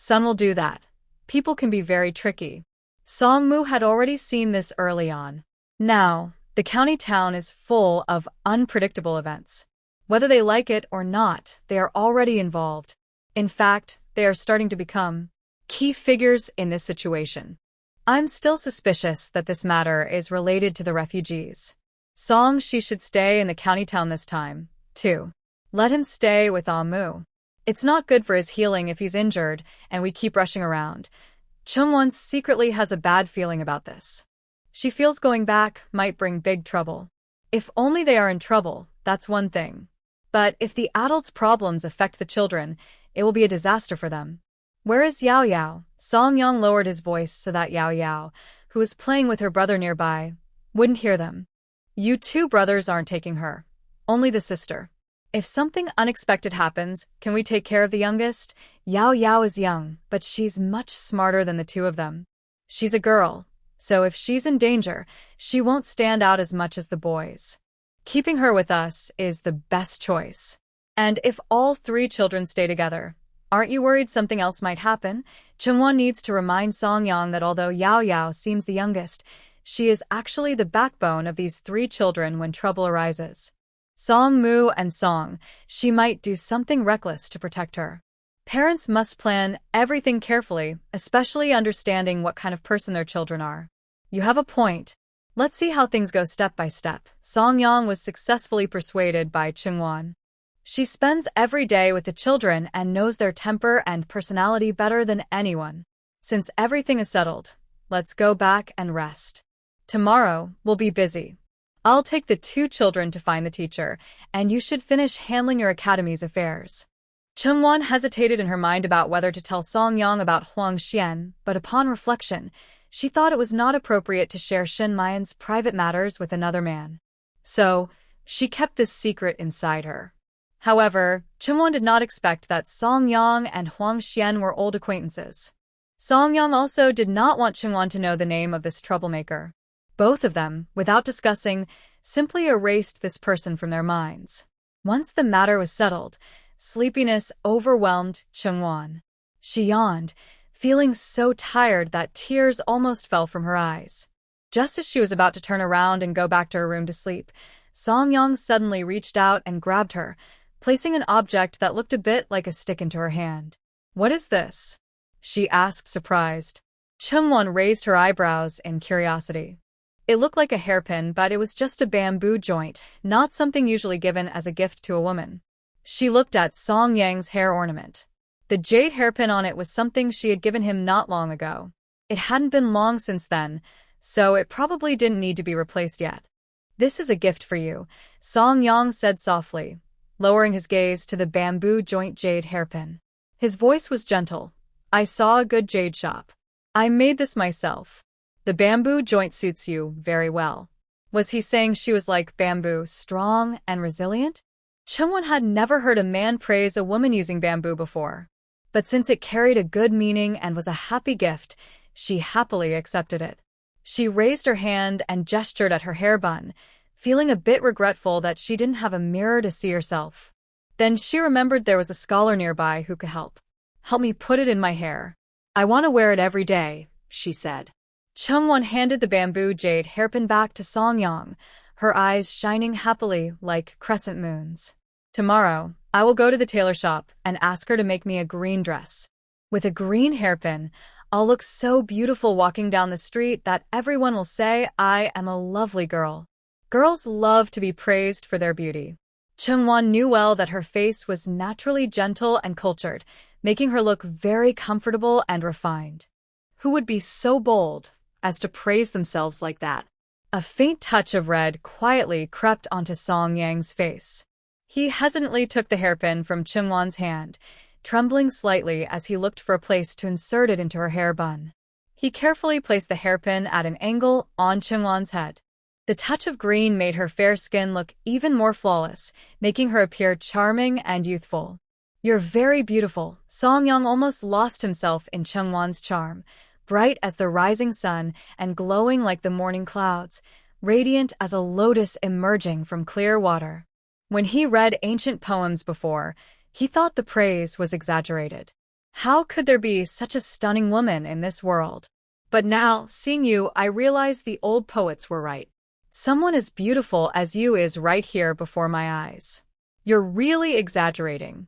Sun will do that. People can be very tricky. Songmu had already seen this early on. Now, the county town is full of unpredictable events. Whether they like it or not, they are already involved. In fact, they are starting to become key figures in this situation. I'm still suspicious that this matter is related to the refugees. She should stay in the county town this time, too. Let him stay with Amu. It's not good for his healing if he's injured and we keep rushing around. Chungwon secretly has a bad feeling about this. She feels going back might bring big trouble. If only they are in trouble, that's one thing. But if the adults' problems affect the children, it will be a disaster for them. Where is Yao Yao? Songyang lowered his voice so that Yao Yao, who was playing with her brother nearby, wouldn't hear them. You two brothers aren't taking her. Only the sister. If something unexpected happens, can we take care of the youngest? Yao Yao is young, but she's much smarter than the two of them. She's a girl, so if she's in danger, she won't stand out as much as the boys. Keeping her with us is the best choice. And if all three children stay together, aren't you worried something else might happen? Chungwon needs to remind Songyang that although Yao Yao seems the youngest, she is actually the backbone of these three children when trouble arises. Songmu and Song, she might do something reckless to protect her. Parents must plan everything carefully, especially understanding what kind of person their children are. You have a point. Let's see how things go step by step. Songyang was successfully persuaded by Chungwon. She spends every day with the children and knows their temper and personality better than anyone. Since everything is settled, let's go back and rest. Tomorrow, we'll be busy. I'll take the two children to find the teacher, and you should finish handling your academy's affairs. Chungwon hesitated in her mind about whether to tell Songyang about Huang Xian, but upon reflection, she thought it was not appropriate to share Shin Mayan's private matters with another man. So, she kept this secret inside her. However, Chungwon did not expect that Songyang and Huang Xian were old acquaintances. Songyang also did not want Chungwon to know the name of this troublemaker. Both of them, without discussing, simply erased this person from their minds. Once the matter was settled, sleepiness overwhelmed Chungwon. She yawned, feeling so tired that tears almost fell from her eyes. Just as she was about to turn around and go back to her room to sleep, Songyang suddenly reached out and grabbed her, placing an object that looked a bit like a stick into her hand. "What is this?" she asked, surprised. Chungwon raised her eyebrows in curiosity. It looked like a hairpin, but it was just a bamboo joint, not something usually given as a gift to a woman. She looked at Songyang's hair ornament. The jade hairpin on it was something she had given him not long ago. It hadn't been long since then, so it probably didn't need to be replaced yet. "This is a gift for you," Songyang said softly, lowering his gaze to the bamboo joint jade hairpin. His voice was gentle. "I saw a good jade shop. I made this myself. The bamboo joint suits you very well." Was he saying she was like bamboo, strong and resilient? Chungwon had never heard a man praise a woman using bamboo before. But since it carried a good meaning and was a happy gift, she happily accepted it. She raised her hand and gestured at her hair bun, feeling a bit regretful that she didn't have a mirror to see herself. Then she remembered there was a scholar nearby who could help. "Help me put it in my hair. I want to wear it every day," she said. Chungwon handed the bamboo jade hairpin back to Songyang, her eyes shining happily like crescent moons. "Tomorrow, I will go to the tailor shop and ask her to make me a green dress. With a green hairpin, I'll look so beautiful walking down the street that everyone will say I am a lovely girl." Girls love to be praised for their beauty. Chungwon knew well that her face was naturally gentle and cultured, making her look very comfortable and refined. Who would be so bold as to praise themselves like that? A faint touch of red quietly crept onto Songyang's face. He hesitantly took the hairpin from Chungwon's hand, trembling slightly as he looked for a place to insert it into her hair bun. He carefully placed the hairpin at an angle on Chungwon's head. The touch of green made her fair skin look even more flawless, making her appear charming and youthful. "You're very beautiful." Songyang almost lost himself in Chungwon's charm, bright as the rising sun and glowing like the morning clouds, radiant as a lotus emerging from clear water. When he read ancient poems before, he thought the praise was exaggerated. How could there be such a stunning woman in this world? But now, seeing you, I realize the old poets were right. Someone as beautiful as you is right here before my eyes. You're really exaggerating.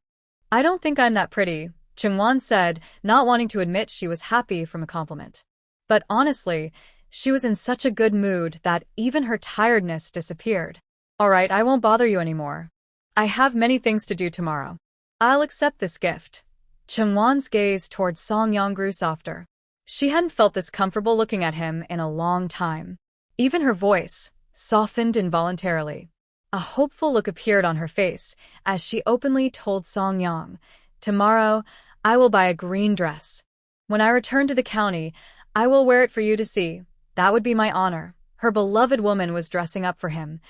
I don't think I'm that pretty, Chungwon said, not wanting to admit she was happy from a compliment. But honestly, she was in such a good mood that even her tiredness disappeared. All right, I won't bother you anymore. I have many things to do tomorrow. I'll accept this gift. Chungwon's gaze towards Song-young grew softer. She hadn't felt this comfortable looking at him in a long time. Even her voice softened involuntarily. A hopeful look appeared on her face as she openly told Song-young, "Tomorrow, I will buy a green dress. When I return to the county, I will wear it for you to see. That would be my honor." Her beloved woman was dressing up for him.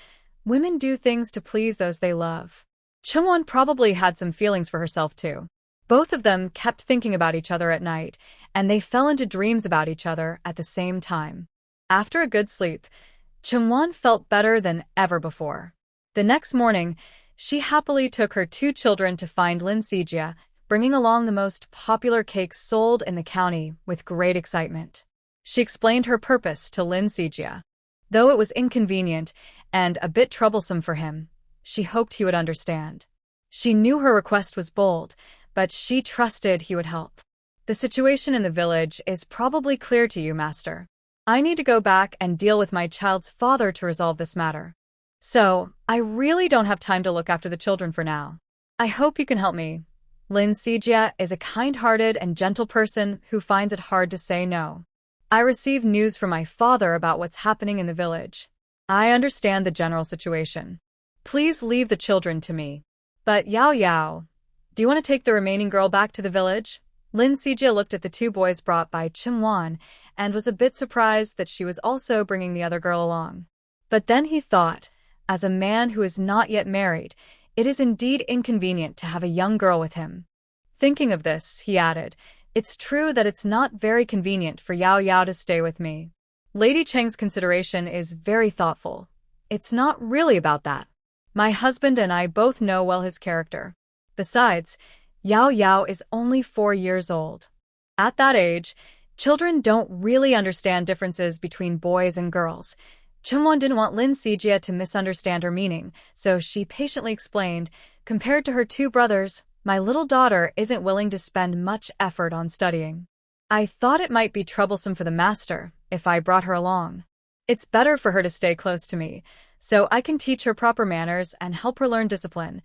Women do things to please those they love. Chungwon probably had some feelings for herself too. Both of them kept thinking about each other at night, and they fell into dreams about each other at the same time. After a good sleep, Chungwon felt better than ever before. The next morning, she happily took her 2 children to find Lin Sijia, bringing along the most popular cakes sold in the county with great excitement. She explained her purpose to Lin Sijia. Though it was inconvenient and a bit troublesome for him, she hoped he would understand. She knew her request was bold, but she trusted he would help. The situation in the village is probably clear to you, Master. I need to go back and deal with my child's father to resolve this matter. So, I really don't have time to look after the children for now. I hope you can help me. Lin Sijia is a kind-hearted and gentle person who finds it hard to say no. I received news from my father about what's happening in the village. I understand the general situation. Please leave the children to me. But Yao Yao, do you want to take the remaining girl back to the village? Lin Sijia looked at the 2 boys brought by Chungwon and was a bit surprised that she was also bringing the other girl along. But then he thought, as a man who is not yet married, it is indeed inconvenient to have a young girl with him. Thinking of this, he added, "It's true that it's not very convenient for Yao Yao to stay with me. Lady Cheng's consideration is very thoughtful. It's not really about that. My husband and I both know well his character. Besides, Yao Yao is only 4 years old. At that age, children don't really understand differences between boys and girls." Chungwon didn't want Lin Sijia to misunderstand her meaning, so she patiently explained, "Compared to her 2 brothers, my little daughter isn't willing to spend much effort on studying. I thought it might be troublesome for the master if I brought her along. It's better for her to stay close to me, so I can teach her proper manners and help her learn discipline."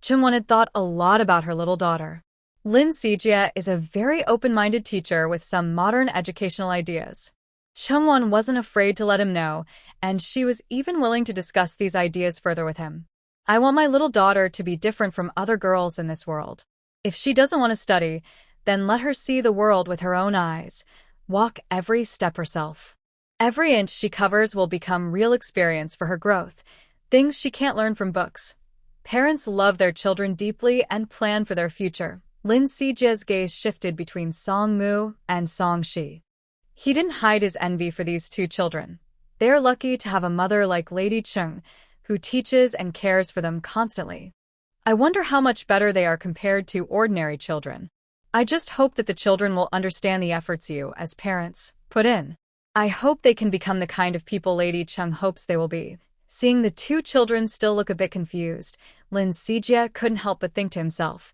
Chungwon had thought a lot about her little daughter. Lin Sijia is a very open-minded teacher with some modern educational ideas. Chungwon wasn't afraid to let him know, and she was even willing to discuss these ideas further with him. "I want my little daughter to be different from other girls in this world. If she doesn't want to study, then let her see the world with her own eyes, walk every step herself. Every inch she covers will become real experience for her growth, things she can't learn from books." Parents love their children deeply and plan for their future. Lin Sijia's gaze shifted between Song Mu and Song Shi. He didn't hide his envy for these 2 children. They're lucky to have a mother like Lady Chung, who teaches and cares for them constantly. I wonder how much better they are compared to ordinary children. I just hope that the children will understand the efforts you, as parents, put in. I hope they can become the kind of people Lady Chung hopes they will be. Seeing the 2 children still look a bit confused, Lin Sijia couldn't help but think to himself,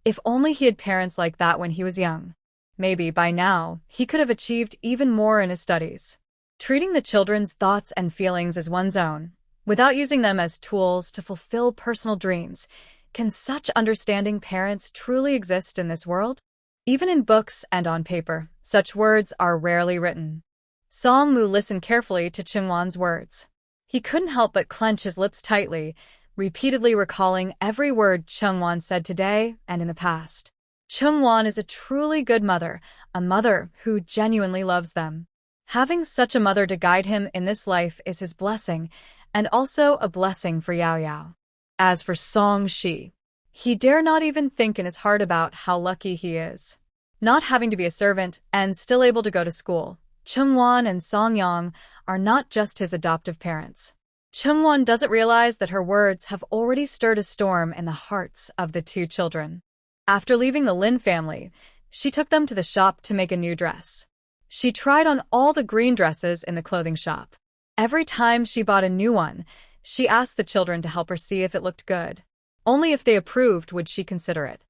if only he had parents like that when he was young. Maybe by now, he could have achieved even more in his studies. Treating the children's thoughts and feelings as one's own, without using them as tools to fulfill personal dreams, can such understanding parents truly exist in this world? Even in books and on paper, such words are rarely written. Song Mu listened carefully to Chungwon's words. He couldn't help but clench his lips tightly, repeatedly recalling every word Chungwon said today and in the past. Chungwon is a truly good mother, a mother who genuinely loves them. Having such a mother to guide him in this life is his blessing, and also a blessing for Yao Yao. As for Song Shi, he dare not even think in his heart about how lucky he is. Not having to be a servant and still able to go to school, Chungwon and Song-young are not just his adoptive parents. Chungwon doesn't realize that her words have already stirred a storm in the hearts of the 2 children. After leaving the Lin family, She took them to the shop to make a new dress. She tried on all the green dresses in the clothing shop. Every time she bought a new one, she asked the children to help her see if it looked good. Only if they approved would she consider it.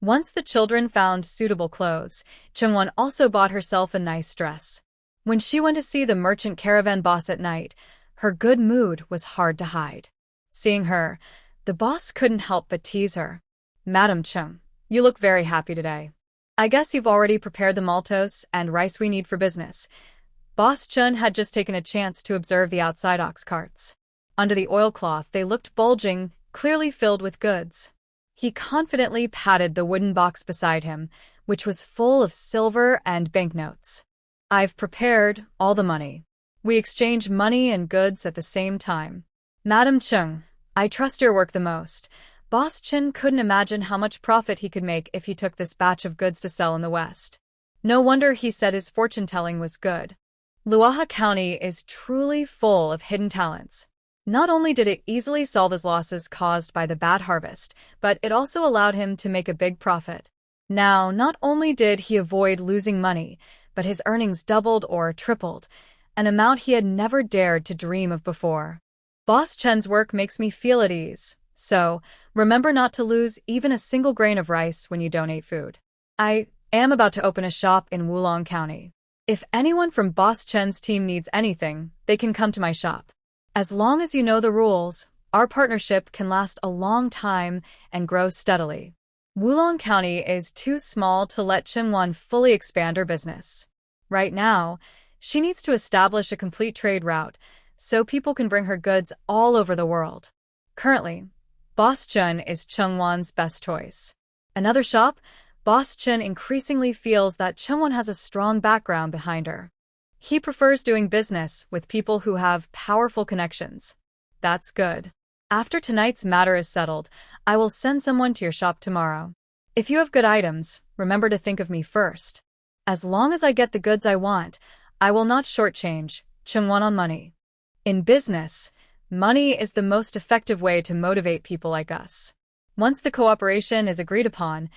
Once the children found suitable clothes, Chungwon also bought herself a nice dress. When she went to see the merchant caravan boss at night, her good mood was hard to hide. Seeing her, the boss couldn't help but tease her. "Madam Chung, you look very happy today. I guess you've already prepared the maltose and rice we need for business." Boss Chun had just taken a chance to observe the outside ox carts. Under the oilcloth, they looked bulging, clearly filled with goods. He confidently patted the wooden box beside him, which was full of silver and banknotes. "I've prepared all the money. We exchange money and goods at the same time. Madam Chung, I trust your work the most." Boss Chin couldn't imagine how much profit he could make if he took this batch of goods to sell in the West. No wonder he said his fortune-telling was good. Luaha County is truly full of hidden talents. Not only did it easily solve his losses caused by the bad harvest, but it also allowed him to make a big profit. Now, not only did he avoid losing money, but his earnings doubled or tripled, an amount he had never dared to dream of before. Boss Chen's work makes me feel at ease, so remember not to lose even a single grain of rice when you donate food. I am about to open a shop in Wulong County. If anyone from Boss Chen's team needs anything, they can come to my shop. As long as you know the rules, our partnership can last a long time and grow steadily. Wulong County is too small to let Chungwon fully expand her business. Right now, she needs to establish a complete trade route so people can bring her goods all over the world. Currently, Boss Chun is Chungwon's best choice. Another shop, Boss Chun increasingly feels that Chungwon has a strong background behind her. He prefers doing business with people who have powerful connections. That's good. After tonight's matter is settled, I will send someone to your shop tomorrow. If you have good items, remember to think of me first. As long as I get the goods I want, I will not shortchange Chungwon on money. In business, money is the most effective way to motivate people like us. Once the cooperation is agreed upon,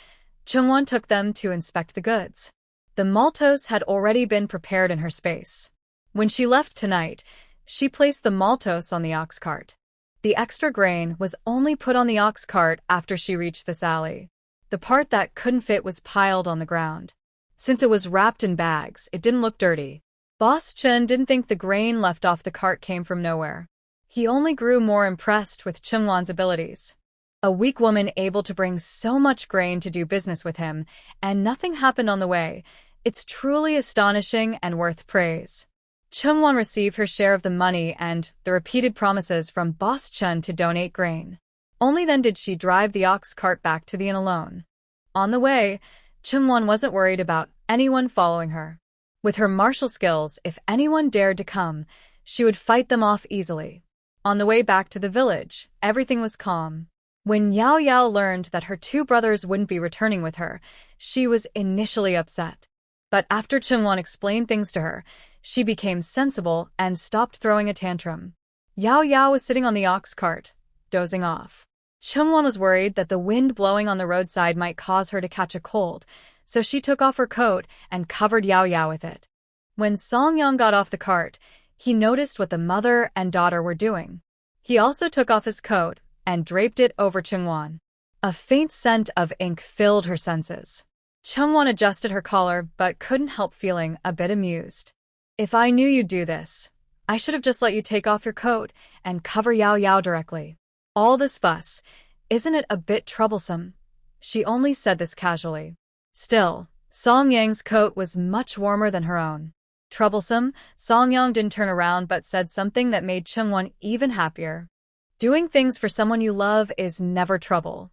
Chungwon took them to inspect the goods. The maltose had already been prepared in her space. When she left tonight, she placed the maltose on the ox cart. The extra grain was only put on the ox cart after she reached this alley. The part that couldn't fit was piled on the ground. Since it was wrapped in bags, it didn't look dirty. Boss Chun didn't think the grain left off the cart came from nowhere. He only grew more impressed with Chungwon's abilities. A weak woman able to bring so much grain to do business with him, and nothing happened on the way. It's truly astonishing and worth praise. Chungwon received her share of the money and the repeated promises from Boss Chun to donate grain. Only then did she drive the ox cart back to the inn alone. On the way, Chungwon wasn't worried about anyone following her. With her martial skills, if anyone dared to come, she would fight them off easily. On the way back to the village, everything was calm. When Yao Yao learned that her two brothers wouldn't be returning with her, she was initially upset. But after Chungwon explained things to her, she became sensible and stopped throwing a tantrum. Yao Yao was sitting on the ox cart, dozing off. Chungwon was worried that the wind blowing on the roadside might cause her to catch a cold, so she took off her coat and covered Yao Yao with it. When Song Yang got off the cart, he noticed what the mother and daughter were doing. He also took off his coat and draped it over Chungwon. A faint scent of ink filled her senses. Chungwon adjusted her collar but couldn't help feeling a bit amused. "If I knew you'd do this, I should have just let you take off your coat and cover Yao Yao directly. All this fuss, isn't it a bit troublesome?" She only said this casually. Still, Song Yang's coat was much warmer than her own. Troublesome, Song Yang didn't turn around but said something that made Chungwon even happier. "Doing things for someone you love is never trouble.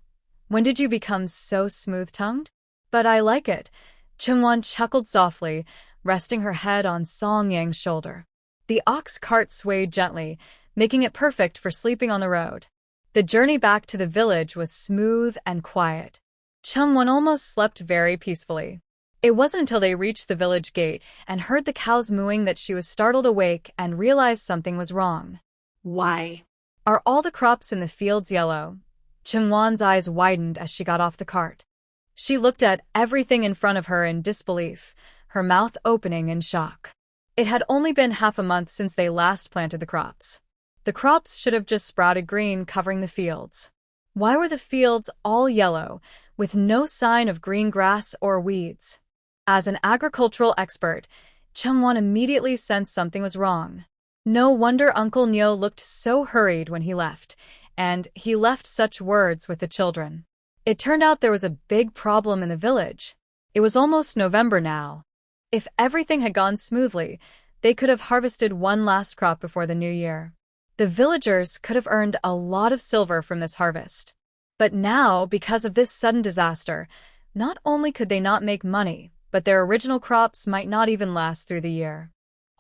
When did you become so smooth-tongued?" "But I like it." Chungwon chuckled softly, resting her head on Song Yang's shoulder. The ox cart swayed gently, making it perfect for sleeping on the road. The journey back to the village was smooth and quiet. Chungwon almost slept very peacefully. It wasn't until they reached the village gate and heard the cows mooing that she was startled awake and realized something was wrong. "Why? Are all the crops in the fields yellow?" Chungwon's eyes widened as she got off the cart. She looked at everything in front of her in disbelief, her mouth opening in shock. It had only been half a month since they last planted the crops. The crops should have just sprouted green, covering the fields. Why were the fields all yellow, with no sign of green grass or weeds? As an agricultural expert, Chungwon immediately sensed something was wrong. No wonder Uncle Nyo looked so hurried when he left, and he left such words with the children. It turned out there was a big problem in the village. It was almost November now. If everything had gone smoothly, they could have harvested one last crop before the new year. The villagers could have earned a lot of silver from this harvest. But now, because of this sudden disaster, not only could they not make money, but their original crops might not even last through the year.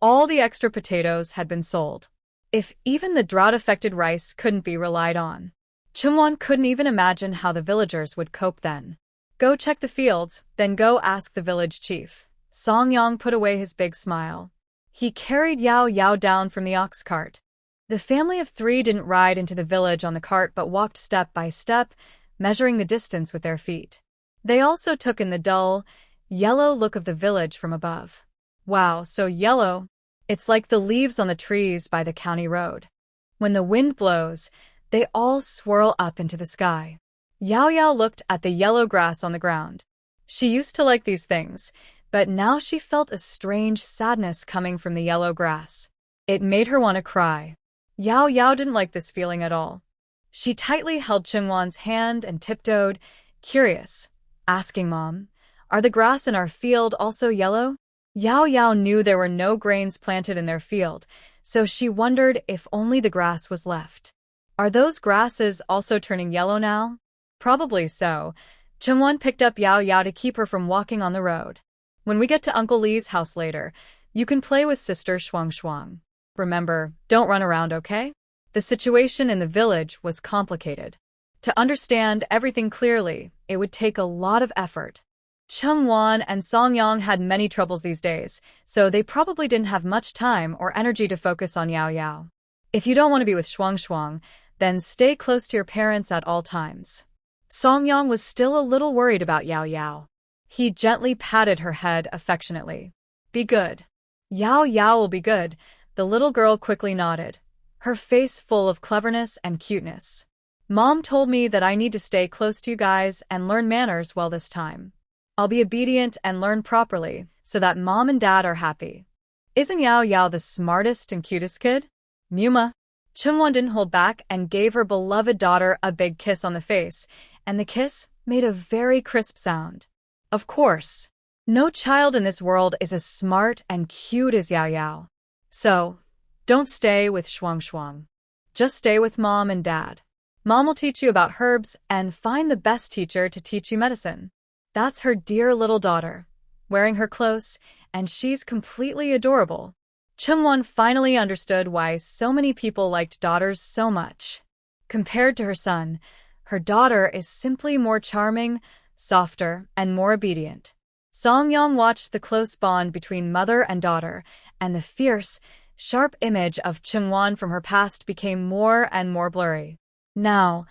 All the extra potatoes had been sold. If even the drought-affected rice couldn't be relied on, Chungwon couldn't even imagine how the villagers would cope then. Go check the fields, then go ask the village chief. Songyang put away his big smile. He carried Yao Yao down from the ox cart. The family of 3 didn't ride into the village on the cart but walked step by step, measuring the distance with their feet. They also took in the dull, yellow look of the village from above. Wow, so yellow. It's like the leaves on the trees by the county road. When the wind blows, they all swirl up into the sky. Yao Yao looked at the yellow grass on the ground. She used to like these things, but now she felt a strange sadness coming from the yellow grass. It made her want to cry. Yao Yao didn't like this feeling at all. She tightly held Chungwon's hand and tiptoed, curious, asking Mom, "Are the grass in our field also yellow?" Yao Yao knew there were no grains planted in their field, so she wondered if only the grass was left. Are those grasses also turning yellow now? Probably so. Chungwon picked up Yao Yao to keep her from walking on the road. When we get to Uncle Lee's house later, you can play with Sister Shuang Shuang. Remember, don't run around, okay? The situation in the village was complicated. To understand everything clearly, it would take a lot of effort. Chungwon and Songyang had many troubles these days, so they probably didn't have much time or energy to focus on Yao Yao. If you don't want to be with Shuang Shuang, then stay close to your parents at all times. Songyang was still a little worried about Yao Yao. He gently patted her head affectionately. Be good. Yao Yao will be good, the little girl quickly nodded, her face full of cleverness and cuteness. Mom told me that I need to stay close to you guys and learn manners well this time. I'll be obedient and learn properly so that Mom and Dad are happy. Isn't Yao Yao the smartest and cutest kid? Muma. Chungwon didn't hold back and gave her beloved daughter a big kiss on the face, and the kiss made a very crisp sound. Of course, no child in this world is as smart and cute as Yao Yao. So, don't stay with Shuang Shuang. Just stay with Mom and Dad. Mom will teach you about herbs and find the best teacher to teach you medicine. That's her dear little daughter, wearing her close, and she's completely adorable. Chungwon finally understood why so many people liked daughters so much. Compared to her son, her daughter is simply more charming, softer, and more obedient. Songyang watched the close bond between mother and daughter, and the fierce, sharp image of Chungwon from her past became more and more blurry. Now,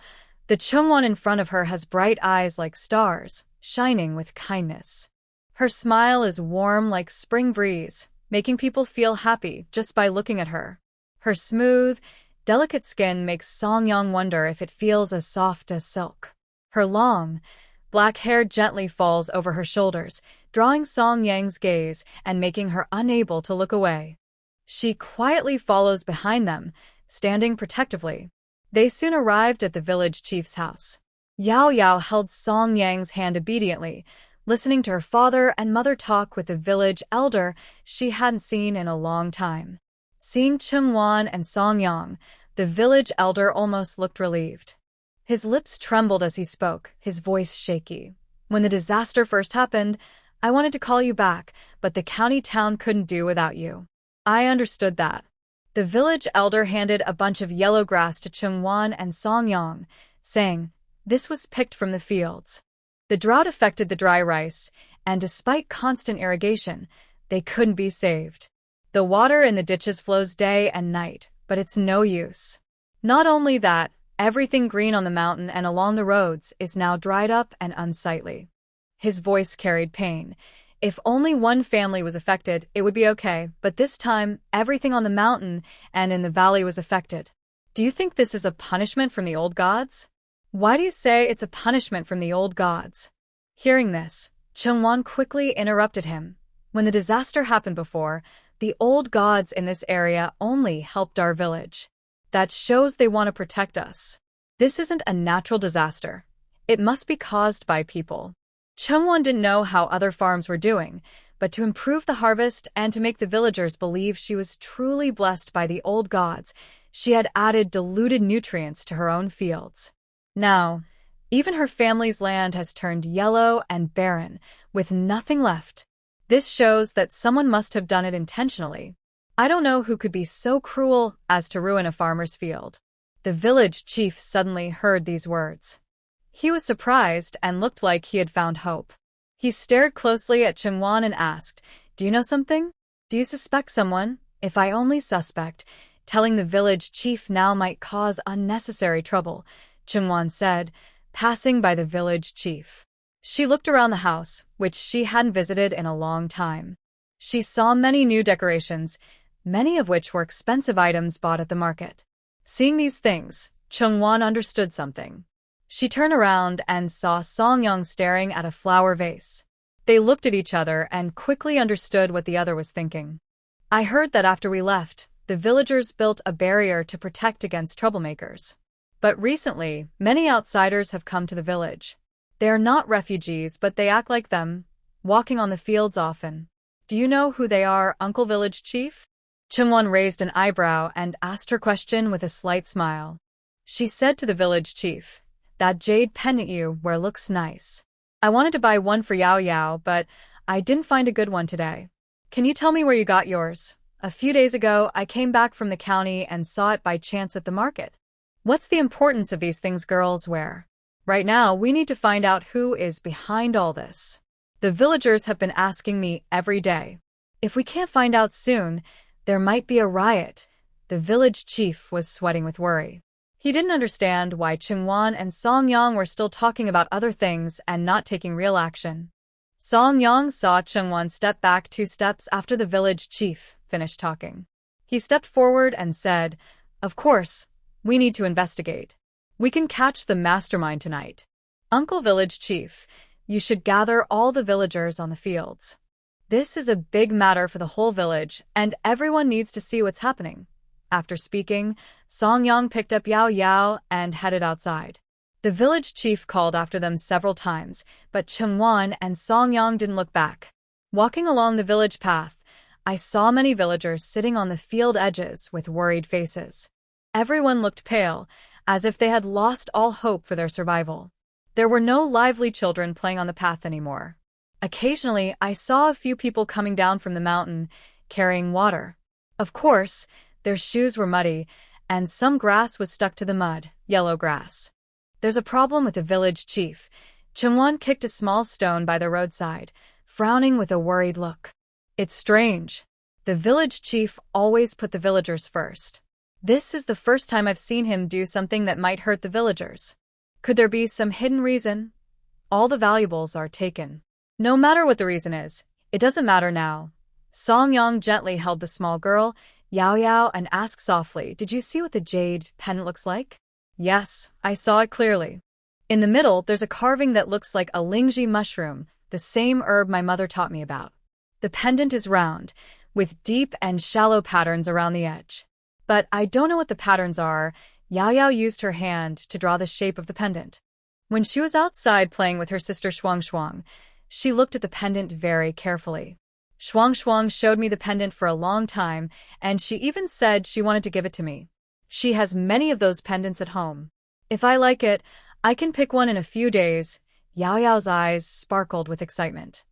the Chungwon in front of her has bright eyes like stars, shining with kindness. Her smile is warm like spring breeze, making people feel happy just by looking at her. Her smooth, delicate skin makes Songyang wonder if it feels as soft as silk. Her long, black hair gently falls over her shoulders, drawing Songyang's gaze and making her unable to look away. She quietly follows behind them, standing protectively. They soon arrived at the village chief's house. Yao Yao held Songyang's hand obediently, listening to her father and mother talk with the village elder she hadn't seen in a long time. Seeing Chungwon and Songyang, the village elder almost looked relieved. His lips trembled as he spoke, his voice shaky. When the disaster first happened, I wanted to call you back, but the county town couldn't do without you. I understood that. The village elder handed a bunch of yellow grass to Chungwon and Songyang, saying, "This was picked from the fields." The drought affected the dry rice, and despite constant irrigation, they couldn't be saved. The water in the ditches flows day and night, but it's no use. Not only that, everything green on the mountain and along the roads is now dried up and unsightly. His voice carried pain. If only one family was affected, it would be okay, but this time, everything on the mountain and in the valley was affected. Do you think this is a punishment from the old gods? Why do you say it's a punishment from the old gods? Hearing this, Chungwon quickly interrupted him. When the disaster happened before, the old gods in this area only helped our village. That shows they want to protect us. This isn't a natural disaster. It must be caused by people. Chungwon didn't know how other farms were doing, but to improve the harvest and to make the villagers believe she was truly blessed by the old gods, she had added diluted nutrients to her own fields. Now, even her family's land has turned yellow and barren, with nothing left. This shows that someone must have done it intentionally. I don't know who could be so cruel as to ruin a farmer's field. The village chief suddenly heard these words. He was surprised and looked like he had found hope. He stared closely at Chungwon and asked, "Do you know something? Do you suspect someone?" "If I only suspect, telling the village chief now might cause unnecessary trouble," Chungwon said, passing by the village chief. She looked around the house, which she hadn't visited in a long time. She saw many new decorations, many of which were expensive items bought at the market. Seeing these things, Chungwon understood something. She turned around and saw Songyang staring at a flower vase. They looked at each other and quickly understood what the other was thinking. "I heard that after we left, the villagers built a barrier to protect against troublemakers. But recently, many outsiders have come to the village. They are not refugees, but they act like them, walking on the fields often. Do you know who they are, Uncle Village Chief?" Chungwon raised an eyebrow and asked her question with a slight smile. She said to the village chief, "That jade pendant you wear looks nice. I wanted to buy one for Yao Yao, but I didn't find a good one today. Can you tell me where you got yours? A few days ago, I came back from the county and saw it by chance at the market." What's the importance of these things girls wear? Right now, we need to find out who is behind all this. The villagers have been asking me every day. If we can't find out soon, there might be a riot. The village chief was sweating with worry. He didn't understand why Chungwon and Songyang were still talking about other things and not taking real action. Songyang saw Chungwon step back 2 steps after the village chief finished talking. He stepped forward and said, "Of course, we need to investigate. We can catch the mastermind tonight. Uncle Village Chief, you should gather all the villagers on the fields. This is a big matter for the whole village, and everyone needs to see what's happening." After speaking, Songyang picked up Yao Yao and headed outside. The village chief called after them several times, but Chungwon and Songyang didn't look back. Walking along the village path, I saw many villagers sitting on the field edges with worried faces. Everyone looked pale, as if they had lost all hope for their survival. There were no lively children playing on the path anymore. Occasionally, I saw a few people coming down from the mountain, carrying water. Of course, their shoes were muddy, and some grass was stuck to the mud, yellow grass. "There's a problem with the village chief." Chungwon kicked a small stone by the roadside, frowning with a worried look. "It's strange. The village chief always put the villagers first. This is the first time I've seen him do something that might hurt the villagers. Could there be some hidden reason? All the valuables are taken. No matter what the reason is, it doesn't matter now." Songyang gently held the small girl, Yao Yao, and asked softly, "Did you see what the jade pendant looks like?" "Yes, I saw it clearly. In the middle, there's a carving that looks like a lingji mushroom, the same herb my mother taught me about. The pendant is round, with deep and shallow patterns around the edge. But I don't know what the patterns are." Yao Yao used her hand to draw the shape of the pendant. When she was outside playing with her sister Shuang Shuang, she looked at the pendant very carefully. Shuang Shuang showed me the pendant for a long time, and she even said she wanted to give it to me. She has many of those pendants at home. If I like it, I can pick one in a few days. Yao Yao's eyes sparkled with excitement.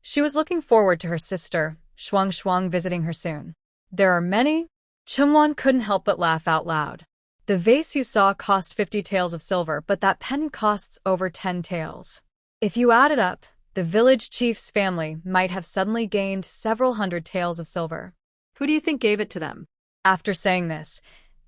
She was looking forward to her sister, Shuang Shuang, visiting her soon. "There are many?" Chungwon couldn't help but laugh out loud. "The vase you saw cost 50 taels of silver, but that pendant costs over 10 taels. If you add it up, the village chief's family might have suddenly gained several hundred taels of silver. Who do you think gave it to them?" After saying this,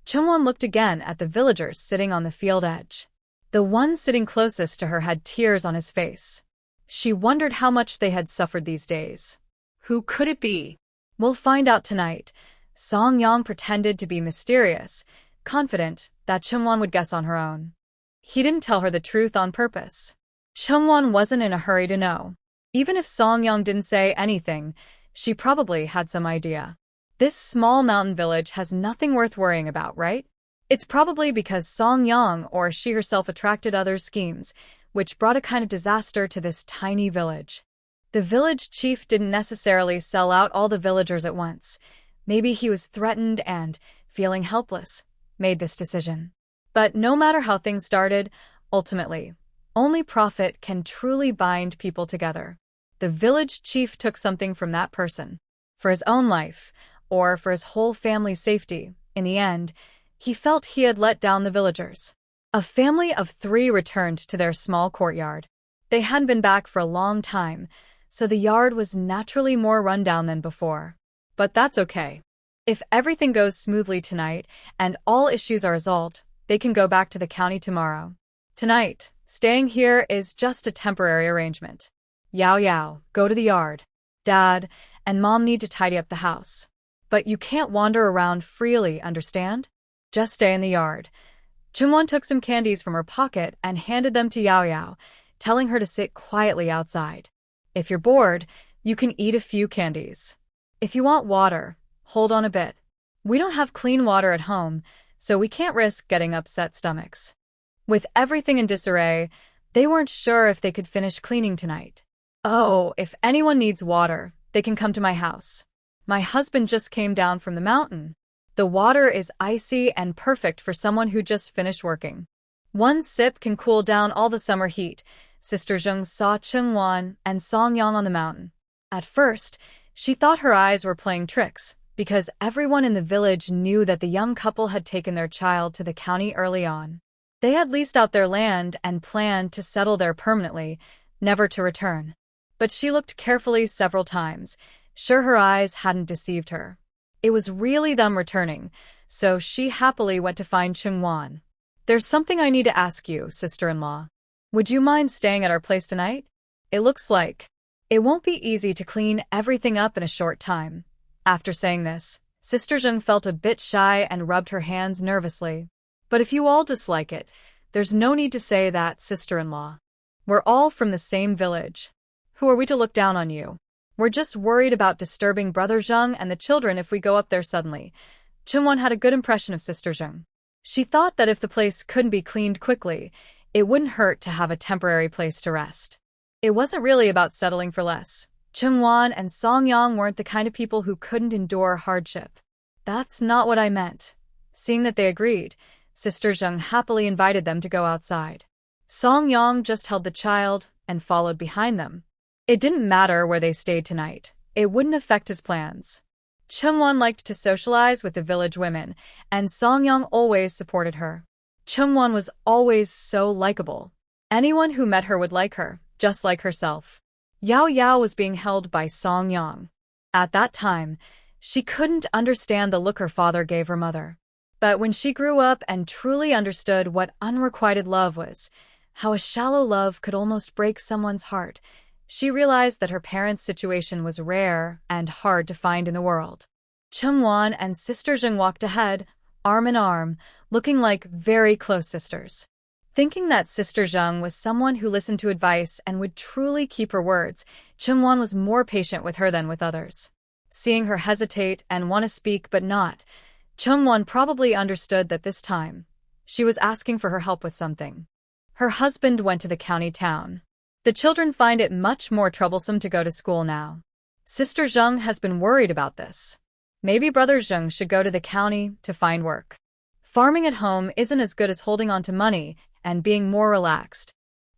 Chungwon looked again at the villagers sitting on the field edge. The one sitting closest to her had tears on his face. She wondered how much they had suffered these days. Who could it be? We'll find out tonight. Song Yang pretended to be mysterious, confident that Chungwon would guess on her own. He didn't tell her the truth on purpose. Chungwon wasn't in a hurry to know. Even if Song Yang didn't say anything, she probably had some idea. This small mountain village has nothing worth worrying about, right? It's probably because Song Yang or she herself attracted others' schemes, which brought a kind of disaster to this tiny village. The village chief didn't necessarily sell out all the villagers at once. Maybe he was threatened and, feeling helpless, made this decision. But no matter how things started, ultimately, only profit can truly bind people together. The village chief took something from that person. For his own life, or for his whole family's safety, in the end, he felt he had let down the villagers. A family of 3 returned to their small courtyard. They hadn't been back for a long time, so the yard was naturally more run down than before. But that's okay. If everything goes smoothly tonight and all issues are resolved, they can go back to the county tomorrow. Tonight, staying here is just a temporary arrangement. Yao Yao, go to the yard. Dad and Mom need to tidy up the house. But you can't wander around freely, understand? Just stay in the yard. Chungwon took some candies from her pocket and handed them to Yao Yao, telling her to sit quietly outside. If you're bored, you can eat a few candies. If you want water, hold on a bit. We don't have clean water at home, so we can't risk getting upset stomachs. With everything in disarray, they weren't sure if they could finish cleaning tonight. Oh, if anyone needs water, they can come to my house. My husband just came down from the mountain. The water is icy and perfect for someone who just finished working. One sip can cool down all the summer heat. Sister Zheng saw Chungwon and Song Yang on the mountain. At first, she thought her eyes were playing tricks, because everyone in the village knew that the young couple had taken their child to the county early on. They had leased out their land and planned to settle there permanently, never to return. But she looked carefully several times, sure her eyes hadn't deceived her. It was really them returning, so she happily went to find Chungwon. There's something I need to ask you, sister-in-law. Would you mind staying at our place tonight? It looks like it won't be easy to clean everything up in a short time. After saying this, Sister Zheng felt a bit shy and rubbed her hands nervously. But if you all dislike it, there's no need to say that, sister-in-law. We're all from the same village. Who are we to look down on you? We're just worried about disturbing Brother Zheng and the children if we go up there suddenly. Chungwon had a good impression of Sister Zheng. She thought that if the place couldn't be cleaned quickly, it wouldn't hurt to have a temporary place to rest. It wasn't really about settling for less. Chungwon and Song Yang weren't the kind of people who couldn't endure hardship. That's not what I meant. Seeing that they agreed, Sister Zheng happily invited them to go outside. Song Yang just held the child and followed behind them. It didn't matter where they stayed tonight. It wouldn't affect his plans. Chungwon liked to socialize with the village women, and Song Yang always supported her. Chungwon was always so likable. Anyone who met her would like her, just like herself. Yao Yao was being held by Song Yang. At that time, she couldn't understand the look her father gave her mother. But when she grew up and truly understood what unrequited love was, how a shallow love could almost break someone's heart, she realized that her parents' situation was rare and hard to find in the world. Chungwon and Sister Zheng walked ahead, arm in arm, looking like very close sisters. Thinking that Sister Zheng was someone who listened to advice and would truly keep her words, Chungwon was more patient with her than with others. Seeing her hesitate and want to speak but not, Chungwon probably understood that this time, she was asking for her help with something. Her husband went to the county town. The children find it much more troublesome to go to school now. Sister Zheng has been worried about this. Maybe Brother Zheng should go to the county to find work. Farming at home isn't as good as holding on to money and being more relaxed.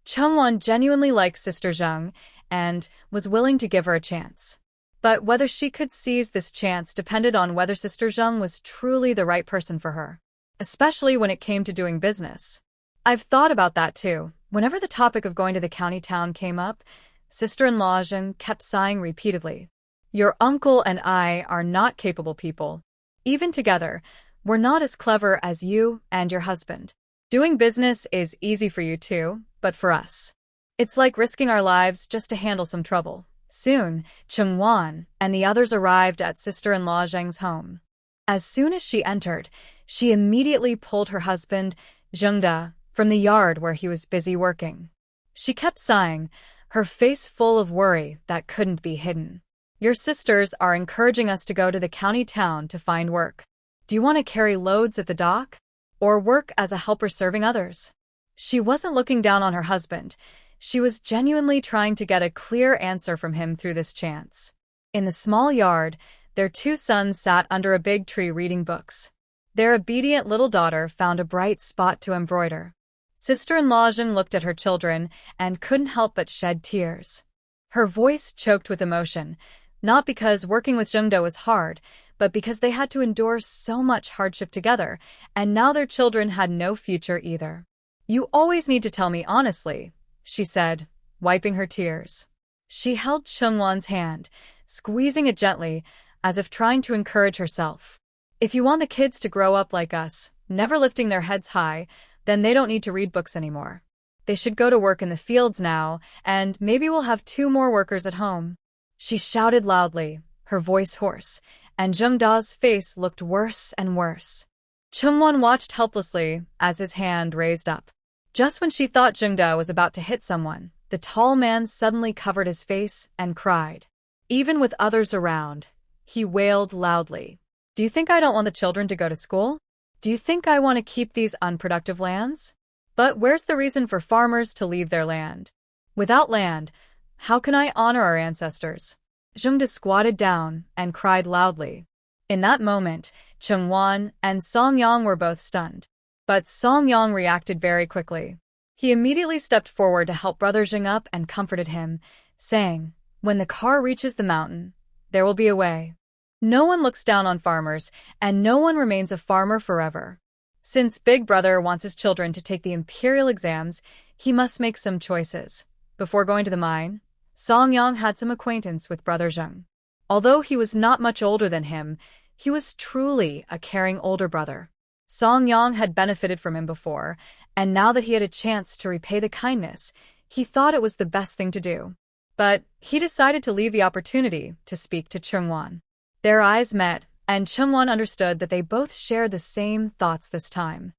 Chungwon genuinely liked Sister Zheng and was willing to give her a chance. But whether she could seize this chance depended on whether Sister Zheng was truly the right person for her, especially when it came to doing business. I've thought about that too. Whenever the topic of going to the county town came up, sister-in-law Zheng kept sighing repeatedly. Your uncle and I are not capable people. Even together, we're not as clever as you and your husband. Doing business is easy for you too, but for us, It's like risking our lives just to handle some trouble. Soon, Chungwan and the others arrived at sister-in-law Zheng's home. As soon as she entered, she immediately pulled her husband, Zhengda, from the yard where he was busy working. She kept sighing, her face full of worry that couldn't be hidden. Your sisters are encouraging us to go to the county town to find work. Do you want to carry loads at the dock? Or work as a helper serving others? She wasn't looking down on her husband. She was genuinely trying to get a clear answer from him through this chance. In the small yard, their two sons sat under a big tree reading books. Their obedient little daughter found a bright spot to embroider. Sister-in-law Zheng looked at her children and couldn't help but shed tears. Her voice choked with emotion, not because working with Zhengda was hard, but because they had to endure so much hardship together, and now their children had no future either. You always need to tell me honestly, she said, wiping her tears. She held Chungwan's hand, squeezing it gently, as if trying to encourage herself. If you want the kids to grow up like us, never lifting their heads high, then they don't need to read books anymore. They should go to work in the fields now, and maybe we'll have 2 more workers at home. She shouted loudly, her voice hoarse, and Zhengda's face looked worse and worse. Chungwan watched helplessly as his hand raised up. Just when she thought Zhengda was about to hit someone, the tall man suddenly covered his face and cried. Even with others around, he wailed loudly. Do you think I don't want the children to go to school? Do you think I want to keep these unproductive lands? But where's the reason for farmers to leave their land? Without land, how can I honor our ancestors? Zhengda squatted down and cried loudly. In that moment, Chungwan and Songyang were both stunned. But Songyang reacted very quickly. He immediately stepped forward to help Brother Zheng up and comforted him, saying, "When the car reaches the mountain, there will be a way. No one looks down on farmers, and no one remains a farmer forever. Since Big Brother wants his children to take the imperial exams, he must make some choices." Before going to the mine, Songyang had some acquaintance with Brother Zheng. Although he was not much older than him, he was truly a caring older brother. Songyang had benefited from him before, and now that he had a chance to repay the kindness, he thought it was the best thing to do. But he decided to leave the opportunity to speak to Chungwan. Their eyes met, and Chungwan understood that they both shared the same thoughts this time.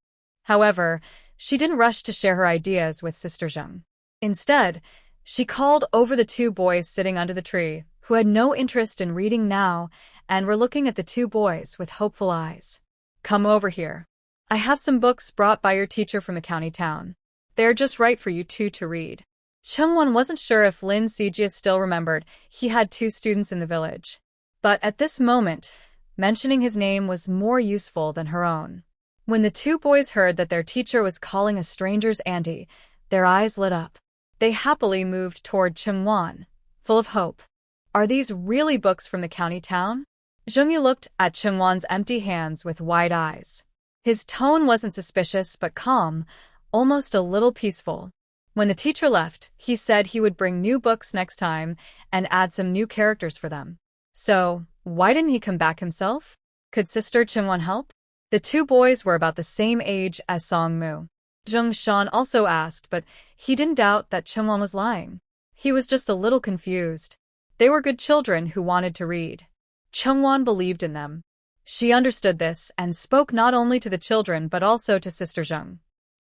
However, she didn't rush to share her ideas with Sister Zheng. Instead, she called over the 2 boys sitting under the tree, who had no interest in reading now and were looking at the 2 boys with hopeful eyes. "Come over here. I have some books brought by your teacher from the county town. They're just right for you 2 to read." Chungwan wasn't sure if Lin Sijia still remembered he had 2 students in the village. But at this moment, mentioning his name was more useful than her own. When the 2 boys heard that their teacher was calling a stranger's auntie, their eyes lit up. They happily moved toward Chungwan, full of hope. "Are these really books from the county town?" Zhengyu looked at Chungwan's empty hands with wide eyes. His tone wasn't suspicious but calm, almost a little peaceful. When the teacher left, he said he would bring new books next time and add some new characters for them. So, why didn't he come back himself? Could Sister Chungwan help? The 2 boys were about the same age as Songmu. Zheng Shan also asked, but he didn't doubt that Chungwan was lying. He was just a little confused. They were good children who wanted to read. Chungwan believed in them. She understood this and spoke not only to the children but also to Sister Zheng.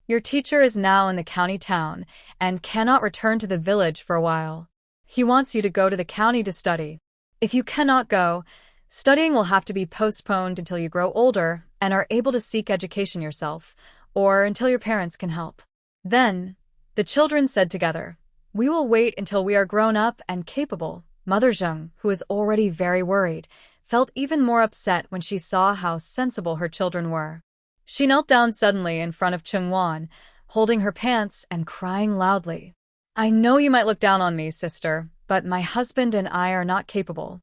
"Your teacher is now in the county town and cannot return to the village for a while. He wants you to go to the county to study. If you cannot go, studying will have to be postponed until you grow older and are able to seek education yourself, or until your parents can help." Then, the children said together, "We will wait until we are grown up and capable." Mother Zheng, who was already very worried, felt even more upset when she saw how sensible her children were. She knelt down suddenly in front of Chungwan, holding her pants and crying loudly. "I know you might look down on me, sister, but my husband and I are not capable.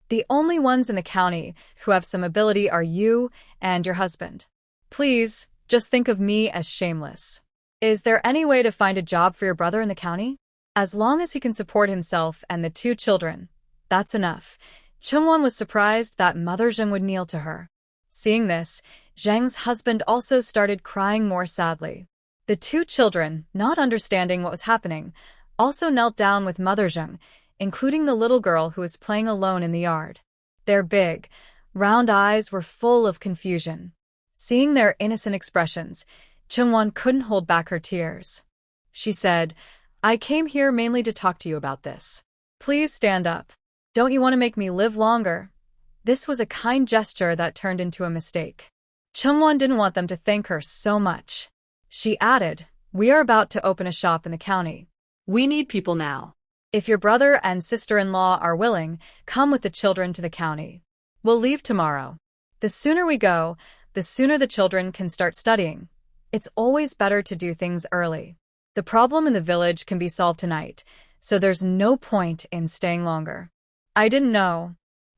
The only ones in the county who have some ability are you and your husband. Please, just think of me as shameless. Is there any way to find a job for your brother in the county? As long as he can support himself and the 2 children, that's enough." Chungwan was surprised that Mother Zheng would kneel to her. Seeing this, Zheng's husband also started crying more sadly. The 2 children, not understanding what was happening, also knelt down with Mother Zheng, including the little girl who was playing alone in the yard. Their big, round eyes were full of confusion. Seeing their innocent expressions, Chungwon couldn't hold back her tears. She said, "I came here mainly to talk to you about this. Please stand up. Don't you want to make me live longer?" This was a kind gesture that turned into a mistake. Chungwon didn't want them to thank her so much. She added, "We are about to open a shop in the county. We need people now. If your brother and sister-in-law are willing, come with the children to the county. We'll leave tomorrow. The sooner we go, the sooner the children can start studying. It's always better to do things early. The problem in the village can be solved tonight, so there's no point in staying longer." "I didn't know.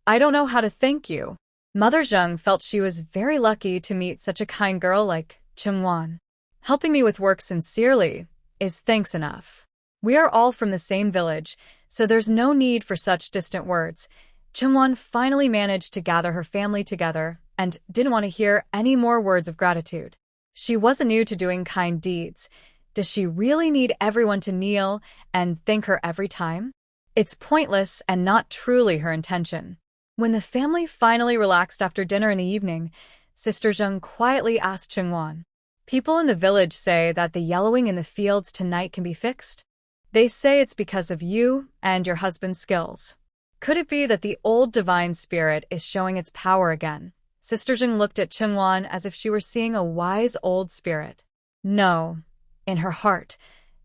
I don't know how to thank you." Mother Zheng felt she was very lucky to meet such a kind girl like Chungwon. "Helping me with work sincerely is thanks enough. We are all from the same village, so there's no need for such distant words." Chungwon finally managed to gather her family together and didn't want to hear any more words of gratitude. She wasn't new to doing kind deeds. Does she really need everyone to kneel and thank her every time? It's pointless and not truly her intention. When the family finally relaxed after dinner in the evening, Sister Zheng quietly asked Chungwon, "People in the village say that the yellowing in the fields tonight can be fixed. They say it's because of you and your husband's skills. Could it be that the old divine spirit is showing its power again?" Sister Zheng looked at Chungwon as if she were seeing a wise old spirit. No. In her heart,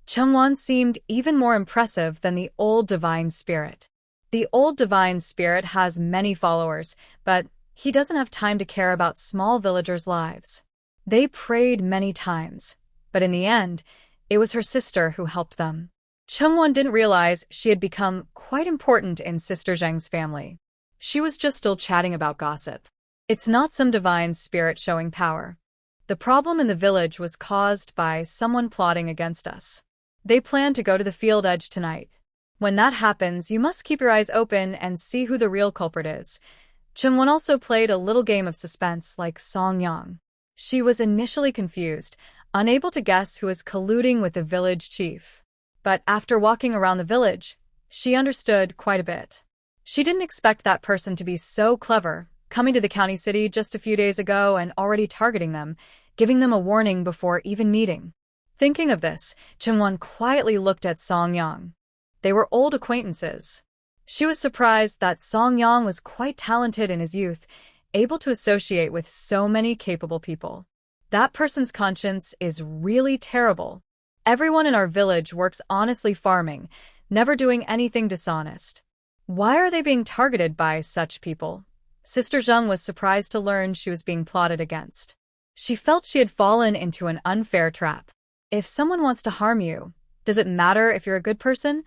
Chungwon seemed even more impressive than the old divine spirit. The old divine spirit has many followers, but he doesn't have time to care about small villagers' lives. They prayed many times, but in the end, it was her sister who helped them. Chungwon didn't realize she had become quite important in Sister Zheng's family. She was just still chatting about gossip. It's not some divine spirit showing power. The problem in the village was caused by someone plotting against us. They plan to go to the field edge tonight. When that happens, you must keep your eyes open and see who the real culprit is. Chungwon also played a little game of suspense like Song Yang. She was initially confused, unable to guess who was colluding with the village chief. But after walking around the village, she understood quite a bit. She didn't expect that person to be so clever, coming to the county city just a few days ago and already targeting them, giving them a warning before even meeting. Thinking of this, Chungwon quietly looked at Song Yang. They were old acquaintances. She was surprised that Song Yang was quite talented in his youth, able to associate with so many capable people. That person's conscience is really terrible. Everyone in our village works honestly farming, never doing anything dishonest. Why are they being targeted by such people? Sister Zheng was surprised to learn she was being plotted against. She felt she had fallen into an unfair trap. If someone wants to harm you, does it matter if you're a good person?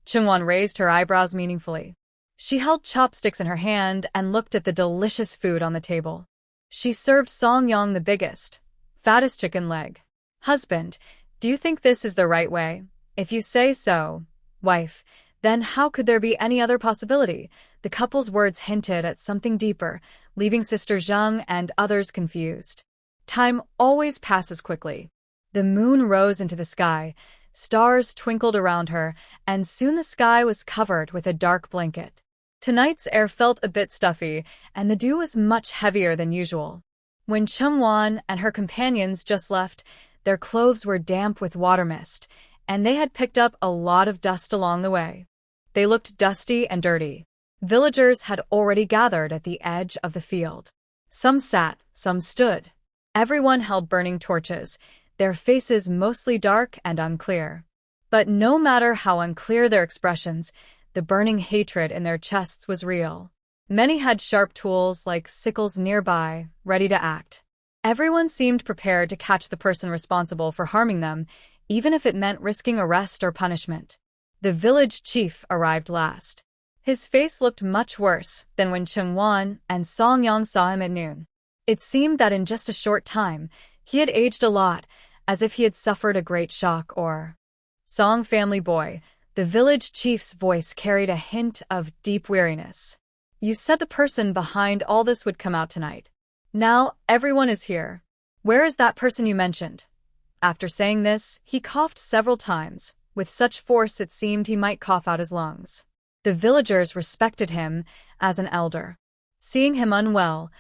Chungwon raised her eyebrows meaningfully. She held chopsticks in her hand and looked at the delicious food on the table. She served Song Yang the biggest, fattest chicken leg. "Husband, do you think this is the right way? If you say so, wife, then how could there be any other possibility?" The couple's words hinted at something deeper, leaving Sister Zheng and others confused. Time always passes quickly. The moon rose into the sky, stars twinkled around her, and soon the sky was covered with a dark blanket. Tonight's air felt a bit stuffy, and the dew was much heavier than usual. When Chungwon and her companions just left, their clothes were damp with water mist, and they had picked up a lot of dust along the way. They looked dusty and dirty. Villagers had already gathered at the edge of the field. Some sat, some stood. Everyone held burning torches, their faces mostly dark and unclear. But no matter how unclear their expressions, the burning hatred in their chests was real. Many had sharp tools like sickles nearby, ready to act. Everyone seemed prepared to catch the person responsible for harming them, even if it meant risking arrest or punishment. The village chief arrived last. His face looked much worse than when Chungwon and Song Yang saw him at noon. It seemed that in just a short time, he had aged a lot, as if he had suffered a great shock or... "Song family boy," the village chief's voice carried a hint of deep weariness. "You said the person behind all this would come out tonight. Now everyone is here. Where is that person you mentioned?" After saying this, he coughed several times, with such force it seemed he might cough out his lungs. The villagers respected him as an elder. Seeing him unwell,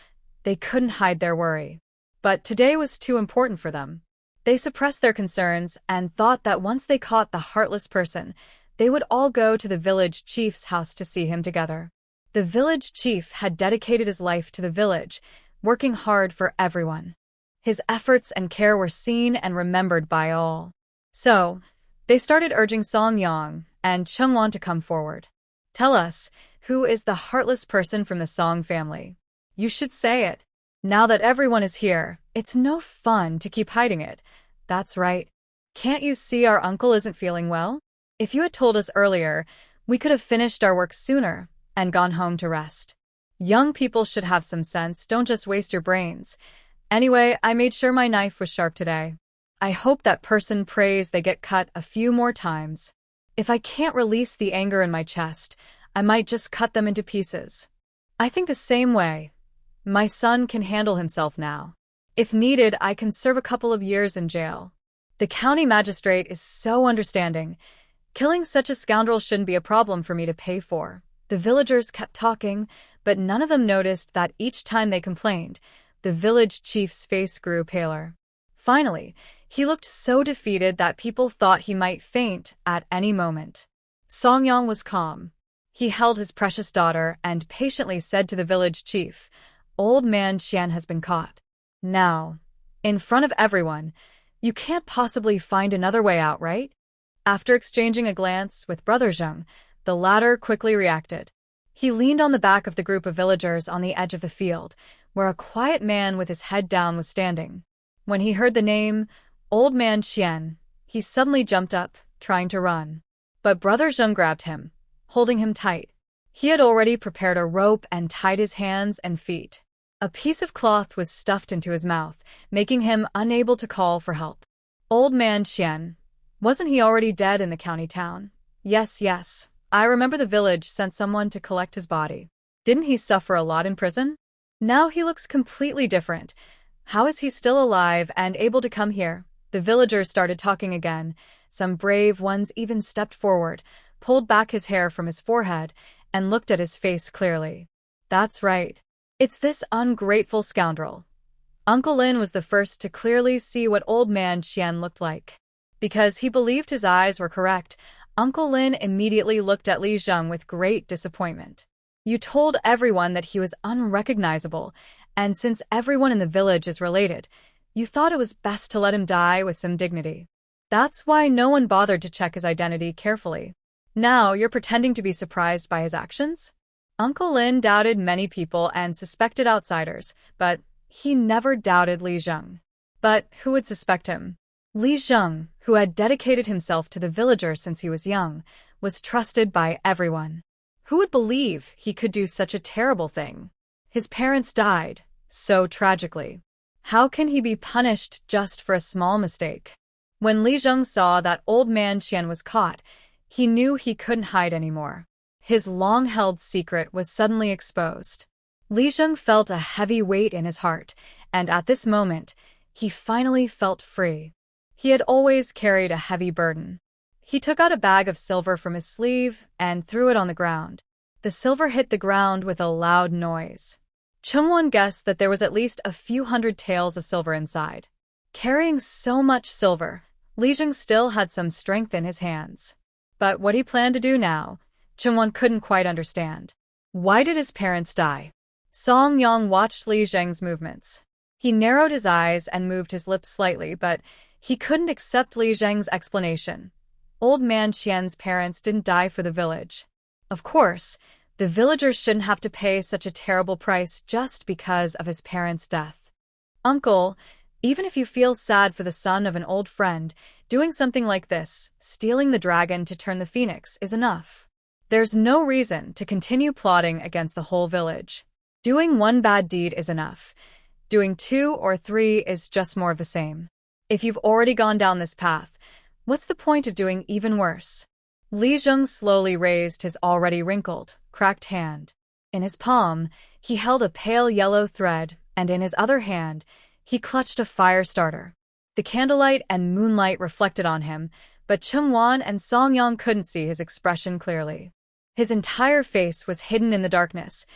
they couldn't hide their worry. But today was too important for them. They suppressed their concerns and thought that once they caught the heartless person, they would all go to the village chief's house to see him together. The village chief had dedicated his life to the village, working hard for everyone. His efforts and care were seen and remembered by all. So, they started urging Song Yang and Chungwon to come forward. Tell us, who is the heartless person from the Song family? You should say it. Now that everyone is here, it's no fun to keep hiding it. That's right. Can't you see our uncle isn't feeling well? If you had told us earlier, we could have finished our work sooner and gone home to rest. Young people should have some sense, don't just waste your brains. Anyway, I made sure my knife was sharp today. I hope that person prays they get cut a few more times. If I can't release the anger in my chest, I might just cut them into pieces. I think the same way. My son can handle himself now. If needed, I can serve a couple of years in jail. The county magistrate is so understanding. Killing such a scoundrel shouldn't be a problem for me to pay for. The villagers kept talking, but none of them noticed that each time they complained, the village chief's face grew paler. Finally, he looked so defeated that people thought he might faint at any moment. Song Yang was calm. He held his precious daughter and patiently said to the village chief, "Old man Qian has been caught. Now, in front of everyone, you can't possibly find another way out, right?" After exchanging a glance with Brother Zheng, the latter quickly reacted. He leaned on the back of the group of villagers on the edge of the field, where a quiet man with his head down was standing. When he heard the name, Old Man Qian, he suddenly jumped up, trying to run. But Brother Zheng grabbed him, holding him tight. He had already prepared a rope and tied his hands and feet. A piece of cloth was stuffed into his mouth, making him unable to call for help. Old Man Qian, wasn't he already dead in the county town? Yes. I remember the village sent someone to collect his body. Didn't he suffer a lot in prison? Now he looks completely different. How is he still alive and able to come here? The villagers started talking again. Some brave ones even stepped forward, pulled back his hair from his forehead, and looked at his face clearly. That's right. It's this ungrateful scoundrel. Uncle Lin was the first to clearly see what Old Man Qian looked like. Because he believed his eyes were correct, Uncle Lin immediately looked at Li Zheng with great disappointment. You told everyone that he was unrecognizable, and since everyone in the village is related, you thought it was best to let him die with some dignity. That's why no one bothered to check his identity carefully. Now you're pretending to be surprised by his actions? Uncle Lin doubted many people and suspected outsiders, but he never doubted Li Zheng. But who would suspect him? Li Zheng, who had dedicated himself to the villagers since he was young, was trusted by everyone. Who would believe he could do such a terrible thing? His parents died, so tragically. How can he be punished just for a small mistake? When Li Zheng saw that Old Man Qian was caught, he knew he couldn't hide anymore. His long-held secret was suddenly exposed. Li Zheng felt a heavy weight in his heart, and at this moment, he finally felt free. He had always carried a heavy burden. He took out a bag of silver from his sleeve and threw it on the ground. The silver hit the ground with a loud noise. Chungwon guessed that there was at least a few hundred taels of silver inside. Carrying so much silver, Li Zheng still had some strength in his hands. But what he planned to do now, Chungwon couldn't quite understand. Why did his parents die? Song Yang watched Li Zheng's movements. He narrowed his eyes and moved his lips slightly, but he couldn't accept Li Zheng's explanation. Old Man Qian's parents didn't die for the village. Of course, the villagers shouldn't have to pay such a terrible price just because of his parents' death. Uncle, even if you feel sad for the son of an old friend, doing something like this, stealing the dragon to turn the phoenix, is enough. There's no reason to continue plotting against the whole village. Doing one bad deed is enough. Doing 2 or 3 is just more of the same. If you've already gone down this path, what's the point of doing even worse? Li Zheng slowly raised his already wrinkled, cracked hand. In his palm, he held a pale yellow thread, and in his other hand, he clutched a fire starter. The candlelight and moonlight reflected on him, but Chungwan and Songyang couldn't see his expression clearly. His entire face was hidden in the darkness.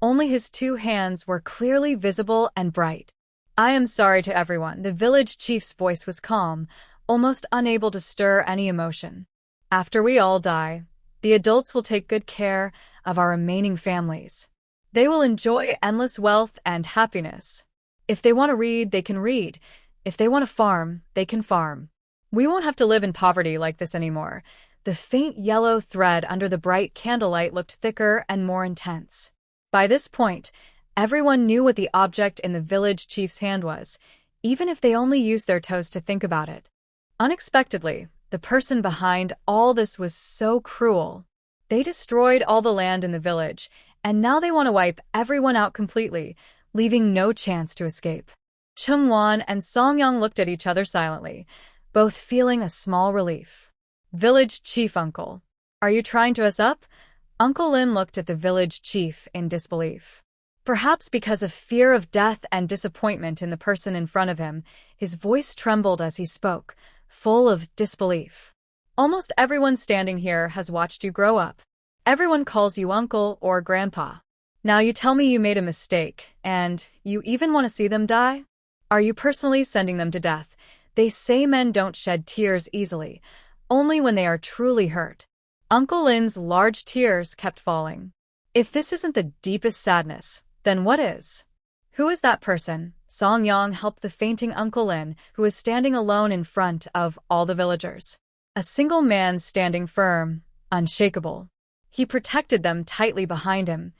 Only his 2 hands were clearly visible and bright. "I am sorry to everyone." The village chief's voice was calm, almost unable to stir any emotion. "After we all die, the adults will take good care of our remaining families. They will enjoy endless wealth and happiness. If they want to read, they can read. If they want to farm, they can farm. We won't have to live in poverty like this anymore." The faint yellow thread under the bright candlelight looked thicker and more intense. By this point, everyone knew what the object in the village chief's hand was, even if they only used their toes to think about it. Unexpectedly, the person behind all this was so cruel. They destroyed all the land in the village, and now they want to wipe everyone out completely, leaving no chance to escape. Chungwan and Songyang looked at each other silently, both feeling a small relief. "Village chief uncle, are you trying to us up?" Uncle Lin looked at the village chief in disbelief. Perhaps because of fear of death and disappointment in the person in front of him, his voice trembled as he spoke, full of disbelief. "Almost everyone standing here has watched you grow up. Everyone calls you uncle or grandpa. Now you tell me you made a mistake, and you even want to see them die? Are you personally sending them to death?" They say men don't shed tears easily, only when they are truly hurt. Uncle Lin's large tears kept falling. "If this isn't the deepest sadness, then what is?" "Who is that person?" Songyang helped the fainting Uncle Lin, who was standing alone in front of all the villagers. A single man standing firm, unshakable. He protected them tightly behind him.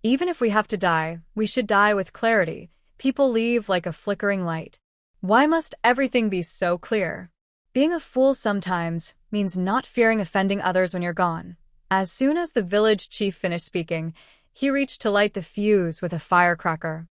"Even if we have to die, we should die with clarity. People leave like a flickering light. Why must everything be so clear? Being a fool sometimes means not fearing offending others when you're gone." As soon as the village chief finished speaking, he reached to light the fuse with a firecracker.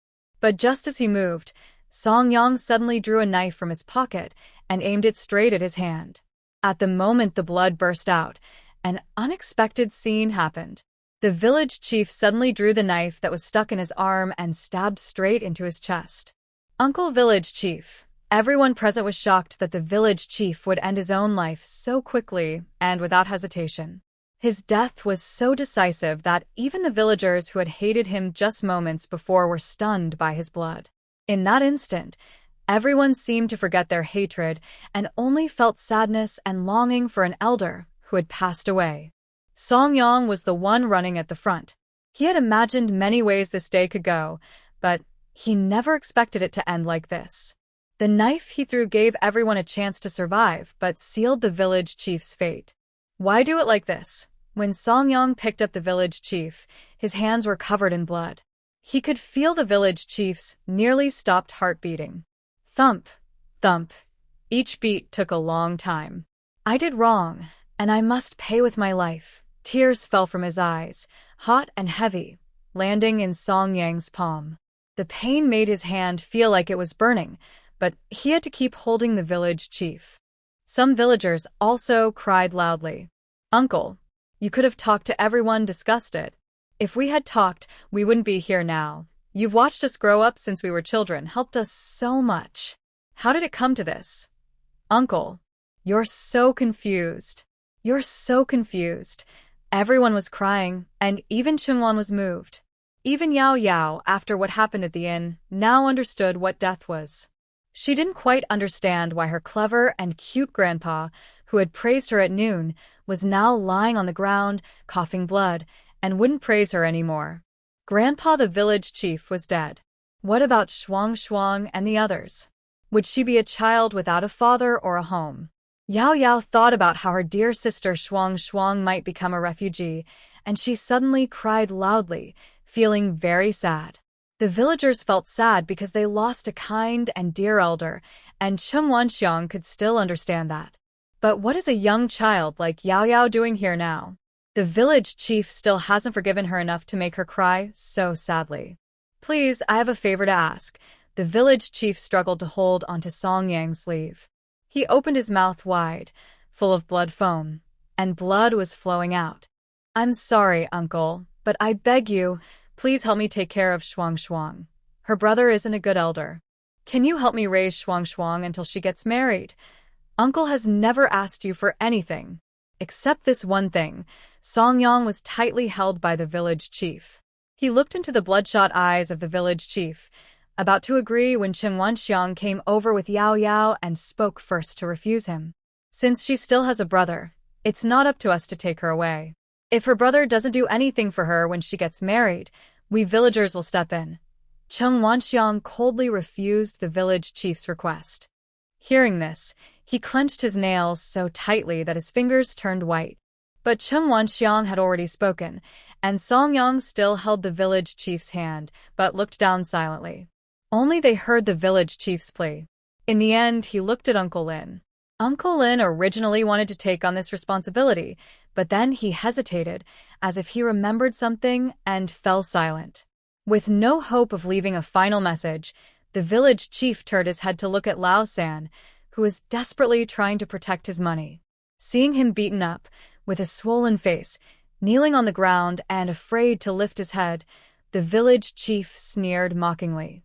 But just as he moved, Songyang suddenly drew a knife from his pocket and aimed it straight at his hand. At the moment the blood burst out, an unexpected scene happened. The village chief suddenly drew the knife that was stuck in his arm and stabbed straight into his chest. "Uncle Village Chief." Everyone present was shocked that the village chief would end his own life so quickly and without hesitation. His death was so decisive that even the villagers who had hated him just moments before were stunned by his blood. In that instant, everyone seemed to forget their hatred and only felt sadness and longing for an elder who had passed away. Songyang was the one running at the front. He had imagined many ways this day could go, but he never expected it to end like this. The knife he threw gave everyone a chance to survive, but sealed the village chief's fate. "Why do it like this?" When Songyang picked up the village chief, his hands were covered in blood. He could feel the village chief's nearly stopped heart beating. Thump, thump. Each beat took a long time. "I did wrong, and I must pay with my life." Tears fell from his eyes, hot and heavy, landing in Songyang's palm. The pain made his hand feel like it was burning, but he had to keep holding the village chief. Some villagers also cried loudly. "Uncle, you could have talked to everyone, discussed it. If we had talked, we wouldn't be here now. You've watched us grow up since we were children, helped us so much. How did it come to this?" "Uncle, you're so confused. You're so confused." Everyone was crying, and even Chungwan was moved. Even Yao Yao, after what happened at the inn, now understood what death was. She didn't quite understand why her clever and cute grandpa, who had praised her at noon, was now lying on the ground, coughing blood, and wouldn't praise her anymore. Grandpa the village chief was dead. What about Shuang Shuang and the others? Would she be a child without a father or a home? Yao Yao thought about how her dear sister Shuang Shuang might become a refugee, and she suddenly cried loudly, feeling very sad. The villagers felt sad because they lost a kind and dear elder, and Chen Wanxiang could still understand that. But what is a young child like Yao Yao doing here now? The village chief still hasn't forgiven her enough to make her cry so sadly. "Please, I have a favor to ask." The village chief struggled to hold onto Song Yang's sleeve. He opened his mouth wide, full of blood foam, and blood was flowing out. "I'm sorry, uncle, but I beg you, please help me take care of Shuang Shuang. Her brother isn't a good elder. Can you help me raise Shuang Shuang until she gets married? Uncle has never asked you for anything. Except this one thing. Song Yang was tightly held by the village chief. He looked into the bloodshot eyes of the village chief, about to agree when Chen Wanxiang came over with Yao Yao and spoke first to refuse him. Since she still has a brother, it's not up to us to take her away. If her brother doesn't do anything for her when she gets married, we villagers will step in. Chen Wanxiang coldly refused the village chief's request. Hearing this, he clenched his nails so tightly that his fingers turned white. But Chen Wanxiang had already spoken, and Song Yang still held the village chief's hand, but looked down silently. Only they heard the village chief's plea. In the end, he looked at Uncle Lin. Uncle Lin originally wanted to take on this responsibility, but then he hesitated, as if he remembered something, and fell silent. With no hope of leaving a final message, the village chief turned his head to look at Lao San, who was desperately trying to protect his money. Seeing him beaten up, with a swollen face, kneeling on the ground and afraid to lift his head, the village chief sneered mockingly.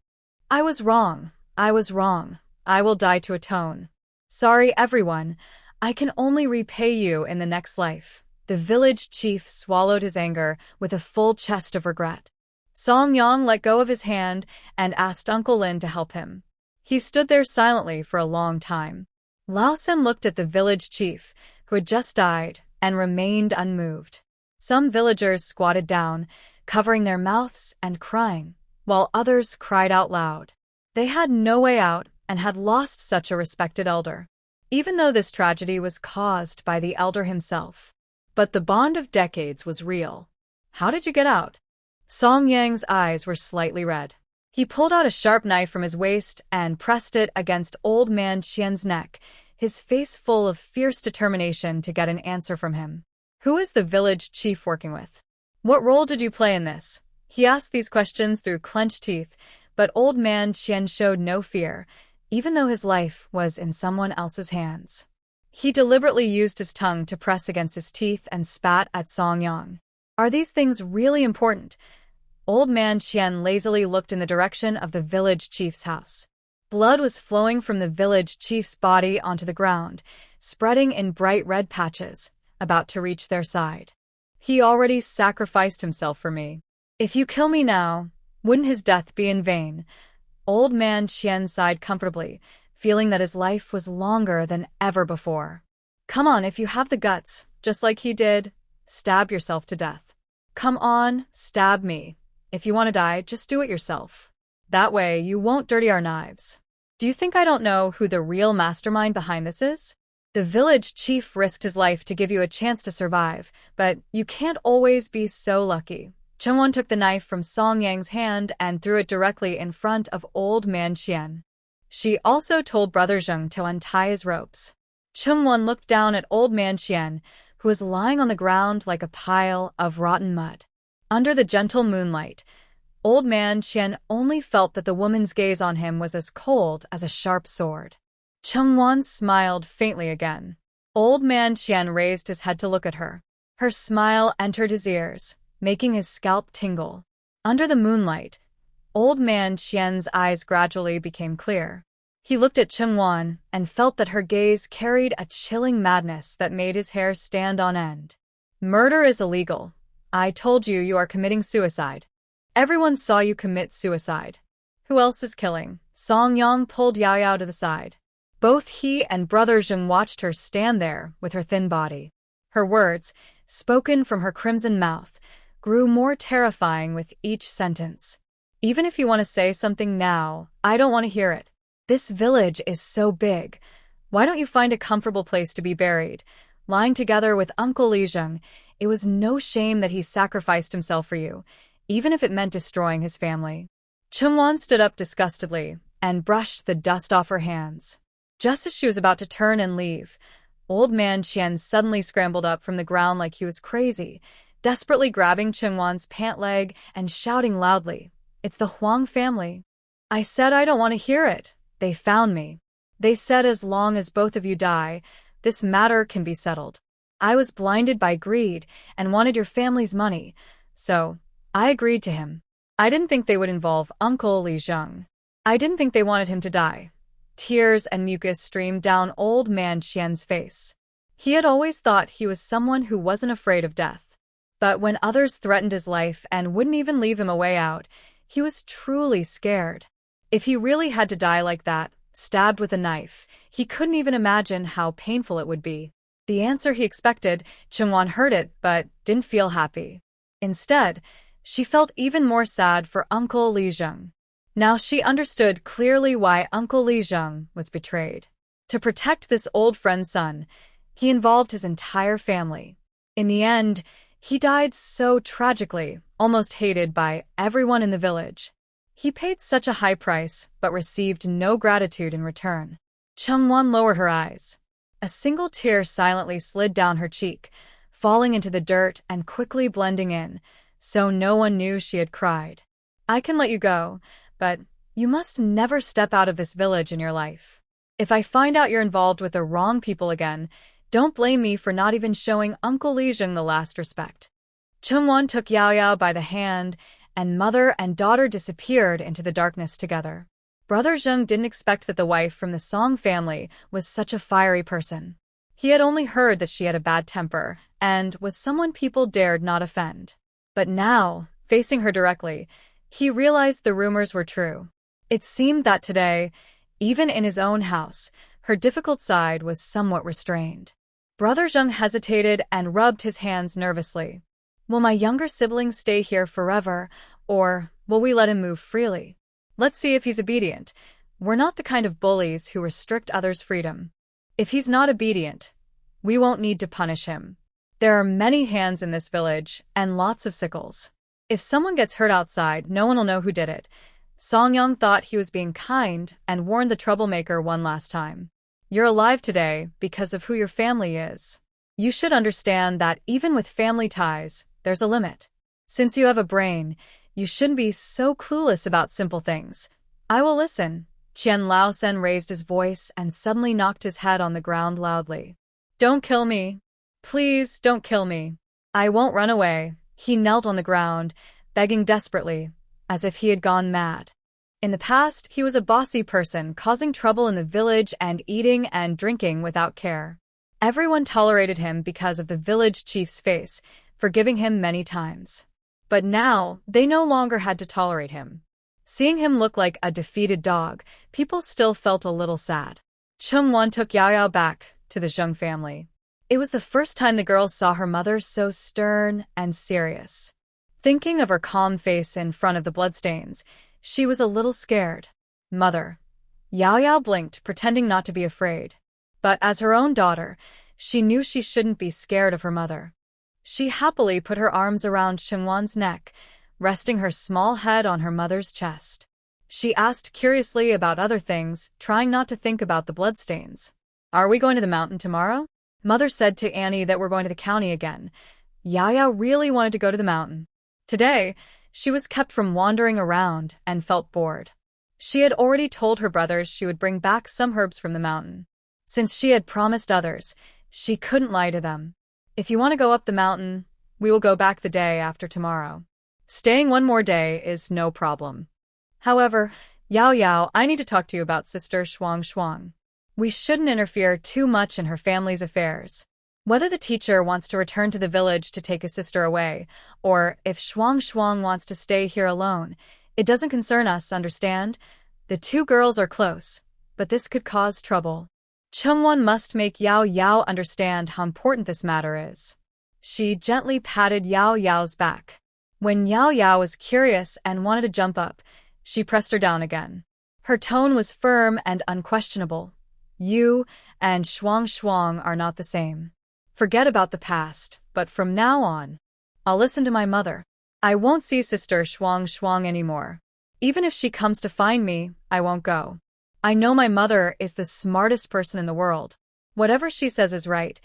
I was wrong. I was wrong. I will die to atone. Sorry, everyone. I can only repay you in the next life. The village chief swallowed his anger with a full chest of regret. Song Yang let go of his hand and asked Uncle Lin to help him. He stood there silently for a long time. Lao Sen looked at the village chief, who had just died, and remained unmoved. Some villagers squatted down, covering their mouths and crying, while others cried out loud. They had no way out and had lost such a respected elder, even though this tragedy was caused by the elder himself. But the bond of decades was real. How did you get out? Song Yang's eyes were slightly red. He pulled out a sharp knife from his waist and pressed it against Old Man Qian's neck, his face full of fierce determination to get an answer from him. Who is the village chief working with? What role did you play in this? He asked these questions through clenched teeth, but Old Man Qian showed no fear, even though his life was in someone else's hands. He deliberately used his tongue to press against his teeth and spat at Song Yang. Are these things really important? Old Man Qian lazily looked in the direction of the village chief's house. Blood was flowing from the village chief's body onto the ground, spreading in bright red patches, about to reach their side. He already sacrificed himself for me. If you kill me now, wouldn't his death be in vain? Old Man Qian sighed comfortably, feeling that his life was longer than ever before. Come on, if you have the guts, just like he did, stab yourself to death. Come on, stab me. If you want to die, just do it yourself. That way, you won't dirty our knives. Do you think I don't know who the real mastermind behind this is? The village chief risked his life to give you a chance to survive, but you can't always be so lucky. Chengwon took the knife from Song Yang's hand and threw it directly in front of Old Man Qian. She also told Brother Zheng to untie his ropes. Chengwon looked down at Old Man Qian, who was lying on the ground like a pile of rotten mud. Under the gentle moonlight, Old Man Qian only felt that the woman's gaze on him was as cold as a sharp sword. Chengwon smiled faintly again. Old Man Qian raised his head to look at her. Her smile entered his ears, making his scalp tingle. Under the moonlight, Old Man Qian's eyes gradually became clear. He looked at Chengwon and felt that her gaze carried a chilling madness that made his hair stand on end. Murder is illegal. I told you you are committing suicide. Everyone saw you commit suicide. Who else is killing? Song Yang pulled Yao Yao to the side. Both he and Brother Zheng watched her stand there with her thin body. Her words, spoken from her crimson mouth, grew more terrifying with each sentence. Even if you want to say something now, I don't want to hear it. This village is so big. Why don't you find a comfortable place to be buried? Lying together with Uncle Li Zheng, it was no shame that he sacrificed himself for you, even if it meant destroying his family. Chengwon stood up disgustedly and brushed the dust off her hands. Just as she was about to turn and leave, Old Man Qian suddenly scrambled up from the ground like he was crazy, desperately grabbing Chengwon's pant leg and shouting loudly, "It's the Huang family. I said I don't want to hear it. They found me. They said as long as both of you die, this matter can be settled. I was blinded by greed and wanted your family's money, so I agreed to him. I didn't think they would involve Uncle Li Zheng. I didn't think they wanted him to die. Tears and mucus streamed down old man Qian's face. He had always thought he was someone who wasn't afraid of death. But when others threatened his life and wouldn't even leave him a way out, he was truly scared. If he really had to die like that, stabbed with a knife, he couldn't even imagine how painful it would be. The answer he expected, Chungwon heard it but didn't feel happy. Instead, she felt even more sad for Uncle Li Zheng. Now she understood clearly why Uncle Li Zheng was betrayed. To protect this old friend's son, he involved his entire family. In the end, he died so tragically, almost hated by everyone in the village. He paid such a high price, but received no gratitude in return. Chungwon lowered her eyes. A single tear silently slid down her cheek, falling into the dirt and quickly blending in, so no one knew she had cried. I can let you go, but you must never step out of this village in your life. If I find out you're involved with the wrong people again, don't blame me for not even showing Uncle Li Zheng the last respect. Chungwon took Yao Yao by the hand, and mother and daughter disappeared into the darkness together. Brother Zheng didn't expect that the wife from the Song family was such a fiery person. He had only heard that she had a bad temper and was someone people dared not offend. But now, facing her directly, he realized the rumors were true. It seemed that today, even in his own house, her difficult side was somewhat restrained. Brother Zheng hesitated and rubbed his hands nervously. Will my younger sibling stay here forever, or will we let him move freely? Let's see if he's obedient. We're not the kind of bullies who restrict others' freedom. If he's not obedient, we won't need to punish him. There are many hands in this village, and lots of sickles. If someone gets hurt outside, no one will know who did it. Songyang thought he was being kind and warned the troublemaker one last time. You're alive today because of who your family is. You should understand that even with family ties, there's a limit. Since you have a brain, you shouldn't be so clueless about simple things. I will listen. Qian Laosen raised his voice and suddenly knocked his head on the ground loudly. Don't kill me. Please don't kill me. I won't run away. He knelt on the ground, begging desperately, as if he had gone mad. In the past, he was a bossy person, causing trouble in the village and eating and drinking without care. Everyone tolerated him because of the village chief's face, forgiving him many times. But now, they no longer had to tolerate him. Seeing him look like a defeated dog, people still felt a little sad. Chungwon took Yao Yao back to the Zheng family. It was the first time the girls saw her mother so stern and serious. Thinking of her calm face in front of the bloodstains, she was a little scared. Mother. Yao Yao blinked, pretending not to be afraid. But as her own daughter, she knew she shouldn't be scared of her mother. She happily put her arms around Chungwon's neck, resting her small head on her mother's chest. She asked curiously about other things, trying not to think about the bloodstains. Are we going to the mountain tomorrow? Mother said to Annie that we're going to the county again. Yao Yao really wanted to go to the mountain. Today, she was kept from wandering around and felt bored. She had already told her brothers she would bring back some herbs from the mountain. Since she had promised others, she couldn't lie to them. If you want to go up the mountain, we will go back the day after tomorrow. Staying one more day is no problem. However, Yao Yao, I need to talk to you about Sister Shuang Shuang. We shouldn't interfere too much in her family's affairs. Whether the teacher wants to return to the village to take his sister away, or if Shuang Shuang wants to stay here alone, it doesn't concern us, understand? The two girls are close, but this could cause trouble. Chungwon must make Yao Yao understand how important this matter is. She gently patted Yao Yao's back. When Yao Yao was curious and wanted to jump up, she pressed her down again. Her tone was firm and unquestionable. You and Shuang Shuang are not the same. Forget about the past, but from now on, I'll listen to my mother. I won't see Sister Shuang Shuang anymore. Even if she comes to find me, I won't go. I know my mother is the smartest person in the world. Whatever she says is right.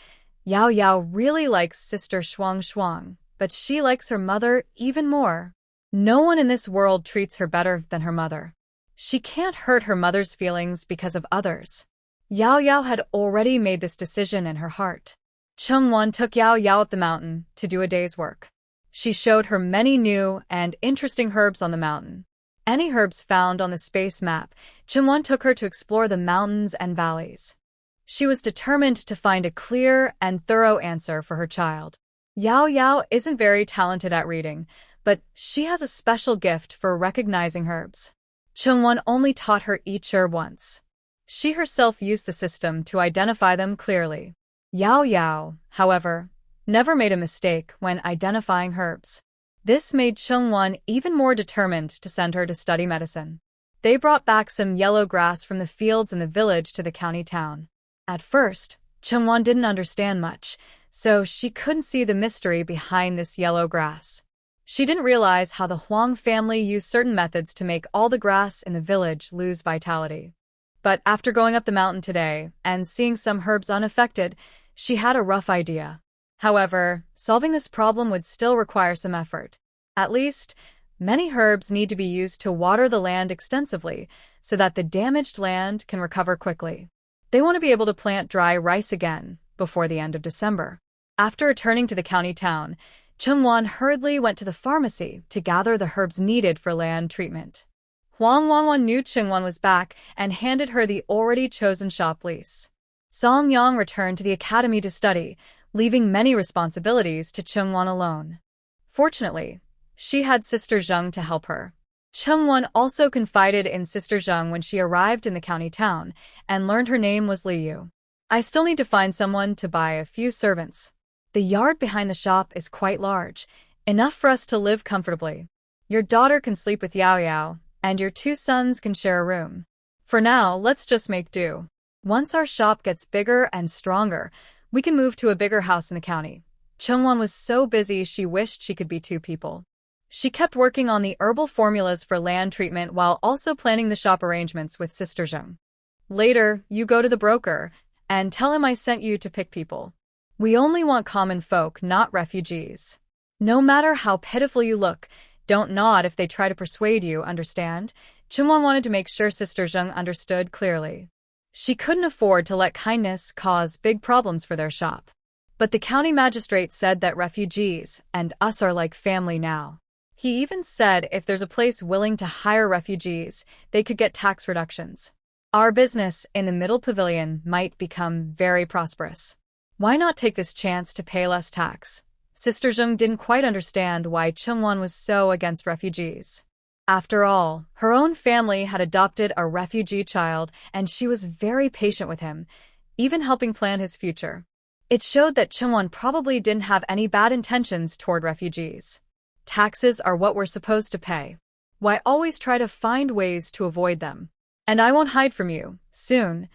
Yao Yao really likes Sister Shuang Shuang, but she likes her mother even more. No one in this world treats her better than her mother. She can't hurt her mother's feelings because of others. Yao Yao had already made this decision in her heart. Chungwon took Yao Yao up the mountain to do a day's work. She showed her many new and interesting herbs on the mountain. any herbs found on the space map, Chungwon took her to explore the mountains and valleys. She was determined to find a clear and thorough answer for her child. Yao Yao isn't very talented at reading, but she has a special gift for recognizing herbs. Chungwon only taught her each herb once. She herself used the system to identify them clearly. Yao Yao, however, never made a mistake when identifying herbs. This made Chungwon even more determined to send her to study medicine. They brought back some yellow grass from the fields in the village to the county town. At first, Chungwon didn't understand much, so she couldn't see the mystery behind this yellow grass. She didn't realize how the Huang family used certain methods to make all the grass in the village lose vitality. But after going up the mountain today and seeing some herbs unaffected, she had a rough idea. However, solving this problem would still require some effort. At least, many herbs need to be used to water the land extensively so that the damaged land can recover quickly. They want to be able to plant dry rice again before the end of December. After returning to the county town, Chungwon hurriedly went to the pharmacy to gather the herbs needed for land treatment. Huang Wanwan knew Chungwon was back and handed her the already chosen shop lease. Song Yang returned to the academy to study, leaving many responsibilities to Chungwon alone. Fortunately, she had Sister Zheng to help her. Chungwon also confided in Sister Zheng when she arrived in the county town and learned her name was Liu. I still need to find someone to buy a few servants. The yard behind the shop is quite large, enough for us to live comfortably. Your daughter can sleep with Yao Yao, and your 2 sons can share a room. For now, let's just make do. Once our shop gets bigger and stronger, we can move to a bigger house in the county. Chungwon was so busy she wished she could be 2 people. She kept working on the herbal formulas for land treatment while also planning the shop arrangements with Sister Zheng. Later, you go to the broker and tell him I sent you to pick people. We only want common folk, not refugees. No matter how pitiful you look, don't nod if they try to persuade you, understand? Chungwon wanted to make sure Sister Zheng understood clearly. She couldn't afford to let kindness cause big problems for their shop. But the county magistrate said that refugees and us are like family now. He even said if there's a place willing to hire refugees, they could get tax reductions. Our business in the middle pavilion might become very prosperous. Why not take this chance to pay less tax? Sister Zheng didn't quite understand why Chungwon was so against refugees. After all, her own family had adopted a refugee child and she was very patient with him, even helping plan his future. It showed that Chungwon probably didn't have any bad intentions toward refugees. Taxes are what we're supposed to pay. Why always try to find ways to avoid them? And I won't hide from you. Soon,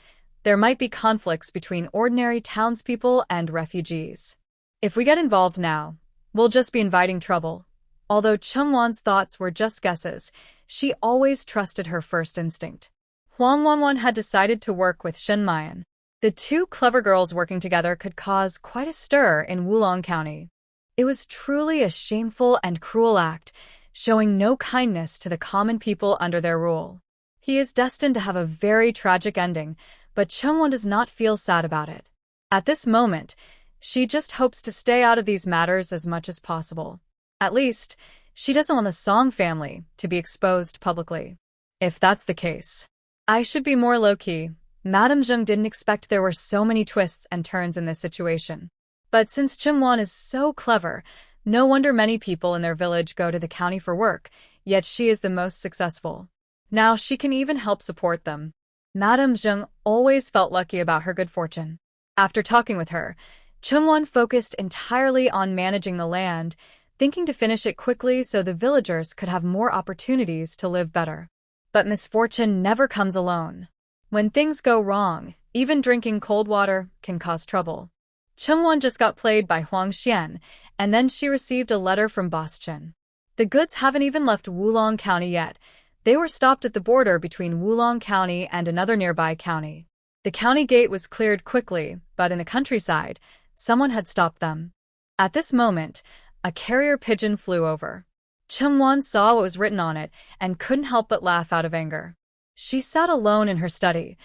there might be conflicts between ordinary townspeople and refugees. If we get involved now, we'll just be inviting trouble. Although Chungwon's thoughts were just guesses, she always trusted her first instinct. Huang Wanwan had decided to work with Shen Mayan. The 2 clever girls working together could cause quite a stir in Wulong County. It was truly a shameful and cruel act, showing no kindness to the common people under their rule. He is destined to have a very tragic ending, but Chungwon does not feel sad about it. At this moment, she just hopes to stay out of these matters as much as possible. At least, she doesn't want the Song family to be exposed publicly. If that's the case, I should be more low-key. Madame Zheng didn't expect there were so many twists and turns in this situation. But since Chungwon is so clever, no wonder many people in their village go to the county for work, yet she is the most successful. Now she can even help support them. Madame Zheng always felt lucky about her good fortune. After talking with her, Chungwon focused entirely on managing the land, thinking to finish it quickly so the villagers could have more opportunities to live better. But misfortune never comes alone. When things go wrong, even drinking cold water can cause trouble. Chungwon just got played by Huang Xian, and then she received a letter from Boss Chen. The goods haven't even left Wulong County yet. They were stopped at the border between Wulong County and another nearby county. The county gate was cleared quickly, but in the countryside, someone had stopped them. At this moment, a carrier pigeon flew over. Chungwon saw what was written on it and couldn't help but laugh out of anger. She sat alone in her study,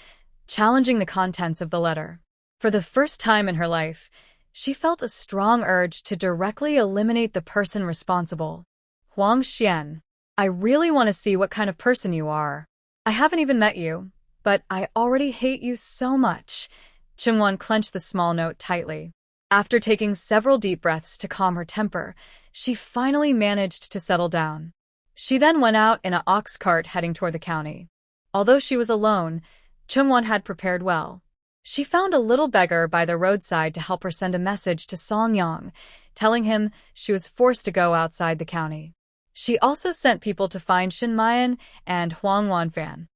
challenging the contents of the letter. For the first time in her life, she felt a strong urge to directly eliminate the person responsible. Huang Xian. I really want to see what kind of person you are. I haven't even met you, but I already hate you so much. Chungwon clenched the small note tightly. After taking several deep breaths to calm her temper, she finally managed to settle down. She then went out in an ox cart heading toward the county. Although she was alone, Chungwon had prepared well. She found a little beggar by the roadside to help her send a message to Song Yang, telling him she was forced to go outside the county. She also sent people to find Shin Mayan and Huang Wanfan.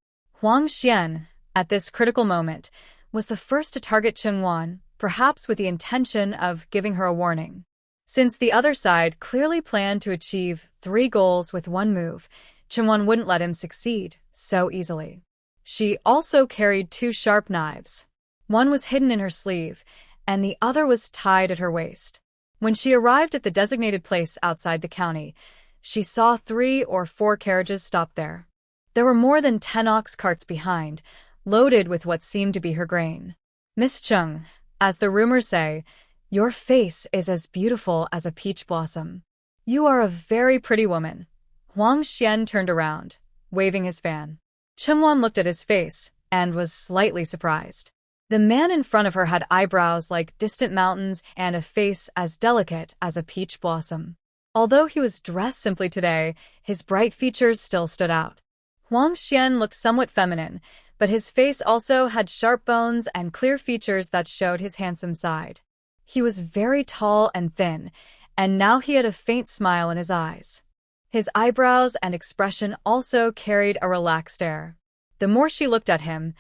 Huang Xian, at this critical moment, was the first to target Chungwon, perhaps with the intention of giving her a warning. Since the other side clearly planned to achieve 3 goals with one move, Chungwon wouldn't let him succeed so easily. She also carried 2 sharp knives. One was hidden in her sleeve, and the other was tied at her waist. When she arrived at the designated place outside the county, she saw 3 or 4 carriages stopped there. There were more than 10 ox carts behind, loaded with what seemed to be her grain. Miss Chung, as the rumors say, your face is as beautiful as a peach blossom. You are a very pretty woman. Huang Xian turned around, waving his fan. Chungwon looked at his face and was slightly surprised. The man in front of her had eyebrows like distant mountains and a face as delicate as a peach blossom. Although he was dressed simply today, his bright features still stood out. Huang Xian looked somewhat feminine, but his face also had sharp bones and clear features that showed his handsome side. He was very tall and thin, and now he had a faint smile in his eyes. His eyebrows and expression also carried a relaxed air. The more she looked at him,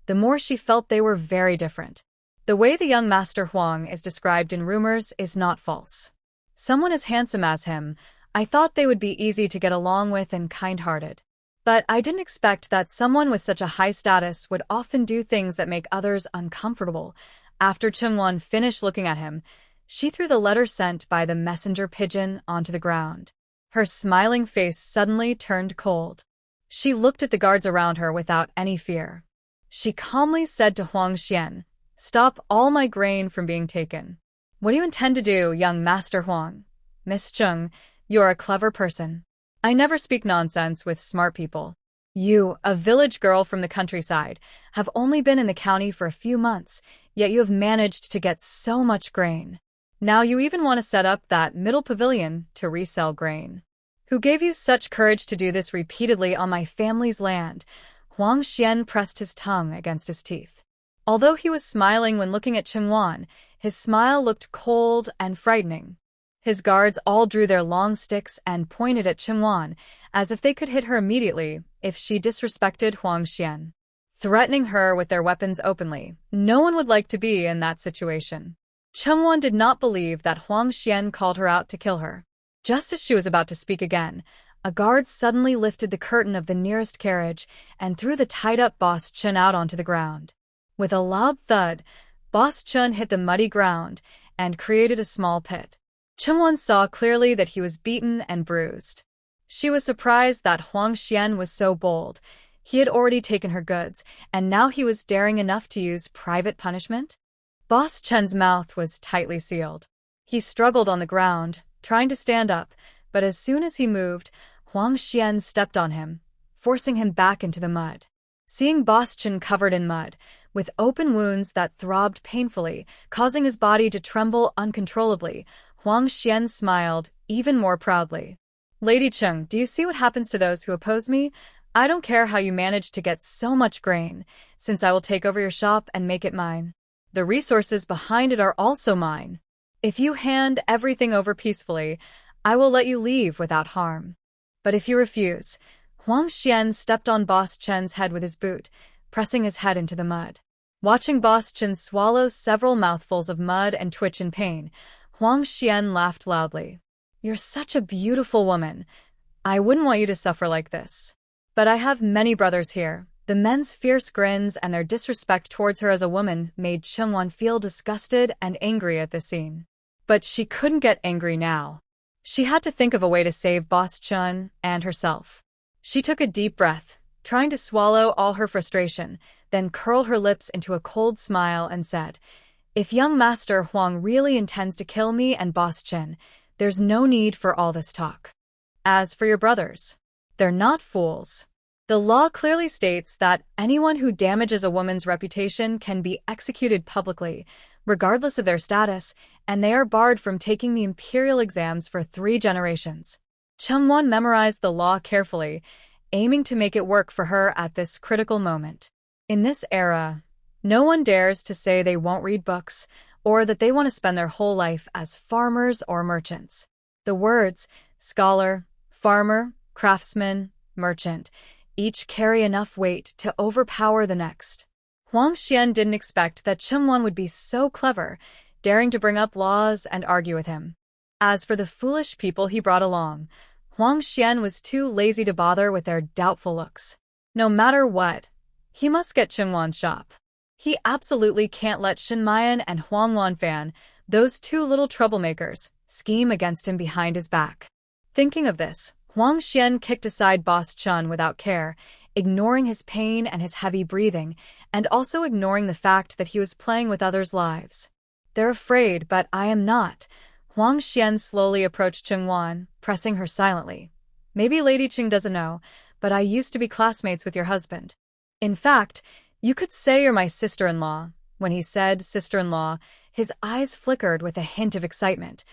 the more she felt they were very different. The way the young Master Huang is described in rumors is not false. Someone as handsome as him, I thought they would be easy to get along with and kind-hearted. But I didn't expect that someone with such a high status would often do things that make others uncomfortable. After Chungwon finished looking at him, she threw the letter sent by the messenger pigeon onto the ground. Her smiling face suddenly turned cold. She looked at the guards around her without any fear. She calmly said to Huang Xian, "Stop all my grain from being taken." "What do you intend to do, young Master Huang?" "Miss Chung, you're a clever person. I never speak nonsense with smart people. You, a village girl from the countryside, have only been in the county for a few months, yet you have managed to get so much grain. Now you even want to set up that middle pavilion to resell grain. Who gave you such courage to do this repeatedly on my family's land?" Huang Xian pressed his tongue against his teeth. Although he was smiling when looking at Chungwon, his smile looked cold and frightening. His guards all drew their long sticks and pointed at Chungwon, as if they could hit her immediately if she disrespected Huang Xian. Threatening her with their weapons openly, no one would like to be in that situation. Chungwon did not believe that Huang Xian called her out to kill her. Just as she was about to speak again, a guard suddenly lifted the curtain of the nearest carriage and threw the tied-up Boss Chun out onto the ground. With a loud thud, Boss Chun hit the muddy ground and created a small pit. Chungwon saw clearly that he was beaten and bruised. She was surprised that Huang Xian was so bold. He had already taken her goods, and now he was daring enough to use private punishment? Boss Chun's mouth was tightly sealed. He struggled on the ground, trying to stand up, but as soon as he moved, Huang Xian stepped on him, forcing him back into the mud. Seeing Boss Chun covered in mud, with open wounds that throbbed painfully, causing his body to tremble uncontrollably, Huang Xian smiled even more proudly. "Lady Chung, do you see what happens to those who oppose me? I don't care how you managed to get so much grain, since I will take over your shop and make it mine. The resources behind it are also mine. If you hand everything over peacefully, I will let you leave without harm. But if you refuse..." Huang Xian stepped on Boss Chun's head with his boot, pressing his head into the mud. Watching Boss Chun swallow several mouthfuls of mud and twitch in pain, Huang Xian laughed loudly. "You're such a beautiful woman. I wouldn't want you to suffer like this. But I have many brothers here." The men's fierce grins and their disrespect towards her as a woman made Chungwon feel disgusted and angry at this scene. But she couldn't get angry now. She had to think of a way to save Boss Chun and herself. She took a deep breath, trying to swallow all her frustration, then curled her lips into a cold smile and said, "If young Master Huang really intends to kill me and Boss Chun, there's no need for all this talk. As for your brothers, They're not fools. The law clearly states that anyone who damages a woman's reputation can be executed publicly, regardless of their status, and they are barred from taking the imperial exams for 3 generations. Chungwon memorized the law carefully, aiming to make it work for her at this critical moment. In this era, no one dares to say they won't read books or that they want to spend their whole life as farmers or merchants. The words scholar, farmer, craftsman, merchant each carry enough weight to overpower the next. Huang Xian didn't expect that Chungwon would be so clever, daring to bring up laws and argue with him. As for the foolish people he brought along, Huang Xian was too lazy to bother with their doubtful looks. No matter what, he must get Chungwon's shop. He absolutely can't let Shin Mayan and Huang Wanfan, those 2 little troublemakers, scheme against him behind his back. Thinking of this, Huang Xian kicked aside Boss Chun without care, ignoring his pain and his heavy breathing, and also ignoring the fact that he was playing with others' lives. They're afraid, but I am not. Huang Xian slowly approached Chungwon, pressing her silently. Maybe Lady Ching doesn't know, but I used to be classmates with your husband. In fact, you could say you're my sister-in-law. When he said sister-in-law, his eyes flickered with a hint of excitement.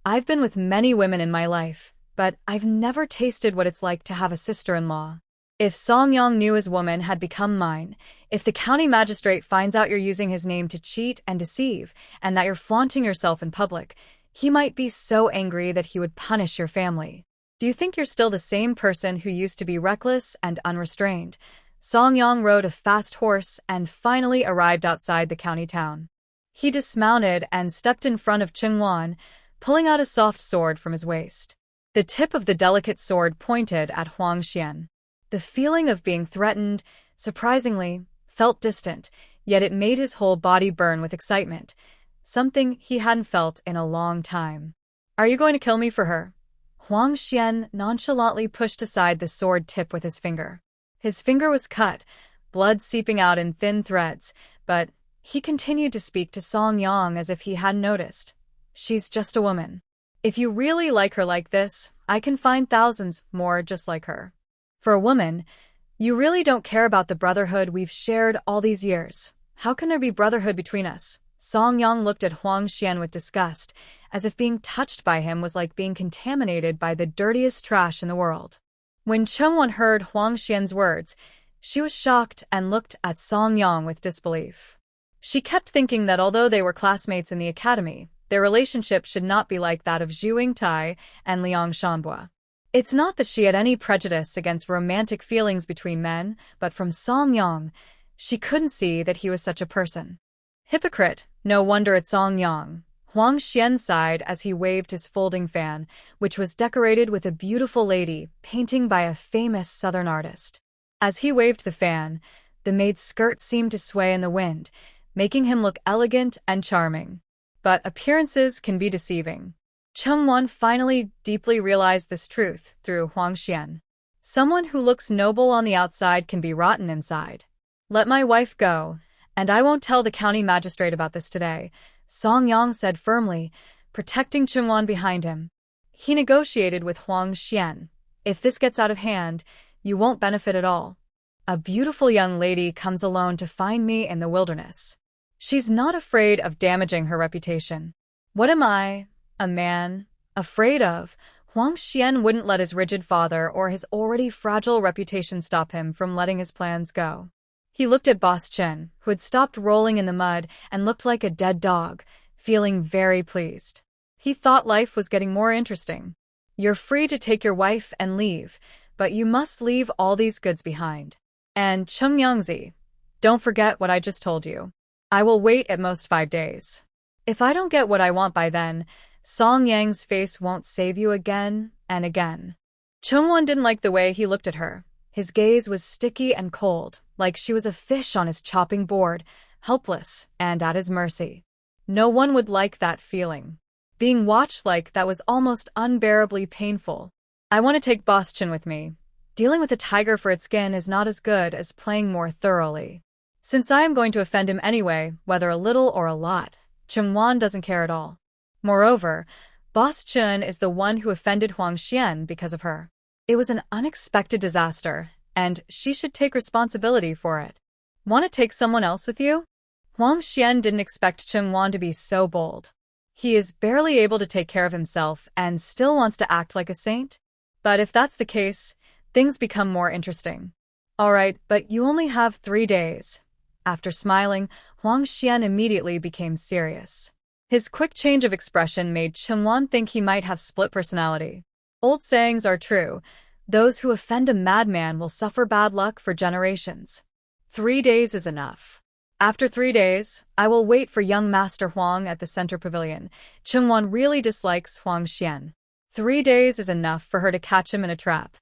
I've been with many women in my life, but I've never tasted what it's like to have a sister-in-law. If Song Yong knew his woman had become mine, if the county magistrate finds out you're using his name to cheat and deceive, and that you're flaunting yourself in public, he might be so angry that he would punish your family. Do you think you're still the same person who used to be reckless and unrestrained? Song Yong rode a fast horse and finally arrived outside the county town. He dismounted and stepped in front of Chungwon, pulling out a soft sword from his waist. The tip of the delicate sword pointed at Huang Xian. The feeling of being threatened, surprisingly, felt distant, yet it made his whole body burn with excitement, something he hadn't felt in a long time. Are you going to kill me for her? Huang Xian nonchalantly pushed aside the sword tip with his finger. His finger was cut, blood seeping out in thin threads, but he continued to speak to Song Yong as if he hadn't noticed. She's just a woman. If you really like her like this, I can find thousands more just like her. For a woman, you really don't care about the brotherhood we've shared all these years. How can there be brotherhood between us? Song Yong looked at Huang Xian with disgust, as if being touched by him was like being contaminated by the dirtiest trash in the world. When Chungwon heard Huang Xian's words, she was shocked and looked at Song Yong with disbelief. She kept thinking that although they were classmates in the academy, their relationship should not be like that of Zhu Yingtai and Liang Shanbua. It's not that she had any prejudice against romantic feelings between men, but from Song Yong, she couldn't see that he was such a person. Hypocrite, no wonder it's Song Yong. Huang Xian sighed as he waved his folding fan, which was decorated with a beautiful lady painting by a famous southern artist. As he waved the fan, the maid's skirt seemed to sway in the wind, making him look elegant and charming. But appearances can be deceiving. Chungwon finally deeply realized this truth through Huang Xian. Someone who looks noble on the outside can be rotten inside. Let my wife go, and I won't tell the county magistrate about this today, Song Yong said firmly, protecting Chungwon behind him. He negotiated with Huang Xian. If this gets out of hand, you won't benefit at all. A beautiful young lady comes alone to find me in the wilderness. She's not afraid of damaging her reputation. What am I, a man, afraid of? Huang Xian wouldn't let his rigid father or his already fragile reputation stop him from letting his plans go. He looked at Boss Chen, who had stopped rolling in the mud and looked like a dead dog, feeling very pleased. He thought life was getting more interesting. You're free to take your wife and leave, but you must leave all these goods behind. And Chung Yangzi, don't forget what I just told you. I will wait at most 5 days. If I don't get what I want by then, Song Yang's face won't save you again and again. Chungwon didn't like the way he looked at her. His gaze was sticky and cold, like she was a fish on his chopping board, helpless and at his mercy. No one would like that feeling. Being watched like that was almost unbearably painful. I want to take Boss Chen with me. Dealing with a tiger for its skin is not as good as playing more thoroughly. Since I am going to offend him anyway, whether a little or a lot, Chungwon doesn't care at all. Moreover, Boss Chen is the one who offended Huang Xian because of her. It was an unexpected disaster, and she should take responsibility for it. Want to take someone else with you? Huang Xian didn't expect Chengwan to be so bold. He is barely able to take care of himself and still wants to act like a saint? But if that's the case, things become more interesting. Alright, but you only have 3 days. After smiling, Huang Xian immediately became serious. His quick change of expression made Chengwan think he might have split personality. Old sayings are true. Those who offend a madman will suffer bad luck for generations. 3 days is enough. After 3 days, I will wait for young Master Huang at the center pavilion. Chengwan really dislikes Huang Xian. 3 days is enough for her to catch him in a trap.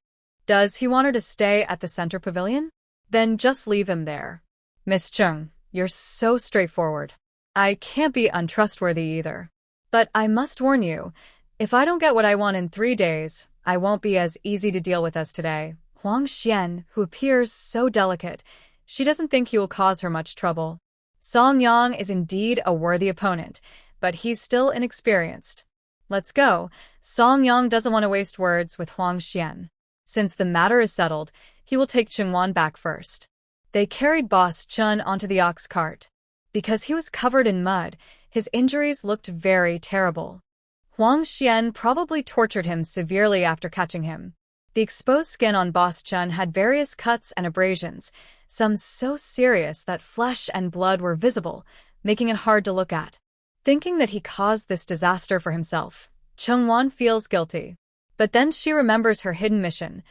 Does he want her to stay at the center pavilion? Then just leave him there. Miss Cheng, you're so straightforward. I can't be untrustworthy either. But I must warn you, if I don't get what I want in 3 days, I won't be as easy to deal with as today. Huang Xian, who appears so delicate, she doesn't think he will cause her much trouble. Song Yang is indeed a worthy opponent, but he's still inexperienced. Let's go. Song Yang doesn't want to waste words with Huang Xian. Since the matter is settled, he will take Chengwan back first. They carried Boss Chun onto the ox cart. Because he was covered in mud, his injuries looked very terrible. Huang Xian probably tortured him severely after catching him. The exposed skin on Boss Chun had various cuts and abrasions, some so serious that flesh and blood were visible, making it hard to look at. Thinking that he caused this disaster for himself, Chengwan feels guilty. But then she remembers her hidden mission.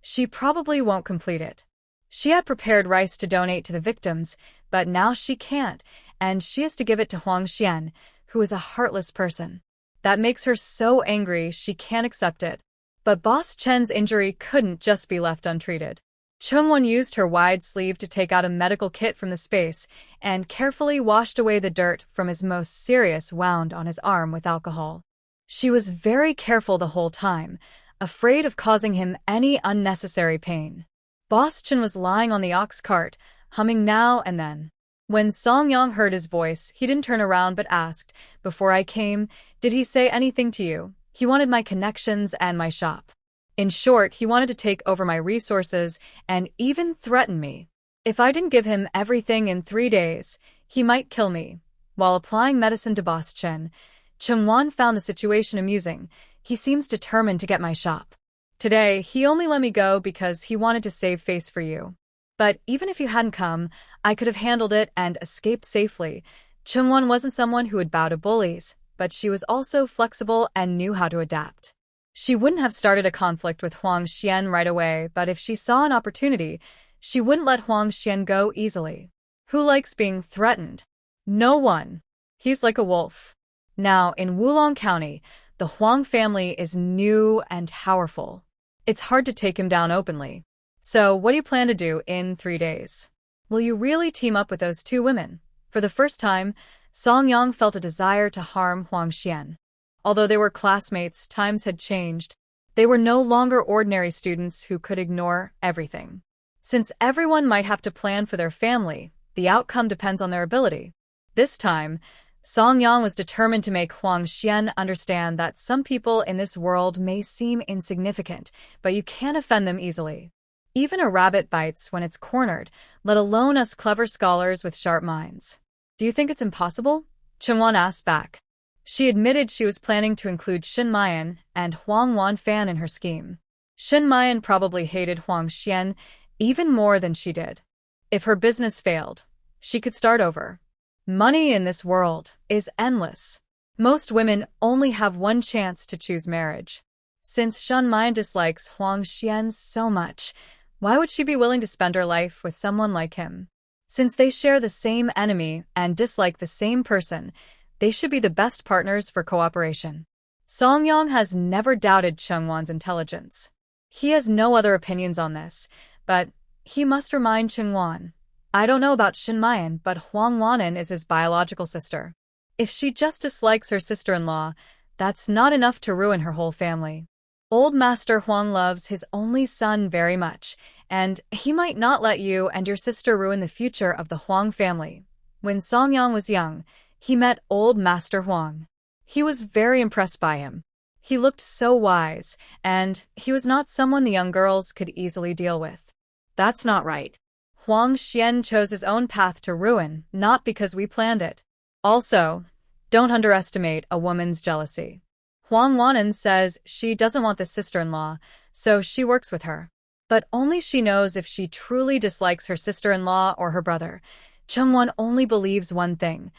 She probably won't complete it. She had prepared rice to donate to the victims, but now she can't, and she has to give it to Huang Xian, who is a heartless person. That makes her so angry she can't accept it. But Boss Chen's injury couldn't just be left untreated. Chengwan used her wide sleeve to take out a medical kit from the space and carefully washed away the dirt from his most serious wound on his arm with alcohol. She was very careful the whole time, afraid of causing him any unnecessary pain. Boss Chen was lying on the ox cart, humming now and then. When Song Yang heard his voice, he didn't turn around but asked, "Before I came, did he say anything to you?" He wanted my connections and my shop. In short, he wanted to take over my resources and even threaten me. If I didn't give him everything in 3 days, he might kill me. While applying medicine to Boss Chen, Chengwan found the situation amusing. He seems determined to get my shop. Today, he only let me go because he wanted to save face for you. But even if you hadn't come, I could have handled it and escaped safely. Chengwan wasn't someone who would bow to bullies, but she was also flexible and knew how to adapt. She wouldn't have started a conflict with Huang Xian right away, but if she saw an opportunity, she wouldn't let Huang Xian go easily. Who likes being threatened? No one. He's like a wolf. Now, in Wulong County, the Huang family is new and powerful. It's hard to take him down openly. So, what do you plan to do in 3 days? Will you really team up with those 2 women? For the first time, Song Yang felt a desire to harm Huang Xian. Although they were classmates, times had changed. They were no longer ordinary students who could ignore everything. Since everyone might have to plan for their family, the outcome depends on their ability. This time, Song Yang was determined to make Huang Xian understand that some people in this world may seem insignificant, but you can't offend them easily. Even a rabbit bites when it's cornered, let alone us clever scholars with sharp minds. Do you think it's impossible? Chengwan asked back. She admitted she was planning to include Shin Mayan and Huang Wanfan in her scheme. Shin Mayan probably hated Huang Xian even more than she did. If her business failed, she could start over. Money in this world is endless. Most women only have one chance to choose marriage. Since Shin Mayan dislikes Huang Xian so much, why would she be willing to spend her life with someone like him? Since they share the same enemy and dislike the same person, they should be the best partners for cooperation. Song Yang has never doubted Chengwan's intelligence. He has no other opinions on this, but he must remind Chengwan. I don't know about Shin Mayan, but Huang Wanan is his biological sister. If she just dislikes her sister-in-law, that's not enough to ruin her whole family. Old Master Huang loves his only son very much, and he might not let you and your sister ruin the future of the Huang family. When Song Yang was young, he met Old Master Huang. He was very impressed by him. He looked so wise, and he was not someone the young girls could easily deal with. That's not right. Huang Xian chose his own path to ruin, not because we planned it. Also, don't underestimate a woman's jealousy. Huang Wanan says she doesn't want this sister-in-law, so she works with her. But only she knows if she truly dislikes her sister-in-law or her brother. Chengwan only believes one thing.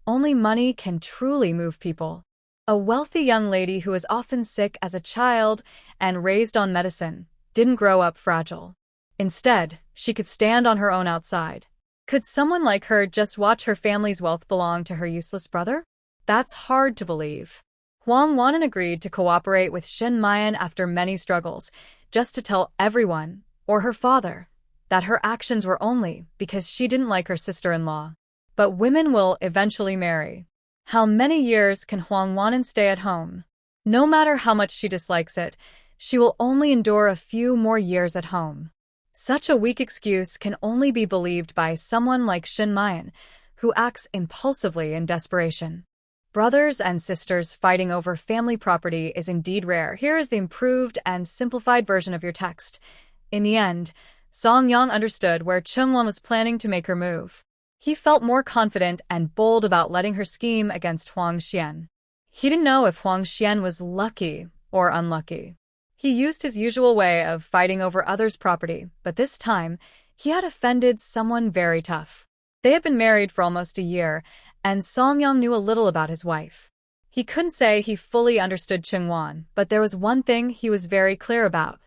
Only money can truly move people. A wealthy young lady who was often sick as a child and raised on medicine didn't grow up fragile. Instead, she could stand on her own outside. Could someone like her just watch her family's wealth belong to her useless brother? That's hard to believe. Huang Wanan agreed to cooperate with Shen Mayan after many struggles, just to tell everyone, or her father, that her actions were only because she didn't like her sister-in-law. But women will eventually marry. How many years can Huang Wanan stay at home? No matter how much she dislikes it, she will only endure a few more years at home. Such a weak excuse can only be believed by someone like Shen Mayan, who acts impulsively in desperation. Brothers and sisters fighting over family property is indeed rare. Here is the improved and simplified version of your text. In the end, Song Yang understood where Chengwan was planning to make her move. He felt more confident and bold about letting her scheme against Huang Xian. He didn't know if Huang Xian was lucky or unlucky. He used his usual way of fighting over others' property, but this time, he had offended someone very tough. They had been married for almost a year, and Song Yang knew a little about his wife. He couldn't say he fully understood Chengwan, but there was one thing he was very clear about.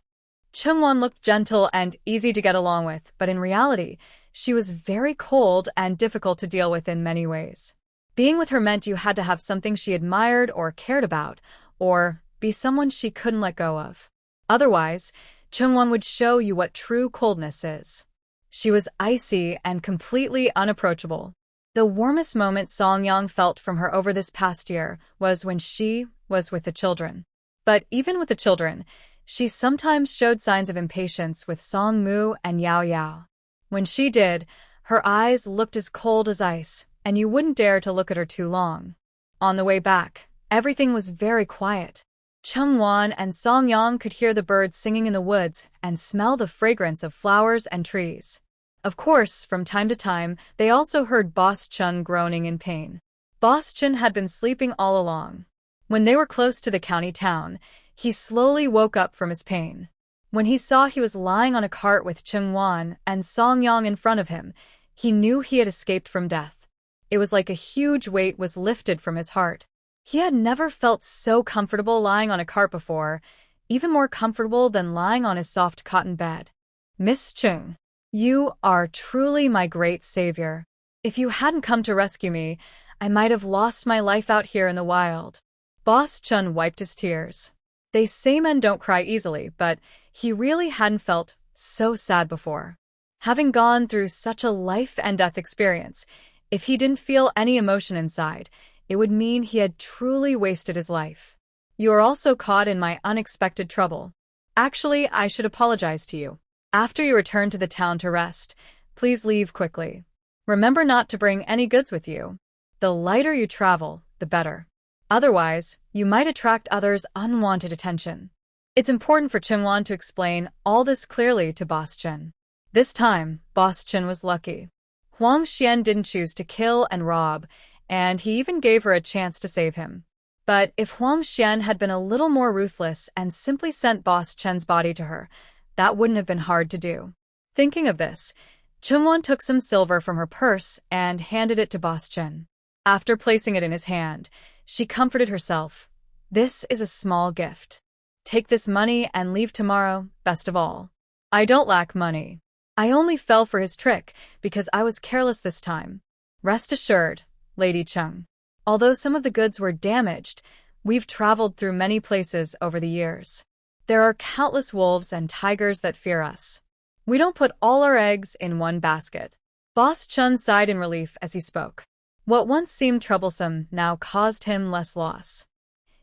Chengwan looked gentle and easy to get along with, but in reality, she was very cold and difficult to deal with in many ways. Being with her meant you had to have something she admired or cared about, or be someone she couldn't let go of. Otherwise, Chengwan would show you what true coldness is. She was icy and completely unapproachable. The warmest moment Song Yang felt from her over this past year was when she was with the children. But even with the children, she sometimes showed signs of impatience with Song Mu and Yao Yao. When she did, her eyes looked as cold as ice, and you wouldn't dare to look at her too long. On the way back, everything was very quiet. Chengwan and Song Yang could hear the birds singing in the woods and smell the fragrance of flowers and trees. Of course, from time to time, they also heard Boss Chun groaning in pain. Boss Chun had been sleeping all along. When they were close to the county town, he slowly woke up from his pain. When he saw he was lying on a cart with Chengwan and Song Yang in front of him, he knew he had escaped from death. It was like a huge weight was lifted from his heart. He had never felt so comfortable lying on a cart before, even more comfortable than lying on his soft cotton bed. Miss Chung, you are truly my great savior. If you hadn't come to rescue me, I might have lost my life out here in the wild. Boss Chun wiped his tears. They say men don't cry easily, but he really hadn't felt so sad before. Having gone through such a life and death experience, if he didn't feel any emotion inside, it would mean he had truly wasted his life. You are also caught in my unexpected trouble. Actually, I should apologize to you. After you return to the town to rest, please leave quickly. Remember not to bring any goods with you. The lighter you travel, the better. Otherwise, you might attract others' unwanted attention. It's important for Chengwan to explain all this clearly to Boss Chen. This time, Boss Chen was lucky. Huang Xian didn't choose to kill and rob, and he even gave her a chance to save him. But if Huang Xian had been a little more ruthless and simply sent Boss Chen's body to her, that wouldn't have been hard to do. Thinking of this, Chengwan took some silver from her purse and handed it to Boss Chen. After placing it in his hand, she comforted herself. This is a small gift. Take this money and leave tomorrow, best of all. I don't lack money. I only fell for his trick because I was careless this time. Rest assured, Lady Chung. Although some of the goods were damaged, we've traveled through many places over the years. There are countless wolves and tigers that fear us. We don't put all our eggs in one basket. Boss Chun sighed in relief as he spoke. What once seemed troublesome now caused him less loss.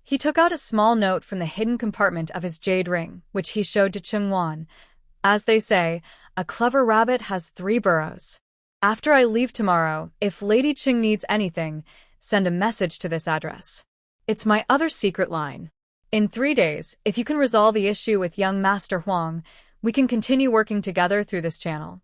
He took out a small note from the hidden compartment of his jade ring, which he showed to Chengwan. As they say, a clever rabbit has 3 burrows. After I leave tomorrow, if Lady Ching needs anything, send a message to this address. It's my other secret line. In 3 days, if you can resolve the issue with young Master Huang, we can continue working together through this channel.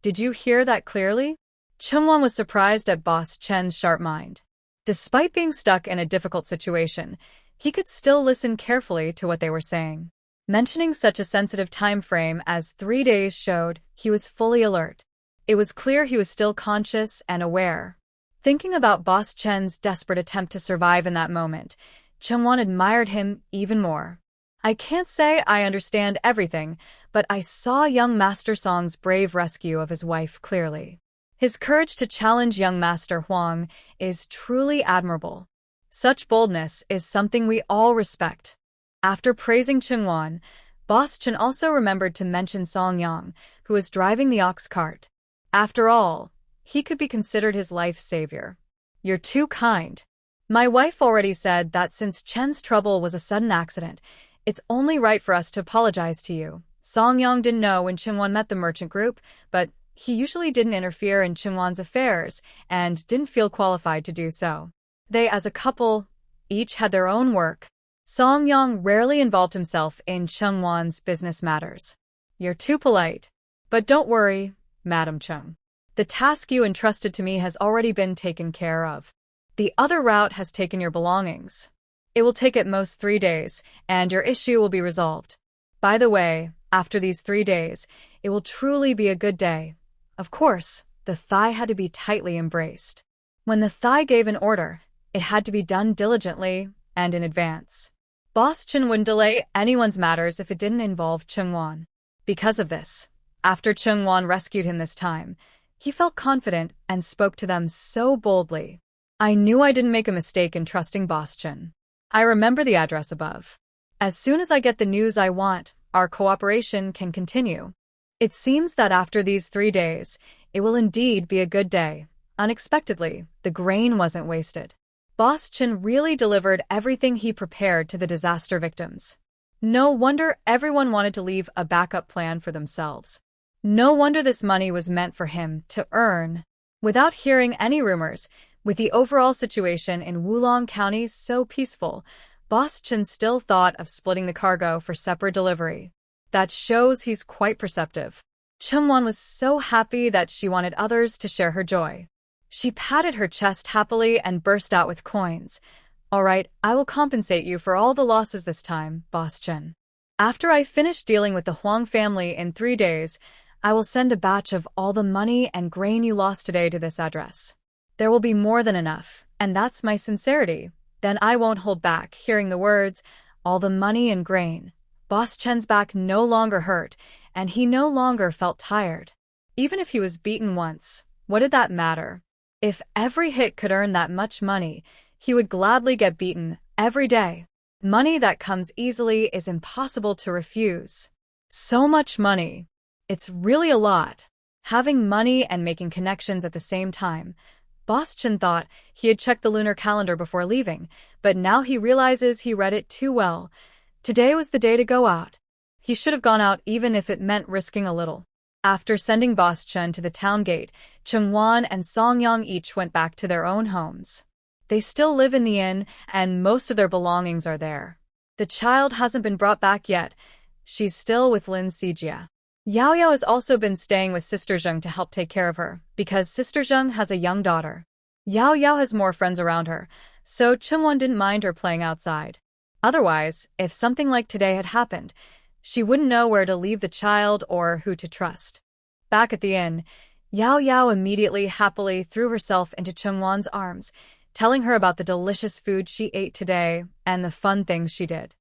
Did you hear that clearly? Chungwon was surprised at Boss Chen's sharp mind. Despite being stuck in a difficult situation, he could still listen carefully to what they were saying. Mentioning such a sensitive time frame as 3 days showed he was fully alert. It was clear he was still conscious and aware. Thinking about Boss Chen's desperate attempt to survive in that moment, Chungwon admired him even more. I can't say I understand everything, but I saw young Master Song's brave rescue of his wife clearly. His courage to challenge young Master Huang is truly admirable. Such boldness is something we all respect. After praising Chungwon, Boss Chen also remembered to mention Song Yang, who was driving the ox cart. After all, he could be considered his life savior. You're too kind. My wife already said that since Chen's trouble was a sudden accident, it's only right for us to apologize to you. Song Yang didn't know when Chungwon met the merchant group, but he usually didn't interfere in Chungwon's affairs and didn't feel qualified to do so. They, as a couple, each had their own work. Song Yang rarely involved himself in Chungwon's business matters. You're too polite. But don't worry, Madam Chung. The task you entrusted to me has already been taken care of. The other route has taken your belongings. It will take at most 3 days, and your issue will be resolved. By the way, after these 3 days, it will truly be a good day. Of course, the thigh had to be tightly embraced. When the thigh gave an order, it had to be done diligently and in advance. Boss Chen wouldn't delay anyone's matters if it didn't involve Chungwon. Because of this, after Chungwon rescued him this time, he felt confident and spoke to them so boldly. I knew I didn't make a mistake in trusting Boss Chen. I remember the address above. As soon as I get the news I want, our cooperation can continue. It seems that after these 3 days, it will indeed be a good day. Unexpectedly, the grain wasn't wasted. Boss Chen really delivered everything he prepared to the disaster victims. No wonder everyone wanted to leave a backup plan for themselves. No wonder this money was meant for him to earn. Without hearing any rumors, with the overall situation in Wulong County so peaceful, Boss Chen still thought of splitting the cargo for separate delivery. That shows he's quite perceptive. Chungwon was so happy that she wanted others to share her joy. She patted her chest happily and burst out with coins. All right, I will compensate you for all the losses this time, Boss Chen. After I finish dealing with the Huang family in 3 days, I will send a batch of all the money and grain you lost today to this address. There will be more than enough, and that's my sincerity. Then I won't hold back hearing the words, all the money and grain. Boss Chen's back no longer hurt, and he no longer felt tired. Even if he was beaten once, what did that matter? If every hit could earn that much money, he would gladly get beaten every day. Money that comes easily is impossible to refuse. So much money. It's really a lot. Having money and making connections at the same time, Boss Chen thought he had checked the lunar calendar before leaving, but now he realizes he read it too well. Today was the day to go out. He should have gone out even if it meant risking a little. After sending Boss Chen to the town gate, Chungwon and Song Yang each went back to their own homes. They still live in the inn, and most of their belongings are there. The child hasn't been brought back yet. She's still with Lin Sijia. Yao Yao has also been staying with Sister Zheng to help take care of her, because Sister Zheng has a young daughter. Yao Yao has more friends around her, so Chungwon didn't mind her playing outside. Otherwise, if something like today had happened, she wouldn't know where to leave the child or who to trust. Back at the inn, Yao Yao immediately happily threw herself into Chungwon's arms, telling her about the delicious food she ate today and the fun things she did.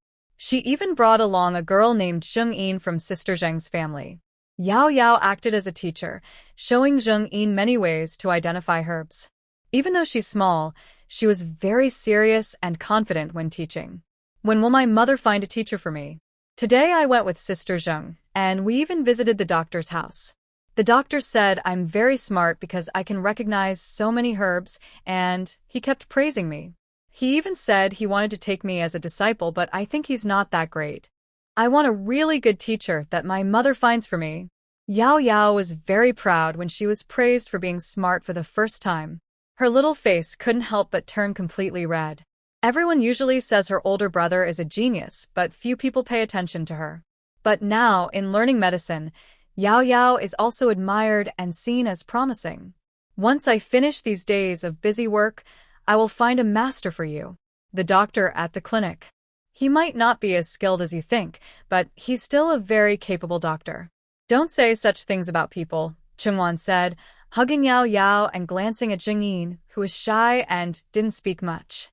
She even brought along a girl named Zheng-in from Sister Zheng's family. Yao Yao acted as a teacher, showing Zheng-in many ways to identify herbs. Even though she's small, she was very serious and confident when teaching. When will my mother find a teacher for me? Today I went with Sister Zheng, and we even visited the doctor's house. The doctor said I'm very smart because I can recognize so many herbs, and he kept praising me. He even said he wanted to take me as a disciple, but I think he's not that great. I want a really good teacher that my mother finds for me. Yao Yao was very proud when she was praised for being smart for the first time. Her little face couldn't help but turn completely red. Everyone usually says her older brother is a genius, but few people pay attention to her. But now, in learning medicine, Yao Yao is also admired and seen as promising. Once I finish these days of busy work, I will find a master for you. The doctor at the clinic. He might not be as skilled as you think, but he's still a very capable doctor. Don't say such things about people, Chungwan said, hugging Yao Yao and glancing at Jingyin, who was shy and didn't speak much.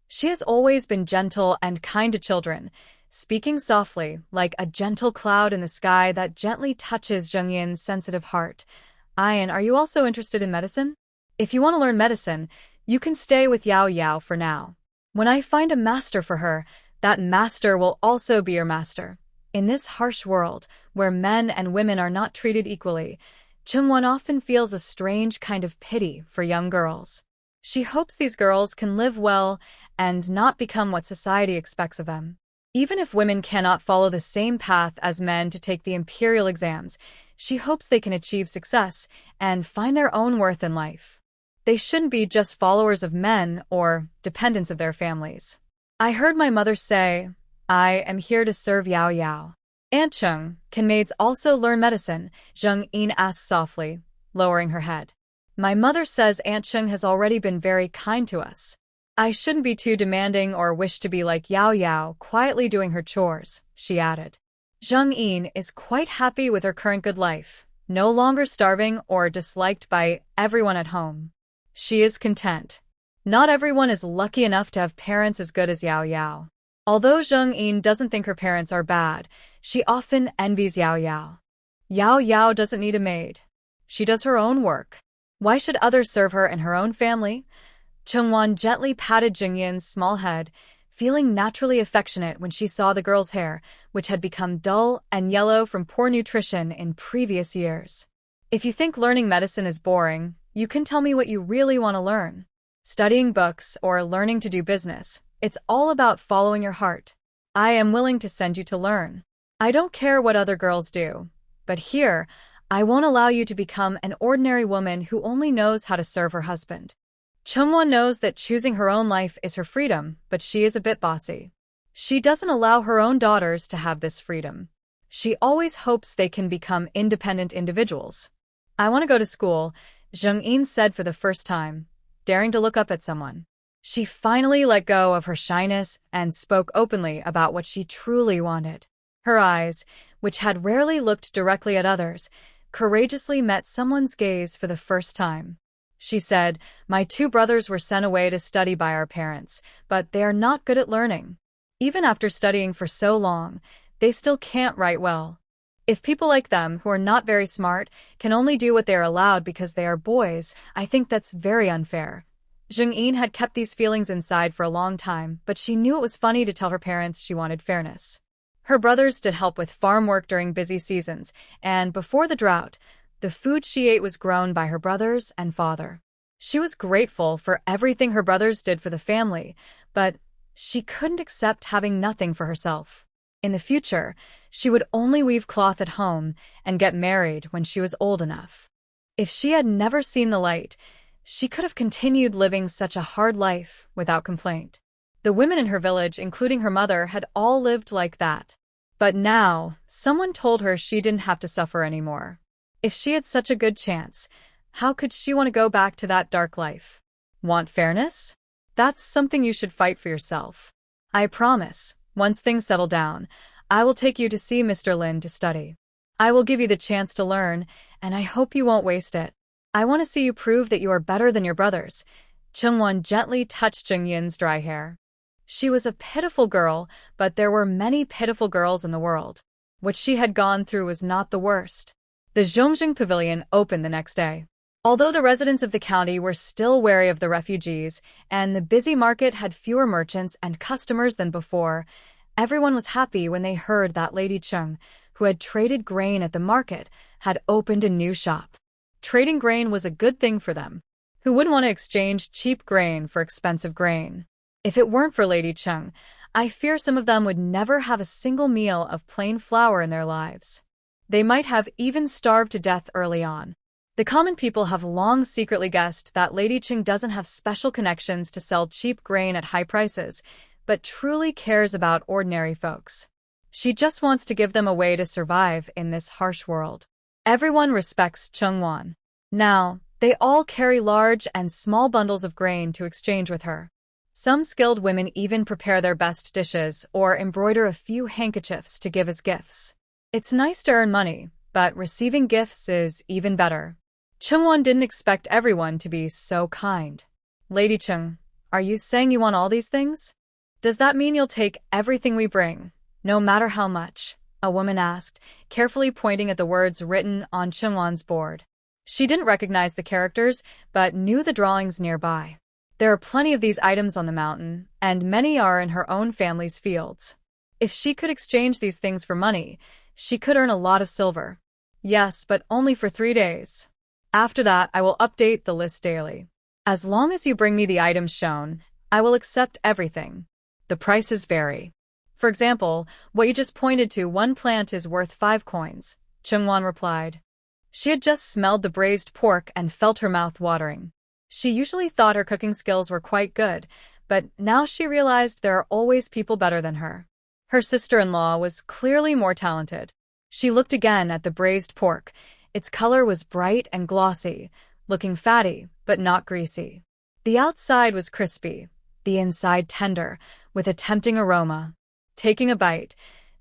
She has always been gentle and kind to children, speaking softly, like a gentle cloud in the sky that gently touches Zhengyin's sensitive heart. Ayan, are you also interested in medicine? If you want to learn medicine, you can stay with Yao Yao for now. When I find a master for her, that master will also be your master. In this harsh world, where men and women are not treated equally, Chungwan often feels a strange kind of pity for young girls. She hopes these girls can live well and not become what society expects of them. Even if women cannot follow the same path as men to take the imperial exams, she hopes they can achieve success and find their own worth in life. They shouldn't be just followers of men or dependents of their families. I heard my mother say, I am here to serve Yao Yao. Aunt Chung, can maids also learn medicine? Zheng Yin asked softly, lowering her head. My mother says Aunt Chung has already been very kind to us. I shouldn't be too demanding or wish to be like Yao Yao, quietly doing her chores, she added. Zheng Yin is quite happy with her current good life, no longer starving or disliked by everyone at home. She is content. Not everyone is lucky enough to have parents as good as Yao Yao. Although Zheng Yin doesn't think her parents are bad, she often envies Yao Yao. Yao Yao doesn't need a maid. She does her own work. Why should others serve her and her own family? Chungwan gently patted Jingyin's small head, feeling naturally affectionate when she saw the girl's hair, which had become dull and yellow from poor nutrition in previous years. If you think learning medicine is boring, you can tell me what you really want to learn. Studying books or learning to do business, it's all about following your heart. I am willing to send you to learn. I don't care what other girls do, but here, I won't allow you to become an ordinary woman who only knows how to serve her husband. Chungwan knows that choosing her own life is her freedom, but she is a bit bossy. She doesn't allow her own daughters to have this freedom. She always hopes they can become independent individuals. I want to go to school, Zheng Yin said for the first time, daring to look up at someone. She finally let go of her shyness and spoke openly about what she truly wanted. Her eyes, which had rarely looked directly at others, courageously met someone's gaze for the first time. She said, My 2 brothers were sent away to study by our parents, but they are not good at learning. Even after studying for so long, they still can't write well. If people like them, who are not very smart, can only do what they are allowed because they are boys, I think that's very unfair. Zheng Yin had kept these feelings inside for a long time, but she knew it was funny to tell her parents she wanted fairness. Her brothers did help with farm work during busy seasons, and before the drought, the food she ate was grown by her brothers and father. She was grateful for everything her brothers did for the family, but she couldn't accept having nothing for herself. In the future, she would only weave cloth at home and get married when she was old enough. If she had never seen the light, she could have continued living such a hard life without complaint. The women in her village, including her mother, had all lived like that. But now, someone told her she didn't have to suffer anymore. If she had such a good chance, how could she want to go back to that dark life? Want fairness? That's something you should fight for yourself. I promise, once things settle down, I will take you to see Mr. Lin to study. I will give you the chance to learn, and I hope you won't waste it. I want to see you prove that you are better than your brothers. Chungwan gently touched Zheng Yin's dry hair. She was a pitiful girl, but there were many pitiful girls in the world. What she had gone through was not the worst. The Zhongjing Pavilion opened the next day. Although the residents of the county were still wary of the refugees, and the busy market had fewer merchants and customers than before, everyone was happy when they heard that Lady Chung, who had traded grain at the market, had opened a new shop. Trading grain was a good thing for them. Who wouldn't want to exchange cheap grain for expensive grain? If it weren't for Lady Chung, I fear some of them would never have a single meal of plain flour in their lives. They might have even starved to death early on. The common people have long secretly guessed that Lady Ching doesn't have special connections to sell cheap grain at high prices, but truly cares about ordinary folks. She just wants to give them a way to survive in this harsh world. Everyone respects Chungwan. Now, they all carry large and small bundles of grain to exchange with her. Some skilled women even prepare their best dishes or embroider a few handkerchiefs to give as gifts. It's nice to earn money, but receiving gifts is even better. Chungwan didn't expect everyone to be so kind. Lady Chung, are you saying you want all these things? Does that mean you'll take everything we bring, no matter how much? A woman asked, carefully pointing at the words written on Chungwan's board. She didn't recognize the characters, but knew the drawings nearby. There are plenty of these items on the mountain, and many are in her own family's fields. If she could exchange these things for money, she could earn a lot of silver. Yes, but only for 3 days. After that, I will update the list daily. As long as you bring me the items shown, I will accept everything. The prices vary. For example, what you just pointed to, one plant is worth 5 coins, Chungwan replied. She had just smelled the braised pork and felt her mouth watering. She usually thought her cooking skills were quite good, but now she realized there are always people better than her. Her sister-in-law was clearly more talented. She looked again at the braised pork. Its color was bright and glossy, looking fatty, but not greasy. The outside was crispy, the inside tender, with a tempting aroma. Taking a bite,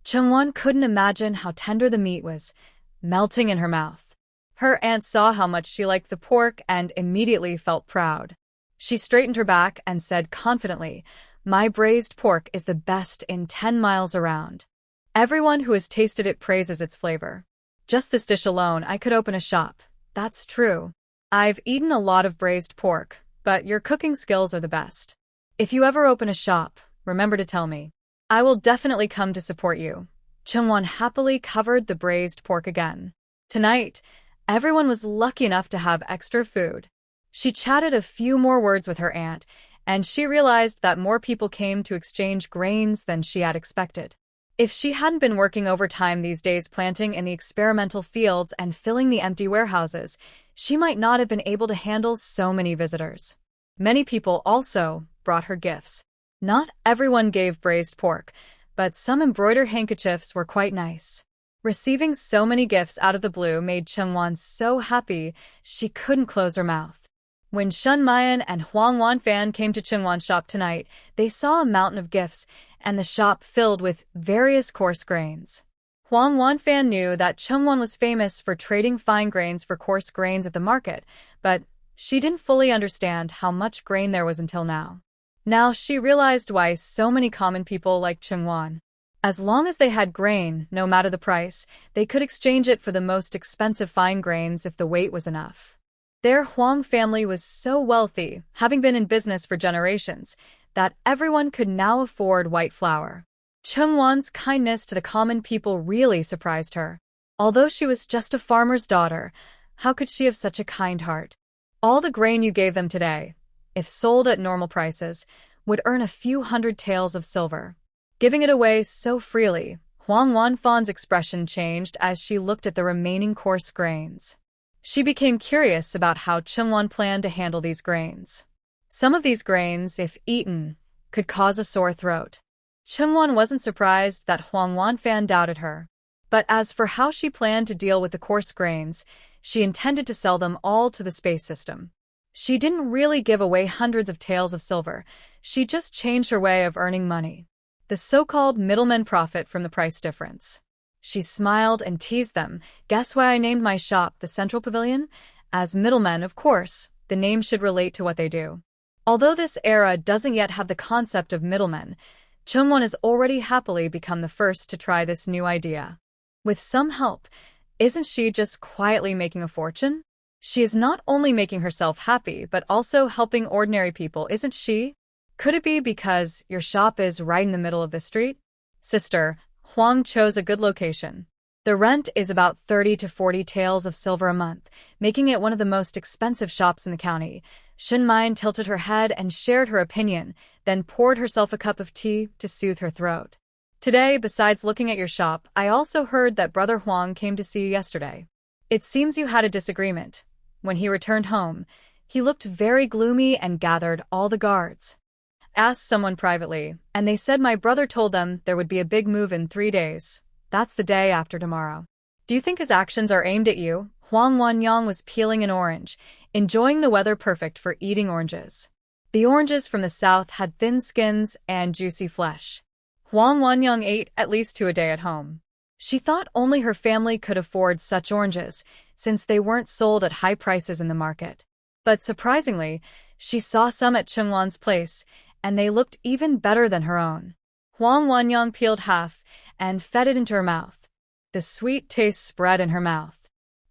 Chungwan couldn't imagine how tender the meat was, melting in her mouth. Her aunt saw how much she liked the pork and immediately felt proud. She straightened her back and said confidently, "My braised pork is the best in 10 miles around. Everyone who has tasted it praises its flavor. Just this dish alone, I could open a shop. That's true. I've eaten a lot of braised pork, but your cooking skills are the best. If you ever open a shop, remember to tell me. I will definitely come to support you." Chungwan happily covered the braised pork again. Tonight, everyone was lucky enough to have extra food. She chatted a few more words with her aunt, and she realized that more people came to exchange grains than she had expected. If she hadn't been working overtime these days planting in the experimental fields and filling the empty warehouses, she might not have been able to handle so many visitors. Many people also brought her gifts. Not everyone gave braised pork, but some embroidered handkerchiefs were quite nice. Receiving so many gifts out of the blue made Chungwan so happy she couldn't close her mouth. When Shun Mayan and Huang Wanfan came to Chungwan's shop tonight, they saw a mountain of gifts and the shop filled with various coarse grains. Huang Wanfan knew that Chungwan was famous for trading fine grains for coarse grains at the market, but she didn't fully understand how much grain there was until now. Now she realized why so many common people liked Chungwan. As long as they had grain, no matter the price, they could exchange it for the most expensive fine grains if the weight was enough. Their Huang family was so wealthy, having been in business for generations, that everyone could now afford white flour. Chungwan's kindness to the common people really surprised her. Although she was just a farmer's daughter, how could she have such a kind heart? All the grain you gave them today, if sold at normal prices, would earn a few hundred taels of silver. Giving it away so freely, Huang Wanfan's expression changed as she looked at the remaining coarse grains. She became curious about how Chungwan planned to handle these grains. Some of these grains, if eaten, could cause a sore throat. Chungwan wasn't surprised that Huang Wanfan doubted her. But as for how she planned to deal with the coarse grains, she intended to sell them all to the space system. She didn't really give away hundreds of taels of silver, she just changed her way of earning money. The so-called middlemen profit from the price difference. She smiled and teased them. "Guess why I named my shop the Central Pavilion? As middlemen, of course, the name should relate to what they do." Although this era doesn't yet have the concept of middlemen, Chungwan has already happily become the first to try this new idea. With some help, isn't she just quietly making a fortune? She is not only making herself happy, but also helping ordinary people, isn't she? Could it be because your shop is right in the middle of the street? Sister, Huang chose a good location. The rent is about 30 to 40 taels of silver a month, making it one of the most expensive shops in the county. Shinmine tilted her head and shared her opinion, then poured herself a cup of tea to soothe her throat. "Today, besides looking at your shop, I also heard that Brother Huang came to see you yesterday. It seems you had a disagreement. when he returned home, he looked very gloomy and gathered all the guards. Asked someone privately, and they said my brother told them there would be a big move in 3 days. That's the day after tomorrow. Do you think his actions are aimed at you? Huang Wanyang was peeling an orange, enjoying the weather perfect for eating oranges. The oranges from the south had thin skins and juicy flesh. Huang Wanyang ate at least 2 a day at home. She thought only her family could afford such oranges, since they weren't sold at high prices in the market. But surprisingly, she saw some at Chengwan's place, and they looked even better than her own. Huang Wanyang peeled half and fed it into her mouth. The sweet taste spread in her mouth.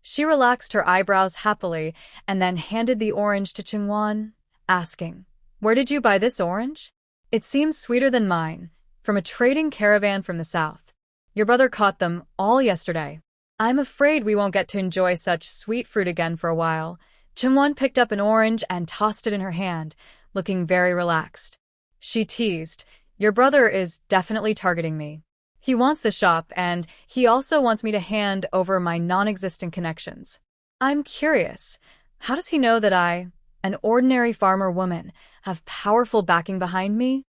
She relaxed her eyebrows happily and then handed the orange to Chengwan, asking, "Where did you buy this orange? It seems sweeter than mine, from a trading caravan from the south. Your brother caught them all yesterday. I'm afraid we won't get to enjoy such sweet fruit again for a while." Chengwan picked up an orange and tossed it in her hand, looking very relaxed. She teased, "Your brother is definitely targeting me. He wants the shop, and he also wants me to hand over my non-existent connections. I'm curious, how does he know that I, an ordinary farmer woman, have powerful backing behind me?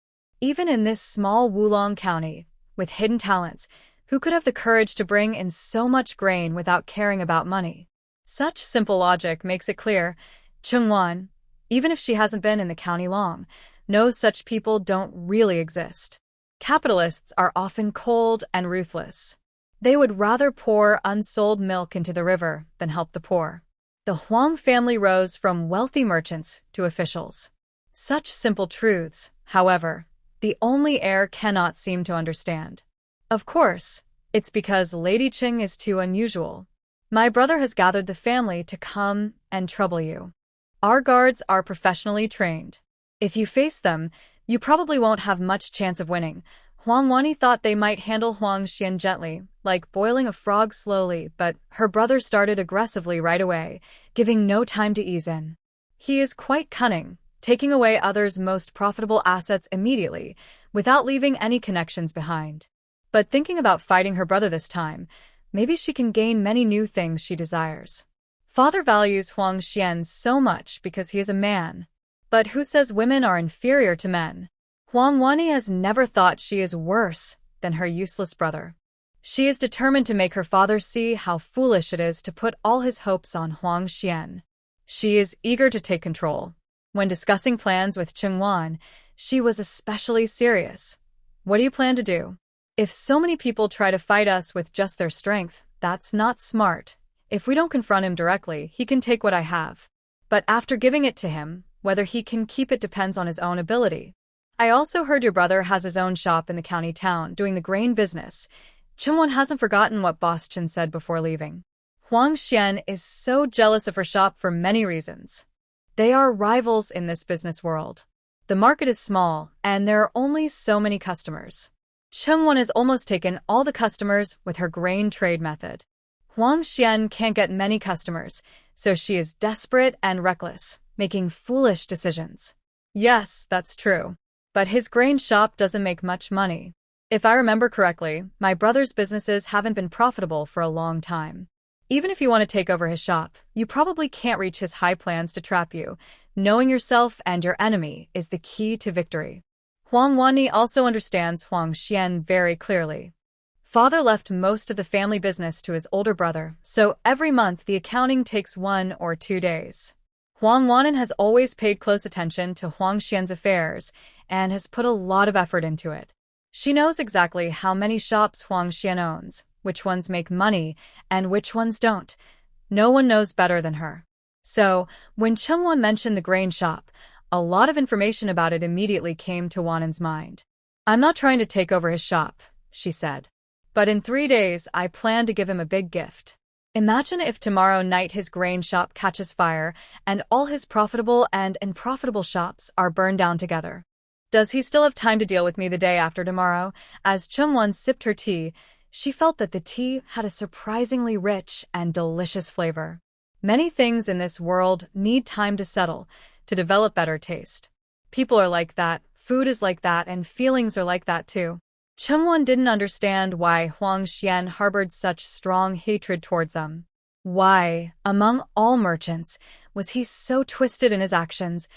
Even in this small Wulong county, with hidden talents, who could have the courage to bring in so much grain without caring about money?" Such simple logic makes it clear. Chengwan, even if she hasn't been in the county long, knows such people don't really exist. Capitalists are often cold and ruthless. They would rather pour unsold milk into the river than help the poor. The Huang family rose from wealthy merchants to officials. Such simple truths, however, the only heir cannot seem to understand. Of course, it's because Lady Qing is too unusual. My brother has gathered the family to come and trouble you. Our guards are professionally trained. If you face them, you probably won't have much chance of winning. Huang Wani thought they might handle Huang Xian gently, like boiling a frog slowly, but her brother started aggressively right away, giving no time to ease in. He is quite cunning, taking away others' most profitable assets immediately, without leaving any connections behind. But thinking about fighting her brother this time, maybe she can gain many new things she desires. Father values Huang Xian so much because he is a man. But who says women are inferior to men? Huang Wani has never thought she is worse than her useless brother. She is determined to make her father see how foolish it is to put all his hopes on Huang Xian. She is eager to take control. When discussing plans with Chengwan, she was especially serious. "What do you plan to do? If so many people try to fight us with just their strength, that's not smart. If we don't confront him directly, he can take what I have. But after giving it to him, whether he can keep it depends on his own ability. I also heard your brother has his own shop in the county town doing the grain business." Chengwan hasn't forgotten what Boss Chen said before leaving. Huang Xian is so jealous of her shop for many reasons. They are rivals in this business world. The market is small, and there are only so many customers. Chengwan has almost taken all the customers with her grain trade method. Huang Xian can't get many customers, so she is desperate and reckless, making foolish decisions. Yes, that's true. But his grain shop doesn't make much money. If I remember correctly, my brother's businesses haven't been profitable for a long time. Even if you want to take over his shop, you probably can't reach his high plans to trap you. Knowing yourself and your enemy is the key to victory. Huang Wani also understands Huang Xian very clearly. Father left most of the family business to his older brother, so every month the accounting takes 1 or 2 days. Huang Wanan has always paid close attention to Huang Xian's affairs and has put a lot of effort into it. She knows exactly how many shops Huang Xian owns, which ones make money, and which ones don't. No one knows better than her. So, when Chengwan mentioned the grain shop, a lot of information about it immediately came to Wanan's mind. "I'm not trying to take over his shop," she said. "But in 3 days, I plan to give him a big gift. Imagine if tomorrow night his grain shop catches fire and all his profitable and unprofitable shops are burned down together. Does he still have time to deal with me the day after tomorrow?" As Chengwan sipped her tea, she felt that the tea had a surprisingly rich and delicious flavor. Many things in this world need time to settle, to develop better taste. People are like that, food is like that, and feelings are like that too. Chengwan didn't understand why Huang Xian harbored such strong hatred towards them. Why, among all merchants, was he so twisted in his actions,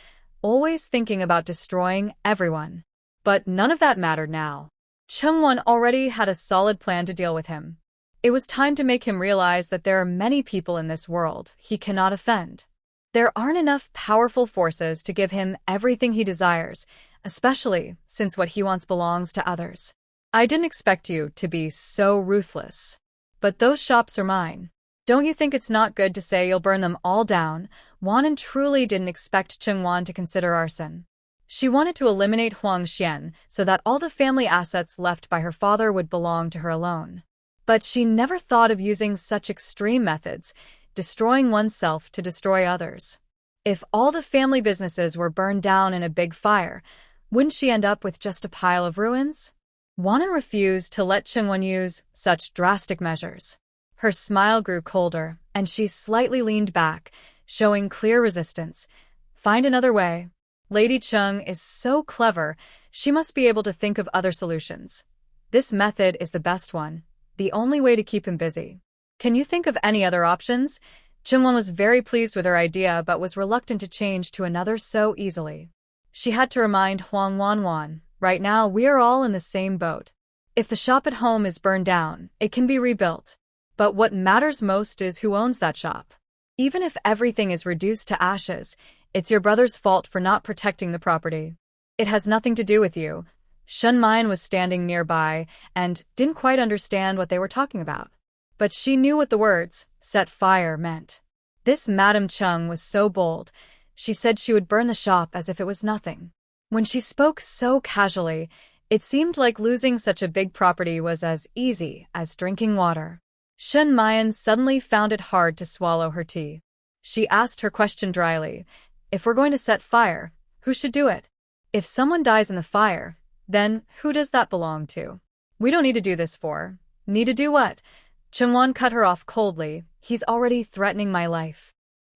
always thinking about destroying everyone? But none of that mattered now. Chungwon already had a solid plan to deal with him. It was time to make him realize that there are many people in this world he cannot offend. There aren't enough powerful forces to give him everything he desires, especially since what he wants belongs to others. I didn't expect you to be so ruthless. But those shops are mine. Don't you think it's not good to say you'll burn them all down? Wanan truly didn't expect Chungwon to consider arson. She wanted to eliminate Huang Xian so that all the family assets left by her father would belong to her alone. But she never thought of using such extreme methods, destroying oneself to destroy others. If all the family businesses were burned down in a big fire, wouldn't she end up with just a pile of ruins? Wanan refused to let Chungwon use such drastic measures. Her smile grew colder, and she slightly leaned back, showing clear resistance. Find another way. Lady Chung is so clever, she must be able to think of other solutions. This method is the best one, the only way to keep him busy. Can you think of any other options? Chungwon was very pleased with her idea but was reluctant to change to another so easily. She had to remind Huang Wanwan, right now we are all in the same boat. If the shop at home is burned down, it can be rebuilt. But what matters most is who owns that shop. Even if everything is reduced to ashes, it's your brother's fault for not protecting the property. It has nothing to do with you. Shen Mayan was standing nearby and didn't quite understand what they were talking about. But she knew what the words, set fire, meant. This Madame Chung was so bold. She said she would burn the shop as if it was nothing. When she spoke so casually, it seemed like losing such a big property was as easy as drinking water. Shen Mayan suddenly found it hard to swallow her tea. She asked her question dryly. If we're going to set fire, who should do it? If someone dies in the fire, then who does that belong to? We don't need to do this for. Need to do what? Chungwon cut her off coldly. He's already threatening my life.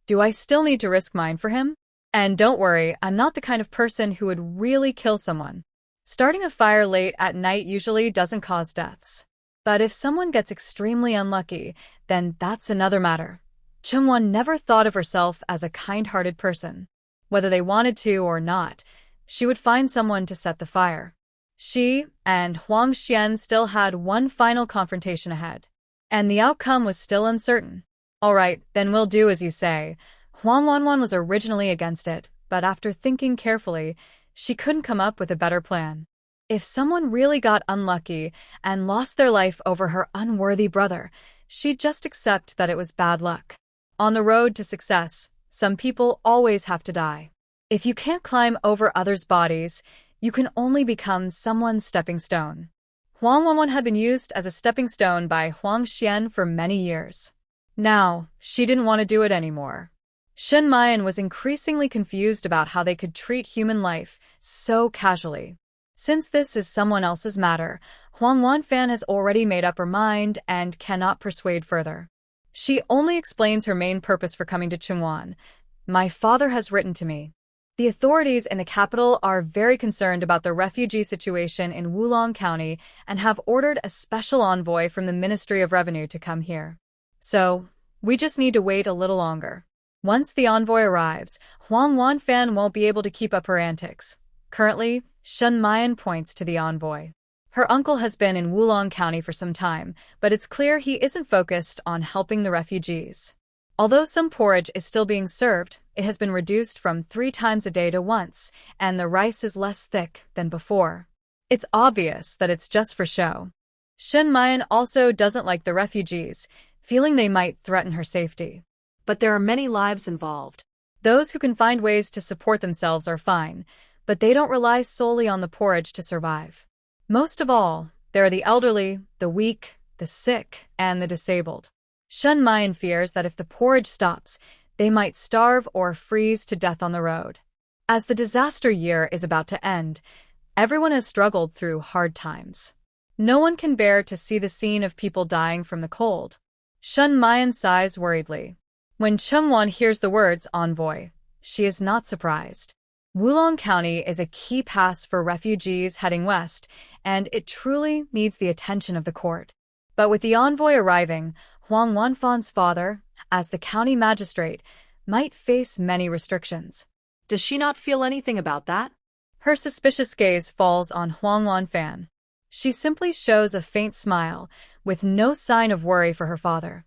Do I still need to risk mine for him? And don't worry, I'm not the kind of person who would really kill someone. Starting a fire late at night usually doesn't cause deaths. But if someone gets extremely unlucky, then that's another matter. Chungwon never thought of herself as a kind-hearted person. Whether they wanted to or not, she would find someone to set the fire. She and Huang Xian still had one final confrontation ahead, and the outcome was still uncertain. All right, then we'll do as you say. Huang Wanwan was originally against it, but after thinking carefully, she couldn't come up with a better plan. If someone really got unlucky and lost their life over her unworthy brother, she'd just accept that it was bad luck. On the road to success, some people always have to die. If you can't climb over others' bodies, you can only become someone's stepping stone. Huang Wanwan had been used as a stepping stone by Huang Xian for many years. Now, she didn't want to do it anymore. Shen Mayan was increasingly confused about how they could treat human life so casually. Since this is someone else's matter, Huang Wanfan has already made up her mind and cannot persuade further. She only explains her main purpose for coming to Chungwon. My father has written to me. The authorities in the capital are very concerned about the refugee situation in Wulong County and have ordered a special envoy from the Ministry of Revenue to come here. So, we just need to wait a little longer. Once the envoy arrives, Huang Wanfan won't be able to keep up her antics. Currently, Shen Mayan points to the envoy. Her uncle has been in Wulong County for some time, but it's clear he isn't focused on helping the refugees. Although some porridge is still being served, it has been reduced from 3 times a day to once, and the rice is less thick than before. It's obvious that it's just for show. Shen Mayan also doesn't like the refugees, feeling they might threaten her safety. But there are many lives involved. Those who can find ways to support themselves are fine, but they don't rely solely on the porridge to survive. Most of all, there are the elderly, the weak, the sick, and the disabled. Shen Mayan fears that if the porridge stops, they might starve or freeze to death on the road. As the disaster year is about to end, everyone has struggled through hard times. No one can bear to see the scene of people dying from the cold. Shen Mayan sighs worriedly. When Chungwon hears the words envoy, she is not surprised. Wulong County is a key pass for refugees heading west, and it truly needs the attention of the court. But with the envoy arriving, Huang Wanfan's father, as the county magistrate, might face many restrictions. Does she not feel anything about that? Her suspicious gaze falls on Huang Wanfan. She simply shows a faint smile, with no sign of worry for her father.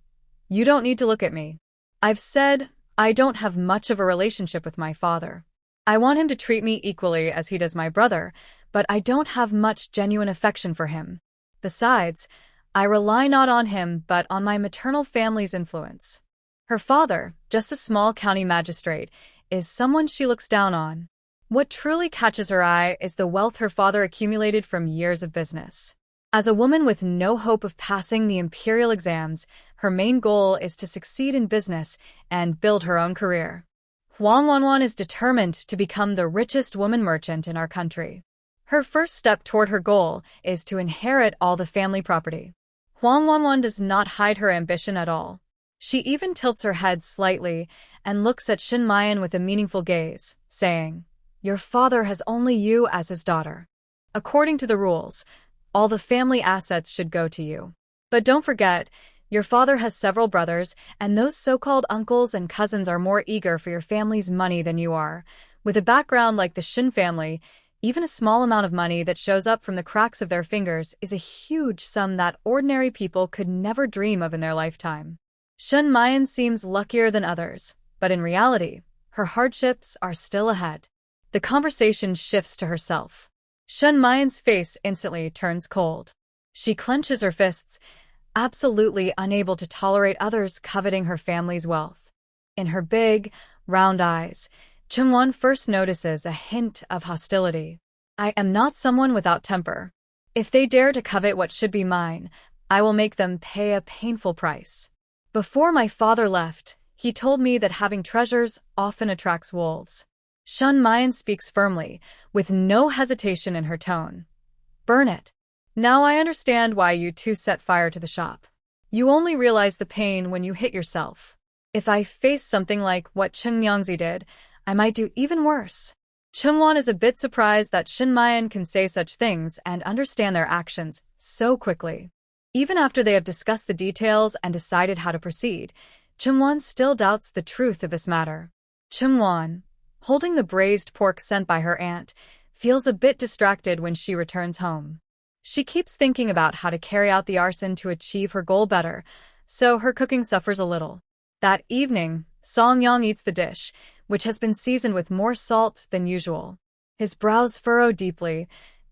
You don't need to look at me. I've said I don't have much of a relationship with my father. I want him to treat me equally as he does my brother, but I don't have much genuine affection for him. Besides, I rely not on him but on my maternal family's influence. Her father, just a small county magistrate, is someone she looks down on. What truly catches her eye is the wealth her father accumulated from years of business. As a woman with no hope of passing the imperial exams, her main goal is to succeed in business and build her own career. Huang Wanwan is determined to become the richest woman merchant in our country. Her first step toward her goal is to inherit all the family property. Huang Wanwan does not hide her ambition at all. She even tilts her head slightly and looks at Shen Mayan with a meaningful gaze, saying, "Your father has only you as his daughter. According to the rules, all the family assets should go to you. But don't forget, your father has several brothers, and those so-called uncles and cousins are more eager for your family's money than you are. With a background like the Shen family, even a small amount of money that shows up from the cracks of their fingers is a huge sum that ordinary people could never dream of in their lifetime." Shen Mayan seems luckier than others, but in reality, her hardships are still ahead. The conversation shifts to herself. Shen Mayan's face instantly turns cold. She clenches her fists, absolutely unable to tolerate others coveting her family's wealth. In her big, round eyes, Chungwon first notices a hint of hostility. I am not someone without temper. If they dare to covet what should be mine, I will make them pay a painful price. Before my father left, he told me that having treasures often attracts wolves. Shen Mayan speaks firmly, with no hesitation in her tone. Burn it. Now I understand why you two set fire to the shop. You only realize the pain when you hit yourself. If I face something like what Cheng Yangzi did, I might do even worse. Chungwon is a bit surprised that Shen Mayan can say such things and understand their actions so quickly. Even after they have discussed the details and decided how to proceed, Chungwon still doubts the truth of this matter. Chungwon, holding the braised pork sent by her aunt, feels a bit distracted when she returns home. She keeps thinking about how to carry out the arson to achieve her goal better, so her cooking suffers a little. That evening, Song Yang eats the dish, which has been seasoned with more salt than usual. His brows furrow deeply,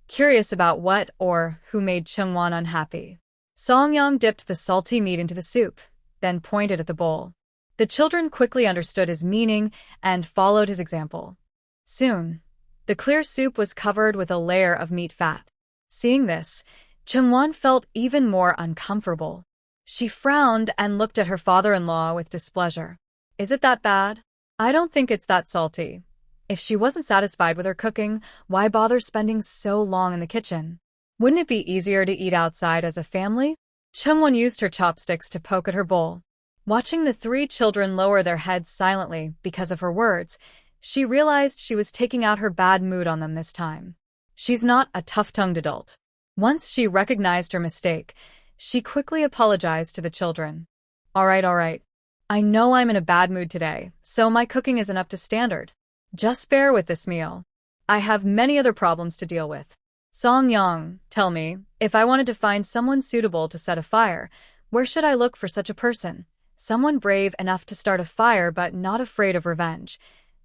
curious about what or who made Chungwon unhappy. Song Yang dipped the salty meat into the soup, then pointed at the bowl. The children quickly understood his meaning and followed his example. Soon, the clear soup was covered with a layer of meat fat. Seeing this, Chungwon felt even more uncomfortable. She frowned and looked at her father-in-law with displeasure. Is it that bad? I don't think it's that salty. If she wasn't satisfied with her cooking, why bother spending so long in the kitchen? Wouldn't it be easier to eat outside as a family? Chungwon used her chopsticks to poke at her bowl. Watching the three children lower their heads silently because of her words, she realized she was taking out her bad mood on them this time. She's not a tough-tongued adult. Once she recognized her mistake, she quickly apologized to the children. All right. I know I'm in a bad mood today, so my cooking isn't up to standard. Just bear with this meal. I have many other problems to deal with. Song Yang, tell me, if I wanted to find someone suitable to set a fire, where should I look for such a person? Someone brave enough to start a fire but not afraid of revenge.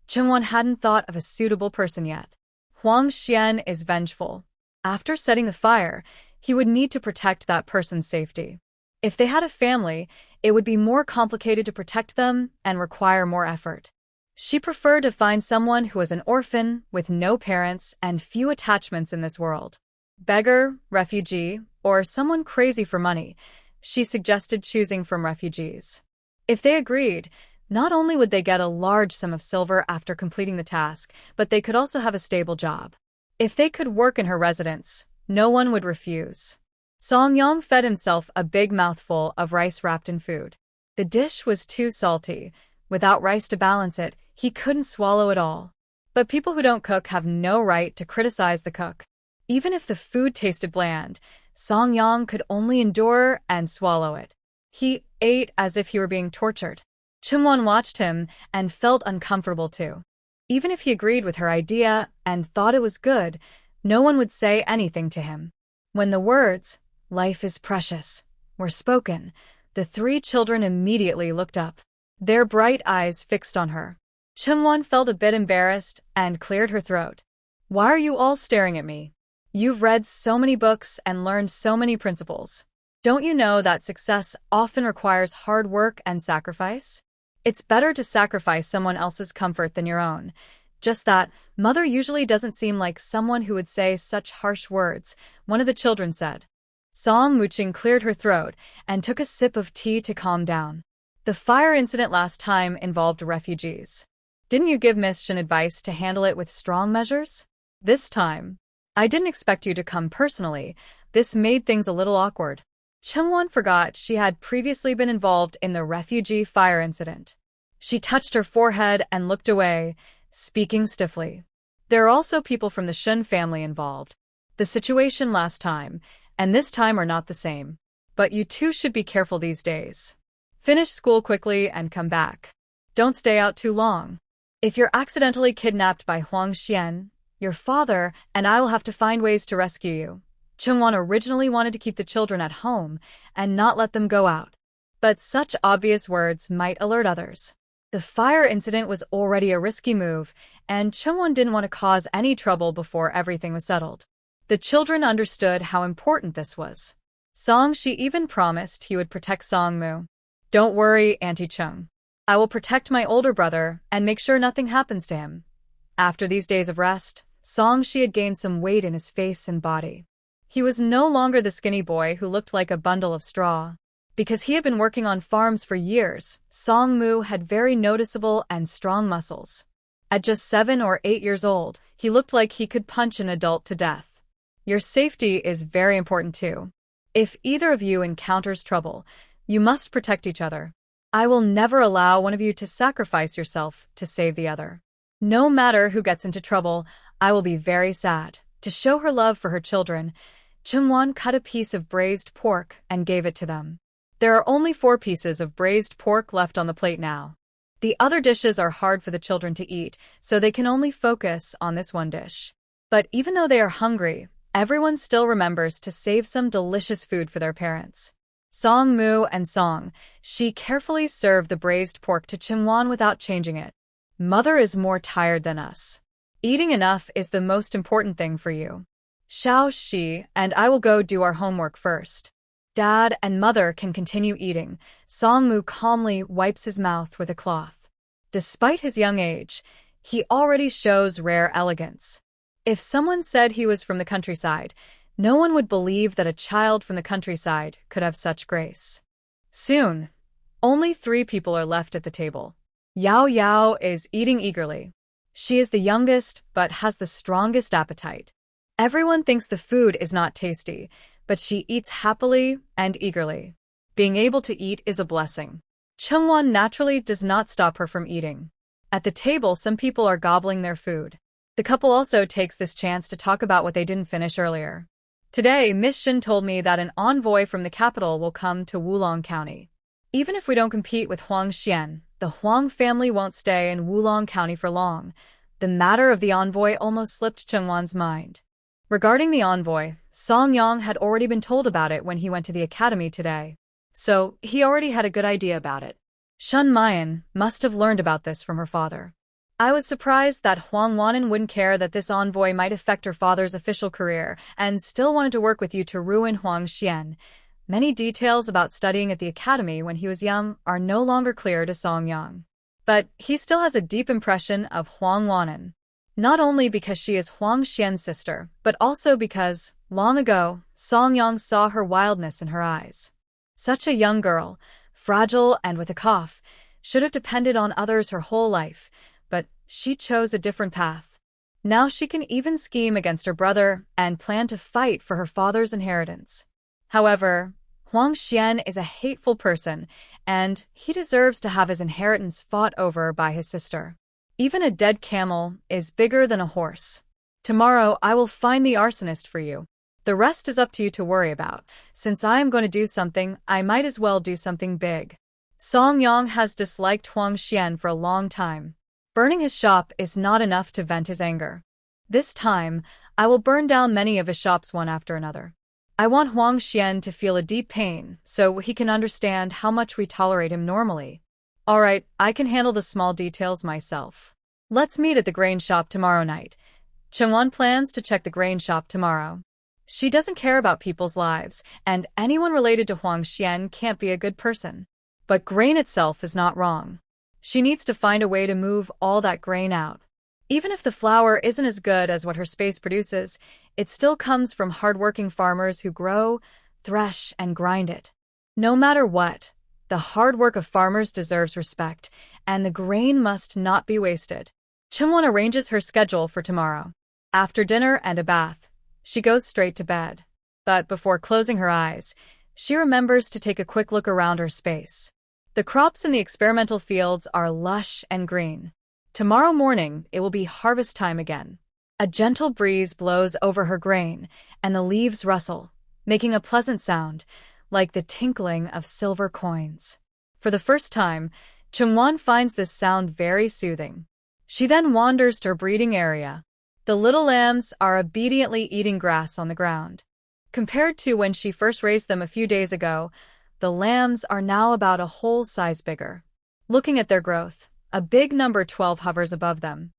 Chungwon hadn't thought of a suitable person yet. Huang Xian is vengeful. After setting the fire, he would need to protect that person's safety. If they had a family, it would be more complicated to protect them and require more effort. She preferred to find someone who was an orphan, with no parents and few attachments in this world. Beggar, refugee, or someone crazy for money, she suggested choosing from refugees. If they agreed, not only would they get a large sum of silver after completing the task, but they could also have a stable job. If they could work in her residence, no one would refuse. Song Yang fed himself a big mouthful of rice wrapped in food. The dish was too salty. Without rice to balance it, he couldn't swallow it all. But people who don't cook have no right to criticize the cook. Even if the food tasted bland, Song Yang could only endure and swallow it. He ate as if he were being tortured. Chungwon watched him and felt uncomfortable too. Even if he agreed with her idea and thought it was good, no one would say anything to him. When the words, "Life is precious," were spoken, the three children immediately looked up, their bright eyes fixed on her. Chungwon felt a bit embarrassed and cleared her throat. "Why are you all staring at me? You've read so many books and learned so many principles. Don't you know that success often requires hard work and sacrifice? It's better to sacrifice someone else's comfort than your own. Just that, mother usually doesn't seem like someone who would say such harsh words," one of the children said. Song Muching cleared her throat and took a sip of tea to calm down. "The fire incident last time involved refugees. Didn't you give Miss Shin advice to handle it with strong measures? This time, I didn't expect you to come personally. This made things a little awkward." Chungwon forgot she had previously been involved in the refugee fire incident. She touched her forehead and looked away, speaking stiffly. "There are also people from the Shun family involved. The situation last time and this time are not the same. But you two should be careful these days. Finish school quickly and come back. Don't stay out too long. If you're accidentally kidnapped by Huang Xian, your father and I will have to find ways to rescue you." Chungwon originally wanted to keep the children at home and not let them go out. But such obvious words might alert others. The fire incident was already a risky move, and Chungwon didn't want to cause any trouble before everything was settled. The children understood how important this was. Song Shi even promised he would protect Song Mu. "Don't worry, Auntie Chung. I will protect my older brother and make sure nothing happens to him." After these days of rest, Song Shi had gained some weight in his face and body. He was no longer the skinny boy who looked like a bundle of straw. Because he had been working on farms for years, Song Mu had very noticeable and strong muscles. At just 7 or 8 years old, he looked like he could punch an adult to death. Your safety is very important too. If either of you encounters trouble, you must protect each other. I will never allow one of you to sacrifice yourself to save the other. No matter who gets into trouble, I will be very sad." To show her love for her children, Chungwon cut a piece of braised pork and gave it to them. There are only 4 pieces of braised pork left on the plate now. The other dishes are hard for the children to eat, so they can only focus on this one dish. But even though they are hungry, everyone still remembers to save some delicious food for their parents. Song Mu and Song Shi carefully served the braised pork to Chungwon without changing it. "Mother is more tired than us. Eating enough is the most important thing for you. Xiao Shi and I will go do our homework first. Dad and Mother can continue eating." Song Mu calmly wipes his mouth with a cloth. Despite his young age, he already shows rare elegance. If someone said he was from the countryside, no one would believe that a child from the countryside could have such grace. Soon, only 3 people are left at the table. Yao Yao is eating eagerly. She is the youngest, but has the strongest appetite. Everyone thinks the food is not tasty, but she eats happily and eagerly. Being able to eat is a blessing. Chungwon naturally does not stop her from eating. At the table, some people are gobbling their food. The couple also takes this chance to talk about what they didn't finish earlier. "Today, Miss Shin told me that an envoy from the capital will come to Wulong County. Even if we don't compete with Huang Xian, the Huang family won't stay in Wulong County for long." The matter of the envoy almost slipped Chungwon's mind. Regarding the envoy, Song Yang had already been told about it when he went to the academy today. So, he already had a good idea about it. Shun Mayan must have learned about this from her father. "I was surprised that Huang Wanan wouldn't care that this envoy might affect her father's official career and still wanted to work with you to ruin Huang Xian." Many details about studying at the academy when he was young are no longer clear to Song Yang. But he still has a deep impression of Huang Wanan. Not only because she is Huang Xian's sister, but also because, long ago, Song Yang saw her wildness in her eyes. Such a young girl, fragile and with a cough, should have depended on others her whole life, but she chose a different path. Now she can even scheme against her brother and plan to fight for her father's inheritance. However, Huang Xian is a hateful person, and he deserves to have his inheritance fought over by his sister. Even a dead camel is bigger than a horse. Tomorrow I will find the arsonist for you. The rest is up to you to worry about. Since I am going to do something, I might as well do something big. Song Yang has disliked Huang Xian for a long time. Burning his shop is not enough to vent his anger. This time, I will burn down many of his shops one after another. I want Huang Xian to feel a deep pain so he can understand how much we tolerate him normally. Alright, I can handle the small details myself. Let's meet at the grain shop tomorrow night. Chengwan plans to check the grain shop tomorrow. She doesn't care about people's lives, and anyone related to Huang Xian can't be a good person. But grain itself is not wrong. She needs to find a way to move all that grain out. Even if the flour isn't as good as what her space produces, it still comes from hardworking farmers who grow, thresh, and grind it. No matter what, the hard work of farmers deserves respect, and the grain must not be wasted. Chimwon arranges her schedule for tomorrow. After dinner and a bath, she goes straight to bed. But before closing her eyes, she remembers to take a quick look around her space. The crops in the experimental fields are lush and green. Tomorrow morning, it will be harvest time again. A gentle breeze blows over her grain, and the leaves rustle, making a pleasant sound, like the tinkling of silver coins. For the first time, Chungwon finds this sound very soothing. She then wanders to her breeding area. The little lambs are obediently eating grass on the ground. Compared to when she first raised them a few days ago, the lambs are now about a whole size bigger. Looking at their growth, a big number 12 hovers above them.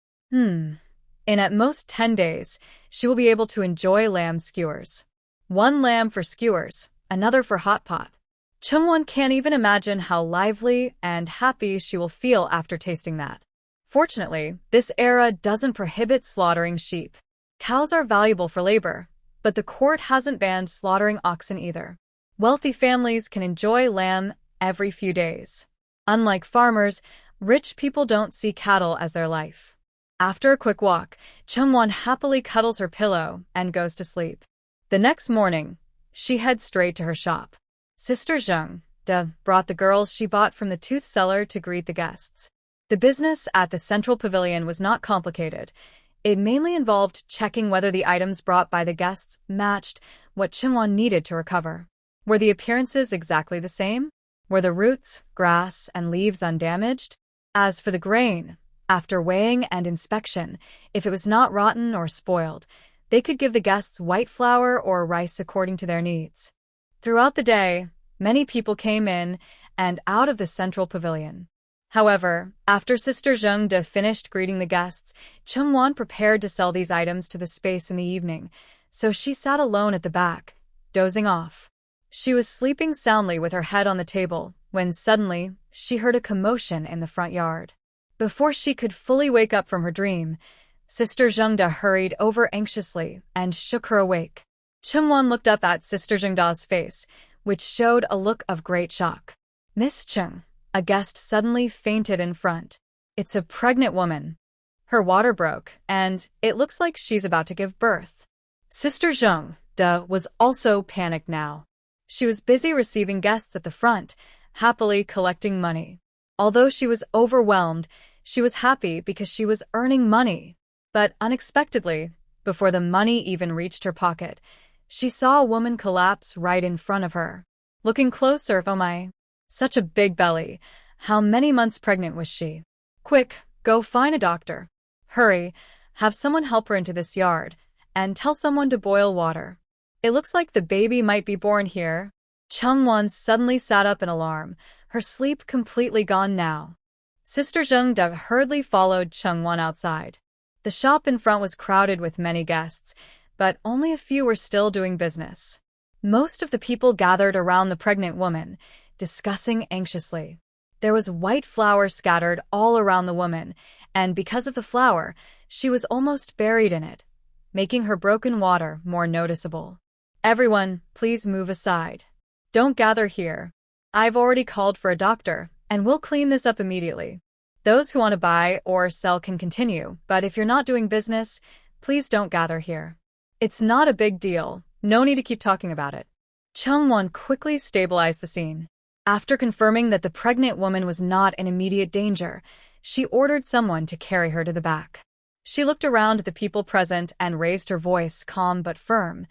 In at most 10 days, she will be able to enjoy lamb skewers. One lamb for skewers, another for hot pot. Chungwon can't even imagine how lively and happy she will feel after tasting that. Fortunately, this era doesn't prohibit slaughtering sheep. Cows are valuable for labor, but the court hasn't banned slaughtering oxen either. Wealthy families can enjoy lamb every few days. Unlike farmers, rich people don't see cattle as their life. After a quick walk, Chungwon happily cuddles her pillow and goes to sleep. The next morning, she heads straight to her shop. Sister Zheng brought the girls she bought from the tooth seller to greet the guests. The business at the central pavilion was not complicated. It mainly involved checking whether the items brought by the guests matched what Chungwon needed to recover. Were the appearances exactly the same? Were the roots, grass, and leaves undamaged? As for the grain, after weighing and inspection, if it was not rotten or spoiled, they could give the guests white flour or rice according to their needs. Throughout the day, many people came in and out of the central pavilion. However, after Sister Zheng finished greeting the guests, Chungwon prepared to sell these items to the space in the evening, so she sat alone at the back, dozing off. She was sleeping soundly with her head on the table, when suddenly, she heard a commotion in the front yard. Before she could fully wake up from her dream, Sister Zheng hurried over anxiously and shook her awake. Chungwon looked up at Sister Zheng's face, which showed a look of great shock. Miss Chung, a guest suddenly fainted in front. It's a pregnant woman. Her water broke, and it looks like she's about to give birth. Sister Zheng was also panicked now. She was busy receiving guests at the front, happily collecting money. Although she was overwhelmed, she was happy because she was earning money. But unexpectedly, before the money even reached her pocket, she saw a woman collapse right in front of her. Looking closer, oh my, such a big belly. How many months pregnant was she? Quick, go find a doctor. Hurry, have someone help her into this yard, and tell someone to boil water. It looks like the baby might be born here. Chungwon suddenly sat up in alarm, her sleep completely gone now. Sister Zheng hurriedly followed Chungwon outside. The shop in front was crowded with many guests, but only a few were still doing business. Most of the people gathered around the pregnant woman, discussing anxiously. There was white flour scattered all around the woman, and because of the flour, she was almost buried in it, making her broken water more noticeable. Everyone, please move aside. Don't gather here. I've already called for a doctor, and we'll clean this up immediately. Those who want to buy or sell can continue, but if you're not doing business, please don't gather here. It's not a big deal. No need to keep talking about it. Chungwon quickly stabilized the scene. After confirming that the pregnant woman was not in immediate danger, she ordered someone to carry her to the back. She looked around at the people present and raised her voice, calm but firm.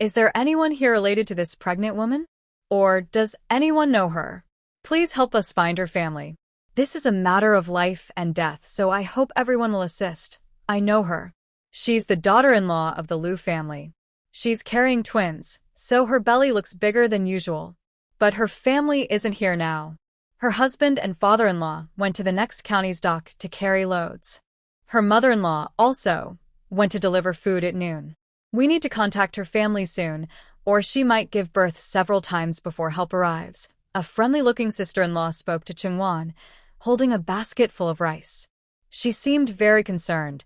Is there anyone here related to this pregnant woman? Or does anyone know her? Please help us find her family. This is a matter of life and death, so I hope everyone will assist. I know her. She's the daughter-in-law of the Liu family. She's carrying twins, so her belly looks bigger than usual. But her family isn't here now. Her husband and father-in-law went to the next county's dock to carry loads. Her mother-in-law also went to deliver food at noon. We need to contact her family soon, or she might give birth several times before help arrives. A friendly-looking sister-in-law spoke to Chungwan, holding a basket full of rice. She seemed very concerned.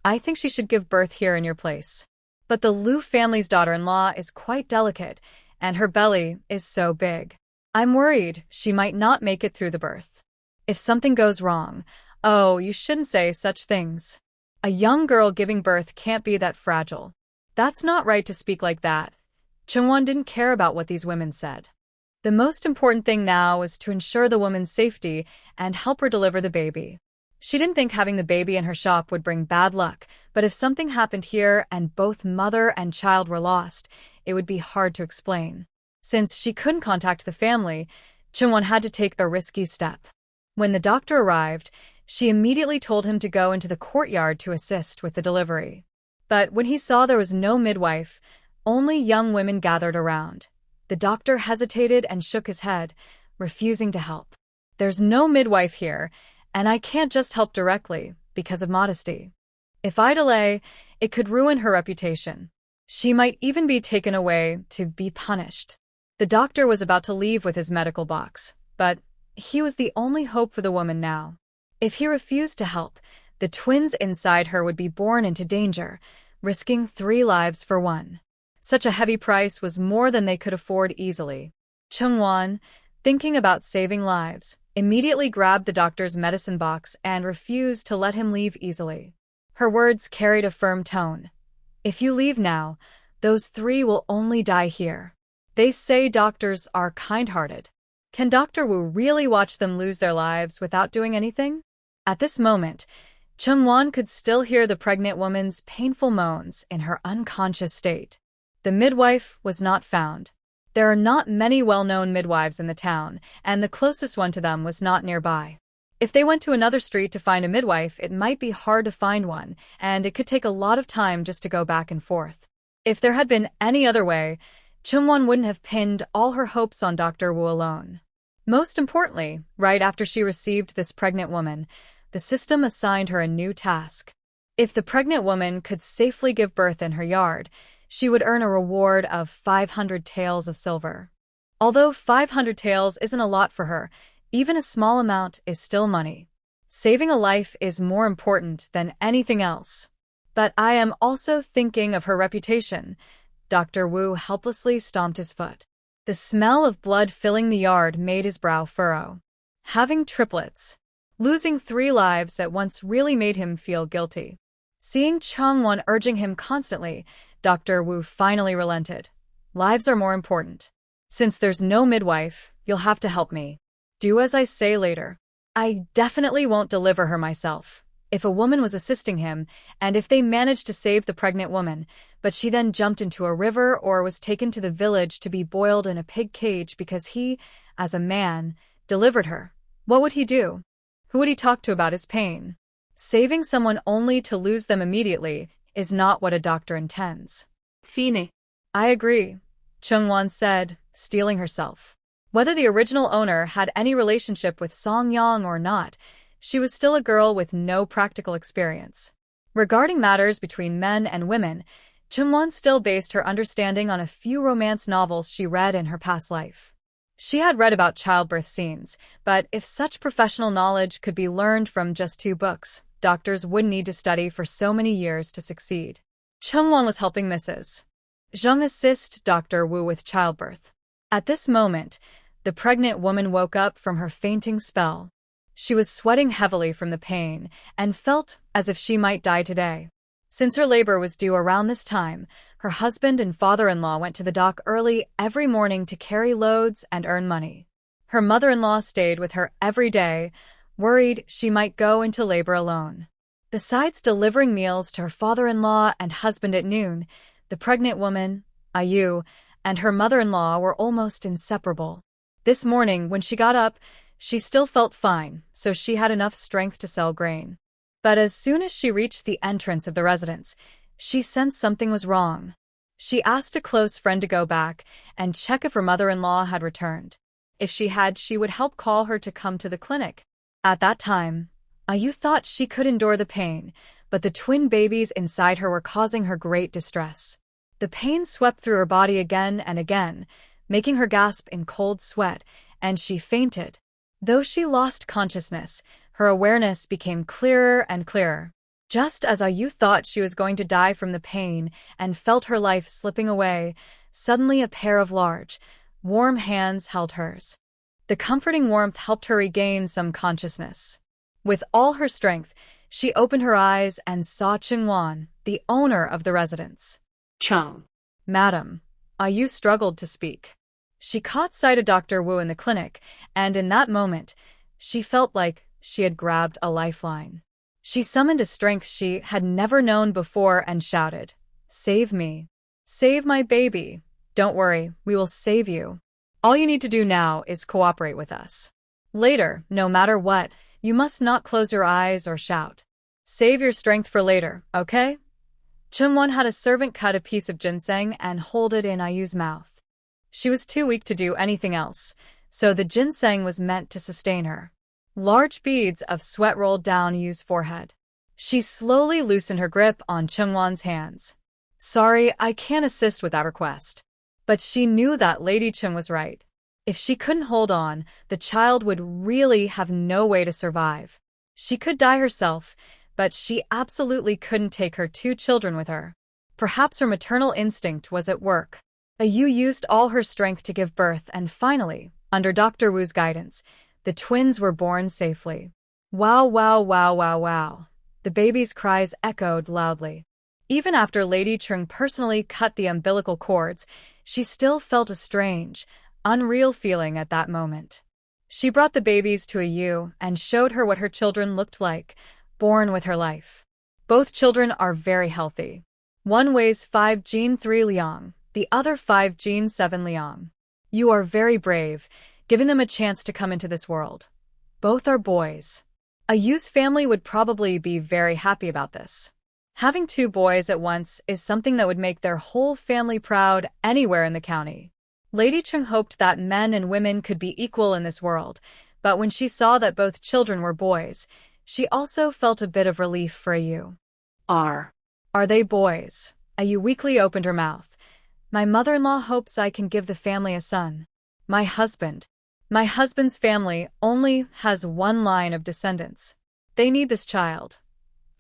I think she should give birth here in your place. But the Liu family's daughter-in-law is quite delicate, and her belly is so big. I'm worried she might not make it through the birth. If something goes wrong, oh, you shouldn't say such things. A young girl giving birth can't be that fragile. That's not right to speak like that. Chungwan didn't care about what these women said. The most important thing now was to ensure the woman's safety and help her deliver the baby. She didn't think having the baby in her shop would bring bad luck, but if something happened here and both mother and child were lost, it would be hard to explain. Since she couldn't contact the family, Chungwan had to take a risky step. When the doctor arrived, she immediately told him to go into the courtyard to assist with the delivery. But when he saw there was no midwife, only young women gathered around. The doctor hesitated and shook his head, refusing to help. There's no midwife here, and I can't just help directly because of modesty. If I delay, it could ruin her reputation. She might even be taken away to be punished. The doctor was about to leave with his medical box, but he was the only hope for the woman now. If he refused to help, the twins inside her would be born into danger, risking 3 lives for one. Such a heavy price was more than they could afford easily. Chungwan, thinking about saving lives, immediately grabbed the doctor's medicine box and refused to let him leave easily. Her words carried a firm tone. If you leave now, those 3 will only die here. They say doctors are kind-hearted. Can Dr. Wu really watch them lose their lives without doing anything? At this moment, Chungwan could still hear the pregnant woman's painful moans in her unconscious state. The midwife was not found. There are not many well-known midwives in the town, and the closest one to them was not nearby. If they went to another street to find a midwife, it might be hard to find one, and it could take a lot of time just to go back and forth. If there had been any other way, Chungwan wouldn't have pinned all her hopes on Dr. Wu alone. Most importantly, right after she received this pregnant woman, the system assigned her a new task. If the pregnant woman could safely give birth in her yard, she would earn a reward of 500 taels of silver. Although 500 taels isn't a lot for her, even a small amount is still money. Saving a life is more important than anything else. But I am also thinking of her reputation. Dr. Wu helplessly stomped his foot. The smell of blood filling the yard made his brow furrow. Having triplets, losing 3 lives at once really made him feel guilty. Seeing Chungwan urging him constantly, Dr. Wu finally relented. Lives are more important. Since there's no midwife, you'll have to help me. Do as I say later. I definitely won't deliver her myself. If a woman was assisting him, and if they managed to save the pregnant woman, but she then jumped into a river or was taken to the village to be boiled in a pig cage because he, as a man, delivered her, what would he do? Who would he talk to about his pain? Saving someone only to lose them immediately is not what a doctor intends. FAMINE. I agree, Chungwan said, steeling herself. Whether the original owner had any relationship with Song Yang or not, she was still a girl with no practical experience. Regarding matters between men and women, Chungwan still based her understanding on a few romance novels she read in her past life. She had read about childbirth scenes, but if such professional knowledge could be learned from just 2 books, doctors wouldn't need to study for so many years to succeed. Chungwan was helping Mrs. Zheng assist Dr. Wu with childbirth. At this moment, the pregnant woman woke up from her fainting spell. She was sweating heavily from the pain and felt as if she might die today. Since her labor was due around this time, her husband and father-in-law went to the dock early every morning to carry loads and earn money. Her mother-in-law stayed with her every day, worried she might go into labor alone. Besides delivering meals to her father-in-law and husband at noon, the pregnant woman Ayu, and her mother-in-law were almost inseparable. This morning, when she got up, she still felt fine, so she had enough strength to sell grain. But as soon as she reached the entrance of the residence, she sensed something was wrong. She asked a close friend to go back and check if her mother-in-law had returned. If she had, she would help call her to come to the clinic. At that time, Ayu thought she could endure the pain, but the twin babies inside her were causing her great distress. The pain swept through her body again and again, making her gasp in cold sweat, and she fainted. Though she lost consciousness, her awareness became clearer and clearer. Just as Ayu thought she was going to die from the pain and felt her life slipping away, suddenly a pair of large, warm hands held hers. The comforting warmth helped her regain some consciousness. With all her strength, she opened her eyes and saw Chungwan, the owner of the residence. Chung. Madam, Ayu struggled to speak. She caught sight of Dr. Wu in the clinic, and in that moment, she felt like she had grabbed a lifeline. She summoned a strength she had never known before and shouted, "Save me. Save my baby. Don't worry, we will save you. All you need to do now is cooperate with us. Later, no matter what, you must not close your eyes or shout. Save your strength for later, okay?" Chungwon had a servant cut a piece of ginseng and hold it in Ayu's mouth. She was too weak to do anything else, so the ginseng was meant to sustain her. Large beads of sweat rolled down Yu's forehead. She slowly loosened her grip on Chungwon's hands. "Sorry, I can't assist with that request." But she knew that Lady Chung was right. If she couldn't hold on, the child would really have no way to survive. She could die herself, but she absolutely couldn't take her 2 children with her. Perhaps her maternal instinct was at work. Ayu used all her strength to give birth, and finally, under Dr. Wu's guidance, the twins were born safely. Wow, wow, wow, wow, wow. The babies' cries echoed loudly. Even after Lady Chung personally cut the umbilical cords, she still felt a strange, unreal feeling at that moment. She brought the babies to Ayu and showed her what her children looked like, born with her life. Both children are very healthy. One weighs 5 Jin 3 liang, the other 5 Jin 7 liang. You are very brave, giving them a chance to come into this world. Both are boys. Ayu's family would probably be very happy about this. Having 2 boys at once is something that would make their whole family proud anywhere in the county. Lady Chung hoped that men and women could be equal in this world, but when she saw that both children were boys, she also felt a bit of relief for Ayu. Are they boys? Ayu weakly opened her mouth. My mother-in-law hopes I can give the family a son. My husband's family only has 1 line of descendants. They need this child.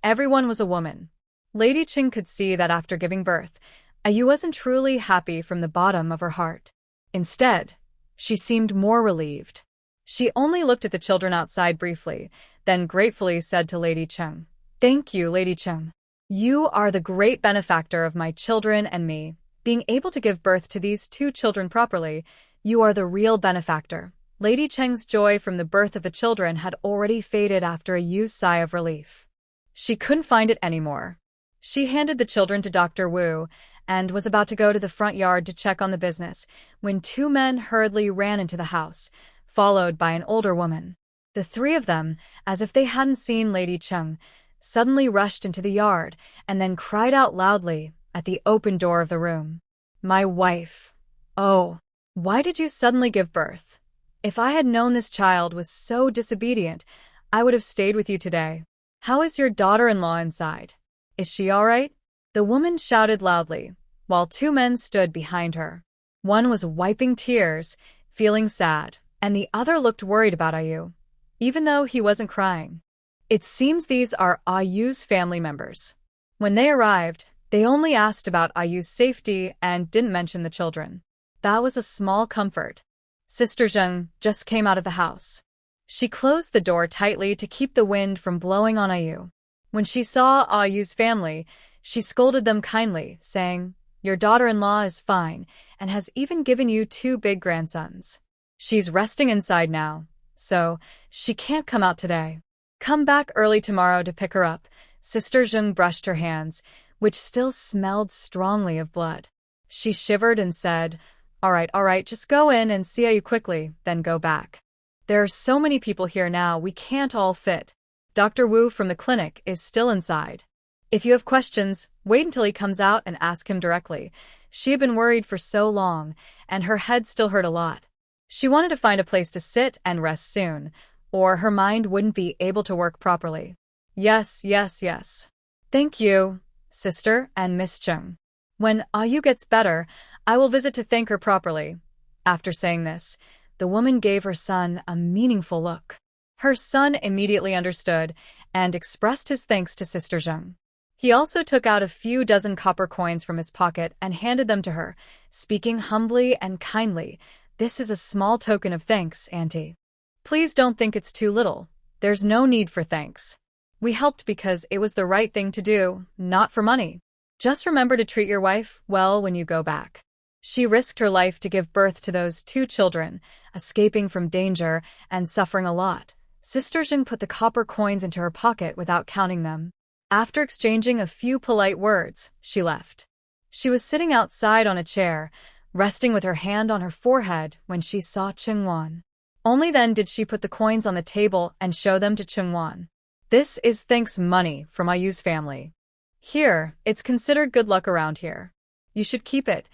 Everyone was a woman. Lady Chung could see that after giving birth, Ayu wasn't truly happy from the bottom of her heart. Instead, she seemed more relieved. She only looked at the children outside briefly, then gratefully said to Lady Chung, "Thank you, Lady Chung. You are the great benefactor of my children and me. Being able to give birth to these 2 children properly, you are the real benefactor." Lady Cheng's joy from the birth of the children had already faded after Ayu's sigh of relief. She couldn't find it anymore. She handed the children to Dr. Wu and was about to go to the front yard to check on the business when 2 men hurriedly ran into the house, followed by an older woman. The 3 of them, as if they hadn't seen Lady Chung, suddenly rushed into the yard and then cried out loudly at the open door of the room. "My wife! Oh, why did you suddenly give birth? If I had known this child was so disobedient, I would have stayed with you today. How is your daughter-in-law inside? Is she all right?" The woman shouted loudly, while 2 men stood behind her. One was wiping tears, feeling sad, and the other looked worried about Ayu, even though he wasn't crying. It seems these are Ayu's family members. When they arrived, they only asked about Ayu's safety and didn't mention the children. That was a small comfort. Sister Zheng just came out of the house. She closed the door tightly to keep the wind from blowing on Ayu. When she saw Ayu's family, she scolded them kindly, saying, "Your daughter-in-law is fine and has even given you 2 big grandsons. She's resting inside now, so she can't come out today. Come back early tomorrow to pick her up." Sister Zheng brushed her hands, which still smelled strongly of blood. She shivered and said, all right, just go in and see you quickly, then go back. There are so many people here now, we can't all fit. Dr. Wu from the clinic is still inside. If you have questions, wait until he comes out and ask him directly. She had been worried for so long, and her head still hurt a lot. She wanted to find a place to sit and rest soon, or her mind wouldn't be able to work properly. Yes. Thank you, sister and Miss Chung. When Ayu gets better, I will visit to thank her properly. After saying this, the woman gave her son a meaningful look. Her son immediately understood and expressed his thanks to Sister Zheng. He also took out a few dozen copper coins from his pocket and handed them to her, speaking humbly and kindly. This is a small token of thanks, Auntie. Please don't think it's too little. There's no need for thanks. We helped because it was the right thing to do, not for money. Just remember to treat your wife well when you go back. She risked her life to give birth to those 2 children, escaping from danger and suffering a lot. Sister Zheng put the copper coins into her pocket without counting them. After exchanging a few polite words, she left. She was sitting outside on a chair, resting with her hand on her forehead when she saw Chengwan. Only then did she put the coins on the table and show them to Chengwan. This is thanks money from Ayu's family. Here, it's considered good luck around here. You should keep it.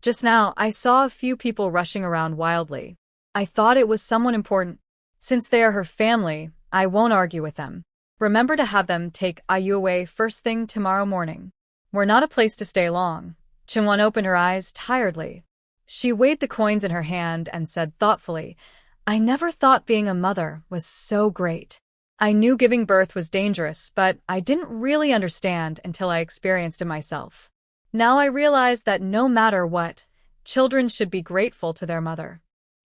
Just now, I saw a few people rushing around wildly. I thought it was someone important. Since they are her family, I won't argue with them. Remember to have them take Ayu away first thing tomorrow morning. We're not a place to stay long. Chengwan opened her eyes tiredly. She weighed the coins in her hand and said thoughtfully, I never thought being a mother was so great. I knew giving birth was dangerous, but I didn't really understand until I experienced it myself. Now I realize that no matter what, children should be grateful to their mother.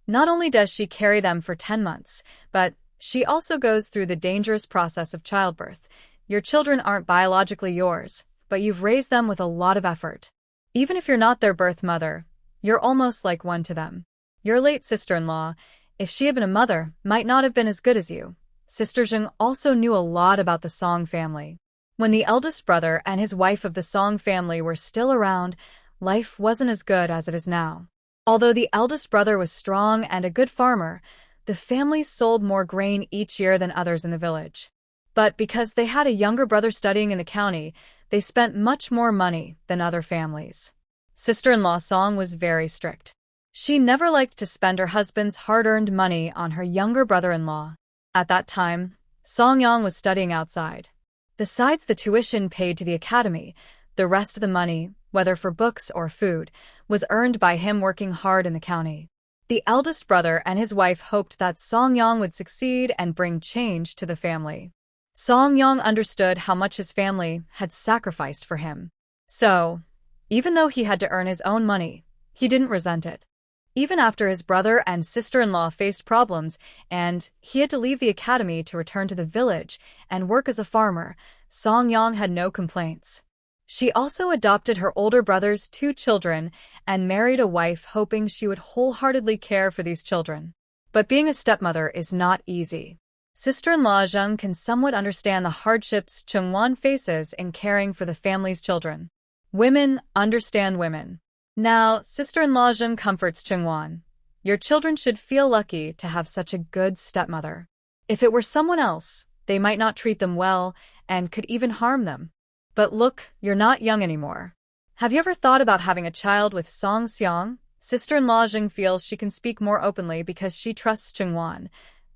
Not only does she carry them for 10 months, but she also goes through the dangerous process of childbirth. Your children aren't biologically yours, but you've raised them with a lot of effort. Even if you're not their birth mother, you're almost like one to them. Your late sister-in-law, if she had been a mother, might not have been as good as you. Sister Zheng also knew a lot about the Song family. When the eldest brother and his wife of the Song family were still around, life wasn't as good as it is now. Although the eldest brother was strong and a good farmer, the family sold more grain each year than others in the village. But because they had a younger brother studying in the county, they spent much more money than other families. Sister-in-law Song was very strict. She never liked to spend her husband's hard-earned money on her younger brother-in-law. At that time, Song Yang was studying outside. Besides the tuition paid to the academy, the rest of the money, whether for books or food, was earned by him working hard in the county. The eldest brother and his wife hoped that Song Yang would succeed and bring change to the family. Song Yang understood how much his family had sacrificed for him. So, even though he had to earn his own money, he didn't resent it. Even after his brother and sister-in-law faced problems and he had to leave the academy to return to the village and work as a farmer, Song Yang had no complaints. She also adopted her older brother's 2 children and married a wife hoping she would wholeheartedly care for these children. But being a stepmother is not easy. Sister-in-law Zheng can somewhat understand the hardships Chengwan faces in caring for the family's children. Women understand women. Now, sister-in-law Zheng comforts Chengwan. Your children should feel lucky to have such a good stepmother. If it were someone else, they might not treat them well and could even harm them. But look, you're not young anymore. Have you ever thought about having a child with Song Xiang? Sister-in-law Zheng feels she can speak more openly because she trusts Chengwan.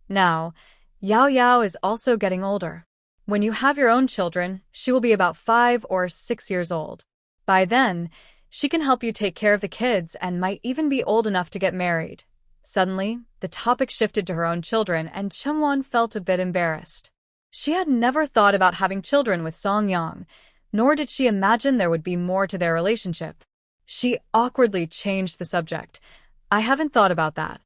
Now, Yao Yao is also getting older. When you have your own children, she will be about 5 or 6 years old. By then, she can help you take care of the kids and might even be old enough to get married. Suddenly, the topic shifted to her own children and Chengwan felt a bit embarrassed. She had never thought about having children with Song Yang, nor did she imagine there would be more to their relationship. She awkwardly changed the subject. I haven't thought about that.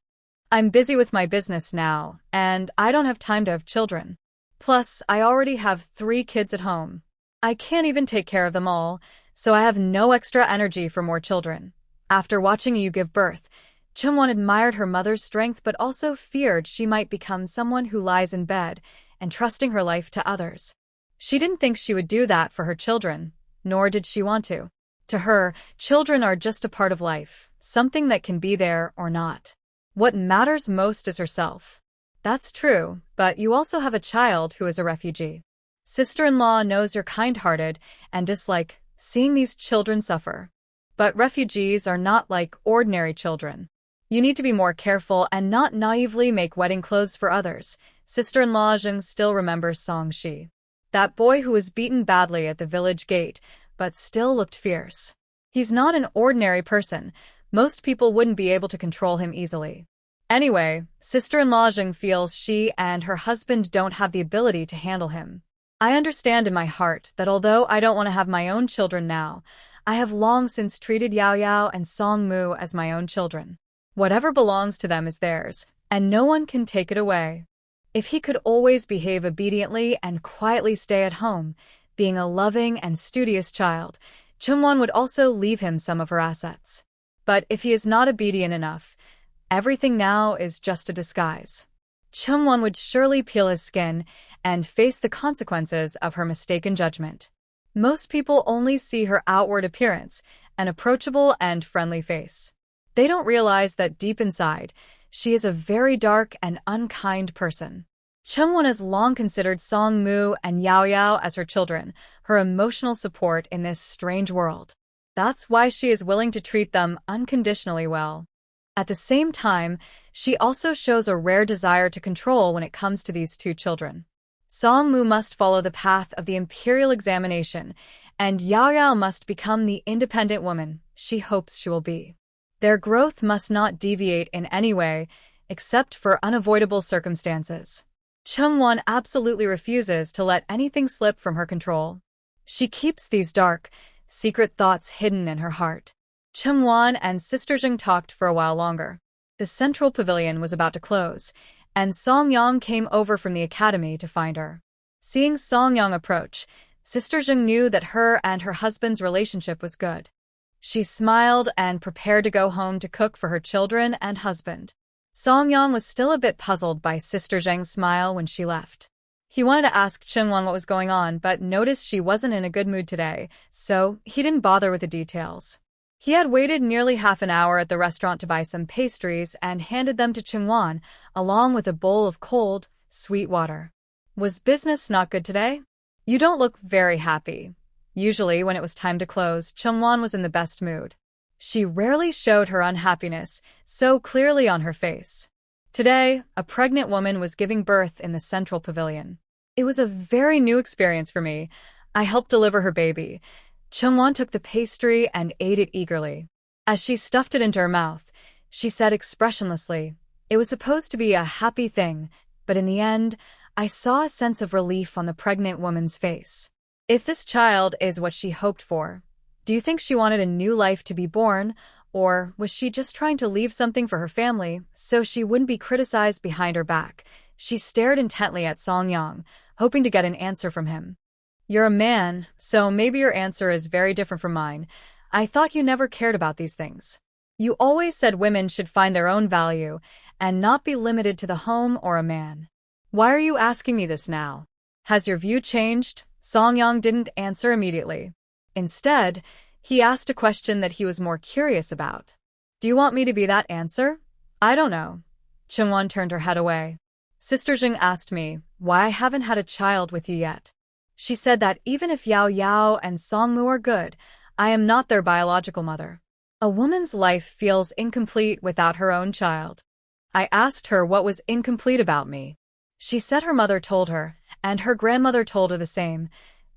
I'm busy with my business now, and I don't have time to have children. Plus, I already have 3 kids at home. I can't even take care of them all, so I have no extra energy for more children. After watching you give birth, Chengwan admired her mother's strength but also feared she might become someone who lies in bed and trusting her life to others. She didn't think she would do that for her children, nor did she want to. To her, children are just a part of life, something that can be there or not. What matters most is herself. That's true, but you also have a child who is a refugee. Sister-in-law knows you're kind-hearted and dislike seeing these children suffer. But refugees are not like ordinary children. You need to be more careful and not naively make wedding clothes for others. Sister-in-law Zheng still remembers Song Shi. That boy who was beaten badly at the village gate, but still looked fierce. He's not an ordinary person. Most people wouldn't be able to control him easily. Anyway, sister-in-law Zheng feels she and her husband don't have the ability to handle him. I understand in my heart that although I don't want to have my own children now, I have long since treated Yao Yao and Song Mu as my own children. Whatever belongs to them is theirs, and no one can take it away. If he could always behave obediently and quietly stay at home, being a loving and studious child, Chungwon would also leave him some of her assets. But if he is not obedient enough, everything now is just a disguise. Chungwon would surely peel his skin and face the consequences of her mistaken judgment. Most people only see her outward appearance, an approachable and friendly face. They don't realize that deep inside, she is a very dark and unkind person. Chungwon has long considered Song Mu and Yao Yao as her children, her emotional support in this strange world. That's why she is willing to treat them unconditionally well. At the same time, she also shows a rare desire to control when it comes to these two children. Song Mu must follow the path of the imperial examination, and Yao Yao must become the independent woman she hopes she will be. Their growth must not deviate in any way, except for unavoidable circumstances. Chungwon absolutely refuses to let anything slip from her control. She keeps these dark, secret thoughts hidden in her heart. Chungwon and Sister Zheng talked for a while longer. The central pavilion was about to close, and Song Yang came over from the academy to find her. Seeing Song Yang approach, Sister Zheng knew that her and her husband's relationship was good. She smiled and prepared to go home to cook for her children and husband. Song Yang was still a bit puzzled by Sister Zheng's smile when she left. He wanted to ask Chungwon what was going on, but noticed she wasn't in a good mood today, so he didn't bother with the details. He had waited nearly half an hour at the restaurant to buy some pastries and handed them to Chungwon, along with a bowl of cold, sweet water. Was business not good today? You don't look very happy. Usually, when it was time to close, Chungwon was in the best mood. She rarely showed her unhappiness so clearly on her face. Today, a pregnant woman was giving birth in the central pavilion. It was a very new experience for me. I helped deliver her baby. Chungwon took the pastry and ate it eagerly. As she stuffed it into her mouth, she said expressionlessly, "It was supposed to be a happy thing, but in the end, I saw a sense of relief on the pregnant woman's face. If this child is what she hoped for, do you think she wanted a new life to be born, or was she just trying to leave something for her family so she wouldn't be criticized behind her back?" She stared intently at Song Yang, hoping to get an answer from him. "You're a man, so maybe your answer is very different from mine. I thought you never cared about these things. You always said women should find their own value and not be limited to the home or a man. Why are you asking me this now? Has your view changed?" Song Yang didn't answer immediately. Instead, he asked a question that he was more curious about. "Do you want me to be that answer?" "I don't know." Chungwon turned her head away. "Sister Zheng asked me why I haven't had a child with you yet. She said that even if Yao Yao and Song Mu are good, I am not their biological mother. A woman's life feels incomplete without her own child. I asked her what was incomplete about me. She said her mother told her, and her grandmother told her the same."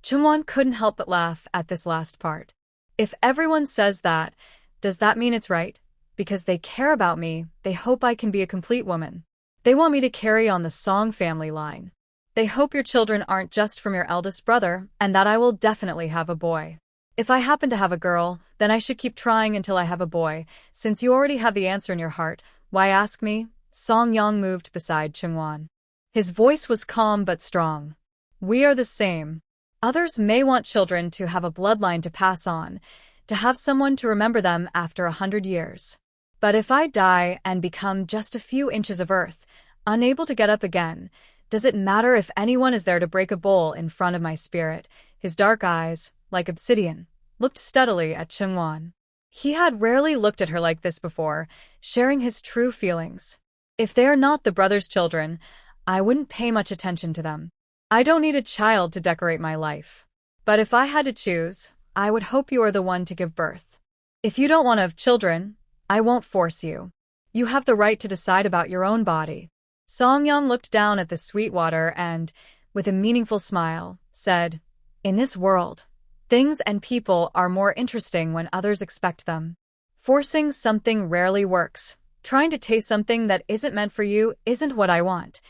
Chungwon couldn't help but laugh at this last part. If everyone says that, does that mean it's right? Because they care about me, they hope I can be a complete woman. They want me to carry on the Song family line. They hope your children aren't just from your eldest brother, and that I will definitely have a boy. If I happen to have a girl, then I should keep trying until I have a boy. Since you already have the answer in your heart, why ask me?" Song Yang moved beside Chungwon. His voice was calm but strong. "We are the same. Others may want children to have a bloodline to pass on, to have someone to remember them after 100 years. But if I die and become just a few inches of earth, unable to get up again, does it matter if anyone is there to break a bowl in front of my spirit?" His dark eyes, like obsidian, looked steadily at Chungwon. He had rarely looked at her like this before, sharing his true feelings. If they are not the brother's children, I wouldn't pay much attention to them. I don't need a child to decorate my life. But if I had to choose, I would hope you are the one to give birth. If you don't want to have children, I won't force you. You have the right to decide about your own body. Songyang looked down at the sweet water and, with a meaningful smile, said, "In this world, things and people are more interesting when others expect them. Forcing something rarely works. Trying to taste something that isn't meant for you isn't what I want."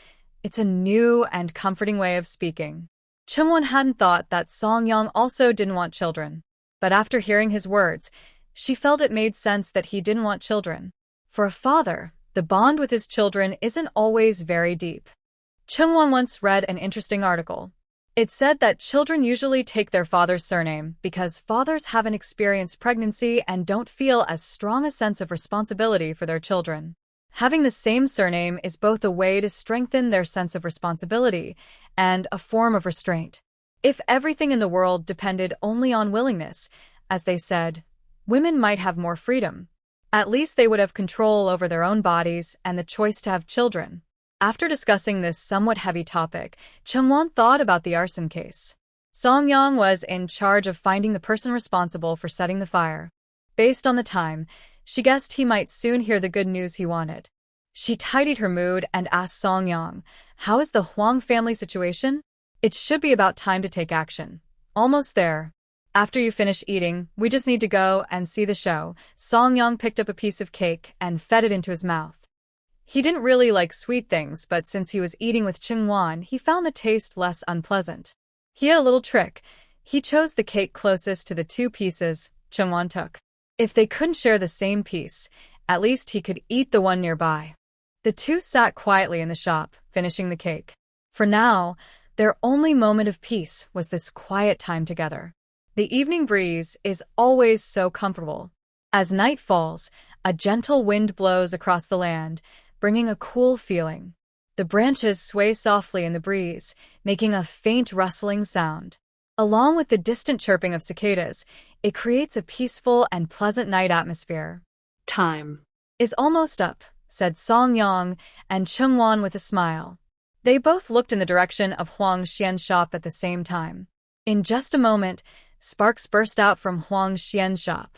It's a new and comforting way of speaking. Chungwon hadn't thought that Songyang also didn't want children. But after hearing his words, she felt it made sense that he didn't want children. For a father, the bond with his children isn't always very deep. Chungwon once read an interesting article. It said that children usually take their father's surname because fathers haven't experienced pregnancy and don't feel as strong a sense of responsibility for their children. Having the same surname is both a way to strengthen their sense of responsibility and a form of restraint. If everything in the world depended only on willingness, as they said, women might have more freedom. At least they would have control over their own bodies and the choice to have children. After discussing this somewhat heavy topic, Chungwon thought about the arson case. Songyang was in charge of finding the person responsible for setting the fire. Based on the time, she guessed he might soon hear the good news he wanted. She tidied her mood and asked Songyang, "How is the Huang family situation?" "It should be about time to take action. Almost there. After you finish eating, we just need to go and see the show." Songyang picked up a piece of cake and fed it into his mouth. He didn't really like sweet things, but since he was eating with Chungwon, he found the taste less unpleasant. He had a little trick. He chose the cake closest to the two pieces Chungwon took. If they couldn't share the same piece, at least he could eat the one nearby. The two sat quietly in the shop, finishing the cake. For now, their only moment of peace was this quiet time together. The evening breeze is always so comfortable. As night falls, a gentle wind blows across the land, bringing a cool feeling. The branches sway softly in the breeze, making a faint rustling sound. Along with the distant chirping of cicadas, it creates a peaceful and pleasant night atmosphere. Time "Is almost up," said Songyang and Chungwon with a smile. They both looked in the direction of Huang Xian's shop at the same time. In just a moment, sparks burst out from Huang Xian's shop.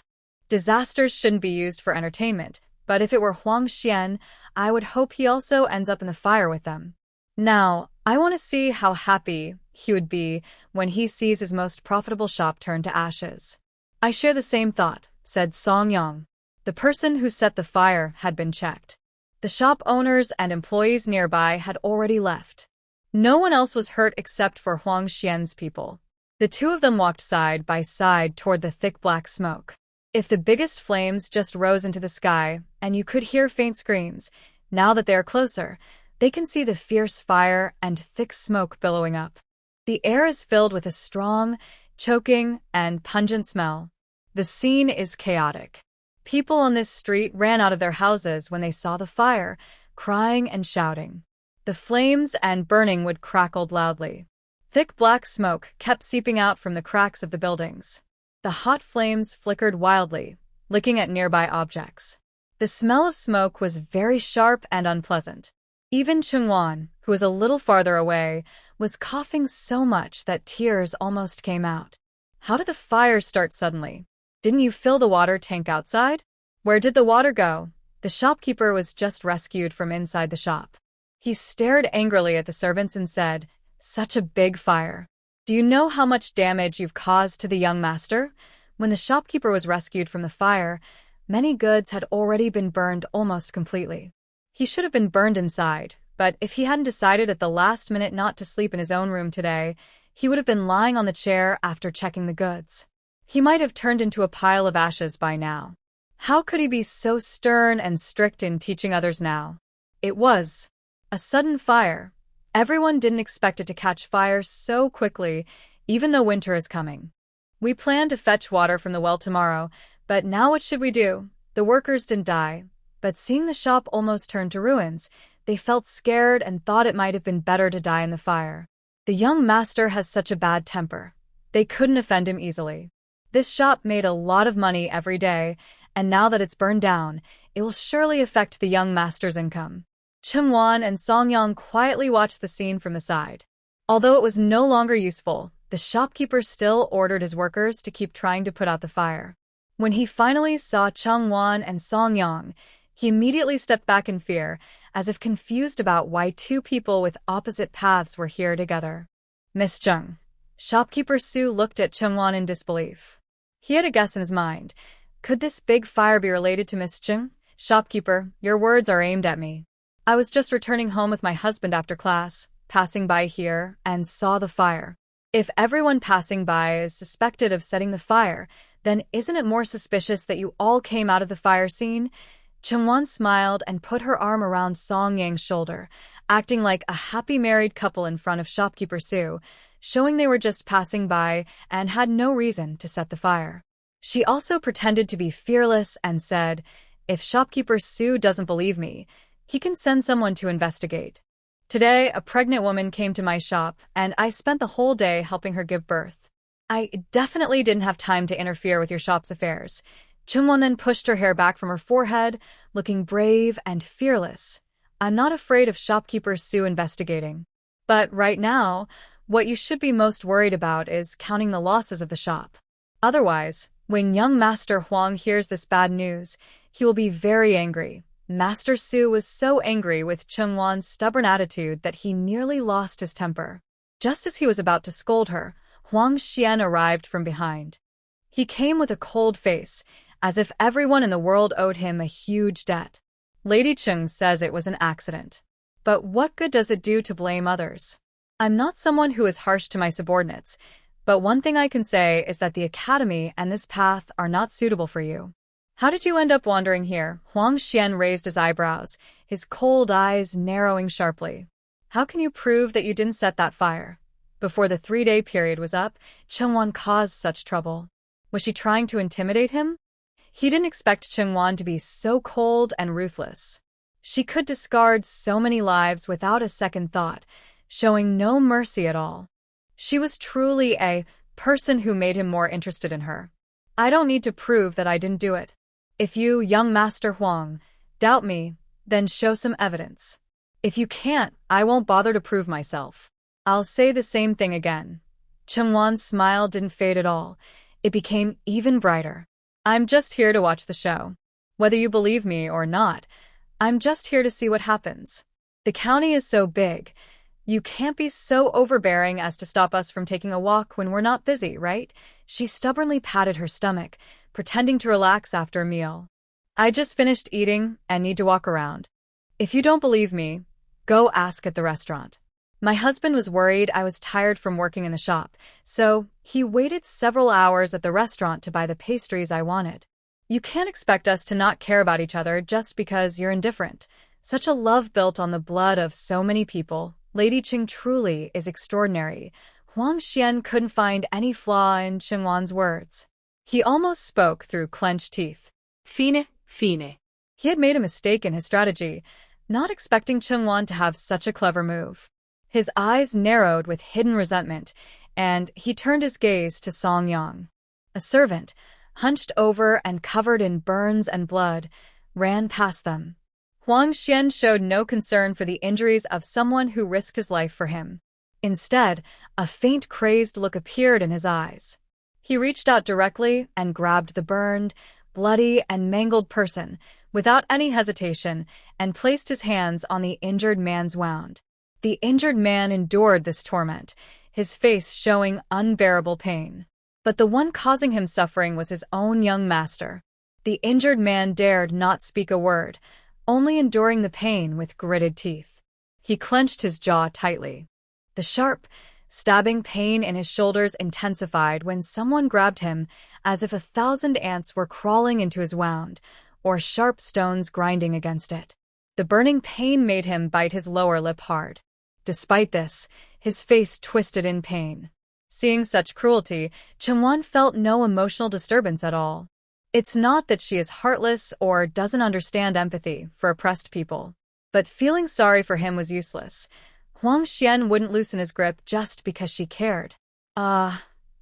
Disasters shouldn't be used for entertainment, but if it were Huang Xian, I would hope he also ends up in the fire with them. Now, I want to see how happy he would be when he sees his most profitable shop turn to ashes. "I share the same thought," said Songyang. The person who set the fire had been checked. The shop owners and employees nearby had already left. No one else was hurt except for Huang Xian's people. The two of them walked side by side toward the thick black smoke. If the biggest flames just rose into the sky, and you could hear faint screams, now that they are closer, they can see the fierce fire and thick smoke billowing up. The air is filled with a strong, choking, and pungent smell. The scene is chaotic. People on this street ran out of their houses when they saw the fire, crying and shouting. The flames and burning wood crackled loudly. Thick black smoke kept seeping out from the cracks of the buildings. The hot flames flickered wildly, licking at nearby objects. The smell of smoke was very sharp and unpleasant. Even Chungwon, who was a little farther away, was coughing so much that tears almost came out. "How did the fire start suddenly? Didn't you fill the water tank outside? Where did the water go?" The shopkeeper was just rescued from inside the shop. He stared angrily at the servants and said, "Such a big fire. Do you know how much damage you've caused to the young master?" When the shopkeeper was rescued from the fire, many goods had already been burned almost completely. He should have been burned inside, but if he hadn't decided at the last minute not to sleep in his own room today, he would have been lying on the chair after checking the goods. He might have turned into a pile of ashes by now. How could he be so stern and strict in teaching others now? It was a sudden fire. Everyone didn't expect it to catch fire so quickly, even though winter is coming. "We plan to fetch water from the well tomorrow, but now what should we do?" The workers didn't die, but seeing the shop almost turn to ruins, they felt scared and thought it might have been better to die in the fire. The young master has such a bad temper. They couldn't offend him easily. This shop made a lot of money every day, and now that it's burned down, it will surely affect the young master's income. Chungwon and Songyang quietly watched the scene from the side. Although it was no longer useful, the shopkeeper still ordered his workers to keep trying to put out the fire. When he finally saw Chungwon and Songyang, he immediately stepped back in fear, as if confused about why two people with opposite paths were here together. Miss Chung. Shopkeeper Su looked at Chungwon in disbelief. He had a guess in his mind. Could this big fire be related to Miss Chung? Shopkeeper, your words are aimed at me. I was just returning home with my husband after class, passing by here, and saw the fire. If everyone passing by is suspected of setting the fire, then isn't it more suspicious that you all came out of the fire scene? Chungwon smiled and put her arm around Song Yang's shoulder, acting like a happy married couple in front of Shopkeeper Su, showing they were just passing by and had no reason to set the fire. She also pretended to be fearless and said, "If Shopkeeper Su doesn't believe me, he can send someone to investigate. Today, a pregnant woman came to my shop, and I spent the whole day helping her give birth. I definitely didn't have time to interfere with your shop's affairs." Chungwon then pushed her hair back from her forehead, looking brave and fearless. "I'm not afraid of Shopkeeper Su investigating. But right now, what you should be most worried about is counting the losses of the shop. Otherwise, when young Master Huang hears this bad news, he will be very angry." Master Su was so angry with Chungwon's stubborn attitude that he nearly lost his temper. Just as he was about to scold her, Huang Xian arrived from behind. He came with a cold face, as if everyone in the world owed him a huge debt. "Lady Chung says it was an accident. But what good does it do to blame others? I'm not someone who is harsh to my subordinates, but one thing I can say is that the academy and this path are not suitable for you. How did you end up wandering here?" Huang Xian raised his eyebrows, his cold eyes narrowing sharply. "How can you prove that you didn't set that fire? Before the 3-day period was up, Chungwon caused such trouble. Was she trying to intimidate him?" He didn't expect Chungwon to be so cold and ruthless. She could discard so many lives without a second thought, showing no mercy at all. She was truly a person who made him more interested in her. "I don't need to prove that I didn't do it. If you, young Master Huang, doubt me, then show some evidence. If you can't, I won't bother to prove myself. I'll say the same thing again." Chungwon's smile didn't fade at all. It became even brighter. "I'm just here to watch the show. Whether you believe me or not, I'm just here to see what happens. The county is so big. You can't be so overbearing as to stop us from taking a walk when we're not busy, right?" She stubbornly patted her stomach, pretending to relax after a meal. "I just finished eating and need to walk around. If you don't believe me, go ask at the restaurant. My husband was worried I was tired from working in the shop, so he waited several hours at the restaurant to buy the pastries I wanted. You can't expect us to not care about each other just because you're indifferent. Such a love built on the blood of so many people. Lady Ching truly is extraordinary." Huang Xian couldn't find any flaw in Chungwon's words. He almost spoke through clenched teeth. Fine, fine. He had made a mistake in his strategy, not expecting Chungwon to have such a clever move. His eyes narrowed with hidden resentment, and he turned his gaze to Song Yang. A servant, hunched over and covered in burns and blood, ran past them. Huang Xian showed no concern for the injuries of someone who risked his life for him. Instead, a faint crazed look appeared in his eyes. He reached out directly and grabbed the burned, bloody, and mangled person, without any hesitation, and placed his hands on the injured man's wound. The injured man endured this torment, his face showing unbearable pain. But the one causing him suffering was his own young master. The injured man dared not speak a word, only enduring the pain with gritted teeth. He clenched his jaw tightly. The sharp, stabbing pain in his shoulders intensified when someone grabbed him, as if 1,000 ants were crawling into his wound, or sharp stones grinding against it. The burning pain made him bite his lower lip hard. Despite this, his face twisted in pain. Seeing such cruelty, Chungwon felt no emotional disturbance at all. It's not that she is heartless or doesn't understand empathy for oppressed people, but feeling sorry for him was useless. Huang Xian wouldn't loosen his grip just because she cared.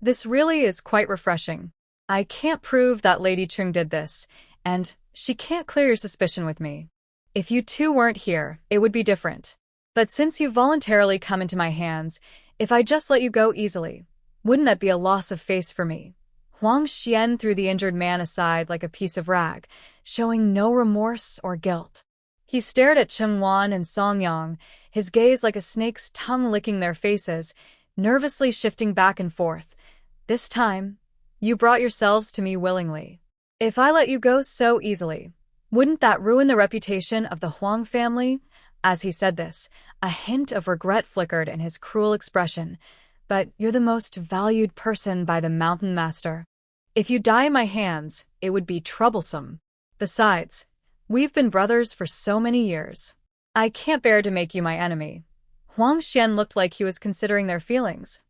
This really is quite refreshing. I can't prove that Lady Chung did this, and she can't clear your suspicion with me. If you two weren't here, it would be different. But since you voluntarily come into my hands, if I just let you go easily, wouldn't that be a loss of face for me? Huang Xian threw the injured man aside like a piece of rag, showing no remorse or guilt. He stared at Cheng Wan and Song Yang, his gaze like a snake's tongue licking their faces, nervously shifting back and forth. This time, you brought yourselves to me willingly. If I let you go so easily, wouldn't that ruin the reputation of the Huang family? As he said this, a hint of regret flickered in his cruel expression. But you're the most valued person by the Mountain Master. If you die in my hands, it would be troublesome. Besides, we've been brothers for so many years. I can't bear to make you my enemy. Huang Xian looked like he was considering their feelings.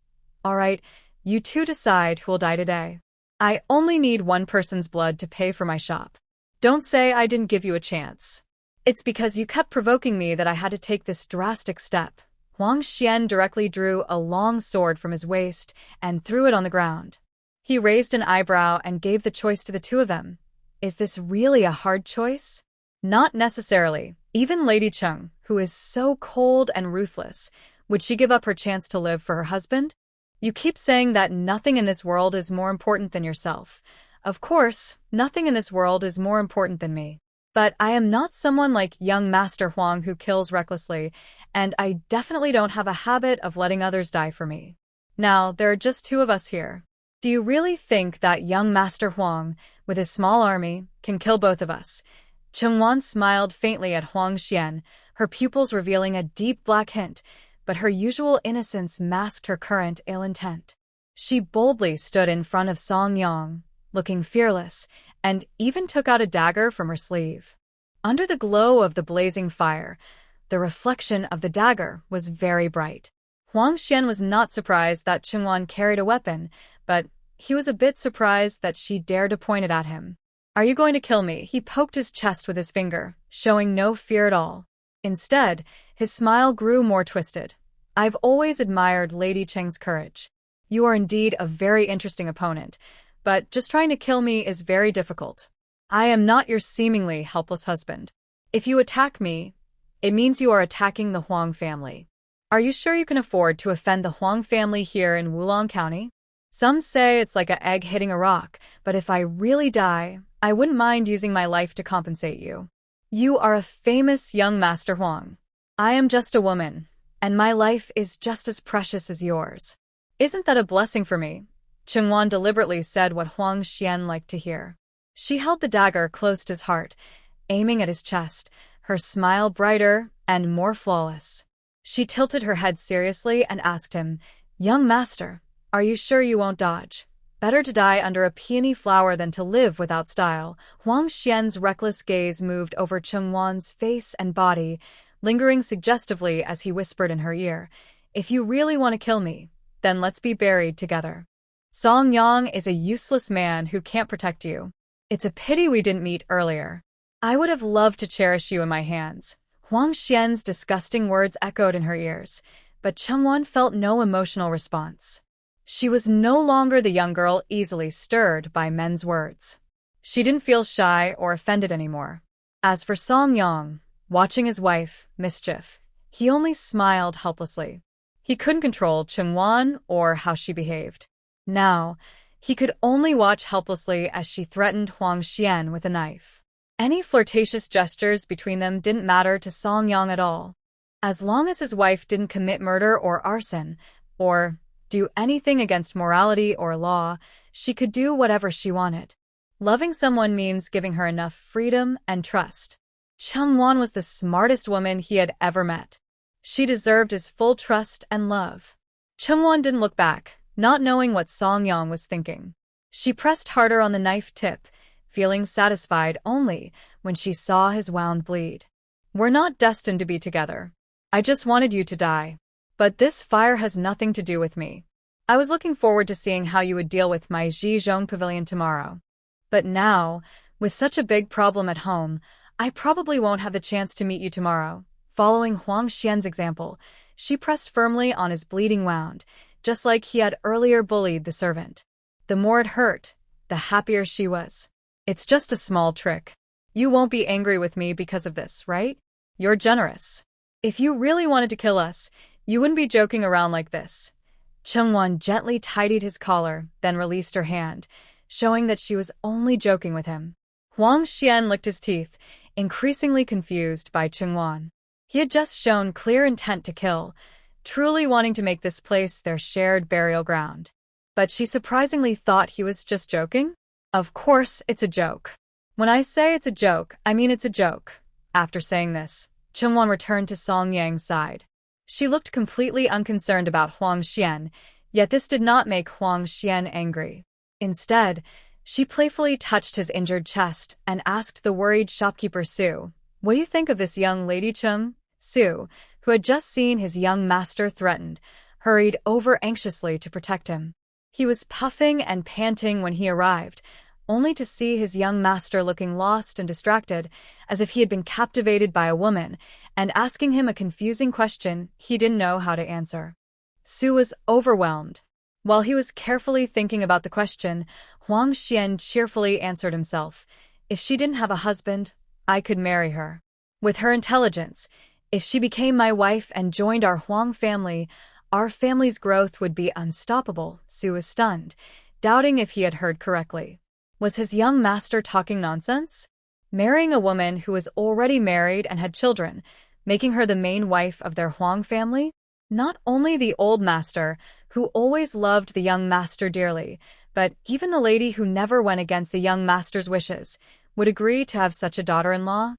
All right, you two decide who will die today. I only need one person's blood to pay for my shop. Don't say I didn't give you a chance. It's because you kept provoking me that I had to take this drastic step. Huang Xian directly drew a long sword from his waist and threw it on the ground. He raised an eyebrow and gave the choice to the two of them. Is this really a hard choice? Not necessarily. Even Lady Chung, who is so cold and ruthless, would she give up her chance to live for her husband? You keep saying that nothing in this world is more important than yourself. Of course, nothing in this world is more important than me. But I am not someone like young Master Huang who kills recklessly, and I definitely don't have a habit of letting others die for me. Now, there are just two of us here. Do you really think that young Master Huang, with his small army, can kill both of us? Cheng Wan smiled faintly at Huang Xian, her pupils revealing a deep black hint, but her usual innocence masked her current ill intent. She boldly stood in front of Song Yang, looking fearless, and even took out a dagger from her sleeve. Under the glow of the blazing fire, the reflection of the dagger was very bright. Huang Xian was not surprised that Cheng Wan carried a weapon, but he was a bit surprised that she dared to point it at him. Are you going to kill me? He poked his chest with his finger, showing no fear at all. Instead, his smile grew more twisted. I've always admired Lady Cheng's courage. You are indeed a very interesting opponent, but just trying to kill me is very difficult. I am not your seemingly helpless husband. If you attack me, it means you are attacking the Huang family. Are you sure you can afford to offend the Huang family here in Wulong County? Some say it's like an egg hitting a rock, but if I really die, I wouldn't mind using my life to compensate you. You are a famous young Master Huang. I am just a woman, and my life is just as precious as yours. Isn't that a blessing for me? Cheng Wan deliberately said what Huang Xian liked to hear. She held the dagger close to his heart, aiming at his chest, her smile brighter and more flawless. She tilted her head seriously and asked him, Young master, are you sure you won't dodge? Better to die under a peony flower than to live without style. Huang Xian's reckless gaze moved over Cheng Wan's face and body, lingering suggestively as he whispered in her ear, If you really want to kill me, then let's be buried together. Song Yang is a useless man who can't protect you. It's a pity we didn't meet earlier. I would have loved to cherish you in my hands. Huang Xian's disgusting words echoed in her ears, but Cheng Wan felt no emotional response. She was no longer the young girl easily stirred by men's words. She didn't feel shy or offended anymore. As for Song Yang, watching his wife, mischief, he only smiled helplessly. He couldn't control Cheng Wan or how she behaved. Now, he could only watch helplessly as she threatened Huang Xian with a knife. Any flirtatious gestures between them didn't matter to Song Yang at all. As long as his wife didn't commit murder or arson, or do anything against morality or law, she could do whatever she wanted. Loving someone means giving her enough freedom and trust. Cheng Wan was the smartest woman he had ever met. She deserved his full trust and love. Cheng Wan didn't look back, not knowing what Song Yang was thinking. She pressed harder on the knife tip, feeling satisfied only when she saw his wound bleed. We're not destined to be together. I just wanted you to die. But this fire has nothing to do with me. I was looking forward to seeing how you would deal with my Zhizhong pavilion tomorrow. But now, with such a big problem at home, I probably won't have the chance to meet you tomorrow. Following Huang Xian's example, she pressed firmly on his bleeding wound, just like he had earlier bullied the servant. The more it hurt, the happier she was. It's just a small trick. You won't be angry with me because of this, right? You're generous. If you really wanted to kill us, you wouldn't be joking around like this. Chungwon gently tidied his collar, then released her hand, showing that she was only joking with him. Huang Xian licked his teeth, increasingly confused by Chungwon. He had just shown clear intent to kill, truly wanting to make this place their shared burial ground. But she surprisingly thought he was just joking? Of course it's a joke. When I say it's a joke, I mean it's a joke. After saying this, Chungwon returned to Song Yang's side. She looked completely unconcerned about Huang Xian, yet this did not make Huang Xian angry. Instead, she playfully touched his injured chest and asked the worried shopkeeper Su, "What do you think of this young lady?" Chung? Su, who had just seen his young master threatened, hurried over anxiously to protect him. He was puffing and panting when he arrived, only to see his young master looking lost and distracted, as if he had been captivated by a woman, and asking him a confusing question he didn't know how to answer. Su was overwhelmed. While he was carefully thinking about the question, Huang Xian cheerfully answered himself, "If she didn't have a husband, I could marry her. With her intelligence, if she became my wife and joined our Huang family, our family's growth would be unstoppable." Su was stunned, doubting if he had heard correctly. Was his young master talking nonsense? Marrying a woman who was already married and had children, making her the main wife of their Huang family? Not only the old master, who always loved the young master dearly, but even the lady who never went against the young master's wishes, would agree to have such a daughter-in-law?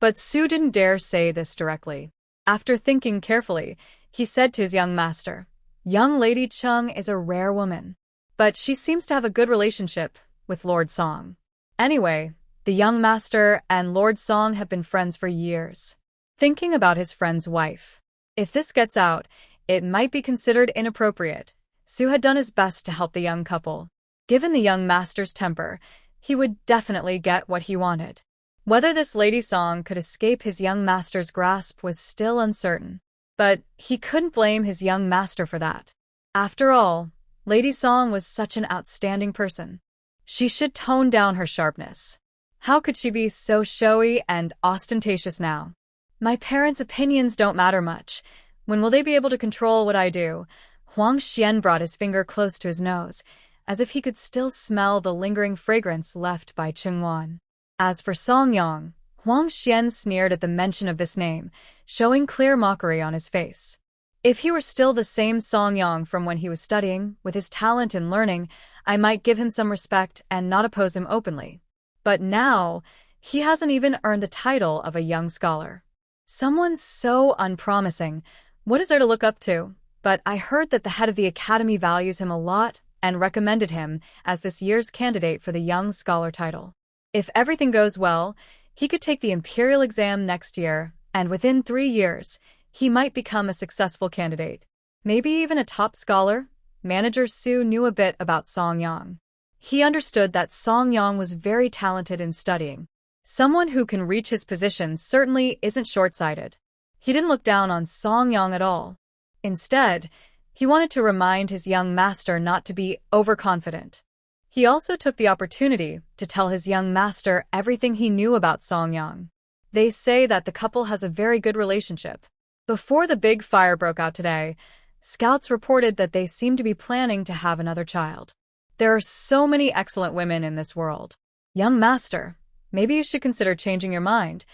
But Su didn't dare say this directly. After thinking carefully, he said to his young master, "Young Lady Chung is a rare woman, but she seems to have a good relationship with Lord Song. Anyway, the young master and Lord Song have been friends for years." Thinking about his friend's wife. If this gets out, it might be considered inappropriate. Su had done his best to help the young couple. Given the young master's temper, he would definitely get what he wanted. Whether this Lady Song could escape his young master's grasp was still uncertain. But he couldn't blame his young master for that. After all, Lady Song was such an outstanding person. She should tone down her sharpness. How could she be so showy and ostentatious now? My parents' opinions don't matter much. When will they be able to control what I do? Huang Xian brought his finger close to his nose, as if he could still smell the lingering fragrance left by Chungwon. As for Song Yang, Huang Xian sneered at the mention of this name, showing clear mockery on his face. If he were still the same Song Yang from when he was studying, with his talent and learning, I might give him some respect and not oppose him openly. But now, he hasn't even earned the title of a young scholar. Someone so unpromising. What is there to look up to? But I heard that the head of the academy values him a lot and recommended him as this year's candidate for the young scholar title. If everything goes well, he could take the imperial exam next year, and within 3 years, he might become a successful candidate. Maybe even a top scholar. Manager Su knew a bit about Song Yang. He understood that Song Yang was very talented in studying. Someone who can reach his position certainly isn't short-sighted. He didn't look down on Song Yang at all. Instead, he wanted to remind his young master not to be overconfident. He also took the opportunity to tell his young master everything he knew about Song Yang. They say that the couple has a very good relationship. Before the big fire broke out today, scouts reported that they seem to be planning to have another child. There are so many excellent women in this world. Young master, maybe you should consider changing your mind.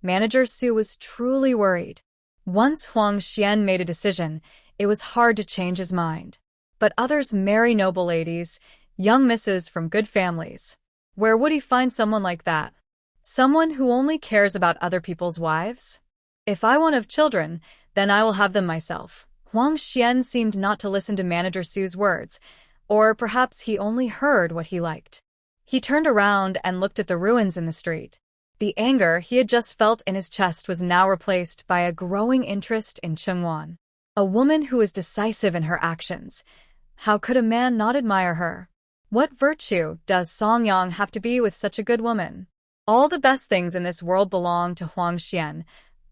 Manager Su was truly worried. Once Huang Xian made a decision, it was hard to change his mind. But others marry noble ladies, young misses from good families. Where would he find someone like that? Someone who only cares about other people's wives? If I want to have children, then I will have them myself. Huang Xian seemed not to listen to Manager Su's words, or perhaps he only heard what he liked. He turned around and looked at the ruins in the street. The anger he had just felt in his chest was now replaced by a growing interest in Chungwon. A woman who is decisive in her actions. How could a man not admire her? What virtue does Song Yang have to be with such a good woman? All the best things in this world belong to Huang Xian,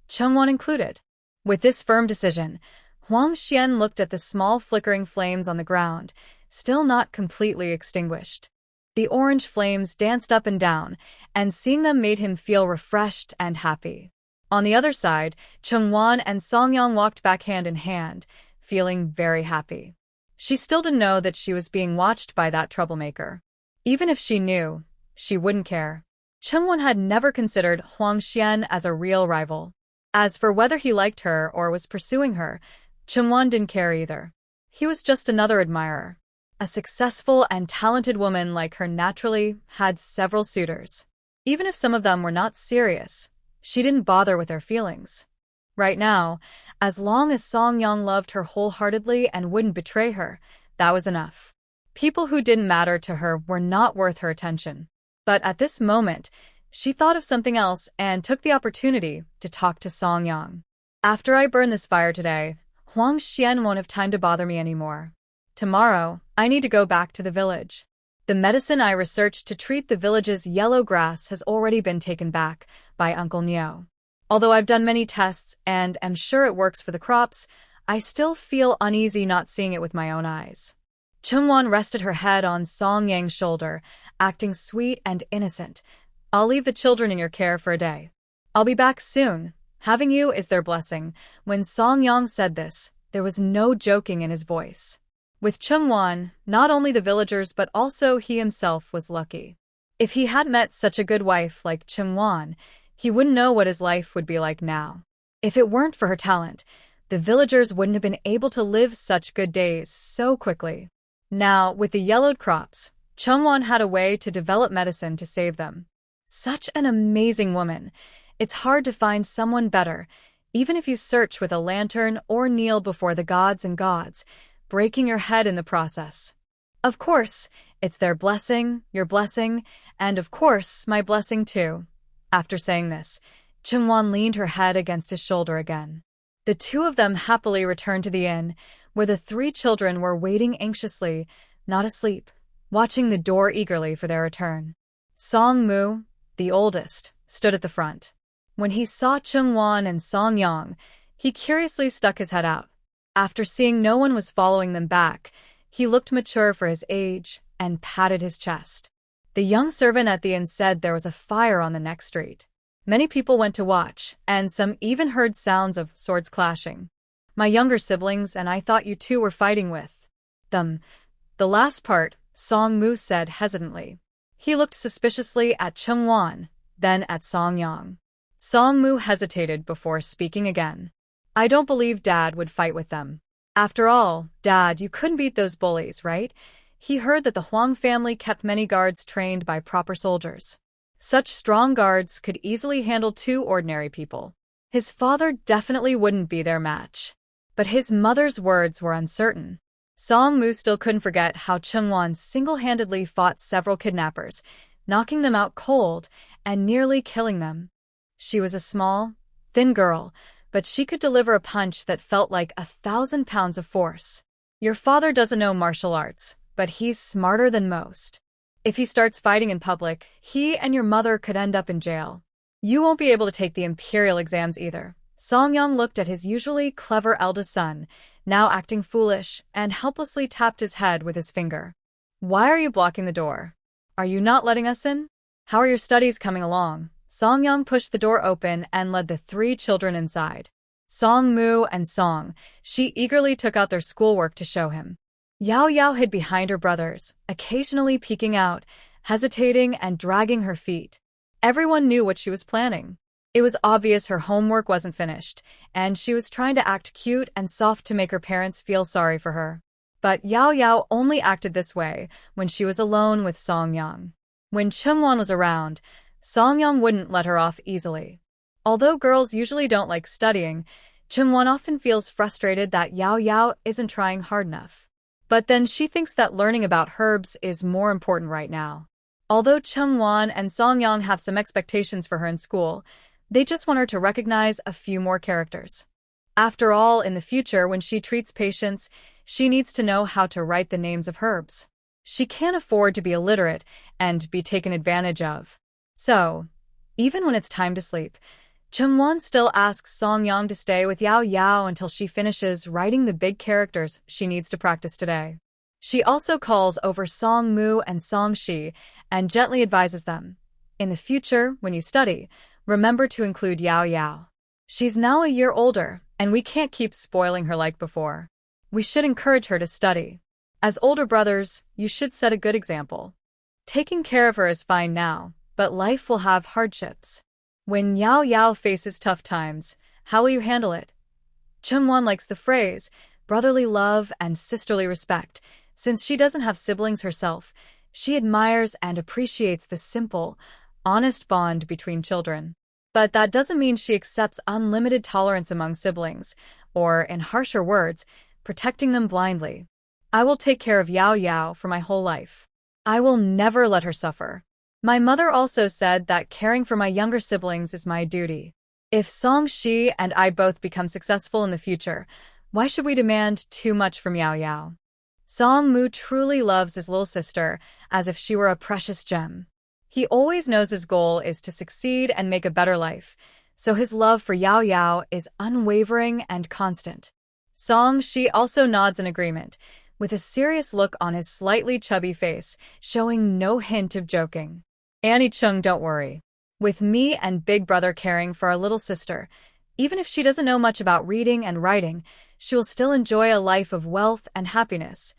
Chungwon included. With this firm decision, Huang Xian looked at the small flickering flames on the ground, still not completely extinguished. The orange flames danced up and down, and seeing them made him feel refreshed and happy. On the other side, Chungwon and Songyang walked back hand in hand, feeling very happy. She still didn't know that she was being watched by that troublemaker. Even if she knew, she wouldn't care. Chungwon had never considered Huang Xian as a real rival. As for whether he liked her or was pursuing her, Chungwon didn't care either. He was just another admirer. A successful and talented woman like her naturally had several suitors. Even if some of them were not serious, she didn't bother with their feelings. Right now, as long as Songyang loved her wholeheartedly and wouldn't betray her, that was enough. People who didn't matter to her were not worth her attention. But at this moment, she thought of something else and took the opportunity to talk to Songyang. After I burn this fire today, Huang Xian won't have time to bother me anymore. Tomorrow, I need to go back to the village. The medicine I researched to treat the village's yellow grass has already been taken back by Uncle Neo. Although I've done many tests and am sure it works for the crops, I still feel uneasy not seeing it with my own eyes. Chungwon rested her head on Song Yang's shoulder, acting sweet and innocent. I'll leave the children in your care for a day. I'll be back soon. Having you is their blessing. When Song Yang said this, there was no joking in his voice. With Chungwon, not only the villagers but also he himself was lucky. If he had met such a good wife like Chungwon, he wouldn't know what his life would be like now. If it weren't for her talent, the villagers wouldn't have been able to live such good days so quickly. Now, with the yellowed crops, Chungwon had a way to develop medicine to save them. Such an amazing woman. It's hard to find someone better, even if you search with a lantern or kneel before the gods and gods, breaking your head in the process. Of course, it's their blessing, your blessing, and of course, my blessing too. After saying this, Chungwon leaned her head against his shoulder again. The two of them happily returned to the inn, where the three children were waiting anxiously, not asleep, watching the door eagerly for their return. Song Mu, the oldest, stood at the front. When he saw Chungwon and Song Yang, he curiously stuck his head out. After seeing no one was following them back, he looked mature for his age and patted his chest. The young servant at the inn said there was a fire on the next street. Many people went to watch, and some even heard sounds of swords clashing. My younger siblings and I thought you two were fighting with them. The last part, Song Mu said hesitantly. He looked suspiciously at Chungwon, then at Song Yang. Song Mu hesitated before speaking again. I don't believe Dad would fight with them. After all, Dad, you couldn't beat those bullies, right? He heard that the Huang family kept many guards trained by proper soldiers. Such strong guards could easily handle two ordinary people. His father definitely wouldn't be their match. But his mother's words were uncertain. Song Mu still couldn't forget how Chungwon single-handedly fought several kidnappers, knocking them out cold and nearly killing them. She was a small, thin girl, but she could deliver a punch that felt like 1,000 pounds of force. Your father doesn't know martial arts, but he's smarter than most. If he starts fighting in public, he and your mother could end up in jail. You won't be able to take the imperial exams either. Song Yang looked at his usually clever eldest son, now acting foolish, and helplessly tapped his head with his finger. Why are you blocking the door? Are you not letting us in? How are your studies coming along? Song Yang pushed the door open and led the three children inside. Song Mu and Song, she eagerly took out their schoolwork to show him. Yao Yao hid behind her brothers, occasionally peeking out, hesitating and dragging her feet. Everyone knew what she was planning. It was obvious her homework wasn't finished, and she was trying to act cute and soft to make her parents feel sorry for her. But Yao Yao only acted this way when she was alone with Song Yang. When Chungwon was around, Song Yang wouldn't let her off easily. Although girls usually don't like studying, Chungwon often feels frustrated that Yao Yao isn't trying hard enough. But then she thinks that learning about herbs is more important right now. Although Chungwon and Song Yang have some expectations for her in school, they just want her to recognize a few more characters. After all, in the future, when she treats patients, she needs to know how to write the names of herbs. She can't afford to be illiterate and be taken advantage of. So, even when it's time to sleep, Chungwon still asks Song Yang to stay with Yao Yao until she finishes writing the big characters she needs to practice today. She also calls over Song Mu and Song Shi and gently advises them. In the future, when you study, remember to include Yao Yao. She's now a year older, and we can't keep spoiling her like before. We should encourage her to study. As older brothers, you should set a good example. Taking care of her is fine now, but life will have hardships. When Yao Yao faces tough times, how will you handle it? Chungwon likes the phrase, brotherly love and sisterly respect. Since she doesn't have siblings herself, she admires and appreciates the simple, honest bond between children. But that doesn't mean she accepts unlimited tolerance among siblings, or, in harsher words, protecting them blindly. I will take care of Yao Yao for my whole life. I will never let her suffer. My mother also said that caring for my younger siblings is my duty. If Song Shi and I both become successful in the future, why should we demand too much from Yao Yao? Song Mu truly loves his little sister as if she were a precious gem. He always knows his goal is to succeed and make a better life, so his love for Yao Yao is unwavering and constant. Song Shi also nods in agreement, with a serious look on his slightly chubby face, showing no hint of joking. Annie Chung, don't worry. With me and Big Brother caring for our little sister, even if she doesn't know much about reading and writing, she will still enjoy a life of wealth and happiness.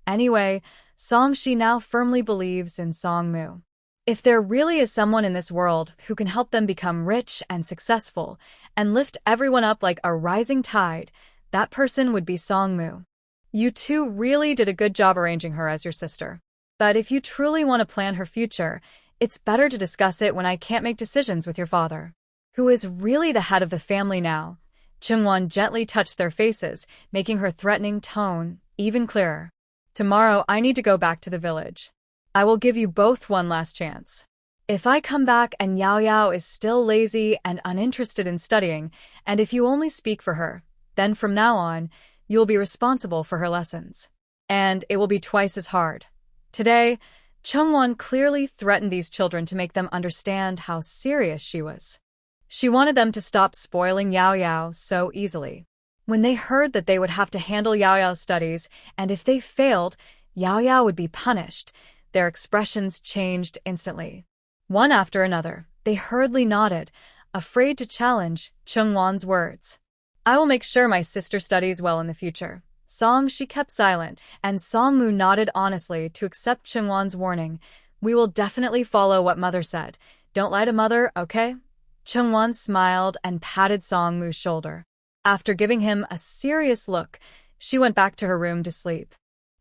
Anyway, Song Shi now firmly believes in Song Mu. If there really is someone in this world who can help them become rich and successful and lift everyone up like a rising tide, that person would be Song Mu. You two really did a good job arranging her as your sister. But if you truly want to plan her future, it's better to discuss it when I can't make decisions with your father, who is really the head of the family now. Chungwon gently touched their faces, making her threatening tone even clearer. Tomorrow I need to go back to the village. I will give you both one last chance. If I come back and Yao Yao is still lazy and uninterested in studying, and if you only speak for her, then from now on, you will be responsible for her lessons. And it will be twice as hard. Today, Chungwon clearly threatened these children to make them understand how serious she was. She wanted them to stop spoiling Yao Yao so easily. When they heard that they would have to handle Yao Yao's studies, and if they failed, Yao Yao would be punished, their expressions changed instantly. One after another, they hurriedly nodded, afraid to challenge Chungwon's words. I will make sure my sister studies well in the future. Song Shi kept silent, and Song Mu nodded honestly to accept Chungwon's warning. We will definitely follow what mother said. Don't lie to mother, okay? Chungwon smiled and patted Song Mu's shoulder. After giving him a serious look, she went back to her room to sleep.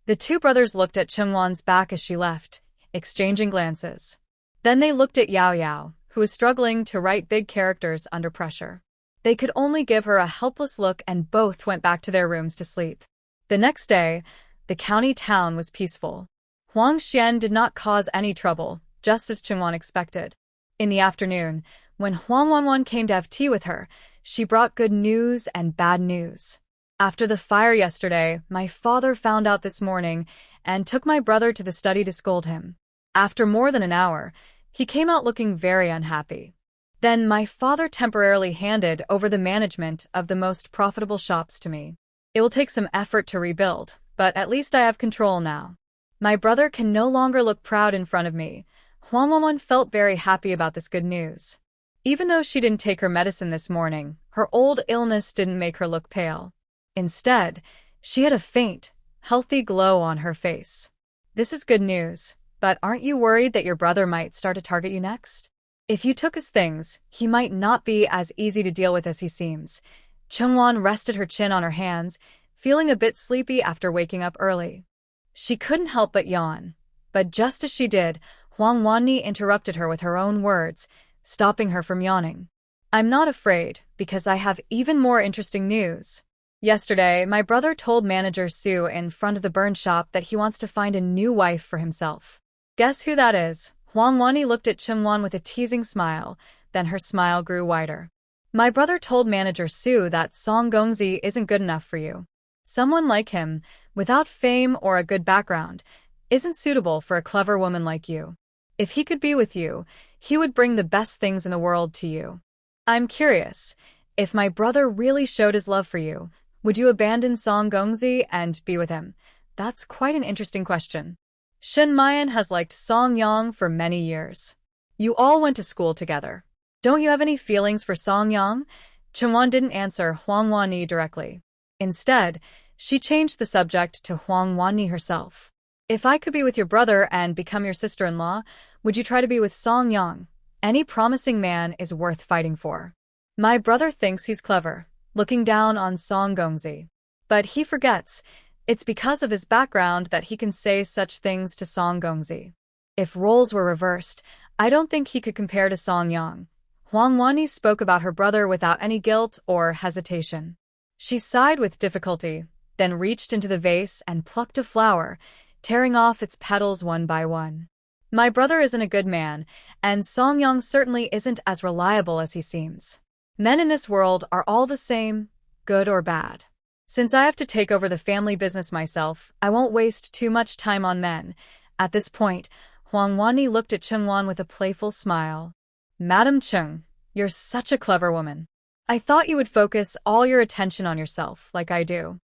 The two brothers looked at Chungwon's back as she left, exchanging glances. Then they looked at Yao Yao, who was struggling to write big characters under pressure. They could only give her a helpless look, and both went back to their rooms to sleep. The next day, the county town was peaceful. Huang Xian did not cause any trouble, just as Chungwon expected. In the afternoon, when Huang Wanwan came to have tea with her, she brought good news and bad news. After the fire yesterday, my father found out this morning and took my brother to the study to scold him. After more than an hour, he came out looking very unhappy. Then my father temporarily handed over the management of the most profitable shops to me. It will take some effort to rebuild, but at least I have control now. My brother can no longer look proud in front of me. Huang Wanwan felt very happy about this good news. Even though she didn't take her medicine this morning, her old illness didn't make her look pale. Instead, she had a faint, healthy glow on her face. This is good news, but aren't you worried that your brother might start to target you next? If you took his things, he might not be as easy to deal with as he seems. Chungwon rested her chin on her hands, feeling a bit sleepy after waking up early. She couldn't help but yawn. But just as she did, Huang Wanni interrupted her with her own words, stopping her from yawning. I'm not afraid, because I have even more interesting news. Yesterday, my brother told manager Sue in front of the burn shop that he wants to find a new wife for himself. Guess who that is? Huang Wanni looked at Chungwon with a teasing smile, then her smile grew wider. My brother told manager Sue that Song Gongzi isn't good enough for you. Someone like him, without fame or a good background, isn't suitable for a clever woman like you. If he could be with you, he would bring the best things in the world to you. I'm curious, if my brother really showed his love for you, would you abandon Song Gongzi and be with him? That's quite an interesting question. Shin Mayan has liked Song Yang for many years. You all went to school together. Don't you have any feelings for Song Yang? Chungwon didn't answer Huang Wanni directly. Instead, she changed the subject to Huang Wanni herself. If I could be with your brother and become your sister-in-law, would you try to be with Song Yang? Any promising man is worth fighting for. My brother thinks he's clever, looking down on Song Gongzi. But he forgets, it's because of his background that he can say such things to Song Gongzi. If roles were reversed, I don't think he could compare to Song Yang. Huang Wanni spoke about her brother without any guilt or hesitation. She sighed with difficulty, then reached into the vase and plucked a flower, tearing off its petals one by one. My brother isn't a good man, and Song Yang certainly isn't as reliable as he seems. Men in this world are all the same, good or bad. Since I have to take over the family business myself, I won't waste too much time on men. At this point, Huang Wanni looked at Chungwon with a playful smile. Madam Chung, you're such a clever woman. I thought you would focus all your attention on yourself, like I do.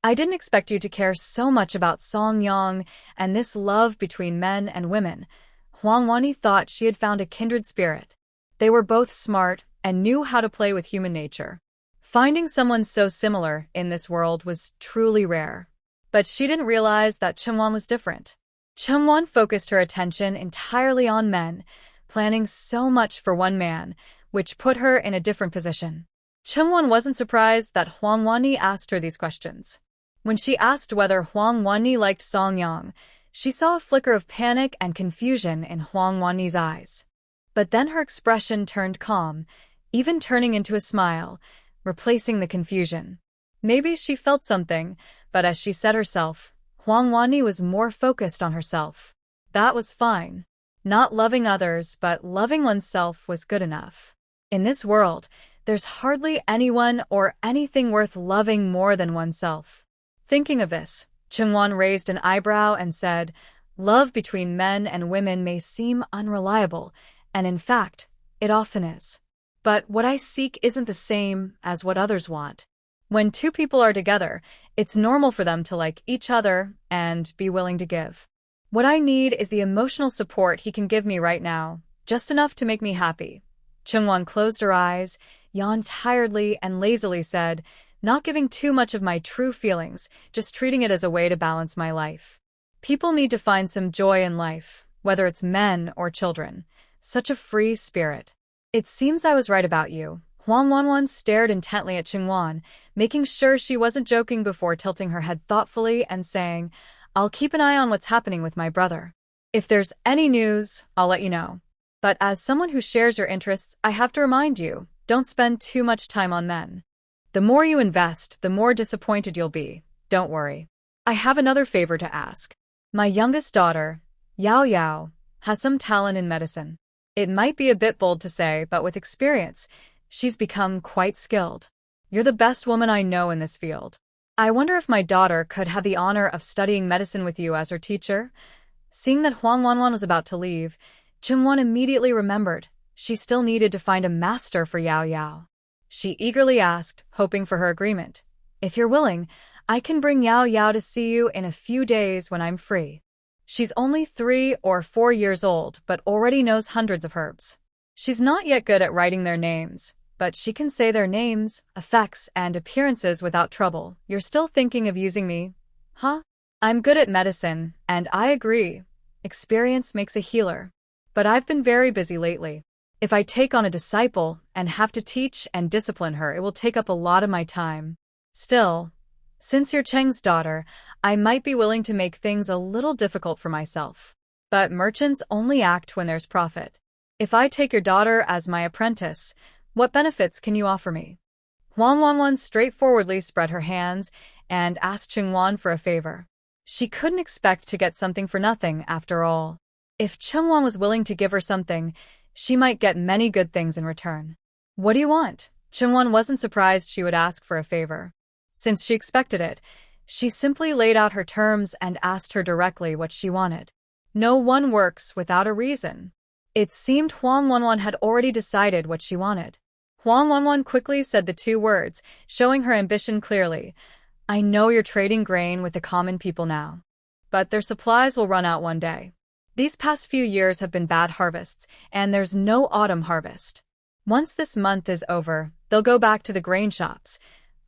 I didn't expect you to care so much about Song Yang and this love between men and women. Huang Wanni thought she had found a kindred spirit. They were both smart and knew how to play with human nature. Finding someone so similar in this world was truly rare. But she didn't realize that Chungwon was different. Chungwon focused her attention entirely on men, planning so much for one man, which put her in a different position. Chungwon wasn't surprised that Huang Wanni asked her these questions. When she asked whether Huang Wanni liked Song Yang, she saw a flicker of panic and confusion in Huang Wanni's eyes. But then her expression turned calm, even turning into a smile, replacing the confusion. Maybe she felt something, but as she said herself, Huang Wanni was more focused on herself. That was fine. Not loving others, but loving oneself was good enough. In this world, there's hardly anyone or anything worth loving more than oneself. Thinking of this, Chungwon raised an eyebrow and said, love between men and women may seem unreliable, and in fact, it often is. But what I seek isn't the same as what others want. When two people are together, it's normal for them to like each other and be willing to give. What I need is the emotional support he can give me right now, just enough to make me happy. Chungwon closed her eyes, yawned tiredly, and lazily said, not giving too much of my true feelings, just treating it as a way to balance my life. People need to find some joy in life, whether it's men or children. Such a free spirit. It seems I was right about you. Huang Wanwan stared intently at Chungwon, making sure she wasn't joking before tilting her head thoughtfully and saying, I'll keep an eye on what's happening with my brother. If there's any news, I'll let you know. But as someone who shares your interests, I have to remind you, don't spend too much time on men. The more you invest, the more disappointed you'll be. Don't worry. I have another favor to ask. My youngest daughter, Yao Yao, has some talent in medicine. It might be a bit bold to say, but with experience, she's become quite skilled. You're the best woman I know in this field. I wonder if my daughter could have the honor of studying medicine with you as her teacher? Seeing that Huang Wanwan was about to leave, Chungwon immediately remembered she still needed to find a master for Yao Yao. She eagerly asked, hoping for her agreement. If you're willing, I can bring Yao Yao to see you in a few days when I'm free. She's only 3 or 4 years old, but already knows hundreds of herbs. She's not yet good at writing their names, but she can say their names, effects, and appearances without trouble. You're still thinking of using me, huh? I'm good at medicine, and I agree. Experience makes a healer. But I've been very busy lately. If I take on a disciple and have to teach and discipline her, it will take up a lot of my time. Still, since you're Cheng's daughter, I might be willing to make things a little difficult for myself. But merchants only act when there's profit. If I take your daughter as my apprentice, what benefits can you offer me? Huang Wanwan straightforwardly spread her hands and asked Chungwon for a favor. She couldn't expect to get something for nothing, after all. If Chungwon was willing to give her something, she might get many good things in return. What do you want? Chungwon wasn't surprised she would ask for a favor. Since she expected it, she simply laid out her terms and asked her directly what she wanted. No one works without a reason. It seemed Huang Wanwan had already decided what she wanted. Huang Wanwan quickly said the 2 words, showing her ambition clearly. I know you're trading grain with the common people now, but their supplies will run out one day. These past few years have been bad harvests, and there's no autumn harvest. Once this month is over, they'll go back to the grain shops.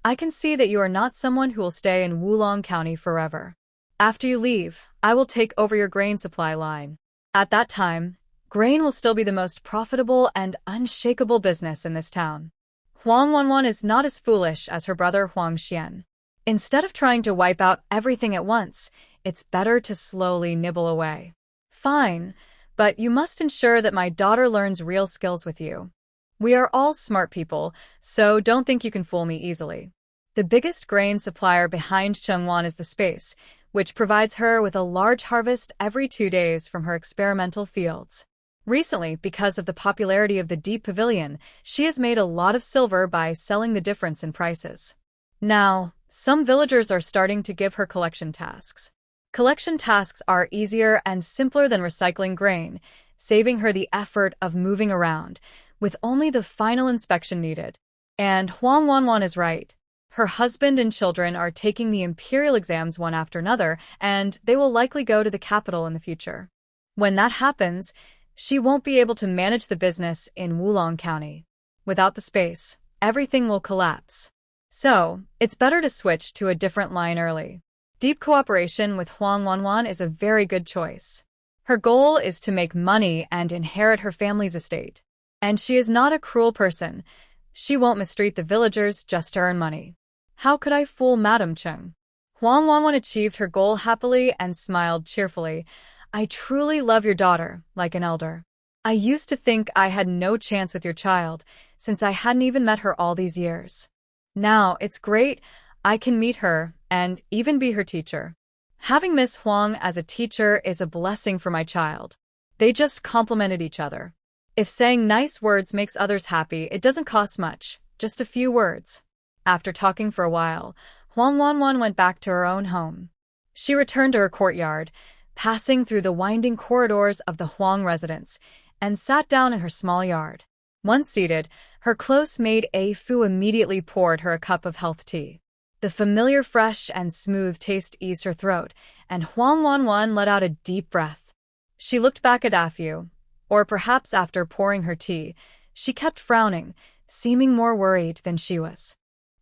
I can see that you are not someone who will stay in Wulong County forever. After you leave, I will take over your grain supply line. At that time, grain will still be the most profitable and unshakable business in this town. Huang Wanwan is not as foolish as her brother Huang Xian. Instead of trying to wipe out everything at once, it's better to slowly nibble away. Fine, but you must ensure that my daughter learns real skills with you. We are all smart people, so don't think you can fool me easily. The biggest grain supplier behind Chengwan is the space, which provides her with a large harvest every 2 days from her experimental fields. Recently, because of the popularity of the Deep Pavilion, she has made a lot of silver by selling the difference in prices. Now, some villagers are starting to give her collection tasks. Collection tasks are easier and simpler than recycling grain, saving her the effort of moving around, with only the final inspection needed. And Huang Wanwan is right. Her husband and children are taking the imperial exams one after another, and they will likely go to the capital in the future. When that happens, she won't be able to manage the business in Wulong County. Without the space, everything will collapse. So, it's better to switch to a different line early. Deep cooperation with Huang Wanwan is a very good choice. Her goal is to make money and inherit her family's estate. And she is not a cruel person. She won't mistreat the villagers just to earn money. How could I fool Madam Cheng? Huang Wanwan achieved her goal happily and smiled cheerfully. I truly love your daughter, like an elder. I used to think I had no chance with your child, since I hadn't even met her all these years. Now, it's great. I can meet her and even be her teacher. Having Miss Huang as a teacher is a blessing for my child. They just complimented each other. If saying nice words makes others happy, it doesn't cost much, just a few words. After talking for a while, Huang Wanwan went back to her own home. She returned to her courtyard, passing through the winding corridors of the Huang residence, and sat down in her small yard. Once seated, her close maid A Fu immediately poured her a cup of health tea. The familiar fresh and smooth taste eased her throat, and Huang Wanwan let out a deep breath. She looked back at Afu, or perhaps after pouring her tea, she kept frowning, seeming more worried than she was.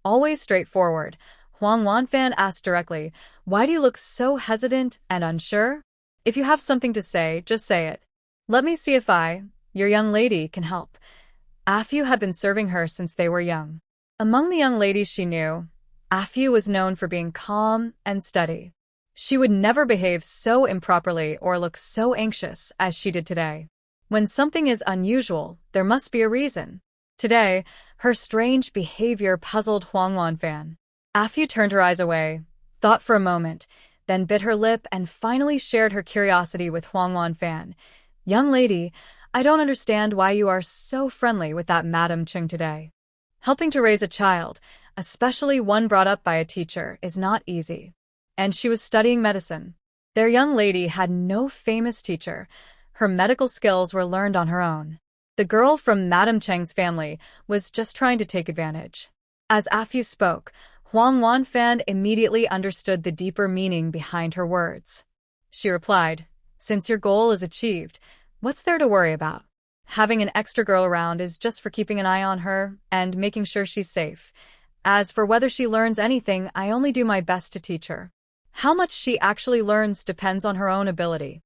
Always straightforward, Huang Wanfan asked directly, "Why do you look so hesitant and unsure? If you have something to say, just say it. Let me see if your young lady, can help." Afu had been serving her since they were young. Among the young ladies she knew, Afu was known for being calm and steady. She would never behave so improperly or look so anxious as she did today. When something is unusual, there must be a reason. Today, her strange behavior puzzled Huang Wanfan. Afu turned her eyes away, thought for a moment, then bit her lip and finally shared her curiosity with Huang Wanfan. "Young lady, I don't understand why you are so friendly with that Madam Cheng today. Helping to raise a child, especially one brought up by a teacher, is not easy." And she was studying medicine. Their young lady had no famous teacher. Her medical skills were learned on her own. The girl from Madam Cheng's family was just trying to take advantage. As Afu spoke, Huang Wanfan immediately understood the deeper meaning behind her words. She replied, "Since your goal is achieved, what's there to worry about? Having an extra girl around is just for keeping an eye on her and making sure she's safe. As for whether she learns anything, I only do my best to teach her. How much she actually learns depends on her own ability."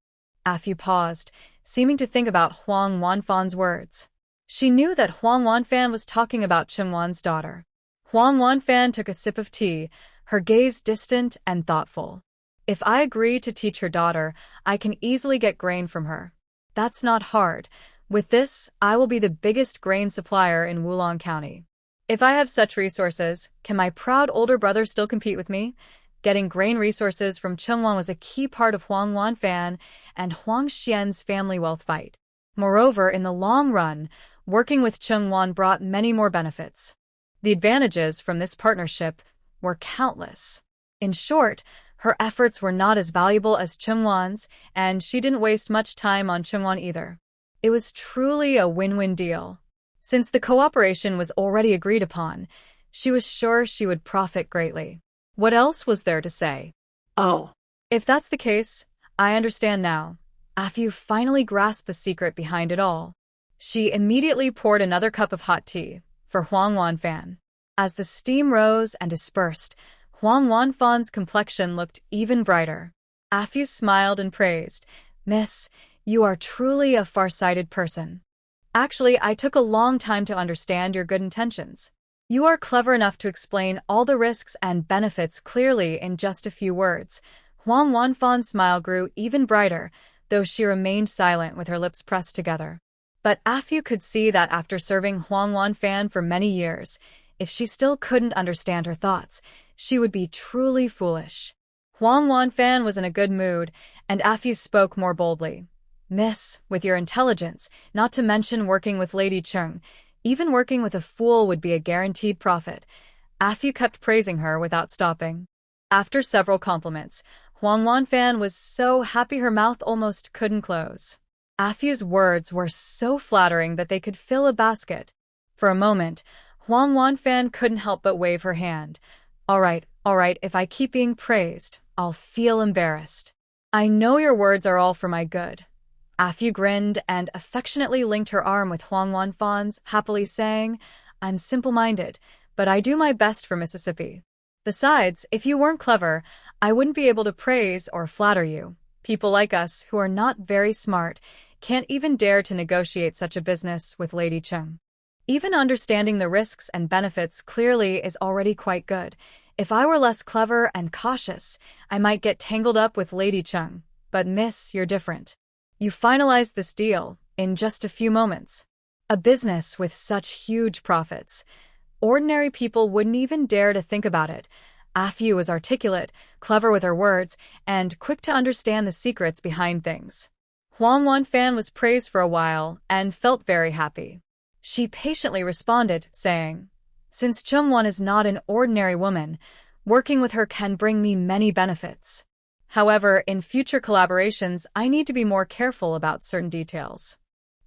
Afu paused, seeming to think about Huang Wanfan's words. She knew that Huang Wanfan was talking about Chengwan's daughter. Huang Wanfan took a sip of tea, her gaze distant and thoughtful. "If I agree to teach her daughter, I can easily get grain from her. That's not hard. With this, I will be the biggest grain supplier in Wulong County. If I have such resources, can my proud older brother still compete with me?" Getting grain resources from Chengwan was a key part of Huang Wanfan and Huang Xian's family wealth fight. Moreover, in the long run, working with Chengwan brought many more benefits. The advantages from this partnership were countless. In short, her efforts were not as valuable as Chengwan's, and she didn't waste much time on Chengwan either. It was truly a win-win deal. Since the cooperation was already agreed upon, she was sure she would profit greatly. What else was there to say? Oh, If that's the case, I understand now. Afu finally grasped the secret behind it all. She immediately poured another cup of hot tea for Huang Wanfan. As the steam rose and dispersed, Huang Wanfan's complexion looked even brighter. Afu smiled and praised, "Miss, you are truly a far-sighted person. Actually, I took a long time to understand your good intentions. You are clever enough to explain all the risks and benefits clearly in just a few words." Huang Wanfan's smile grew even brighter, though she remained silent with her lips pressed together. But Afu could see that after serving Huang Wanfan for many years, if she still couldn't understand her thoughts, she would be truly foolish. Huang Wanfan was in a good mood, and Afu spoke more boldly. "Miss, with your intelligence, not to mention working with Lady Chung, even working with a fool would be a guaranteed profit." Afu kept praising her without stopping. After several compliments, Huang Wanfan was so happy her mouth almost couldn't close. Afu's words were so flattering that they could fill a basket. For a moment, Huang Wanfan couldn't help but wave her hand. All right, if I keep being praised, I'll feel embarrassed. I know your words are all for my good." Afu grinned and affectionately linked her arm with Huang Wanfan's, happily saying, "I'm simple-minded, but I do my best for Mississippi. Besides, if you weren't clever, I wouldn't be able to praise or flatter you. People like us, who are not very smart, can't even dare to negotiate such a business with Lady Chung. Even understanding the risks and benefits clearly is already quite good. If I were less clever and cautious, I might get tangled up with Lady Chung. But miss, you're different. You finalized this deal in just a few moments. A business with such huge profits. Ordinary people wouldn't even dare to think about it." Afu was articulate, clever with her words, and quick to understand the secrets behind things. Huang Wanfan was praised for a while and felt very happy. She patiently responded, saying, "Since Chungwon is not an ordinary woman, working with her can bring me many benefits. However, in future collaborations, I need to be more careful about certain details.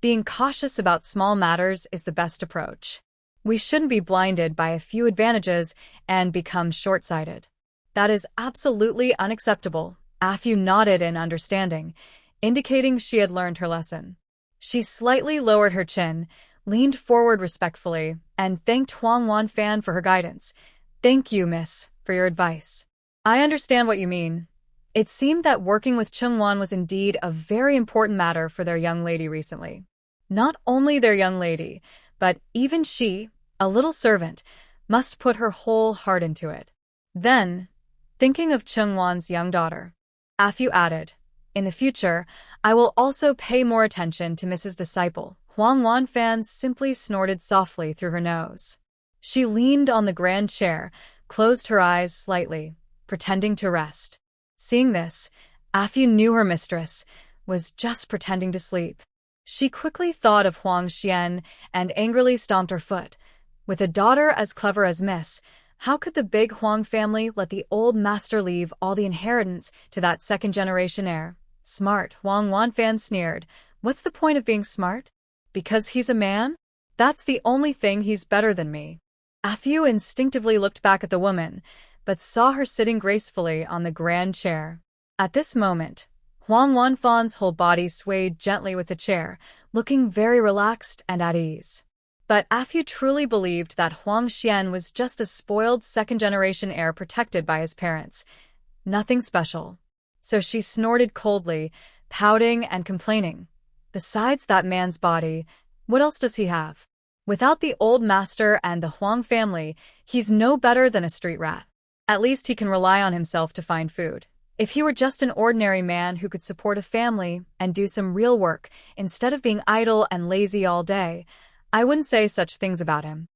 Being cautious about small matters is the best approach. We shouldn't be blinded by a few advantages and become short-sighted." "That is absolutely unacceptable." Afu nodded in understanding, indicating she had learned her lesson. She slightly lowered her chin, leaned forward respectfully, and thanked Huang Wanfan for her guidance. "Thank you, miss, for your advice. I understand what you mean." It seemed that working with Chungwon was indeed a very important matter for their young lady recently. Not only their young lady, but even she, a little servant, must put her whole heart into it. Then, thinking of Chungwon's young daughter, Afu added, "In the future, I will also pay more attention to Mrs. Disciple." Huang Wanfan simply snorted softly through her nose. She leaned on the grand chair, closed her eyes slightly, pretending to rest. Seeing this, Afu knew her mistress was just pretending to sleep. She quickly thought of Huang Xian and angrily stomped her foot. With a daughter as clever as Miss, how could the big Huang family let the old master leave all the inheritance to that second-generation heir? Smart, Huang Wanfan sneered. What's the point of being smart? Because he's a man? That's the only thing he's better than me. Afu instinctively looked back at the woman, but saw her sitting gracefully on the grand chair. At this moment, Huang Wanfan's whole body swayed gently with the chair, looking very relaxed and at ease. But Afu truly believed that Huang Xian was just a spoiled second-generation heir protected by his parents. Nothing special. So she snorted coldly, pouting and complaining. Besides that man's body, what else does he have? Without the old master and the Huang family, he's no better than a street rat. At least he can rely on himself to find food. If he were just an ordinary man who could support a family and do some real work instead of being idle and lazy all day, I wouldn't say such things about him.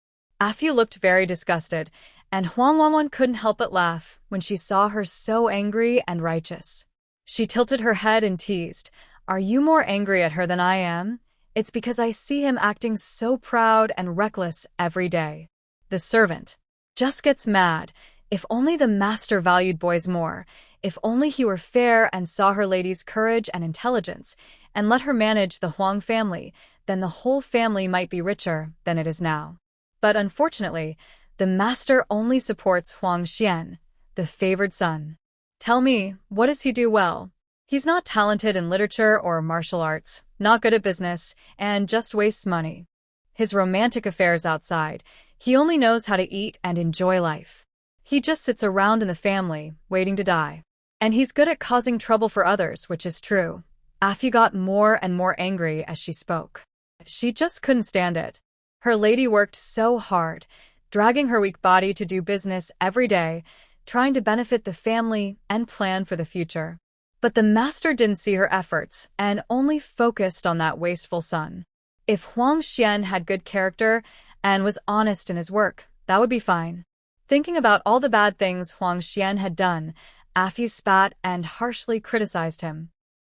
Afu looked very disgusted, and Huang Wanwan couldn't help but laugh when she saw her so angry and righteous. She tilted her head and teased, "Are you more angry at her than I am? It's because I see him acting so proud and reckless every day. The servant just gets mad. If only the master valued boys more, if only he were fair and saw her lady's courage and intelligence, and let her manage the Huang family, then the whole family might be richer than it is now. But unfortunately, the master only supports Huang Xian. the favored son. Tell me, what does he do well? He's not talented in literature or martial arts, not good at business, and just wastes money. His romantic affairs outside, he only knows how to eat and enjoy life. He just sits around in the family, waiting to die. And he's good at causing trouble for others, which is true. Afi got more and more angry as she spoke. She just couldn't stand it. Her lady worked so hard, dragging her weak body to do business every day, trying to benefit the family and plan for the future. But the master didn't see her efforts and only focused on that wasteful son. If Huang Xian had good character and was honest in his work, that would be fine. Thinking about all the bad things Huang Xian had done, Afi spat and harshly criticized him.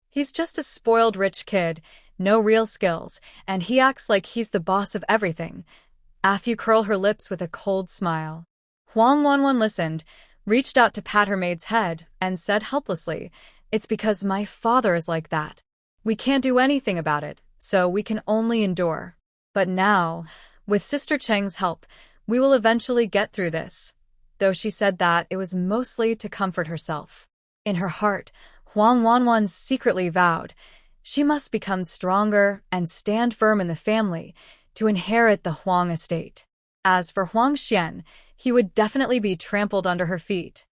He's just a spoiled rich kid, no real skills, and he acts like he's the boss of everything. Afi curled her lips with a cold smile. Huang Wanwan listened, reached out to pat her maid's head, and said helplessly, "It's because my father is like that. We can't do anything about it, so we can only endure. But now, with Sister Cheng's help, we will eventually get through this." Though she said that, it was mostly to comfort herself. In her heart, Huang Wanwan secretly vowed she must become stronger and stand firm in the family to inherit the Huang estate. As for Huang Xian, he would definitely be trampled under her feet.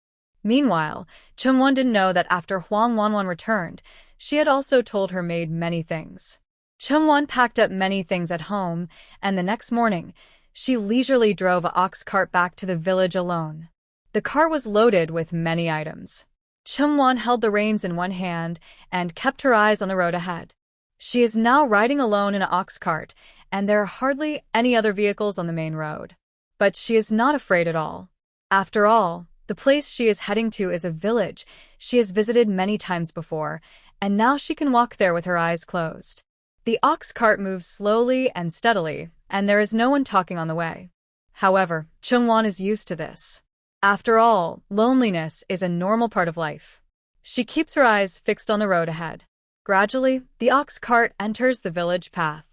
Meanwhile, Chengwan didn't know that after Huang Wanwan returned, she had also told her maid many things. Chengwan packed up many things at home, and the next morning, she leisurely drove an ox cart back to the village alone. The cart was loaded with many items. Chengwan held the reins in one hand and kept her eyes on the road ahead. She is now riding alone in an ox cart, and there are hardly any other vehicles on the main road. But she is not afraid at all. After all, the place she is heading to is a village she has visited many times before, and now she can walk there with her eyes closed. The ox cart moves slowly and steadily, and there is no one talking on the way. However, Chengwan is used to this. After all, loneliness is a normal part of life. She keeps her eyes fixed on the road ahead. Gradually, the ox cart enters the village path.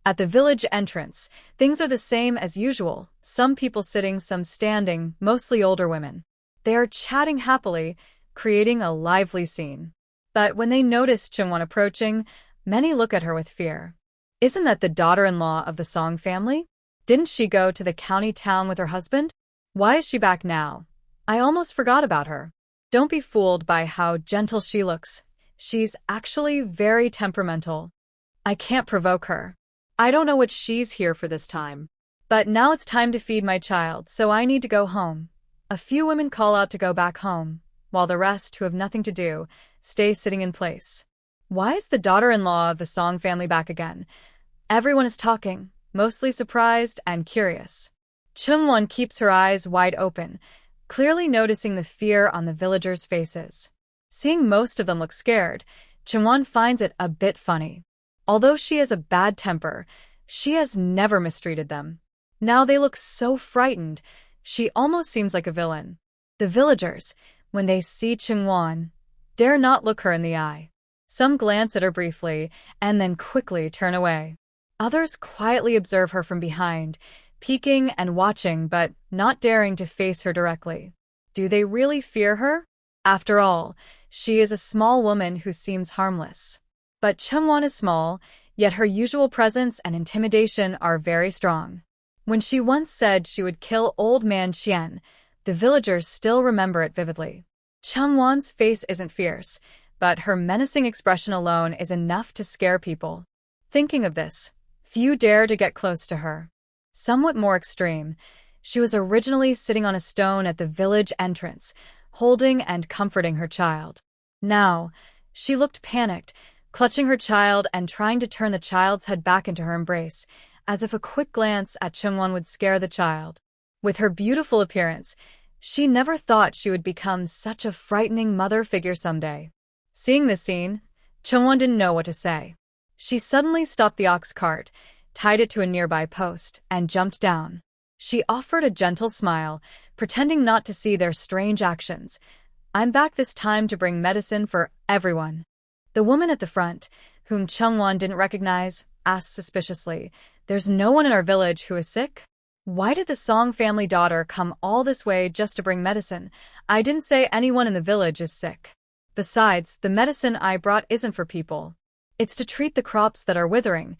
At the village entrance, things are the same as usual, some people sitting, some standing, mostly older women. They are chatting happily, creating a lively scene. But when they notice Chengwan approaching, many look at her with fear. Isn't that the daughter-in-law of the Song family? Didn't she go to the county town with her husband? Why is she back now? I almost forgot about her. Don't be fooled by how gentle she looks. She's actually very temperamental. I can't provoke her. I don't know what she's here for this time. But now it's time to feed my child, so I need to go home. A few women call out to go back home, while the rest, who have nothing to do, stay sitting in place. Why is the daughter-in-law of the Song family back again? Everyone is talking, mostly surprised and curious. Chengwan keeps her eyes wide open, clearly noticing the fear on the villagers' faces. Seeing most of them look scared, Chengwan finds it a bit funny. Although she has a bad temper, she has never mistreated them. Now they look so frightened, she almost seems like a villain. The villagers, when they see Chengwan, dare not look her in the eye. Some glance at her briefly and then quickly turn away. Others quietly observe her from behind, peeking and watching but not daring to face her directly. Do they really fear her? After all, she is a small woman who seems harmless. But Chengwan is small, yet her usual presence and intimidation are very strong. When she once said she would kill old man Qian, the villagers still remember it vividly. Chengwan's face isn't fierce, but her menacing expression alone is enough to scare people. Thinking of this, few dare to get close to her. Somewhat more extreme, she was originally sitting on a stone at the village entrance, holding and comforting her child. Now, she looked panicked, clutching her child and trying to turn the child's head back into her embrace, as if a quick glance at Chengwan would scare the child. With her beautiful appearance, she never thought she would become such a frightening mother figure someday. Seeing this scene, Chengwan didn't know what to say. She suddenly stopped the ox cart, tied it to a nearby post, and jumped down. She offered a gentle smile, pretending not to see their strange actions. "I'm back this time to bring medicine for everyone." The woman at the front, whom Chengwan didn't recognize, asked suspiciously, "There's no one in our village who is sick? Why did the Song family daughter come all this way just to bring medicine? I didn't say anyone in the village is sick. Besides, the medicine I brought isn't for people. It's to treat the crops that are withering.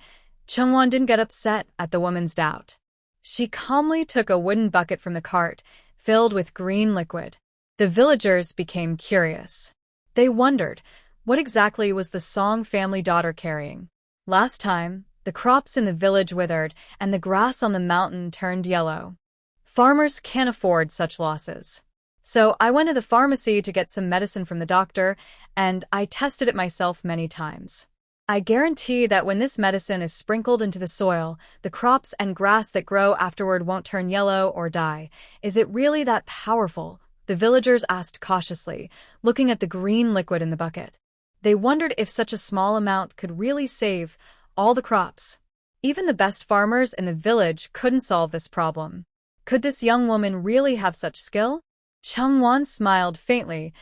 Chungwon didn't get upset at the woman's doubt. She calmly took a wooden bucket from the cart, filled with green liquid. The villagers became curious. They wondered, what exactly was the Song family daughter carrying? Last time, the crops in the village withered and the grass on the mountain turned yellow. Farmers can't afford such losses. So I went to the pharmacy to get some medicine from the doctor, and I tested it myself many times. I guarantee that when this medicine is sprinkled into the soil, the crops and grass that grow afterward won't turn yellow or die. Is it really that powerful? The villagers asked cautiously, looking at the green liquid in the bucket. They wondered if such a small amount could really save all the crops. Even the best farmers in the village couldn't solve this problem. Could this young woman really have such skill? Chungwon smiled faintly,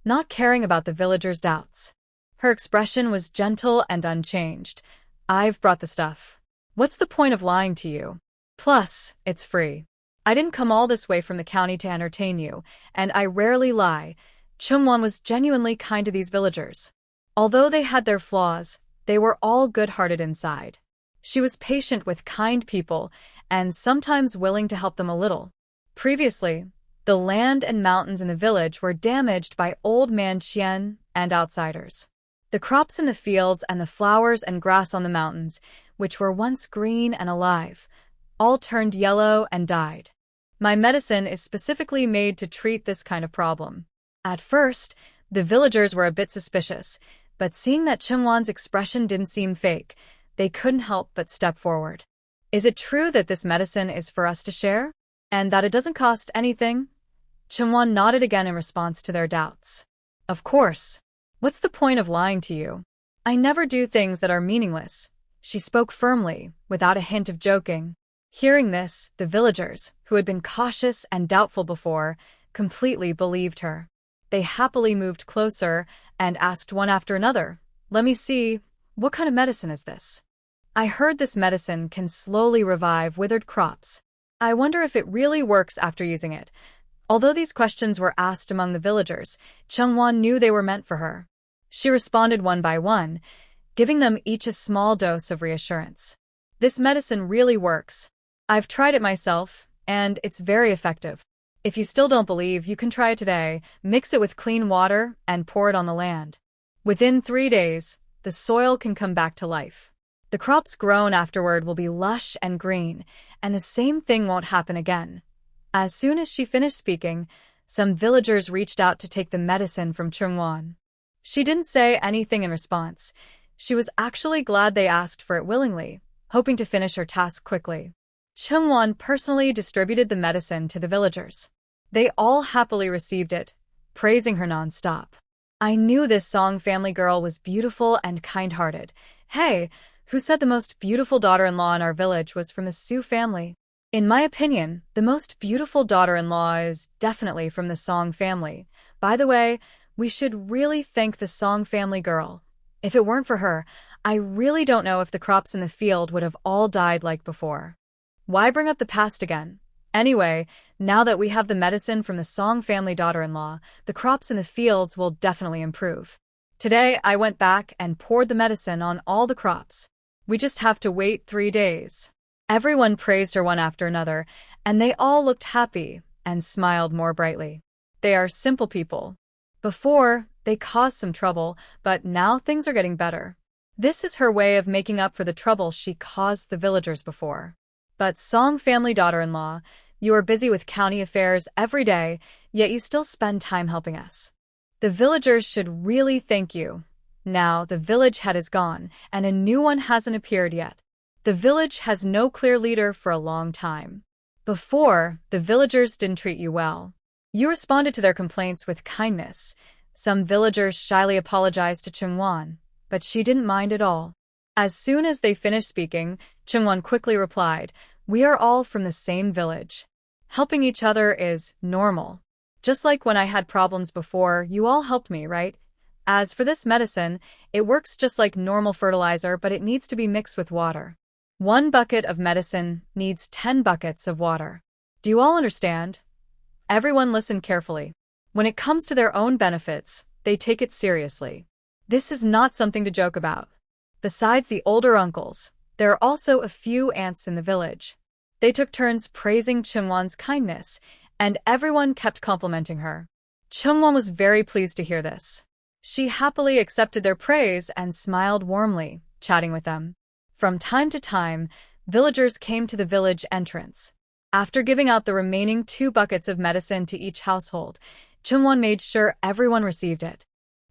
not caring about the villagers' doubts. Her expression was gentle and unchanged. I've brought the stuff. What's the point of lying to you? Plus, it's free. I didn't come all this way from the county to entertain you, and I rarely lie. Chungwon was genuinely kind to these villagers. Although they had their flaws, they were all good-hearted inside. She was patient with kind people and sometimes willing to help them a little. Previously, the land and mountains in the village were damaged by Old Man Qian and outsiders. The crops in the fields and the flowers and grass on the mountains, which were once green and alive, all turned yellow and died. My medicine is specifically made to treat this kind of problem. At first, the villagers were a bit suspicious, but seeing that Chungwon's expression didn't seem fake, they couldn't help but step forward. Is it true that this medicine is for us to share? And that it doesn't cost anything? Chungwon nodded again in response to their doubts. Of course. What's the point of lying to you? I never do things that are meaningless. She spoke firmly, without a hint of joking. Hearing this, the villagers, who had been cautious and doubtful before, completely believed her. They happily moved closer and asked one after another, "Let me see, what kind of medicine is this? I heard this medicine can slowly revive withered crops. I wonder if it really works after using it." Although these questions were asked among the villagers, Chungwon knew they were meant for her. She responded one by one, giving them each a small dose of reassurance. This medicine really works. I've tried it myself, and it's very effective. If you still don't believe, you can try it today. Mix it with clean water and pour it on the land. Within 3 days, the soil can come back to life. The crops grown afterward will be lush and green, and the same thing won't happen again. As soon as she finished speaking, some villagers reached out to take the medicine from Chungwon. She didn't say anything in response. She was actually glad they asked for it willingly, hoping to finish her task quickly. Chungwon personally distributed the medicine to the villagers. They all happily received it, praising her non-stop. I knew this Song family girl was beautiful and kind-hearted. Hey, who said the most beautiful daughter-in-law in our village was from the Su family? In my opinion, the most beautiful daughter-in-law is definitely from the Song family. By the way, we should really thank the Song family girl. If it weren't for her, I really don't know if the crops in the field would have all died like before. Why bring up the past again? Anyway, now that we have the medicine from the Song family daughter-in-law, the crops in the fields will definitely improve. Today, I went back and poured the medicine on all the crops. We just have to wait 3 days. Everyone praised her one after another, and they all looked happy and smiled more brightly. They are simple people. Before, they caused some trouble, but now things are getting better. This is her way of making up for the trouble she caused the villagers before. But Song family daughter-in-law, you are busy with county affairs every day, yet you still spend time helping us. The villagers should really thank you. Now, the village head is gone, and a new one hasn't appeared yet. The village has no clear leader for a long time. Before, the villagers didn't treat you well. You responded to their complaints with kindness. Some villagers shyly apologized to Chungwon, but she didn't mind at all. As soon as they finished speaking, Chungwon quickly replied, "We are all from the same village. Helping each other is normal. Just like when I had problems before, you all helped me, right? As for this medicine, it works just like normal fertilizer, but it needs to be mixed with water. 1 bucket of medicine needs 10 buckets of water. Do you all understand? Everyone listen carefully. When it comes to their own benefits, they take it seriously. This is not something to joke about. Besides the older uncles, there are also a few aunts in the village. They took turns praising Chungwon's kindness, and everyone kept complimenting her. Chungwon was very pleased to hear this. She happily accepted their praise and smiled warmly, chatting with them. From time to time, villagers came to the village entrance. After giving out the remaining 2 buckets of medicine to each household, Chungwon made sure everyone received it.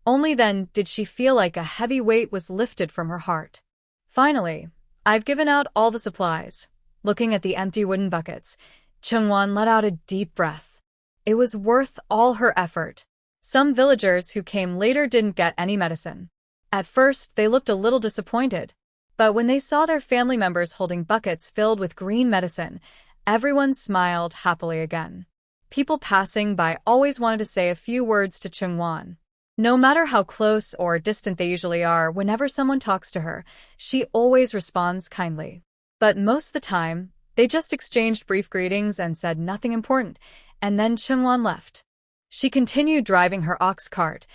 Only then did she feel like a heavy weight was lifted from her heart. Finally, I've given out all the supplies. Looking at the empty wooden buckets, Chungwon let out a deep breath. It was worth all her effort. Some villagers who came later didn't get any medicine. At first, they looked a little disappointed. But when they saw their family members holding buckets filled with green medicine, everyone smiled happily again. People passing by always wanted to say a few words to Chungwon. No matter how close or distant they usually are, whenever someone talks to her, she always responds kindly. But most of the time, they just exchanged brief greetings and said nothing important, and then Chungwon left. She continued driving her ox cart,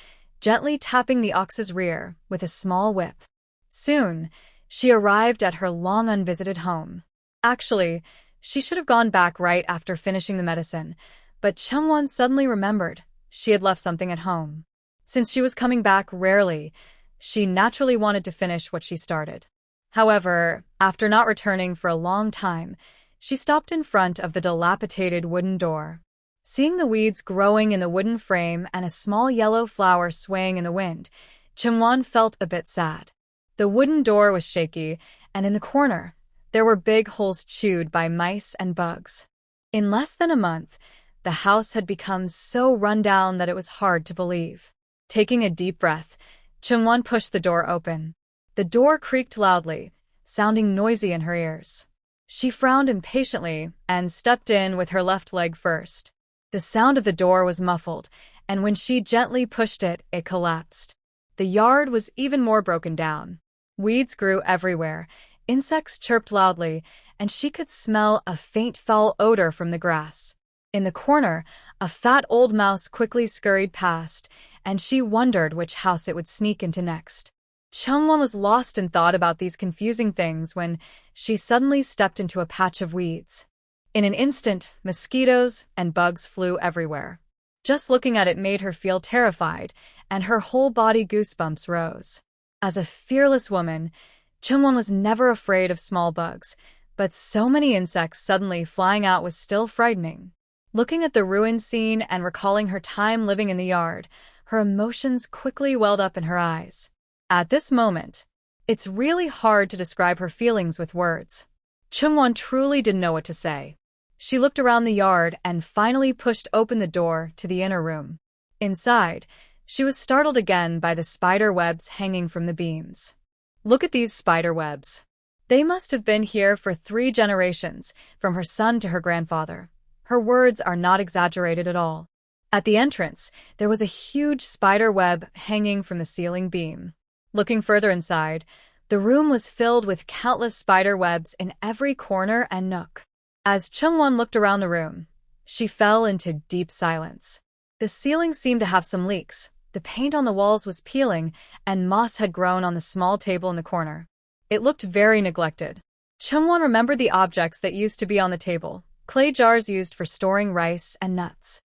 gently tapping the ox's rear with a small whip. Soon, she arrived at her long unvisited home. Actually, she should have gone back right after finishing the medicine, but Chungwon suddenly remembered she had left something at home. Since she was coming back rarely, she naturally wanted to finish what she started. However, after not returning for a long time, she stopped in front of the dilapidated wooden door. Seeing the weeds growing in the wooden frame and a small yellow flower swaying in the wind, Chungwon felt a bit sad. The wooden door was shaky, and in the corner, there were big holes chewed by mice and bugs. In less than a month, the house had become so run down that it was hard to believe. Taking a deep breath, Chungwon pushed the door open. The door creaked loudly, sounding noisy in her ears. She frowned impatiently and stepped in with her left leg first. The sound of the door was muffled, and when she gently pushed it, it collapsed. The yard was even more broken down. Weeds grew everywhere, insects chirped loudly, and she could smell a faint foul odor from the grass. In the corner, a fat old mouse quickly scurried past, and she wondered which house it would sneak into next. Chungwon was lost in thought about these confusing things when she suddenly stepped into a patch of weeds. In an instant, mosquitoes and bugs flew everywhere. Just looking at it made her feel terrified, and her whole body goosebumps rose. As a fearless woman, Chungwon was never afraid of small bugs, but so many insects suddenly flying out was still frightening. Looking at the ruined scene and recalling her time living in the yard, her emotions quickly welled up in her eyes. At this moment, it's really hard to describe her feelings with words. Chungwon truly didn't know what to say. She looked around the yard and finally pushed open the door to the inner room. Inside, she was startled again by the spider webs hanging from the beams. Look at these spider webs. They must have been here for 3 generations, from her son to her grandfather. Her words are not exaggerated at all. At the entrance, there was a huge spider web hanging from the ceiling beam. Looking further inside, the room was filled with countless spider webs in every corner and nook. As Chungwon looked around the room, she fell into deep silence. The ceiling seemed to have some leaks. The paint on the walls was peeling, and moss had grown on the small table in the corner. It looked very neglected. Chungwon remembered the objects that used to be on the table, clay jars used for storing rice and nuts.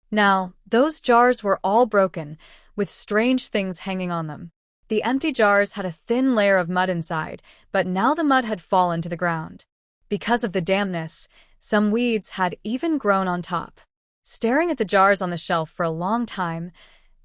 Now, those jars were all broken, with strange things hanging on them. The empty jars had a thin layer of mud inside, but now the mud had fallen to the ground. Because of the dampness, some weeds had even grown on top. Staring at the jars on the shelf for a long time,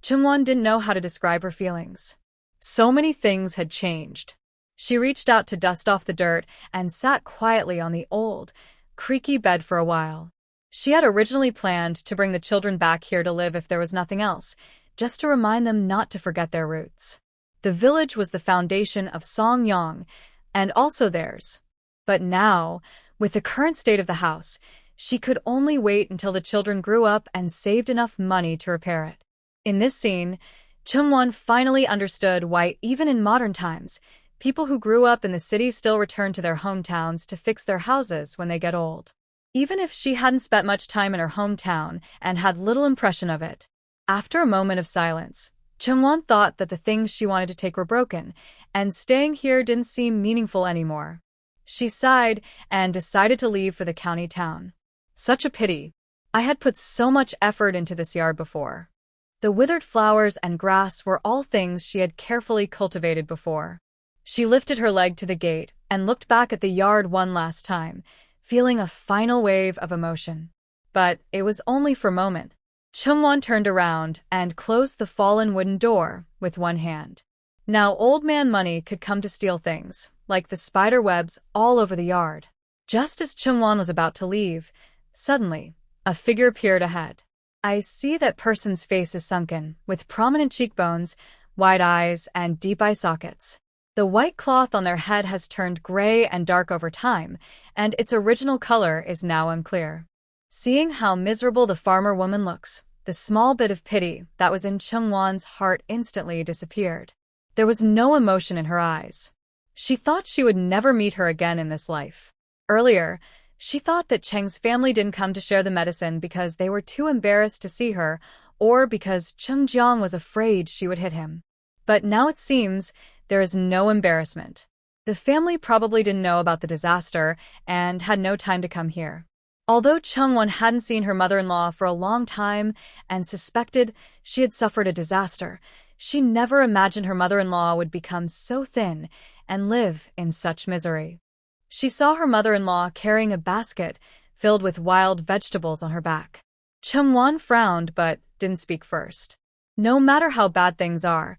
Chungwon didn't know how to describe her feelings. So many things had changed. She reached out to dust off the dirt and sat quietly on the old, creaky bed for a while. She had originally planned to bring the children back here to live if there was nothing else, just to remind them not to forget their roots. The village was the foundation of Songyang, and also theirs. But now, with the current state of the house, she could only wait until the children grew up and saved enough money to repair it. In this scene, Chungwon finally understood why even in modern times, People who grew up in the city still return to their hometowns to fix their houses when they get old. Even if she hadn't spent much time in her hometown and had little impression of it. After a moment of silence, Chungwon thought that the things she wanted to take were broken, and staying here didn't seem meaningful anymore. She sighed and decided to leave for the county town. Such a pity. I had put so much effort into this yard before. The withered flowers and grass were all things she had carefully cultivated before. She lifted her leg to the gate and looked back at the yard one last time, feeling a final wave of emotion. But it was only for a moment. Chungwon turned around and closed the fallen wooden door with one hand. Now old man Money could come to steal things, like the spider webs all over the yard. Just as Chungwon was about to leave, suddenly, a figure appeared ahead. I see that person's face is sunken, with prominent cheekbones, wide eyes, and deep eye sockets. The white cloth on their head has turned gray and dark over time, and its original color is now unclear. Seeing how miserable the farmer woman looks, the small bit of pity that was in Chungwon's heart instantly disappeared. There was no emotion in her eyes. She thought she would never meet her again in this life. Earlier, she thought that Cheng's family didn't come to share the medicine because they were too embarrassed to see her, or because Chung Jiang was afraid she would hit him. But now it seems there is no embarrassment. The family probably didn't know about the disaster and had no time to come here. Although Chungwon hadn't seen her mother-in-law for a long time and suspected she had suffered a disaster, she never imagined her mother-in-law would become so thin and live in such misery. She saw her mother-in-law carrying a basket filled with wild vegetables on her back. Chungwon frowned but didn't speak first. No matter how bad things are,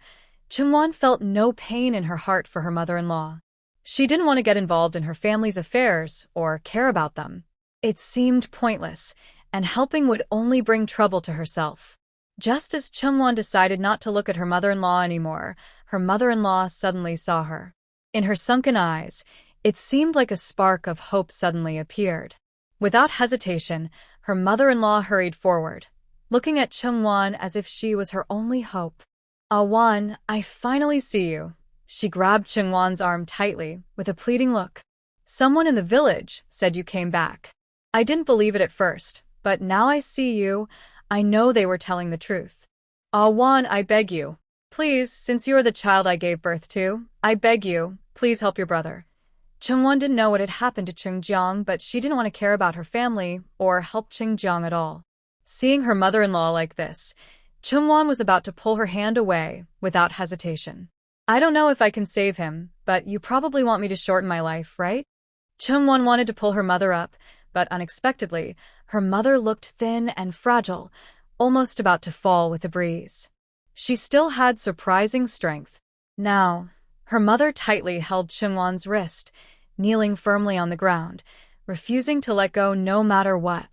Chungwon felt no pain in her heart for her mother-in-law. She didn't want to get involved in her family's affairs or care about them. It seemed pointless, and helping would only bring trouble to herself. Just as Chungwon decided not to look at her mother-in-law anymore, her mother-in-law suddenly saw her. In her sunken eyes, it seemed like a spark of hope suddenly appeared. Without hesitation, her mother-in-law hurried forward, looking at Chungwon as if she was her only hope. "Ah Won, I finally see you." She grabbed Chungwon's arm tightly, with a pleading look. "Someone in the village said you came back. I didn't believe it at first, but now I see you. I know they were telling the truth. Ah Won, I beg you. Please, since you are the child I gave birth to, I beg you, please help your brother." Chungwon didn't know what had happened to Chungjiang, but she didn't want to care about her family or help Chungjiang at all. Seeing her mother-in-law like this, Chungwon was about to pull her hand away without hesitation. "I don't know if I can save him, but you probably want me to shorten my life, right?" Chungwon wanted to pull her mother up, but unexpectedly, her mother looked thin and fragile, almost about to fall with the breeze. She still had surprising strength. Now, her mother tightly held Chungwon's wrist, kneeling firmly on the ground, refusing to let go no matter what.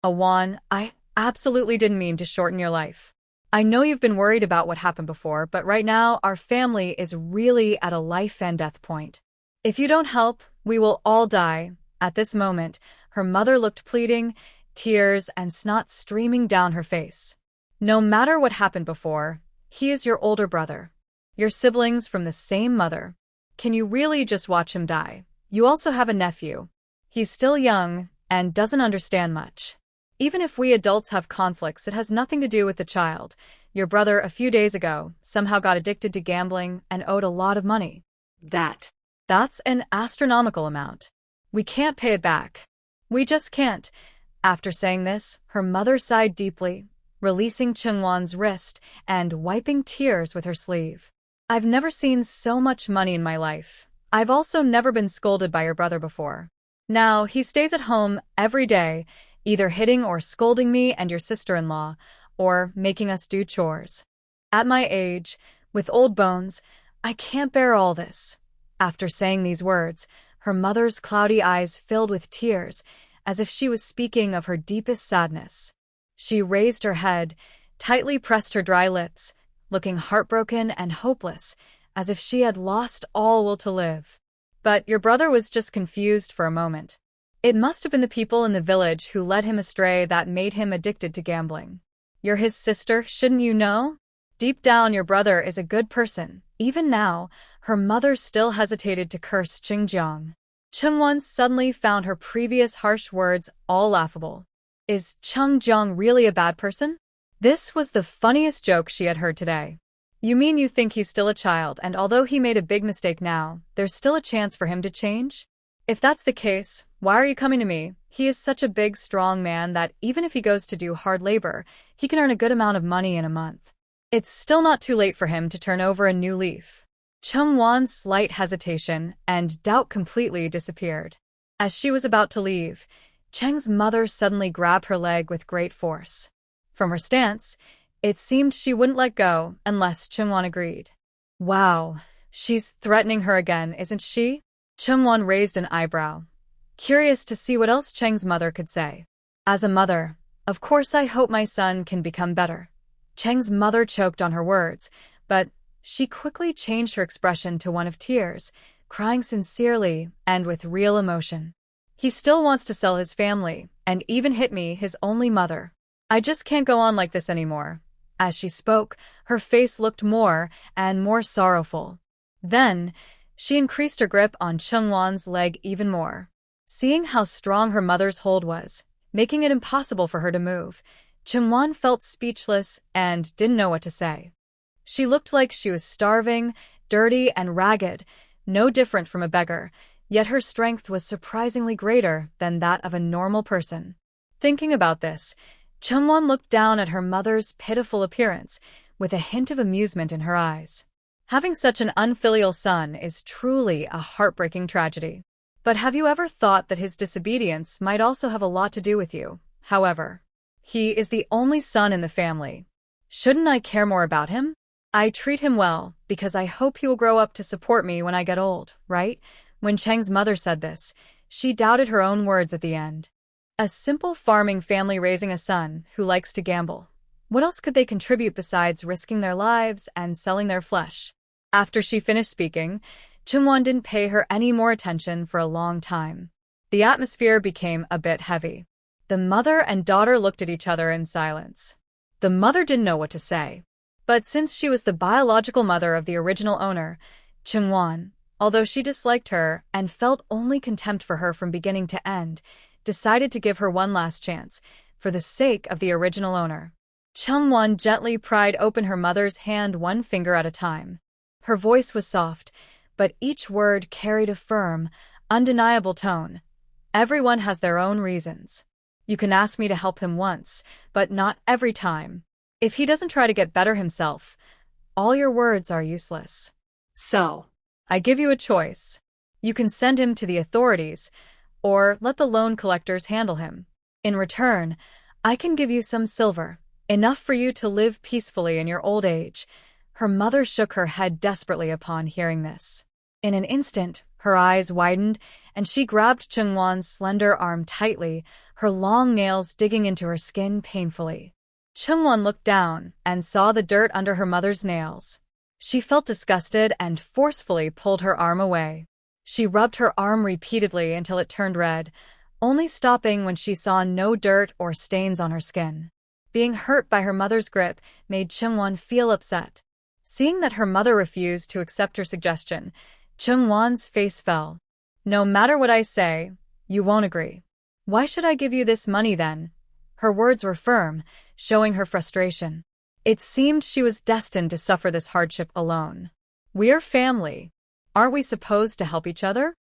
"Ah Won, I absolutely didn't mean to shorten your life. I know you've been worried about what happened before, but right now our family is really at a life and death point. If you don't help, we will all die." At this moment, her mother looked pleading, tears and snot streaming down her face. "No matter what happened before, he is your older brother. Your siblings from the same mother. Can you really just watch him die? You also have a nephew. He's still young and doesn't understand much. Even if we adults have conflicts, it has nothing to do with the child. Your brother, a few days ago, somehow got addicted to gambling and owed a lot of money. That's an astronomical amount. We can't pay it back. We just can't." After saying this, her mother sighed deeply, releasing Chungwon's wrist and wiping tears with her sleeve. "I've never seen so much money in my life. I've also never been scolded by your brother before. Now, he stays at home every day, either hitting or scolding me and your sister-in-law, or making us do chores. At my age, with old bones, I can't bear all this." After saying these words, her mother's cloudy eyes filled with tears, as if she was speaking of her deepest sadness. She raised her head, tightly pressed her dry lips, looking heartbroken and hopeless, as if she had lost all will to live. "But your brother was just confused for a moment. It must have been the people in the village who led him astray that made him addicted to gambling. You're his sister, shouldn't you know? Deep down, your brother is a good person, even now, her mother still hesitated to curse Chungjiang. Chungwon suddenly found her previous harsh words all laughable. Is Chungjiang really a bad person? This was the funniest joke she had heard today. You mean you think he's still a child, and although he made a big mistake now, there's still a chance for him to change? If that's the case, why are you coming to me? He is such a big, strong man that even if he goes to do hard labor, he can earn a good amount of money in a month. It's still not too late for him to turn over a new leaf. Chungwon's slight hesitation and doubt completely disappeared. As she was about to leave, Cheng's mother suddenly grabbed her leg with great force. From her stance, it seemed she wouldn't let go unless Chungwon agreed. Wow, she's threatening her again, isn't she? Chungwon raised an eyebrow, curious to see what else Cheng's mother could say. As a mother, of course I hope my son can become better. Cheng's mother choked on her words, but she quickly changed her expression to one of tears, crying sincerely and with real emotion. He still wants to sell his family, and even hit me, his only mother. I just can't go on like this anymore. As she spoke, her face looked more and more sorrowful. Then, she increased her grip on Chungwon's leg even more. Seeing how strong her mother's hold was, making it impossible for her to move, Chungwon felt speechless and didn't know what to say. She looked like she was starving, dirty, and ragged, no different from a beggar, yet her strength was surprisingly greater than that of a normal person. Thinking about this, Chungwon looked down at her mother's pitiful appearance, with a hint of amusement in her eyes. Having such an unfilial son is truly a heartbreaking tragedy. But have you ever thought that his disobedience might also have a lot to do with you? However, he is the only son in the family. Shouldn't I care more about him? I treat him well, because I hope he will grow up to support me when I get old, right? When Cheng's mother said this, she doubted her own words at the end. A simple farming family raising a son who likes to gamble. What else could they contribute besides risking their lives and selling their flesh? After she finished speaking, Chungwon didn't pay her any more attention for a long time. The atmosphere became a bit heavy. The mother and daughter looked at each other in silence. The mother didn't know what to say. But since she was the biological mother of the original owner, Chungwon, although she disliked her and felt only contempt for her from beginning to end, decided to give her one last chance, for the sake of the original owner. Chungwon gently pried open her mother's hand one finger at a time. Her voice was soft, but each word carried a firm, undeniable tone. Everyone has their own reasons. You can ask me to help him once, but not every time. If he doesn't try to get better himself, all your words are useless. So, I give you a choice. You can send him to the authorities, or let the loan collectors handle him. In return, I can give you some silver, enough for you to live peacefully in your old age. Her mother shook her head desperately upon hearing this. In an instant, her eyes widened, and she grabbed Chungwon's slender arm tightly, her long nails digging into her skin painfully. Chungwon looked down and saw the dirt under her mother's nails. She felt disgusted and forcefully pulled her arm away. She rubbed her arm repeatedly until it turned red, only stopping when she saw no dirt or stains on her skin. Being hurt by her mother's grip made Chungwon feel upset. Seeing that her mother refused to accept her suggestion, Chungwon's face fell. No matter what I say, you won't agree. Why should I give you this money then? Her words were firm, showing her frustration. It seemed she was destined to suffer this hardship alone. We're family. Aren't we supposed to help each other?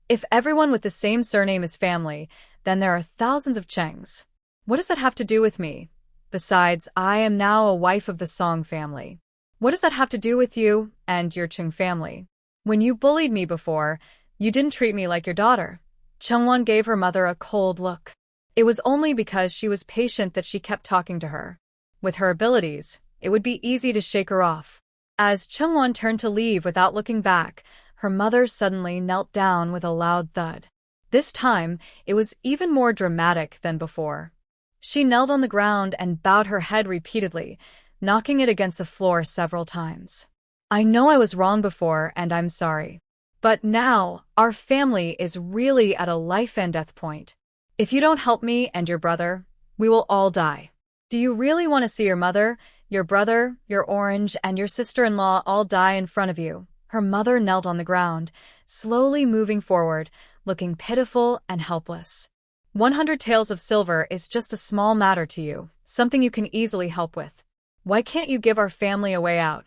If everyone with the same surname is family, then there are thousands of Chengs. What does that have to do with me? Besides, I am now a wife of the Song family. What does that have to do with you and your Cheng family? When you bullied me before, you didn't treat me like your daughter. Chungwon gave her mother a cold look. It was only because she was patient that she kept talking to her. With her abilities, it would be easy to shake her off. As Chungwon turned to leave without looking back, her mother suddenly knelt down with a loud thud. This time, it was even more dramatic than before. She knelt on the ground and bowed her head repeatedly, knocking it against the floor several times. I know I was wrong before, and I'm sorry. But now, our family is really at a life and death point. If you don't help me and your brother, we will all die. Do you really want to see your mother? Your brother, your orange, and your sister-in-law all die in front of you. Her mother knelt on the ground, slowly moving forward, looking pitiful and helpless. 100 taels of silver is just a small matter to you, something you can easily help with. Why can't you give our family a way out?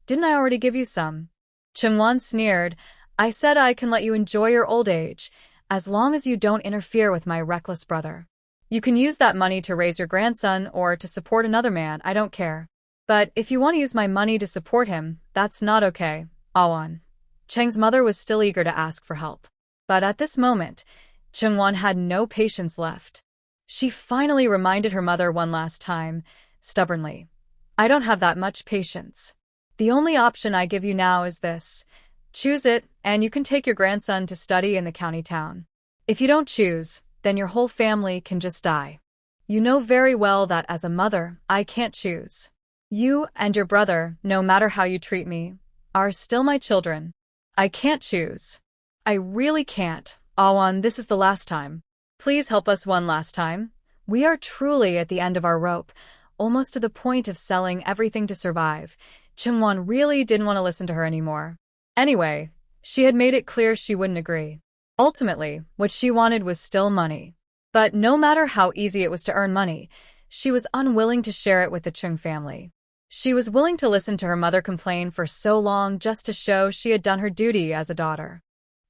Didn't I already give you some? Chungwon sneered. I said I can let you enjoy your old age, as long as you don't interfere with my reckless brother. You can use that money to raise your grandson or to support another man, I don't care. But if you want to use my money to support him, that's not okay. Awan. Cheng's mother was still eager to ask for help. But at this moment, Chungwon had no patience left. She finally reminded her mother one last time, stubbornly. I don't have that much patience. The only option I give you now is this. Choose it, and you can take your grandson to study in the county town. If you don't choose, then your whole family can just die. You know very well that as a mother, I can't choose. You and your brother, no matter how you treat me, are still my children. I can't choose. I really can't. Awan, this is the last time. Please help us one last time. We are truly at the end of our rope, almost to the point of selling everything to survive. Chungwon really didn't want to listen to her anymore. Anyway, she had made it clear she wouldn't agree. Ultimately, what she wanted was still money. But no matter how easy it was to earn money, she was unwilling to share it with the Chung family. She was willing to listen to her mother complain for so long just to show she had done her duty as a daughter.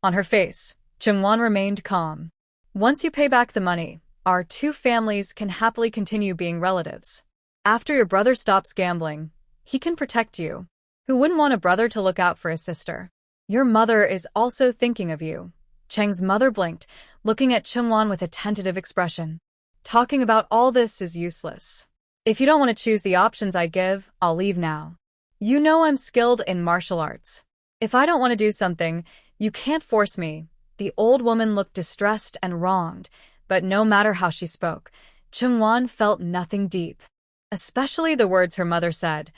On her face, Chungwon remained calm. Once you pay back the money, our two families can happily continue being relatives. After your brother stops gambling, he can protect you. Who wouldn't want a brother to look out for his sister? Your mother is also thinking of you. Cheng's mother blinked, looking at Chungwon with a tentative expression. Talking about all this is useless. If you don't want to choose the options I give, I'll leave now. You know I'm skilled in martial arts. If I don't want to do something, you can't force me. The old woman looked distressed and wronged, but no matter how she spoke, Chungwon felt nothing deep. Especially the words her mother said.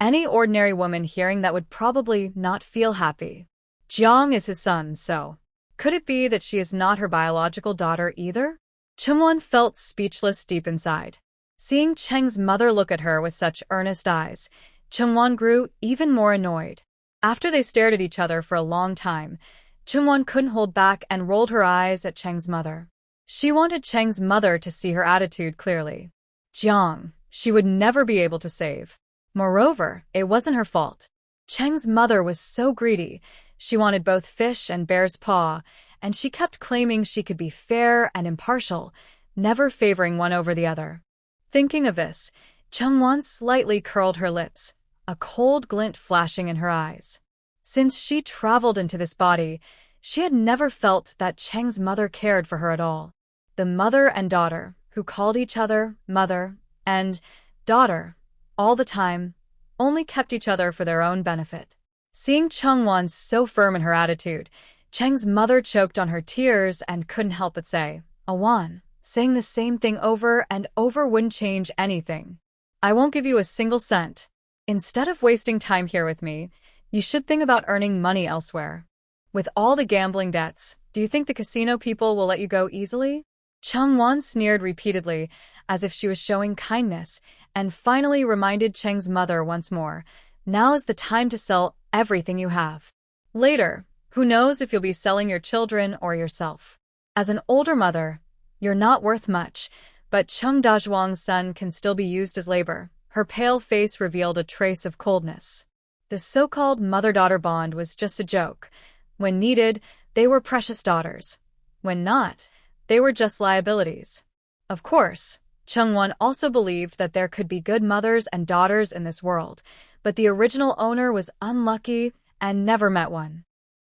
Any ordinary woman hearing that would probably not feel happy. Jiang is his son, so could it be that she is not her biological daughter either? Chungwon felt speechless deep inside. Seeing Cheng's mother look at her with such earnest eyes, Chungwon grew even more annoyed. After they stared at each other for a long time, Chungwon couldn't hold back and rolled her eyes at Cheng's mother. She wanted Cheng's mother to see her attitude clearly. Jiang, she would never be able to save. Moreover, it wasn't her fault. Cheng's mother was so greedy. She wanted both fish and bear's paw, and she kept claiming she could be fair and impartial, never favoring one over the other. Thinking of this, Chungwon slightly curled her lips, a cold glint flashing in her eyes. Since she traveled into this body, she had never felt that Cheng's mother cared for her at all. The mother and daughter, who called each other mother and daughter all the time, only kept each other for their own benefit. Seeing Chungwon so firm in her attitude, Cheng's mother choked on her tears and couldn't help but say, Awan, saying the same thing over and over wouldn't change anything. I won't give you a single cent. Instead of wasting time here with me, you should think about earning money elsewhere. With all the gambling debts, do you think the casino people will let you go easily? Chungwon sneered repeatedly, as if she was showing kindness, and finally reminded Cheng's mother once more, now is the time to sell everything you have. Later, who knows if you'll be selling your children or yourself. As an older mother, you're not worth much, but Chung Dazhuang's son can still be used as labor. Her pale face revealed a trace of coldness. The so-called mother-daughter bond was just a joke. When needed, they were precious daughters. When not, they were just liabilities. Of course, Chungwon also believed that there could be good mothers and daughters in this world, but the original owner was unlucky and never met one.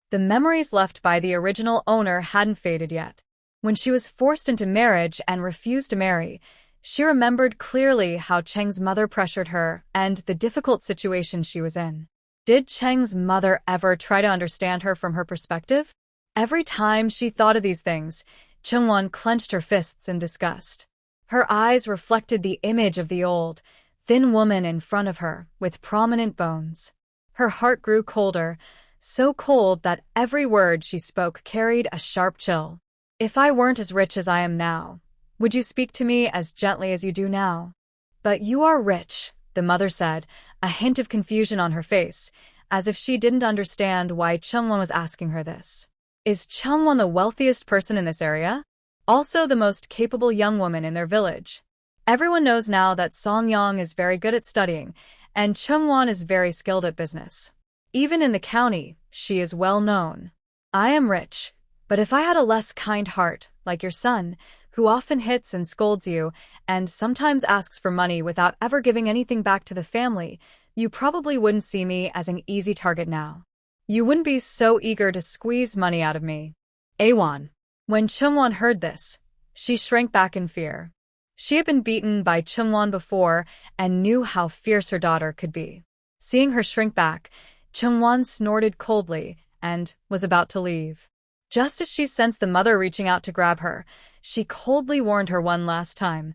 The memories left by the original owner hadn't faded yet. When she was forced into marriage and refused to marry, she remembered clearly how Cheng's mother pressured her and the difficult situation she was in. Did Cheng's mother ever try to understand her from her perspective? Every time she thought of these things, Chungwon clenched her fists in disgust. Her eyes reflected the image of the old, thin woman in front of her, with prominent bones. Her heart grew colder, so cold that every word she spoke carried a sharp chill. If I weren't as rich as I am now, would you speak to me as gently as you do now? But you are rich, the mother said, a hint of confusion on her face, as if she didn't understand why Chungwon was asking her this. Is Chungwon the wealthiest person in this area? Also the most capable young woman in their village. Everyone knows now that Songyang is very good at studying, and Chungwon is very skilled at business. Even in the county, she is well known. I am rich, but if I had a less kind heart, like your son, who often hits and scolds you, and sometimes asks for money without ever giving anything back to the family, you probably wouldn't see me as an easy target now. You wouldn't be so eager to squeeze money out of me. Awan. When Chungwon heard this, she shrank back in fear. She had been beaten by Chungwon before and knew how fierce her daughter could be. Seeing her shrink back, Chungwon snorted coldly and was about to leave. Just as she sensed the mother reaching out to grab her, she coldly warned her one last time,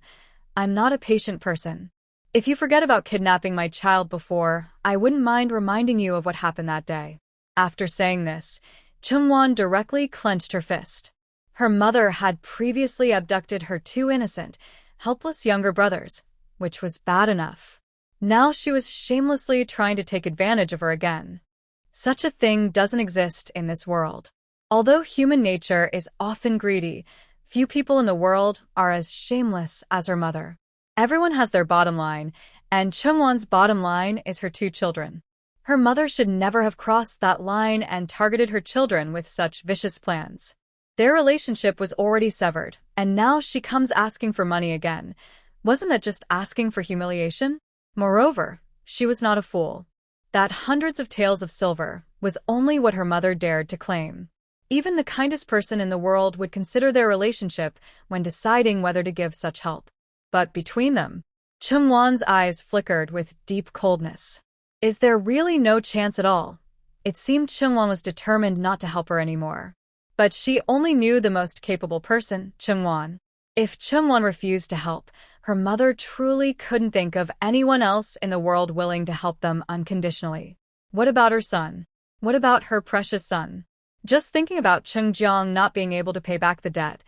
I'm not a patient person. If you forget about kidnapping my child before, I wouldn't mind reminding you of what happened that day. After saying this, Chungwon directly clenched her fist. Her mother had previously abducted her two innocent, helpless younger brothers, which was bad enough. Now she was shamelessly trying to take advantage of her again. Such a thing doesn't exist in this world. Although human nature is often greedy, few people in the world are as shameless as her mother. Everyone has their bottom line, and Chungwon's bottom line is her two children. Her mother should never have crossed that line and targeted her children with such vicious plans. Their relationship was already severed, and now she comes asking for money again. Wasn't that just asking for humiliation? Moreover, she was not a fool. That hundreds of taels of silver was only what her mother dared to claim. Even the kindest person in the world would consider their relationship when deciding whether to give such help. But between them, Chungwon's eyes flickered with deep coldness. Is there really no chance at all? It seemed Chungwon was determined not to help her anymore. But she only knew the most capable person, Chungwon. If Chungwon refused to help, her mother truly couldn't think of anyone else in the world willing to help them unconditionally. What about her son? What about her precious son? Just thinking about Chungjiang not being able to pay back the debt,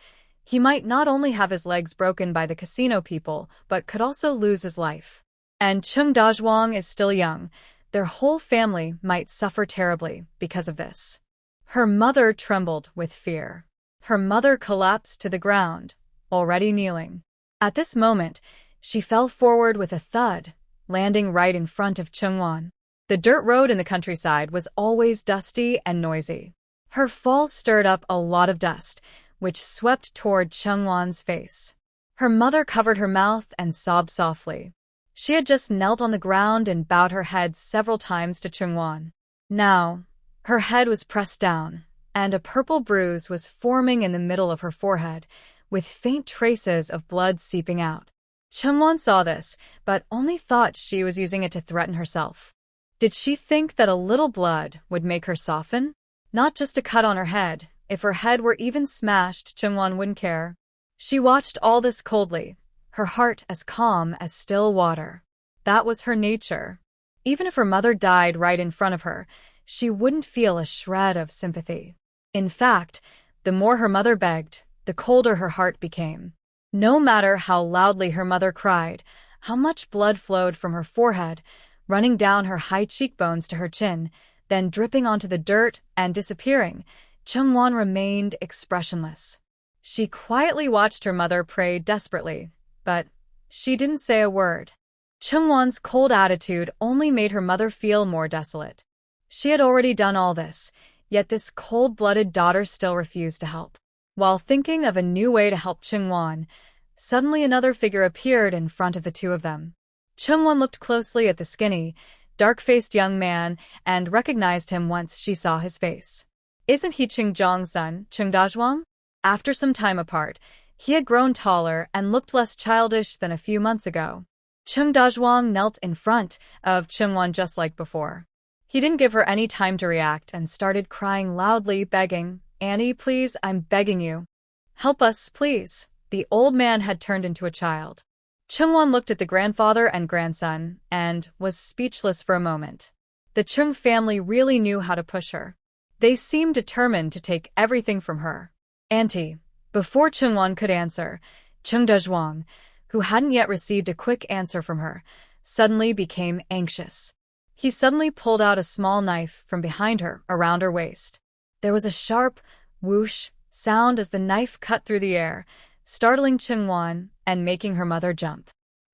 he might not only have his legs broken by the casino people, but could also lose his life. And Chung Dazhuang is still young. Their whole family might suffer terribly because of this. Her mother trembled with fear. Her mother collapsed to the ground, already kneeling. At this moment, she fell forward with a thud, landing right in front of Chungwon. The dirt road in the countryside was always dusty and noisy. Her fall stirred up a lot of dust, which swept toward Chungwon's face. Her mother covered her mouth and sobbed softly. She had just knelt on the ground and bowed her head several times to Chungwon. Now, her head was pressed down, and a purple bruise was forming in the middle of her forehead, with faint traces of blood seeping out. Chungwon saw this, but only thought she was using it to threaten herself. Did she think that a little blood would make her soften? Not just a cut on her head. If her head were even smashed, Chungwon wouldn't care. She watched all this coldly, her heart as calm as still water. That was her nature. Even if her mother died right in front of her, she wouldn't feel a shred of sympathy. In fact, the more her mother begged, the colder her heart became. No matter how loudly her mother cried, how much blood flowed from her forehead, running down her high cheekbones to her chin, then dripping onto the dirt and disappearing, Chungwon remained expressionless. She quietly watched her mother pray desperately, but she didn't say a word. Chungwon's cold attitude only made her mother feel more desolate. She had already done all this, yet this cold-blooded daughter still refused to help. While thinking of a new way to help Chungwon, suddenly another figure appeared in front of the two of them. Chungwon looked closely at the skinny, dark-faced young man and recognized him once she saw his face. Isn't he Chungjiang's son, Chung Dazhuang? After some time apart, he had grown taller and looked less childish than a few months ago. Chung Dazhuang knelt in front of Chungwon just like before. He didn't give her any time to react and started crying loudly, begging, Annie, please, I'm begging you. Help us, please. The old man had turned into a child. Chungwon looked at the grandfather and grandson and was speechless for a moment. The Chung family really knew how to push her. They seemed determined to take everything from her. Auntie. Before Chungwon could answer, Chung Dazhuang, who hadn't yet received a quick answer from her, suddenly became anxious. He suddenly pulled out a small knife from behind her, around her waist. There was a sharp whoosh sound as the knife cut through the air, startling Chungwon and making her mother jump.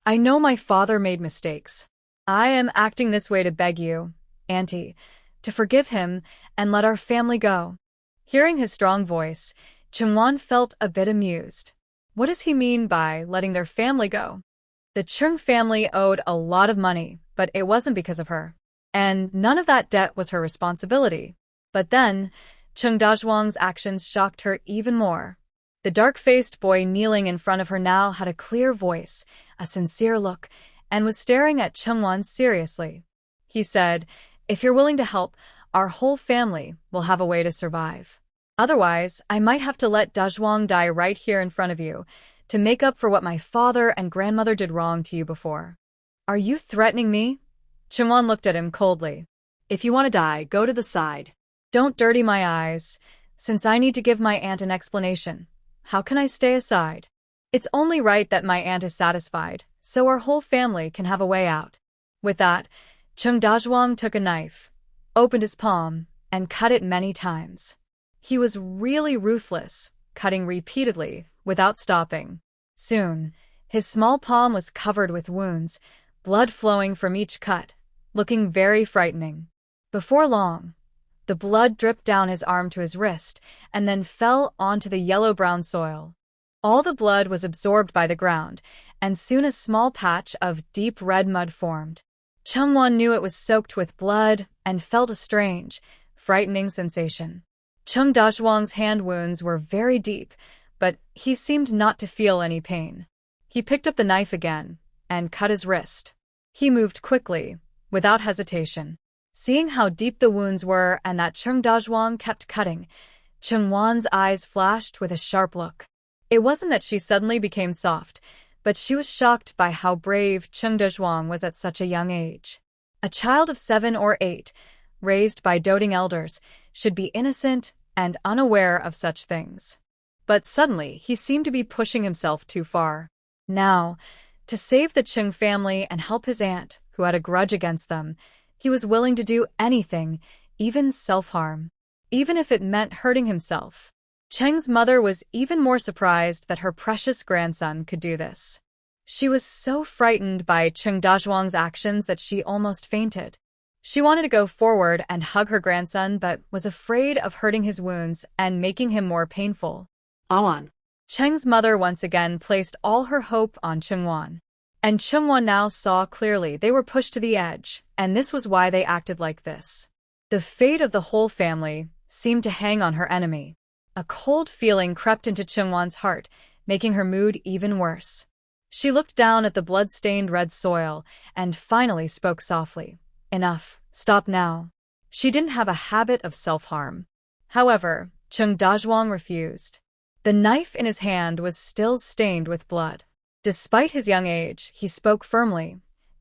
I know my father made mistakes. I am acting this way to beg you, Auntie, to forgive him and let our family go. Hearing his strong voice, Chungwon felt a bit amused. What does he mean by letting their family go? The Chung family owed a lot of money, but it wasn't because of her. And none of that debt was her responsibility. But then, Chung Dajwang's actions shocked her even more. The dark-faced boy kneeling in front of her now had a clear voice, a sincere look, and was staring at Chungwon seriously. He said, "If you're willing to help, our whole family will have a way to survive. Otherwise, I might have to let Dajwang die right here in front of you, to make up for what my father and grandmother did wrong to you before." Are you threatening me? Chungwon looked at him coldly. If you want to die, go to the side. Don't dirty my eyes. Since I need to give my aunt an explanation, how can I stay aside? It's only right that my aunt is satisfied, so our whole family can have a way out. With that, Chung Dajwang took a knife, opened his palm, and cut it many times. He was really ruthless, cutting repeatedly, without stopping. Soon, his small palm was covered with wounds, blood flowing from each cut, looking very frightening. Before long, the blood dripped down his arm to his wrist and then fell onto the yellow-brown soil. All the blood was absorbed by the ground, and soon a small patch of deep red mud formed. Chungwon knew it was soaked with blood and felt a strange, frightening sensation. Chung Dajwang's hand wounds were very deep, but he seemed not to feel any pain. He picked up the knife again and cut his wrist. He moved quickly, without hesitation. Seeing how deep the wounds were and that Chung Dajwang kept cutting, Chungwon's eyes flashed with a sharp look. It wasn't that she suddenly became soft, but she was shocked by how brave Chung Dajwang was at such a young age. A child of 7 or 8, raised by doting elders, should be innocent and unaware of such things. But suddenly, he seemed to be pushing himself too far. Now, to save the Chung family and help his aunt, who had a grudge against them, he was willing to do anything, even self-harm, even if it meant hurting himself. Cheng's mother was even more surprised that her precious grandson could do this. She was so frightened by Chung Dajwang's actions that she almost fainted. She wanted to go forward and hug her grandson but was afraid of hurting his wounds and making him more painful. Awan. Cheng's mother once again placed all her hope on Chungwon. And Chungwon now saw clearly they were pushed to the edge, and this was why they acted like this. The fate of the whole family seemed to hang on her enemy. A cold feeling crept into Chungwon's heart, making her mood even worse. She looked down at the blood-stained red soil and finally spoke softly. Enough, stop now. She didn't have a habit of self-harm. However, Chung Dajwang refused. The knife in his hand was still stained with blood. Despite his young age, he spoke firmly.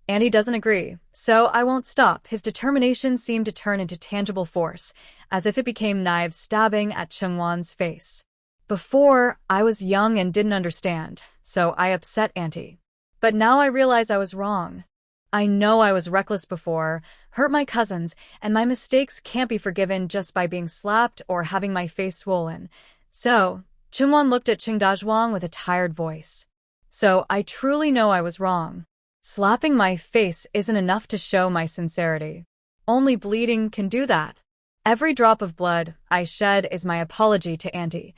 Andy doesn't agree, so I won't stop. His determination seemed to turn into tangible force, as if it became knives stabbing at Chungwon's face. Before, I was young and didn't understand, so I upset Auntie. But now I realize I was wrong. I know I was reckless before, hurt my cousins, and my mistakes can't be forgiven just by being slapped or having my face swollen. So, Chungwon looked at Chung Dajwang with a tired voice. So I truly know I was wrong. Slapping my face isn't enough to show my sincerity. Only bleeding can do that. Every drop of blood I shed is my apology to Auntie.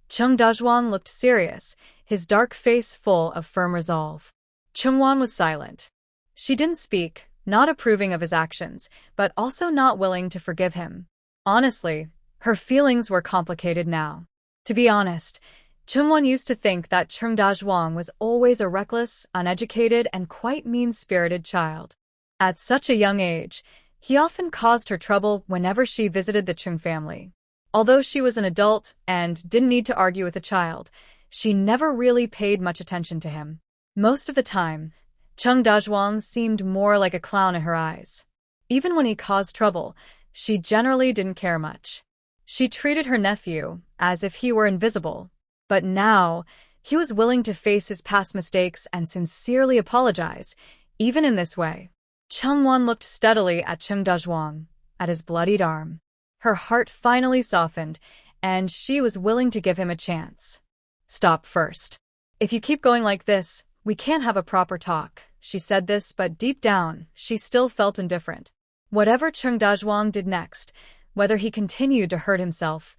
Chung Dajwang looked serious, his dark face full of firm resolve. Chungwon was silent. She didn't speak, not approving of his actions, but also not willing to forgive him. Honestly, her feelings were complicated now. To be honest, Chungwon used to think that Chung Dajwang was always a reckless, uneducated, and quite mean-spirited child. At such a young age, he often caused her trouble whenever she visited the Chung family. Although she was an adult and didn't need to argue with a child, she never really paid much attention to him. Most of the time, Chung Dajwang seemed more like a clown in her eyes. Even when he caused trouble, she generally didn't care much. She treated her nephew as if he were invisible. But now, he was willing to face his past mistakes and sincerely apologize, even in this way. Chungwon looked steadily at Chung Dajwang, at his bloodied arm. Her heart finally softened, and she was willing to give him a chance. Stop first. If you keep going like this, we can't have a proper talk. She said this, but deep down, she still felt indifferent. Whatever Chung Dajwang did next, whether he continued to hurt himself,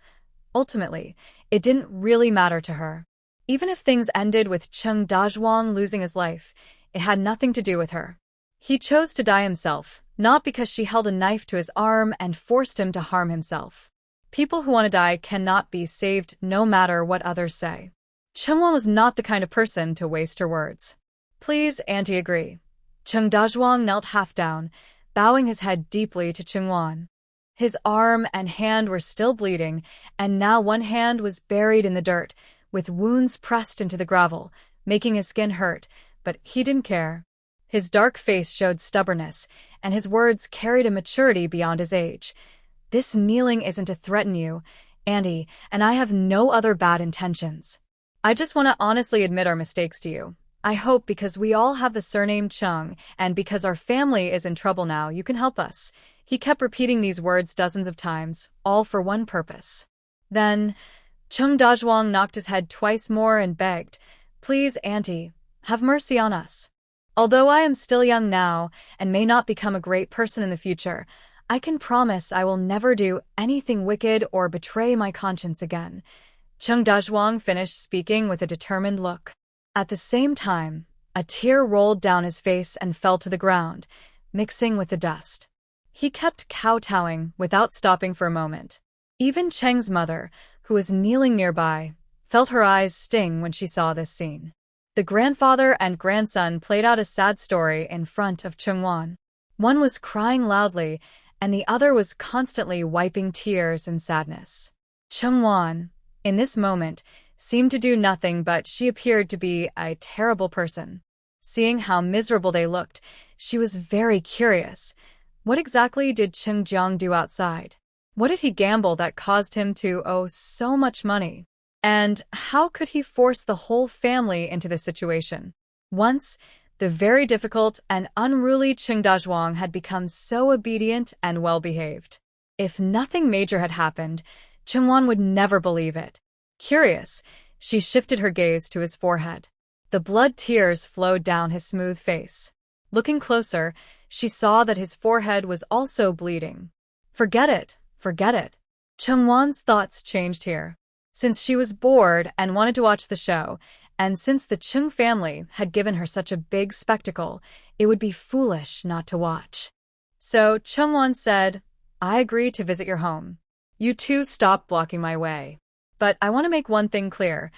ultimately, it didn't really matter to her. Even if things ended with Chung Dajwang losing his life, it had nothing to do with her. He chose to die himself, not because she held a knife to his arm and forced him to harm himself. People who want to die cannot be saved no matter what others say. Chungwon was not the kind of person to waste her words. Please, Auntie, agree. Chung Dajwang knelt half down, bowing his head deeply to Chungwon. His arm and hand were still bleeding, and now one hand was buried in the dirt, with wounds pressed into the gravel, making his skin hurt, but he didn't care. His dark face showed stubbornness, and his words carried a maturity beyond his age. This kneeling isn't to threaten you, Auntie, and I have no other bad intentions. I just want to honestly admit our mistakes to you. I hope because we all have the surname Chung, and because our family is in trouble now, you can help us. He kept repeating these words dozens of times, all for one purpose. Then, Chung Dajwang knocked his head twice more and begged, Please, Auntie, have mercy on us. Although I am still young now and may not become a great person in the future, I can promise I will never do anything wicked or betray my conscience again. Chung Dajwang finished speaking with a determined look. At the same time, a tear rolled down his face and fell to the ground, mixing with the dust. He kept kowtowing without stopping for a moment. Even Cheng's mother, who was kneeling nearby, felt her eyes sting when she saw this scene. The grandfather and grandson played out a sad story in front of Chungwon. One was crying loudly, and the other was constantly wiping tears in sadness. Chungwon, in this moment, seemed to do nothing, but she appeared to be a terrible person. Seeing how miserable they looked, she was very curious. What exactly did Chungjiang do outside? What did he gamble that caused him to owe so much money? And how could he force the whole family into this situation? Once, the very difficult and unruly Chung Dajwang had become so obedient and well-behaved. If nothing major had happened, Chungwon would never believe it. Curious, she shifted her gaze to his forehead. The blood tears flowed down his smooth face. Looking closer, she saw that his forehead was also bleeding. Forget it, forget it. Chungwon's thoughts changed here. Since she was bored and wanted to watch the show, and since the Chung family had given her such a big spectacle, it would be foolish not to watch. So Chungwon said, I agree to visit your home. You two stop blocking my way. But I want to make one thing clear.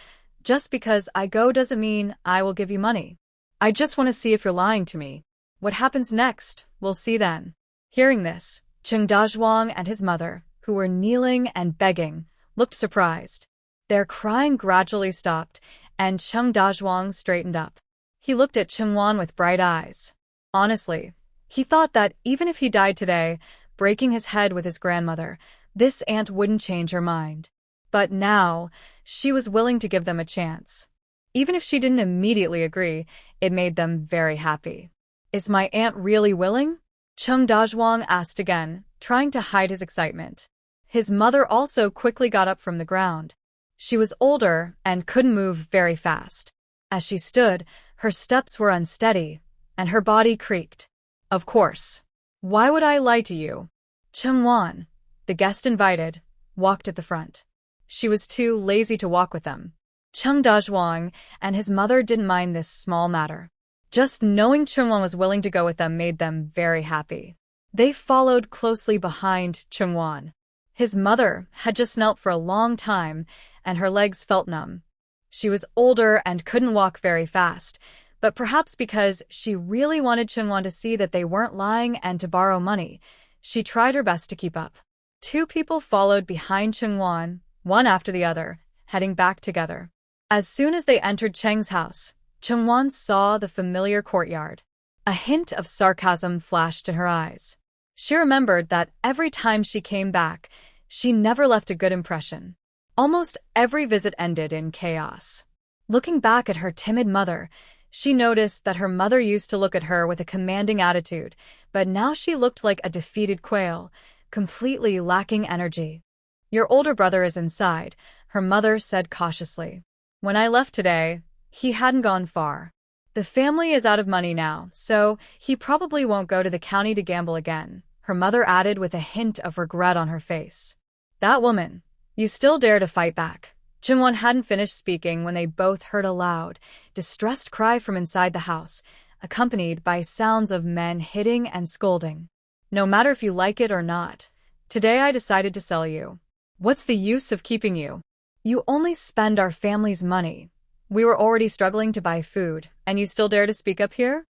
Just because I go doesn't mean I will give you money. I just want to see if you're lying to me. What happens next, we'll see then. Hearing this, Chung Dajwang and his mother, who were kneeling and begging, looked surprised. Their crying gradually stopped, and Chung Dajwang straightened up. He looked at Chungwon with bright eyes. Honestly, he thought that even if he died today, breaking his head with his grandmother, this aunt wouldn't change her mind. But now, she was willing to give them a chance. Even if she didn't immediately agree, it made them very happy. Is my aunt really willing? Chung Dajwang asked again, trying to hide his excitement. His mother also quickly got up from the ground. She was older and couldn't move very fast. As she stood, her steps were unsteady, and her body creaked. Of course. Why would I lie to you? Chungwon, the guest invited, walked at the front. She was too lazy to walk with them. Chung Dajwang and his mother didn't mind this small matter. Just knowing Chungwon was willing to go with them made them very happy. They followed closely behind Chungwon. His mother had just knelt for a long time, and her legs felt numb. She was older and couldn't walk very fast, but perhaps because she really wanted Chungwon to see that they weren't lying and to borrow money, she tried her best to keep up. Two people followed behind Chungwon, one after the other, heading back together. As soon as they entered Cheng's house, Chungwon saw the familiar courtyard. A hint of sarcasm flashed in her eyes. She remembered that every time she came back, she never left a good impression. Almost every visit ended in chaos. Looking back at her timid mother, She noticed that her mother used to look at her with a commanding attitude, but now she looked like a defeated quail, completely lacking energy. "Your older brother is inside," her mother said cautiously. "When I left today, he hadn't gone far. The family is out of money now, so he probably won't go to the county to gamble again," her mother added with a hint of regret on her face. "That woman, you still dare to fight back." Chungwon hadn't finished speaking when they both heard a loud, distressed cry from inside the house, accompanied by sounds of men hitting and scolding. "No matter if you like it or not, today I decided to sell you. What's the use of keeping you? You only spend our family's money. We were already struggling to buy food, and you still dare to speak up here?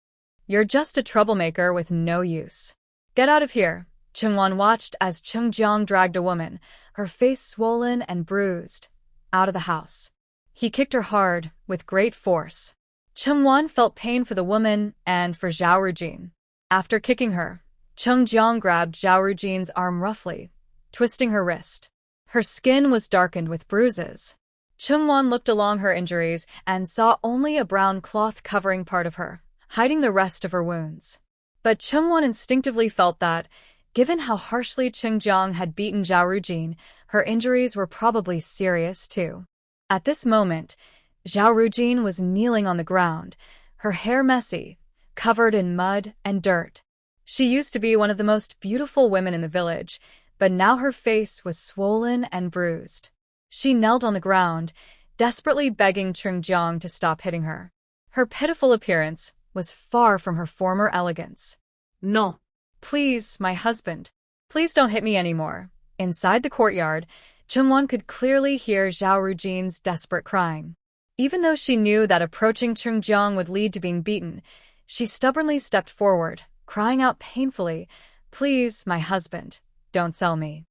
You're just a troublemaker with no use. Get out of here." Chungwon watched as Chung Jeong dragged a woman, her face swollen and bruised, out of the house. He kicked her hard, with great force. Chungwon felt pain for the woman and for Zhao Rujin. After kicking her, Chung Jeong grabbed Zhao Rujin's arm roughly, twisting her wrist. Her skin was darkened with bruises. Chungwon looked along her injuries and saw only a brown cloth covering part of her, hiding the rest of her wounds. But Chungwon instinctively felt that, given how harshly Chung Jeong had beaten Zhao Rujin, her injuries were probably serious too. At this moment, Zhao Rujin was kneeling on the ground, her hair messy, covered in mud and dirt. She used to be one of the most beautiful women in the village, but now her face was swollen and bruised. She knelt on the ground, desperately begging Chung Jeong to stop hitting her. Her pitiful appearance was far from her former elegance. "No. "Please, my husband. Please don't hit me anymore." Inside the courtyard, Chungwon could clearly hear Zhao Rujin's desperate crying. Even though she knew that approaching Chung Jeong would lead to being beaten, she stubbornly stepped forward, crying out painfully, "Please, my husband, don't sell me.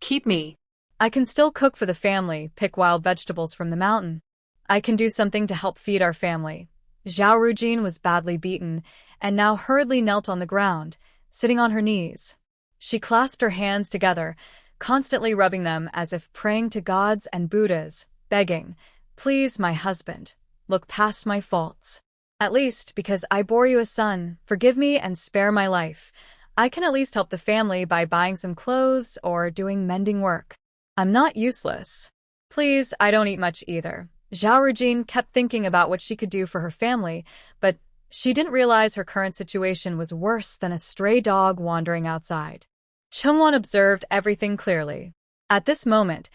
Keep me. I can still cook for the family, pick wild vegetables from the mountain. I can do something to help feed our family." Zhao Rujin was badly beaten, and now hurriedly knelt on the ground, sitting on her knees. She clasped her hands together, constantly rubbing them as if praying to gods and Buddhas, begging, "Please, my husband, look past my faults. At least, because I bore you a son, forgive me and spare my life. I can at least help the family by buying some clothes or doing mending work. I'm not useless. Please, I don't eat much either." Zhao Rujin kept thinking about what she could do for her family, but she didn't realize her current situation was worse than a stray dog wandering outside. Chungwon observed everything clearly. At this moment,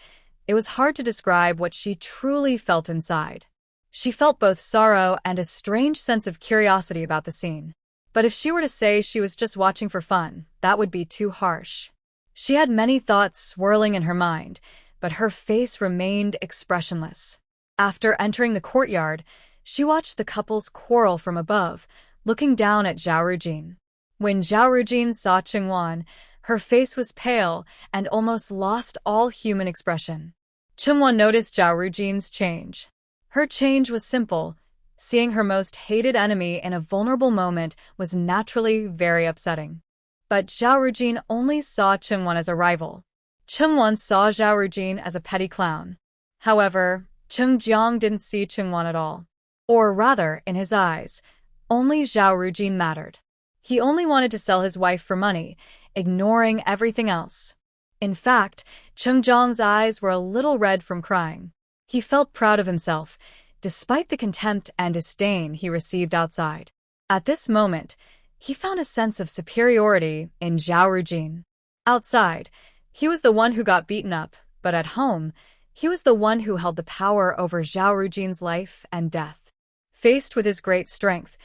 it was hard to describe what she truly felt inside. She felt both sorrow and a strange sense of curiosity about the scene. But if she were to say she was just watching for fun, that would be too harsh. She had many thoughts swirling in her mind, but her face remained expressionless. After entering the courtyard, she watched the couple's quarrel from above, looking down at Zhao Rujin. When Zhao Rujin saw Chungwon, her face was pale and almost lost all human expression. Chungwon noticed Zhao Rujin's change. Her change was simple. Seeing her most hated enemy in a vulnerable moment was naturally very upsetting. But Zhao Rujin only saw Chungwon as a rival. Chungwon saw Zhao Rujin as a petty clown. However, Chung Jeong didn't see Chungwon at all. Or rather, in his eyes, only Zhao Rujin mattered. He only wanted to sell his wife for money, ignoring everything else. In fact, Chung Jeong's eyes were a little red from crying. He felt proud of himself, despite the contempt and disdain he received outside. At this moment, he found a sense of superiority in Zhao Rujin. Outside, he was the one who got beaten up, but at home, he was the one who held the power over Zhao Rujin's life and death. Faced with his great strength,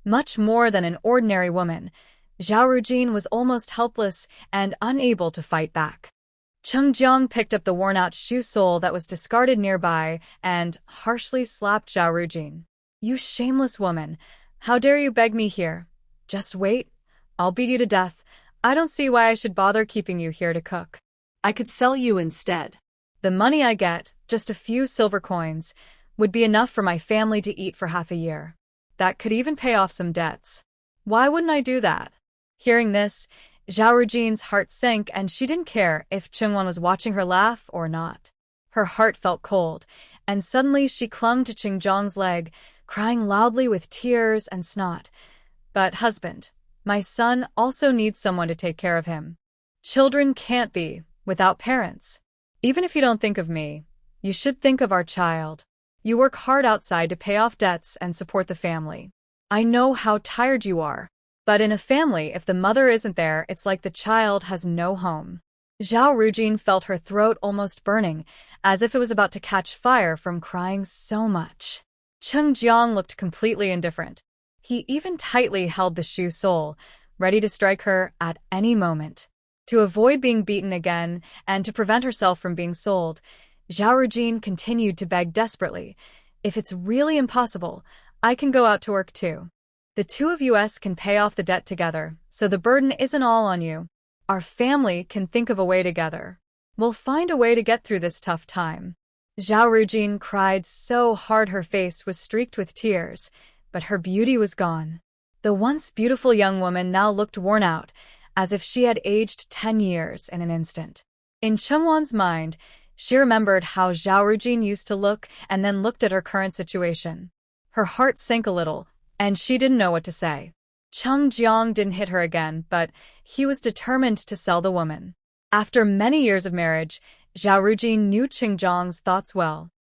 much more than an ordinary woman, Zhao Rujin was almost helpless and unable to fight back. Chung Jeong picked up the worn-out shoe sole that was discarded nearby and harshly slapped Zhao Rujin. "You shameless woman! How dare you beg me here? Just wait. I'll beat you to death. I don't see why I should bother keeping you here to cook. I could sell you instead. The money I get, just a few silver coins, would be enough for my family to eat for half a year. That could even pay off some debts. Why wouldn't I do that?" Hearing this, Zhao Rujin's heart sank and she didn't care if Chungwon was watching her laugh or not. Her heart felt cold, and suddenly she clung to Chung Jeong's leg, crying loudly with tears and snot. But husband, my son also needs someone to take care of him. Children can't be without parents. Even if you don't think of me, you should think of our child. You work hard outside to pay off debts and support the family. I know how tired you are. But in a family, if the mother isn't there, it's like the child has no home. Zhao Rujin felt her throat almost burning, as if it was about to catch fire from crying so much. Cheng Jiang looked completely indifferent. He even tightly held the shoe sole, ready to strike her at any moment. To avoid being beaten again and to prevent herself from being sold, Zhao Rujin continued to beg desperately, "If it's really impossible, I can go out to work too. The two of us can pay off the debt together, so the burden isn't all on you. Our family can think of a way together. We'll find a way to get through this tough time." Zhao Rujin cried so hard her face was streaked with tears, but her beauty was gone. The once beautiful young woman now looked worn out, as if she had aged 10 years in an instant. In Chengwan's mind, she remembered how Zhao Rujin used to look and then looked at her current situation. Her heart sank a little, and she didn't know what to say. Cheng Jiang didn't hit her again, but he was determined to sell the woman. After many years of marriage, Zhao Rujin knew Cheng Jiang's thoughts well.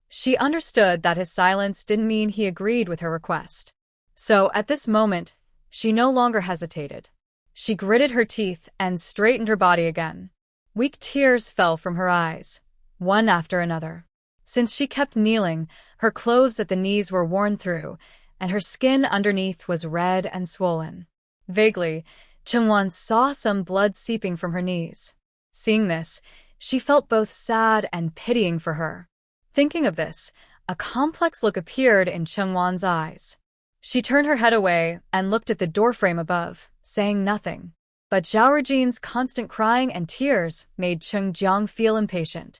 She understood that his silence didn't mean he agreed with her request. So, at this moment, she no longer hesitated. She gritted her teeth and straightened her body again. Weak tears fell from her eyes, one after another. Since she kept kneeling, her clothes at the knees were worn through, and her skin underneath was red and swollen. Vaguely, Chengwan saw some blood seeping from her knees. Seeing this, she felt both sad and pitying for her. Thinking of this, a complex look appeared in Chengwan's eyes. She turned her head away and looked at the doorframe above, saying nothing. But Zhao Rujin's constant crying and tears made Cheng Jiang feel impatient.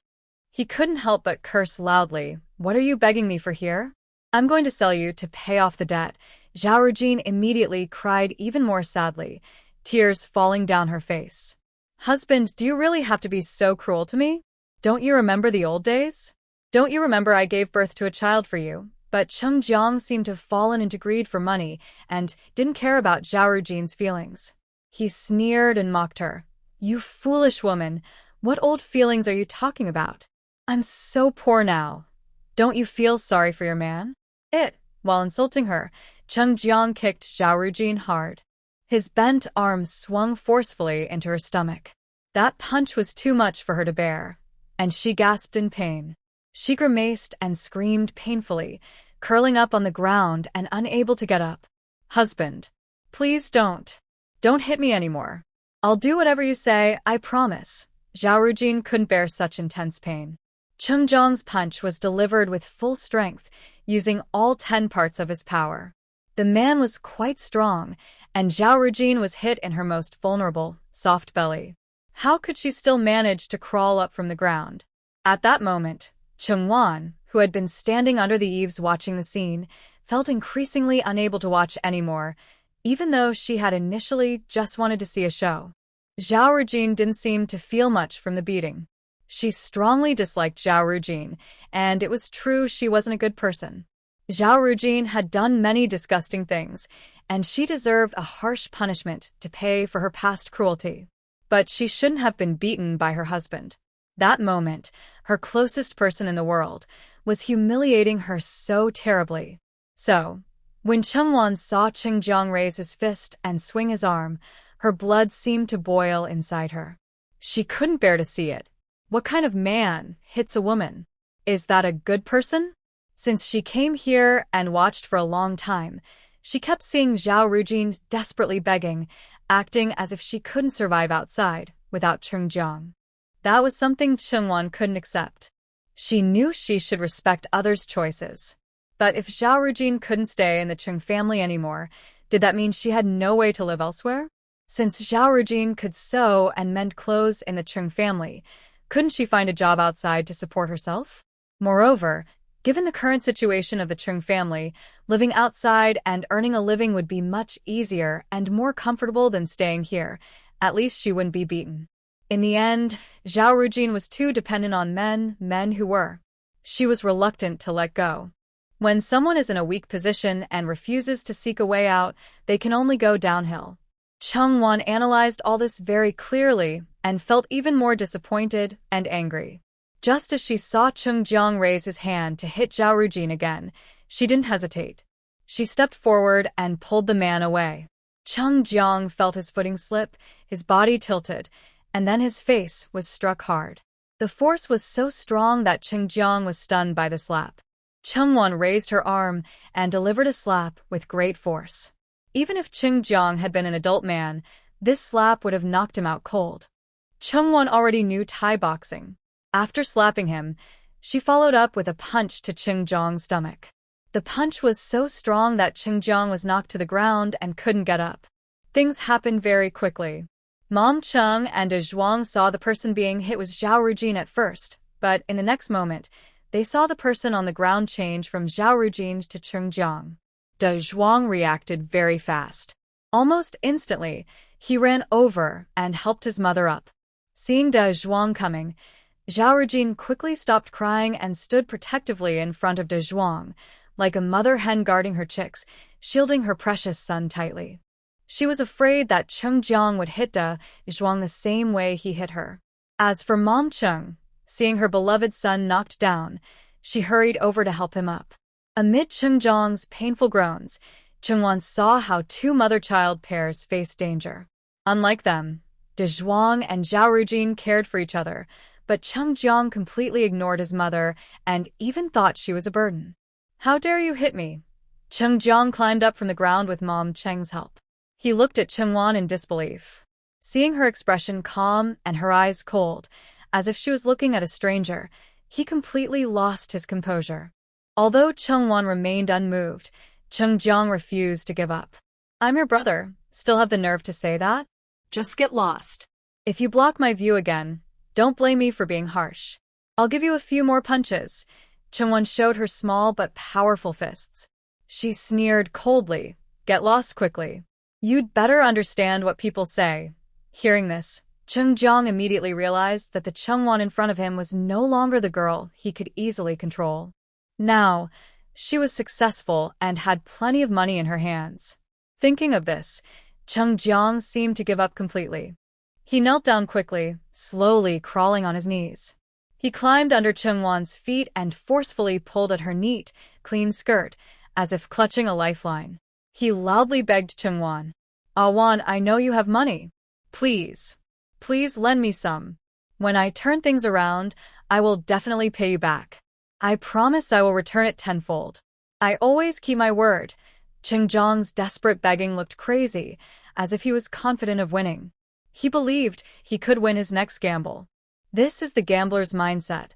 He couldn't help but curse loudly. "What are you begging me for here? I'm going to sell you to pay off the debt." Zhao Rujin immediately cried even more sadly, tears falling down her face. "Husband, do you really have to be so cruel to me? Don't you remember the old days? Don't you remember I gave birth to a child for you?" But Cheng Jiang seemed to have fallen into greed for money and didn't care about Zhao Rujin's feelings. He sneered and mocked her. "You foolish woman, what old feelings are you talking about? I'm so poor now. Don't you feel sorry for your man?" While insulting her, Cheng Jiang kicked Zhao Rujin hard. His bent arm swung forcefully into her stomach. That punch was too much for her to bear, and she gasped in pain. She grimaced and screamed painfully, curling up on the ground and unable to get up. "Husband, please don't. Don't hit me anymore. I'll do whatever you say, I promise." Zhao Rujin couldn't bear such intense pain. Cheng Jiang's punch was delivered with full strength, using all 10 parts of his power. The man was quite strong, and Zhao Rujin was hit in her most vulnerable, soft belly. How could she still manage to crawl up from the ground? At that moment, Chengwan, who had been standing under the eaves watching the scene, felt increasingly unable to watch anymore, even though she had initially just wanted to see a show. Zhao Rujin didn't seem to feel much from the beating. She strongly disliked Zhao Rujin, and it was true she wasn't a good person. Zhao Rujin had done many disgusting things, and she deserved a harsh punishment to pay for her past cruelty. But she shouldn't have been beaten by her husband. That moment, her closest person in the world, was humiliating her so terribly. So, when Chengwan saw Cheng Jiang raise his fist and swing his arm, her blood seemed to boil inside her. She couldn't bear to see it. What kind of man hits a woman? Is that a good person? Since she came here and watched for a long time, she kept seeing Zhao Rujin desperately begging, acting as if she couldn't survive outside without Cheng Jiang. That was something Chengwan couldn't accept. She knew she should respect others' choices. But if Zhao Rujin couldn't stay in the Cheng family anymore, did that mean she had no way to live elsewhere? Since Zhao Rujin could sew and mend clothes in the Cheng family, couldn't she find a job outside to support herself? Moreover, given the current situation of the Cheng family, living outside and earning a living would be much easier and more comfortable than staying here. At least she wouldn't be beaten. In the end, Zhao Rujin was too dependent on men who were. She was reluctant to let go. When someone is in a weak position and refuses to seek a way out, they can only go downhill. Chung-won analyzed all this very clearly and felt even more disappointed and angry. Just as she saw Chung-jeong raise his hand to hit Zhao Rujin again, she didn't hesitate. She stepped forward and pulled the man away. Chung-jeong felt his footing slip, his body tilted, and then his face was struck hard. The force was so strong that Chung-jeong was stunned by the slap. Chung-won raised her arm and delivered a slap with great force. Even if Chung-jeong had been an adult man, this slap would have knocked him out cold. Chung-won already knew Thai boxing. After slapping him, she followed up with a punch to Chung-jeong's stomach. The punch was so strong that Chung-jeong was knocked to the ground and couldn't get up. Things happened very quickly. Mom Chung and De Zhuang saw the person being hit was Zhao Rujin at first, but in the next moment, they saw the person on the ground change from Zhao Rujin to Chung-jeong. De Zhuang reacted very fast. Almost instantly, he ran over and helped his mother up. Seeing De Zhuang coming, Zhao Rujin quickly stopped crying and stood protectively in front of De Zhuang, like a mother hen guarding her chicks, shielding her precious son tightly. She was afraid that Chung-jeong would hit De Zhuang the same way he hit her. As for Mom Chung, seeing her beloved son knocked down, she hurried over to help him up. Amid Chung-jeong's painful groans, Chung-won saw how two mother-child pairs faced danger. Unlike them, De Zhuang and Zhao Rujin cared for each other, but Chung-jeong completely ignored his mother and even thought she was a burden. "How dare you hit me?" Chung-jeong climbed up from the ground with Mom Cheng's help. He looked at Chung-won in disbelief. Seeing her expression calm and her eyes cold, as if she was looking at a stranger, he completely lost his composure. Although Chung-won remained unmoved, Chung-jeong refused to give up. "I'm your brother. Still have the nerve to say that? Just get lost." If you block my view again, don't blame me for being harsh. I'll give you a few more punches." Chung-won showed her small but powerful fists. She sneered coldly. "Get lost quickly. You'd better understand what people say." Hearing this, Chung-jeong immediately realized that the Chung-won in front of him was no longer the girl he could easily control. Now, she was successful and had plenty of money in her hands. Thinking of this, Chung-jeong seemed to give up completely. He knelt down quickly, slowly crawling on his knees. He climbed under Chung-won's feet and forcefully pulled at her neat, clean skirt, as if clutching a lifeline. He loudly begged Chung-won, "Ah-won, I know you have money. Please, please lend me some. When I turn things around, I will definitely pay you back. I promise I will return it tenfold. I always keep my word." Chung-jeong's desperate begging looked crazy, as if he was confident of winning. He believed he could win his next gamble. This is the gambler's mindset.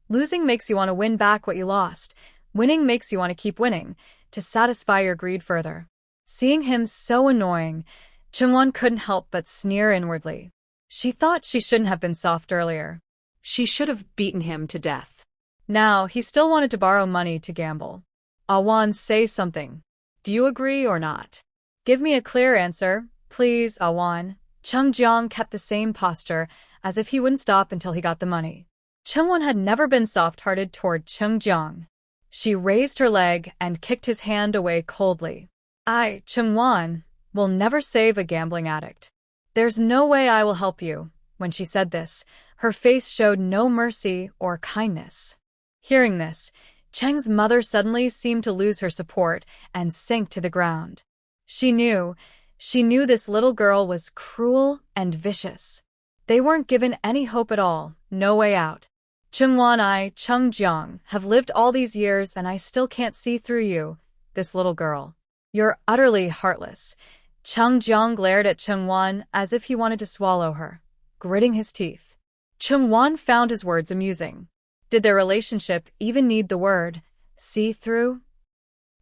Losing makes you want to win back what you lost. Winning makes you want to keep winning, to satisfy your greed further. Seeing him so annoying, Chung-won couldn't help but sneer inwardly. She thought she shouldn't have been soft earlier. She should have beaten him to death. Now, he still wanted to borrow money to gamble. "Ah-won, say something. Do you agree or not? Give me a clear answer, please, Ah-won." Chung-jeong kept the same posture, as if he wouldn't stop until he got the money. Chung-won had never been soft-hearted toward Chung-jeong. She raised her leg and kicked his hand away coldly. "I, Chung-won, will never save a gambling addict. There's no way I will help you." When she said this, her face showed no mercy or kindness. Hearing this, Cheng's mother suddenly seemed to lose her support and sank to the ground. She knew this little girl was cruel and vicious. They weren't given any hope at all, no way out. "Chung-won, I, Chung-jeong, have lived all these years and I still can't see through you, this little girl. You're utterly heartless." Chung-jeong glared at Chung-won as if he wanted to swallow her, gritting his teeth. Chung-won found his words amusing. Did their relationship even need the word "see through"?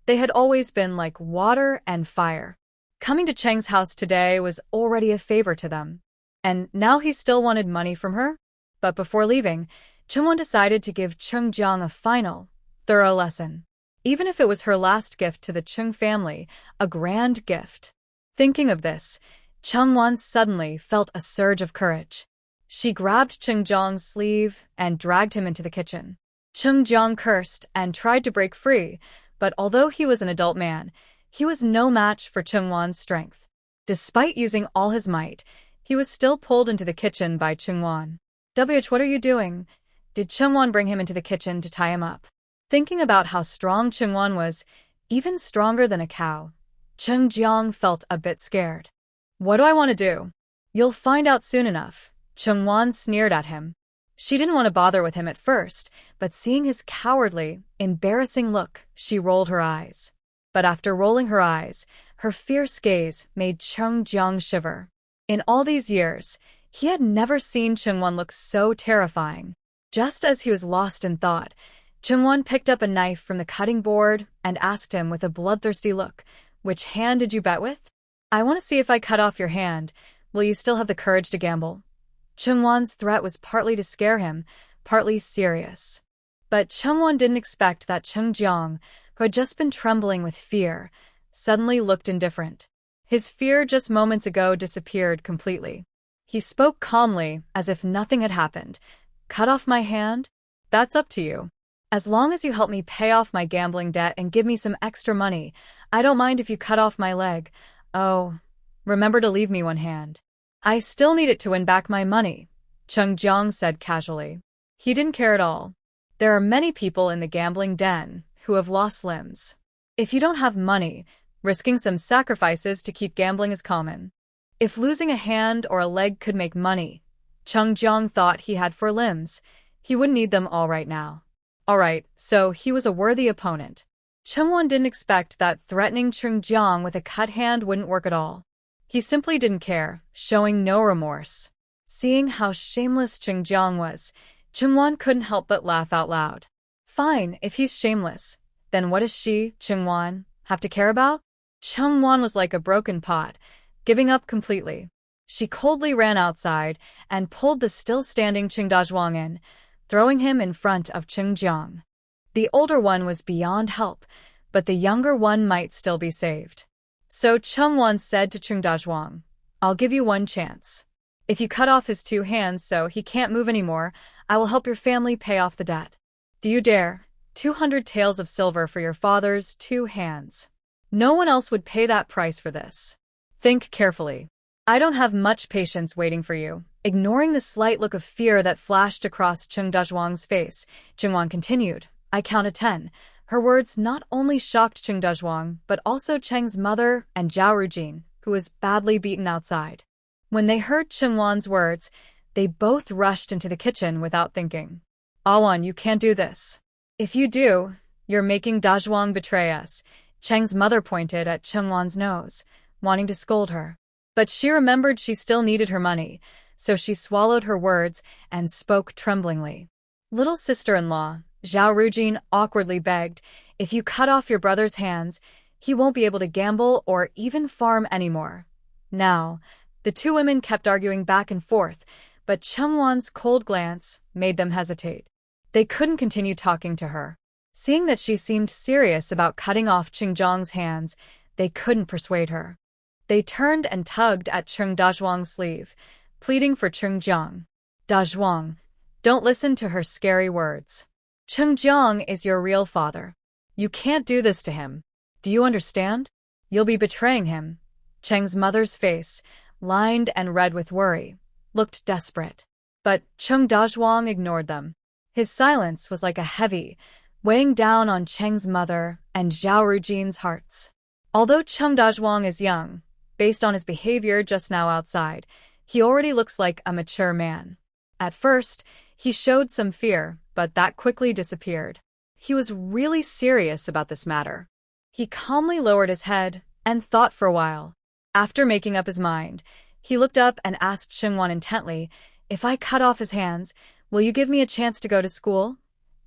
They had always been like water and fire. Coming to Cheng's house today was already a favor to them. And now he still wanted money from her? But before leaving, Chung-won decided to give Chung-jeong a final, thorough lesson. Even if it was her last gift to the Chung family, a grand gift. Thinking of this, Chung-won suddenly felt a surge of courage. She grabbed Chung-jeong's sleeve and dragged him into the kitchen. Chung-jeong cursed and tried to break free, but although he was an adult man, he was no match for Chungwon's strength. Despite using all his might, he was still pulled into the kitchen by Chungwon. What are you doing? Did Chungwon bring him into the kitchen to tie him up? Thinking about how strong Chungwon was, even stronger than a cow, Chung Jiang felt a bit scared. What do I want to do? You'll find out soon enough, Chungwon sneered at him. She didn't want to bother with him at first, but seeing his cowardly, embarrassing look, she rolled her eyes. But after rolling her eyes, her fierce gaze made Chung Jiang shiver. In all these years, he had never seen Chungwon look so terrifying. Just as he was lost in thought, Chungwon picked up a knife from the cutting board and asked him with a bloodthirsty look, "Which hand did you bet with?" "I want to see if I cut off your hand. Will you still have the courage to gamble?" Chungwon's threat was partly to scare him, partly serious. But Chungwon didn't expect that Chung Jiang, who had just been trembling with fear, suddenly looked indifferent. His fear just moments ago disappeared completely. He spoke calmly, as if nothing had happened. "Cut off my hand? That's up to you. As long as you help me pay off my gambling debt and give me some extra money, I don't mind if you cut off my leg. Oh, remember to leave me one hand. I still need it to win back my money," Chung Jiang said casually. He didn't care at all. There are many people in the gambling den who have lost limbs. If you don't have money, risking some sacrifices to keep gambling is common. If losing a hand or a leg could make money, Chung Jiang thought he had 4 limbs, he wouldn't need them all right now. Alright, so he was a worthy opponent. Chungwon didn't expect that threatening Chung Jiang with a cut hand wouldn't work at all. He simply didn't care, showing no remorse. Seeing how shameless Chung Jiang was, Chungwon couldn't help but laugh out loud. Fine, if he's shameless, then what does she, Chungwon, have to care about? Chungwon was like a broken pot, giving up completely. She coldly ran outside and pulled the still-standing Chung Dazhuang in, throwing him in front of Chung Jiang. The older one was beyond help, but the younger one might still be saved. So Chungwon said to Chung Dazhuang, "I'll give you one chance. If you cut off his 2 hands so he can't move anymore, I will help your family pay off the debt. Do you dare? 200 taels of silver for your father's 2 hands. No one else would pay that price for this. Think carefully. I don't have much patience waiting for you." Ignoring the slight look of fear that flashed across Chung Dazhuang's face, Chungwon continued, "I count to 10. Her words not only shocked Chung Dazhuang, but also Cheng's mother and Zhao Rujin, who was badly beaten outside. When they heard Chungwon's words, they both rushed into the kitchen without thinking. "Awan, you can't do this. If you do, you're making Dazhuang betray us." Cheng's mother pointed at Chungwon's nose, wanting to scold her. But she remembered she still needed her money, so she swallowed her words and spoke tremblingly. "Little sister-in-law," Zhao Rujin awkwardly begged, "if you cut off your brother's hands, he won't be able to gamble or even farm anymore." Now, the 2 women kept arguing back and forth, but Chungwon's cold glance made them hesitate. They couldn't continue talking to her. Seeing that she seemed serious about cutting off Chung Jiang's hands, they couldn't persuade her. They turned and tugged at Chung Dazhuang's sleeve, pleading for Chung Jiang. "Dazhuang, don't listen to her scary words. Chung Jiang is your real father. You can't do this to him. Do you understand? You'll be betraying him." Cheng's mother's face, lined and red with worry, looked desperate. But Chung Dazhuang ignored them. His silence was like a heavy, weighing down on Cheng's mother and Zhao Rujin's hearts. Although Chung Dazhuang is young, based on his behavior just now outside, he already looks like a mature man. At first, he showed some fear, but that quickly disappeared. He was really serious about this matter. He calmly lowered his head and thought for a while. After making up his mind, he looked up and asked Chungwon intently, "If I cut off his hands, will you give me a chance to go to school?"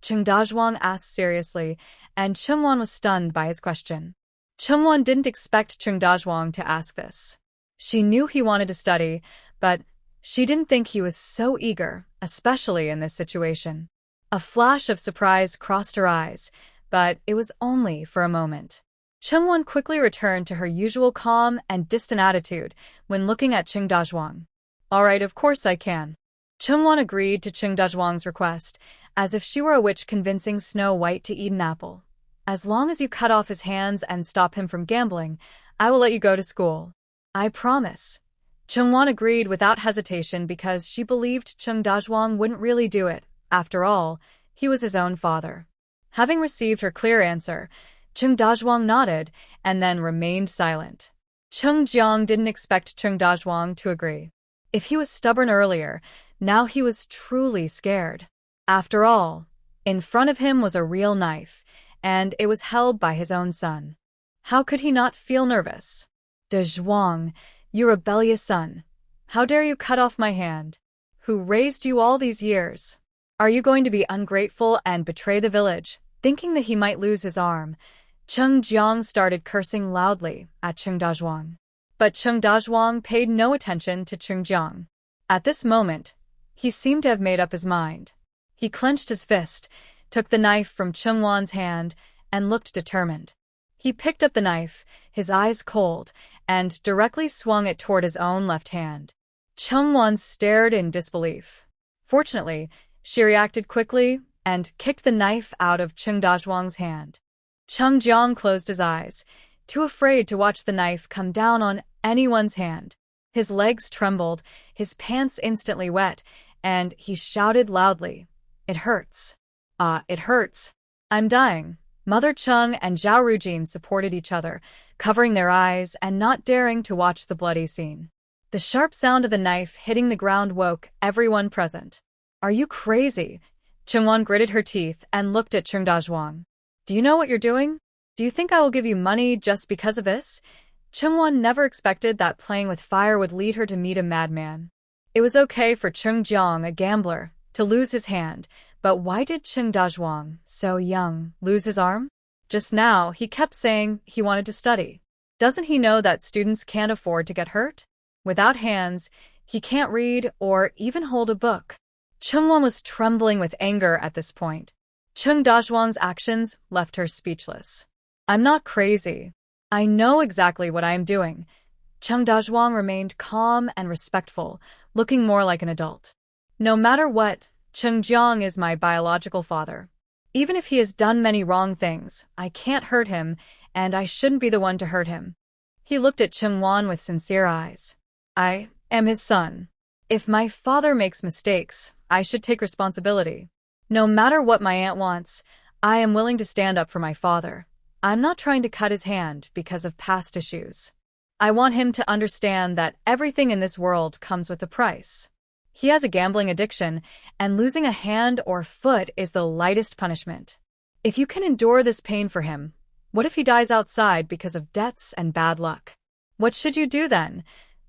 Chung Dazhuang asked seriously, and Chungwon was stunned by his question. Chungwon didn't expect Chung Dazhuang to ask this. She knew he wanted to study, but she didn't think he was so eager, especially in this situation. A flash of surprise crossed her eyes, but it was only for a moment. Chungwon quickly returned to her usual calm and distant attitude when looking at Chung Dazhuang. "All right, of course I can." Chungwon agreed to Chung Dazhuang's request, as if she were a witch convincing Snow White to eat an apple. As long as you cut off his hands and stop him from gambling, I will let you go to school. I promise. Chungwon agreed without hesitation because she believed Chung Dajwang wouldn't really do it. After all, he was his own father. Having received her clear answer, Chung Dajwang nodded and then remained silent. Chung Jiang didn't expect Chung Dajwang to agree. If he was stubborn earlier, now he was truly scared. After all, in front of him was a real knife, and it was held by his own son. How could he not feel nervous? Dajwang, you rebellious son. How dare you cut off my hand? Who raised you all these years? Are you going to be ungrateful and betray the village? Thinking that he might lose his arm, Chung Jiang started cursing loudly at Chung Dajwang. But Chung Dajwang paid no attention to Chung Jiang. At this moment, he seemed to have made up his mind. He clenched his fist, took the knife from Chung Wan's hand, and looked determined. He picked up the knife, his eyes cold, and directly swung it toward his own left hand. Chung Wan stared in disbelief. Fortunately, she reacted quickly and kicked the knife out of Chung Dajwang's hand. Chung Jiang closed his eyes, too afraid to watch the knife come down on anyone's hand. His legs trembled, his pants instantly wet, and he shouted loudly, "It hurts. It hurts. I'm dying." Mother Chung and Zhao Rujin supported each other, covering their eyes and not daring to watch the bloody scene. The sharp sound of the knife hitting the ground woke everyone present. "Are you crazy?" Chungwon gritted her teeth and looked at Chung Dajwang. "Do you know what you're doing? Do you think I will give you money just because of this?" Chungwon never expected that playing with fire would lead her to meet a madman. It was okay for Chung Jiang, a gambler, to lose his hand, but why did Chung Dajwang, so young, lose his arm? Just now, he kept saying he wanted to study. Doesn't he know that students can't afford to get hurt? Without hands, he can't read or even hold a book. Chungwon was trembling with anger at this point. Chung Dajwang's actions left her speechless. "I'm not crazy. I know exactly what I am doing." Chung Dajwang remained calm and respectful, looking more like an adult. "No matter what, Chung Jiang is my biological father. Even if he has done many wrong things, I can't hurt him, and I shouldn't be the one to hurt him." He looked at Chungwon with sincere eyes. "I am his son. If my father makes mistakes, I should take responsibility. No matter what my aunt wants, I am willing to stand up for my father. I'm not trying to cut his hand because of past issues. I want him to understand that everything in this world comes with a price. He has a gambling addiction, and losing a hand or foot is the lightest punishment. If you can endure this pain for him, what if he dies outside because of debts and bad luck? What should you do then?"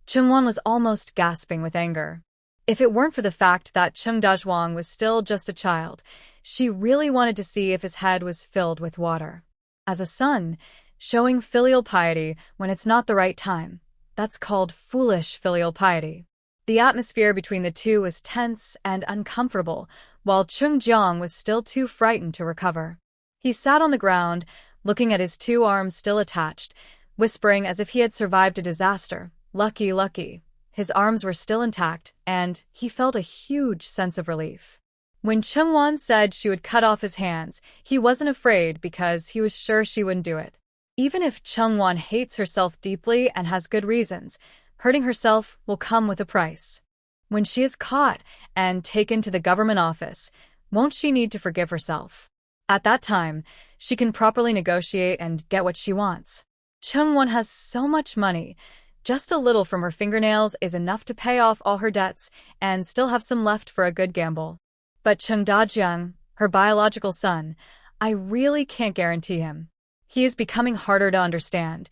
Chungwon was almost gasping with anger. If it weren't for the fact that Chung Dajwang was still just a child, she really wanted to see if his head was filled with water. As a son, showing filial piety when it's not the right time, that's called foolish filial piety. The atmosphere between the two was tense and uncomfortable, while Chung Jiang was still too frightened to recover. He sat on the ground, looking at his two arms still attached, whispering as if he had survived a disaster. Lucky, lucky. His arms were still intact, and he felt a huge sense of relief. When Chungwon said she would cut off his hands, he wasn't afraid because he was sure she wouldn't do it. Even if Chungwon hates herself deeply and has good reasons, hurting herself will come with a price. When she is caught and taken to the government office, won't she need to forgive herself? At that time, she can properly negotiate and get what she wants. Chungwon has so much money. Just a little from her fingernails is enough to pay off all her debts and still have some left for a good gamble. But Chung Da-jiang, her biological son, I really can't guarantee him. He is becoming harder to understand.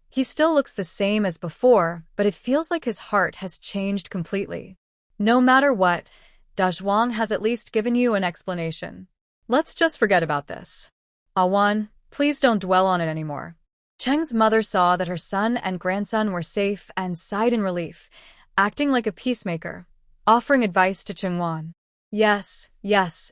He still looks the same as before, but it feels like his heart has changed completely. No matter what, Dajwang has at least given you an explanation. Let's just forget about this. Awan, please don't dwell on it anymore. Cheng's mother saw that her son and grandson were safe and sighed in relief, acting like a peacemaker, offering advice to Chungwon. Yes,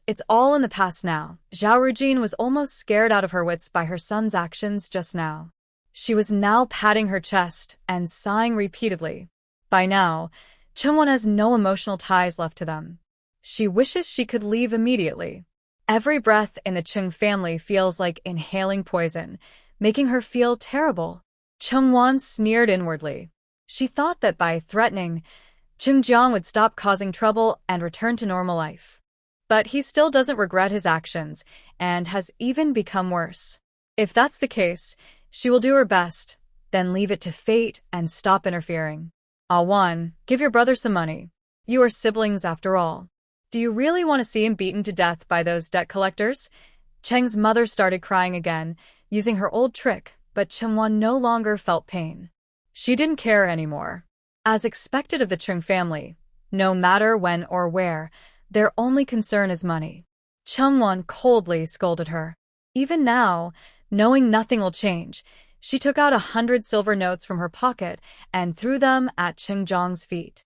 it's all in the past now. Zhao Rujin was almost scared out of her wits by her son's actions just now. She was now patting her chest and sighing repeatedly. By now, Chungwon has no emotional ties left to them. She wishes she could leave immediately. Every breath in the Chung family feels like inhaling poison, making her feel terrible. Chungwon sneered inwardly. She thought that by threatening, Chungjiang would stop causing trouble and return to normal life. But he still doesn't regret his actions, and has even become worse. If that's the case, she will do her best, then leave it to fate and stop interfering. Ah-won, give your brother some money. You are siblings after all. Do you really want to see him beaten to death by those debt collectors? Cheng's mother started crying again, using her old trick, but Chungwon no longer felt pain. She didn't care anymore. As expected of the Chung family, no matter when or where, their only concern is money. Chungwon coldly scolded her. Even now, knowing nothing will change, she took out 100 silver notes from her pocket and threw them at Chungjiang's feet.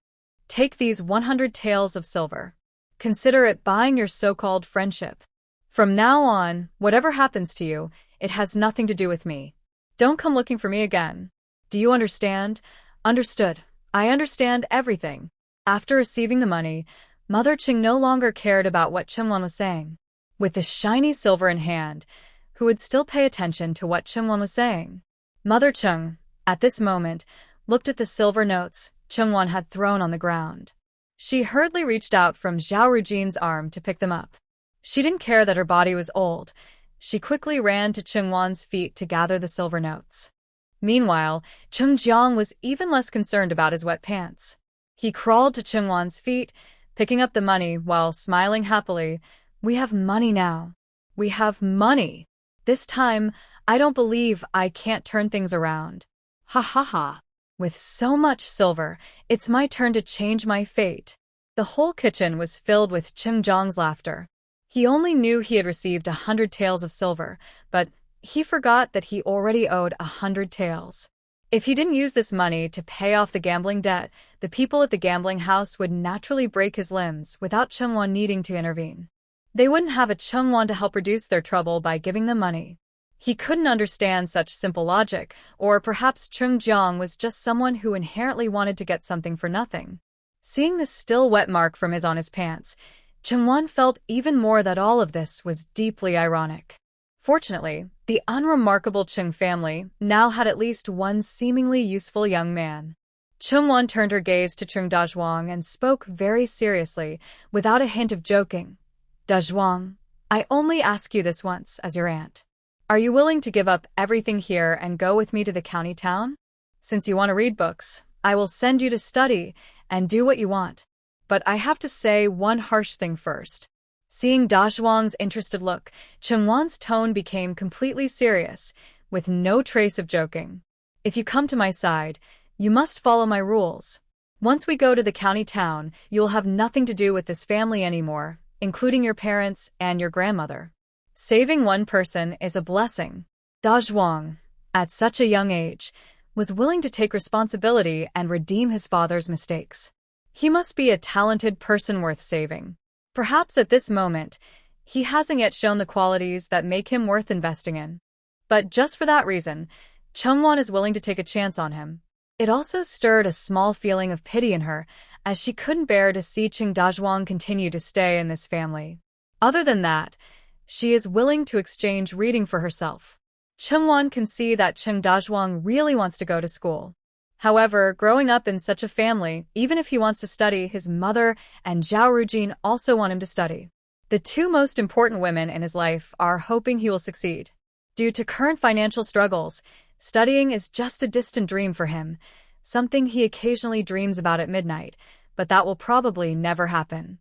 Take these 100 taels of silver. Consider it buying your so-called friendship. From now on, whatever happens to you, it has nothing to do with me. Don't come looking for me again. Do you understand? Understood. I understand everything. After receiving the money, Mother Chung no longer cared about what Chungwon was saying. With the shiny silver in hand, who would still pay attention to what Chungwon was saying? Mother Chung, at this moment, looked at the silver notes Chungwon had thrown on the ground. She hurriedly reached out from Zhao Rujin's arm to pick them up. She didn't care that her body was old. She quickly ran to Chungwon's feet to gather the silver notes. Meanwhile, Chungjiang was even less concerned about his wet pants. He crawled to Chungwon's feet, picking up the money while smiling happily. We have money now. We have money. This time, I don't believe I can't turn things around. Ha ha ha. With so much silver, it's my turn to change my fate. The whole kitchen was filled with Chungjiang's laughter. He only knew he had received 100 taels of silver, but he forgot that he already owed 100 taels. If he didn't use this money to pay off the gambling debt, the people at the gambling house would naturally break his limbs without Chungwon needing to intervene. They wouldn't have a Chungwon to help reduce their trouble by giving them money. He couldn't understand such simple logic, or perhaps Chungjiang was just someone who inherently wanted to get something for nothing. Seeing the still wet mark from on his pants, Chungwon felt even more that all of this was deeply ironic. Fortunately, the unremarkable Chung family now had at least one seemingly useful young man. Chungwon turned her gaze to Chung Dazhuang and spoke very seriously, without a hint of joking. Dazhuang, I only ask you this once as your aunt. Are you willing to give up everything here and go with me to the county town? Since you want to read books, I will send you to study and do what you want. But I have to say one harsh thing first. Seeing Dazhuang's interested look, Chungwon's tone became completely serious, with no trace of joking. If you come to my side, you must follow my rules. Once we go to the county town, you will have nothing to do with this family anymore, including your parents and your grandmother. Saving one person is a blessing. Dazhuang, at such a young age, was willing to take responsibility and redeem his father's mistakes. He must be a talented person worth saving. Perhaps at this moment, he hasn't yet shown the qualities that make him worth investing in. But just for that reason, Chungwon is willing to take a chance on him. It also stirred a small feeling of pity in her, as she couldn't bear to see Chung Dazhuang continue to stay in this family. Other than that, she is willing to exchange reading for herself. Chungwon can see that Chung Dazhuang really wants to go to school. However, growing up in such a family, even if he wants to study, his mother and Zhao Rujin also want him to study. The two most important women in his life are hoping he will succeed. Due to current financial struggles, studying is just a distant dream for him, something he occasionally dreams about at midnight, but that will probably never happen.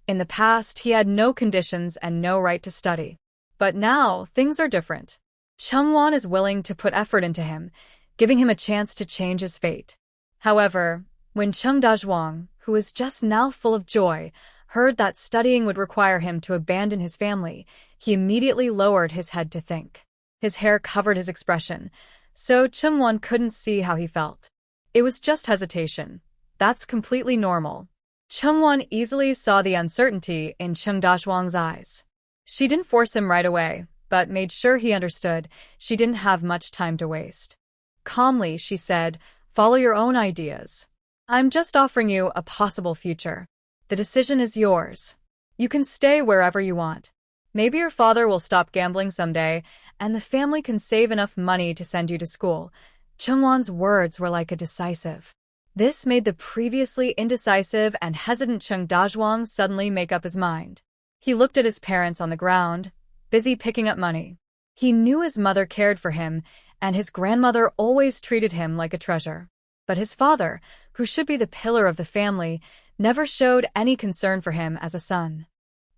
In the past, he had no conditions and no right to study. But now, things are different. Chungwon is willing to put effort into him, giving him a chance to change his fate. However, when Chung Dazhuang, who was just now full of joy, heard that studying would require him to abandon his family, he immediately lowered his head to think. His hair covered his expression, so Chungwon couldn't see how he felt. It was just hesitation. That's completely normal. Chungwon easily saw the uncertainty in Chung Dazhuang's eyes. She didn't force him right away, but made sure he understood she didn't have much time to waste. Calmly, she said, "Follow your own ideas. I'm just offering you a possible future. The decision is yours. You can stay wherever you want. Maybe your father will stop gambling someday, and the family can save enough money to send you to school. Chungwon's words were like a decisive. This made the previously indecisive and hesitant Chung Dajwang suddenly make up his mind. He looked at his parents on the ground, busy picking up money. He knew his mother cared for him, and his grandmother always treated him like a treasure. But his father, who should be the pillar of the family, never showed any concern for him as a son.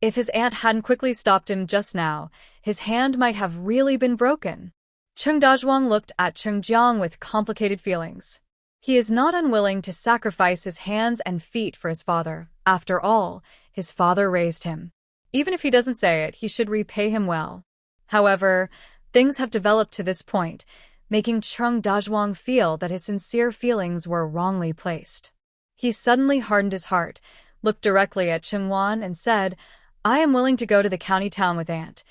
If his aunt hadn't quickly stopped him just now, his hand might have really been broken. Chung Dajwang looked at Chung Jiang with complicated feelings. He is not unwilling to sacrifice his hands and feet for his father. After all, his father raised him. Even if he doesn't say it, he should repay him well. However, things have developed to this point, making Chung Dajwang feel that his sincere feelings were wrongly placed. He suddenly hardened his heart, looked directly at Chung Wan and said, "I am willing to go to the county town with Aunt."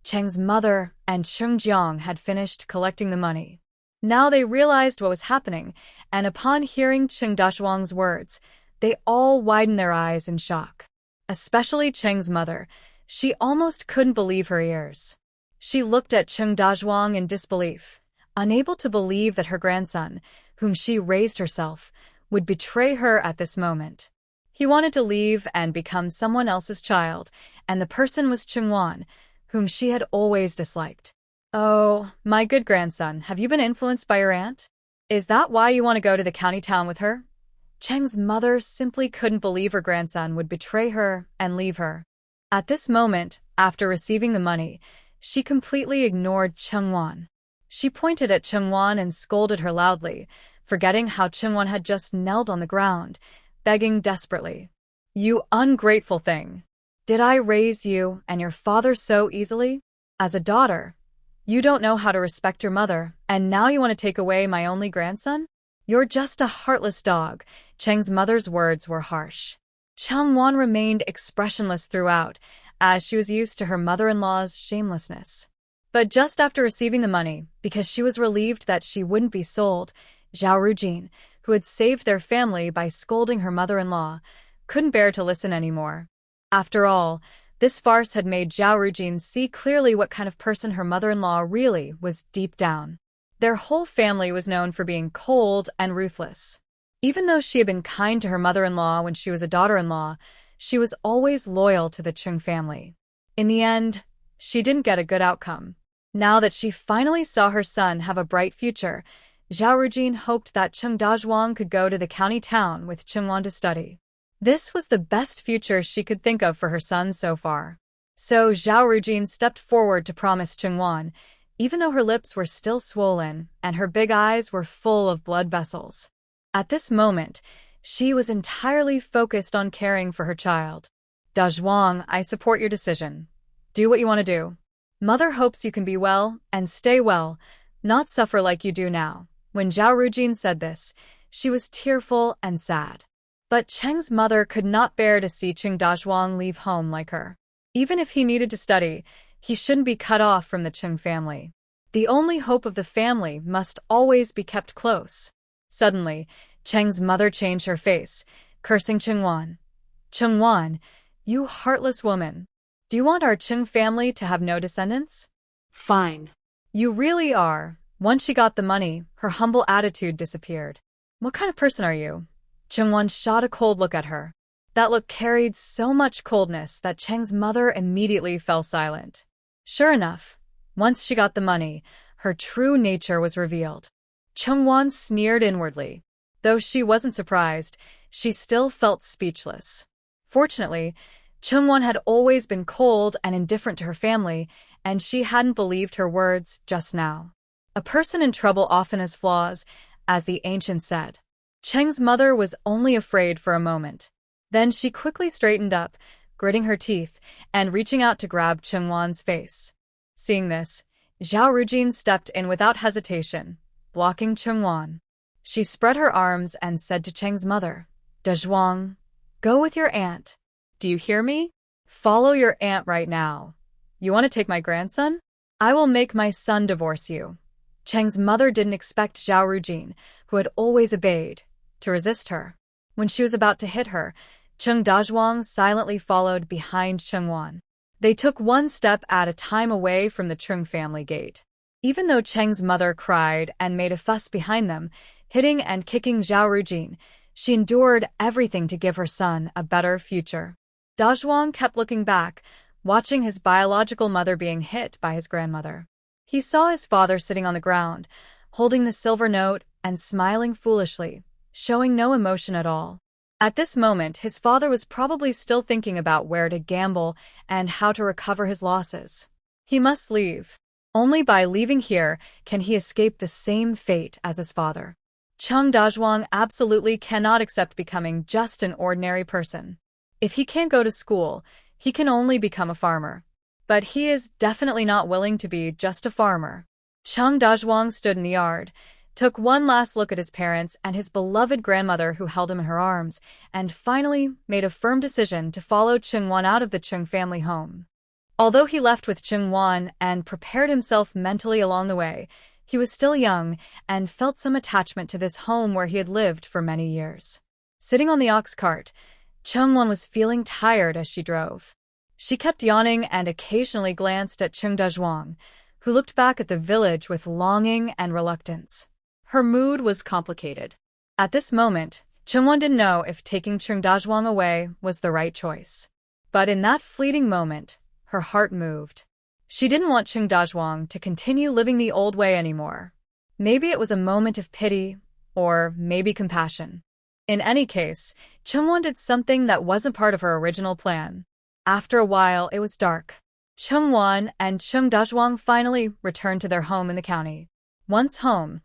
Cheng's mother and Chung Jiang had finished collecting the money. Now they realized what was happening, and upon hearing Chung Dajwang's words, they all widened their eyes in shock. Especially Cheng's mother. She almost couldn't believe her ears. She looked at Chung Dajwang in disbelief, unable to believe that her grandson, whom she raised herself, would betray her at this moment. He wanted to leave and become someone else's child, and the person was Chung Wan, whom she had always disliked. "Oh, my good grandson, have you been influenced by your aunt? Is that why you want to go to the county town with her?" Cheng's mother simply couldn't believe her grandson would betray her and leave her. At this moment, after receiving the money, she completely ignored Chung Wan. She pointed at Chung Wan and scolded her loudly, forgetting how Chung Wan had just knelt on the ground, begging desperately. "You ungrateful thing! Did I raise you and your father so easily? As a daughter, you don't know how to respect your mother, and now you want to take away my only grandson? You're just a heartless dog." Cheng's mother's words were harsh. Chung Wan remained expressionless throughout, as she was used to her mother-in-law's shamelessness. But just after receiving the money, because she was relieved that she wouldn't be sold, Zhao Rujin, who had saved their family by scolding her mother-in-law, couldn't bear to listen anymore. After all, this farce had made Zhao Rujin see clearly what kind of person her mother-in-law really was deep down. Their whole family was known for being cold and ruthless. Even though she had been kind to her mother-in-law when she was a daughter-in-law, she was always loyal to the Chung family. In the end, she didn't get a good outcome. Now that she finally saw her son have a bright future, Zhao Rujin hoped that Chung Dajwang could go to the county town with Chung Wan to study. This was the best future she could think of for her son so far. So Zhao Rujin stepped forward to promise Chung Wan, even though her lips were still swollen and her big eyes were full of blood vessels. At this moment, she was entirely focused on caring for her child. "Dajwang, I support your decision. Do what you want to do. Mother hopes you can be well and stay well, not suffer like you do now." When Zhao Rujin said this, she was tearful and sad. But Cheng's mother could not bear to see Chung Dajwang leave home like her. Even if he needed to study, he shouldn't be cut off from the Chung family. The only hope of the family must always be kept close. Suddenly, Cheng's mother changed her face, cursing Chung Wan. "Chung Wan, you heartless woman. Do you want our Chung family to have no descendants?" Fine. "You really are." Once she got the money, her humble attitude disappeared. "What kind of person are you?" Chung Wan shot a cold look at her. That look carried so much coldness that Cheng's mother immediately fell silent. Sure enough, once she got the money, her true nature was revealed. Chung Wan sneered inwardly. Though she wasn't surprised, she still felt speechless. Fortunately, Chung Wan had always been cold and indifferent to her family, and she hadn't believed her words just now. A person in trouble often has flaws, as the ancients said. Cheng's mother was only afraid for a moment. Then she quickly straightened up, gritting her teeth, and reaching out to grab Chung Wan's face. Seeing this, Zhao Rujin stepped in without hesitation, blocking Chung Wan. She spread her arms and said to Cheng's mother, "Dajwang, go with your aunt. Do you hear me? Follow your aunt right now. You want to take my grandson? I will make my son divorce you." Cheng's mother didn't expect Zhao Rujin, who had always obeyed, to resist her. When she was about to hit her, Chung Dajwang silently followed behind Chung Wan. They took one step at a time away from the Chung family gate. Even though Cheng's mother cried and made a fuss behind them, hitting and kicking Zhao Rujin, she endured everything to give her son a better future. Dazhuang kept looking back, watching his biological mother being hit by his grandmother. He saw his father sitting on the ground, holding the silver note and smiling foolishly, showing no emotion at all. At this moment, his father was probably still thinking about where to gamble and how to recover his losses. He must leave. Only by leaving here can he escape the same fate as his father. Chung Dazhuang absolutely cannot accept becoming just an ordinary person. If he can't go to school, he can only become a farmer. But he is definitely not willing to be just a farmer. Chung Dazhuang stood in the yard, took one last look at his parents and his beloved grandmother who held him in her arms, and finally made a firm decision to follow Chung Wan out of the Chung family home. Although he left with Chung Wan and prepared himself mentally along the way, he was still young and felt some attachment to this home where he had lived for many years. Sitting on the ox cart, Chung Wan was feeling tired as she drove. She kept yawning and occasionally glanced at Chung Dazhuang, who looked back at the village with longing and reluctance. Her mood was complicated. At this moment, Chung Wan didn't know if taking Chung Dazhuang away was the right choice. But in that fleeting moment, her heart moved. She didn't want Chung Dazhuang to continue living the old way anymore. Maybe it was a moment of pity, or maybe compassion. In any case, Chung Wan did something that wasn't part of her original plan. After a while, it was dark. Chung Wan and Chung Dazhuang finally returned to their home in the county. Once home,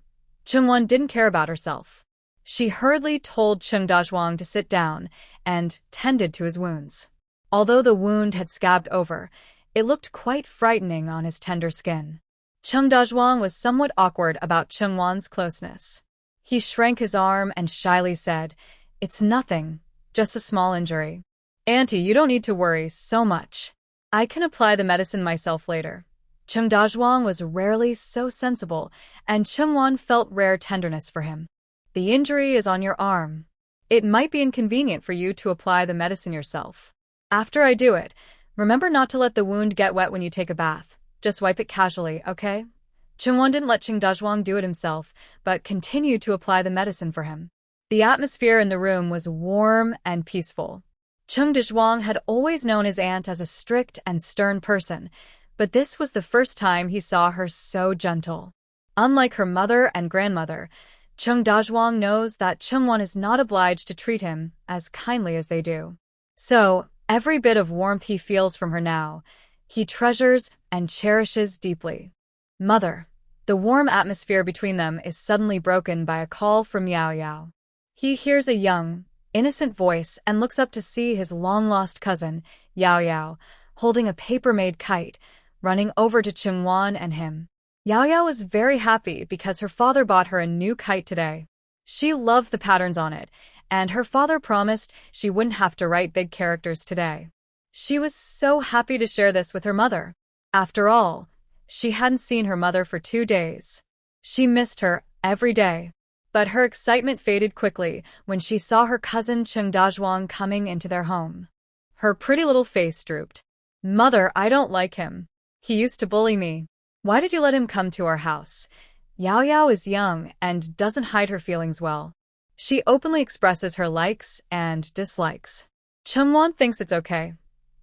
Chung Wan didn't care about herself. She hurriedly told Chung Dazhuang to sit down and tended to his wounds. Although the wound had scabbed over, it looked quite frightening on his tender skin. Chung Dazhuang was somewhat awkward about Chung Wan's closeness. He shrank his arm and shyly said, "It's nothing, just a small injury. Auntie, you don't need to worry so much. I can apply the medicine myself later." Chung Dazhuang was rarely so sensible, and Chung Wan felt rare tenderness for him. "The injury is on your arm. It might be inconvenient for you to apply the medicine yourself. After I do it, remember not to let the wound get wet when you take a bath. Just wipe it casually, okay?" Chung Wan didn't let Chung Dazhuang do it himself, but continued to apply the medicine for him. The atmosphere in the room was warm and peaceful. Chung Dazhuang had always known his aunt as a strict and stern person, but this was the first time he saw her so gentle. Unlike her mother and grandmother, Chung Dazhuang knows that Chung Wan is not obliged to treat him as kindly as they do. So, every bit of warmth he feels from her now, he treasures and cherishes deeply. "Mother." The warm atmosphere between them is suddenly broken by a call from Yao Yao. He hears a young, innocent voice and looks up to see his long-lost cousin, Yao Yao, holding a paper-made kite, running over to Chung Wan and him. Yao Yao was very happy because her father bought her a new kite today. She loved the patterns on it, and her father promised she wouldn't have to write big characters today. She was so happy to share this with her mother. After all, she hadn't seen her mother for 2 days. She missed her every day. But her excitement faded quickly when she saw her cousin Chung Dazhuang coming into their home. Her pretty little face drooped. "Mother, I don't like him. He used to bully me. Why did you let him come to our house?" Yao Yao is young and doesn't hide her feelings well. She openly expresses her likes and dislikes. Chung Wan thinks it's okay.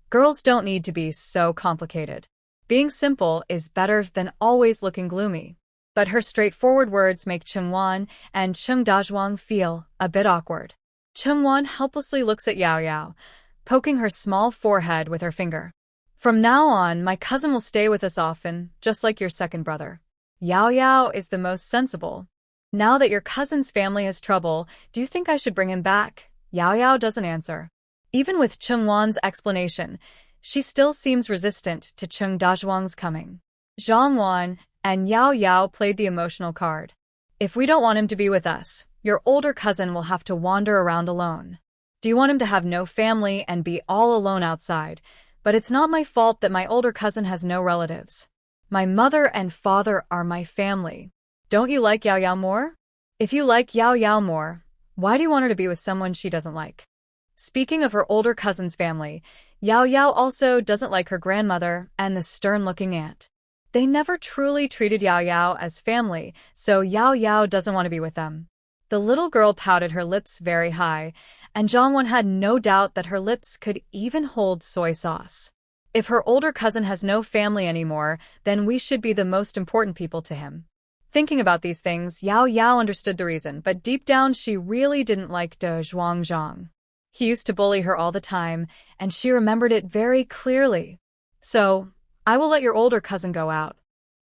Girls don't need to be so complicated. Being simple is better than always looking gloomy. But her straightforward words make Chung Wan and Chung Dazhuang feel a bit awkward. Chung Wan helplessly looks at Yao Yao, poking her small forehead with her finger. "From now on, my cousin will stay with us often, just like your second brother. Yao Yao is the most sensible. Now that your cousin's family has trouble, do you think I should bring him back?" Yao Yao doesn't answer. Even with Chung Wan's explanation, she still seems resistant to Chung Dazhuang's coming. Zhang Wan and Yao Yao played the emotional card. "If we don't want him to be with us, your older cousin will have to wander around alone. Do you want him to have no family and be all alone outside? But it's not my fault that my older cousin has no relatives. My mother and father are my family. Don't you like Yao Yao more? If you like Yao Yao more, why do you want her to be with someone she doesn't like?" Speaking of her older cousin's family, Yao Yao also doesn't like her grandmother and the stern-looking aunt. They never truly treated Yao Yao as family, so Yao Yao doesn't want to be with them. The little girl pouted her lips very high, and Jongwon had no doubt that her lips could even hold soy sauce. If her older cousin has no family anymore, then we should be the most important people to him. Thinking about these things, Yao Yao understood the reason, but deep down she really didn't like De Zhuangzhang. He used to bully her all the time, and she remembered it very clearly. So, I will let your older cousin go out.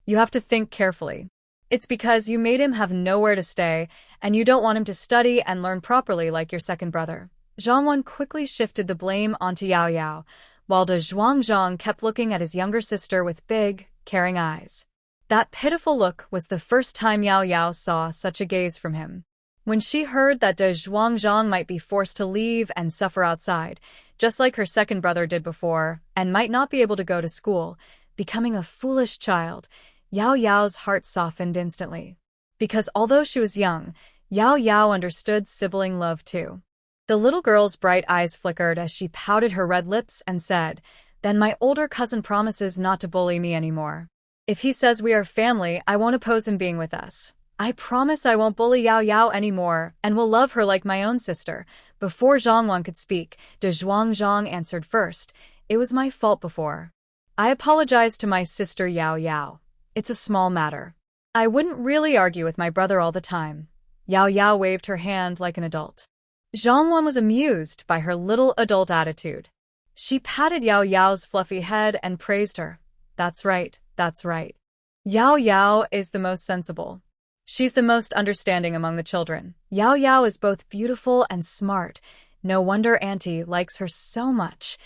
You have to think carefully. It's because you made him have nowhere to stay, and you don't want him to study and learn properly like your second brother. Zhangwan quickly shifted the blame onto Yao Yao, while De Zhuangzhang kept looking at his younger sister with big, caring eyes. That pitiful look was the first time Yao Yao saw such a gaze from him. When she heard that De Zhuangzhang might be forced to leave and suffer outside, just like her second brother did before, and might not be able to go to school, becoming a foolish child, Yao Yao's heart softened instantly. Because although she was young, Yao Yao understood sibling love too. The little girl's bright eyes flickered as she pouted her red lips and said, "Then my older cousin promises not to bully me anymore. If he says we are family, I won't oppose him being with us. I promise I won't bully Yao Yao anymore and will love her like my own sister." Before Zhangwan could speak, De Zhuangzhang answered first. "It was my fault before. I apologize to my sister Yao Yao. It's a small matter. I wouldn't really argue with my brother all the time." Yao Yao waved her hand like an adult. Zhangwan was amused by her little adult attitude. She patted Yao Yao's fluffy head and praised her. That's right. Yao Yao is the most sensible. She's the most understanding among the children. Yao Yao is both beautiful and smart. No wonder Auntie likes her so much.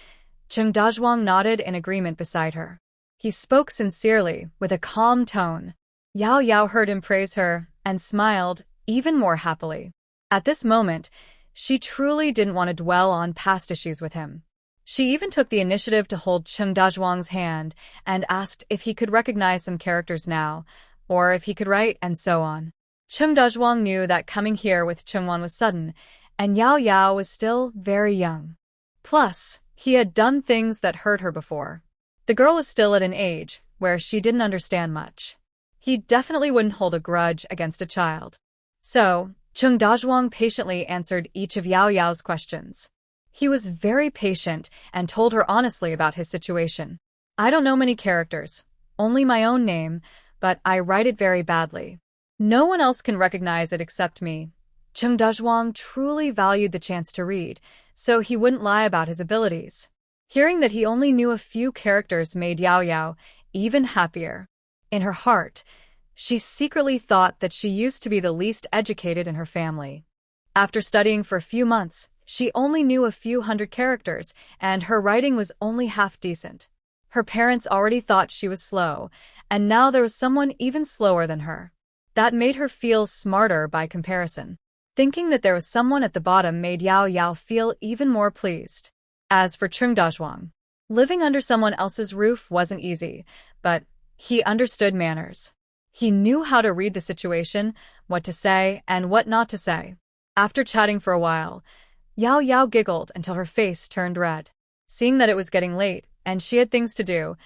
Chung Dazhuang nodded in agreement beside her. He spoke sincerely, with a calm tone. Yao Yao heard him praise her, and smiled, even more happily. At this moment, she truly didn't want to dwell on past issues with him. She even took the initiative to hold Chung Dazhuang's hand and asked if he could recognize some characters now, or if he could write, and so on. Chung Dazhuang knew that coming here with Chungwan was sudden, and Yao Yao was still very young. Plus, he had done things that hurt her before. The girl was still at an age where she didn't understand much. He definitely wouldn't hold a grudge against a child. So, Chung Dazhuang patiently answered each of Yao Yao's questions. He was very patient and told her honestly about his situation. "I don't know many characters, only my own name, but I write it very badly. No one else can recognize it except me." Chung Dazhuang truly valued the chance to read, so he wouldn't lie about his abilities. Hearing that he only knew a few characters made Yao Yao even happier. In her heart, she secretly thought that she used to be the least educated in her family. After studying for a few months, she only knew a few hundred characters, and her writing was only half decent. Her parents already thought she was slow, and now there was someone even slower than her. That made her feel smarter by comparison. Thinking that there was someone at the bottom made Yao Yao feel even more pleased. As for Chung Dazhuang, living under someone else's roof wasn't easy, but he understood manners. He knew how to read the situation, what to say, and what not to say. After chatting for a while, Yao Yao giggled until her face turned red. Seeing that it was getting late, and she had things to do,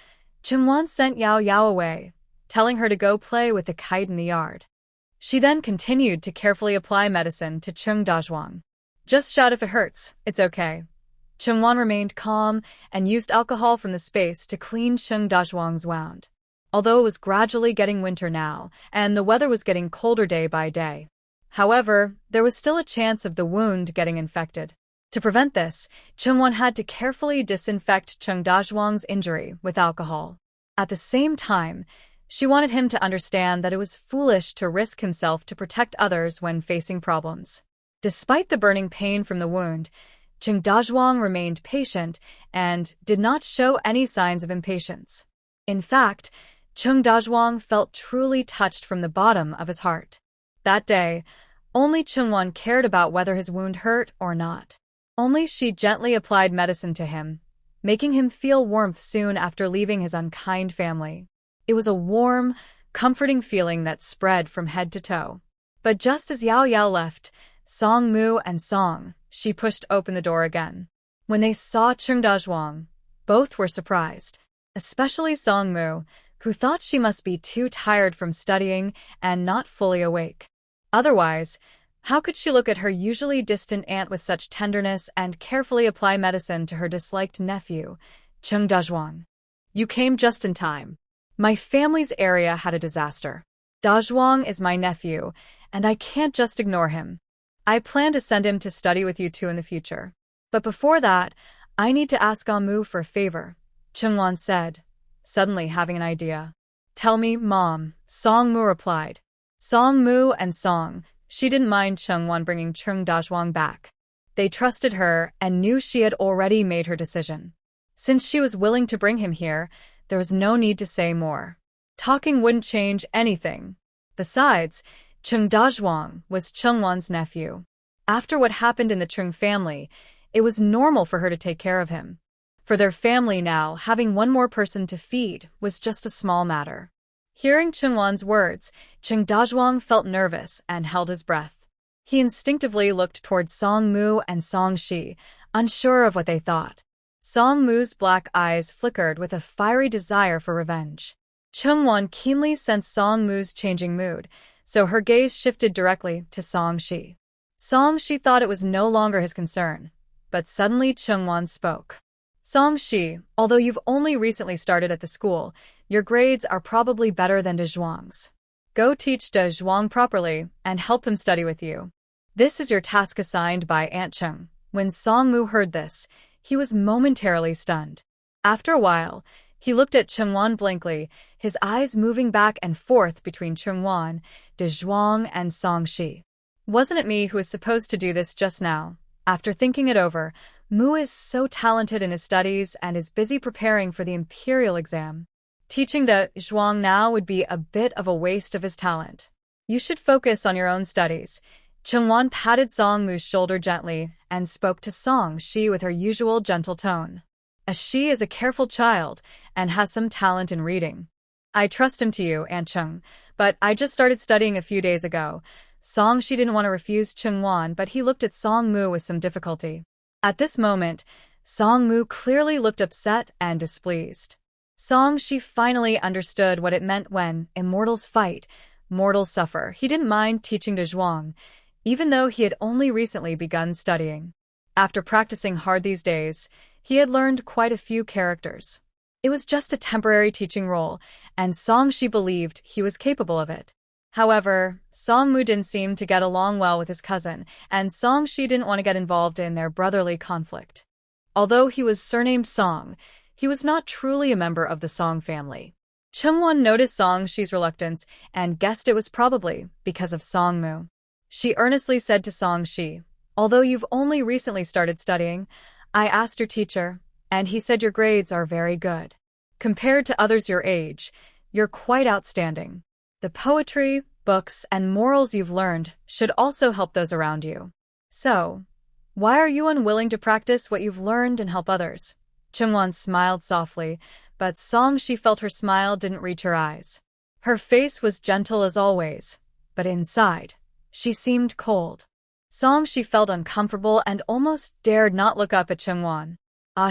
Chungwan sent Yao Yao away, telling her to go play with the kite in the yard. She then continued to carefully apply medicine to Chung Dazhuang. "Just shout if it hurts, it's okay." Chungwan remained calm and used alcohol from the space to clean Chung Dazhuang's wound. Although it was gradually getting winter now, and the weather was getting colder day by day. However, there was still a chance of the wound getting infected. To prevent this, Chungwan had to carefully disinfect Chung Dazhuang's injury with alcohol. At the same time, she wanted him to understand that it was foolish to risk himself to protect others when facing problems. Despite the burning pain from the wound, Chung Dazhuang remained patient and did not show any signs of impatience. In fact, Chung Dazhuang felt truly touched from the bottom of his heart. That day, only Chungwan cared about whether his wound hurt or not. Only she gently applied medicine to him, making him feel warmth soon after leaving his unkind family. It was a warm, comforting feeling that spread from head to toe. But just as Yao Yao left, Song Mu and Song She pushed open the door again. When they saw Chung Dazhuang, both were surprised, especially Songmu, who thought she must be too tired from studying and not fully awake. Otherwise, how could she look at her usually distant aunt with such tenderness and carefully apply medicine to her disliked nephew, Chung Dazhuang? You came just in time. My family's area had a disaster. Dazhuang is my nephew, and I can't just ignore him. I plan to send him to study with you two in the future. But before that, I need to ask Amu for a favor, Chungwan said, suddenly having an idea. Tell me, Mom, Songmu replied. Songmu and Song, she didn't mind Chungwan bringing Chung Dazhuang back. They trusted her and knew she had already made her decision. Since she was willing to bring him here, there was no need to say more. Talking wouldn't change anything. Besides, Chung Dazhuang was Chungwan's nephew. After what happened in the Chung family, it was normal for her to take care of him. For their family now, having one more person to feed was just a small matter. Hearing Chungwan's words, Chung Dazhuang felt nervous and held his breath. He instinctively looked towards Songmu and Songshi, unsure of what they thought. Songmu's black eyes flickered with a fiery desire for revenge. Chungwan keenly sensed Songmu's changing mood, so her gaze shifted directly to Songshi. Songshi thought it was no longer his concern, but suddenly Chungwan spoke. Songshi, although you've only recently started at the school, your grades are probably better than Dezhuang's. Go teach Dezhuang properly and help him study with you. This is your task assigned by Aunt Chung. When Songmu heard this, he was momentarily stunned. After a while, he looked at Chungwan blankly, his eyes moving back and forth between Chungwan, Dezhuang, and Songshi. Wasn't it me who was supposed to do this just now? After thinking it over, Mu is so talented in his studies and is busy preparing for the imperial exam. Teaching the Zhuang now would be a bit of a waste of his talent. You should focus on your own studies. Chungwan patted Songmu's shoulder gently and spoke to Songshi with her usual gentle tone. She is a careful child and has some talent in reading. I trust him to you, Aunt Chung, but I just started studying a few days ago. Songshi didn't want to refuse Chungwan, but he looked at Songmu with some difficulty. At this moment, Songmu clearly looked upset and displeased. Songshi finally understood what it meant when immortals fight, mortals suffer. He didn't mind teaching Dezhuang, even though he had only recently begun studying. After practicing hard these days, he had learned quite a few characters. It was just a temporary teaching role, and Songshi believed he was capable of it. However, Songmu didn't seem to get along well with his cousin, and Songshi didn't want to get involved in their brotherly conflict. Although he was surnamed Song, he was not truly a member of the Song family. Chungwan noticed Songshi's reluctance and guessed it was probably because of Songmu. She earnestly said to Songshi, although you've only recently started studying, I asked your teacher, and he said your grades are very good. Compared to others your age, you're quite outstanding. The poetry, books, and morals you've learned should also help those around you. So, why are you unwilling to practice what you've learned and help others? Chungwan smiled softly, but Songshi felt her smile didn't reach her eyes. Her face was gentle as always, but inside, she seemed cold. Songshi felt uncomfortable and almost dared not look up at Chungwan.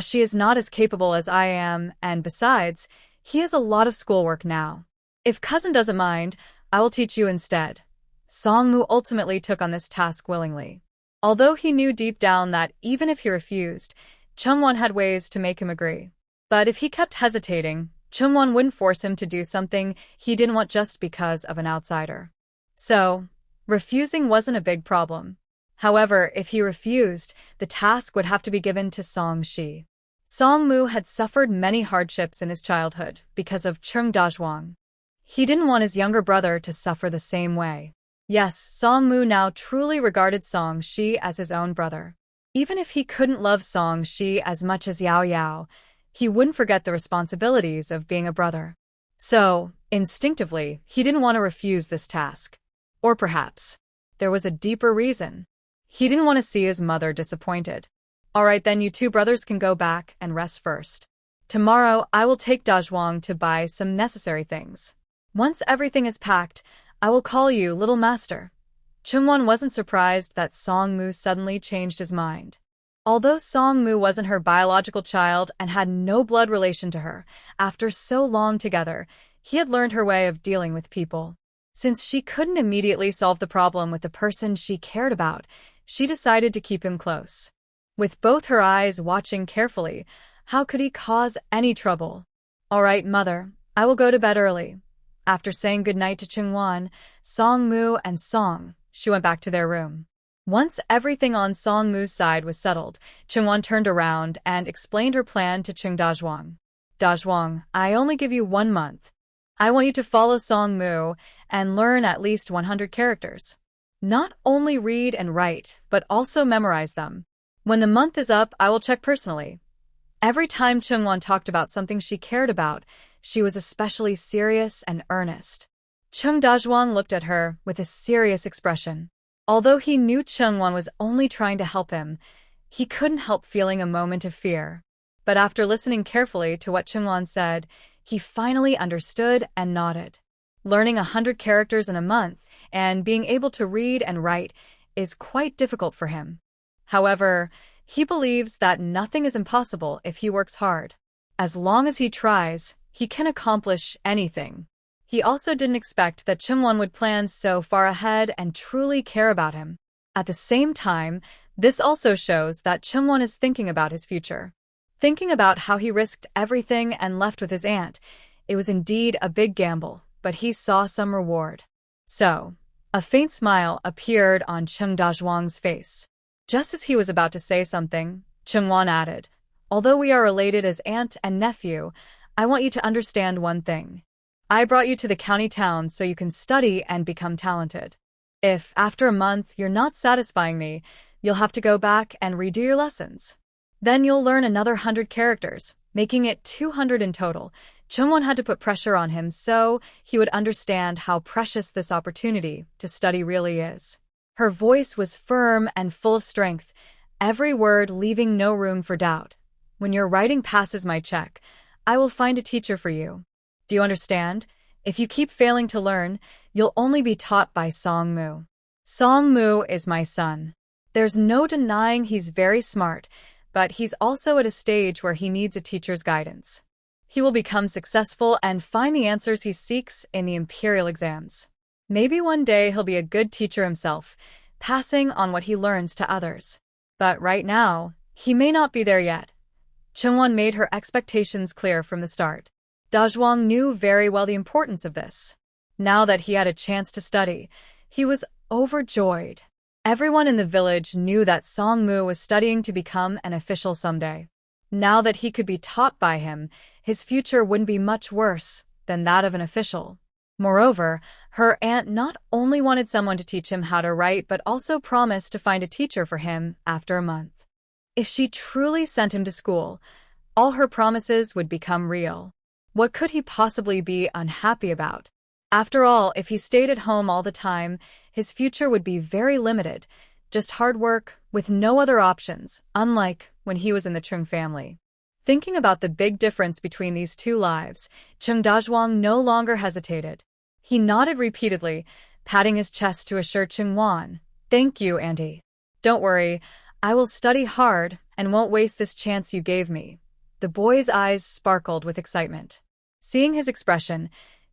She is not as capable as I am, and besides, he has a lot of schoolwork now. If cousin doesn't mind, I will teach you instead. Songmu ultimately took on this task willingly. Although he knew deep down that even if he refused, Chungwan had ways to make him agree. But if he kept hesitating, Chungwan wouldn't force him to do something he didn't want just because of an outsider. So, refusing wasn't a big problem. However, if he refused, the task would have to be given to Songshi. Songmu had suffered many hardships in his childhood because of Chung Dazhuang. He didn't want his younger brother to suffer the same way. Yes, Songmu now truly regarded Songshi as his own brother. Even if he couldn't love Songshi as much as Yao Yao, he wouldn't forget the responsibilities of being a brother. So, instinctively, he didn't want to refuse this task. Or perhaps, there was a deeper reason. He didn't want to see his mother disappointed. Alright then, you two brothers can go back and rest first. Tomorrow, I will take Dazhuang to buy some necessary things. Once everything is packed, I will call you, little master. Chungwon wasn't surprised that Song-moo suddenly changed his mind. Although Song-moo wasn't her biological child and had no blood relation to her, after so long together, he had learned her way of dealing with people. Since she couldn't immediately solve the problem with the person she cared about, she decided to keep him close. With both her eyes watching carefully, how could he cause any trouble? "All right, mother, I will go to bed early." After saying goodnight to Chungwon, Song-moo and she went back to their room. Once everything on Song-moo's side was settled, Chungwon turned around and explained her plan to Chung Dajwang. "Dajwang, I only give you 1 month. I want you to follow Song-moo and learn at least 100 characters. Not only read and write, but also memorize them. When the month is up, I will check personally." Every time Chungwon talked about something she cared about, she was especially serious and earnest. Chung Dajwang looked at her with a serious expression. Although he knew Chungwon was only trying to help him, he couldn't help feeling a moment of fear. But after listening carefully to what Chungwon said, he finally understood and nodded. Learning 100 characters in a month and being able to read and write is quite difficult for him. However, he believes that nothing is impossible if he works hard. As long as he tries, he can accomplish anything. He also didn't expect that Chungwon would plan so far ahead and truly care about him. At the same time, this also shows that Chungwon is thinking about his future. Thinking about how he risked everything and left with his aunt, it was indeed a big gamble, but he saw some reward. So, a faint smile appeared on Chung Dajwang's face. Just as he was about to say something, Chungwon added, "Although we are related as aunt and nephew, I want you to understand one thing. I brought you to the county town so you can study and become talented. If, after a month, you're not satisfying me, you'll have to go back and redo your lessons. Then you'll learn another 100 characters, making it 200 in total." Chungwon had to put pressure on him so he would understand how precious this opportunity to study really is. Her voice was firm and full of strength, every word leaving no room for doubt. "When your writing passes my check, I will find a teacher for you. Do you understand? If you keep failing to learn, you'll only be taught by Song-moo. Song-moo is my son. There's no denying he's very smart, but he's also at a stage where he needs a teacher's guidance. He will become successful and find the answers he seeks in the imperial exams. Maybe one day he'll be a good teacher himself, passing on what he learns to others. But right now, he may not be there yet." Chungwon made her expectations clear from the start. Dajwang knew very well the importance of this. Now that he had a chance to study, he was overjoyed. Everyone in the village knew that Song-moo was studying to become an official someday. Now that he could be taught by him, his future wouldn't be much worse than that of an official. Moreover, her aunt not only wanted someone to teach him how to write but also promised to find a teacher for him after a month. If she truly sent him to school, all her promises would become real. What could he possibly be unhappy about? After all, if he stayed at home all the time, his future would be very limited, just hard work with no other options, unlike when he was in the Chung family. Thinking about the big difference between these two lives, Chung Dajwang no longer hesitated. He nodded repeatedly, patting his chest to assure Chungwon, "Thank you, Auntie. Don't worry, I will study hard and won't waste this chance you gave me." The boy's eyes sparkled with excitement. Seeing his expression,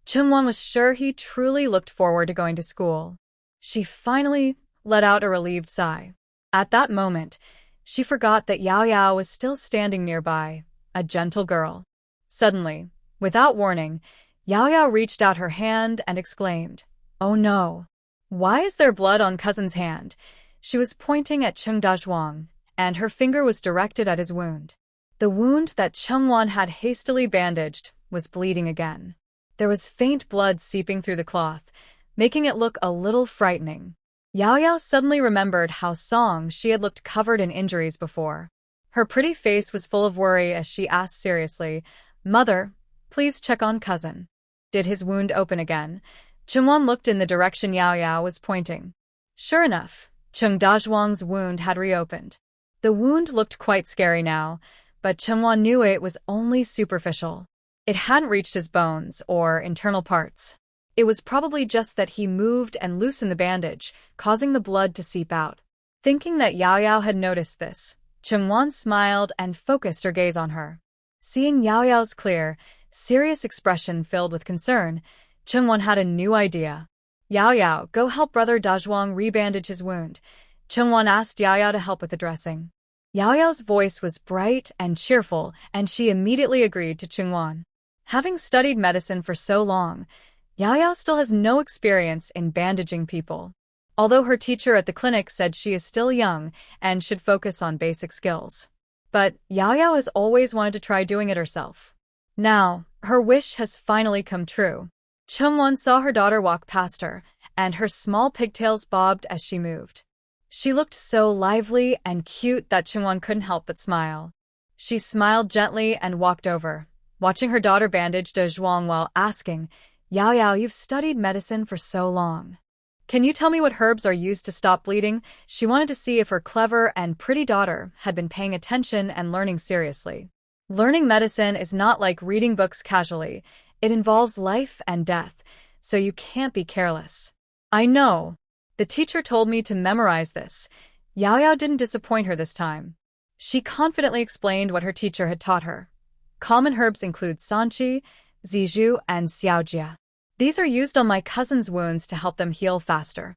Chungwon was sure he truly looked forward to going to school. She finally let out a relieved sigh. At that moment, she forgot that Yao Yao was still standing nearby, a gentle girl. Suddenly, without warning, Yao Yao reached out her hand and exclaimed, "Oh no! Why is there blood on cousin's hand?" She was pointing at Chung Dajwang, and her finger was directed at his wound. The wound that Chungwon had hastily bandaged was bleeding again. There was faint blood seeping through the cloth, making it look a little frightening. Yao Yao suddenly remembered how she had looked covered in injuries before. Her pretty face was full of worry as she asked seriously, "Mother, please check on cousin. Did his wound open again?" Chungwon looked in the direction Yao Yao was pointing. Sure enough, Chung Dajwang's wound had reopened. The wound looked quite scary now, but Chungwon knew it was only superficial. It hadn't reached his bones or internal parts. It was probably just that he moved and loosened the bandage, causing the blood to seep out. Thinking that Yao Yao had noticed this, Chungwon smiled and focused her gaze on her. Seeing Yao Yao's clear, serious expression filled with concern, Chungwon had a new idea. Yao Yao, go help brother Dazhuang rebandage his wound. Chungwon asked Yao Yao to help with the dressing. Yao Yao's voice was bright and cheerful, and she immediately agreed to Chungwon. Having studied medicine for so long, Yao Yao still has no experience in bandaging people. Although her teacher at the clinic said she is still young and should focus on basic skills. But Yao Yao has always wanted to try doing it herself. Now, her wish has finally come true. Chungwon saw her daughter walk past her, and her small pigtails bobbed as she moved. She looked so lively and cute that Chungwon couldn't help but smile. She smiled gently and walked over, watching her daughter bandage Dazhuang while asking, Yao Yao, you've studied medicine for so long. Can you tell me what herbs are used to stop bleeding? She wanted to see if her clever and pretty daughter had been paying attention and learning seriously. Learning medicine is not like reading books casually. It involves life and death, so you can't be careless. I know. The teacher told me to memorize this. Yao Yao didn't disappoint her this time. She confidently explained what her teacher had taught her. Common herbs include sanqi, zizhu, and xiaojia. These are used on my cousin's wounds to help them heal faster.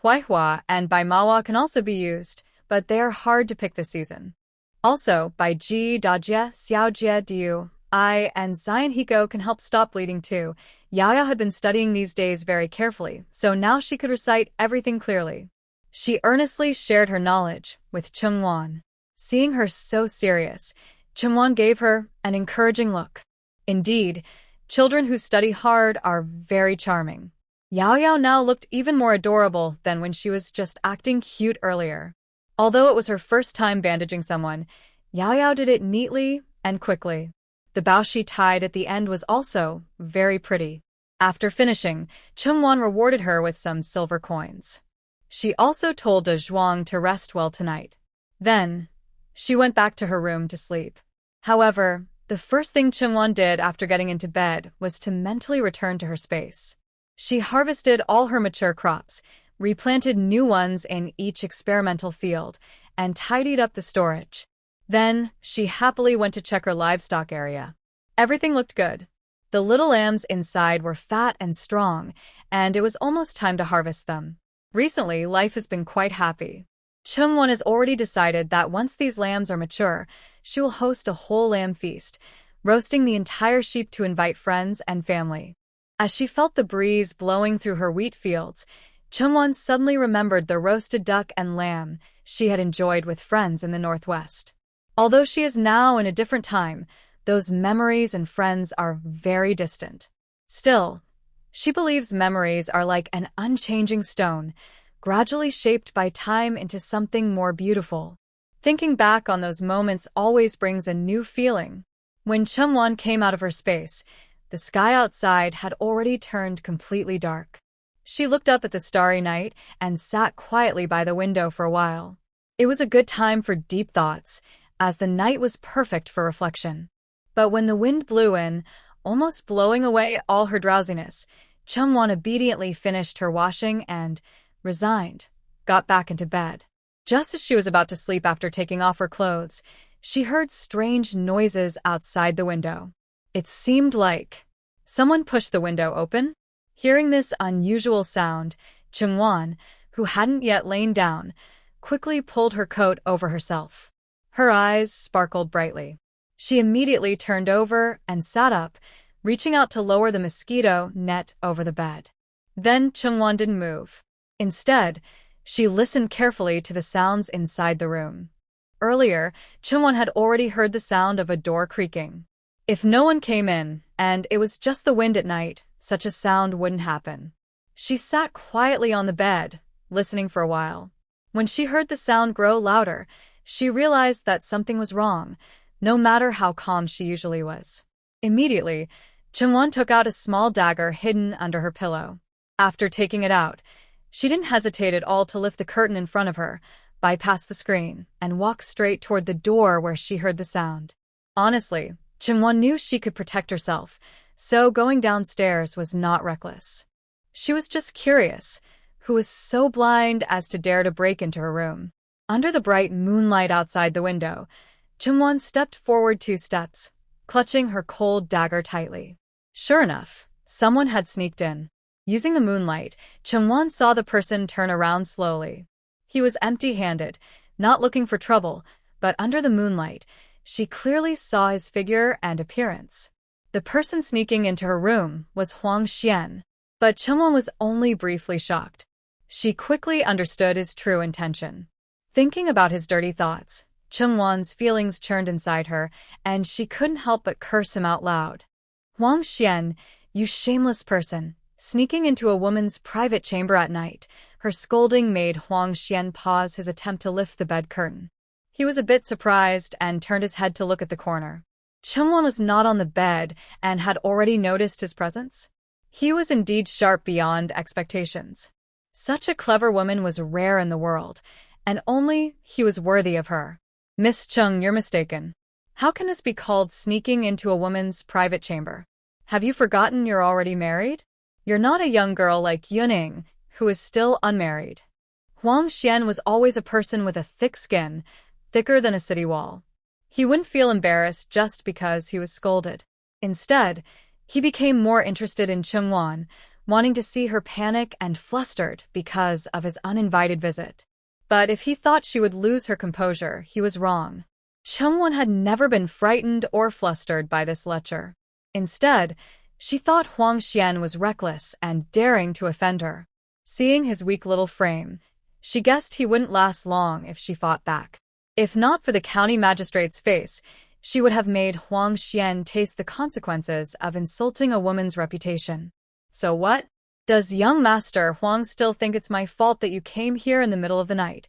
Huaihua and bai Manhwa can also be used, but they are hard to pick this season. Also, bai ji, dajia, xiaojia, diu, I, and Zion Hiko can help stop bleeding too. Yao Yao had been studying these days very carefully, so now she could recite everything clearly. She earnestly shared her knowledge with Chungwon. Seeing her so serious, Chungwon gave her an encouraging look. Indeed, children who study hard are very charming. Yao Yao now looked even more adorable than when she was just acting cute earlier. Although it was her first time bandaging someone, Yao Yao did it neatly and quickly. The bow she tied at the end was also very pretty. After finishing, Chungwon rewarded her with some silver coins. She also told Dazhuang to rest well tonight. Then, she went back to her room to sleep. However, the first thing Chungwon did after getting into bed was to mentally return to her space. She harvested all her mature crops, replanted new ones in each experimental field, and tidied up the storage. Then, she happily went to check her livestock area. Everything looked good. The little lambs inside were fat and strong, and it was almost time to harvest them. Recently, life has been quite happy. Chungwon has already decided that once these lambs are mature, she will host a whole lamb feast, roasting the entire sheep to invite friends and family. As she felt the breeze blowing through her wheat fields, Chungwon suddenly remembered the roasted duck and lamb she had enjoyed with friends in the northwest. Although she is now in a different time, those memories and friends are very distant. Still, she believes memories are like an unchanging stone, gradually shaped by time into something more beautiful. Thinking back on those moments always brings a new feeling. When Chungwon came out of her space, the sky outside had already turned completely dark. She looked up at the starry night and sat quietly by the window for a while. It was a good time for deep thoughts, as the night was perfect for reflection. But when the wind blew in, almost blowing away all her drowsiness, Chungwon obediently finished her washing and, resigned, got back into bed. Just as she was about to sleep after taking off her clothes, she heard strange noises outside the window. It seemed like someone pushed the window open. Hearing this unusual sound, Chungwon, who hadn't yet lain down, quickly pulled her coat over herself. Her eyes sparkled brightly. She immediately turned over and sat up, reaching out to lower the mosquito net over the bed. Then Chungwon didn't move. Instead, she listened carefully to the sounds inside the room. Earlier, Chungwon had already heard the sound of a door creaking. If no one came in, and it was just the wind at night, such a sound wouldn't happen. She sat quietly on the bed, listening for a while. When she heard the sound grow louder, she realized that something was wrong, no matter how calm she usually was. Immediately, Chungwon took out a small dagger hidden under her pillow. After taking it out, she didn't hesitate at all to lift the curtain in front of her, bypass the screen, and walk straight toward the door where she heard the sound. Honestly, Chungwon knew she could protect herself, so going downstairs was not reckless. She was just curious. Who was so blind as to dare to break into her room? Under the bright moonlight outside the window, Chungwon stepped forward 2 steps, clutching her cold dagger tightly. Sure enough, someone had sneaked in. Using the moonlight, Chungwon saw the person turn around slowly. He was empty-handed, not looking for trouble, but under the moonlight, she clearly saw his figure and appearance. The person sneaking into her room was Huang Xian, but Chungwon was only briefly shocked. She quickly understood his true intention. Thinking about his dirty thoughts, Chungwon's feelings churned inside her, and she couldn't help but curse him out loud. Huang Xian, you shameless person, sneaking into a woman's private chamber at night. Her scolding made Huang Xian pause his attempt to lift the bed curtain. He was a bit surprised and turned his head to look at the corner. Chungwon was not on the bed and had already noticed his presence. He was indeed sharp beyond expectations. Such a clever woman was rare in the world, and only he was worthy of her. Miss Chung, you're mistaken. How can this be called sneaking into a woman's private chamber? Have you forgotten you're already married? You're not a young girl like Yuning, who is still unmarried. Huang Xian was always a person with a thick skin, thicker than a city wall. He wouldn't feel embarrassed just because he was scolded. Instead, he became more interested in Chungwon, wanting to see her panic and flustered because of his uninvited visit. But if he thought she would lose her composure, he was wrong. Chungwon had never been frightened or flustered by this lecher. Instead, she thought Huang Xian was reckless and daring to offend her. Seeing his weak little frame, she guessed he wouldn't last long if she fought back. If not for the county magistrate's face, she would have made Huang Xian taste the consequences of insulting a woman's reputation. So what? Does young master Huang still think it's my fault that you came here in the middle of the night?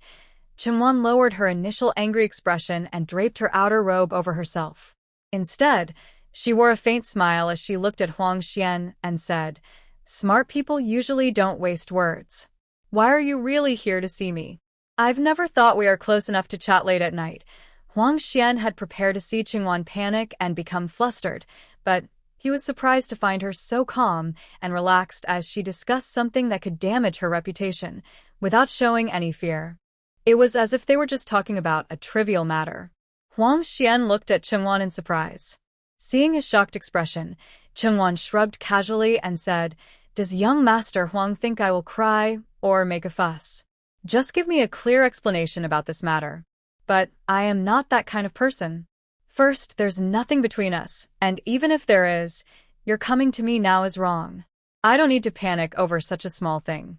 Chungwon lowered her initial angry expression and draped her outer robe over herself. Instead, she wore a faint smile as she looked at Huang Xian and said, "Smart people usually don't waste words. Why are you really here to see me? I've never thought we are close enough to chat late at night." Huang Xian had prepared to see Chungwon panic and become flustered, but he was surprised to find her so calm and relaxed as she discussed something that could damage her reputation, without showing any fear. It was as if they were just talking about a trivial matter. Huang Xian looked at Chungwon in surprise. Seeing his shocked expression, Chungwon shrugged casually and said, "Does young master Huang think I will cry or make a fuss? Just give me a clear explanation about this matter." But I am not that kind of person. First, there's nothing between us, and even if there is, your coming to me now is wrong. I don't need to panic over such a small thing.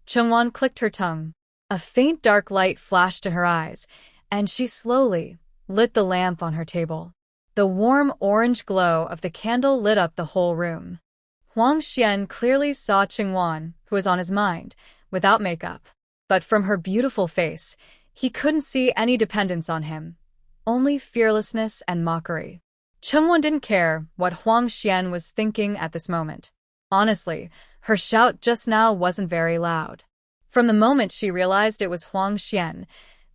Chungwon clicked her tongue. A faint dark light flashed in her eyes, and she slowly lit the lamp on her table. The warm orange glow of the candle lit up the whole room. Huang Xian clearly saw Chungwon, who was on his mind, without makeup. But from her beautiful face, he couldn't see any dependence on him, only fearlessness and mockery. Chungwon didn't care what Huang Xian was thinking at this moment. Honestly, her shout just now wasn't very loud. From the moment she realized it was Huang Xian,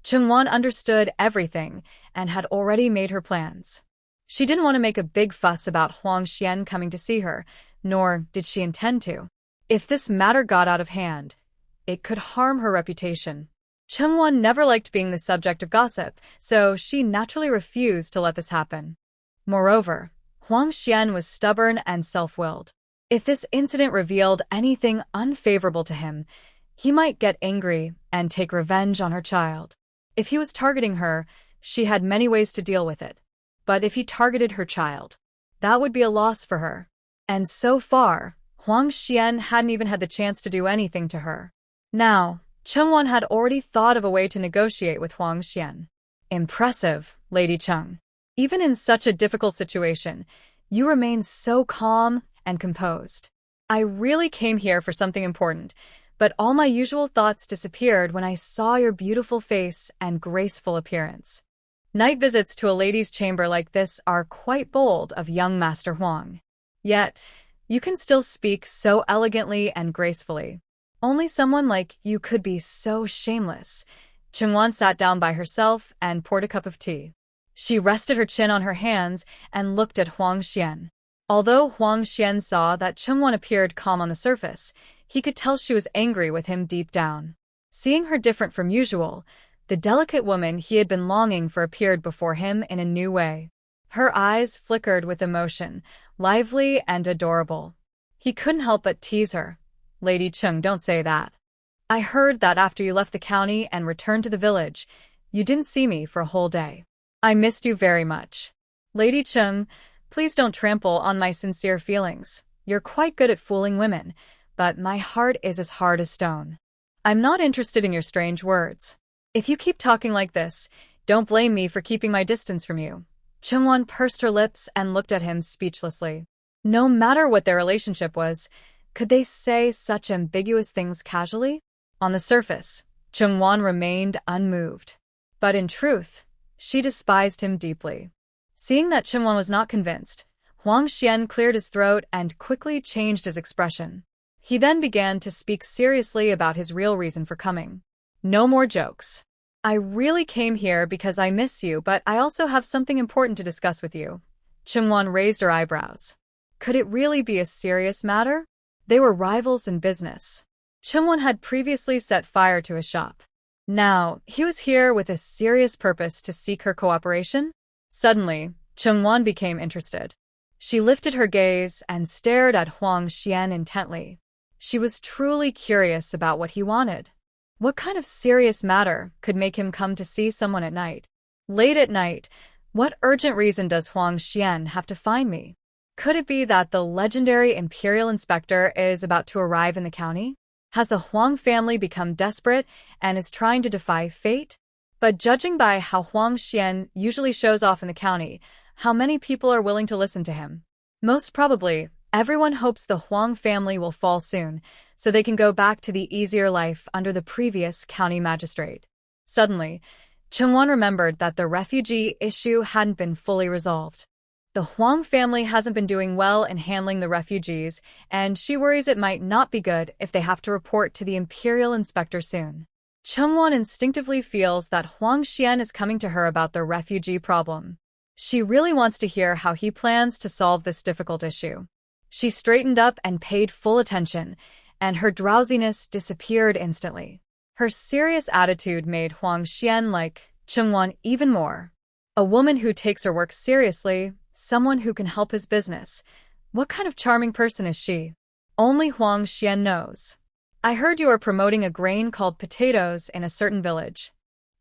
Chungwon understood everything and had already made her plans. She didn't want to make a big fuss about Huang Xian coming to see her, nor did she intend to. If this matter got out of hand, it could harm her reputation. Chungwon never liked being the subject of gossip, so she naturally refused to let this happen. Moreover, Huang Xian was stubborn and self-willed. If this incident revealed anything unfavorable to him, he might get angry and take revenge on her child. If he was targeting her, she had many ways to deal with it. But if he targeted her child, that would be a loss for her. And so far, Huang Xian hadn't even had the chance to do anything to her. Now, Chungwon had already thought of a way to negotiate with Huang Xian. Impressive, Lady Chung. Even in such a difficult situation, you remain so calm and composed. I really came here for something important, but all my usual thoughts disappeared when I saw your beautiful face and graceful appearance. Night visits to a lady's chamber like this are quite bold of young Master Huang. Yet, you can still speak so elegantly and gracefully. Only someone like you could be so shameless. Chungwon sat down by herself and poured a cup of tea. She rested her chin on her hands and looked at Huang Xian. Although Huang Xian saw that Chungwon appeared calm on the surface, He could tell she was angry with him deep down. Seeing her different from usual, the delicate woman he had been longing for appeared before him in a new way. Her eyes flickered with emotion, lively and adorable. He couldn't help but tease her. "Lady Chung, don't say that. I heard that after you left the county and returned to the village, you didn't see me for a whole day. I missed you very much. Lady Chung, please don't trample on my sincere feelings. You're quite good at fooling women, but my heart is as hard as stone. I'm not interested in your strange words. If you keep talking like this, don't blame me for keeping my distance from you." Chungwon pursed her lips and looked at him speechlessly. No matter what their relationship was, could they say such ambiguous things casually? On the surface, Chungwon remained unmoved. But in truth, she despised him deeply. Seeing that Chungwon was not convinced, Huang Xian cleared his throat and quickly changed his expression. He then began to speak seriously about his real reason for coming. "No more jokes. I really came here because I miss you, but I also have something important to discuss with you." Chungwon raised her eyebrows. Could it really be a serious matter? They were rivals in business. Chungwon had previously set fire to his shop. Now, he was here with a serious purpose to seek her cooperation? Suddenly, Chungwon became interested. She lifted her gaze and stared at Huang Xian intently. She was truly curious about what he wanted. What kind of serious matter could make him come to see someone at night? Late at night, what urgent reason does Huang Xian have to find me? Could it be that the legendary imperial inspector is about to arrive in the county? Has the Huang family become desperate and is trying to defy fate? But judging by how Huang Xian usually shows off in the county, how many people are willing to listen to him? Most probably, everyone hopes the Huang family will fall soon, so they can go back to the easier life under the previous county magistrate. Suddenly, Chungwon remembered that the refugee issue hadn't been fully resolved. The Huang family hasn't been doing well in handling the refugees, and she worries it might not be good if they have to report to the imperial inspector soon. Chungwon instinctively feels that Huang Xian is coming to her about the refugee problem. She really wants to hear how he plans to solve this difficult issue. She straightened up and paid full attention, and her drowsiness disappeared instantly. Her serious attitude made Huang Xian like Chungwon even more. A woman who takes her work seriously, someone who can help his business. What kind of charming person is she? Only Huang Xian knows. "I heard you are promoting a grain called potatoes in a certain village.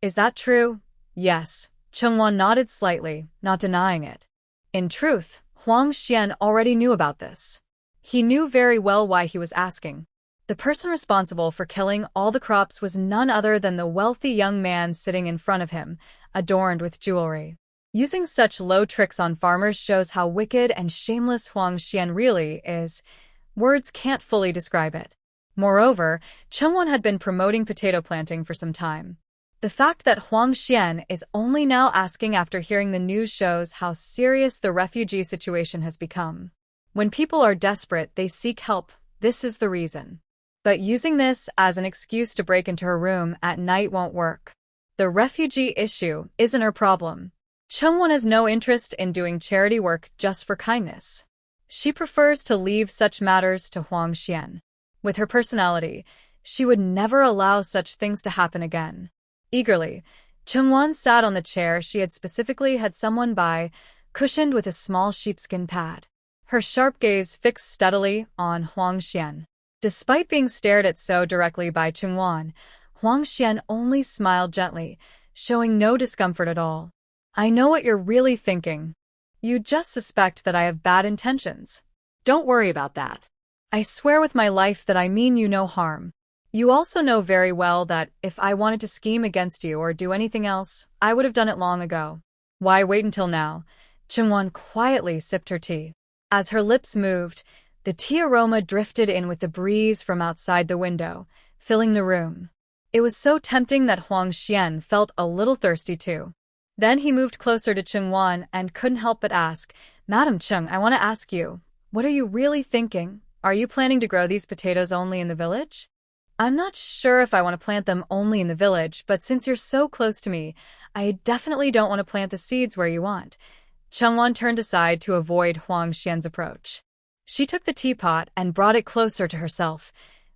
Is that true?" "Yes." Chungwon nodded slightly, not denying it. In truth, Huang Xian already knew about this. He knew very well why he was asking. The person responsible for killing all the crops was none other than the wealthy young man sitting in front of him, adorned with jewelry. Using such low tricks on farmers shows how wicked and shameless Huang Xian really is. Words can't fully describe it. Moreover, Chungwon had been promoting potato planting for some time. The fact that Huang Xian is only now asking after hearing the news shows how serious the refugee situation has become. When people are desperate, they seek help. This is the reason. But using this as an excuse to break into her room at night won't work. The refugee issue isn't her problem. Chungwon has no interest in doing charity work just for kindness. She prefers to leave such matters to Huang Xian. With her personality, she would never allow such things to happen again. Eagerly, Chungwon sat on the chair she had specifically had someone buy, cushioned with a small sheepskin pad. Her sharp gaze fixed steadily on Huang Xian. Despite being stared at so directly by Chungwon, Huang Xian only smiled gently, showing no discomfort at all. "I know what you're really thinking. You just suspect that I have bad intentions. Don't worry about that. I swear with my life that I mean you no harm. You also know very well that if I wanted to scheme against you or do anything else, I would have done it long ago. Why wait until now?" Chungwon quietly sipped her tea. As her lips moved, the tea aroma drifted in with the breeze from outside the window, filling the room. It was so tempting that Huang Xian felt a little thirsty too. Then he moved closer to Chungwon and couldn't help but ask, "Madam Chung, I want to ask you, what are you really thinking? Are you planning to grow these potatoes only in the village?" "I'm not sure if I want to plant them only in the village, but since you're so close to me, I definitely don't want to plant the seeds where you want." Chungwon turned aside to avoid Huang Xian's approach. She took the teapot and brought it closer to herself,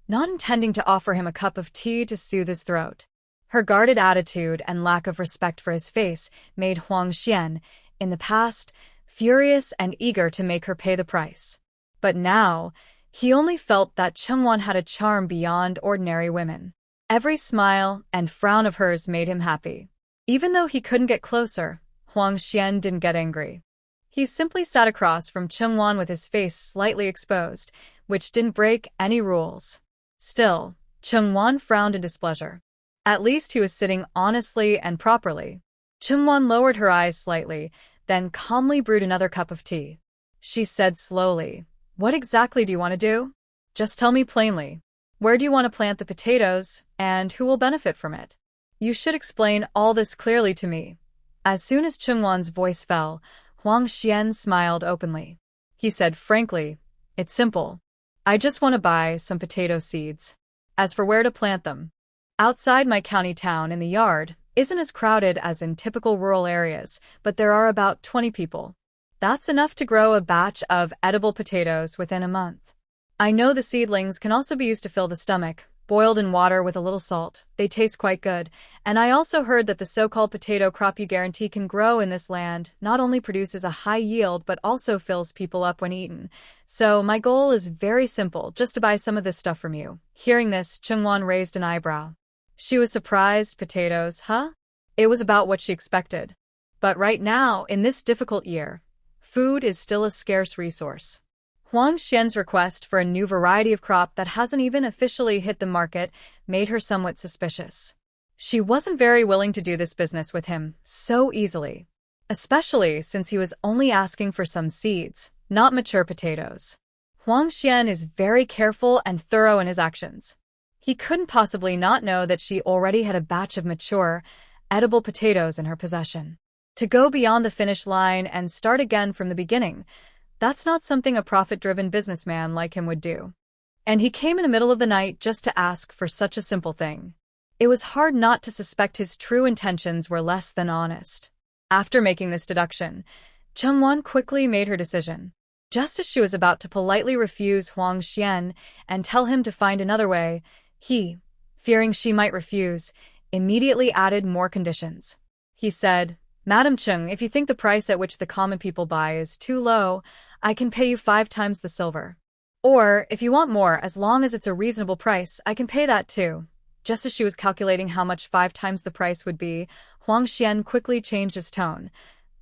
not intending to offer him a cup of tea to soothe his throat. Her guarded attitude and lack of respect for his face made Huang Xian, in the past, furious and eager to make her pay the price. But now, he only felt that Chengwan had a charm beyond ordinary women. Every smile and frown of hers made him happy. Even though he couldn't get closer, Huang Xian didn't get angry. He simply sat across from Chengwan with his face slightly exposed, which didn't break any rules. Still, Chengwan frowned in displeasure. At least he was sitting honestly and properly. Chengwan lowered her eyes slightly, then calmly brewed another cup of tea. She said slowly, "What exactly do you want to do? Just tell me plainly. Where do you want to plant the potatoes, and who will benefit from it? You should explain all this clearly to me." As soon as Chengwan's voice fell, Huang Xian smiled openly. He said frankly, "It's simple. I just want to buy some potato seeds. As for where to plant them, outside my county town in the yard isn't as crowded as in typical rural areas, but there are about 20 people. That's enough to grow a batch of edible potatoes within a month. I know the seedlings can also be used to fill the stomach, boiled in water with a little salt. They taste quite good. And I also heard that the so-called potato crop you guarantee can grow in this land not only produces a high yield but also fills people up when eaten. So my goal is very simple, just to buy some of this stuff from you." Hearing this, Chengwan raised an eyebrow. She was surprised. Potatoes, huh? It was about what she expected. But right now, in this difficult year, food is still a scarce resource. Huang Xian's request for a new variety of crop that hasn't even officially hit the market made her somewhat suspicious. She wasn't very willing to do this business with him so easily, especially since he was only asking for some seeds, not mature potatoes. Huang Xian is very careful and thorough in his actions. He couldn't possibly not know that she already had a batch of mature, edible potatoes in her possession. To go beyond the finish line and start again from the beginning, that's not something a profit-driven businessman like him would do. And he came in the middle of the night just to ask for such a simple thing. It was hard not to suspect his true intentions were less than honest. After making this deduction, Chengwan quickly made her decision. Just as she was about to politely refuse Huang Xian and tell him to find another way, he, fearing she might refuse, immediately added more conditions. He said, "Madam Cheng, if you think the price at which the common people buy is too low, I can pay you 5 times the silver. Or, if you want more, as long as it's a reasonable price, I can pay that too." Just as she was calculating how much 5 times the price would be, Huang Xian quickly changed his tone.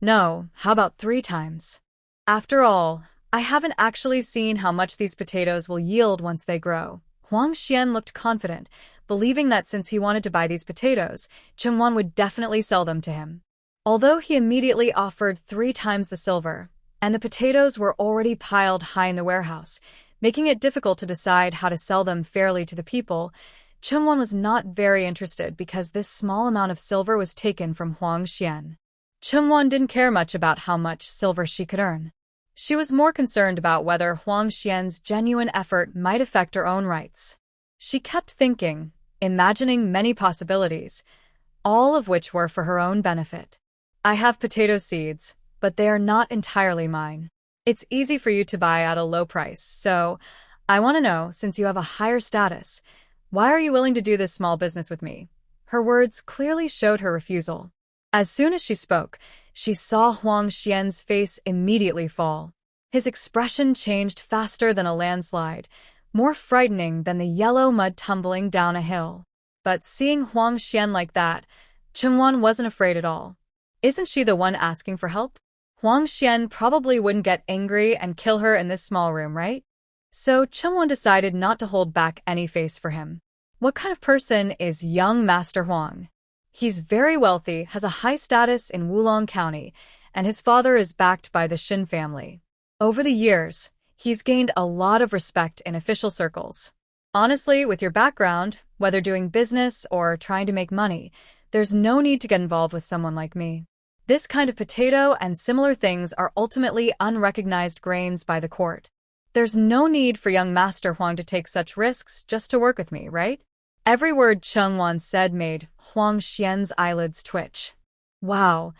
"No, how about 3 times? After all, I haven't actually seen how much these potatoes will yield once they grow." Huang Xian looked confident, believing that since he wanted to buy these potatoes, Chengwan would definitely sell them to him. Although he immediately offered 3 times the silver, and the potatoes were already piled high in the warehouse, making it difficult to decide how to sell them fairly to the people, Chengwan was not very interested because this small amount of silver was taken from Huang Xian. Chengwan didn't care much about how much silver she could earn. She was more concerned about whether Huang Xian's genuine effort might affect her own rights. She kept thinking, imagining many possibilities, all of which were for her own benefit. "I have potato seeds, but they are not entirely mine. It's easy for you to buy at a low price, so I want to know, since you have a higher status, why are you willing to do this small business with me?" Her words clearly showed her refusal. As soon as she spoke, she saw Huang Xian's face immediately fall. His expression changed faster than a landslide, more frightening than the yellow mud tumbling down a hill. But seeing Huang Xian like that, Chengwan wasn't afraid at all. Isn't she the one asking for help? Huang Xian probably wouldn't get angry and kill her in this small room, right? So Chengwan decided not to hold back any face for him. What kind of person is young Master Huang? He's very wealthy, has a high status in Wulong County, and his father is backed by the Shin family. Over the years, he's gained a lot of respect in official circles. Honestly, with your background, whether doing business or trying to make money, there's no need to get involved with someone like me. This kind of potato and similar things are ultimately unrecognized grains by the court. There's no need for young Master Huang to take such risks just to work with me, right? Every word Chengwan said made Huang Xian's eyelids twitch. Wow,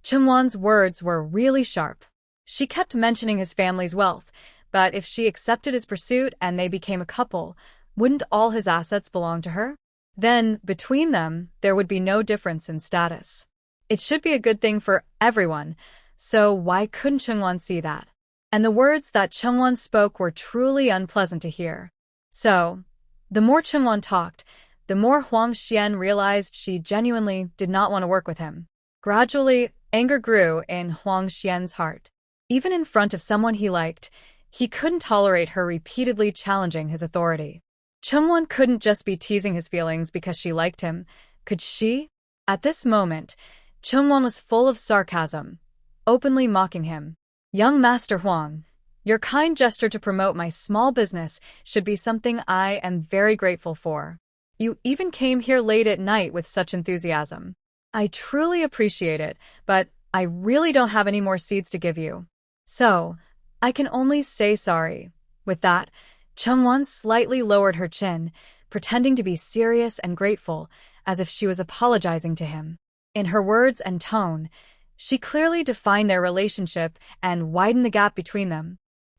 Chengwan's words were really sharp. She kept mentioning his family's wealth, but if she accepted his pursuit and they became a couple, wouldn't all his assets belong to her? Then, between them, there would be no difference in status. It should be a good thing for everyone, so why couldn't Chungwon see that? And the words that Chungwon spoke were truly unpleasant to hear. So, the more Chungwon talked, the more Huang Xian realized she genuinely did not want to work with him. Gradually, anger grew in Huang Xian's heart. Even in front of someone he liked, he couldn't tolerate her repeatedly challenging his authority. Chungwon couldn't just be teasing his feelings because she liked him, could she? At this moment, Chungwon was full of sarcasm, openly mocking him. Young Master Huang, your kind gesture to promote my small business should be something I am very grateful for. You even came here late at night with such enthusiasm. I truly appreciate it, but I really don't have any more seeds to give you. So, I can only say sorry. With that, Chungwon slightly lowered her chin, pretending to be serious and grateful, as if she was apologizing to him. In her words and tone, she clearly defined their relationship and widened the gap between them.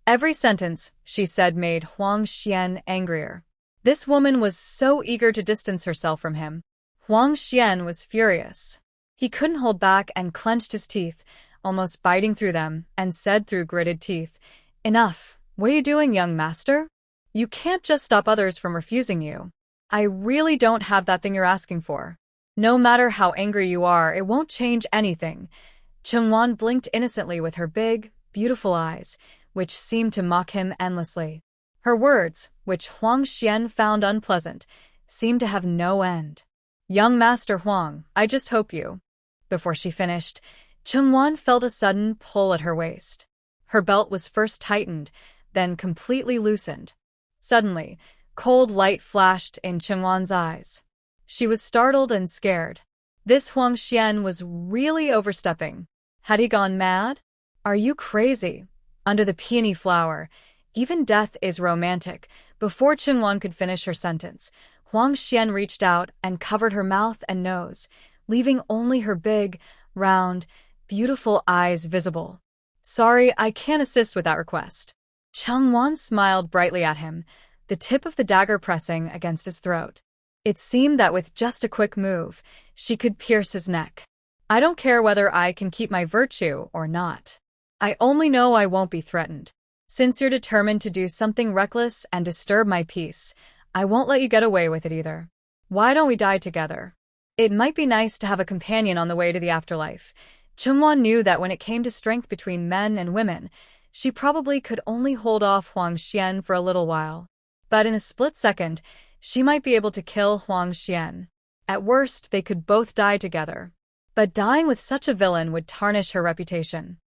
Every sentence she said made Huang Xian angrier. This woman was so eager to distance herself from him. Huang Xian was furious. He couldn't hold back and clenched his teeth, almost biting through them, and said through gritted teeth, "Enough. What are you doing, young master? You can't just stop others from refusing you. I really don't have that thing you're asking for. No matter how angry you are, it won't change anything." Chungwon blinked innocently with her big, beautiful eyes, which seemed to mock him endlessly. Her words, which Huang Xian found unpleasant, seemed to have no end. "Young Master Huang, I just hope you." Before she finished, Chungwon felt a sudden pull at her waist. Her belt was first tightened, then completely loosened. Suddenly, cold light flashed in Chungwon's eyes. She was startled and scared. This Huang Xian was really overstepping. Had he gone mad? "Are you crazy?" Under the peony flower, even death is romantic. Before Chungwon could finish her sentence, Huang Xian reached out and covered her mouth and nose, leaving only her big, round, beautiful eyes visible. "Sorry, I can't assist with that request." Chungwon smiled brightly at him, the tip of the dagger pressing against his throat. It seemed that with just a quick move, she could pierce his neck. "I don't care whether I can keep my virtue or not. I only know I won't be threatened. Since you're determined to do something reckless and disturb my peace, I won't let you get away with it either. Why don't we die together? It might be nice to have a companion on the way to the afterlife." Chungwon knew that when it came to strength between men and women, she probably could only hold off Huang Xian for a little while. But in a split second, she might be able to kill Huang Xian. At worst, they could both die together. But dying with such a villain would tarnish her reputation.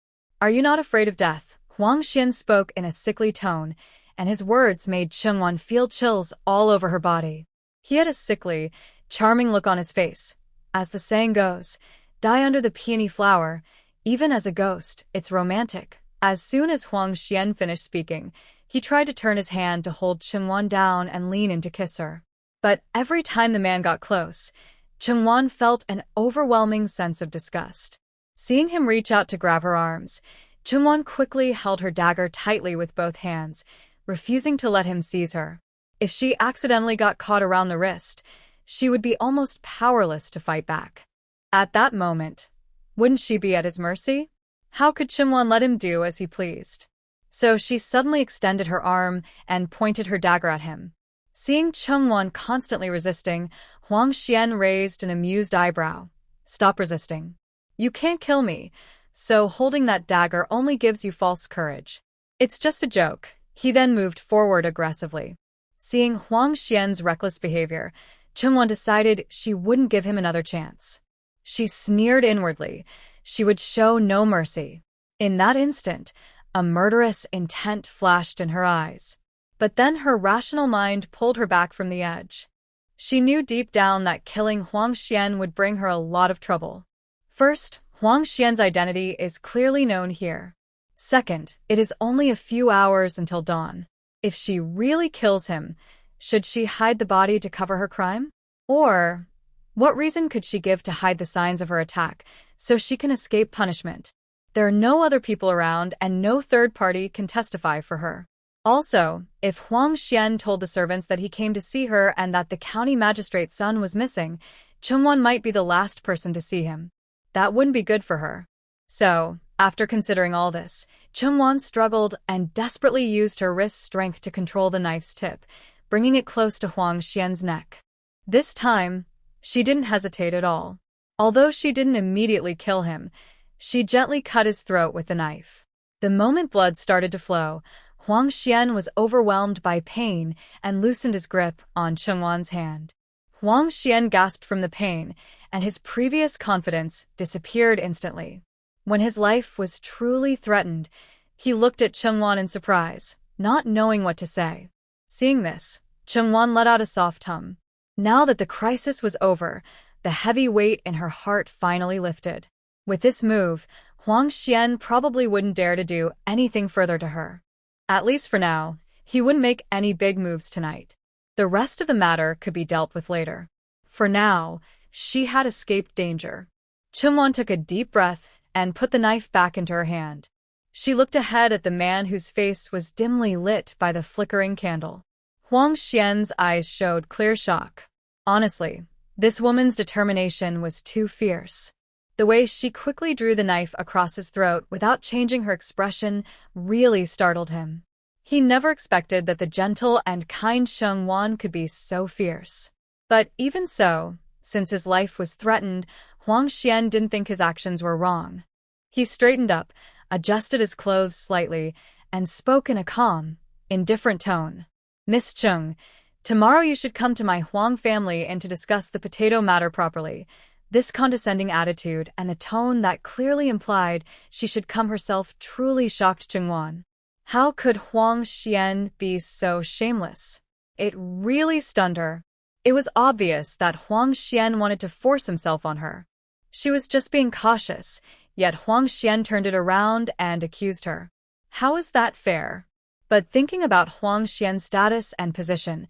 "Are you not afraid of death?" Huang Xian spoke in a sickly tone, and his words made Chungwon feel chills all over her body. He had a sickly, charming look on his face. As the saying goes, die under the peony flower. Even as a ghost, it's romantic. As soon as Huang Xian finished speaking, he tried to turn his hand to hold Chungwon down and lean in to kiss her. But every time the man got close, Chungwon felt an overwhelming sense of disgust. Seeing him reach out to grab her arms, Chungwon quickly held her dagger tightly with both hands, refusing to let him seize her. If she accidentally got caught around the wrist, she would be almost powerless to fight back. At that moment, wouldn't she be at his mercy? How could Chungwon let him do as he pleased? So she suddenly extended her arm and pointed her dagger at him. Seeing Chungwon constantly resisting, Huang Xian raised an amused eyebrow. "Stop resisting. You can't kill me, so holding that dagger only gives you false courage. It's just a joke." He then moved forward aggressively. Seeing Huang Xian's reckless behavior, Chungwon decided she wouldn't give him another chance. She sneered inwardly. She would show no mercy. In that instant, a murderous intent flashed in her eyes. But then her rational mind pulled her back from the edge. She knew deep down that killing Huang Xian would bring her a lot of trouble. First, Huang Xian's identity is clearly known here. Second, it is only a few hours until dawn. If she really kills him, should she hide the body to cover her crime? Or, what reason could she give to hide the signs of her attack so she can escape punishment? There are no other people around and no third party can testify for her. Also, if Huang Xian told the servants that he came to see her and that the county magistrate's son was missing, Chungwon might be the last person to see him. That wouldn't be good for her. So, after considering all this, Chungwon struggled and desperately used her wrist strength to control the knife's tip, bringing it close to Huang Xian's neck. This time, she didn't hesitate at all. Although she didn't immediately kill him, she gently cut his throat with the knife. The moment blood started to flow, Huang Xian was overwhelmed by pain and loosened his grip on Chungwon's hand. Huang Xian gasped from the pain, and his previous confidence disappeared instantly. When his life was truly threatened, he looked at Chungwon in surprise, not knowing what to say. Seeing this, Chungwon let out a soft hum. Now that the crisis was over, the heavy weight in her heart finally lifted. With this move, Huang Xian probably wouldn't dare to do anything further to her. At least for now, he wouldn't make any big moves tonight. The rest of the matter could be dealt with later. For now, she had escaped danger. Chungwon took a deep breath and put the knife back into her hand. She looked ahead at the man whose face was dimly lit by the flickering candle. Huang Xian's eyes showed clear shock. Honestly, this woman's determination was too fierce. The way she quickly drew the knife across his throat without changing her expression really startled him. He never expected that the gentle and kind Chungwon could be so fierce. But even so, since his life was threatened, Huang Xian didn't think his actions were wrong. He straightened up, adjusted his clothes slightly, and spoke in a calm, indifferent tone. "Miss Chung, tomorrow you should come to my Huang family and to discuss the potato matter properly." This condescending attitude and the tone that clearly implied she should come herself truly shocked Chungwon. How could Huang Xian be so shameless? It really stunned her. It was obvious that Huang Xian wanted to force himself on her. She was just being cautious, yet Huang Xian turned it around and accused her. How is that fair? But thinking about Huang Xian's status and position,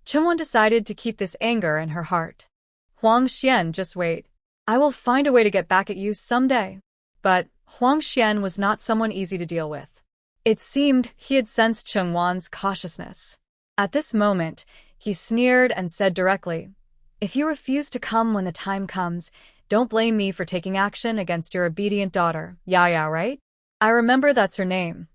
Chungwon decided to keep this anger in her heart. "Huang Xian, just wait. I will find a way to get back at you someday." But Huang Xian was not someone easy to deal with. It seemed he had sensed Chungwon's cautiousness. At this moment, he sneered and said directly, "If you refuse to come when the time comes, don't blame me for taking action against your obedient daughter, Yaya, right?" "I remember that's her name."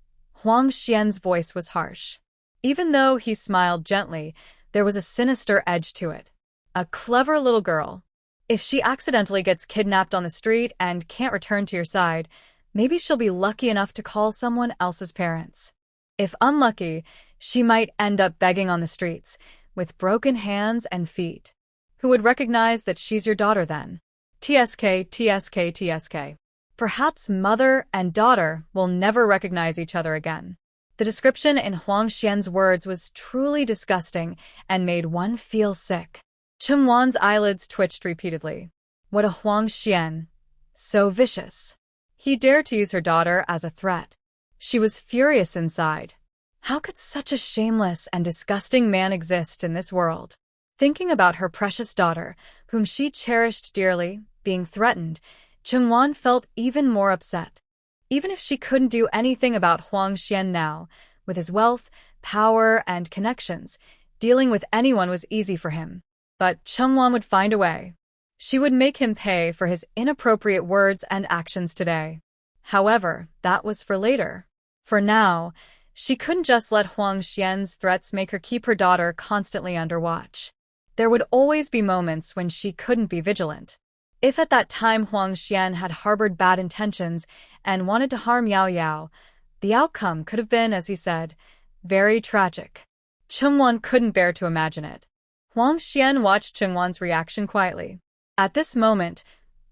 Huang Xian's voice was harsh. Even though he smiled gently, there was a sinister edge to it. A clever little girl. If she accidentally gets kidnapped on the street and can't return to your side, maybe she'll be lucky enough to call someone else's parents. If unlucky, she might end up begging on the streets, with broken hands and feet. Who would recognize that she's your daughter then? TSK, TSK, TSK. Perhaps mother and daughter will never recognize each other again. The description in Huang Xian's words was truly disgusting and made one feel sick. Chungwon's eyelids twitched repeatedly. What a Huang Xian. So vicious. He dared to use her daughter as a threat. She was furious inside. How could such a shameless and disgusting man exist in this world? Thinking about her precious daughter, whom she cherished dearly, being threatened, Chungwon felt even more upset. Even if she couldn't do anything about Huang Xian now, with his wealth, power, and connections, dealing with anyone was easy for him. But Chungwon would find a way. She would make him pay for his inappropriate words and actions today. However, that was for later. For now, she couldn't just let Huang Xian's threats make her keep her daughter constantly under watch. There would always be moments when she couldn't be vigilant. If at that time Huang Xian had harbored bad intentions and wanted to harm Yao Yao, the outcome could have been, as he said, very tragic. Chungwon couldn't bear to imagine it. Huang Xian watched Chungwon's reaction quietly. At this moment,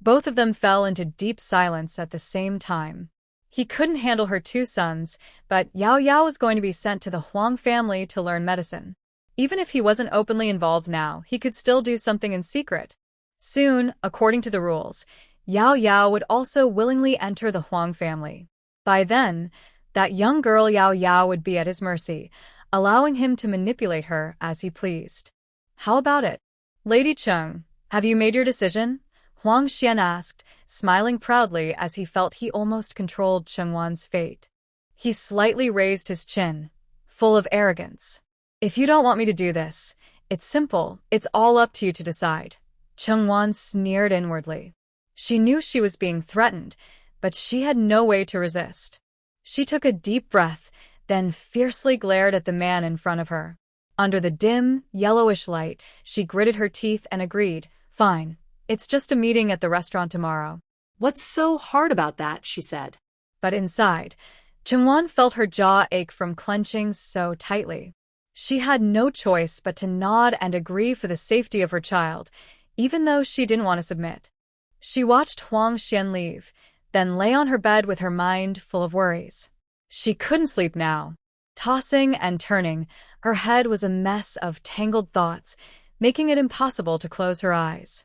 both of them fell into deep silence at the same time. He couldn't handle her two sons, but Yao Yao was going to be sent to the Huang family to learn medicine. Even if he wasn't openly involved now, he could still do something in secret. Soon, according to the rules, Yao Yao would also willingly enter the Huang family. By then, that young girl Yao Yao would be at his mercy, allowing him to manipulate her as he pleased. How about it? Lady Chung, have you made your decision? Huang Xian asked, smiling proudly as he felt he almost controlled Chungwon's fate. He slightly raised his chin. full of arrogance. "If you don't want me to do this, it's simple, it's all up to you to decide." Chungwon sneered inwardly. She knew she was being threatened, but she had no way to resist. She took a deep breath, then fiercely glared at the man in front of her. Under the dim, yellowish light, she gritted her teeth and agreed, "Fine, it's just a meeting at the restaurant tomorrow." "What's so hard about that?" she said. But inside, Chungwon felt her jaw ache from clenching so tightly. She had no choice but to nod and agree for the safety of her child, even though she didn't want to submit. She watched Huang Xian leave, then lay on her bed with her mind full of worries. She couldn't sleep now. Tossing and turning, her head was a mess of tangled thoughts, making it impossible to close her eyes.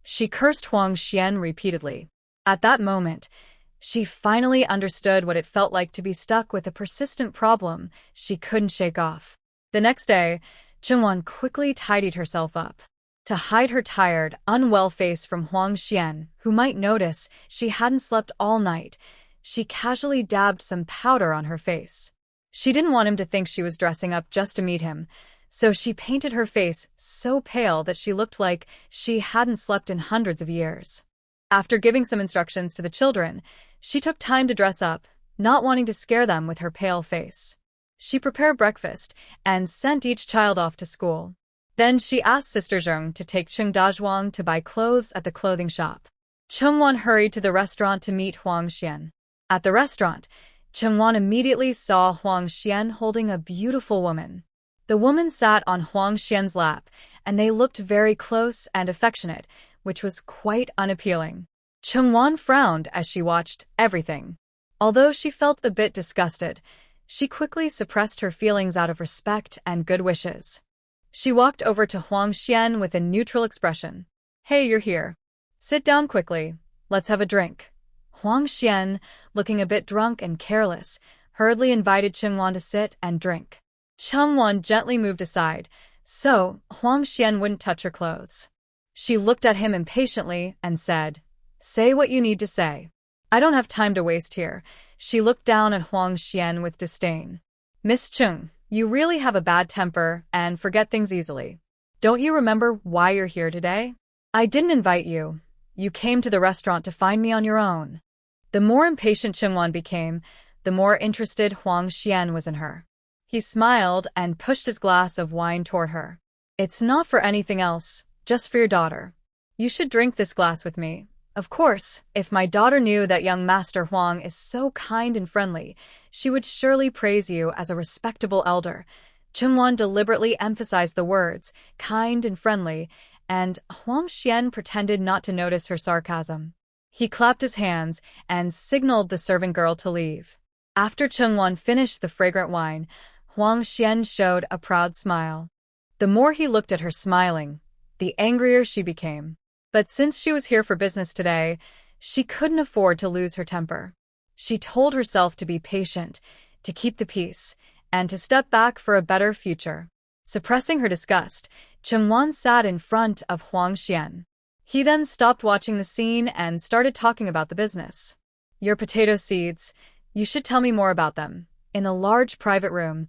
She cursed Huang Xian repeatedly. At that moment, she finally understood what it felt like to be stuck with a persistent problem she couldn't shake off. The next day, Chungwon quickly tidied herself up. To hide her tired, unwell face from Huang Xian, who might notice she hadn't slept all night, she casually dabbed some powder on her face. She didn't want him to think she was dressing up just to meet him, so she painted her face so pale that she looked like she hadn't slept in hundreds of years. After giving some instructions to the children, she took time to dress up, not wanting to scare them with her pale face. She prepared breakfast and sent each child off to school. Then she asked Sister Zheng to take Chung Dazhuang to buy clothes at the clothing shop. Chungwon hurried to the restaurant to meet Huang Xian. At the restaurant, Chungwon immediately saw Huang Xian holding a beautiful woman. The woman sat on Huang Xian's lap, and they looked very close and affectionate, which was quite unappealing. Chungwon frowned as she watched everything. Although she felt a bit disgusted, she quickly suppressed her feelings out of respect and good wishes. She walked over to Huang Xian with a neutral expression. "Hey, you're here. Sit down quickly. Let's have a drink." Huang Xian, looking a bit drunk and careless, hurriedly invited Chungwon to sit and drink. Chungwon gently moved aside, so Huang Xian wouldn't touch her clothes. She looked at him impatiently and said, "Say what you need to say. I don't have time to waste here." She looked down at Huang Xian with disdain. "Miss Chung, you really have a bad temper and forget things easily. Don't you remember why you're here today? I didn't invite you. You came to the restaurant to find me on your own." The more impatient Chungwon became, the more interested Huang Xian was in her. He smiled and pushed his glass of wine toward her. "It's not for anything else, just for your daughter. You should drink this glass with me. Of course, if my daughter knew that young Master Huang is so kind and friendly, she would surely praise you as a respectable elder." Chungwon deliberately emphasized the words, kind and friendly, and Huang Xian pretended not to notice her sarcasm. He clapped his hands and signaled the servant girl to leave. After Chungwon finished the fragrant wine, Huang Xian showed a proud smile. The more he looked at her smiling, the angrier she became. But since she was here for business today, she couldn't afford to lose her temper. She told herself to be patient, to keep the peace, and to step back for a better future. Suppressing her disgust, Chungwon sat in front of Huang Xian. He then stopped watching the scene and started talking about the business. "Your potato seeds, you should tell me more about them." In a large private room,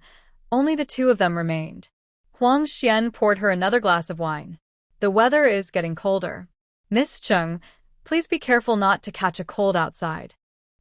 only the two of them remained. Huang Xian poured her another glass of wine. "The weather is getting colder. Miss Chung, please be careful not to catch a cold outside."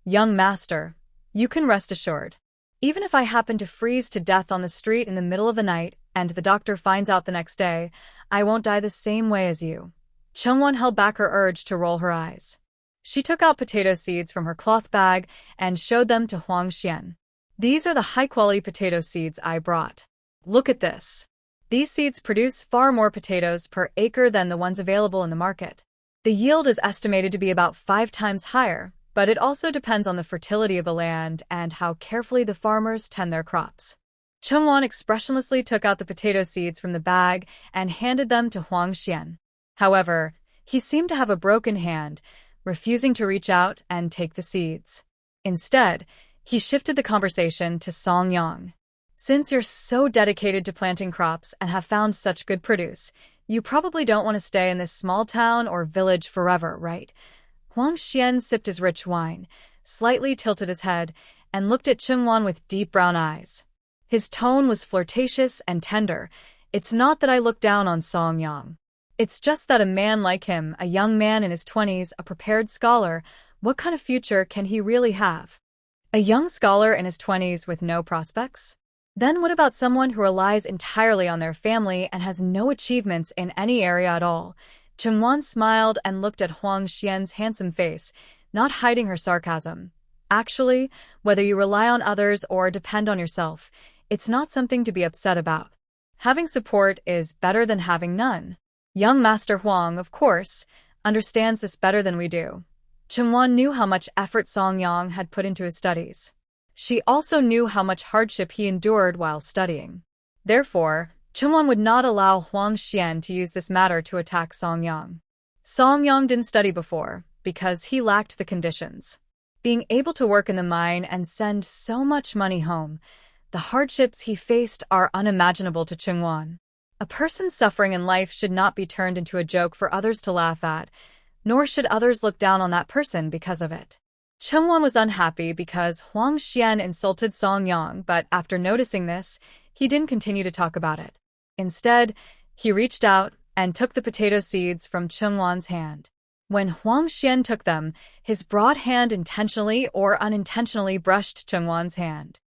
"Young master, you can rest assured. Even if I happen to freeze to death on the street in the middle of the night and the doctor finds out the next day, I won't die the same way as you." Chungwon held back her urge to roll her eyes. She took out potato seeds from her cloth bag and showed them to Huang Xian. "These are the high-quality potato seeds I brought. Look at this. These seeds produce far more potatoes per acre than the ones available in the market. The yield is estimated to be about 5 times higher, but it also depends on the fertility of the land and how carefully the farmers tend their crops." Chungwon expressionlessly took out the potato seeds from the bag and handed them to Huang Xian. However, he seemed to have a broken hand, refusing to reach out and take the seeds. Instead, he shifted the conversation to Song Yang. "Since you're so dedicated to planting crops and have found such good produce, you probably don't want to stay in this small town or village forever, right?" Huang Xian sipped his rich wine, slightly tilted his head, and looked at Chungwon with deep brown eyes. His tone was flirtatious and tender. It's not that I look down on Song Yang. It's just that a man like him, a young man in his 20s, a prepared scholar, what kind of future can he really have? A young scholar in his 20s with no prospects? Then what about someone who relies entirely on their family and has no achievements in any area at all? Chungwon smiled and looked at Huang Xian's handsome face, not hiding her sarcasm. Actually, whether you rely on others or depend on yourself, it's not something to be upset about. Having support is better than having none. Young Master Huang, of course, understands this better than we do. Chungwon knew how much effort Song Yang had put into his studies. She also knew how much hardship he endured while studying. Therefore, Chungwon would not allow Huang Xian to use this matter to attack Song Yang. Song Yang didn't study before because he lacked the conditions. Being able to work in the mine and send so much money home, the hardships he faced are unimaginable to Chungwon. A person suffering in life should not be turned into a joke for others to laugh at, nor should others look down on that person because of it. Chungwon was unhappy because Huang Xian insulted Song Yang, but after noticing this, he didn't continue to talk about it. Instead, he reached out and took the potato seeds from Chungwon's hand. When Huang Xian took them, his broad hand intentionally or unintentionally brushed Chungwon's hand.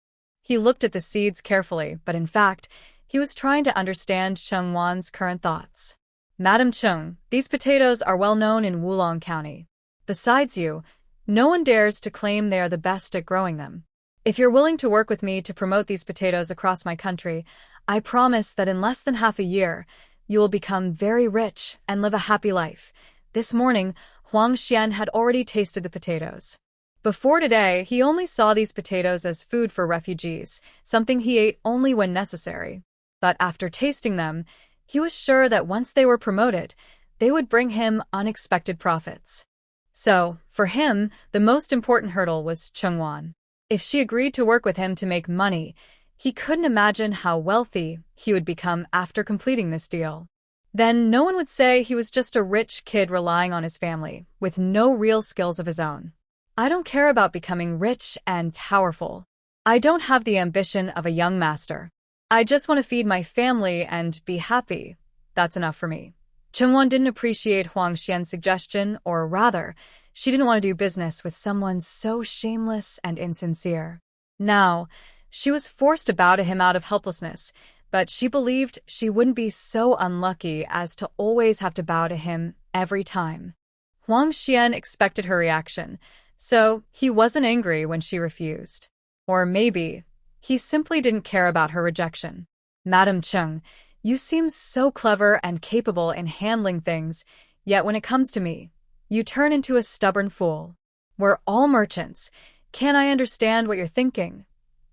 He looked at the seeds carefully, but in fact, he was trying to understand Chungwon's current thoughts. Madam Chung, these potatoes are well known in Wulong County. Besides you, no one dares to claim they are the best at growing them. If you're willing to work with me to promote these potatoes across my country, I promise that in less than half a year, you will become very rich and live a happy life. This morning, Huang Xian had already tasted the potatoes. Before today, he only saw these potatoes as food for refugees, something he ate only when necessary. But after tasting them, he was sure that once they were promoted, they would bring him unexpected profits. So, for him, the most important hurdle was Chungwon. If she agreed to work with him to make money, he couldn't imagine how wealthy he would become after completing this deal. Then no one would say he was just a rich kid relying on his family, with no real skills of his own. I don't care about becoming rich and powerful. I don't have the ambition of a young master. I just want to feed my family and be happy. That's enough for me. Chungwon didn't appreciate Huang Xian's suggestion, or rather, she didn't want to do business with someone so shameless and insincere. Now, she was forced to bow to him out of helplessness, but she believed she wouldn't be so unlucky as to always have to bow to him every time. Huang Xian expected her reaction, so he wasn't angry when she refused. Or maybe, he simply didn't care about her rejection. Madam Chung, you seem so clever and capable in handling things, yet when it comes to me, you turn into a stubborn fool. We're all merchants. Can't I understand what you're thinking?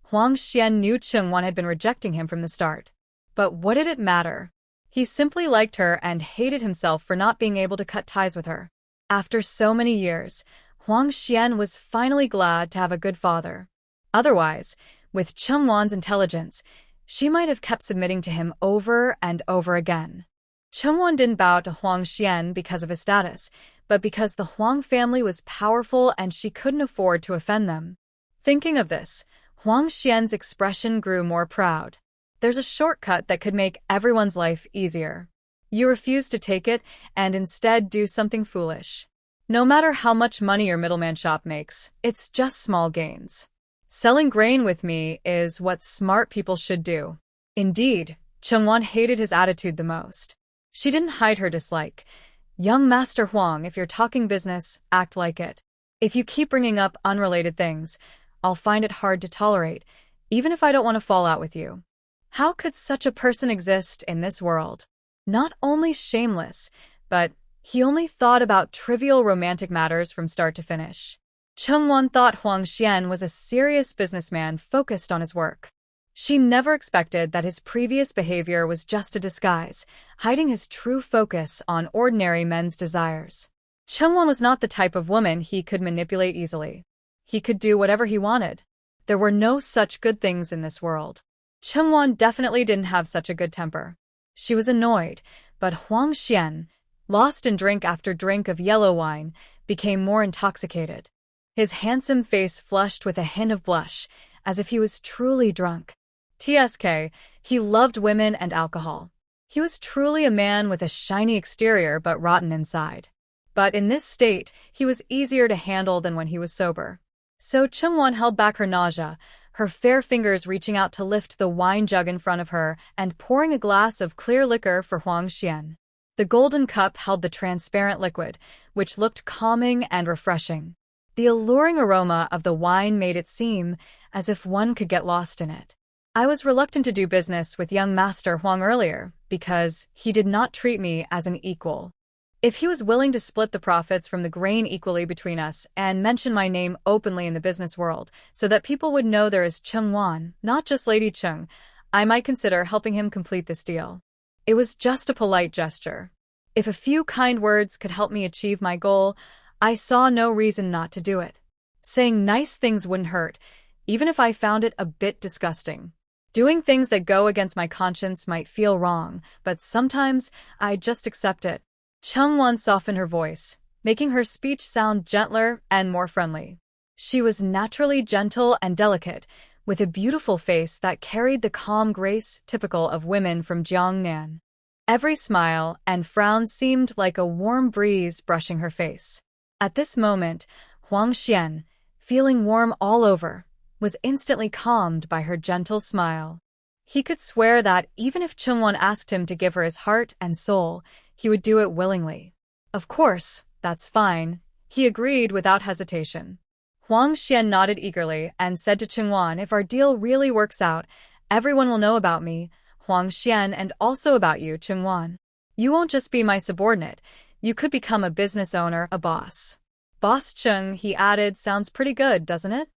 Huang Xian knew Chungwon had been rejecting him from the start. But what did it matter? He simply liked her and hated himself for not being able to cut ties with her. After so many years, Huang Xian was finally glad to have a good father. Otherwise, with Chungwon's intelligence, she might have kept submitting to him over and over again. Chungwon didn't bow to Huang Xian because of his status, but because the Huang family was powerful and she couldn't afford to offend them. Thinking of this, Huang Xian's expression grew more proud. There's a shortcut that could make everyone's life easier. You refuse to take it and instead do something foolish. No matter how much money your middleman shop makes, it's just small gains. Selling grain with me is what smart people should do. Indeed, Chungwon hated his attitude the most. She didn't hide her dislike. Young Master Huang, if you're talking business, act like it. If you keep bringing up unrelated things, I'll find it hard to tolerate, even if I don't want to fall out with you. How could such a person exist in this world? Not only shameless, but he only thought about trivial romantic matters from start to finish. Chungwon thought Huang Xian was a serious businessman focused on his work. She never expected that his previous behavior was just a disguise, hiding his true focus on ordinary men's desires. Chungwon was not the type of woman he could manipulate easily. He could do whatever he wanted. There were no such good things in this world. Chungwon definitely didn't have such a good temper. She was annoyed, but Huang Xian, lost in drink after drink of yellow wine, became more intoxicated. His handsome face flushed with a hint of blush, as if he was truly drunk. TSK, he loved women and alcohol. He was truly a man with a shiny exterior but rotten inside. But in this state, he was easier to handle than when he was sober. So Chungwon held back her nausea, her fair fingers reaching out to lift the wine jug in front of her and pouring a glass of clear liquor for Huang Xian. The golden cup held the transparent liquid, which looked calming and refreshing. The alluring aroma of the wine made it seem as if one could get lost in it. I was reluctant to do business with young Master Huang earlier because he did not treat me as an equal. If he was willing to split the profits from the grain equally between us and mention my name openly in the business world so that people would know there is Chungwon, not just Lady Chung, I might consider helping him complete this deal. It was just a polite gesture. If a few kind words could help me achieve my goal, I saw no reason not to do it. Saying nice things wouldn't hurt, even if I found it a bit disgusting. Doing things that go against my conscience might feel wrong, but sometimes I'd just accept it. Chungwon softened her voice, making her speech sound gentler and more friendly. She was naturally gentle and delicate, with a beautiful face that carried the calm grace typical of women from Jiangnan. Every smile and frown seemed like a warm breeze brushing her face. At this moment, Huang Xian, feeling warm all over, was instantly calmed by her gentle smile. He could swear that even if Chungwon asked him to give her his heart and soul, he would do it willingly. Of course, that's fine, he agreed without hesitation. Huang Xian nodded eagerly and said to Chungwon, if our deal really works out, everyone will know about me, Huang Xian, and also about you, Chungwon. You won't just be my subordinate, you could become a business owner, a boss. Boss Chung, he added, sounds pretty good, doesn't it?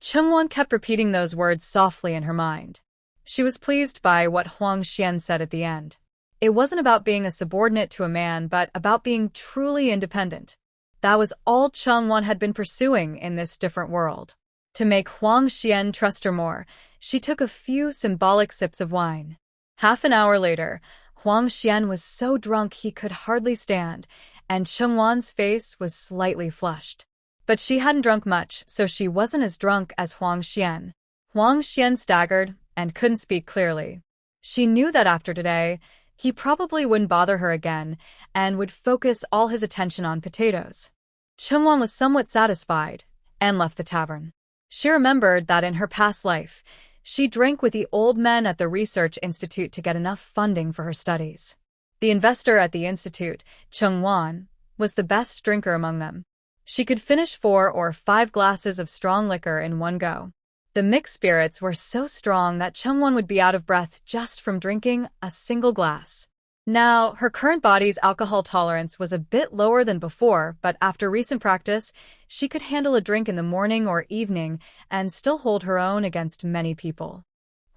Chungwon kept repeating those words softly in her mind. She was pleased by what Huang Xian said at the end. It wasn't about being a subordinate to a man, but about being truly independent. That was all Chungwon had been pursuing in this different world. To make Huang Xian trust her more, she took a few symbolic sips of wine. Half an hour later, Huang Xian was so drunk he could hardly stand, and Chungwon's face was slightly flushed. But she hadn't drunk much, so she wasn't as drunk as Huang Xian. Huang Xian staggered and couldn't speak clearly. She knew that after today, he probably wouldn't bother her again and would focus all his attention on potatoes. Chungwon was somewhat satisfied and left the tavern. She remembered that in her past life, she drank with the old men at the research institute to get enough funding for her studies. The investor at the institute, Chungwon, was the best drinker among them. She could finish 4 or 5 glasses of strong liquor in one go. The mixed spirits were so strong that Chungwon would be out of breath just from drinking a single glass. Now, her current body's alcohol tolerance was a bit lower than before, but after recent practice, she could handle a drink in the morning or evening and still hold her own against many people.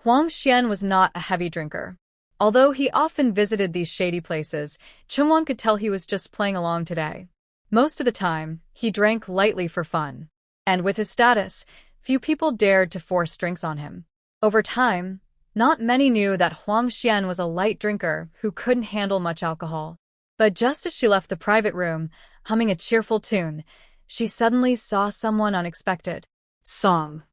Huang Xian was not a heavy drinker. Although he often visited these shady places, Chungwon could tell he was just playing along today. Most of the time, he drank lightly for fun. And with his status, few people dared to force drinks on him. Over time, not many knew that Huang Xian was a light drinker who couldn't handle much alcohol. But just as she left the private room, humming a cheerful tune, she suddenly saw someone unexpected. Song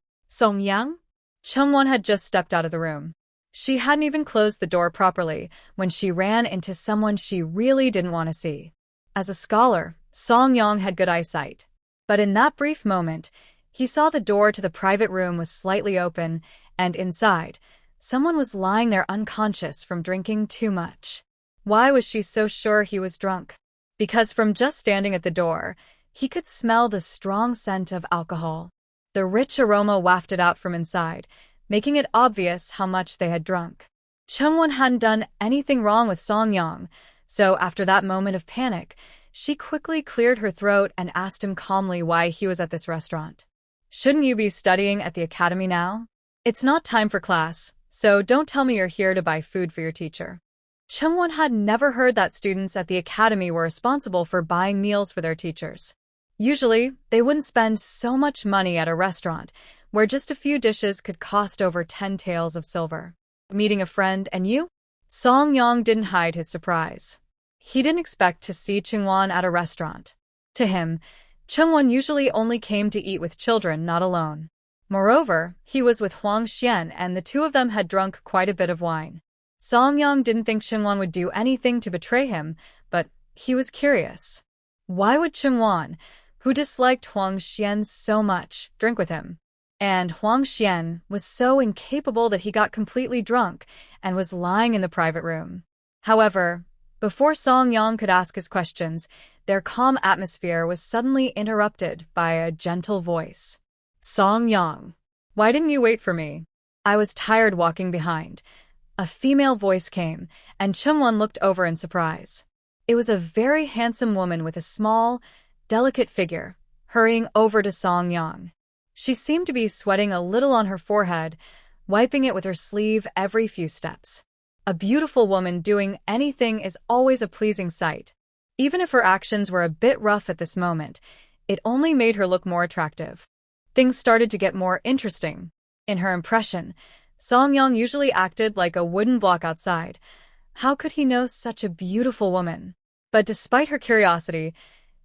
Yang? Chungwon had just stepped out of the room. She hadn't even closed the door properly when she ran into someone she really didn't want to see. As a scholar, Song Yang had good eyesight. But in that brief moment, he saw the door to the private room was slightly open, and inside, someone was lying there unconscious from drinking too much. Why was she so sure he was drunk? Because from just standing at the door, he could smell the strong scent of alcohol. The rich aroma wafted out from inside, making it obvious how much they had drunk. Chungwon hadn't done anything wrong with Song Yang, so after that moment of panic, she quickly cleared her throat and asked him calmly why he was at this restaurant. Shouldn't you be studying at the academy now? It's not time for class, so don't tell me you're here to buy food for your teacher. Chungwon had never heard that students at the academy were responsible for buying meals for their teachers. Usually, they wouldn't spend so much money at a restaurant, where just a few dishes could cost over 10 taels of silver. Meeting a friend and you? Song Yang didn't hide his surprise. He didn't expect to see Chungwon at a restaurant. To him, Chungwon usually only came to eat with children, not alone. Moreover, he was with Huang Xian and the two of them had drunk quite a bit of wine. Song Yang didn't think Chungwan would do anything to betray him, but he was curious. Why would Chungwan, who disliked Huang Xian so much, drink with him? And Huang Xian was so incapable that he got completely drunk and was lying in the private room. However, before Song Yang could ask his questions, their calm atmosphere was suddenly interrupted by a gentle voice. Song Yang. Why didn't you wait for me? I was tired walking behind. A female voice came, and Chungwan looked over in surprise. It was a very handsome woman with a small, delicate figure, hurrying over to Song Yang. She seemed to be sweating a little on her forehead, wiping it with her sleeve every few steps. A beautiful woman doing anything is always a pleasing sight. Even if her actions were a bit rough at this moment, it only made her look more attractive. Things started to get more interesting. In her impression, Song Yang usually acted like a wooden block outside. How could he know such a beautiful woman? But despite her curiosity,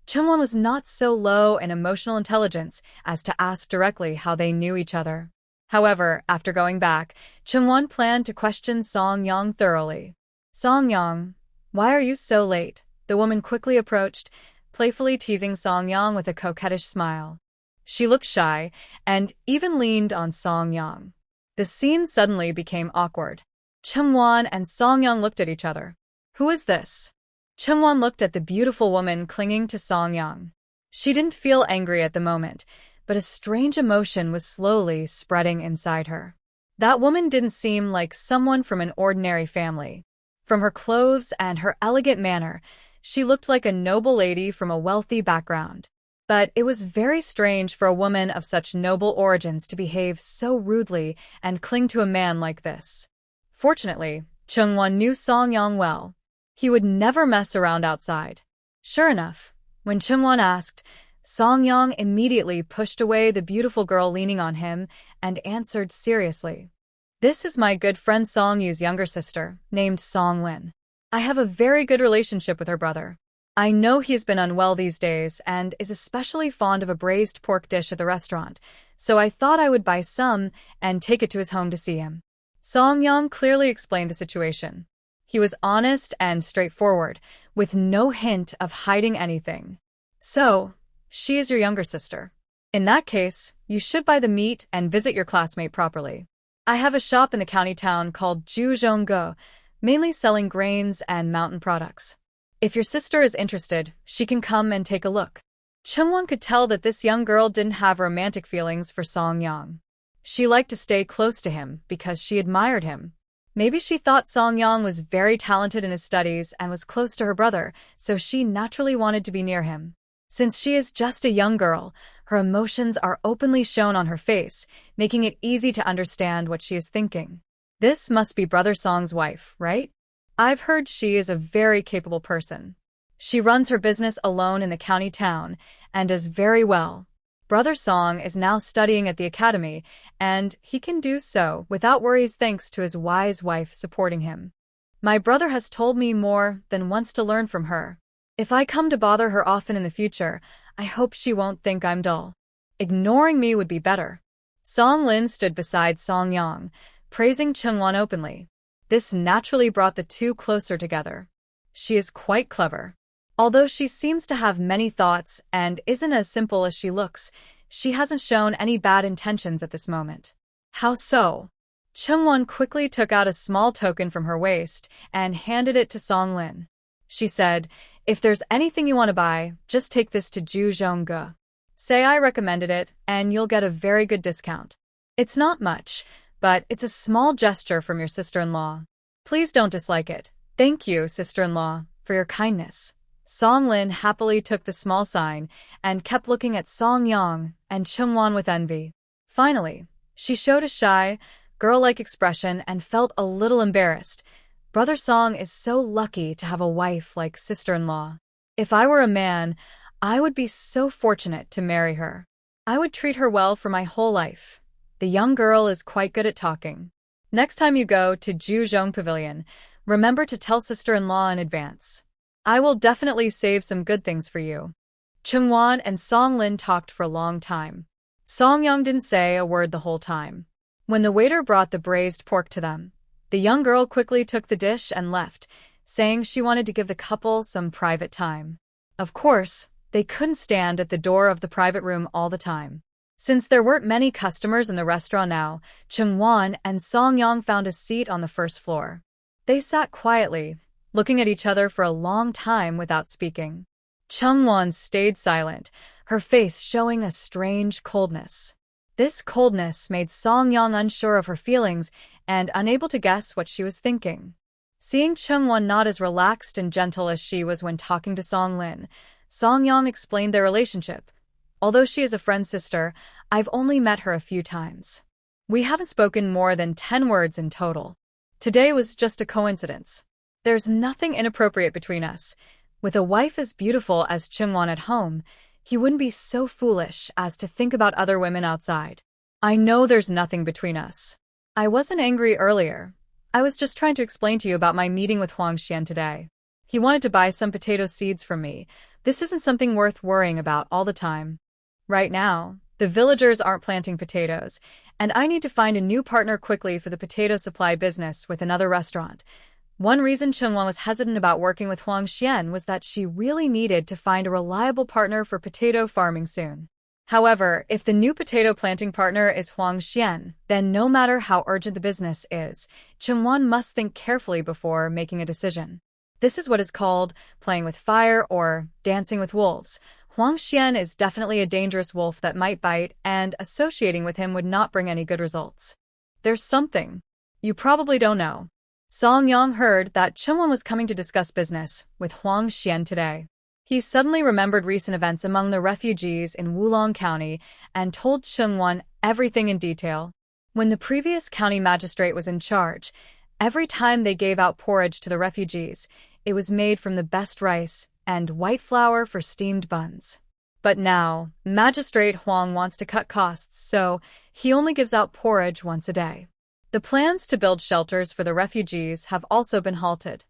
Chungwan was not so low in emotional intelligence as to ask directly how they knew each other. However, after going back, Chungwan planned to question Song Yang thoroughly. Song Yang, why are you so late? The woman quickly approached, playfully teasing Song Yang with a coquettish smile. She looked shy and even leaned on Song Yang. The scene suddenly became awkward. Chungwan and Song Yang looked at each other. Who is this? Chungwan looked at the beautiful woman clinging to Song Yang. She didn't feel angry at the moment, but a strange emotion was slowly spreading inside her. That woman didn't seem like someone from an ordinary family. From her clothes and her elegant manner, she looked like a noble lady from a wealthy background. But it was very strange for a woman of such noble origins to behave so rudely and cling to a man like this. Fortunately, Chungwan knew Song Yang well. He would never mess around outside. Sure enough, when Chungwan asked, Song Yang immediately pushed away the beautiful girl leaning on him and answered seriously. This is my good friend Song Yu's younger sister, named Song Lin. I have a very good relationship with her brother. I know he has been unwell these days and is especially fond of a braised pork dish at the restaurant, so I thought I would buy some and take it to his home to see him. Song Yang clearly explained the situation. He was honest and straightforward, with no hint of hiding anything. So, she is your younger sister. In that case, you should buy the meat and visit your classmate properly. I have a shop in the county town called Juzhongge, mainly selling grains and mountain products. If your sister is interested, she can come and take a look. Chungwan could tell that this young girl didn't have romantic feelings for Song Yang. She liked to stay close to him because she admired him. Maybe she thought Song Yang was very talented in his studies and was close to her brother, so she naturally wanted to be near him. Since she is just a young girl, her emotions are openly shown on her face, making it easy to understand what she is thinking. This must be Brother Song's wife, right? I've heard she is a very capable person. She runs her business alone in the county town and does very well. Brother Song is now studying at the academy, and he can do so without worries thanks to his wise wife supporting him. My brother has told me more than once to learn from her. If I come to bother her often in the future, I hope she won't think I'm dull. Ignoring me would be better. Song Lin stood beside Song Yang, praising Chungwan openly. This naturally brought the two closer together. She is quite clever. Although she seems to have many thoughts and isn't as simple as she looks, she hasn't shown any bad intentions at this moment. How so? Chungwan quickly took out a small token from her waist and handed it to Song Lin. She said, if there's anything you want to buy, just take this to Juzhongge. Say I recommended it, and you'll get a very good discount. It's not much, but it's a small gesture from your sister-in-law. Please don't dislike it. Thank you, sister-in-law, for your kindness. Song Lin happily took the small sign and kept looking at Song Yang and Chungwan with envy. Finally, she showed a shy, girl-like expression and felt a little embarrassed. Brother Song is so lucky to have a wife like sister-in-law. If I were a man, I would be so fortunate to marry her. I would treat her well for my whole life. The young girl is quite good at talking. Next time you go to Juzhong Pavilion, remember to tell sister-in-law in advance. I will definitely save some good things for you. Chungwan and Song Lin talked for a long time. Song Yang didn't say a word the whole time. When the waiter brought the braised pork to them, the young girl quickly took the dish and left, saying she wanted to give the couple some private time. Of course, they couldn't stand at the door of the private room all the time. Since there weren't many customers in the restaurant now, Chung-won and Song Yang found a seat on the first floor. They sat quietly, looking at each other for a long time without speaking. Chung-won stayed silent, her face showing a strange coldness. This coldness made Song Yang unsure of her feelings and unable to guess what she was thinking. Seeing Chung-won not as relaxed and gentle as she was when talking to Song Lin, Song Yang explained their relationship. Although she is a friend's sister, I've only met her a few times. We haven't spoken more than 10 words in total. Today was just a coincidence. There's nothing inappropriate between us. With a wife as beautiful as Chung-won at home, he wouldn't be so foolish as to think about other women outside. I know there's nothing between us. I wasn't angry earlier. I was just trying to explain to you about my meeting with Huang Xian today. He wanted to buy some potato seeds from me. This isn't something worth worrying about all the time. Right now, the villagers aren't planting potatoes, and I need to find a new partner quickly for the potato supply business with another restaurant. One reason Chung-won was hesitant about working with Huang Xian was that she really needed to find a reliable partner for potato farming soon. However, if the new potato planting partner is Huang Xian, then no matter how urgent the business is, Chung-won must think carefully before making a decision. This is what is called playing with fire or dancing with wolves. Huang Xian is definitely a dangerous wolf that might bite, and associating with him would not bring any good results. There's something you probably don't know. Song Yang heard that Chung-won was coming to discuss business with Huang Xian today. He suddenly remembered recent events among the refugees in Wulong County and told Chung-won everything in detail. When the previous county magistrate was in charge, every time they gave out porridge to the refugees, it was made from the best rice and white flour for steamed buns. But now, Magistrate Huang wants to cut costs, so he only gives out porridge once a day. The plans to build shelters for the refugees have also been halted.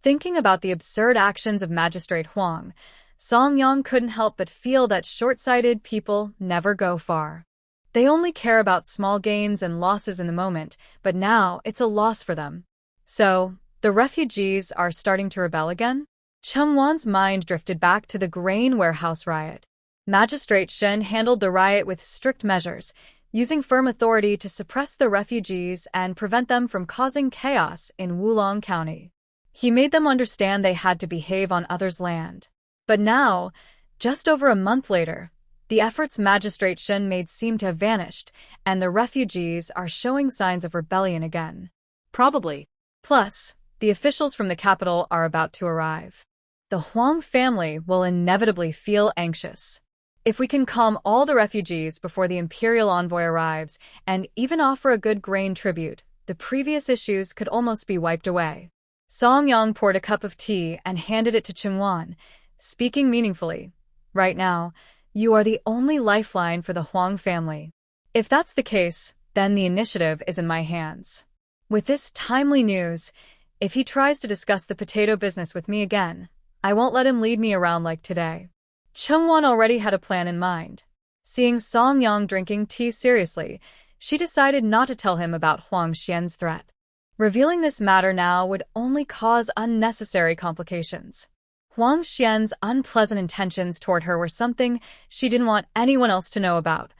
Thinking about the absurd actions of Magistrate Huang, Song Yang couldn't help but feel that short-sighted people never go far. They only care about small gains and losses in the moment, but now it's a loss for them. So, the refugees are starting to rebel again? Chung-won's mind drifted back to the grain warehouse riot. Magistrate Shen handled the riot with strict measures, using firm authority to suppress the refugees and prevent them from causing chaos in Wulong County. He made them understand they had to behave on others' land. But now, just over a month later, the efforts Magistrate Shen made seem to have vanished, and the refugees are showing signs of rebellion again. Probably. Plus, the officials from the capital are about to arrive. The Huang family will inevitably feel anxious. If we can calm all the refugees before the imperial envoy arrives and even offer a good grain tribute, the previous issues could almost be wiped away. Song Yang poured a cup of tea and handed it to Chung-won, speaking meaningfully. Right now, you are the only lifeline for the Huang family. If that's the case, then the initiative is in my hands. With this timely news, if he tries to discuss the potato business with me again, I won't let him lead me around like today. Chung-won already had a plan in mind. Seeing Song Yang drinking tea seriously, she decided not to tell him about Huang Xian's threat. Revealing this matter now would only cause unnecessary complications. Huang Xian's unpleasant intentions toward her were something she didn't want anyone else to know about.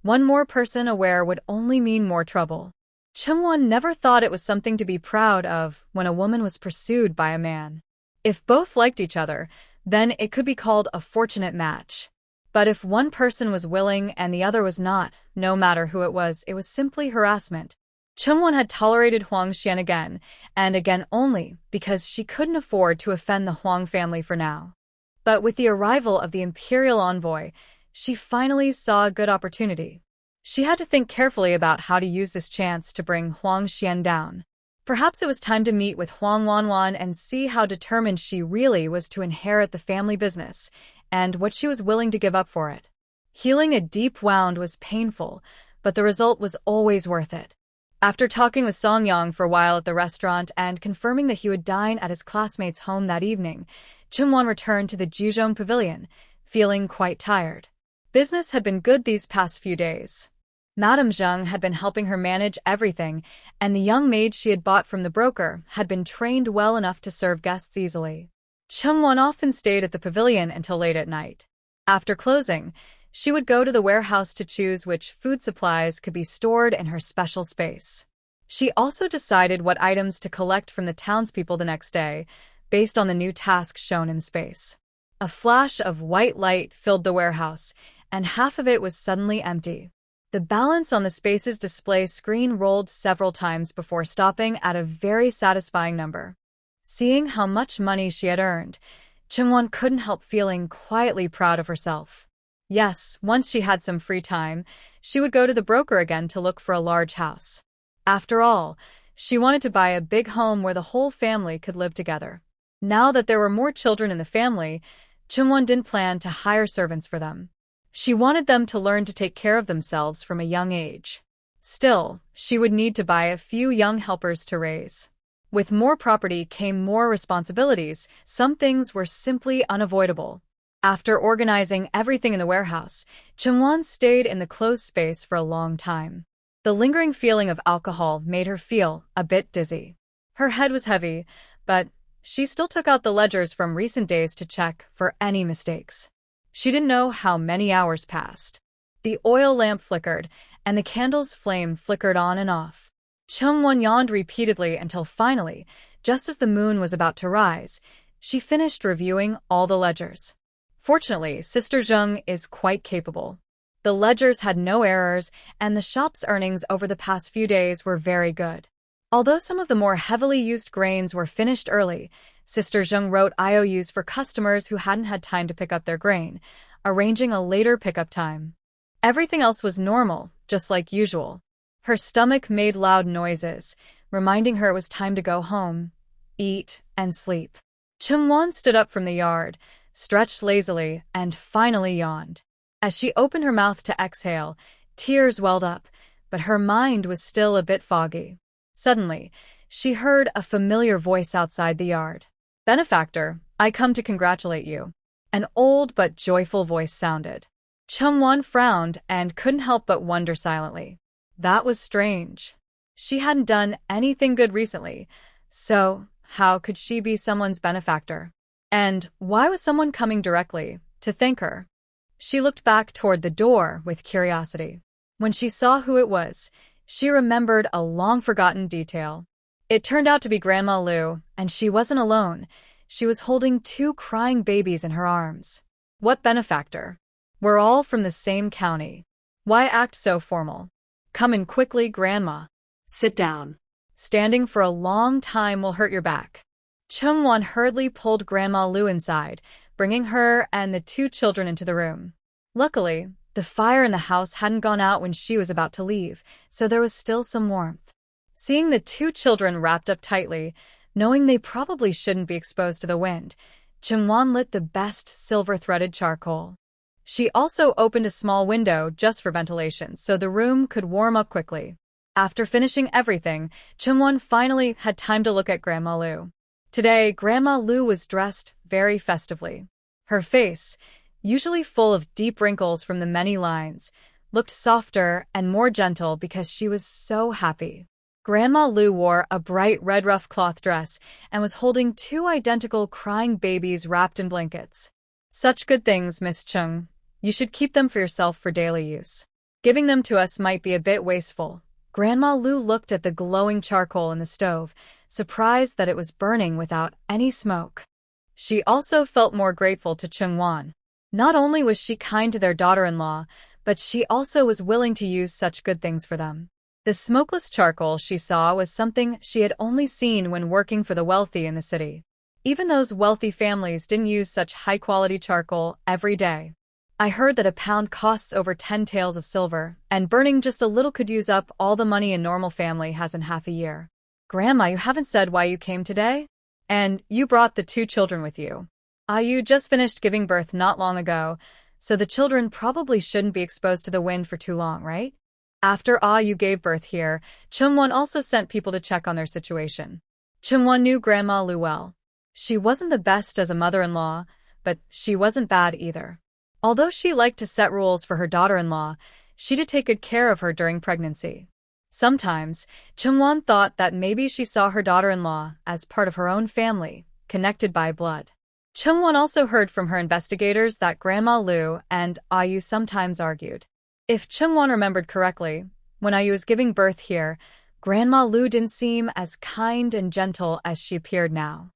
One more person aware would only mean more trouble. Chung-won never thought it was something to be proud of when a woman was pursued by a man. If both liked each other, then it could be called a fortunate match. But if one person was willing and the other was not, no matter who it was simply harassment. Chung-won had tolerated Huang Xian again, and again only, because she couldn't afford to offend the Huang family for now. But with the arrival of the imperial envoy, she finally saw a good opportunity. She had to think carefully about how to use this chance to bring Huang Xian down. Perhaps it was time to meet with Huang Wanwan and see how determined she really was to inherit the family business, and what she was willing to give up for it. Healing a deep wound was painful, but the result was always worth it. After talking with Song Yang for a while at the restaurant and confirming that he would dine at his classmate's home that evening, Chung-won returned to the Juzhong Pavilion, feeling quite tired. Business had been good these past few days. Madame Zheng had been helping her manage everything, and the young maid she had bought from the broker had been trained well enough to serve guests easily. Chungwon often stayed at the pavilion until late at night. After closing, she would go to the warehouse to choose which food supplies could be stored in her special space. She also decided what items to collect from the townspeople the next day, based on the new tasks shown in space. A flash of white light filled the warehouse, and half of it was suddenly empty. The balance on the space's display screen rolled several times before stopping at a very satisfying number. Seeing how much money she had earned, Chungwon couldn't help feeling quietly proud of herself. Yes, once she had some free time, she would go to the broker again to look for a large house. After all, she wanted to buy a big home where the whole family could live together. Now that there were more children in the family, Chungwon didn't plan to hire servants for them. She wanted them to learn to take care of themselves from a young age. Still, she would need to buy a few young helpers to raise. With more property came more responsibilities. Some things were simply unavoidable. After organizing everything in the warehouse, Chungwon stayed in the closed space for a long time. The lingering feeling of alcohol made her feel a bit dizzy. Her head was heavy, but she still took out the ledgers from recent days to check for any mistakes. She didn't know how many hours passed. The oil lamp flickered, and the candle's flame flickered on and off. Chungwon yawned repeatedly until finally, just as the moon was about to rise, she finished reviewing all the ledgers. Fortunately, Sister Zheng is quite capable. The ledgers had no errors, and the shop's earnings over the past few days were very good. Although some of the more heavily used grains were finished early, Sister Zheng wrote IOUs for customers who hadn't had time to pick up their grain, arranging a later pickup time. Everything else was normal, just like usual. Her stomach made loud noises, reminding her it was time to go home, eat, and sleep. Chungwon stood up from the yard, stretched lazily, and finally yawned. As she opened her mouth to exhale, tears welled up, but her mind was still a bit foggy. Suddenly, she heard a familiar voice outside the yard. "Benefactor, I come to congratulate you." An old but joyful voice sounded. Chungwon frowned and couldn't help but wonder silently. That was strange. She hadn't done anything good recently, so how could she be someone's benefactor? And why was someone coming directly to thank her? She looked back toward the door with curiosity. When she saw who it was, she remembered a long-forgotten detail. It turned out to be Grandma Lu, and she wasn't alone. She was holding 2 crying babies in her arms. What benefactor? We're all from the same county. Why act so formal? Come in quickly, Grandma. Sit down. Standing for a long time will hurt your back. Chungwon hurriedly pulled Grandma Lu inside, bringing her and the 2 children into the room. Luckily, the fire in the house hadn't gone out when she was about to leave, so there was still some warmth. Seeing the 2 children wrapped up tightly, knowing they probably shouldn't be exposed to the wind, Chungwon lit the best silver-threaded charcoal. She also opened a small window just for ventilation so the room could warm up quickly. After finishing everything, Chungwon finally had time to look at Grandma Lu. Today, Grandma Lu was dressed very festively. Her face, usually full of deep wrinkles from the many lines, looked softer and more gentle because she was so happy. Grandma Lu wore a bright red rough cloth dress and was holding 2 identical crying babies wrapped in blankets. Such good things, Miss Chung. You should keep them for yourself for daily use. Giving them to us might be a bit wasteful. Grandma Lu looked at the glowing charcoal in the stove, surprised that it was burning without any smoke. She also felt more grateful to Chungwon. Not only was she kind to their daughter-in-law, but she also was willing to use such good things for them. The smokeless charcoal she saw was something she had only seen when working for the wealthy in the city. Even those wealthy families didn't use such high-quality charcoal every day. I heard that a pound costs over 10 taels of silver, and burning just a little could use up all the money a normal family has in half a year. Grandma, you haven't said why you came today? And you brought the 2 children with you. You just finished giving birth not long ago, so the children probably shouldn't be exposed to the wind for too long, right? After you gave birth here, Chungwon also sent people to check on their situation. Chungwon knew Grandma Lu well. She wasn't the best as a mother-in-law, but she wasn't bad either. Although she liked to set rules for her daughter-in-law, she did take good care of her during pregnancy. Sometimes, Chungwon thought that maybe she saw her daughter-in-law as part of her own family, connected by blood. Chungwon also heard from her investigators that Grandma Liu and Ayu sometimes argued. If Chungwon remembered correctly, when Ayu was giving birth here, Grandma Liu didn't seem as kind and gentle as she appeared now.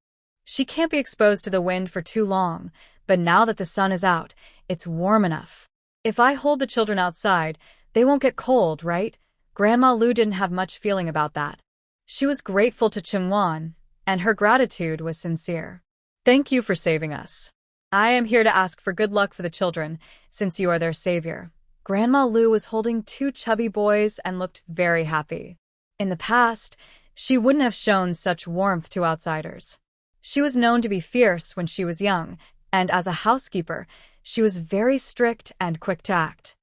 She can't be exposed to the wind for too long, but now that the sun is out, it's warm enough. If I hold the children outside, they won't get cold, right? Grandma Liu didn't have much feeling about that. She was grateful to Chungwon, and her gratitude was sincere. Thank you for saving us. I am here to ask for good luck for the children, since you are their savior. Grandma Liu was holding two chubby boys and looked very happy. In the past, she wouldn't have shown such warmth to outsiders. She was known to be fierce when she was young, and as a housekeeper, she was very strict and quick to act.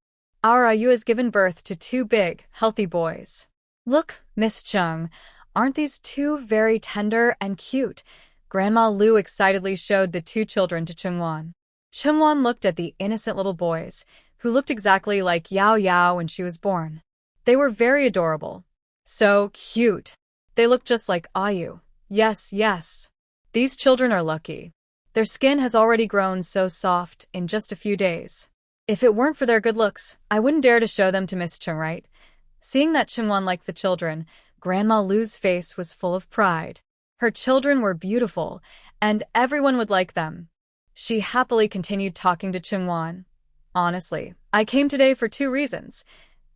Our Ayu has given birth to two big, healthy boys. Look, Miss Chung, aren't these two very tender and cute? Grandma Liu excitedly showed the two children to Chungwon. Chungwon looked at the innocent little boys, who looked exactly like Yao Yao when she was born. They were very adorable. So cute. They looked just like Ayu. Yes, yes. These children are lucky. Their skin has already grown so soft in just a few days. If it weren't for their good looks, I wouldn't dare to show them to Miss Chung, right? Seeing that Chungwon liked the children, Grandma Liu's face was full of pride. Her children were beautiful, and everyone would like them. She happily continued talking to Chungwon. Honestly, I came today for two reasons.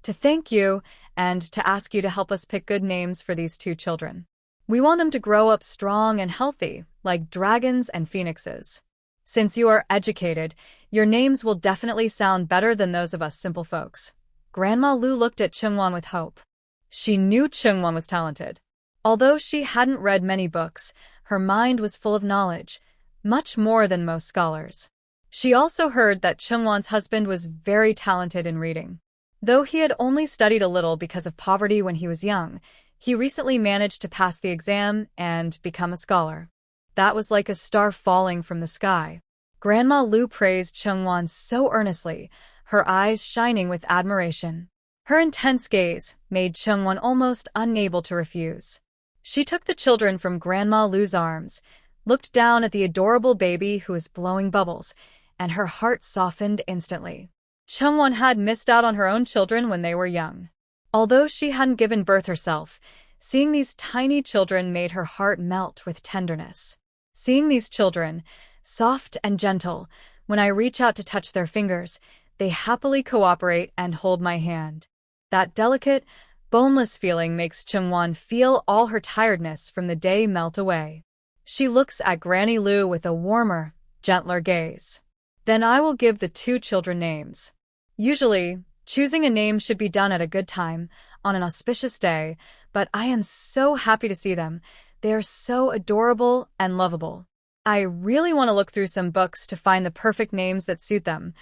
To thank you, and to ask you to help us pick good names for these two children. We want them to grow up strong and healthy, like dragons and phoenixes. Since you are educated, your names will definitely sound better than those of us simple folks. Grandma Liu looked at Chungwon with hope. She knew Chungwon was talented. Although she hadn't read many books, her mind was full of knowledge, much more than most scholars. She also heard that Chungwon's husband was very talented in reading. Though he had only studied a little because of poverty when he was young, he recently managed to pass the exam and become a scholar. That was like a star falling from the sky. Grandma Liu praised Chungwon so earnestly, her eyes shining with admiration. Her intense gaze made Chungwon almost unable to refuse. She took the children from Grandma Liu's arms, looked down at the adorable baby who was blowing bubbles, and her heart softened instantly. Chungwon had missed out on her own children when they were young. Although she hadn't given birth herself, seeing these tiny children made her heart melt with tenderness. Seeing these children, soft and gentle, when I reach out to touch their fingers, they happily cooperate and hold my hand. That delicate, boneless feeling makes Chungwon feel all her tiredness from the day melt away. She looks at Granny Liu with a warmer, gentler gaze. Then I will give the two children names. Usually, choosing a name should be done at a good time, on an auspicious day, but I am so happy to see them. They are so adorable and lovable. I really want to look through some books to find the perfect names that suit them.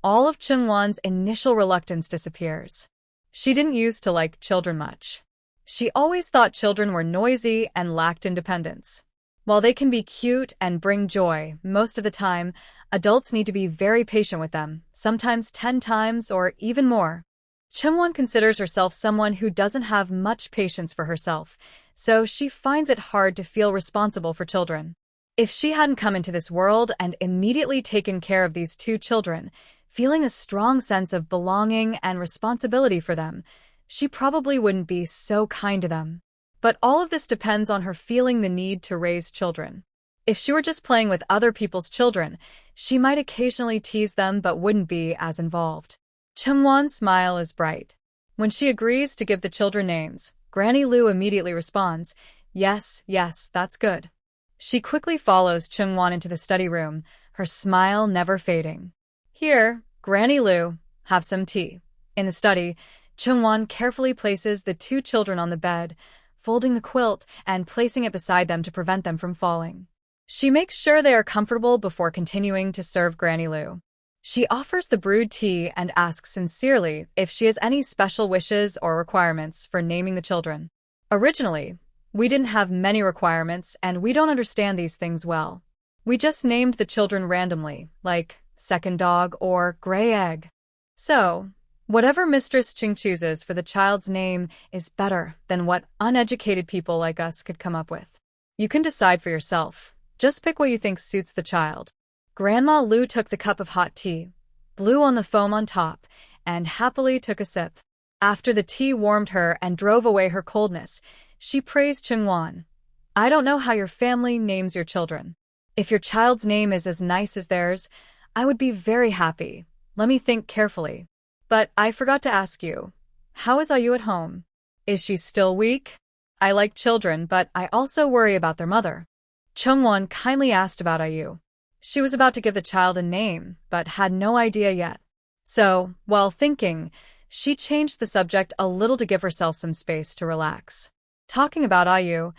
All of Chungwon's initial reluctance disappears. She didn't used to like children much. She always thought children were noisy and lacked independence. While they can be cute and bring joy, most of the time, adults need to be very patient with them, sometimes 10 times or even more. Chungwon considers herself someone who doesn't have much patience for herself, so she finds it hard to feel responsible for children. If she hadn't come into this world and immediately taken care of these two children, feeling a strong sense of belonging and responsibility for them, she probably wouldn't be so kind to them. But all of this depends on her feeling the need to raise children. If she were just playing with other people's children, she might occasionally tease them but wouldn't be as involved. Chungwon's smile is bright. When she agrees to give the children names, Granny Liu immediately responds, "Yes, yes, that's good." She quickly follows Chungwon into the study room, her smile never fading. "Here, Granny Liu, have some tea." In the study, Chungwon carefully places the two children on the bed, folding the quilt and placing it beside them to prevent them from falling. She makes sure they are comfortable before continuing to serve Granny Liu. She offers the brewed tea and asks sincerely if she has any special wishes or requirements for naming the children. Originally, we didn't have many requirements and we don't understand these things well. We just named the children randomly, like second dog, or gray egg. So, whatever Mistress Ching chooses for the child's name is better than what uneducated people like us could come up with. You can decide for yourself. Just pick what you think suits the child. Grandma Lu took the cup of hot tea, blew on the foam on top, and happily took a sip. After the tea warmed her and drove away her coldness, she praised Chungwan. I don't know how your family names your children. If your child's name is as nice as theirs, I would be very happy. Let me think carefully. But I forgot to ask you, how is Ayu at home? Is she still weak? I like children, but I also worry about their mother. Chungwan kindly asked about Ayu. She was about to give the child a name, but had no idea yet. So, while thinking, she changed the subject a little to give herself some space to relax. Talking about Ayu,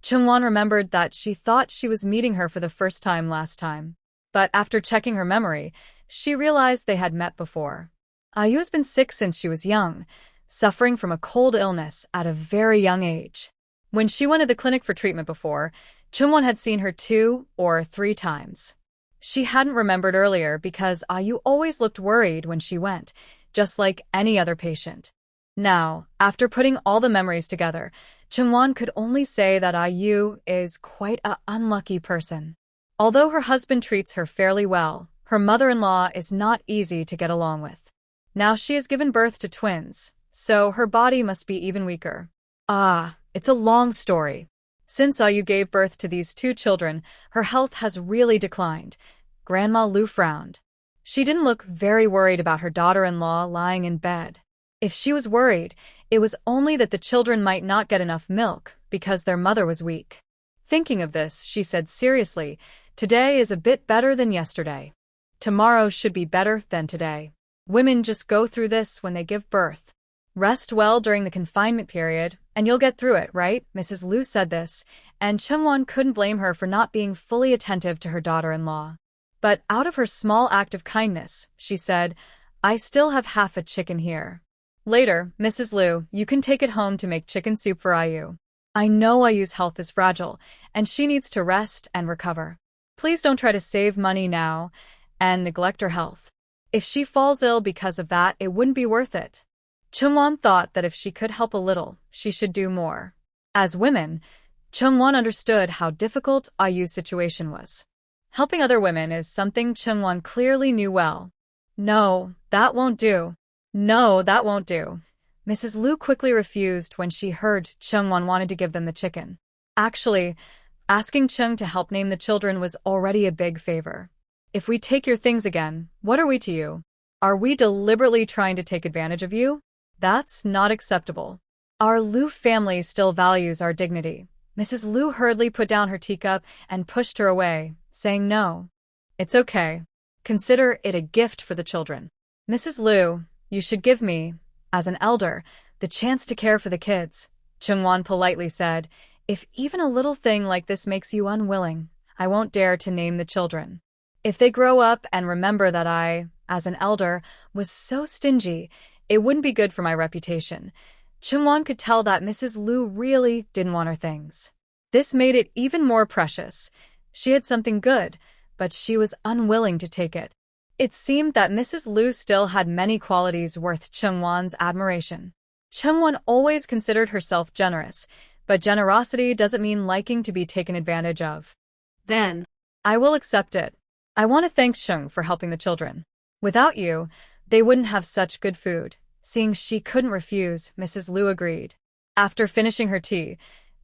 Chungwan remembered that she thought she was meeting her for the first time last time. But after checking her memory, she realized they had met before. Ayu has been sick since she was young, suffering from a cold illness at a very young age. When she went to the clinic for treatment before, Chungwan had seen her 2 or 3 times. She hadn't remembered earlier because Ayu always looked worried when she went, just like any other patient. Now, after putting all the memories together, Chungwan could only say that Ayu is quite an unlucky person. Although her husband treats her fairly well, her mother-in-law is not easy to get along with. Now she has given birth to twins, so her body must be even weaker. It's a long story. Since Ayu gave birth to these 2 children, her health has really declined. Grandma Lu frowned. She didn't look very worried about her daughter-in-law lying in bed. If she was worried, it was only that the children might not get enough milk because their mother was weak. Thinking of this, she said seriously, today is a bit better than yesterday. Tomorrow should be better than today. Women just go through this when they give birth. Rest well during the confinement period, and you'll get through it, right? Mrs. Lu said this, and Chungwan couldn't blame her for not being fully attentive to her daughter-in-law. But out of her small act of kindness, she said, I still have half a chicken here. Later, Mrs. Lu, you can take it home to make chicken soup for Ayu. I know Ayu's health is fragile, and she needs to rest and recover. Please don't try to save money now and neglect her health. If she falls ill because of that, it wouldn't be worth it. Chungwan thought that if she could help a little, she should do more. As women, Chungwan understood how difficult Ayu's situation was. Helping other women is something Chungwan clearly knew well. No, that won't do. No, that won't do. Mrs. Lu quickly refused when she heard Chungwan wanted to give them the chicken. Actually, asking Chung to help name the children was already a big favor. If we take your things again, what are we to you? Are we deliberately trying to take advantage of you? That's not acceptable. Our Lu family still values our dignity. Mrs. Lu hurriedly put down her teacup and pushed her away, saying no. It's okay. Consider it a gift for the children. Mrs. Lu, you should give me, as an elder, the chance to care for the kids, Chungwan politely said. If even a little thing like this makes you unwilling, I won't dare to name the children. If they grow up and remember that I, as an elder, was so stingy, it wouldn't be good for my reputation. Chungwan could tell that Mrs. Lu really didn't want her things. This made it even more precious. She had something good, but she was unwilling to take it. It seemed that Mrs. Lu still had many qualities worth Chungwan's admiration. Chungwan always considered herself generous, but generosity doesn't mean liking to be taken advantage of. Then, I will accept it. I want to thank Chung for helping the children. Without you, they wouldn't have such good food. Seeing she couldn't refuse, Mrs. Lu agreed. After finishing her tea,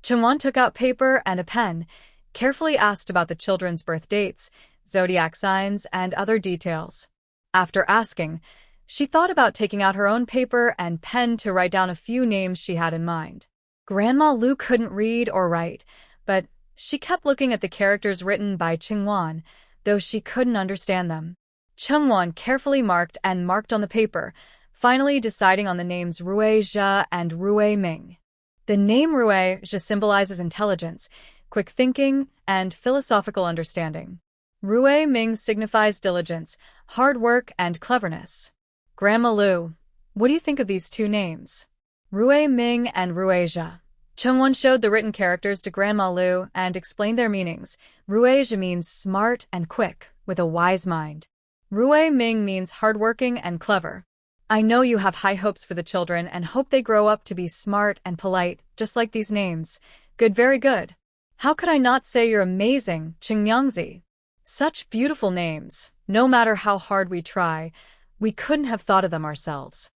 Chungwan took out paper and a pen, carefully asked about the children's birth dates, zodiac signs, and other details. After asking, she thought about taking out her own paper and pen to write down a few names she had in mind. Grandma Lu couldn't read or write, but she kept looking at the characters written by Chungwan, though she couldn't understand them. Chungwan carefully marked on the paper, finally deciding on the names Rui Zhe and Rui Ming. The name Rui Zhe symbolizes intelligence, quick thinking, and philosophical understanding. Rui Ming signifies diligence, hard work, and cleverness. Grandma Lu, what do you think of these 2 names? Rui Ming and Rui Zhe. Chungwan showed the written characters to Grandma Lu and explained their meanings. Rui Zhe means smart and quick, with a wise mind. Rui Ming means hardworking and clever. I know you have high hopes for the children and hope they grow up to be smart and polite, just like these names. Good, very good. How could I not say you're amazing, Qingyangzi? Such beautiful names. No matter how hard we try, we couldn't have thought of them ourselves.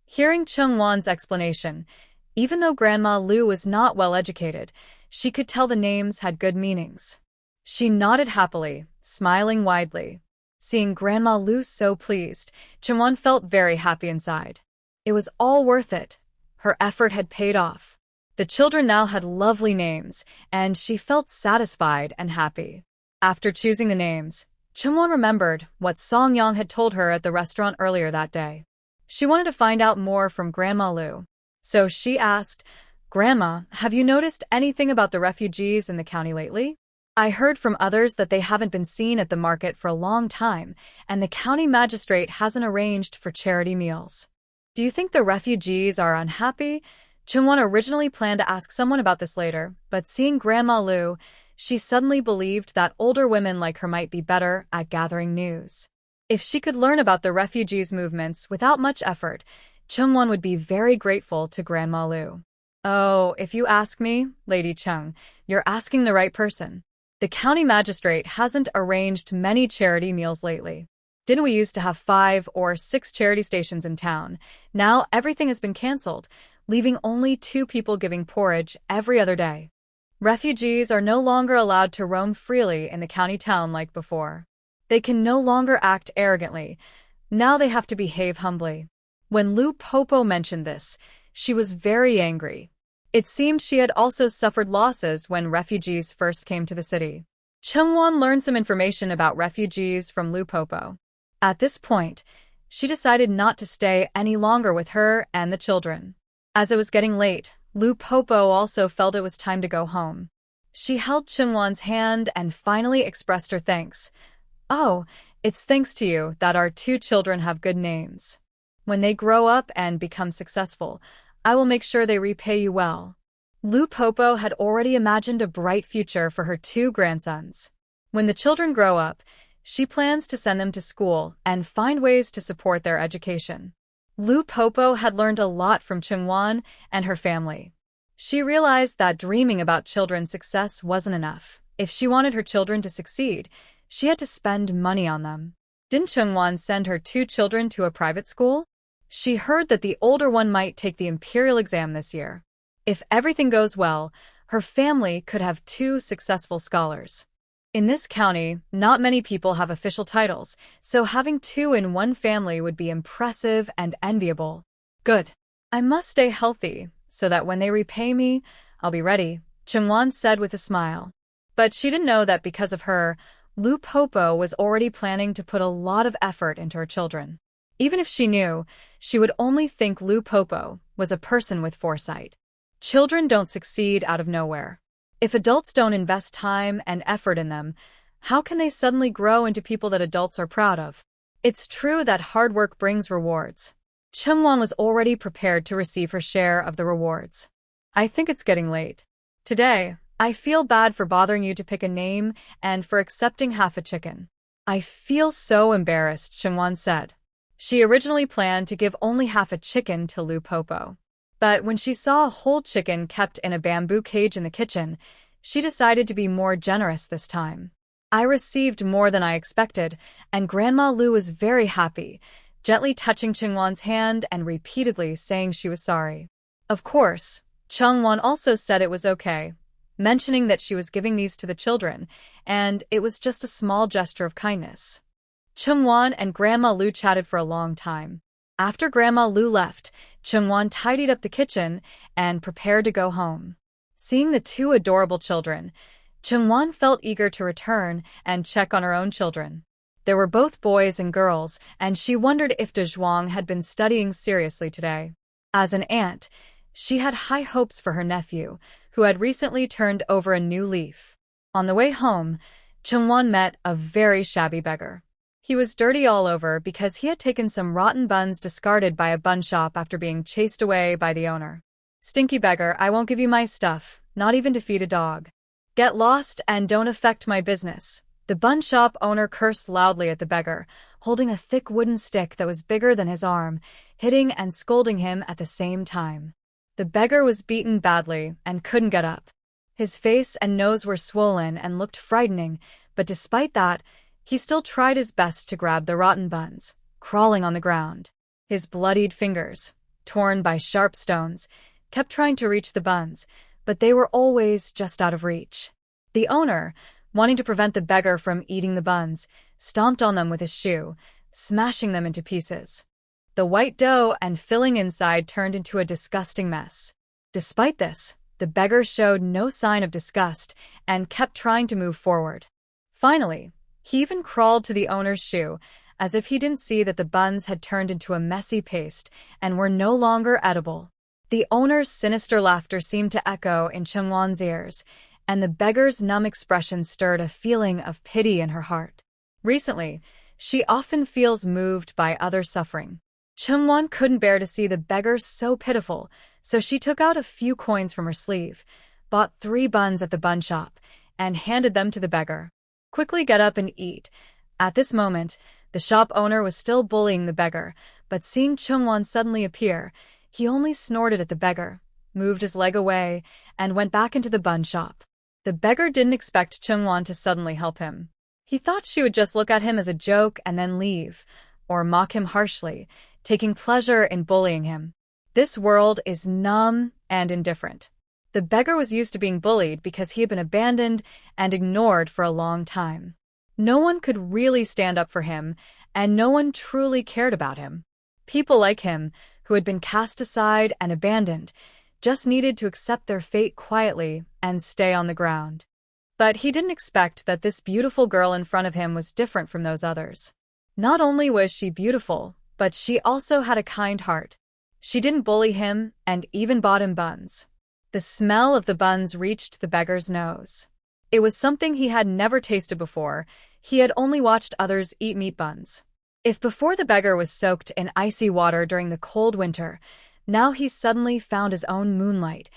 Hearing Cheng Wan's explanation, even though Grandma Lu was not well educated, she could tell the names had good meanings. She nodded happily, smiling widely. Seeing Grandma Lu so pleased, Cheng Wan felt very happy inside. It was all worth it. Her effort had paid off. The children now had lovely names, and she felt satisfied and happy. After choosing the names, Cheng Wan remembered what Song Yang had told her at the restaurant earlier that day. She wanted to find out more from Grandma Lu. So she asked, "Grandma, have you noticed anything about the refugees in the county lately? I heard from others that they haven't been seen at the market for a long time, and the county magistrate hasn't arranged for charity meals. Do you think the refugees are unhappy?" Cheng Wan originally planned to ask someone about this later, but seeing Grandma Lu, she suddenly believed that older women like her might be better at gathering news. If she could learn about the refugees' movements without much effort, Cheng Wan would be very grateful to Grandma Lu. "Oh, if you ask me, Lady Cheng, you're asking the right person. The county magistrate hasn't arranged many charity meals lately. Didn't we used to have 5 or 6 charity stations in town? Now everything has been cancelled, leaving only 2 people giving porridge every other day. Refugees are no longer allowed to roam freely in the county town like before. They can no longer act arrogantly. Now they have to behave humbly." When Lu Popo mentioned this, she was very angry. It seemed she had also suffered losses when refugees first came to the city. Cheng Wan learned some information about refugees from Lu Popo. At this point, she decided not to stay any longer with her and the children. As it was getting late, Lu Popo also felt it was time to go home. She held Cheng Wan's hand and finally expressed her thanks. "Oh, it's thanks to you that our 2 children have good names. When they grow up and become successful, I will make sure they repay you well." Lu Popo had already imagined a bright future for her 2 grandsons. When the children grow up, she plans to send them to school and find ways to support their education. Lu Popo had learned a lot from Cheng Wan and her family. She realized that dreaming about children's success wasn't enough. If she wanted her children to succeed, she had to spend money on them. Didn't Cheng Wan send her 2 children to a private school? She heard that the older one might take the imperial exam this year. If everything goes well, her family could have 2 successful scholars. In this county, not many people have official titles, so having 2 in one family would be impressive and enviable. Good. I must stay healthy, so that when they repay me, I'll be ready, Cheng Wan said with a smile. But she didn't know that because of her, Lu Popo was already planning to put a lot of effort into her children. Even if she knew, she would only think Lu Popo was a person with foresight. Children don't succeed out of nowhere. If adults don't invest time and effort in them, how can they suddenly grow into people that adults are proud of? It's true that hard work brings rewards. Cheng Wan was already prepared to receive her share of the rewards. "I think it's getting late. Today, I feel bad for bothering you to pick a name and for accepting half a chicken. I feel so embarrassed," Cheng Wan said. She originally planned to give only half a chicken to Lu Popo. But when she saw a whole chicken kept in a bamboo cage in the kitchen, she decided to be more generous this time. "I received more than I expected, and Grandma Lu was very happy," gently touching Cheng Wan's hand and repeatedly saying she was sorry. Of course, Cheng Wan also said it was okay, mentioning that she was giving these to the children, and it was just a small gesture of kindness. Cheng Wan and Grandma Lu chatted for a long time. After Grandma Lu left, Cheng Wan tidied up the kitchen and prepared to go home. Seeing the 2 adorable children, Cheng Wan felt eager to return and check on her own children. There were both boys and girls, and she wondered if De Zhuang had been studying seriously today. As an aunt, she had high hopes for her nephew, who had recently turned over a new leaf. On the way home, Cheng Wan met a very shabby beggar. He was dirty all over because he had taken some rotten buns discarded by a bun shop after being chased away by the owner. "Stinky beggar, I won't give you my stuff, not even to feed a dog. Get lost and don't affect my business," The bun shop owner cursed loudly at the beggar, holding a thick wooden stick that was bigger than his arm, hitting and scolding him at the same time. The beggar was beaten badly and couldn't get up. His face and nose were swollen and looked frightening, but despite that, he still tried his best to grab the rotten buns, crawling on the ground. His bloodied fingers, torn by sharp stones, kept trying to reach the buns, but they were always just out of reach. The owner, wanting to prevent the beggar from eating the buns, stomped on them with his shoe, smashing them into pieces. The white dough and filling inside turned into a disgusting mess. Despite this, the beggar showed no sign of disgust and kept trying to move forward. Finally, he even crawled to the owner's shoe, as if he didn't see that the buns had turned into a messy paste and were no longer edible. The owner's sinister laughter seemed to echo in Chungwon's ears, and the beggar's numb expression stirred a feeling of pity in her heart. Recently, she often feels moved by others' suffering. Chungwon couldn't bear to see the beggar so pitiful, so she took out a few coins from her sleeve, bought 3 buns at the bun shop, and handed them to the beggar. "Quickly get up and eat." At this moment, the shop owner was still bullying the beggar, but seeing Chungwon suddenly appear, he only snorted at the beggar, moved his leg away, and went back into the bun shop. The beggar didn't expect Chungwon to suddenly help him. He thought she would just look at him as a joke and then leave, or mock him harshly, taking pleasure in bullying him. This world is numb and indifferent. The beggar was used to being bullied because he had been abandoned and ignored for a long time. No one could really stand up for him, and no one truly cared about him. People like him, who had been cast aside and abandoned, just needed to accept their fate quietly and stay on the ground. But he didn't expect that this beautiful girl in front of him was different from those others. Not only was she beautiful, but she also had a kind heart. She didn't bully him and even bought him buns. The smell of the buns reached the beggar's nose. It was something he had never tasted before. He had only watched others eat meat buns. If before the beggar was soaked in icy water during the cold winter, now he suddenly found his own moonlight,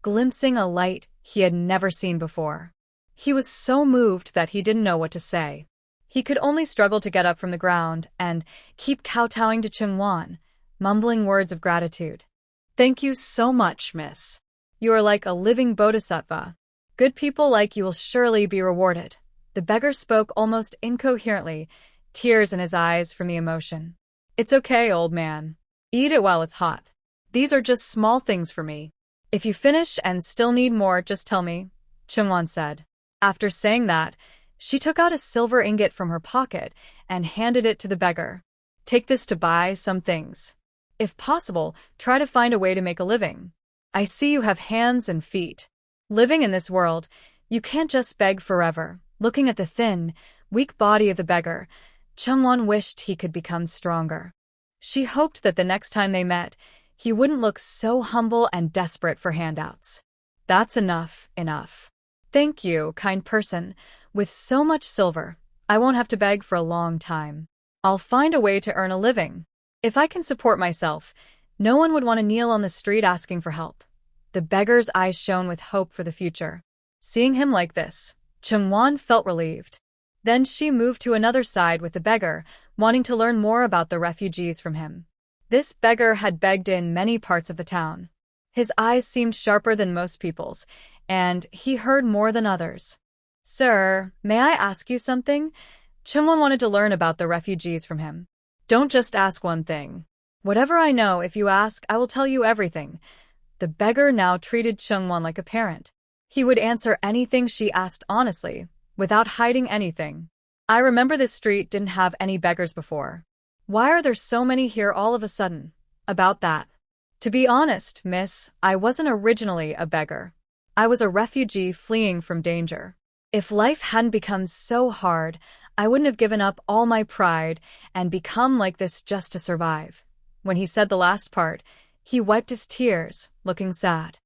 glimpsing a light he had never seen before. He was so moved that he didn't know what to say. He could only struggle to get up from the ground and keep kowtowing to Chungwon, mumbling words of gratitude. "Thank you so much, miss. You are like a living bodhisattva. Good people like you will surely be rewarded." The beggar spoke almost incoherently, tears in his eyes from the emotion. "It's okay, old man. Eat it while it's hot. These are just small things for me. If you finish and still need more, just tell me," Chungwon said. After saying that, she took out a silver ingot from her pocket and handed it to the beggar. "Take this to buy some things. If possible, try to find a way to make a living. I see you have hands and feet. Living in this world, you can't just beg forever." Looking at the thin, weak body of the beggar, Chungwon wished he could become stronger. She hoped that the next time they met, he wouldn't look so humble and desperate for handouts. "That's enough. Thank you, kind person. With so much silver, I won't have to beg for a long time. I'll find a way to earn a living. If I can support myself, no one would want to kneel on the street asking for help." The beggar's eyes shone with hope for the future. Seeing him like this, Chungwon felt relieved. Then she moved to another side with the beggar, wanting to learn more about the refugees from him. This beggar had begged in many parts of the town. His eyes seemed sharper than most people's, and he heard more than others. "Sir, may I ask you something?" Chungwon wanted to learn about the refugees from him. "Don't just ask one thing. Whatever I know, if you ask, I will tell you everything." The beggar now treated Chungwon like a parent. He would answer anything she asked honestly, without hiding anything. "I remember this street didn't have any beggars before. Why are there so many here all of a sudden?" "About that. To be honest, miss, I wasn't originally a beggar. I was a refugee fleeing from danger. If life hadn't become so hard, I wouldn't have given up all my pride and become like this just to survive." When he said the last part, he wiped his tears, looking sad.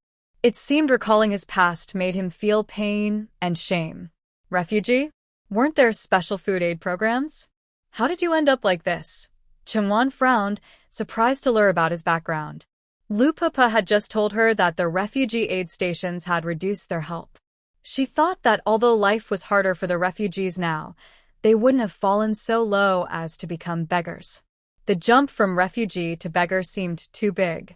It seemed recalling his past made him feel pain and shame. "Refugee? Weren't there special food aid programs? How did you end up like this?" Chungwon frowned, surprised to learn about his background. Lu Papa had just told her that the refugee aid stations had reduced their help. She thought that although life was harder for the refugees now, they wouldn't have fallen so low as to become beggars. The jump from refugee to beggar seemed too big.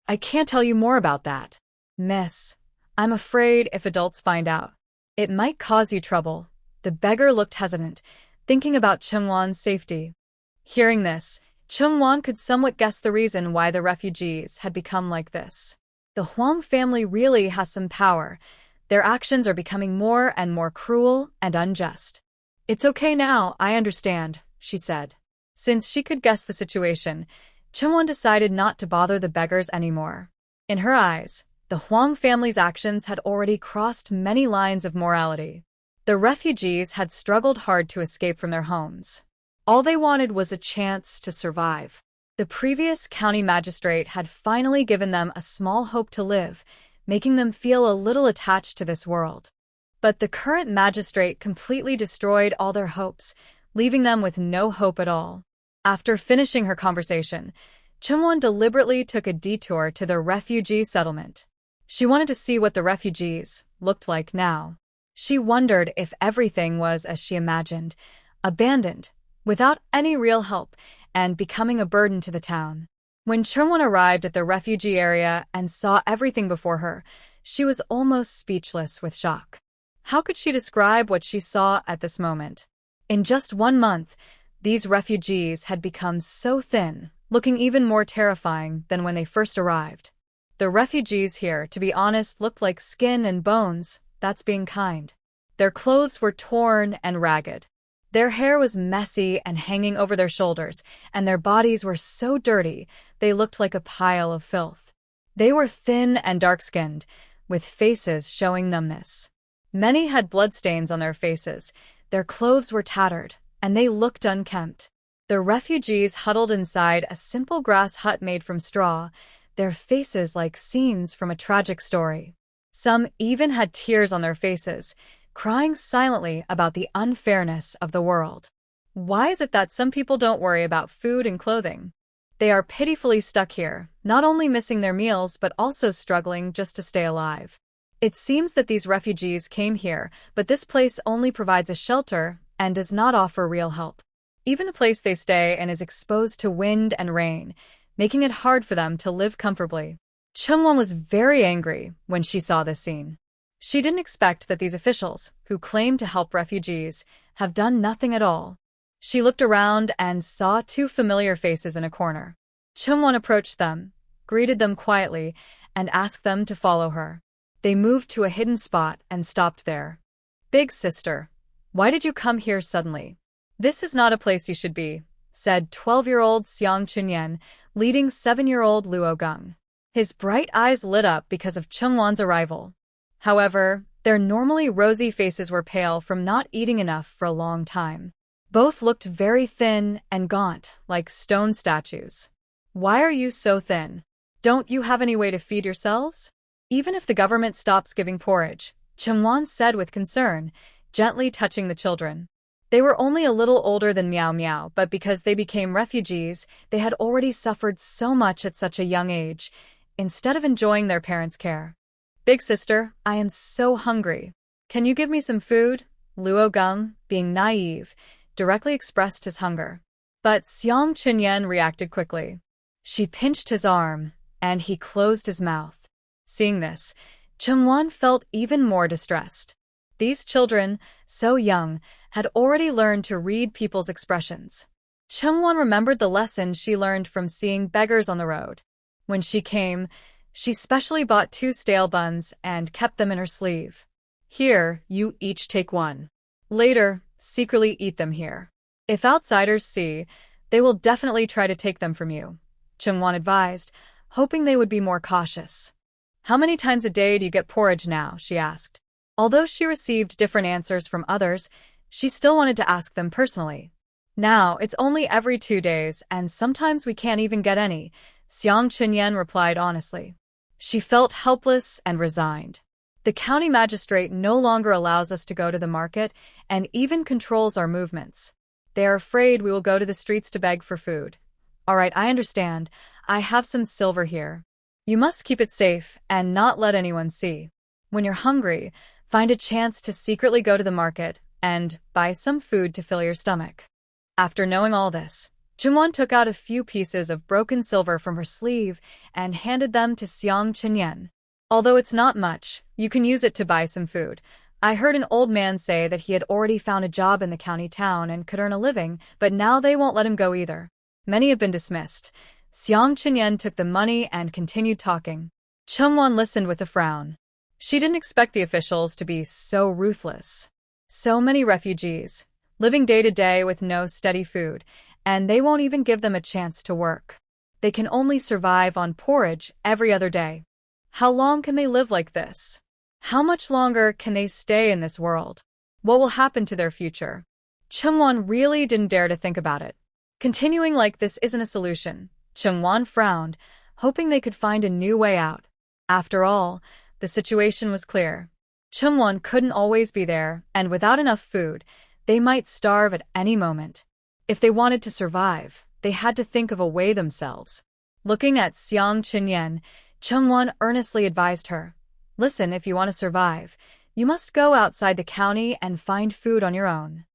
I can't tell you more about that. Miss, I'm afraid if adults find out, it might cause you trouble. The beggar looked hesitant, thinking about Chungwon's safety. Hearing this, Chungwon could somewhat guess the reason why the refugees had become like this. The Huang family really has some power. Their actions are becoming more and more cruel and unjust. It's okay now, I understand, she said. Since she could guess the situation, Chungwon decided not to bother the beggars anymore. In her eyes, the Huang family's actions had already crossed many lines of morality. The refugees had struggled hard to escape from their homes. All they wanted was a chance to survive. The previous county magistrate had finally given them a small hope to live, making them feel a little attached to this world. But the current magistrate completely destroyed all their hopes, leaving them with no hope at all. After finishing her conversation, Chungwon deliberately took a detour to the refugee settlement. She wanted to see what the refugees looked like now. She wondered if everything was as she imagined, abandoned, without any real help, and becoming a burden to the town. When Chungwon arrived at the refugee area and saw everything before her, she was almost speechless with shock. How could she describe what she saw at this moment? In just 1 month, these refugees had become so thin, looking even more terrifying than when they first arrived. The refugees here, to be honest, looked like skin and bones, that's being kind. Their clothes were torn and ragged. Their hair was messy and hanging over their shoulders, and their bodies were so dirty they looked like a pile of filth. They were thin and dark-skinned, with faces showing numbness. Many had bloodstains on their faces, their clothes were tattered, and they looked unkempt. The refugees huddled inside a simple grass hut made from straw, their faces like scenes from a tragic story. Some even had tears on their faces, crying silently about the unfairness of the world. Why is it that some people don't worry about food and clothing? They are pitifully stuck here, not only missing their meals but also struggling just to stay alive. It seems that these refugees came here, but this place only provides a shelter and does not offer real help. Even the place they stay in is exposed to wind and rain, making it hard for them to live comfortably. Chungwon was very angry when she saw this scene. She didn't expect that these officials, who claimed to help refugees, have done nothing at all. She looked around and saw 2 familiar faces in a corner. Chungwon approached them, greeted them quietly, and asked them to follow her. They moved to a hidden spot and stopped there. "Big sister, why did you come here suddenly? This is not a place you should be," said 12-year-old Seong Chunyen, leading 7-year-old Luo Gung. His bright eyes lit up because of Chungwon's arrival. However, their normally rosy faces were pale from not eating enough for a long time. Both looked very thin and gaunt, like stone statues. "Why are you so thin? Don't you have any way to feed yourselves?" "Even if the government stops giving porridge," Chungwon said with concern, gently touching the children. They were only a little older than Meow Meow, but because they became refugees, they had already suffered so much at such a young age, instead of enjoying their parents' care. "Big sister, I am so hungry. Can you give me some food?" Luo Gung, being naive, directly expressed his hunger. But Seong Chunyen reacted quickly. She pinched his arm, and he closed his mouth. Seeing this, Chungwon felt even more distressed. These children, so young, had already learned to read people's expressions. Chungwon remembered the lesson she learned from seeing beggars on the road. When she came, she specially bought 2 stale buns and kept them in her sleeve. "Here, you each take 1. Later, secretly eat them here. If outsiders see, they will definitely try to take them from you," Chungwon advised, hoping they would be more cautious. "How many times a day do you get porridge now?" she asked. Although she received different answers from others, she still wanted to ask them personally. "Now, it's only every 2 days, and sometimes we can't even get any," Seong Chunyen replied honestly. She felt helpless and resigned. "The county magistrate no longer allows us to go to the market and even controls our movements. They are afraid we will go to the streets to beg for food. All right, I understand. I have some silver here. You must keep it safe and not let anyone see." When you're hungry, find a chance to secretly go to the market and buy some food to fill your stomach. After knowing all this, Chungwon took out a few pieces of broken silver from her sleeve and handed them to Xiang Chenyan. Although it's not much, you can use it to buy some food. I heard an old man say that he had already found a job in the county town and could earn a living, but now they won't let him go either. Many have been dismissed. Xiang Chenyan took the money and continued talking. Chungwon listened with a frown. She didn't expect the officials to be so ruthless. So many refugees, living day to day with no steady food, and they won't even give them a chance to work. They can only survive on porridge every other day. How long can they live like this? How much longer can they stay in this world? What will happen to their future? Chungwon really didn't dare to think about it. Continuing like this isn't a solution. Chungwon frowned, hoping they could find a new way out. After all, the situation was clear. Chungwon couldn't always be there, and without enough food, they might starve at any moment. If they wanted to survive, they had to think of a way themselves. Looking at Xiang Chenyan, Chungwon earnestly advised her, "Listen, if you want to survive, you must go outside the county and find food on your own.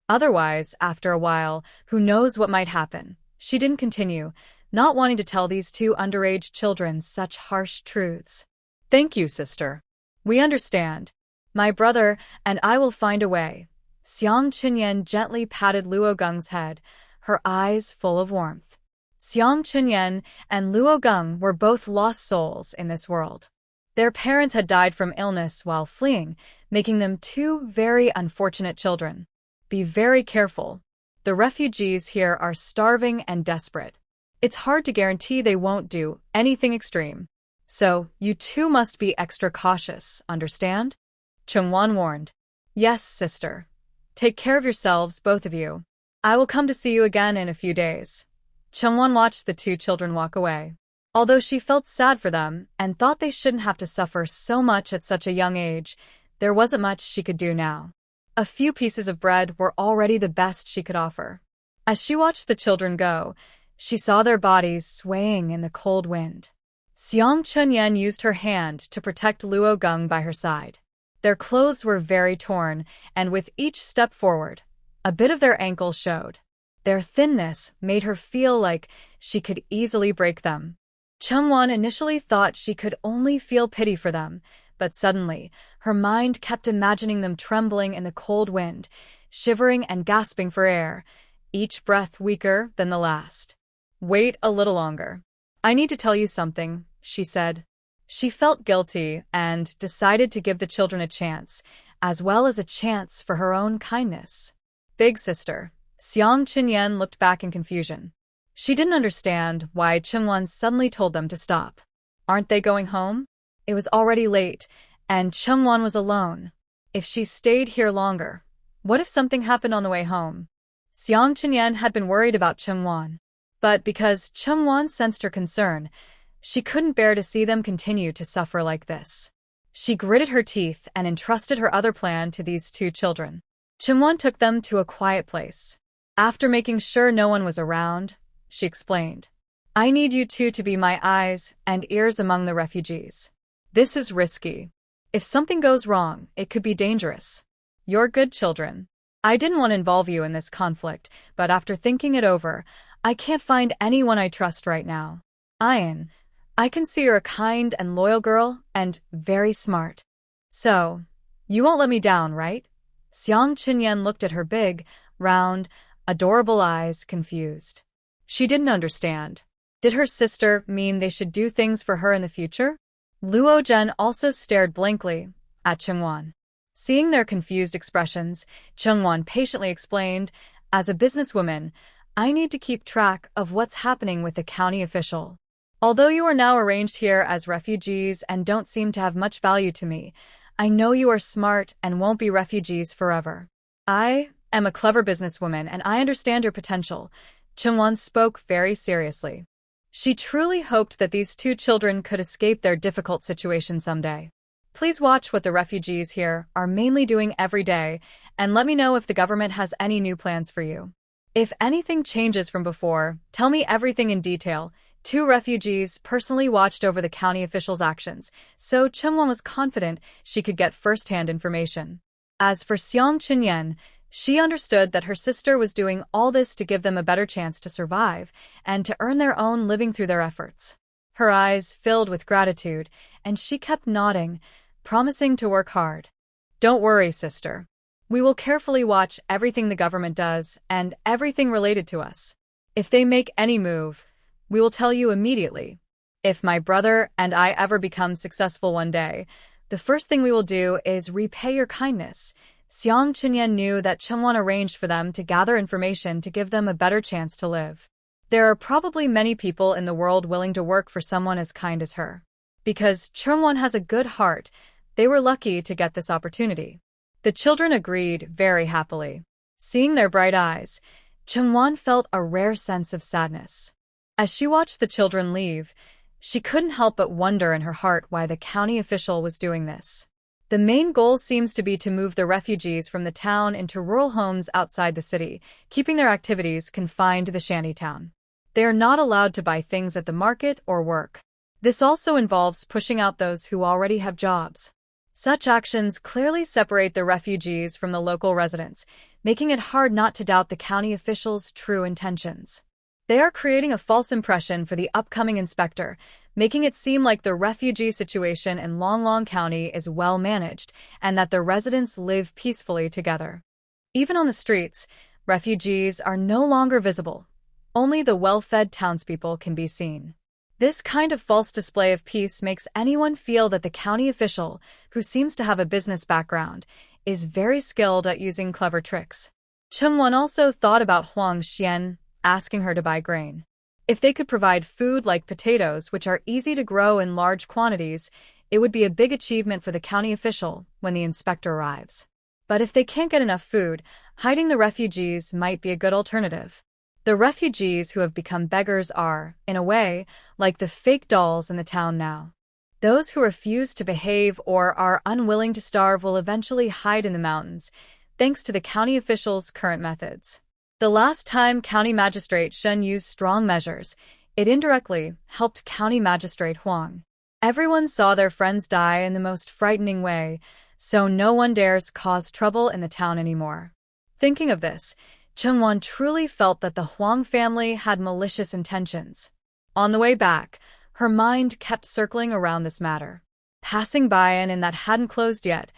Otherwise, after a while, who knows what might happen." She didn't continue, not wanting to tell these two underage children such harsh truths. "Thank you, sister. We understand. My brother and I will find a way." Xiang Chenyan gently patted Luo Geng's head, her eyes full of warmth. Xiang Chenyan and Luo Geng were both lost souls in this world. Their parents had died from illness while fleeing, making them two very unfortunate children. Be very careful. The refugees here are starving and desperate. It's hard to guarantee they won't do anything extreme. So, you two must be extra cautious, understand? Chungwon warned. "Yes, sister. Take care of yourselves, both of you. I will come to see you again in a few days." Chungwon watched the two children walk away. Although she felt sad for them and thought they shouldn't have to suffer so much at such a young age, there wasn't much she could do now. A few pieces of bread were already the best she could offer. As she watched the children go, she saw their bodies swaying in the cold wind. Xiang Chenyan used her hand to protect Luo Geng by her side. Their clothes were very torn, and with each step forward, a bit of their ankle showed. Their thinness made her feel like she could easily break them. Chungwon initially thought she could only feel pity for them, but suddenly, her mind kept imagining them trembling in the cold wind, shivering and gasping for air, each breath weaker than the last. "Wait a little longer. I need to tell you something," she said. She felt guilty and decided to give the children a chance, as well as a chance for her own kindness. "Big sister." Xiang Chenyan looked back in confusion. She didn't understand why Chungwon suddenly told them to stop. Aren't they going home? It was already late, and Chungwon was alone. If she stayed here longer, what if something happened on the way home? Xiang Chenyan had been worried about Chungwon, but because Chungwon sensed her concern, she couldn't bear to see them continue to suffer like this. She gritted her teeth and entrusted her other plan to these two children. Chungwon took them to a quiet place. After making sure no one was around, she explained, "I need you two to be my eyes and ears among the refugees. This is risky. If something goes wrong, it could be dangerous. You're good children. I didn't want to involve you in this conflict, but after thinking it over, I can't find anyone I trust right now. Ayan, I can see you're a kind and loyal girl and very smart. So, you won't let me down, right?" Xiang Chenyan looked at her big, round, adorable eyes, confused. She didn't understand. Did her sister mean they should do things for her in the future? Luo Zhen also stared blankly at Chungwon. Seeing their confused expressions, Chungwon patiently explained, "As a businesswoman, I need to keep track of what's happening with the county official. Although you are now arranged here as refugees and don't seem to have much value to me, I know you are smart and won't be refugees forever. I am a clever businesswoman and I understand your potential." Chungwon spoke very seriously. She truly hoped that these two children could escape their difficult situation someday. Please watch what the refugees here are mainly doing every day, and let me know if the government has any new plans for you. If anything changes from before, tell me everything in detail. Two refugees personally watched over the county officials' actions, so Chungwon was confident she could get first-hand information. As for Seong Chunyen, she understood that her sister was doing all this to give them a better chance to survive and to earn their own living through their efforts. Her eyes filled with gratitude, and she kept nodding, promising to work hard. "Don't worry, sister. We will carefully watch everything the government does and everything related to us. If they make any move, we will tell you immediately. If my brother and I ever become successful one day, the first thing we will do is repay your kindness." Seong Chunyen knew that Chungwon arranged for them to gather information to give them a better chance to live. There are probably many people in the world willing to work for someone as kind as her. Because Chungwon has a good heart, they were lucky to get this opportunity. The children agreed very happily. Seeing their bright eyes, Chungwon felt a rare sense of sadness. As she watched the children leave, she couldn't help but wonder in her heart why the county official was doing this. The main goal seems to be to move the refugees from the town into rural homes outside the city, keeping their activities confined to the shantytown. They are not allowed to buy things at the market or work. This also involves pushing out those who already have jobs. Such actions clearly separate the refugees from the local residents, making it hard not to doubt the county officials' true intentions. They are creating a false impression for the upcoming inspector, making it seem like the refugee situation in Longlong County is well managed and that the residents live peacefully together. Even on the streets, refugees are no longer visible. Only the well-fed townspeople can be seen. This kind of false display of peace makes anyone feel that the county official, who seems to have a business background, is very skilled at using clever tricks. Chungwon also thought about Huang Xian, asking her to buy grain. If they could provide food like potatoes, which are easy to grow in large quantities, it would be a big achievement for the county official when the inspector arrives. But if they can't get enough food, hiding the refugees might be a good alternative. The refugees who have become beggars are, in a way, like the fake dolls in the town now. Those who refuse to behave or are unwilling to starve will eventually hide in the mountains, thanks to the county officials' current methods. The last time County Magistrate Shen used strong measures, it indirectly helped County Magistrate Huang. Everyone saw their friends die in the most frightening way, so no one dares cause trouble in the town anymore. Thinking of this, Chungwon truly felt that the Huang family had malicious intentions. On the way back, her mind kept circling around this matter. Passing by an inn that hadn't closed yet,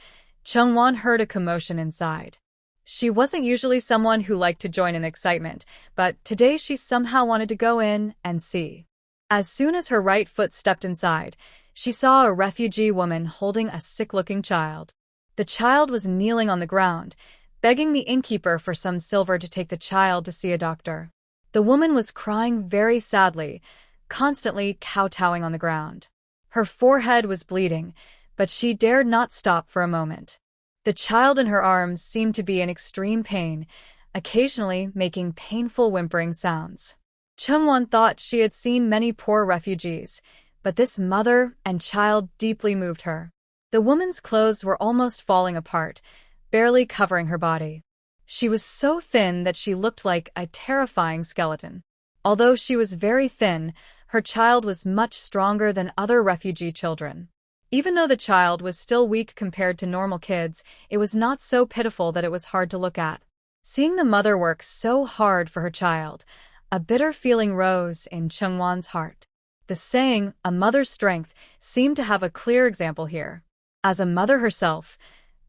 Chungwon heard a commotion inside. She wasn't usually someone who liked to join in excitement, but today she somehow wanted to go in and see. As soon as her right foot stepped inside, she saw a refugee woman holding a sick-looking child. The child was kneeling on the ground, begging the innkeeper for some silver to take the child to see a doctor. The woman was crying very sadly, constantly kowtowing on the ground. Her forehead was bleeding, but she dared not stop for a moment. The child in her arms seemed to be in extreme pain, occasionally making painful whimpering sounds. Chungwon thought she had seen many poor refugees, but this mother and child deeply moved her. The woman's clothes were almost falling apart, barely covering her body. She was so thin that she looked like a terrifying skeleton. Although she was very thin, her child was much stronger than other refugee children. Even though the child was still weak compared to normal kids, it was not so pitiful that it was hard to look at. Seeing the mother work so hard for her child, a bitter feeling rose in Chungwon's heart. The saying, "a mother's strength," seemed to have a clear example here. As a mother herself,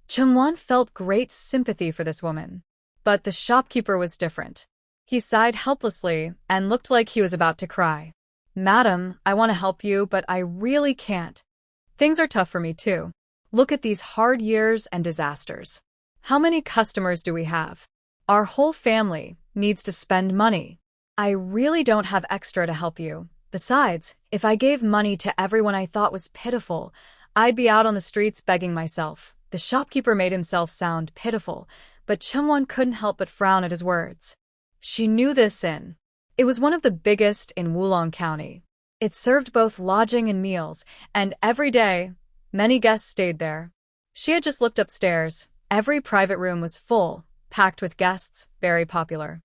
Chungwon felt great sympathy for this woman. But the shopkeeper was different. He sighed helplessly and looked like he was about to cry. "Madam, I want to help you, but I really can't. Things are tough for me too. Look at these hard years and disasters. How many customers do we have? Our whole family needs to spend money. I really don't have extra to help you. Besides, if I gave money to everyone I thought was pitiful, I'd be out on the streets begging myself." The shopkeeper made himself sound pitiful, but Chungwon couldn't help but frown at his words. She knew this inn. It was one of the biggest in Wulong County. It served both lodging and meals, and every day, many guests stayed there. She had just looked upstairs. Every private room was full, packed with guests, very popular.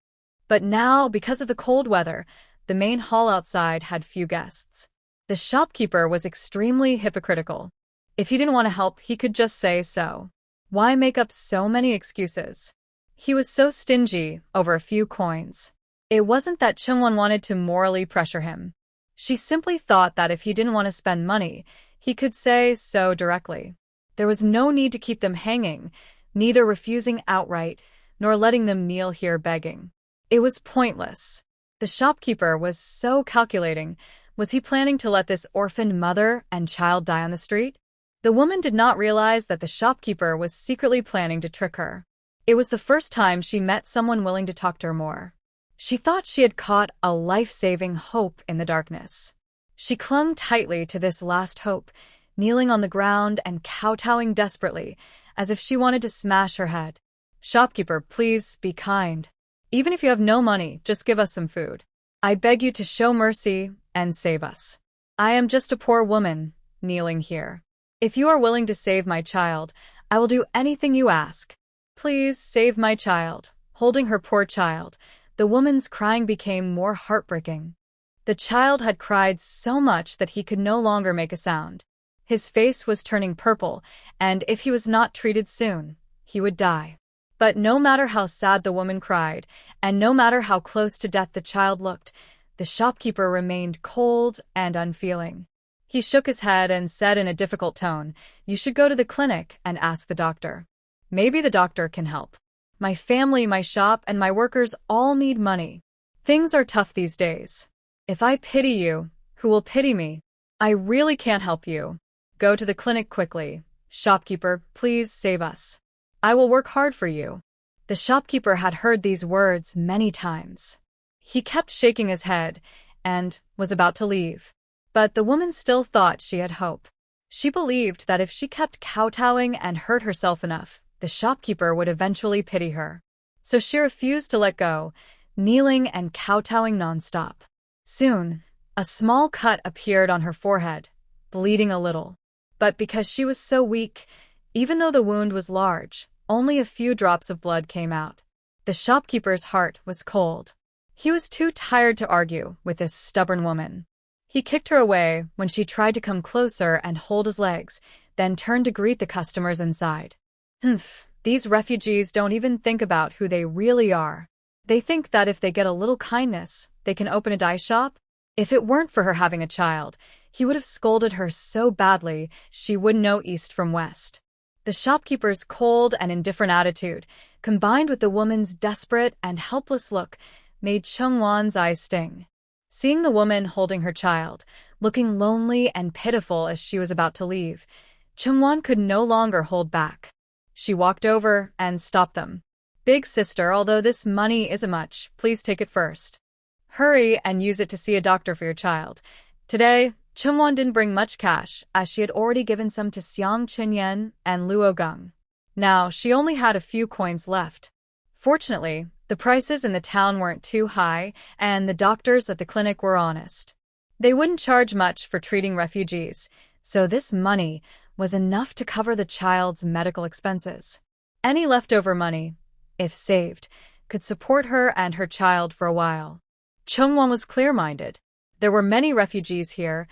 But now, because of the cold weather, the main hall outside had few guests. The shopkeeper was extremely hypocritical. If he didn't want to help, he could just say so. Why make up so many excuses? He was so stingy over a few coins. It wasn't that Chungwon wanted to morally pressure him. She simply thought that if he didn't want to spend money, he could say so directly. There was no need to keep them hanging, neither refusing outright, nor letting them kneel here begging. It was pointless. The shopkeeper was so calculating. Was he planning to let this orphaned mother and child die on the street? The woman did not realize that the shopkeeper was secretly planning to trick her. It was the first time she met someone willing to talk to her more. She thought she had caught a life-saving hope in the darkness. She clung tightly to this last hope, kneeling on the ground and kowtowing desperately, as if she wanted to smash her head. "Shopkeeper, please be kind. Even if you have no money, just give us some food. I beg you to show mercy and save us. I am just a poor woman, kneeling here. If you are willing to save my child, I will do anything you ask. Please save my child." Holding her poor child, the woman's crying became more heartbreaking. The child had cried so much that he could no longer make a sound. His face was turning purple, and if he was not treated soon, he would die. But no matter how sad the woman cried, and no matter how close to death the child looked, the shopkeeper remained cold and unfeeling. He shook his head and said in a difficult tone, "You should go to the clinic and ask the doctor. Maybe the doctor can help. My family, my shop, and my workers all need money. Things are tough these days. If I pity you, who will pity me? I really can't help you. Go to the clinic quickly. Shopkeeper, please save us. I will work hard for you." The shopkeeper had heard these words many times. He kept shaking his head and was about to leave. But the woman still thought she had hope. She believed that if she kept kowtowing and hurt herself enough, the shopkeeper would eventually pity her. So she refused to let go, kneeling and kowtowing nonstop. Soon, a small cut appeared on her forehead, bleeding a little. But because she was so weak, even though the wound was large, only a few drops of blood came out. The shopkeeper's heart was cold. He was too tired to argue with this stubborn woman. He kicked her away when she tried to come closer and hold his legs, then turned to greet the customers inside. These refugees don't even think about who they really are. They think that if they get a little kindness, they can open a dye shop. If it weren't for her having a child, he would have scolded her so badly she wouldn't know east from west. The shopkeeper's cold and indifferent attitude, combined with the woman's desperate and helpless look, made Chungwon's eyes sting. Seeing the woman holding her child, looking lonely and pitiful as she was about to leave, Chungwon could no longer hold back. She walked over and stopped them. "Big sister, although this money isn't much, please take it first. Hurry and use it to see a doctor for your child." Today, Chungwon didn't bring much cash, as she had already given some to Xiang Chenyen and Luo Geng. Now, she only had a few coins left. Fortunately, the prices in the town weren't too high, and the doctors at the clinic were honest. They wouldn't charge much for treating refugees, so this money was enough to cover the child's medical expenses. Any leftover money, if saved, could support her and her child for a while. Chungwon was clear-minded. There were many refugees here,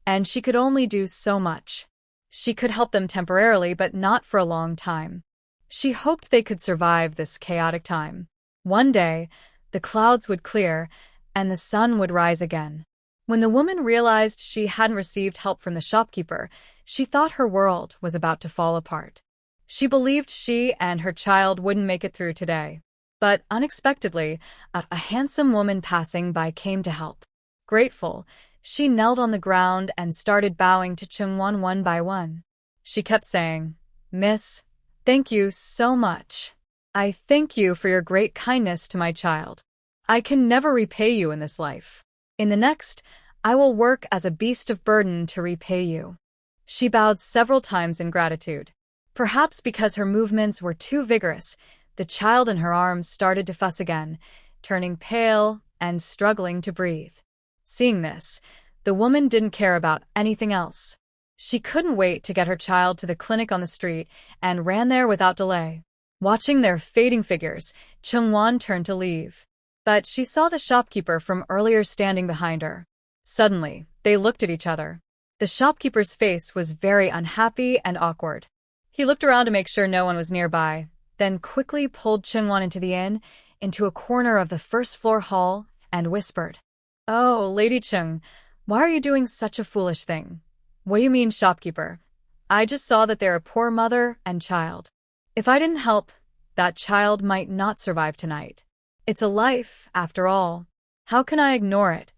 and she could only do so much. She could help them temporarily, but not for a long time. She hoped they could survive this chaotic time. One day, the clouds would clear, and the sun would rise again. When the woman realized she hadn't received help from the shopkeeper, she thought her world was about to fall apart. She believed she and her child wouldn't make it through today. But unexpectedly, a handsome woman passing by came to help. Grateful, she knelt on the ground and started bowing to Chungwon one by one. She kept saying, "Miss, thank you so much. I thank you for your great kindness to my child. I can never repay you in this life. In the next, I will work as a beast of burden to repay you." She bowed several times in gratitude. Perhaps because her movements were too vigorous, the child in her arms started to fuss again, turning pale and struggling to breathe. Seeing this, the woman didn't care about anything else. She couldn't wait to get her child to the clinic on the street and ran there without delay. Watching their fading figures, Chungwon turned to leave. but she saw the shopkeeper from earlier standing behind her. Suddenly, they looked at each other. The shopkeeper's face was very unhappy and awkward. He looked around to make sure no one was nearby, then quickly pulled Chungwon into the inn, into a corner of the first-floor hall, and whispered, "Oh, Lady Chung, why are you doing such a foolish thing?" "What do you mean, shopkeeper? I just saw that they're a poor mother and child. If I didn't help, that child might not survive tonight. It's a life, after all. How can I ignore it?"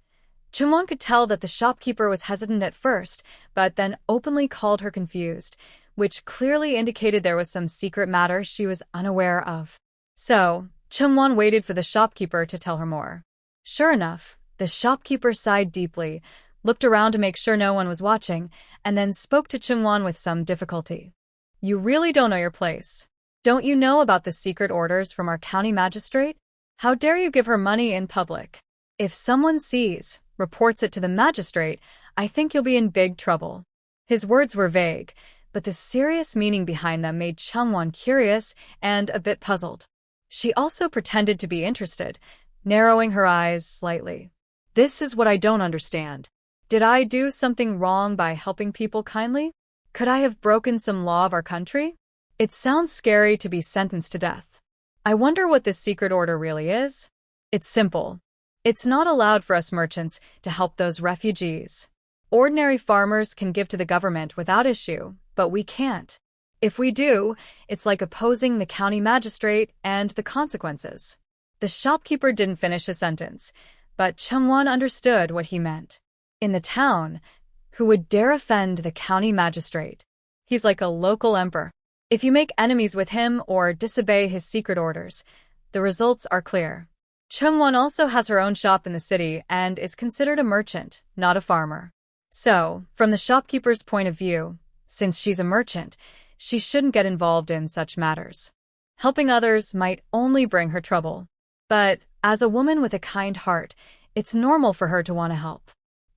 Chungwon could tell that the shopkeeper was hesitant at first, but then openly called her confused, which clearly indicated there was some secret matter she was unaware of. So, Chungwon waited for the shopkeeper to tell her more. Sure enough, the shopkeeper sighed deeply, looked around to make sure no one was watching, and then spoke to Chungwon with some difficulty. "You really don't know your place. Don't you know about the secret orders from our county magistrate? How dare you give her money in public? If someone sees, reports it to the magistrate, I think you'll be in big trouble." His words were vague, but the serious meaning behind them made Chungwon curious and a bit puzzled. She also pretended to be interested, narrowing her eyes slightly. "This is what I don't understand. Did I do something wrong by helping people kindly? Could I have broken some law of our country? It sounds scary to be sentenced to death. I wonder what this secret order really is. It's simple. It's not allowed for us merchants to help those refugees. Ordinary farmers can give to the government without issue, but we can't. If we do, it's like opposing the county magistrate and the consequences." The shopkeeper didn't finish his sentence, but Chungwon understood what he meant. In the town, who would dare offend the county magistrate? He's like a local emperor. If you make enemies with him or disobey his secret orders, the results are clear. Chungwon also has her own shop in the city and is considered a merchant, not a farmer. So, from the shopkeeper's point of view, since she's a merchant, she shouldn't get involved in such matters. Helping others might only bring her trouble. But, as a woman with a kind heart, it's normal for her to want to help.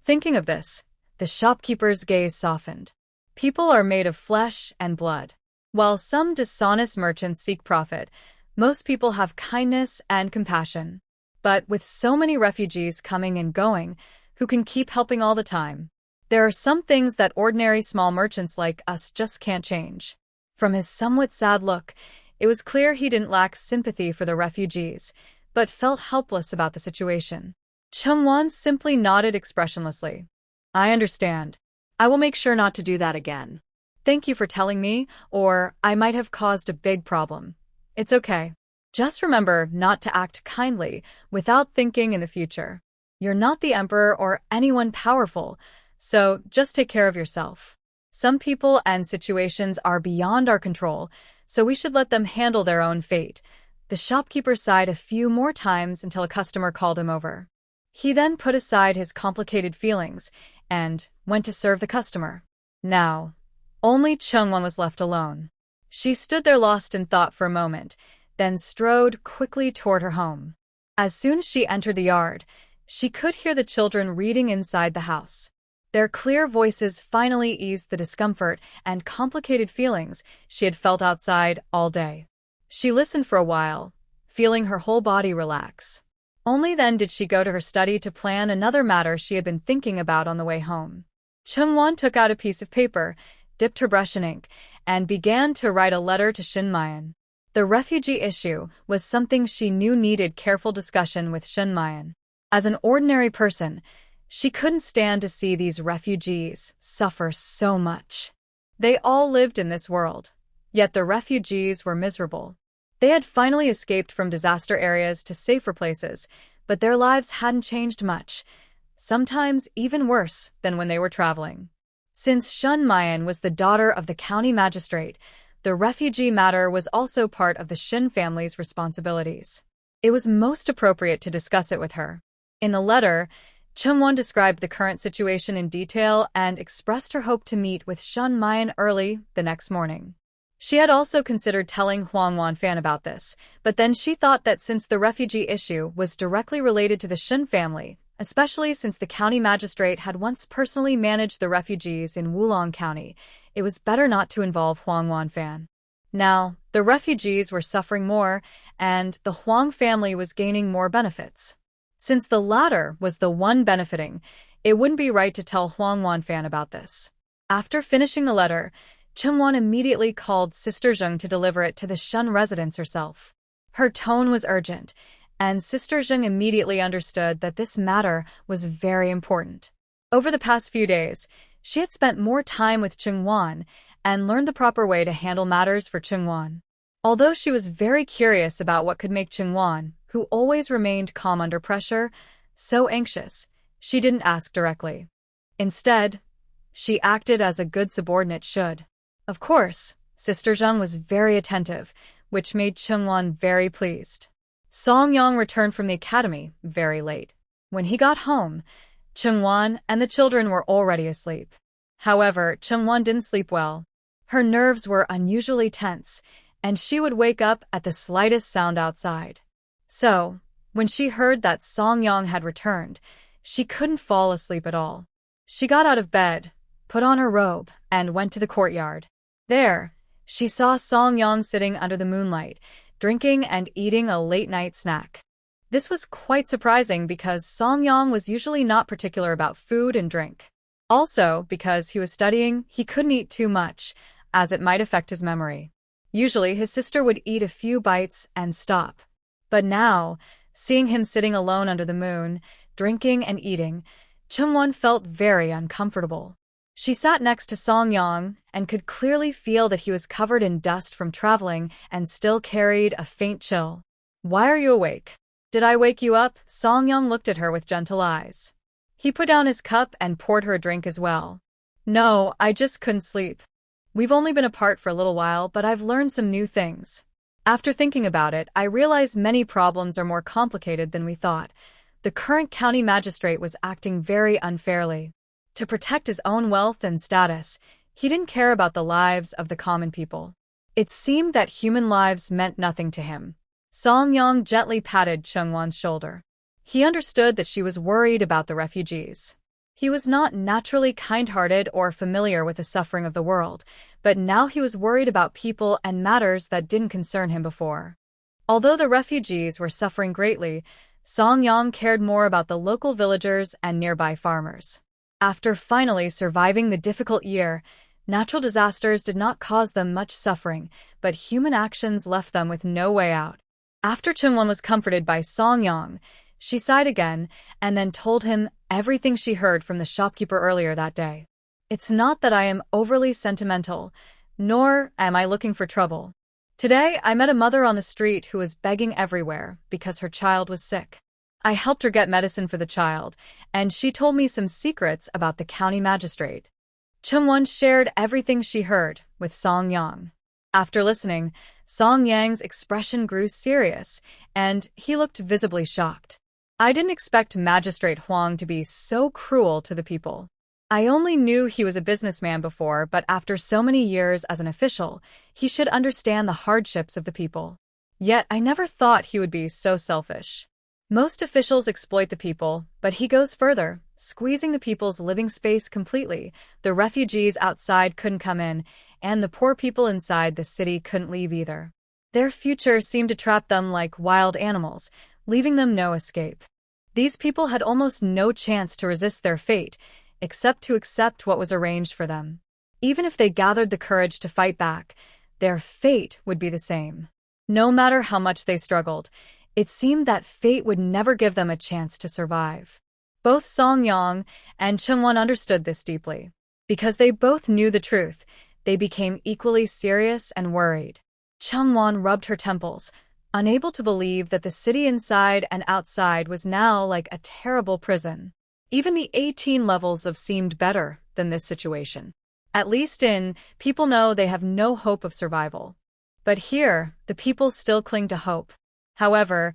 Thinking of this, the shopkeeper's gaze softened. People are made of flesh and blood. While some dishonest merchants seek profit, most people have kindness and compassion. But with so many refugees coming and going, who can keep helping all the time? There are some things that ordinary small merchants like us just can't change. From his somewhat sad look, it was clear he didn't lack sympathy for the refugees, but felt helpless about the situation. Chungwon simply nodded expressionlessly. "I understand. I will make sure not to do that again. Thank you for telling me, or I might have caused a big problem. It's okay. Just remember not to act kindly without thinking in the future. You're not the emperor or anyone powerful, so just take care of yourself. Some people and situations are beyond our control, so we should let them handle their own fate." The shopkeeper sighed a few more times until a customer called him over. He then put aside his complicated feelings and went to serve the customer. Now, only Chungwon was left alone. She stood there lost in thought for a moment, then strode quickly toward her home. As soon as she entered the yard, she could hear the children reading inside the house. Their clear voices finally eased the discomfort and complicated feelings she had felt outside all day. She listened for a while, feeling her whole body relax. Only then did she go to her study to plan another matter she had been thinking about on the way home. Chungwon took out a piece of paper, dipped her brush in ink, and began to write a letter to Shin Mayan. The refugee issue was something she knew needed careful discussion with Shin Mayan. As an ordinary person, she couldn't stand to see these refugees suffer so much. They all lived in this world, yet the refugees were miserable. They had finally escaped from disaster areas to safer places, but their lives hadn't changed much, sometimes even worse than when they were traveling. Since Shin Mayan was the daughter of the county magistrate, the refugee matter was also part of the Shin family's responsibilities. It was most appropriate to discuss it with her. In the letter, Chungwon described the current situation in detail and expressed her hope to meet with Shin Mayan early the next morning. She had also considered telling Huang Wanfan about this, but then she thought that since the refugee issue was directly related to the Shin family, especially since the county magistrate had once personally managed the refugees in Wulong County, it was better not to involve Huang Wanfan. Now, the refugees were suffering more, and the Huang family was gaining more benefits. Since the latter was the one benefiting, it wouldn't be right to tell Huang Wanfan about this. After finishing the letter, Chengwan immediately called Sister Zheng to deliver it to the Shun residence herself. Her tone was urgent, and Sister Zheng immediately understood that this matter was very important. Over the past few days, she had spent more time with Chengwan and learned the proper way to handle matters for Chengwan. Although she was very curious about what could make Chengwan, who always remained calm under pressure, so anxious, she didn't ask directly. Instead, she acted as a good subordinate should. Of course, Sister Zheng was very attentive, which made Chengwan very pleased. Song Yang returned from the academy very late. When he got home, Chengwan and the children were already asleep. However, Chengwan didn't sleep well. Her nerves were unusually tense, and she would wake up at the slightest sound outside. So, when she heard that Song Yang had returned, she couldn't fall asleep at all. She got out of bed, put on her robe, and went to the courtyard. There, she saw Song Yang sitting under the moonlight, drinking and eating a late-night snack. This was quite surprising because Song Yang was usually not particular about food and drink. Also, because he was studying, he couldn't eat too much, as it might affect his memory. Usually, his sister would eat a few bites and stop. But now, seeing him sitting alone under the moon, drinking and eating, Chengwan felt very uncomfortable. She sat next to Song Yang and could clearly feel that he was covered in dust from traveling and still carried a faint chill. "Why are you awake? Did I wake you up?" Song Yang looked at her with gentle eyes. He put down his cup and poured her a drink as well. "No, I just couldn't sleep. We've only been apart for a little while, but I've learned some new things. After thinking about it, I realized many problems are more complicated than we thought. The current county magistrate was acting very unfairly. To protect his own wealth and status, he didn't care about the lives of the common people. It seemed that human lives meant nothing to him." Song Yang gently patted Chengwan's shoulder. He understood that she was worried about the refugees. He was not naturally kind-hearted or familiar with the suffering of the world, but now he was worried about people and matters that didn't concern him before. Although the refugees were suffering greatly, Song Yang cared more about the local villagers and nearby farmers. After finally surviving the difficult year, natural disasters did not cause them much suffering, but human actions left them with no way out. After Chengwan was comforted by Song Yang, she sighed again and then told him everything she heard from the shopkeeper earlier that day. "It's not that I am overly sentimental, nor am I looking for trouble. Today, I met a mother on the street who was begging everywhere because her child was sick. I helped her get medicine for the child, and she told me some secrets about the county magistrate." Chengwan shared everything she heard with Song Yang. After listening, Song Yang's expression grew serious, and he looked visibly shocked. "I didn't expect Magistrate Huang to be so cruel to the people. I only knew he was a businessman before, but after so many years as an official, he should understand the hardships of the people. Yet I never thought he would be so selfish. Most officials exploit the people, but he goes further, squeezing the people's living space completely. The refugees outside couldn't come in, and the poor people inside the city couldn't leave either. Their future seemed to trap them like wild animals, leaving them no escape. These people had almost no chance to resist their fate, except to accept what was arranged for them. Even if they gathered the courage to fight back, their fate would be the same. No matter how much they struggled, it seemed that fate would never give them a chance to survive." Both Song Yang and Chengwan understood this deeply. Because they both knew the truth, they became equally serious and worried. Chengwan rubbed her temples, unable to believe that the city inside and outside was now like a terrible prison. Even the 18 levels of seemed better than this situation. At least people know they have no hope of survival. But here, the people still cling to hope. However,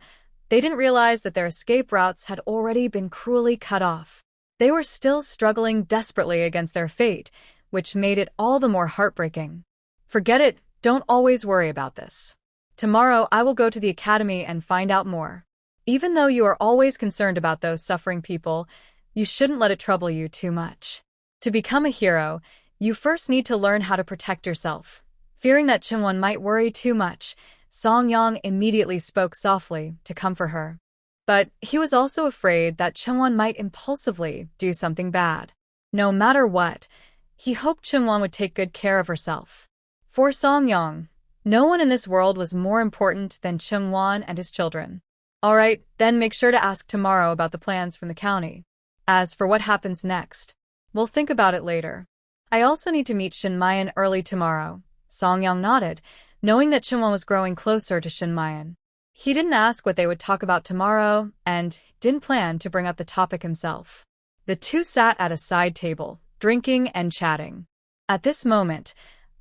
they didn't realize that their escape routes had already been cruelly cut off. They were still struggling desperately against their fate, which made it all the more heartbreaking. "Forget it, don't always worry about this. Tomorrow I will go to the academy and find out more. Even though you are always concerned about those suffering people, you shouldn't let it trouble you too much. To become a hero, you first need to learn how to protect yourself. Fearing that Chungwon might worry too much, Songyang immediately spoke softly to comfort her. But he was also afraid that Chungwon might impulsively do something bad. No matter what, he hoped Chungwon would take good care of herself. For Songyang, no one in this world was more important than Chungwon and his children. All right, then make sure to ask tomorrow about the plans from the county. As for what happens next, we'll think about it later. I also need to meet Shinmayan early tomorrow. Songyang nodded, knowing that Chungwon was growing closer to Shinmayan. He didn't ask what they would talk about tomorrow and didn't plan to bring up the topic himself. The two sat at a side table, drinking and chatting. At this moment,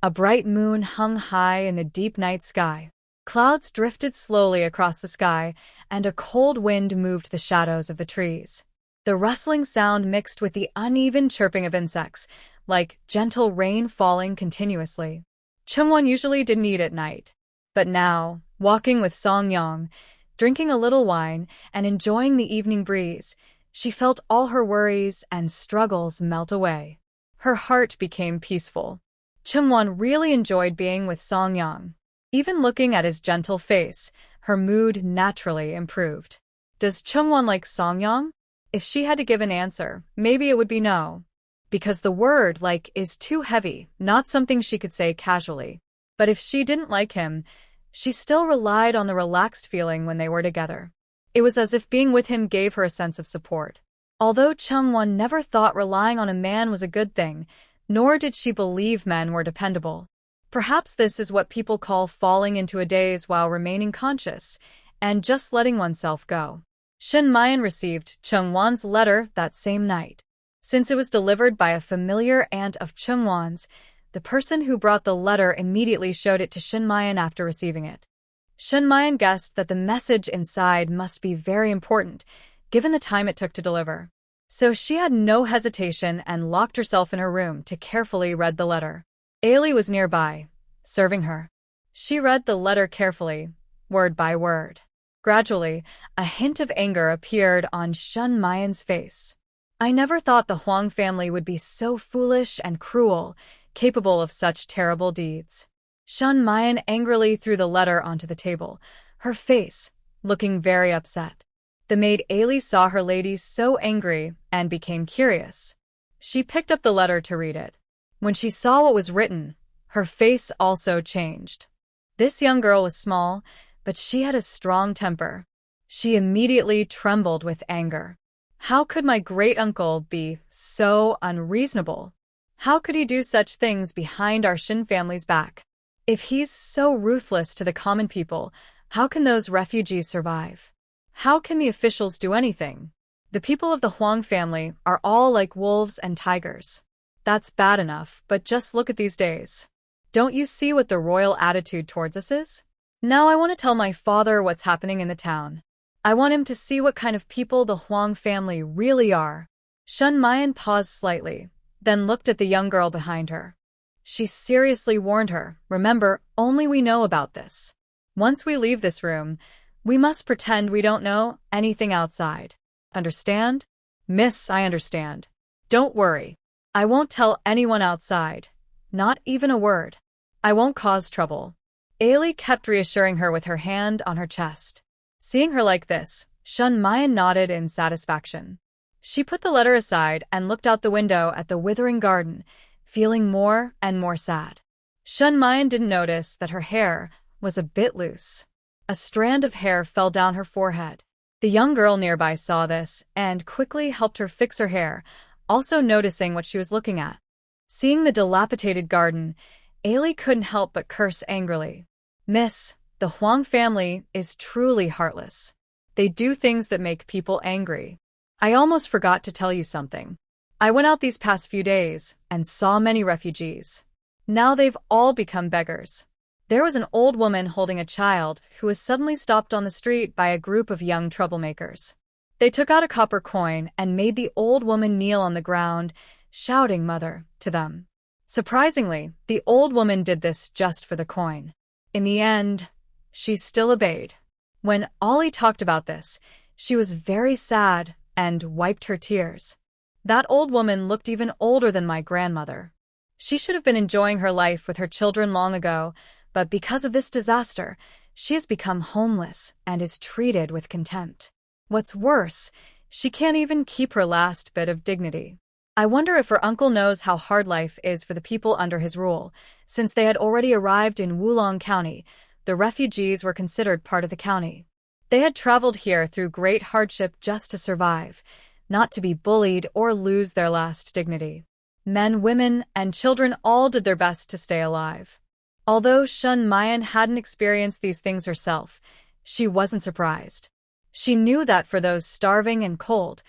a bright moon hung high in the deep night sky. Clouds drifted slowly across the sky, and a cold wind moved the shadows of the trees. The rustling sound mixed with the uneven chirping of insects, like gentle rain falling continuously. Chungwon usually didn't eat at night. But now, walking with Songyang, drinking a little wine, and enjoying the evening breeze, she felt all her worries and struggles melt away. Her heart became peaceful. Chungwon really enjoyed being with Songyang. Even looking at his gentle face, her mood naturally improved. Does Chungwon like Songyang? If she had to give an answer, maybe it would be no. Because the word like is too heavy, not something she could say casually. But if she didn't like him, she still relied on the relaxed feeling when they were together. It was as if being with him gave her a sense of support. Although Chungwon never thought relying on a man was a good thing, nor did she believe men were dependable. Perhaps this is what people call falling into a daze while remaining conscious, and just letting oneself go. Shinmayan received Chungwon's letter that same night. Since it was delivered by a familiar aunt of Chungwon's, the person who brought the letter immediately showed it to Shinmayan after receiving it. Shinmayan guessed that the message inside must be very important, given the time it took to deliver. So she had no hesitation and locked herself in her room to carefully read the letter. Ailey was nearby, serving her. She read the letter carefully, word by word. Gradually, a hint of anger appeared on Shinmayan's face. I never thought the Huang family would be so foolish and cruel, capable of such terrible deeds. Shinmayan angrily threw the letter onto the table, her face looking very upset. The maid Ailey saw her lady so angry and became curious. She picked up the letter to read it. When she saw what was written, her face also changed. This young girl was small, but she had a strong temper. She immediately trembled with anger. How could my great-uncle be so unreasonable? How could he do such things behind our Shin family's back? If he's so ruthless to the common people, how can those refugees survive? How can the officials do anything? The people of the Huang family are all like wolves and tigers. That's bad enough, but just look at these days. Don't you see what the royal attitude towards us is? Now I want to tell my father what's happening in the town. I want him to see what kind of people the Huang family really are. Shinmayan paused slightly, then looked at the young girl behind her. She seriously warned her, remember, only we know about this. Once we leave this room, we must pretend we don't know anything outside. Understand? Miss, I understand. Don't worry. I won't tell anyone outside. Not even a word. I won't cause trouble. Ailey kept reassuring her with her hand on her chest. Seeing her like this, Shinmayan nodded in satisfaction. She put the letter aside and looked out the window at the withering garden, feeling more and more sad. Shinmayan didn't notice that her hair was a bit loose. A strand of hair fell down her forehead. The young girl nearby saw this and quickly helped her fix her hair, also noticing what she was looking at. Seeing the dilapidated garden, Ailey couldn't help but curse angrily. Miss, the Huang family is truly heartless. They do things that make people angry. I almost forgot to tell you something. I went out these past few days and saw many refugees. Now they've all become beggars. There was an old woman holding a child who was suddenly stopped on the street by a group of young troublemakers. They took out a copper coin and made the old woman kneel on the ground, shouting "Mother" to them. Surprisingly, the old woman did this just for the coin. In the end, she still obeyed. When Ollie talked about this, she was very sad and wiped her tears. That old woman looked even older than my grandmother. She should have been enjoying her life with her children long ago, but because of this disaster, she has become homeless and is treated with contempt. What's worse, she can't even keep her last bit of dignity. I wonder if her uncle knows how hard life is for the people under his rule. Since they had already arrived in Wulong County, the refugees were considered part of the county. They had traveled here through great hardship just to survive, not to be bullied or lose their last dignity. Men, women, and children all did their best to stay alive. Although Shun Mayan hadn't experienced these things herself, she wasn't surprised. She knew that for those starving and cold,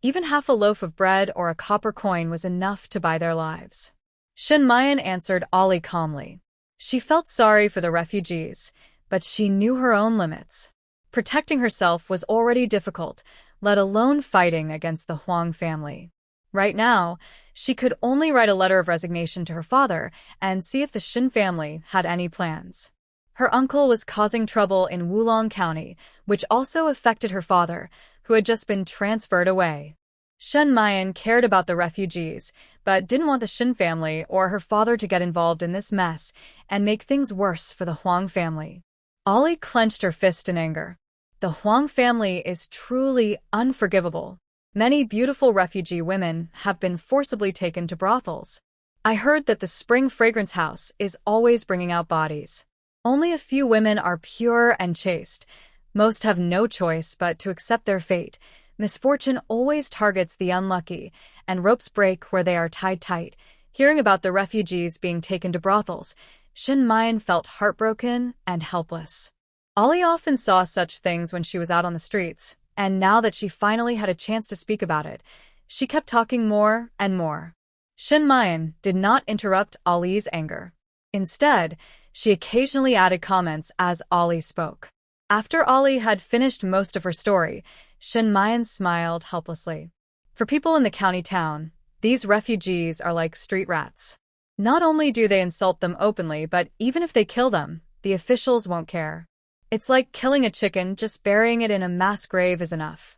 even half a loaf of bread or a copper coin was enough to buy their lives. Shun Mayan answered Ollie calmly. She felt sorry for the refugees, but she knew her own limits. Protecting herself was already difficult, let alone fighting against the Huang family. Right now, she could only write a letter of resignation to her father and see if the Shin family had any plans. Her uncle was causing trouble in Wulong County, which also affected her father, who had just been transferred away. Shun Mayan cared about the refugees, but didn't want the Shin family or her father to get involved in this mess and make things worse for the Huang family. Ollie clenched her fist in anger. The Huang family is truly unforgivable. Many beautiful refugee women have been forcibly taken to brothels. I heard that the Spring Fragrance House is always bringing out bodies. Only a few women are pure and chaste. Most have no choice but to accept their fate. Misfortune always targets the unlucky, and ropes break where they are tied tight. Hearing about the refugees being taken to brothels, Shin Mayan felt heartbroken and helpless. Ollie often saw such things when she was out on the streets, and now that she finally had a chance to speak about it, she kept talking more and more. Shin Mayan did not interrupt Ollie's anger. Instead, she occasionally added comments as Ollie spoke. After Ollie had finished most of her story, Shin Mayan smiled helplessly. For people in the county town, these refugees are like street rats. Not only do they insult them openly, but even if they kill them, the officials won't care. It's like killing a chicken, just burying it in a mass grave is enough.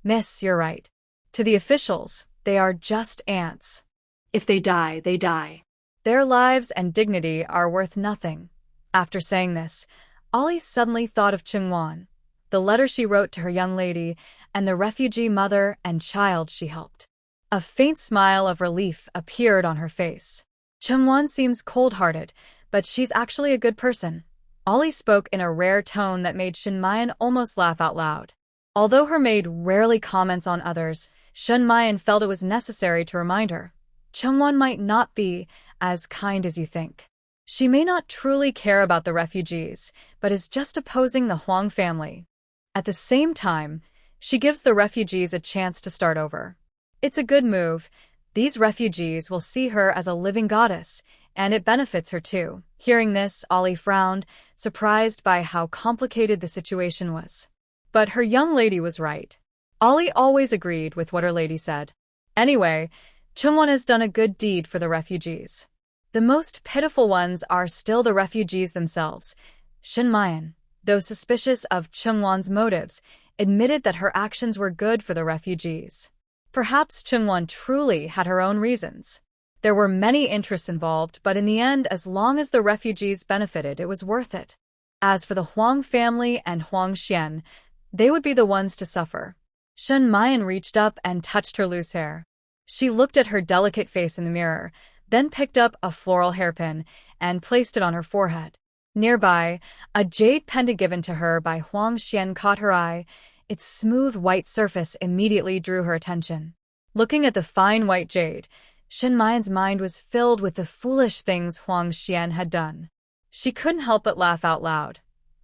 Miss, you're right. To the officials, they are just ants. If they die, they die. Their lives and dignity are worth nothing. After saying this, Ollie suddenly thought of Chungwan, the letter she wrote to her young lady, and the refugee mother and child she helped. A faint smile of relief appeared on her face. Chungwan seems cold-hearted, but she's actually a good person. Ollie spoke in a rare tone that made Shin Mayan almost laugh out loud. Although her maid rarely comments on others, Shin Mayan felt it was necessary to remind her. Chungwan might not be as kind as you think. She may not truly care about the refugees, but is just opposing the Huang family. At the same time, she gives the refugees a chance to start over. It's a good move. These refugees will see her as a living goddess, and it benefits her too. Hearing this, Ollie frowned, surprised by how complicated the situation was. But her young lady was right. Ollie always agreed with what her lady said. Anyway, Chungwan has done a good deed for the refugees. The most pitiful ones are still the refugees themselves. Shin Mayan, though suspicious of Chungwan's motives, admitted that her actions were good for the refugees. Perhaps Chungwan truly had her own reasons. There were many interests involved, but in the end, as long as the refugees benefited, it was worth it. As for the Huang family and Huang Xian, they would be the ones to suffer. Shin Mayan reached up and touched her loose hair. She looked at her delicate face in the mirror, then picked up a floral hairpin and placed it on her forehead. Nearby, a jade pendant given to her by Huang Xian caught her eye. Its smooth white surface immediately drew her attention. Looking at the fine white jade, Shin Mayan's mind was filled with the foolish things Huang Xian had done. She couldn't help but laugh out loud.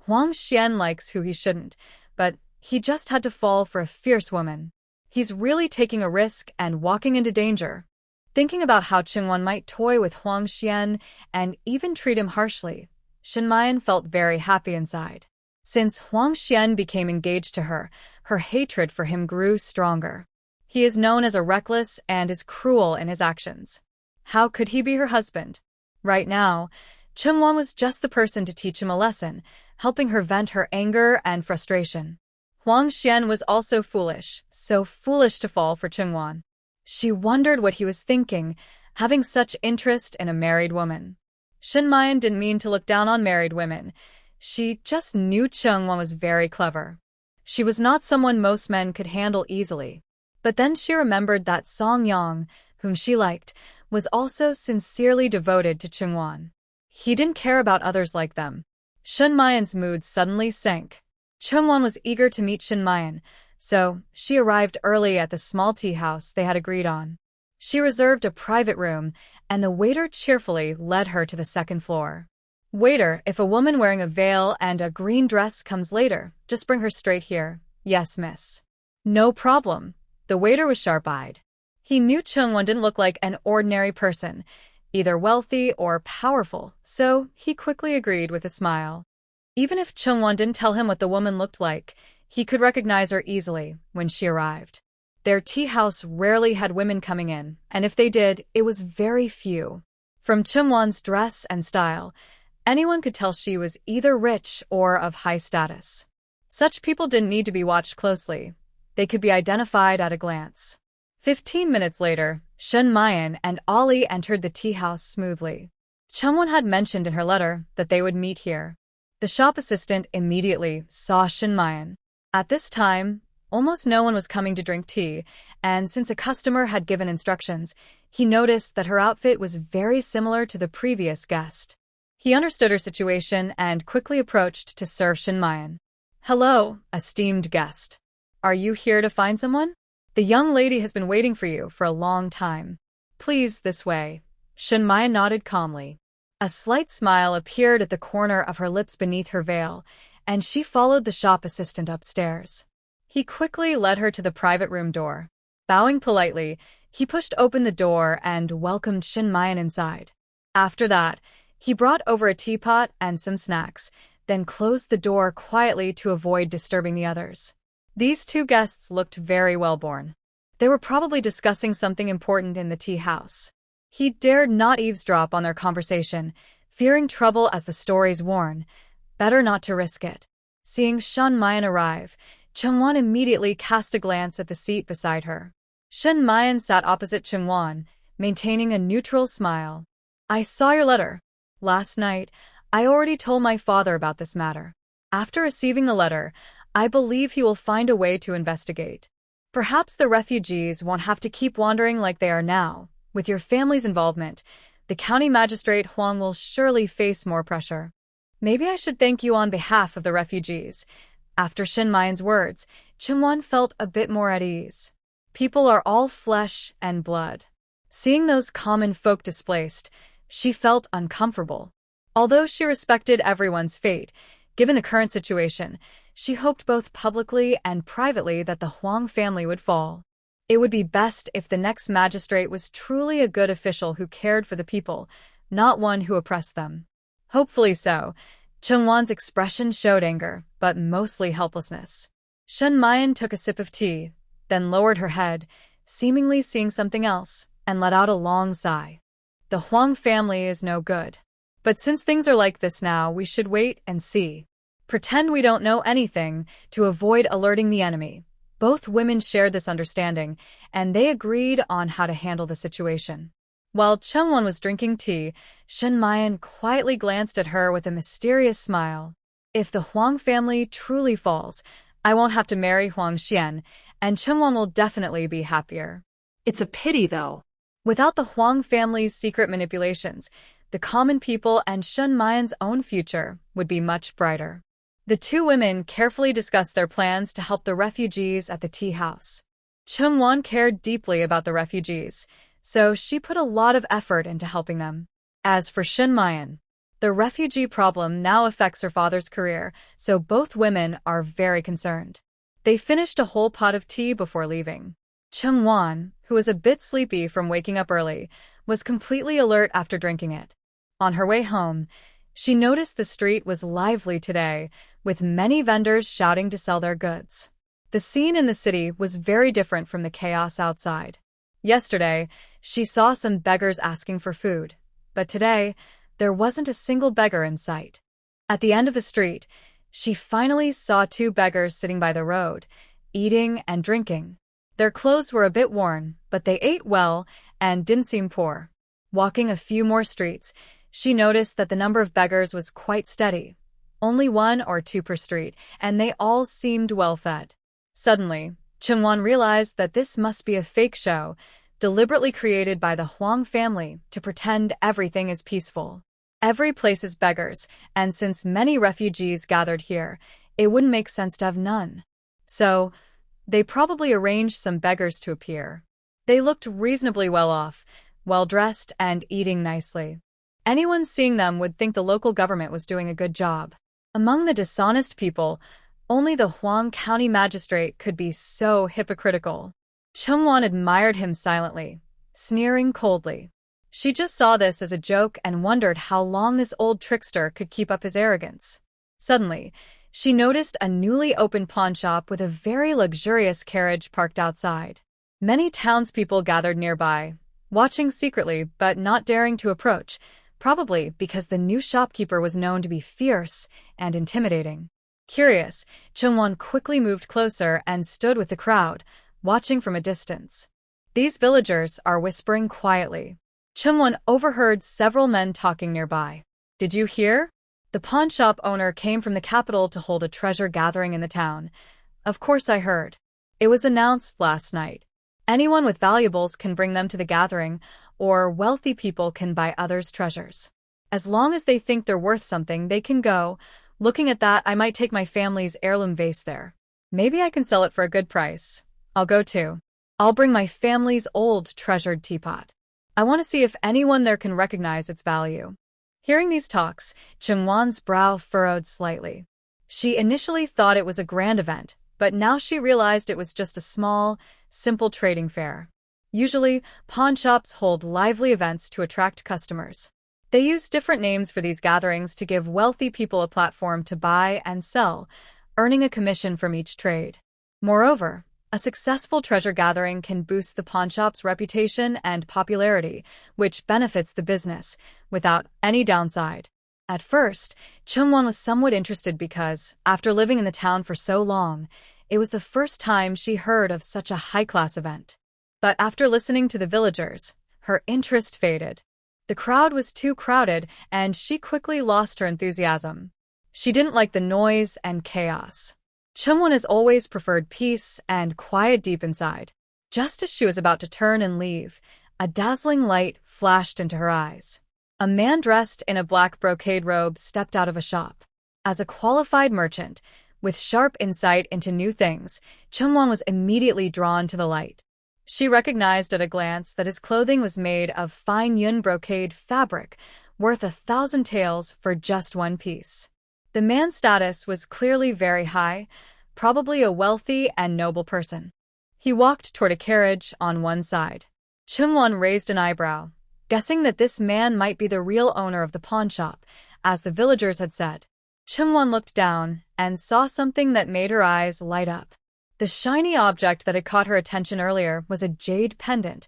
Huang Xian likes who he shouldn't, but he just had to fall for a fierce woman. He's really taking a risk and walking into danger. Thinking about how Chungwan might toy with Huang Xian and even treat him harshly, Shin Mayan felt very happy inside. Since Huang Xian became engaged to her, her hatred for him grew stronger. He is known as a reckless and is cruel in his actions. How could he be her husband? Right now, Chungwan was just the person to teach him a lesson, helping her vent her anger and frustration. Huang Xian was also foolish, so foolish to fall for Chungwan. She wondered what he was thinking, having such interest in a married woman. Shin Mayan didn't mean to look down on married women. She just knew Chungwon was very clever. She was not someone most men could handle easily. But then she remembered that Song Yang, whom she liked, was also sincerely devoted to Chungwon. He didn't care about others like them. Shin Mayan's mood suddenly sank. Chungwon was eager to meet Shin Mayan, so she arrived early at the small tea house they had agreed on. She reserved a private room, and the waiter cheerfully led her to the second floor. "Waiter, if a woman wearing a veil and a green dress comes later, just bring her straight here." "Yes, miss." "No problem." The waiter was sharp-eyed. He knew Chungwon didn't look like an ordinary person, either wealthy or powerful, so he quickly agreed with a smile. Even if Chungwon didn't tell him what the woman looked like, he could recognize her easily when she arrived. Their tea house rarely had women coming in, and if they did, it was very few. From Chungwon's dress and style, anyone could tell she was either rich or of high status. Such people didn't need to be watched closely. They could be identified at a glance. 15 minutes later, Shin Mayan and Ali entered the tea house smoothly. Chungwon had mentioned in her letter that they would meet here. The shop assistant immediately saw Shin Mayan. At this time, almost no one was coming to drink tea, and since a customer had given instructions, he noticed that her outfit was very similar to the previous guest. He understood her situation and quickly approached to serve Shin Mayan. "Hello, esteemed guest. Are you here to find someone? The young lady has been waiting for you for a long time. Please, this way." Shin Mayan nodded calmly. A slight smile appeared at the corner of her lips beneath her veil, and she followed the shop assistant upstairs. He quickly led her to the private room door. Bowing politely, he pushed open the door and welcomed Shin Mayan inside. After that, he brought over a teapot and some snacks, then closed the door quietly to avoid disturbing the others. These two guests looked very well-born. They were probably discussing something important in the tea house. He dared not eavesdrop on their conversation, fearing trouble as the stories warn. Better not to risk it. Seeing Shin Mayan arrive, Chungwon immediately cast a glance at the seat beside her. Shin Mayan sat opposite Chungwon, maintaining a neutral smile. "I saw your letter. Last night, I already told my father about this matter. After receiving the letter, I believe he will find a way to investigate. Perhaps the refugees won't have to keep wandering like they are now. With your family's involvement, the county magistrate Huang will surely face more pressure. Maybe I should thank you on behalf of the refugees." After Shin Mayan's words, Chungwon felt a bit more at ease. People are all flesh and blood. Seeing those common folk displaced, she felt uncomfortable. Although she respected everyone's fate, given the current situation, she hoped both publicly and privately that the Huang family would fall. It would be best if the next magistrate was truly a good official who cared for the people, not one who oppressed them. Hopefully so. Chungwon's expression showed anger, but mostly helplessness. Shin Mayan took a sip of tea, then lowered her head, seemingly seeing something else, and let out a long sigh. The Huang family is no good. But since things are like this now, we should wait and see. Pretend we don't know anything to avoid alerting the enemy. Both women shared this understanding, and they agreed on how to handle the situation. While Chungwon was drinking tea, Shin Mayan quietly glanced at her with a mysterious smile. "If the Huang family truly falls, I won't have to marry Huang Xian, and Chungwon will definitely be happier." It's a pity, though. Without the Huang family's secret manipulations, the common people and Shin Mayan's own future would be much brighter. The two women carefully discussed their plans to help the refugees at the tea house. Chungwon cared deeply about the refugees, so she put a lot of effort into helping them. As for Shin Mayan, the refugee problem now affects her father's career, so both women are very concerned. They finished a whole pot of tea before leaving. Chungwon, who was a bit sleepy from waking up early, was completely alert after drinking it. On her way home, she noticed the street was lively today, with many vendors shouting to sell their goods. The scene in the city was very different from the chaos outside. Yesterday, she saw some beggars asking for food, but today, there wasn't a single beggar in sight. At the end of the street, she finally saw two beggars sitting by the road, eating and drinking. Their clothes were a bit worn, but they ate well and didn't seem poor. Walking a few more streets, she noticed that the number of beggars was quite steady. Only 1 or 2 per street, and they all seemed well-fed. Suddenly, Chungwon realized that this must be a fake show, deliberately created by the Huang family to pretend everything is peaceful. Every place is beggars, and since many refugees gathered here, it wouldn't make sense to have none. So, they probably arranged some beggars to appear. They looked reasonably well off, well-dressed and eating nicely. Anyone seeing them would think the local government was doing a good job. Among the dishonest people, only the Huang County magistrate could be so hypocritical. Chungwon admired him silently, sneering coldly. She just saw this as a joke and wondered how long this old trickster could keep up his arrogance. Suddenly, she noticed a newly opened pawnshop with a very luxurious carriage parked outside. Many townspeople gathered nearby, watching secretly but not daring to approach, probably because the new shopkeeper was known to be fierce and intimidating. Curious, Chungwon quickly moved closer and stood with the crowd, watching from a distance. These villagers are whispering quietly. Chungwon overheard several men talking nearby. Did you hear? The pawnshop owner came from the capital to hold a treasure gathering in the town. Of course I heard. It was announced last night. Anyone with valuables can bring them to the gathering, or wealthy people can buy others' treasures. As long as they think they're worth something, they can go. Looking at that, I might take my family's heirloom vase there. Maybe I can sell it for a good price. I'll go too. I'll bring my family's old treasured teapot. I want to see if anyone there can recognize its value. Hearing these talks, Chungwon's brow furrowed slightly. She initially thought it was a grand event, but now she realized it was just a small, simple trading fair. Usually, pawnshops hold lively events to attract customers. They use different names for these gatherings to give wealthy people a platform to buy and sell, earning a commission from each trade. Moreover, a successful treasure gathering can boost the pawnshop's reputation and popularity, which benefits the business, without any downside. At first, Chungwon was somewhat interested because, after living in the town for so long, it was the first time she heard of such a high-class event. But after listening to the villagers, her interest faded. The crowd was too crowded, and she quickly lost her enthusiasm. She didn't like the noise and chaos. Chungwon has always preferred peace and quiet deep inside. Just as she was about to turn and leave, a dazzling light flashed into her eyes. A man dressed in a black brocade robe stepped out of a shop. As a qualified merchant, with sharp insight into new things, Chungwon was immediately drawn to the light. She recognized at a glance that his clothing was made of fine yun brocade fabric, worth 1,000 taels for just one piece. The man's status was clearly very high, probably a wealthy and noble person. He walked toward a carriage on one side. Chungwon raised an eyebrow, guessing that this man might be the real owner of the pawnshop, as the villagers had said. Chungwon looked down and saw something that made her eyes light up. The shiny object that had caught her attention earlier was a jade pendant,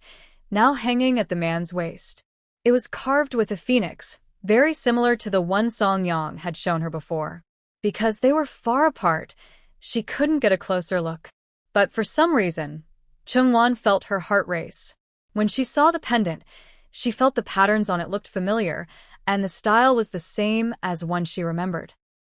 now hanging at the man's waist. It was carved with a phoenix, very similar to the one Song Yang had shown her before. Because they were far apart, she couldn't get a closer look. But for some reason, Chungwon felt her heart race. When she saw the pendant, she felt the patterns on it looked familiar, and the style was the same as one she remembered.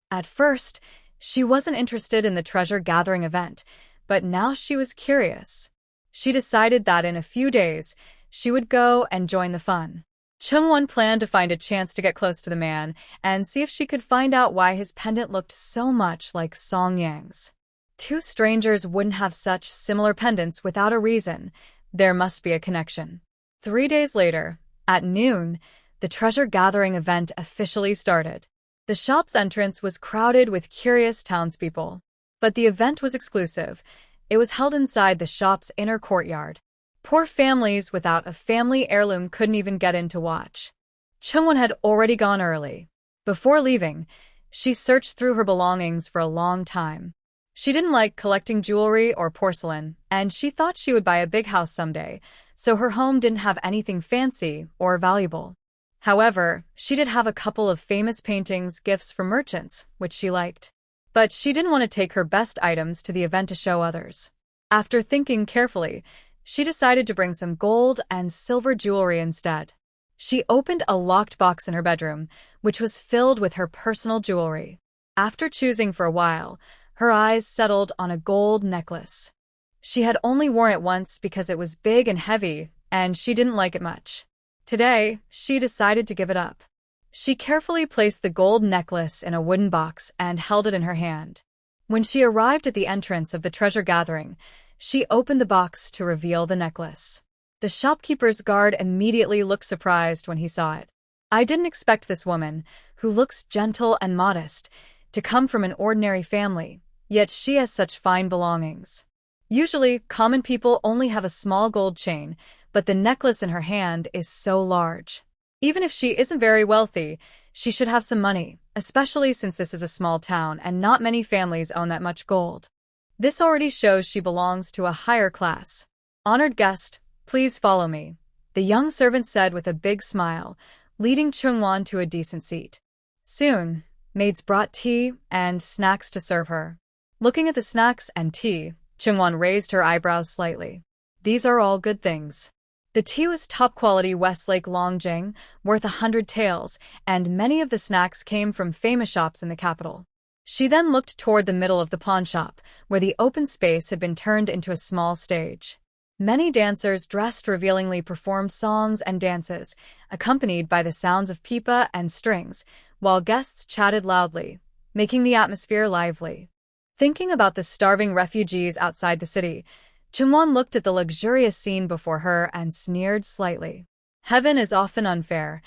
At first, she wasn't interested in the treasure-gathering event, but now she was curious. She decided that in a few days, she would go and join the fun. Chungwon planned to find a chance to get close to the man and see if she could find out why his pendant looked so much like Song Yang's. Two strangers wouldn't have such similar pendants without a reason. There must be a connection. 3 days later, at noon, the treasure-gathering event officially started. The shop's entrance was crowded with curious townspeople. But the event was exclusive. It was held inside the shop's inner courtyard. Poor families without a family heirloom couldn't even get in to watch. Chungwon had already gone early. Before leaving, she searched through her belongings for a long time. She didn't like collecting jewelry or porcelain, and she thought she would buy a big house someday, so her home didn't have anything fancy or valuable. However, she did have a couple of famous paintings, gifts from merchants, which she liked. But she didn't want to take her best items to the event to show others. After thinking carefully, she decided to bring some gold and silver jewelry instead. She opened a locked box in her bedroom, which was filled with her personal jewelry. After choosing for a while, her eyes settled on a gold necklace. She had only worn it once because it was big and heavy, and she didn't like it much. Today, she decided to give it up. She carefully placed the gold necklace in a wooden box and held it in her hand. When she arrived at the entrance of the treasure gathering, she opened the box to reveal the necklace. The shopkeeper's guard immediately looked surprised when he saw it. "I didn't expect this woman, who looks gentle and modest, to come from an ordinary family, yet she has such fine belongings. Usually, common people only have a small gold chain, but the necklace in her hand is so large. Even if she isn't very wealthy, she should have some money, especially since this is a small town and not many families own that much gold. This already shows she belongs to a higher class. Honored guest, please follow me," the young servant said with a big smile, leading Chungwon to a decent seat. Soon, maids brought tea and snacks to serve her. Looking at the snacks and tea, Chungwon raised her eyebrows slightly. These are all good things. The tea was top-quality Westlake Longjing, worth 100 taels, and many of the snacks came from famous shops in the capital. She then looked toward the middle of the pawn shop, where the open space had been turned into a small stage. Many dancers dressed revealingly performed songs and dances, accompanied by the sounds of pipa and strings, while guests chatted loudly, making the atmosphere lively. Thinking about the starving refugees outside the city, Chungwon looked at the luxurious scene before her and sneered slightly. Heaven is often unfair.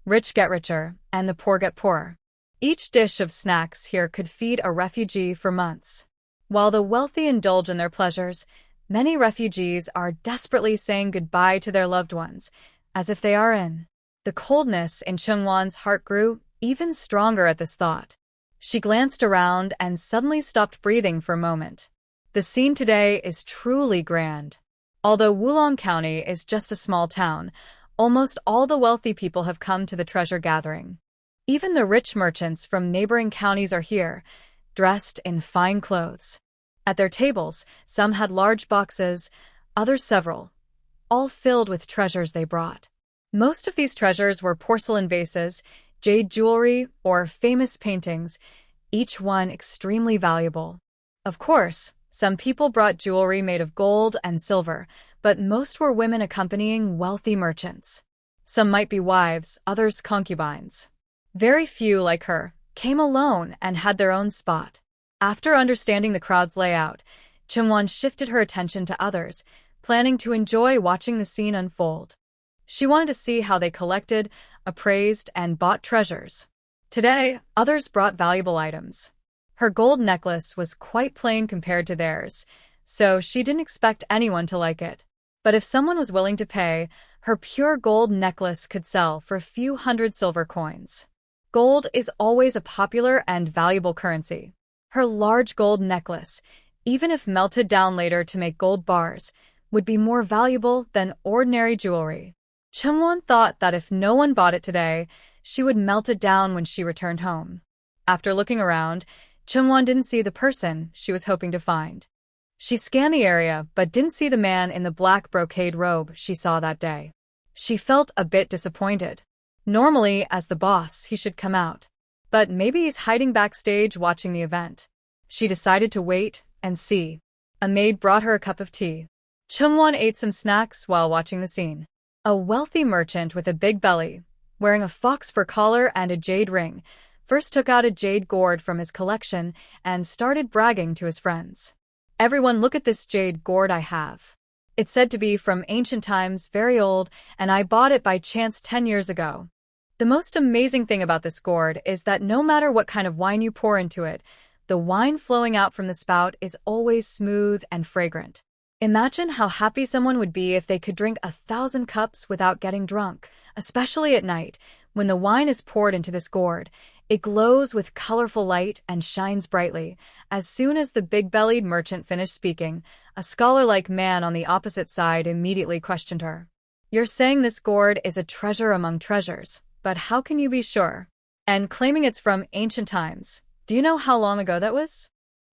Rich get richer, and the poor get poorer. Each dish of snacks here could feed a refugee for months. While the wealthy indulge in their pleasures, many refugees are desperately saying goodbye to their loved ones, as if they are in. The coldness in Chungwon's heart grew even stronger at this thought. She glanced around and suddenly stopped breathing for a moment. The scene today is truly grand. Although Wulong County is just a small town, almost all the wealthy people have come to the treasure gathering. Even the rich merchants from neighboring counties are here, dressed in fine clothes. At their tables, some had large boxes, others several, all filled with treasures they brought. Most of these treasures were porcelain vases, jade jewelry, or famous paintings, each one extremely valuable. Of course, some people brought jewelry made of gold and silver, but most were women accompanying wealthy merchants. Some might be wives, others concubines. Very few, like her, came alone and had their own spot. After understanding the crowd's layout, Chungwon shifted her attention to others, planning to enjoy watching the scene unfold. She wanted to see how they collected, appraised, and bought treasures. Today, others brought valuable items. Her gold necklace was quite plain compared to theirs, so she didn't expect anyone to like it. But if someone was willing to pay, her pure gold necklace could sell for a few hundred silver coins. Gold is always a popular and valuable currency. Her large gold necklace, even if melted down later to make gold bars, would be more valuable than ordinary jewelry. Chungwon thought that if no one bought it today, she would melt it down when she returned home. After looking around, Chungwon didn't see the person she was hoping to find. She scanned the area but didn't see the man in the black brocade robe she saw that day. She felt a bit disappointed. Normally, as the boss, he should come out. But maybe he's hiding backstage watching the event. She decided to wait and see. A maid brought her a cup of tea. Chungwon ate some snacks while watching the scene. A wealthy merchant with a big belly, wearing a fox fur collar and a jade ring, first took out a jade gourd from his collection and started bragging to his friends. "Everyone, look at this jade gourd I have. It's said to be from ancient times, very old, and I bought it by chance 10 years ago. The most amazing thing about this gourd is that no matter what kind of wine you pour into it, the wine flowing out from the spout is always smooth and fragrant. Imagine how happy someone would be if they could drink 1,000 cups without getting drunk, especially at night. When the wine is poured into this gourd, it glows with colorful light and shines brightly." As soon as the big-bellied merchant finished speaking, a scholar-like man on the opposite side immediately questioned her. "You're saying this gourd is a treasure among treasures, but how can you be sure? And claiming it's from ancient times, do you know how long ago that was?"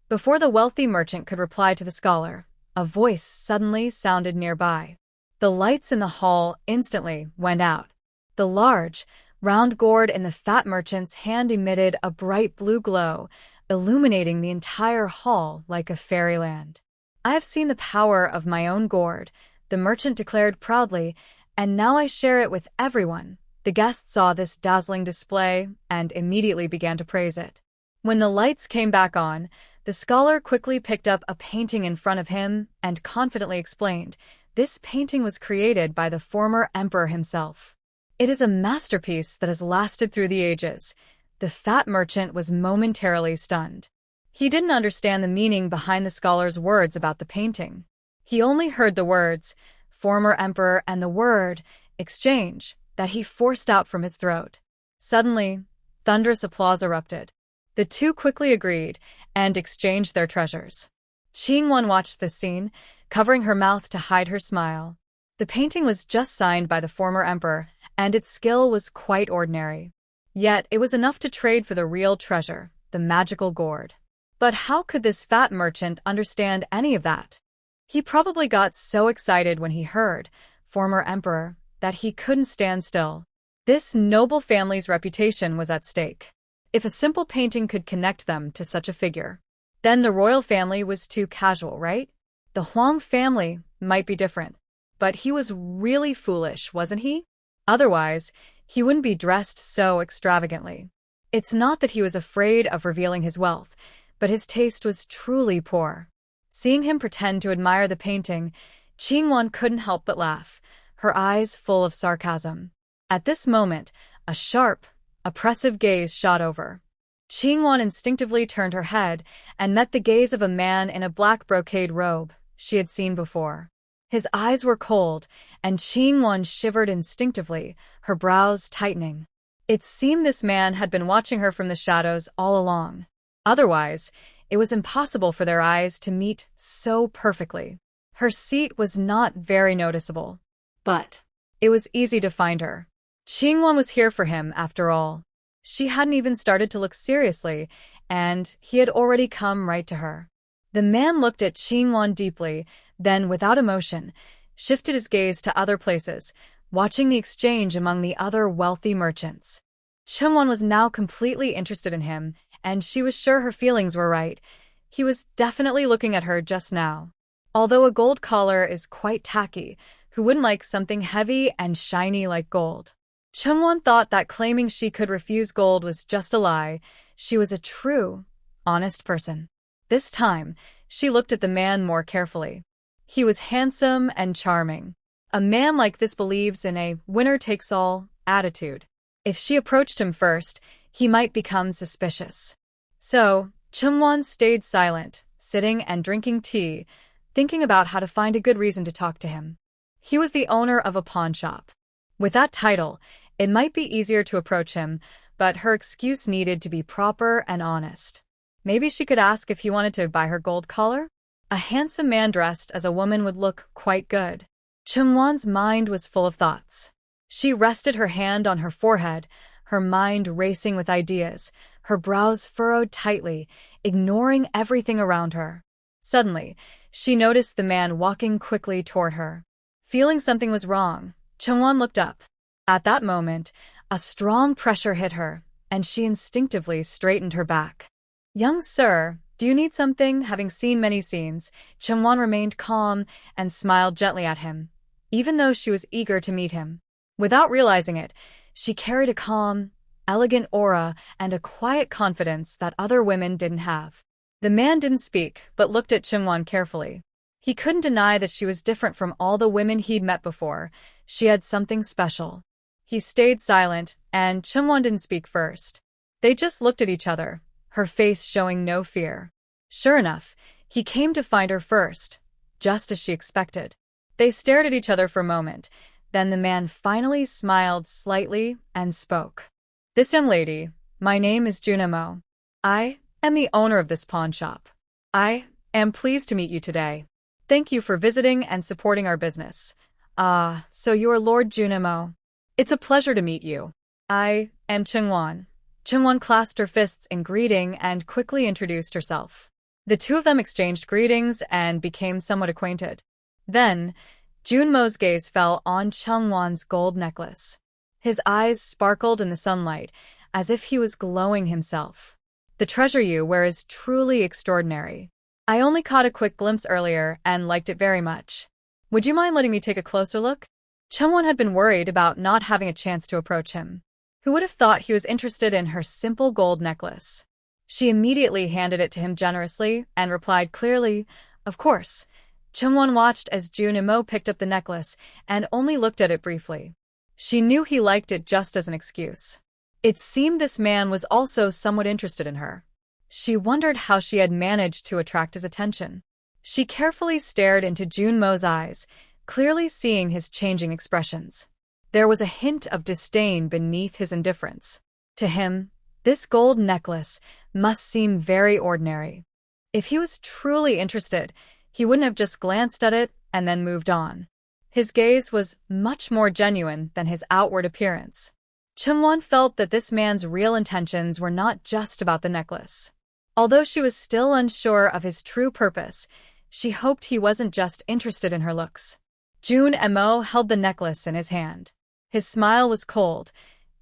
Before the wealthy merchant could reply to the scholar, a voice suddenly sounded nearby. The lights in the hall instantly went out. The large, round gourd in the fat merchant's hand emitted a bright blue glow, illuminating the entire hall like a fairyland. "I have seen the power of my own gourd," the merchant declared proudly, "and now I share it with everyone." The guests saw this dazzling display and immediately began to praise it. When the lights came back on, the scholar quickly picked up a painting in front of him and confidently explained, "This painting was created by the former emperor himself. It is a masterpiece that has lasted through the ages." The fat merchant was momentarily stunned. He didn't understand the meaning behind the scholar's words about the painting. He only heard the words, "former emperor," and the word, "exchange," that he forced out from his throat. Suddenly, thunderous applause erupted. The two quickly agreed and exchanged their treasures. Qingwan watched this scene, covering her mouth to hide her smile. The painting was just signed by the former emperor, and its skill was quite ordinary. Yet it was enough to trade for the real treasure, the magical gourd. But how could this fat merchant understand any of that? He probably got so excited when he heard "former emperor" that he couldn't stand still. This noble family's reputation was at stake. If a simple painting could connect them to such a figure, then the royal family was too casual, right? The Huang family might be different, but he was really foolish, wasn't he? Otherwise, he wouldn't be dressed so extravagantly. It's not that he was afraid of revealing his wealth, but his taste was truly poor. Seeing him pretend to admire the painting, Qingwan couldn't help but laugh, her eyes full of sarcasm. At this moment, a sharp, oppressive gaze shot over. Qingwan instinctively turned her head and met the gaze of a man in a black brocade robe she had seen before. His eyes were cold, and Qingwan shivered instinctively, her brows tightening. It seemed this man had been watching her from the shadows all along. Otherwise, it was impossible for their eyes to meet so perfectly. Her seat was not very noticeable, but it was easy to find her. Qingwan was here for him, after all. She hadn't even started to look seriously, and he had already come right to her. The man looked at Qingwan deeply, then, without emotion, shifted his gaze to other places, watching the exchange among the other wealthy merchants. Qingwan was now completely interested in him, and she was sure her feelings were right. He was definitely looking at her just now. Although a gold collar is quite tacky, who wouldn't like something heavy and shiny like gold? Qingwan thought that claiming she could refuse gold was just a lie. She was a true, honest person. This time, she looked at the man more carefully. He was handsome and charming. A man like this believes in a winner-takes-all attitude. If she approached him first, he might become suspicious. So, Qingwan stayed silent, sitting and drinking tea, thinking about how to find a good reason to talk to him. He was the owner of a pawn shop. With that title, it might be easier to approach him, but her excuse needed to be proper and honest. Maybe she could ask if he wanted to buy her gold collar? A handsome man dressed as a woman would look quite good. Qingwan's mind was full of thoughts. She rested her hand on her forehead, her mind racing with ideas, her brows furrowed tightly, ignoring everything around her. Suddenly, she noticed the man walking quickly toward her. Feeling something was wrong, Qingwan looked up. At that moment, a strong pressure hit her, and she instinctively straightened her back. "Young sir, do you need something?" Having seen many scenes, Qingwan remained calm and smiled gently at him, even though she was eager to meet him. Without realizing it, she carried a calm, elegant aura and a quiet confidence that other women didn't have. The man didn't speak, but looked at Qingwan carefully. He couldn't deny that she was different from all the women he'd met before. She had something special. He stayed silent, and Qingwan didn't speak first. They just looked at each other, her face showing no fear. Sure enough, he came to find her first, just as she expected. They stared at each other for a moment. Then the man finally smiled slightly and spoke. "This young lady, my name is Junimo. I am the owner of this pawn shop. I am pleased to meet you today. Thank you for visiting and supporting our business. Ah, so you are Lord Junimo. It's a pleasure to meet you. I am Qingwan." Qingwan clasped her fists in greeting and quickly introduced herself. The two of them exchanged greetings and became somewhat acquainted. Then, Junmo's gaze fell on Qingwan's gold necklace. His eyes sparkled in the sunlight, as if he was glowing himself. The treasure you wear is truly extraordinary. I only caught a quick glimpse earlier and liked it very much. Would you mind letting me take a closer look? Chungwon had been worried about not having a chance to approach him. Who would have thought he was interested in her simple gold necklace? She immediately handed it to him generously and replied clearly, "Of course." Chungwon watched as Jun Imo picked up the necklace and only looked at it briefly. She knew he liked it just as an excuse. It seemed this man was also somewhat interested in her. She wondered how she had managed to attract his attention. She carefully stared into Jun Mo's eyes, clearly seeing his changing expressions. There was a hint of disdain beneath his indifference. To him, this gold necklace must seem very ordinary. If he was truly interested, he wouldn't have just glanced at it and then moved on. His gaze was much more genuine than his outward appearance. Chungwon felt that this man's real intentions were not just about the necklace. Although she was still unsure of his true purpose, she hoped he wasn't just interested in her looks. Jun Imo held the necklace in his hand. His smile was cold,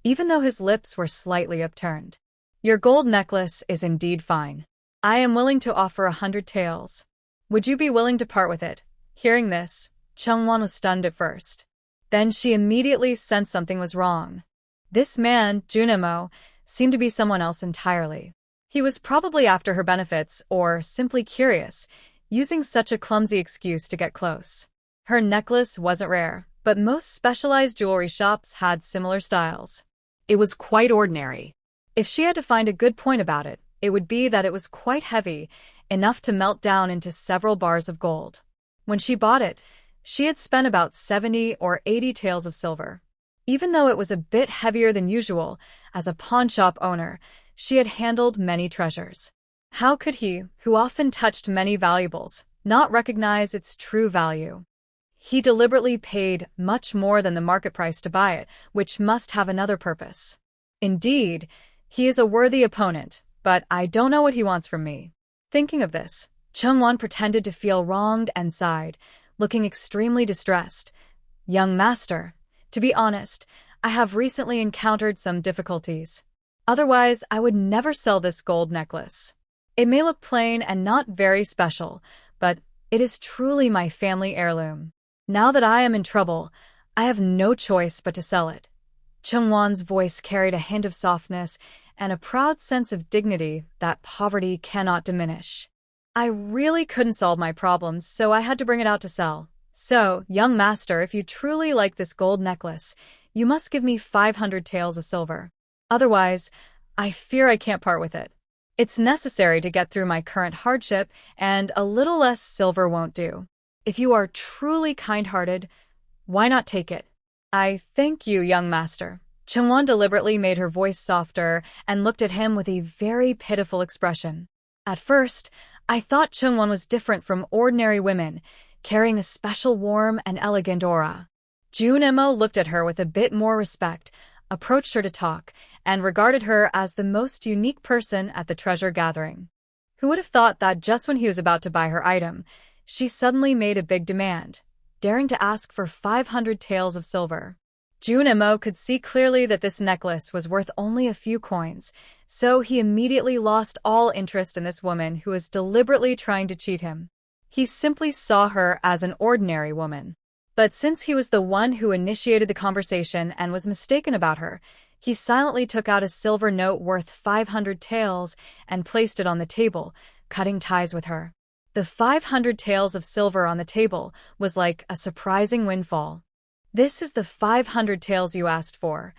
even though his lips were slightly upturned. "Your gold necklace is indeed fine. I am willing to offer 100 taels. Would you be willing to part with it?" Hearing this, Chungwon was stunned at first. Then she immediately sensed something was wrong. This man, Jun Imo, seemed to be someone else entirely. He was probably after her benefits or simply curious, using such a clumsy excuse to get close. Her necklace wasn't rare, but most specialized jewelry shops had similar styles. It was quite ordinary. If she had to find a good point about it, it would be that it was quite heavy, enough to melt down into several bars of gold. When she bought it, she had spent about 70 or 80 taels of silver. Even though it was a bit heavier than usual, as a pawnshop owner, she had handled many treasures. How could he, who often touched many valuables, not recognize its true value? He deliberately paid much more than the market price to buy it, which must have another purpose. Indeed, he is a worthy opponent, but I don't know what he wants from me. Thinking of this, Chungwon pretended to feel wronged and sighed, looking extremely distressed. "Young master, to be honest, I have recently encountered some difficulties. Otherwise, I would never sell this gold necklace. It may look plain and not very special, but it is truly my family heirloom. Now that I am in trouble, I have no choice but to sell it." Chungwon's voice carried a hint of softness and a proud sense of dignity that poverty cannot diminish. "I really couldn't solve my problems, so I had to bring it out to sell. So, young master, if you truly like this gold necklace, you must give me 500 taels of silver. Otherwise, I fear I can't part with it. It's necessary to get through my current hardship, and a little less silver won't do. If you are truly kind-hearted, why not take it?" "I thank you, young master." Chungwon deliberately made her voice softer and looked at him with a very pitiful expression. At first, I thought Chungwon was different from ordinary women, carrying a special warm and elegant aura. Jun Imo looked at her with a bit more respect, approached her to talk, and regarded her as the most unique person at the treasure gathering. Who would have thought that just when he was about to buy her item, she suddenly made a big demand, daring to ask for 500 taels of silver. Jun Imo could see clearly that this necklace was worth only a few coins, so he immediately lost all interest in this woman who was deliberately trying to cheat him. He simply saw her as an ordinary woman. But since he was the one who initiated the conversation and was mistaken about her, he silently took out a silver note worth 500 taels and placed it on the table, cutting ties with her. The 500 taels of silver on the table was like a surprising windfall. "This is the 500 taels you asked for."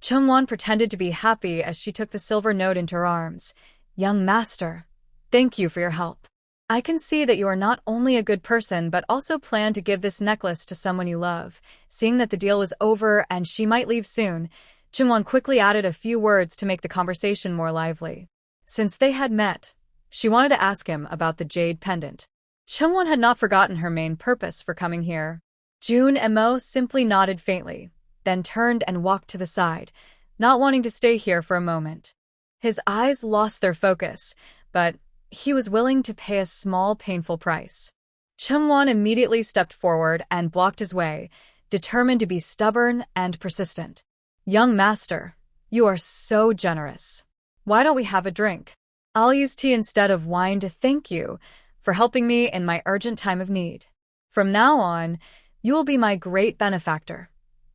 Chungwon pretended to be happy as she took the silver note into her arms. "Young master, thank you for your help. I can see that you are not only a good person but also plan to give this necklace to someone you love." Seeing that the deal was over and she might leave soon, Chungwon quickly added a few words to make the conversation more lively. Since they had met, she wanted to ask him about the jade pendant. Chungwon had not forgotten her main purpose for coming here. Jun Imo simply nodded faintly, then turned and walked to the side, not wanting to stay here for a moment. His eyes lost their focus, but he was willing to pay a small, painful price. Chungwon immediately stepped forward and blocked his way, determined to be stubborn and persistent. Young master, you are so generous. Why don't we have a drink? I'll use tea instead of wine to thank you for helping me in my urgent time of need. From now on, you will be my great benefactor.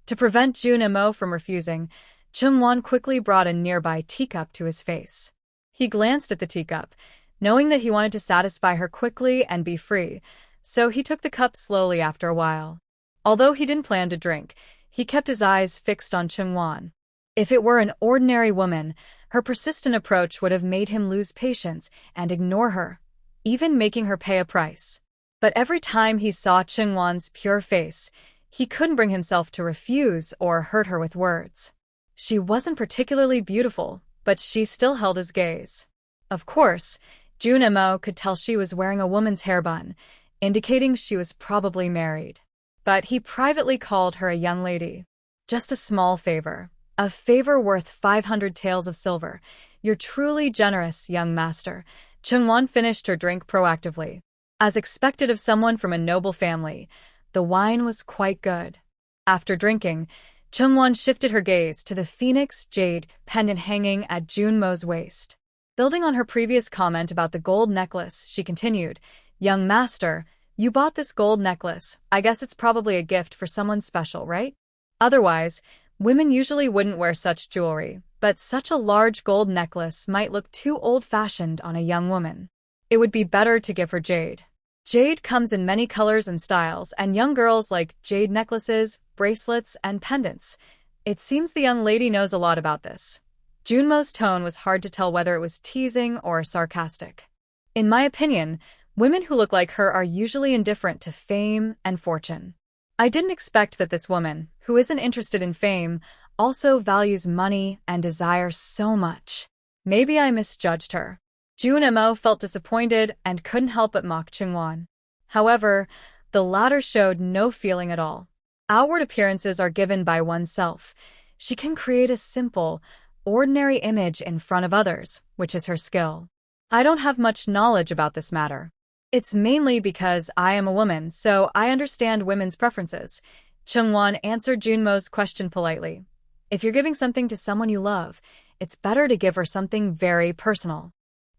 To prevent Junimo from refusing, Chungwon quickly brought a nearby teacup to his face. He glanced at the teacup, knowing that he wanted to satisfy her quickly and be free, so he took the cup slowly after a while. Although he didn't plan to drink, he kept his eyes fixed on Chungwon. If it were an ordinary woman, her persistent approach would have made him lose patience and ignore her, even making her pay a price. But every time he saw Chungwon's pure face, he couldn't bring himself to refuse or hurt her with words. She wasn't particularly beautiful, but she still held his gaze. Of course, Junimo could tell she was wearing a woman's hair bun, indicating she was probably married. But he privately called her a young lady. Just a small favor. A favor worth 500 taels of silver. You're truly generous, young master. Chungwon finished her drink proactively. As expected of someone from a noble family, the wine was quite good. After drinking, Chungwon shifted her gaze to the phoenix jade pendant hanging at Junmo's waist. Building on her previous comment about the gold necklace, she continued, Young master, you bought this gold necklace. I guess it's probably a gift for someone special, right? Otherwise, women usually wouldn't wear such jewelry, but such a large gold necklace might look too old-fashioned on a young woman. It would be better to give her jade. Jade comes in many colors and styles, and young girls like jade necklaces, bracelets, and pendants. It seems the young lady knows a lot about this. Junmo's tone was hard to tell whether it was teasing or sarcastic. In my opinion, women who look like her are usually indifferent to fame and fortune. I didn't expect that this woman, who isn't interested in fame, also values money and desire so much. Maybe I misjudged her. Junimo felt disappointed and couldn't help but mock Chungwon. However, the latter showed no feeling at all. Outward appearances are given by oneself. She can create a simple, ordinary image in front of others, which is her skill. I don't have much knowledge about this matter. It's mainly because I am a woman, so I understand women's preferences. Chungwon answered Junmo's question politely. If you're giving something to someone you love, it's better to give her something very personal.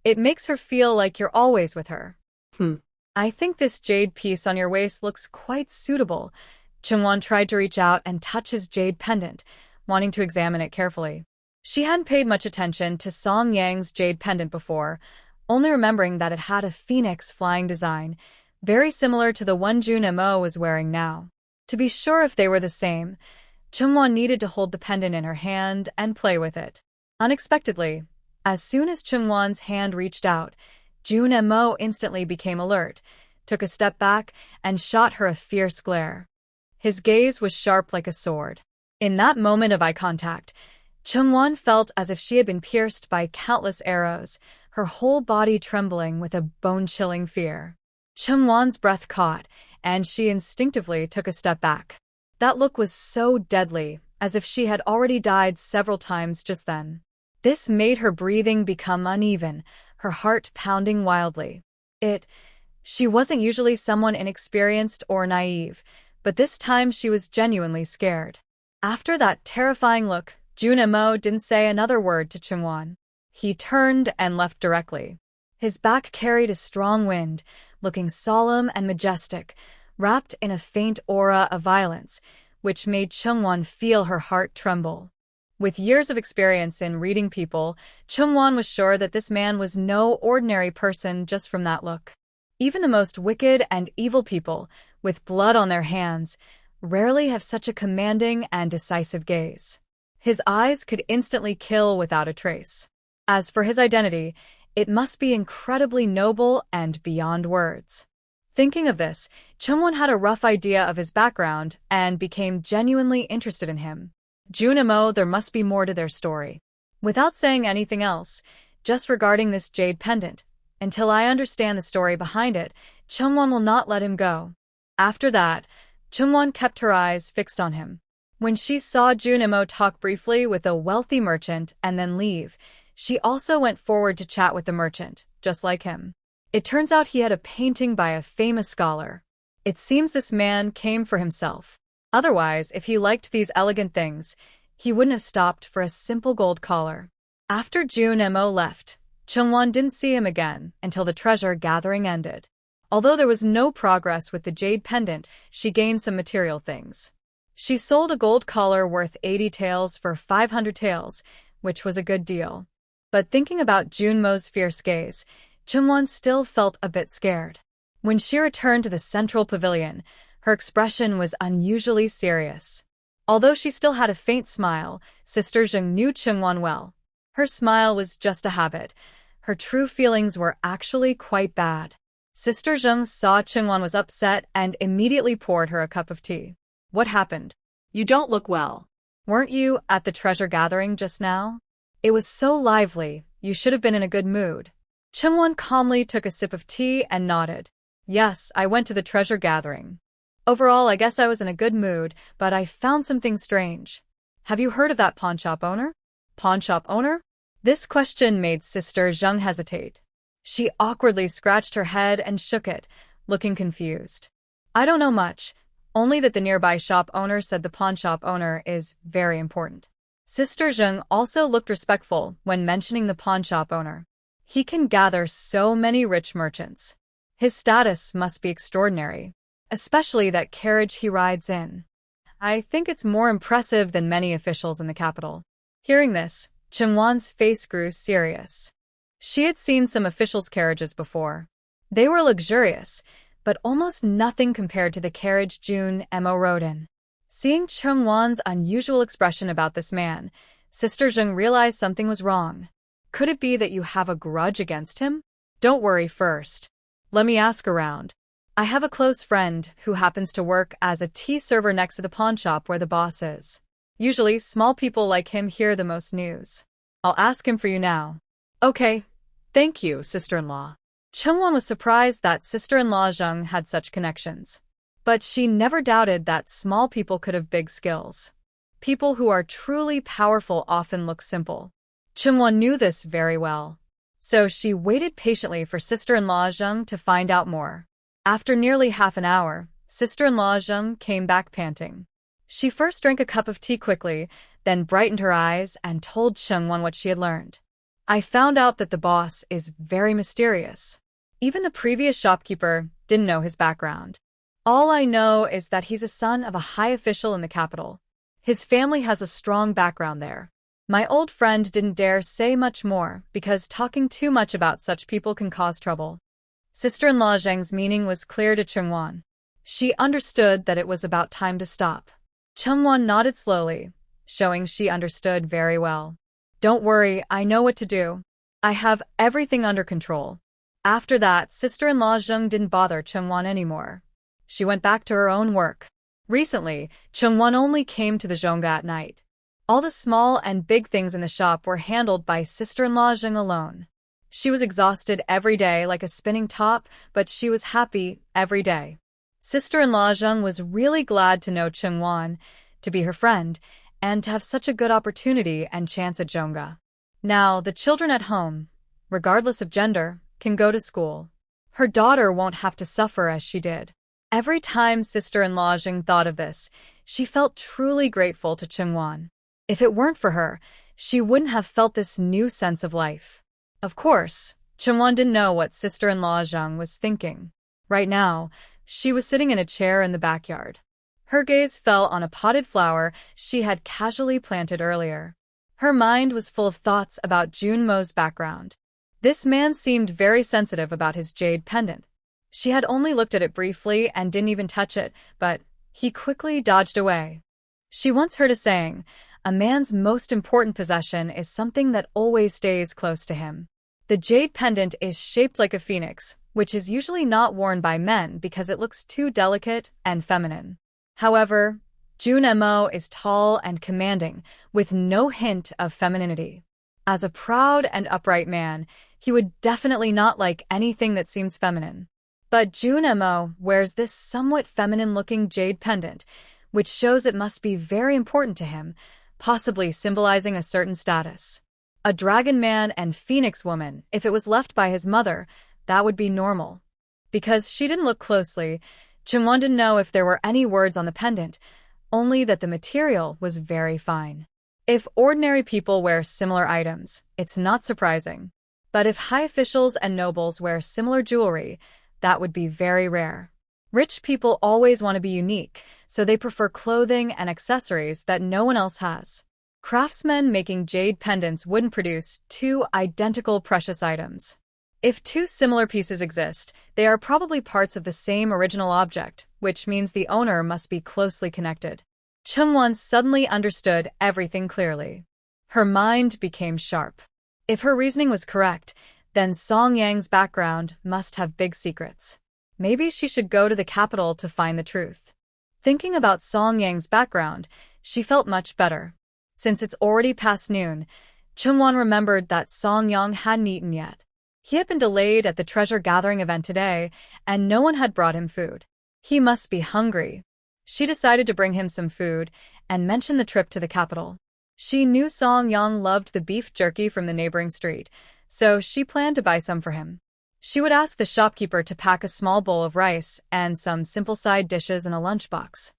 It makes her feel like you're always with her. I think this jade piece on your waist looks quite suitable. Chungwon tried to reach out and touch his jade pendant, wanting to examine it carefully. She hadn't paid much attention to Song Yang's jade pendant before, only remembering that it had a phoenix flying design, very similar to the one Junimo was wearing now. To be sure if they were the same, Chungwon needed to hold the pendant in her hand and play with it. Unexpectedly, as soon as Chungwon's hand reached out, Junimo instantly became alert, took a step back, and shot her a fierce glare. His gaze was sharp like a sword. In that moment of eye contact, Chungwon felt as if she had been pierced by countless arrows, her whole body trembling with a bone-chilling fear. Chungwon's breath caught, and she instinctively took a step back. That look was so deadly, as if she had already died several times just then. This made her breathing become uneven, her heart pounding wildly. She wasn't usually someone inexperienced or naive, but this time she was genuinely scared. After that terrifying look, Junimo didn't say another word to Chungwon. He turned and left directly. His back carried a strong wind, looking solemn and majestic, wrapped in a faint aura of violence, which made Chungwon feel her heart tremble. With years of experience in reading people, Chungwon was sure that this man was no ordinary person just from that look. Even the most wicked and evil people, with blood on their hands, rarely have such a commanding and decisive gaze. His eyes could instantly kill without a trace. As for his identity, it must be incredibly noble and beyond words. Thinking of this, Chungwon had a rough idea of his background and became genuinely interested in him. Junimo, there must be more to their story. Without saying anything else, just regarding this jade pendant, until I understand the story behind it, Chungwon will not let him go. After that, Chungwon kept her eyes fixed on him. When she saw Junimo talk briefly with a wealthy merchant and then leave, she also went forward to chat with the merchant, just like him. It turns out he had a painting by a famous scholar. It seems this man came for himself. Otherwise, if he liked these elegant things, he wouldn't have stopped for a simple gold collar. After Jun Mo left, Chungwon didn't see him again until the treasure gathering ended. Although there was no progress with the jade pendant, she gained some material things. She sold a gold collar worth 80 taels for 500 taels, which was a good deal. But thinking about Junmo's fierce gaze, Chungwon still felt a bit scared. When she returned to the central pavilion, her expression was unusually serious. Although she still had a faint smile, Sister Zheng knew Chungwon well. Her smile was just a habit. Her true feelings were actually quite bad. Sister Zheng saw Chungwon was upset and immediately poured her a cup of tea. What happened? You don't look well. Weren't you at the treasure gathering just now? It was so lively, you should have been in a good mood. Chungwon calmly took a sip of tea and nodded. Yes, I went to the treasure gathering. Overall, I guess I was in a good mood, but I found something strange. Have you heard of that pawn shop owner? Pawn shop owner? This question made Sister Zheng hesitate. She awkwardly scratched her head and shook it, looking confused. I don't know much, only that the nearby shop owner said the pawn shop owner is very important. Sister Zheng also looked respectful when mentioning the pawn shop owner. He can gather so many rich merchants. His status must be extraordinary, especially that carriage he rides in. I think it's more impressive than many officials in the capital. Hearing this, Chungwon's face grew serious. She had seen some officials' carriages before. They were luxurious, but almost nothing compared to the carriage Jun Mo rode in. Seeing Chungwon's unusual expression about this man, Sister Zheng realized something was wrong. Could it be that you have a grudge against him? Don't worry first. Let me ask around. I have a close friend who happens to work as a tea server next to the pawn shop where the boss is. Usually, small people like him hear the most news. I'll ask him for you now. Okay. Thank you, sister-in-law. Chungwon was surprised that sister-in-law Zheng had such connections. But she never doubted that small people could have big skills. People who are truly powerful often look simple. Chungwon knew this very well. So she waited patiently for sister-in-law Zheng to find out more. After nearly half an hour, sister-in-law Zheng came back panting. She first drank a cup of tea quickly, then brightened her eyes and told Chungwon what she had learned. I found out that the boss is very mysterious. Even the previous shopkeeper didn't know his background. All I know is that he's a son of a high official in the capital. His family has a strong background there. My old friend didn't dare say much more because talking too much about such people can cause trouble. Sister-in-law Zheng's meaning was clear to Chungwon. She understood that it was about time to stop. Chungwon nodded slowly, showing she understood very well. Don't worry, I know what to do. I have everything under control. After that, sister-in-law Zheng didn't bother Chungwon anymore. She went back to her own work. Recently, Chungwon only came to the Zhongga at night. All the small and big things in the shop were handled by sister-in-law Zheng alone. She was exhausted every day like a spinning top, but she was happy every day. Sister-in-law Zheng was really glad to know Chungwon, to be her friend, and to have such a good opportunity and chance at Zhongga. Now, the children at home, regardless of gender, can go to school. Her daughter won't have to suffer as she did. Every time sister-in-law Zheng thought of this, she felt truly grateful to Chungwon. If it weren't for her, she wouldn't have felt this new sense of life. Of course, Chungwon didn't know what sister-in-law Zheng was thinking. Right now, she was sitting in a chair in the backyard. Her gaze fell on a potted flower she had casually planted earlier. Her mind was full of thoughts about Junmo's background. This man seemed very sensitive about his jade pendant. She had only looked at it briefly and didn't even touch it, but he quickly dodged away. She once heard a saying, a man's most important possession is something that always stays close to him. The jade pendant is shaped like a phoenix, which is usually not worn by men because it looks too delicate and feminine. However, Jun Mo is tall and commanding, with no hint of femininity. As a proud and upright man, he would definitely not like anything that seems feminine. But Jun Mo wears this somewhat feminine-looking jade pendant, which shows it must be very important to him, possibly symbolizing a certain status. A dragon man and phoenix woman, if it was left by his mother, that would be normal. Because she didn't look closely, Chungwon didn't know if there were any words on the pendant, only that the material was very fine. If ordinary people wear similar items, it's not surprising. But if high officials and nobles wear similar jewelry, that would be very rare. Rich people always want to be unique, so they prefer clothing and accessories that no one else has. Craftsmen making jade pendants wouldn't produce two identical precious items. If two similar pieces exist, they are probably parts of the same original object, which means the owner must be closely connected. Chungwon suddenly understood everything clearly. Her mind became sharp. If her reasoning was correct, then Song Yang's background must have big secrets. Maybe she should go to the capital to find the truth. Thinking about Song Yang's background, she felt much better. Since it's already past noon, Chungwon remembered that Song Yang hadn't eaten yet. He had been delayed at the treasure-gathering event today, and no one had brought him food. He must be hungry. She decided to bring him some food and mention the trip to the capital. She knew Song Yang loved the beef jerky from the neighboring street, so she planned to buy some for him. She would ask the shopkeeper to pack a small bowl of rice and some simple side dishes in a lunchbox.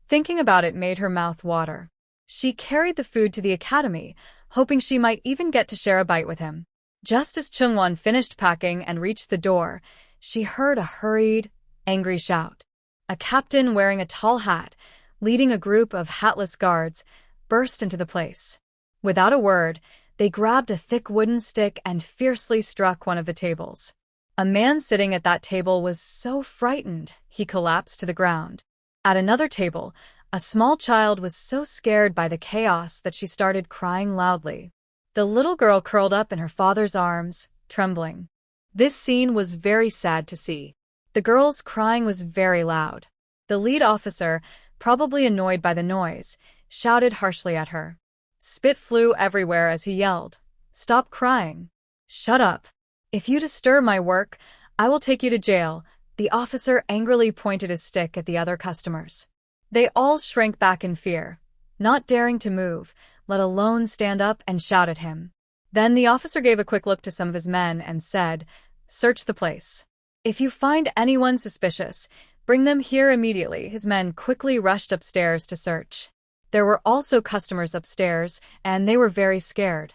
Thinking about it made her mouth water. She carried the food to the academy, hoping she might even get to share a bite with him. Just as Chungwon finished packing and reached the door, she heard a hurried, angry shout. A captain wearing a tall hat, leading a group of hatless guards, burst into the place. Without a word, they grabbed a thick wooden stick and fiercely struck one of the tables. A man sitting at that table was so frightened, he collapsed to the ground. At another table, a small child was so scared by the chaos that she started crying loudly. The little girl curled up in her father's arms, trembling. This scene was very sad to see. The girl's crying was very loud. The lead officer, probably annoyed by the noise, shouted harshly at her. Spit flew everywhere as he yelled, "Stop crying. Shut up. If you disturb my work, I will take you to jail." The officer angrily pointed his stick at the other customers. They all shrank back in fear, not daring to move, let alone stand up and shout at him. Then the officer gave a quick look to some of his men and said, "Search the place. If you find anyone suspicious, bring them here immediately." His men quickly rushed upstairs to search. There were also customers upstairs, and they were very scared.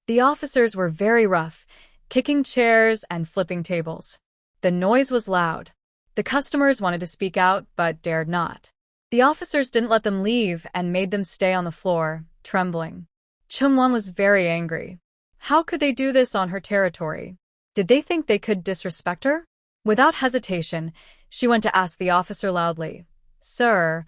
The officers were very rough, kicking chairs and flipping tables. The noise was loud. The customers wanted to speak out, but dared not. The officers didn't let them leave and made them stay on the floor, trembling. Chungwon was very angry. How could they do this on her territory? Did they think they could disrespect her? Without hesitation, she went to ask the officer loudly, "Sir,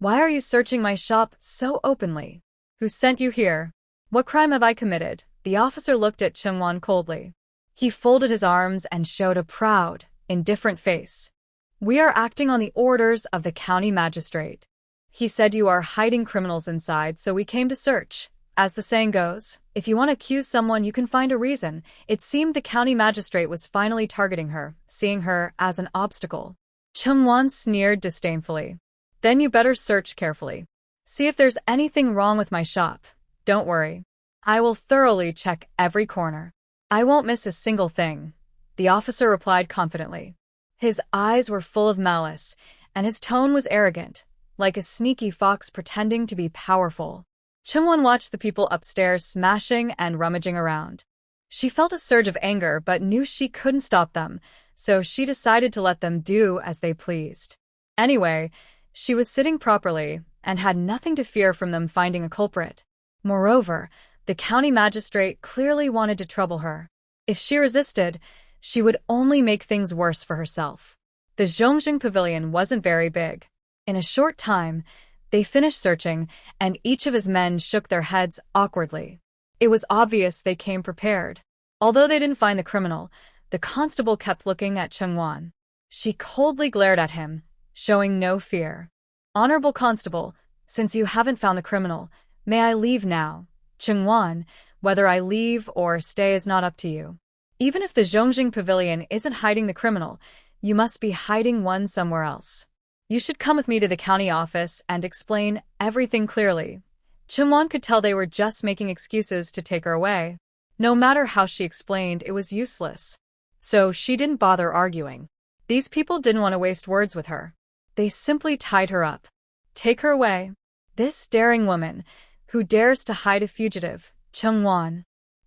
why are you searching my shop so openly? Who sent you here? What crime have I committed?" The officer looked at Chungwon coldly. He folded his arms and showed a proud, indifferent face. "We are acting on the orders of the county magistrate. He said you are hiding criminals inside, so we came to search. As the saying goes, if you want to accuse someone, you can find a reason." It seemed the county magistrate was finally targeting her, seeing her as an obstacle. Chungwon sneered disdainfully. "Then you better search carefully. See if there's anything wrong with my shop. Don't worry. I will thoroughly check every corner. I won't miss a single thing," the officer replied confidently. His eyes were full of malice, and his tone was arrogant, like a sneaky fox pretending to be powerful. Chungwon watched the people upstairs smashing and rummaging around. She felt a surge of anger but knew she couldn't stop them, so she decided to let them do as they pleased. Anyway, she was sitting properly and had nothing to fear from them finding a culprit. Moreover, the county magistrate clearly wanted to trouble her. If she resisted, she would only make things worse for herself. The Zhongjing Pavilion wasn't very big. In a short time, they finished searching, and each of his men shook their heads awkwardly. It was obvious they came prepared. Although they didn't find the criminal, the constable kept looking at Chungwon. She coldly glared at him, showing no fear. "Honorable constable, since you haven't found the criminal, may I leave now?" "Chungwon, whether I leave or stay is not up to you. Even if the Zhongjing Pavilion isn't hiding the criminal, you must be hiding one somewhere else. You should come with me to the county office and explain everything clearly." Chungwon could tell they were just making excuses to take her away. No matter how she explained, it was useless. So she didn't bother arguing. These people didn't want to waste words with her. They simply tied her up. Take her away. This daring woman, Who dares to hide a fugitive? Chungwon.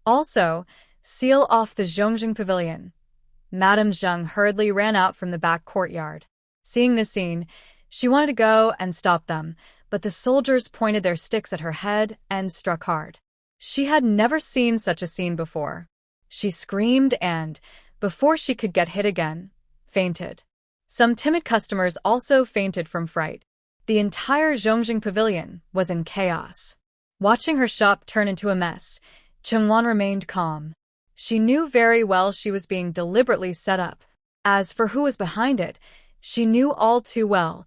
Also, seal off the Zhongjing Pavilion. Madame Zheng hurriedly ran out from the back courtyard. Seeing this scene, she wanted to go and stop them, but the soldiers pointed their sticks at her head and struck hard. She had never seen such a scene before. She screamed and, before she could get hit again, fainted. Some timid customers also fainted from fright. The entire Zhongjing Pavilion was in chaos. Watching her shop turn into a mess, Chungwon remained calm. She knew very well she was being deliberately set up. As for who was behind it, she knew all too well,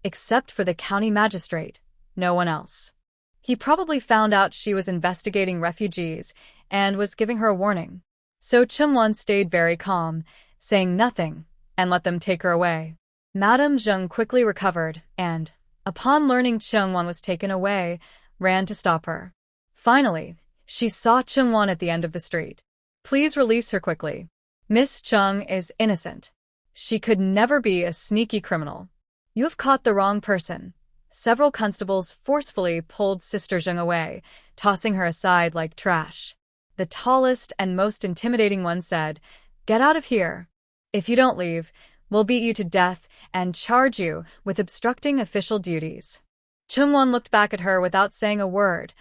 except for the county magistrate, no one else. He probably found out she was investigating refugees and was giving her a warning. So Chungwon stayed very calm, saying nothing, and let them take her away. Madame Zheng quickly recovered and, upon learning Chungwon was taken away, ran to stop her. Finally, she saw Chungwon at the end of the street. Please release her quickly. Miss Chung is innocent. She could never be a sneaky criminal. You have caught the wrong person. Several constables forcefully pulled Sister Zheng away, tossing her aside like trash. The tallest and most intimidating one said, "Get out of here. If you don't leave, we'll beat you to death and charge you with obstructing official duties." Chungwon looked back at her without saying a word,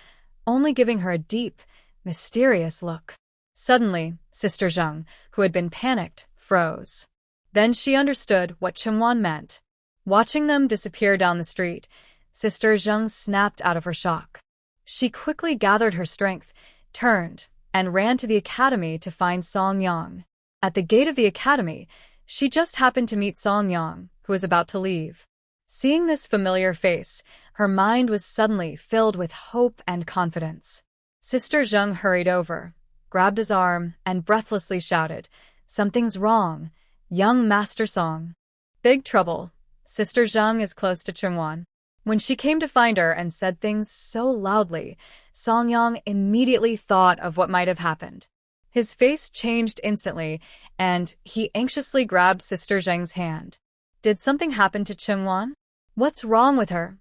only giving her a deep, mysterious look. Suddenly, Sister Zheng, who had been panicked, froze. Then she understood what Chungwon meant. Watching them disappear down the street, Sister Zheng snapped out of her shock. She quickly gathered her strength, turned, and ran to the academy to find Song Yang. At the gate of the academy, she just happened to meet Song Yang, who was about to leave. Seeing this familiar face, her mind was suddenly filled with hope and confidence. Sister Zheng hurried over, grabbed his arm, and breathlessly shouted, "Something's wrong. Young Master Song." Big trouble. Sister Zheng is close to Chungwon. When she came to find her and said things so loudly, Song Yang immediately thought of what might have happened. His face changed instantly, and he anxiously grabbed Sister Zheng's hand. Did something happen to Chungwon? What's wrong with her?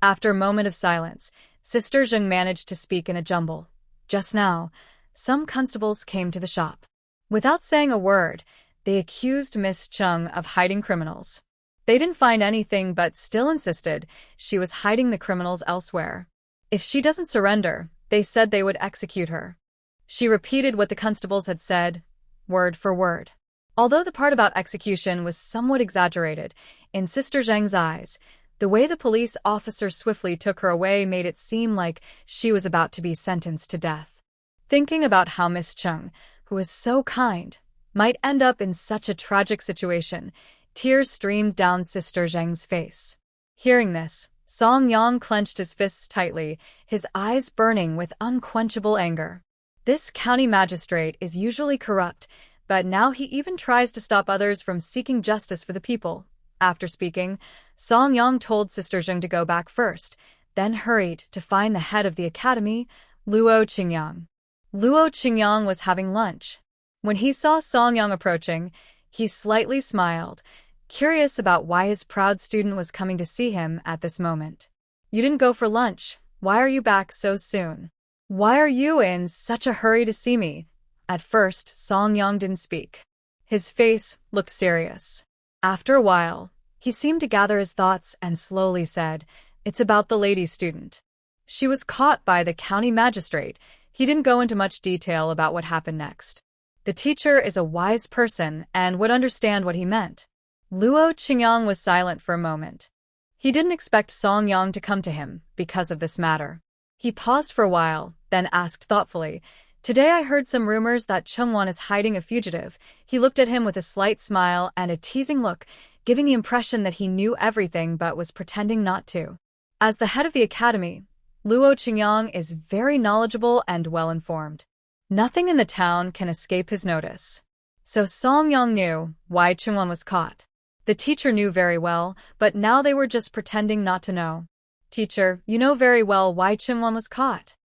After a moment of silence, Sister Zheng managed to speak in a jumble. Just now, some constables came to the shop. Without saying a word, they accused Miss Chung of hiding criminals. They didn't find anything but still insisted she was hiding the criminals elsewhere. If she doesn't surrender, they said they would execute her. She repeated what the constables had said, word for word. Although the part about execution was somewhat exaggerated, in Sister Zheng's eyes, the way the police officer swiftly took her away made it seem like she was about to be sentenced to death. Thinking about how Miss Chung, who was so kind, might end up in such a tragic situation, tears streamed down Sister Zheng's face. Hearing this, Song Yang clenched his fists tightly, his eyes burning with unquenchable anger. This county magistrate is usually corrupt, but now he even tries to stop others from seeking justice for the people. After speaking, Song Yang told Sister Zheng to go back first, then hurried to find the head of the academy, Luo Qingyang. Luo Qingyang was having lunch. When he saw Song Yang approaching, he slightly smiled, curious about why his proud student was coming to see him at this moment. "You didn't go for lunch. Why are you back so soon? Why are you in such a hurry to see me?" At first, Song Yang didn't speak. His face looked serious. After a while, he seemed to gather his thoughts and slowly said, "It's about the lady student. She was caught by the county magistrate." He didn't go into much detail about what happened next. The teacher is a wise person and would understand what he meant. Luo Qingyang was silent for a moment. He didn't expect Song Yang to come to him because of this matter. He paused for a while, then asked thoughtfully, "Today I heard some rumors that Chungwon is hiding a fugitive." He looked at him with a slight smile and a teasing look, giving the impression that he knew everything but was pretending not to. As the head of the academy, Luo Qingyang is very knowledgeable and well-informed. Nothing in the town can escape his notice. So Song Yang knew why Chungwon was caught. The teacher knew very well, but now they were just pretending not to know. "Teacher, you know very well why Chungwon was caught."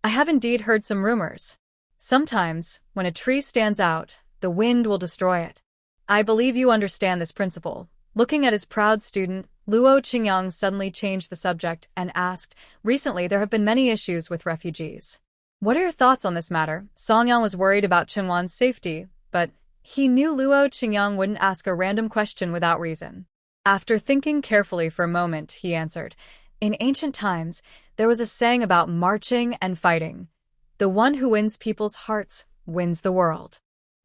"I have indeed heard some rumors. Sometimes, when a tree stands out, the wind will destroy it. I believe you understand this principle." Looking at his proud student, Luo Qingyang suddenly changed the subject and asked, "Recently, there have been many issues with refugees. What are your thoughts on this matter?" Song Yang was worried about Qingyang's safety, but he knew Luo Qingyang wouldn't ask a random question without reason. After thinking carefully for a moment, he answered, "In ancient times, there was a saying about marching and fighting. The one who wins people's hearts wins the world.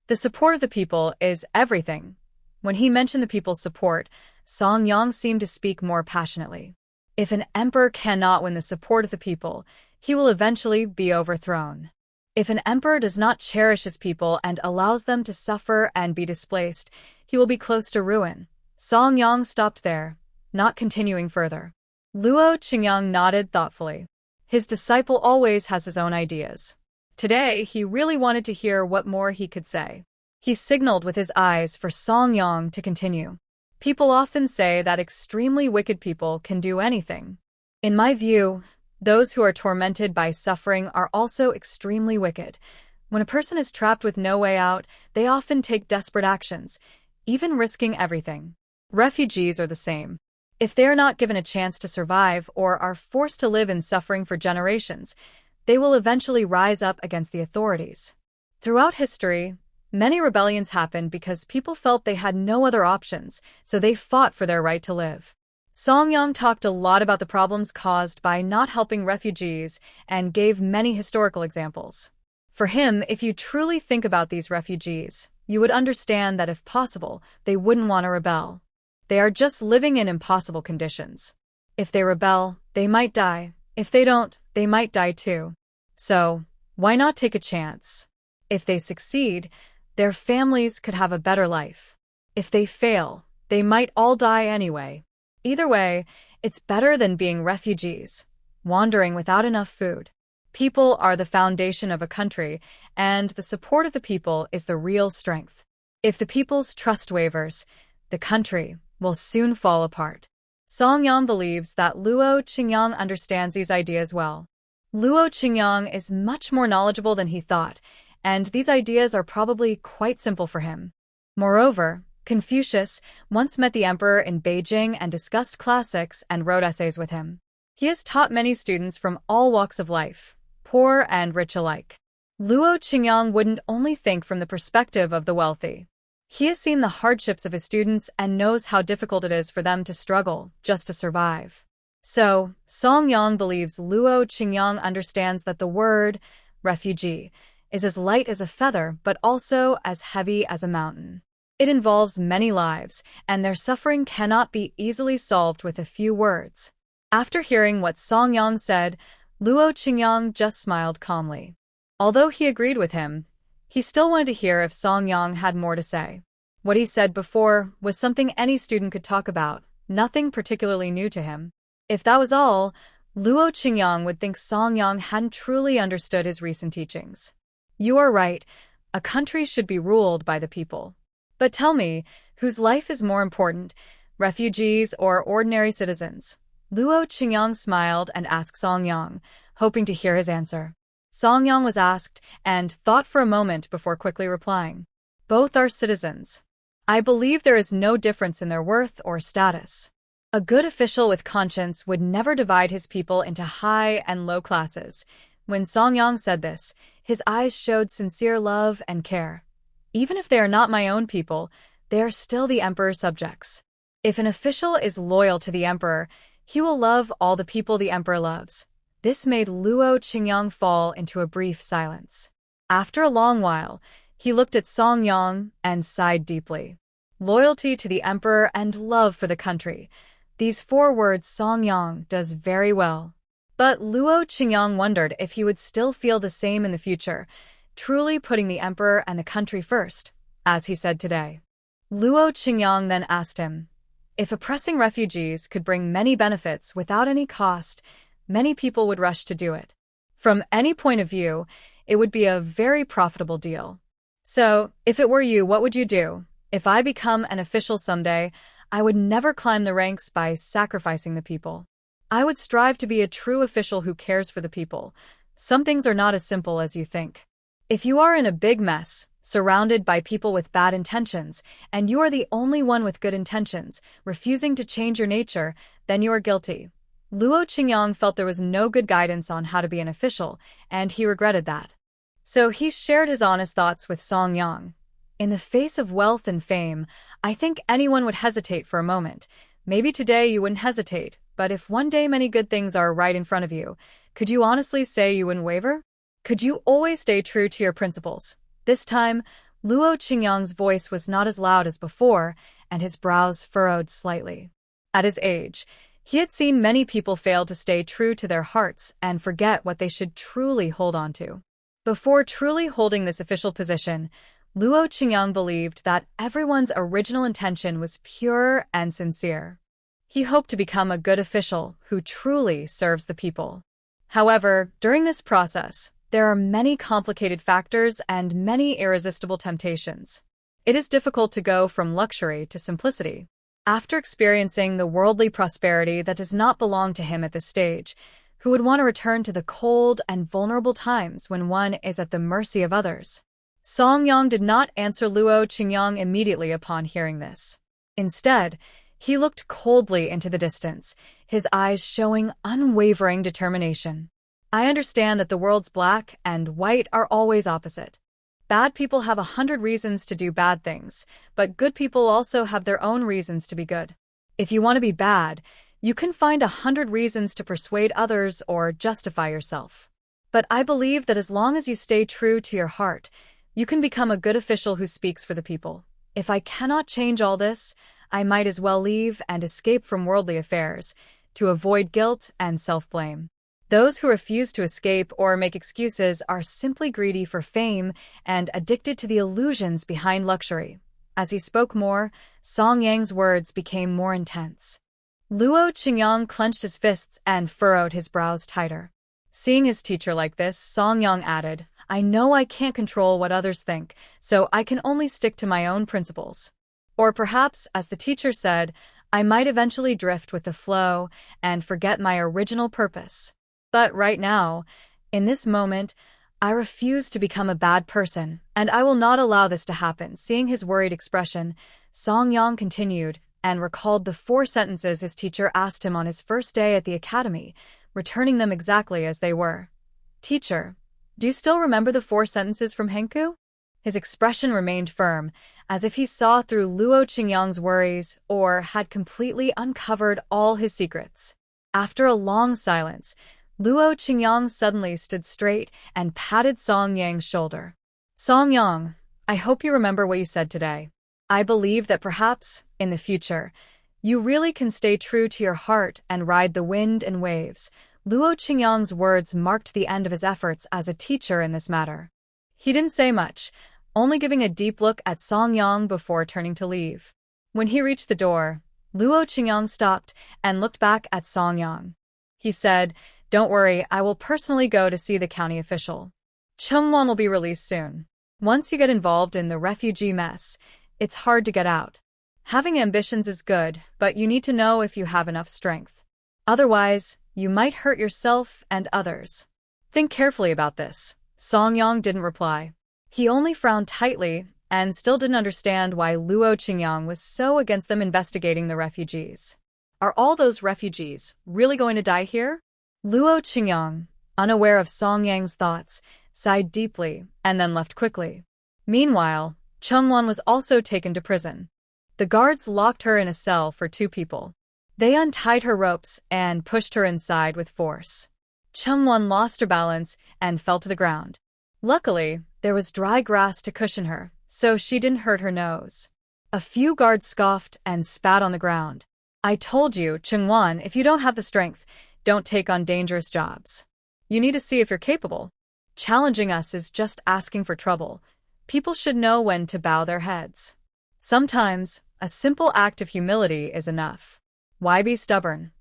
The support of the people is everything." When he mentioned the people's support, Song Yang seemed to speak more passionately. If an emperor cannot win the support of the people, he will eventually be overthrown. If an emperor does not cherish his people and allows them to suffer and be displaced, he will be close to ruin. Song Yang stopped there, not continuing further. Luo Qingyang nodded thoughtfully. His disciple always has his own ideas. Today, he really wanted to hear what more he could say. He signaled with his eyes for Song Yang to continue. People often say that extremely wicked people can do anything. In my view, those who are tormented by suffering are also extremely wicked. When a person is trapped with no way out, they often take desperate actions, even risking everything. Refugees are the same. If they are not given a chance to survive or are forced to live in suffering for generations, they will eventually rise up against the authorities. Throughout history, many rebellions happened because people felt they had no other options, so they fought for their right to live. Song Yang talked a lot about the problems caused by not helping refugees and gave many historical examples. For him, if you truly think about these refugees, you would understand that if possible, they wouldn't want to rebel. They are just living in impossible conditions. If they rebel, they might die. If they don't, they might die too. So, why not take a chance? If they succeed, their families could have a better life. If they fail, they might all die anyway. Either way, it's better than being refugees, wandering without enough food. People are the foundation of a country, and the support of the people is the real strength. If the people's trust wavers, the country will soon fall apart. Song Yang believes that Luo Qingyang understands these ideas well. Luo Qingyang is much more knowledgeable than he thought, and these ideas are probably quite simple for him. Moreover, Confucius once met the emperor in Beijing and discussed classics and wrote essays with him. He has taught many students from all walks of life, poor and rich alike. Luo Qingyang wouldn't only think from the perspective of the wealthy. He has seen the hardships of his students and knows how difficult it is for them to struggle just to survive. So, Song Yang believes Luo Qingyang understands that the word refugee is as light as a feather but also as heavy as a mountain. It involves many lives, and their suffering cannot be easily solved with a few words. After hearing what Song Yang said, Luo Qingyang just smiled calmly. Although he agreed with him, he still wanted to hear if Song Yang had more to say. What he said before was something any student could talk about, nothing particularly new to him. If that was all, Luo Qingyang would think Song Yang hadn't truly understood his recent teachings. You are right, a country should be ruled by the people. But tell me, whose life is more important, refugees or ordinary citizens? Luo Qingyang smiled and asked Song Yang, hoping to hear his answer. Song Yang was asked and thought for a moment before quickly replying. Both are citizens. I believe there is no difference in their worth or status. A good official with conscience would never divide his people into high and low classes. When Song Yang said this, his eyes showed sincere love and care. Even if they are not my own people, they are still the emperor's subjects. If an official is loyal to the emperor, he will love all the people the emperor loves. This made Luo Qingyang fall into a brief silence. After a long while, he looked at Song Yang and sighed deeply. Loyalty to the emperor and love for the country. These 4 words Song Yang does very well. But Luo Qingyang wondered if he would still feel the same in the future, truly putting the emperor and the country first, as he said today. Luo Qingyang then asked him, if oppressing refugees could bring many benefits without any cost, many people would rush to do it. From any point of view, it would be a very profitable deal. So, if it were you, what would you do? If I become an official someday, I would never climb the ranks by sacrificing the people. I would strive to be a true official who cares for the people. Some things are not as simple as you think. If you are in a big mess, surrounded by people with bad intentions, and you are the only one with good intentions, refusing to change your nature, then you are guilty. Luo Qingyang felt there was no good guidance on how to be an official, and he regretted that. So he shared his honest thoughts with Song Yang. In the face of wealth and fame, I think anyone would hesitate for a moment. Maybe today you wouldn't hesitate, but if one day many good things are right in front of you, could you honestly say you wouldn't waver? Could you always stay true to your principles? This time, Luo Qingyang's voice was not as loud as before, and his brows furrowed slightly. At his age, he had seen many people fail to stay true to their hearts and forget what they should truly hold on to. Before truly holding this official position, Luo Qingyang believed that everyone's original intention was pure and sincere. He hoped to become a good official who truly serves the people. However, during this process, there are many complicated factors and many irresistible temptations. It is difficult to go from luxury to simplicity. After experiencing the worldly prosperity that does not belong to him at this stage, who would want to return to the cold and vulnerable times when one is at the mercy of others? Song Yang did not answer Luo Qingyang immediately upon hearing this. Instead, he looked coldly into the distance, his eyes showing unwavering determination. I understand that the world's black and white are always opposite. Bad people have 100 reasons to do bad things, but good people also have their own reasons to be good. If you want to be bad, you can find 100 reasons to persuade others or justify yourself. But I believe that as long as you stay true to your heart, you can become a good official who speaks for the people. If I cannot change all this, I might as well leave and escape from worldly affairs, to avoid guilt and self-blame. Those who refuse to escape or make excuses are simply greedy for fame and addicted to the illusions behind luxury. As he spoke more, Song Yang's words became more intense. Luo Qingyang clenched his fists and furrowed his brows tighter. Seeing his teacher like this, Song Yang added, I know I can't control what others think, so I can only stick to my own principles. Or perhaps, as the teacher said, I might eventually drift with the flow and forget my original purpose. But right now, in this moment, I refuse to become a bad person, and I will not allow this to happen. Seeing his worried expression, Song Yang continued and recalled the 4 sentences his teacher asked him on his first day at the academy, returning them exactly as they were. Teacher, do you still remember the 4 sentences from Henku? His expression remained firm, as if he saw through Luo Qingyang's worries or had completely uncovered all his secrets. After a long silence, Luo Qingyang suddenly stood straight and patted Song Yang's shoulder. Song Yang, I hope you remember what you said today. I believe that perhaps, in the future, you really can stay true to your heart and ride the wind and waves. Luo Qingyang's words marked the end of his efforts as a teacher in this matter. He didn't say much, only giving a deep look at Song Yang before turning to leave. When he reached the door, Luo Qingyang stopped and looked back at Song Yang. He said, Don't worry, I will personally go to see the county official. Chungwon will be released soon. Once you get involved in the refugee mess, it's hard to get out. Having ambitions is good, but you need to know if you have enough strength. Otherwise, you might hurt yourself and others. Think carefully about this. Song Yang didn't reply. He only frowned tightly and still didn't understand why Luo Qingyang was so against them investigating the refugees. Are all those refugees really going to die here? Luo Qingyang, unaware of Song Yang's thoughts, sighed deeply and then left quickly. Meanwhile, Chungwon was also taken to prison. The guards locked her in a cell for 2 people. They untied her ropes and pushed her inside with force. Chungwon lost her balance and fell to the ground. Luckily, there was dry grass to cushion her, so she didn't hurt her nose. A few guards scoffed and spat on the ground. I told you, Chungwon, if you don't have the strength, don't take on dangerous jobs. You need to see if you're capable. Challenging us is just asking for trouble. People should know when to bow their heads. Sometimes, a simple act of humility is enough. Why be stubborn?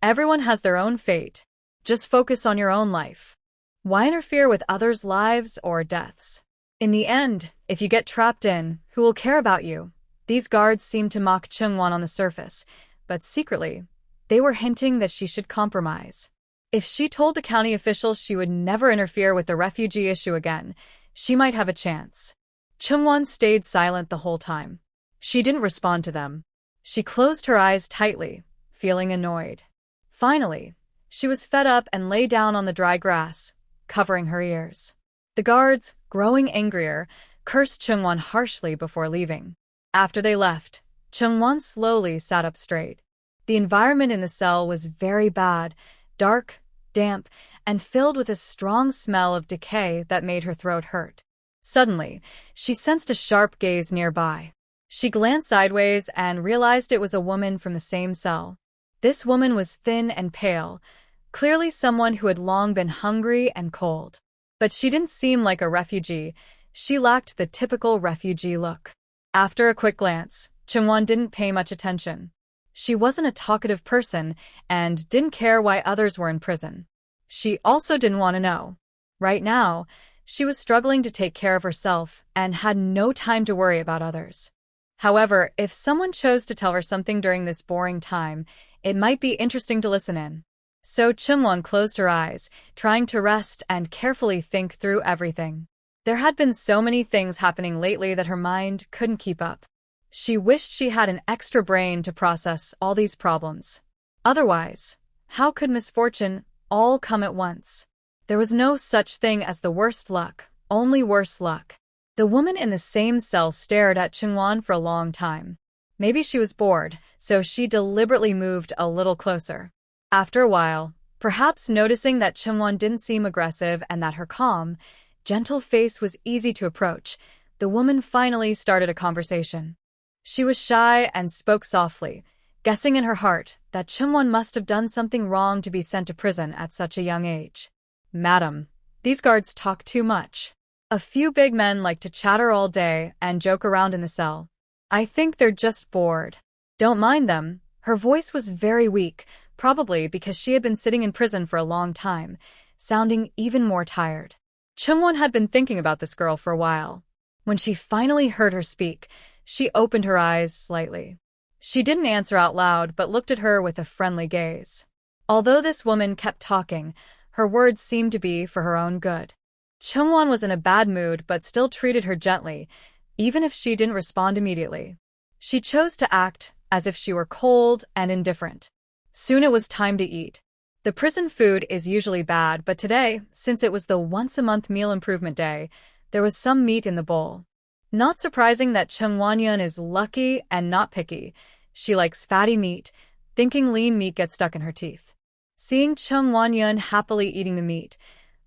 Everyone has their own fate. Just focus on your own life. Why interfere with others' lives or deaths? In the end, if you get trapped in, who will care about you? These guards seemed to mock Chungwon on the surface, but secretly, they were hinting that she should compromise. If she told the county officials she would never interfere with the refugee issue again, she might have a chance. Chungwon stayed silent the whole time. She didn't respond to them. She closed her eyes tightly, feeling annoyed. Finally, she was fed up and lay down on the dry grass, covering her ears. The guards, growing angrier, cursed Chungwon harshly before leaving. After they left, Chungwon slowly sat up straight. The environment in the cell was very bad, dark, damp, and filled with a strong smell of decay that made her throat hurt. Suddenly, she sensed a sharp gaze nearby. She glanced sideways and realized it was a woman from the same cell. This woman was thin and pale, clearly someone who had long been hungry and cold. But she didn't seem like a refugee. She lacked the typical refugee look. After a quick glance, Chungwon didn't pay much attention. She wasn't a talkative person and didn't care why others were in prison. She also didn't want to know. Right now, she was struggling to take care of herself and had no time to worry about others. However, if someone chose to tell her something during this boring time, it might be interesting to listen in. So Chungwon closed her eyes, trying to rest and carefully think through everything. There had been so many things happening lately that her mind couldn't keep up. She wished she had an extra brain to process all these problems. Otherwise, how could misfortune all come at once? There was no such thing as the worst luck, only worse luck. The woman in the same cell stared at Chungwon for a long time. Maybe she was bored, so she deliberately moved a little closer. After a while, perhaps noticing that Chungwon didn't seem aggressive and that her calm, gentle face was easy to approach, the woman finally started a conversation. She was shy and spoke softly, guessing in her heart that Chungwon must have done something wrong to be sent to prison at such a young age. "Madam, these guards talk too much. A few big men like to chatter all day and joke around in the cell. I think they're just bored. Don't mind them." Her voice was very weak, probably because she had been sitting in prison for a long time, sounding even more tired. Chungwon had been thinking about this girl for a while. When she finally heard her speak, she opened her eyes slightly. She didn't answer out loud but looked at her with a friendly gaze. Although this woman kept talking, her words seemed to be for her own good. Chungwon was in a bad mood but still treated her gently, even if she didn't respond immediately. She chose to act as if she were cold and indifferent. Soon it was time to eat. The prison food is usually bad, but today, since it was the once-a-month meal improvement day, there was some meat in the bowl. Not surprising that Chungwon is lucky and not picky. She likes fatty meat, thinking lean meat gets stuck in her teeth. Seeing Chungwon happily eating the meat,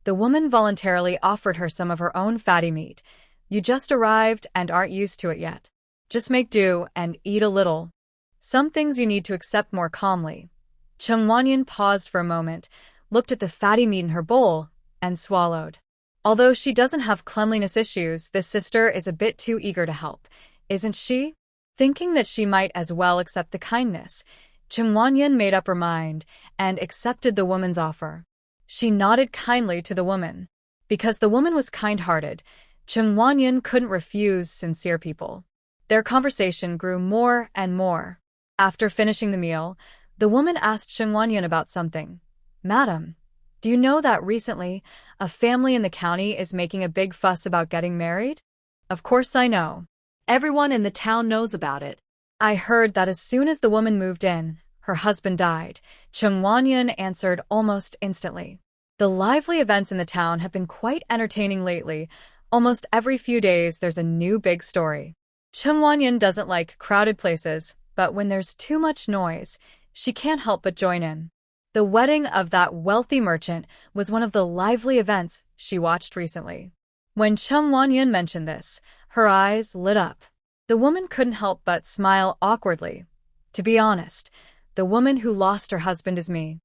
the woman voluntarily offered her some of her own fatty meat. "You just arrived and aren't used to it yet. Just make do and eat a little. Some things you need to accept more calmly." Chungwon paused for a moment, looked at the fatty meat in her bowl, and swallowed. Although she doesn't have cleanliness issues, this sister is a bit too eager to help, isn't she? Thinking that she might as well accept the kindness, Chungwon made up her mind and accepted the woman's offer. She nodded kindly to the woman. Because the woman was kind-hearted, Chungwon couldn't refuse sincere people. Their conversation grew more and more. After finishing the meal, the woman asked Chungwon about something. "Madam, do you know that recently a family in the county is making a big fuss about getting married?" "Of course I know. Everyone in the town knows about it." "I heard that as soon as the woman moved in, her husband died," Chungwon answered almost instantly. The lively events in the town have been quite entertaining lately. Almost every few days there's a new big story. Chungwon doesn't like crowded places, but when there's too much noise, she can't help but join in. The wedding of that wealthy merchant was one of the lively events she watched recently. When Chungwon mentioned this, her eyes lit up. The woman couldn't help but smile awkwardly. "To be honest, the woman who lost her husband is me.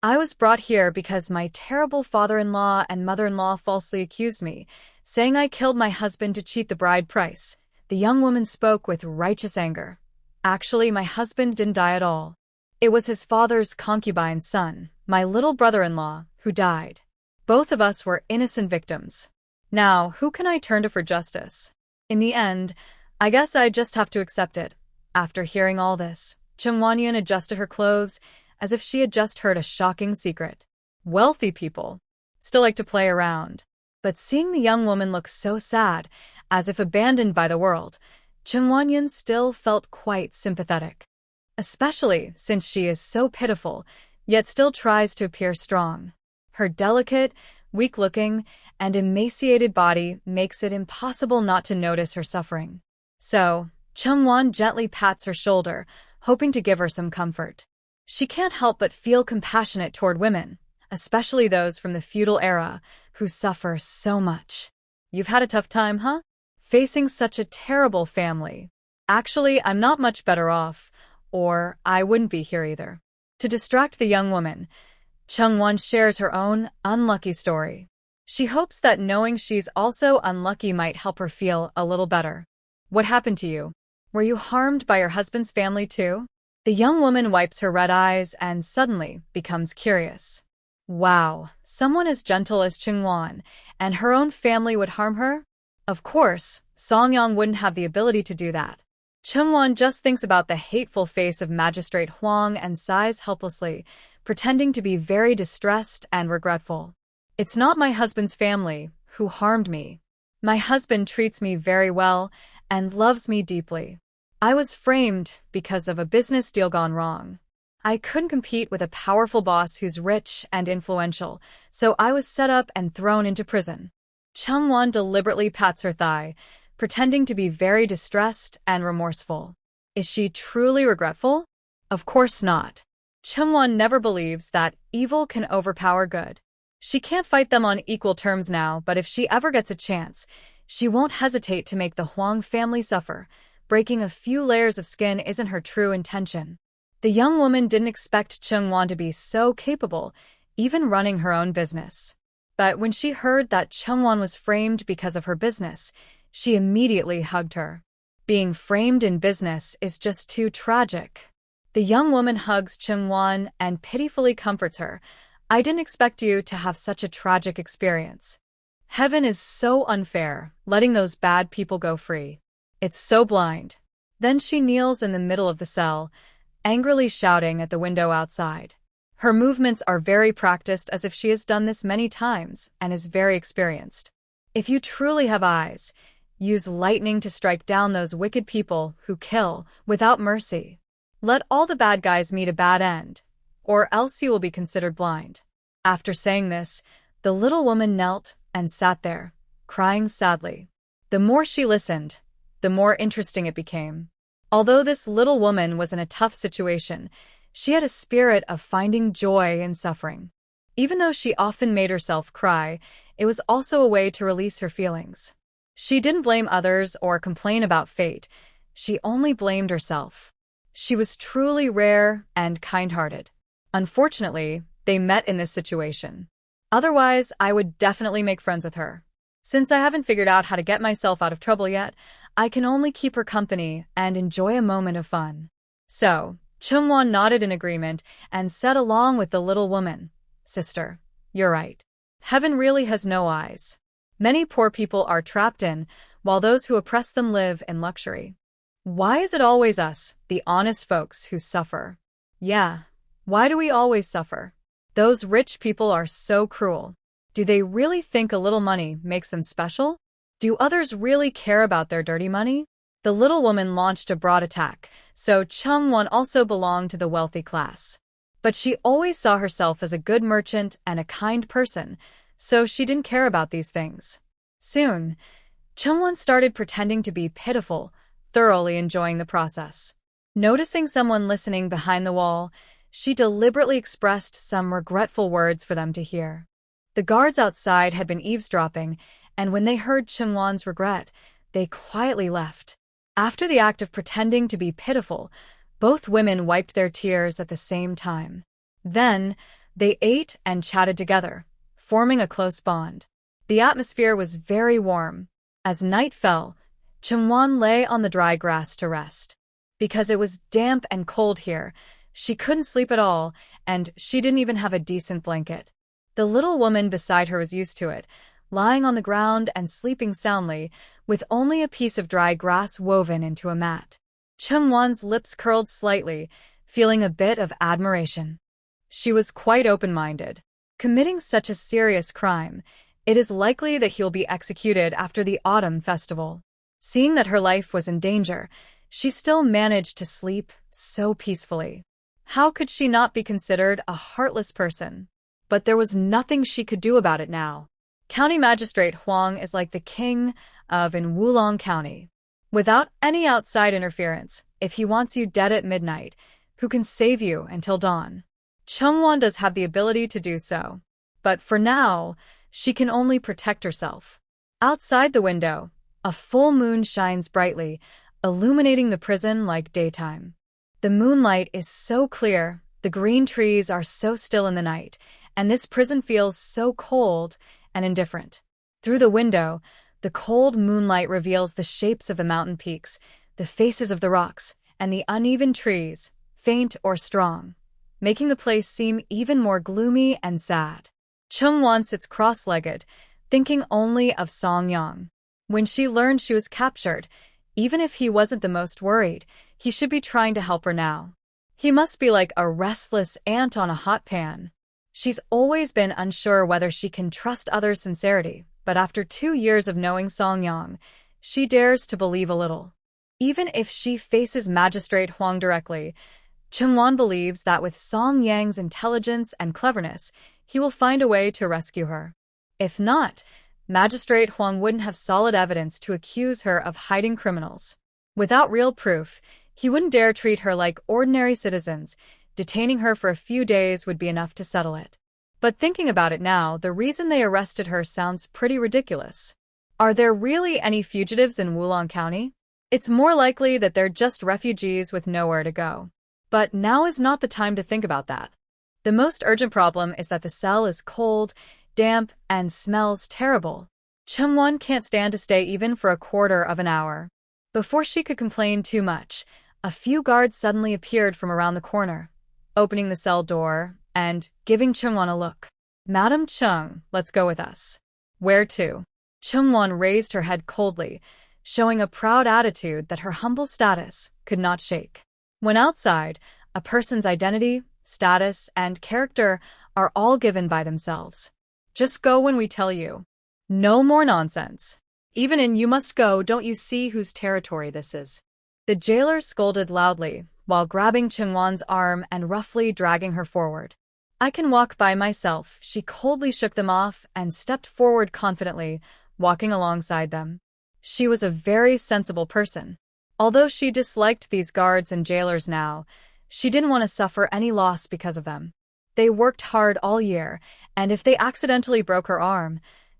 I was brought here because my terrible father-in-law and mother-in-law falsely accused me, saying I killed my husband to cheat the bride price." The young woman spoke with righteous anger. "Actually, my husband didn't die at all. It was his father's concubine's son, my little brother-in-law, who died. Both of us were innocent victims. Now, who can I turn to for justice? In the end, I guess I just have to accept it." After hearing all this, Chungwon adjusted her clothes as if she had just heard a shocking secret. Wealthy people still like to play around. But seeing the young woman look so sad, As if abandoned by the world, Chungwanyan still felt quite sympathetic. Especially since she is so pitiful, yet still tries to appear strong. Her delicate, weak-looking, and emaciated body makes it impossible not to notice her suffering. So, Chungwan gently pats her shoulder, hoping to give her some comfort. She can't help but feel compassionate toward women, especially those from the feudal era, who suffer so much. You've had a tough time, huh? Facing such a terrible family. Actually, I'm not much better off, or I wouldn't be here either. To distract the young woman, Chungwan shares her own unlucky story. She hopes that knowing she's also unlucky might help her feel a little better. What happened to you? Were you harmed by your husband's family too? The young woman wipes her red eyes and suddenly becomes curious. Wow, someone as gentle as Chungwan, and her own family would harm her? Of course, Songyang wouldn't have the ability to do that. Chungwan just thinks about the hateful face of Magistrate Huang and sighs helplessly, pretending to be very distressed and regretful. It's not my husband's family who harmed me. My husband treats me very well and loves me deeply. I was framed because of a business deal gone wrong. I couldn't compete with a powerful boss who's rich and influential, so I was set up and thrown into prison. Chungwan deliberately pats her thigh, pretending to be very distressed and remorseful. Is she truly regretful? Of course not. Chungwan never believes that evil can overpower good. She can't fight them on equal terms now, but if she ever gets a chance, she won't hesitate to make the Huang family suffer. Breaking a few layers of skin isn't her true intention. The young woman didn't expect Chungwan to be so capable, even running her own business. But when she heard that Chungwan was framed because of her business, she immediately hugged her. Being framed in business is just too tragic. The young woman hugs Chungwan and pitifully comforts her. I didn't expect you to have such a tragic experience. Heaven is so unfair, letting those bad people go free. It's so blind. Then she kneels in the middle of the cell, angrily shouting at the window outside. Her movements are very practiced, as if she has done this many times and is very experienced. If you truly have eyes, use lightning to strike down those wicked people who kill without mercy. Let all the bad guys meet a bad end, or else you will be considered blind. After saying this, the little woman knelt and sat there, crying sadly. The more she listened, the more interesting it became. Although this little woman was in a tough situation, she had a spirit of finding joy in suffering. Even though she often made herself cry, it was also a way to release her feelings. She didn't blame others or complain about fate. She only blamed herself. She was truly rare and kind-hearted. Unfortunately, they met in this situation. Otherwise, I would definitely make friends with her. Since I haven't figured out how to get myself out of trouble yet, I can only keep her company and enjoy a moment of fun. So, Chungwan nodded in agreement and said along with the little woman, "Sister, you're right. Heaven really has no eyes. Many poor people are trapped in, while those who oppress them live in luxury. Why is it always us, the honest folks, who suffer? Yeah, why do we always suffer? Those rich people are so cruel. Do they really think a little money makes them special? Do others really care about their dirty money?" The little woman launched a broad attack, so Chungwan also belonged to the wealthy class. But she always saw herself as a good merchant and a kind person, so she didn't care about these things. Soon, Chungwan started pretending to be pitiful, thoroughly enjoying the process. Noticing someone listening behind the wall, she deliberately expressed some regretful words for them to hear. The guards outside had been eavesdropping, and when they heard Chungwan's regret, they quietly left. After the act of pretending to be pitiful, both women wiped their tears at the same time. Then, they ate and chatted together, forming a close bond. The atmosphere was very warm. As night fell, Chungwan lay on the dry grass to rest. Because it was damp and cold here, she couldn't sleep at all, and she didn't even have a decent blanket. The little woman beside her was used to it, lying on the ground and sleeping soundly, with only a piece of dry grass woven into a mat. Chungwan's lips curled slightly, feeling a bit of admiration. She was quite open-minded. Committing such a serious crime, It is likely that he'll be executed after the autumn festival. Seeing that her life was in danger, she still managed to sleep so peacefully. How could she not be considered a heartless person? But there was nothing she could do about it now. County Magistrate Huang is like the king of in Wulong County. Without any outside interference, if he wants you dead at midnight, who can save you until dawn? Chungwon does have the ability to do so. But for now, she can only protect herself. Outside the window, a full moon shines brightly, illuminating the prison like daytime. The moonlight is so clear, the green trees are so still in the night, and this prison feels so cold and indifferent. Through the window, the cold moonlight reveals the shapes of the mountain peaks, the faces of the rocks, and the uneven trees, faint or strong, making the place seem even more gloomy and sad. Chungwon sits cross-legged, thinking only of Song Yang. When she learned she was captured, even if he wasn't the most worried, he should be trying to help her now. He must be like a restless ant on a hot pan. She's always been unsure whether she can trust others' sincerity, but after 2 years of knowing Song Yang, she dares to believe a little. Even if she faces Magistrate Huang directly, Chungwon believes that with Song Yang's intelligence and cleverness, he will find a way to rescue her. If not, Magistrate Huang wouldn't have solid evidence to accuse her of hiding criminals. Without real proof, he wouldn't dare treat her like ordinary citizens. Detaining her for a few days would be enough to settle it. But thinking about it now, the reason they arrested her sounds pretty ridiculous. Are there really any fugitives in Wulong County? It's more likely that they're just refugees with nowhere to go. But now is not the time to think about that. The most urgent problem is that the cell is cold, damp, and smells terrible. Chungwon can't stand to stay even for a quarter of an hour. Before she could complain too much, a few guards suddenly appeared from around the corner, opening the cell door and giving Chungwon a look. "Madam Chung, let's go with us." "Where to?" Chungwon raised her head coldly, showing a proud attitude that her humble status could not shake. When outside, a person's identity, status, and character are all given by themselves. Just go when we tell you. No more nonsense. Even in "you must go, don't you see whose territory this is?" The jailer scolded loudly, while grabbing Chungwon's arm and roughly dragging her forward. "I can walk by myself." She coldly shook them off and stepped forward confidently, walking alongside them. She was a very sensible person. Although she disliked these guards and jailers now, she didn't want to suffer any loss because of them. They worked hard all year, and if they accidentally broke her arm,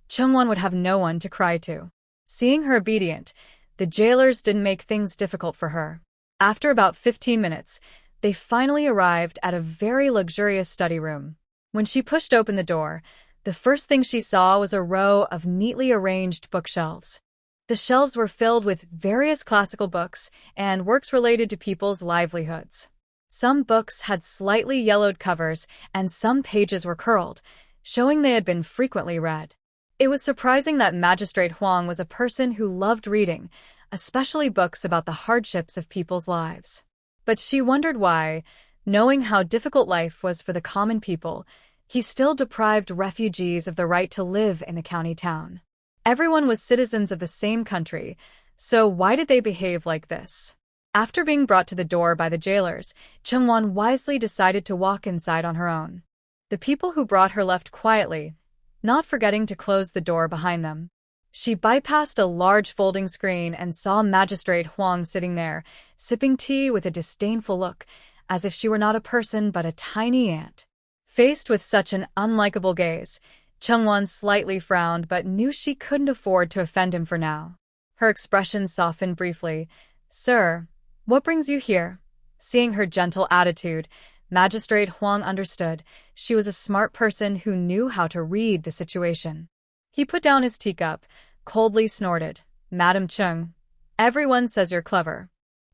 Chungwon would have no one to cry to. Seeing her obedient, the jailers didn't make things difficult for her. After about 15 minutes, they finally arrived at a very luxurious study room. When she pushed open the door, the first thing she saw was a row of neatly arranged bookshelves. The shelves were filled with various classical books and works related to people's livelihoods. Some books had slightly yellowed covers, and some pages were curled, showing they had been frequently read. It was surprising that Magistrate Huang was a person who loved reading, especially books about the hardships of people's lives. But she wondered why, knowing how difficult life was for the common people, he still deprived refugees of the right to live in the county town. Everyone was citizens of the same country, so why did they behave like this? After being brought to the door by the jailers, Chungwon wisely decided to walk inside on her own. The people who brought her left quietly, not forgetting to close the door behind them. She bypassed a large folding screen and saw Magistrate Huang sitting there, sipping tea with a disdainful look, as if she were not a person but a tiny ant. Faced with such an unlikable gaze, Chungwon slightly frowned but knew she couldn't afford to offend him for now. Her expression softened briefly. "Sir, what brings you here?" Seeing her gentle attitude, Magistrate Huang understood she was a smart person who knew how to read the situation. He put down his teacup, coldly snorted. "Madam Chung, everyone says you're clever.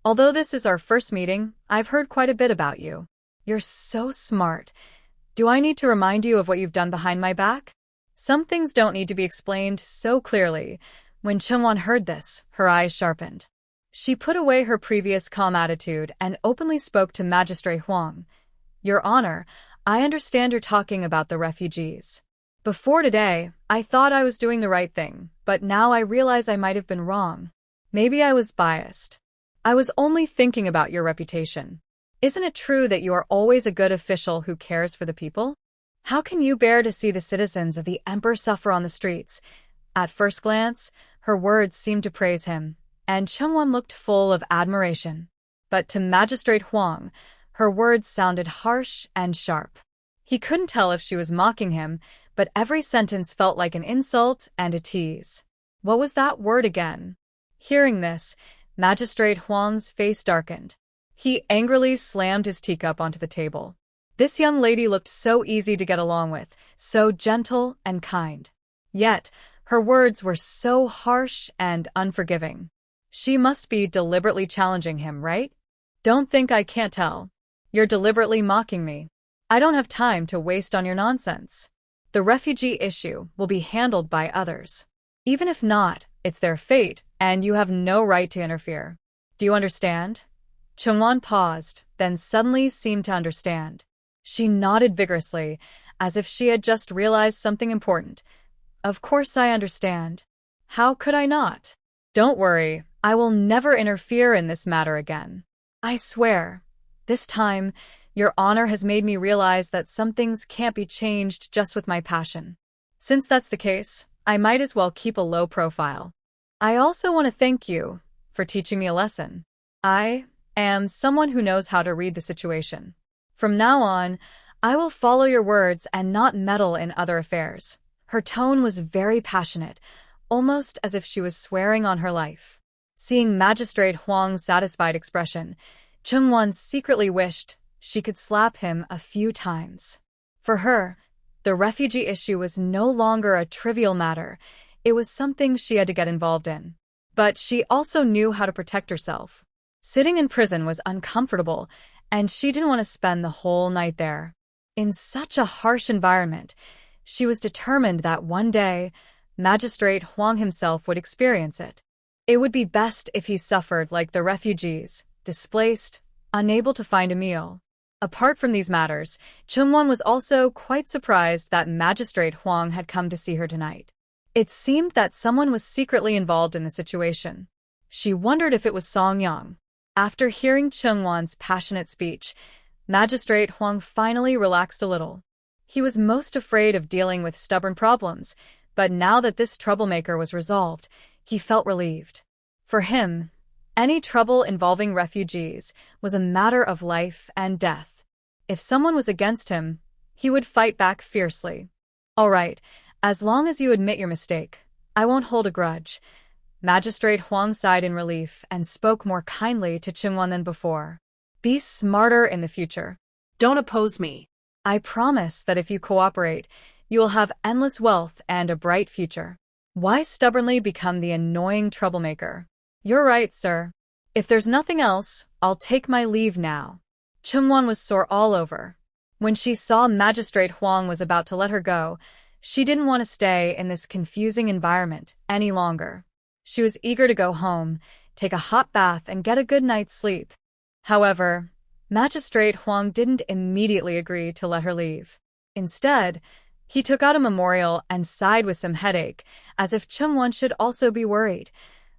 Although this is our first meeting, I've heard quite a bit about you. You're so smart. Do I need to remind you of what you've done behind my back?" Some things don't need to be explained so clearly. When Chungwon heard this, her eyes sharpened. She put away her previous calm attitude and openly spoke to Magistrate Huang. "Your Honor, I understand you're talking about the refugees. Before today, I thought I was doing the right thing, but now I realize I might have been wrong. Maybe I was biased. I was only thinking about your reputation. Isn't it true that you are always a good official who cares for the people? How can you bear to see the citizens of the emperor suffer on the streets? At first glance, her words seemed to praise him, and Chungwon looked full of admiration. But to Magistrate Huang, her words sounded harsh and sharp. He couldn't tell if she was mocking him, but every sentence felt like an insult and a tease. What was that word again? Hearing this, Magistrate Huang's face darkened. He angrily slammed his teacup onto the table. This young lady looked so easy to get along with, so gentle and kind. Yet, her words were so harsh and unforgiving. She must be deliberately challenging him, right? Don't think I can't tell. You're deliberately mocking me. I don't have time to waste on your nonsense. The refugee issue will be handled by others. Even if not, it's their fate, and you have no right to interfere. Do you understand? Chungwon paused, then suddenly seemed to understand. She nodded vigorously, as if she had just realized something important. Of course I understand. How could I not? Don't worry, I will never interfere in this matter again. I swear. This time, your honor has made me realize that some things can't be changed just with my passion. Since that's the case, I might as well keep a low profile. I also want to thank you for teaching me a lesson. I am someone who knows how to read the situation. From now on, I will follow your words and not meddle in other affairs. Her tone was very passionate, almost as if she was swearing on her life. Seeing Magistrate Huang's satisfied expression, Chungwon secretly wished she could slap him a few times. For her, the refugee issue was no longer a trivial matter. It was something she had to get involved in. But she also knew how to protect herself. Sitting in prison was uncomfortable, and she didn't want to spend the whole night there. In such a harsh environment, she was determined that one day, Magistrate Huang himself would experience it. It would be best if he suffered like the refugees, displaced, unable to find a meal. Apart from these matters, Chungwon was also quite surprised that Magistrate Huang had come to see her tonight. It seemed that someone was secretly involved in the situation. She wondered if it was Song Yang. After hearing Chungwon's passionate speech, Magistrate Huang finally relaxed a little. He was most afraid of dealing with stubborn problems, but now that this troublemaker was resolved, he felt relieved. For him, any trouble involving refugees was a matter of life and death. If someone was against him, he would fight back fiercely. All right, as long as you admit your mistake, I won't hold a grudge. Magistrate Huang sighed in relief and spoke more kindly to Chungwon than before. Be smarter in the future. Don't oppose me. I promise that if you cooperate, you will have endless wealth and a bright future. Why stubbornly become the annoying troublemaker? You're right, sir. If there's nothing else, I'll take my leave now. Chungwon was sore all over. When she saw Magistrate Huang was about to let her go, she didn't want to stay in this confusing environment any longer. She was eager to go home, take a hot bath, and get a good night's sleep. However, Magistrate Huang didn't immediately agree to let her leave. Instead, he took out a memorial and sighed with some headache, as if Chungwon should also be worried.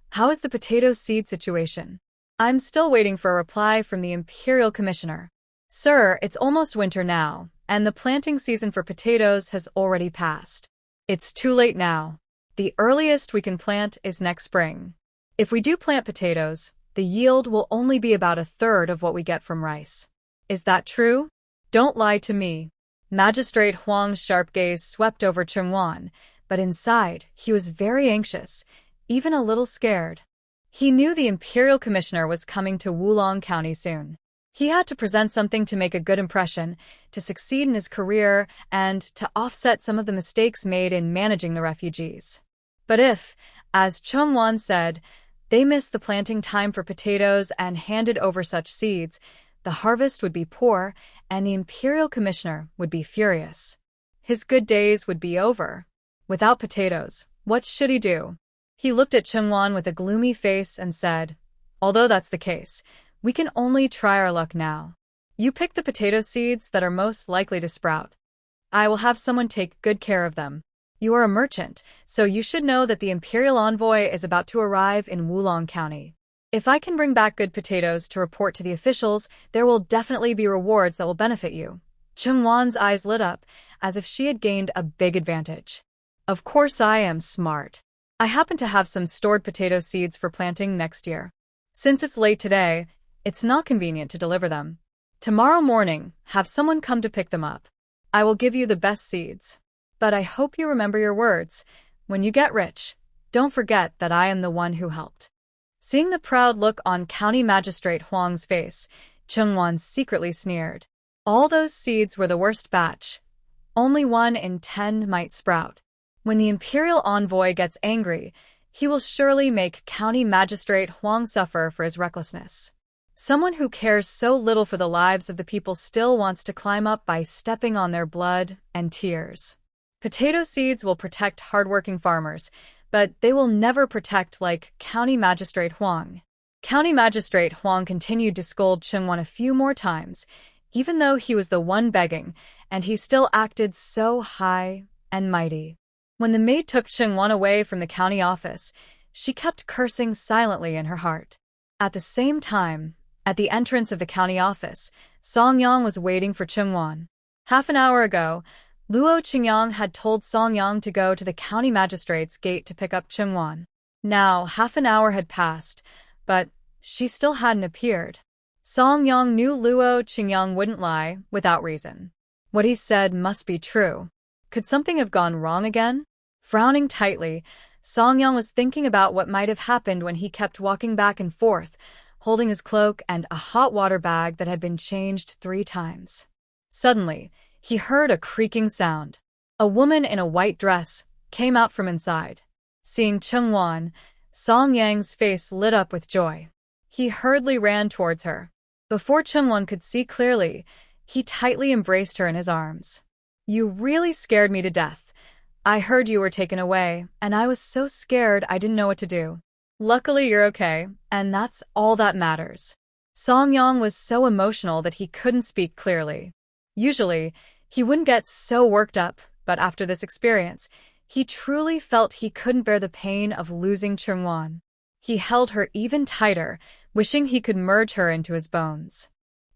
How is the potato seed situation? I'm still waiting for a reply from the Imperial Commissioner. Sir, it's almost winter now, and the planting season for potatoes has already passed. It's too late now. The earliest we can plant is next spring. If we do plant potatoes, the yield will only be about a third of what we get from rice. Is that true? Don't lie to me. Magistrate Huang's sharp gaze swept over Chungwon, but inside, he was very anxious, even a little scared. He knew the Imperial Commissioner was coming to Wulong County soon. He had to present something to make a good impression, to succeed in his career, and to offset some of the mistakes made in managing the refugees. But if, as Chungwon said, they missed the planting time for potatoes and handed over such seeds, the harvest would be poor and the Imperial Commissioner would be furious. His good days would be over. Without potatoes, what should he do? He looked at Chungwon with a gloomy face and said, although that's the case, we can only try our luck now. You pick the potato seeds that are most likely to sprout. I will have someone take good care of them. You are a merchant, so you should know that the imperial envoy is about to arrive in Wulong County. If I can bring back good potatoes to report to the officials, there will definitely be rewards that will benefit you. Chungwon's eyes lit up, as if she had gained a big advantage. Of course I am smart. I happen to have some stored potato seeds for planting next year. Since it's late today, it's not convenient to deliver them. Tomorrow morning, have someone come to pick them up. I will give you the best seeds. But I hope you remember your words. When you get rich, don't forget that I am the one who helped. Seeing the proud look on County Magistrate Huang's face, Chungwon secretly sneered. All those seeds were the worst batch. Only 1 in 10 might sprout. When the imperial envoy gets angry, he will surely make County Magistrate Huang suffer for his recklessness. Someone who cares so little for the lives of the people still wants to climb up by stepping on their blood and tears. Potato seeds will protect hardworking farmers, but they will never protect like County Magistrate Huang. County Magistrate Huang continued to scold Chungwon a few more times, even though he was the one begging, and he still acted so high and mighty. When the maid took Chungwon away from the county office, she kept cursing silently in her heart. At the same time, at the entrance of the county office, Songyang was waiting for Chungwon. Half an hour ago, Luo Qingyang had told Songyang to go to the county magistrate's gate to pick up Chungwon. Now, half an hour had passed, but she still hadn't appeared. Songyang knew Luo Qingyang wouldn't lie without reason. What he said must be true. Could something have gone wrong again? Frowning tightly, Songyang was thinking about what might have happened when he kept walking back and forth, holding his cloak and a hot water bag that had been changed 3 times. Suddenly, he heard a creaking sound. A woman in a white dress came out from inside. Seeing Chungwon, Songyang's face lit up with joy. He hurriedly ran towards her. Before Chungwon could see clearly, he tightly embraced her in his arms. You really scared me to death. I heard you were taken away, and I was so scared I didn't know what to do. Luckily you're okay, and that's all that matters. Songyang was so emotional that he couldn't speak clearly. Usually, he wouldn't get so worked up, but after this experience, he truly felt he couldn't bear the pain of losing Chungwon. He held her even tighter, wishing he could merge her into his bones.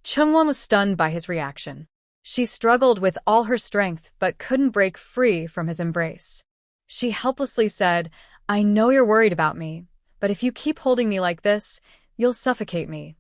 Chungwon was stunned by his reaction. She struggled with all her strength but couldn't break free from his embrace. She helplessly said, I know you're worried about me, but if you keep holding me like this, you'll suffocate me.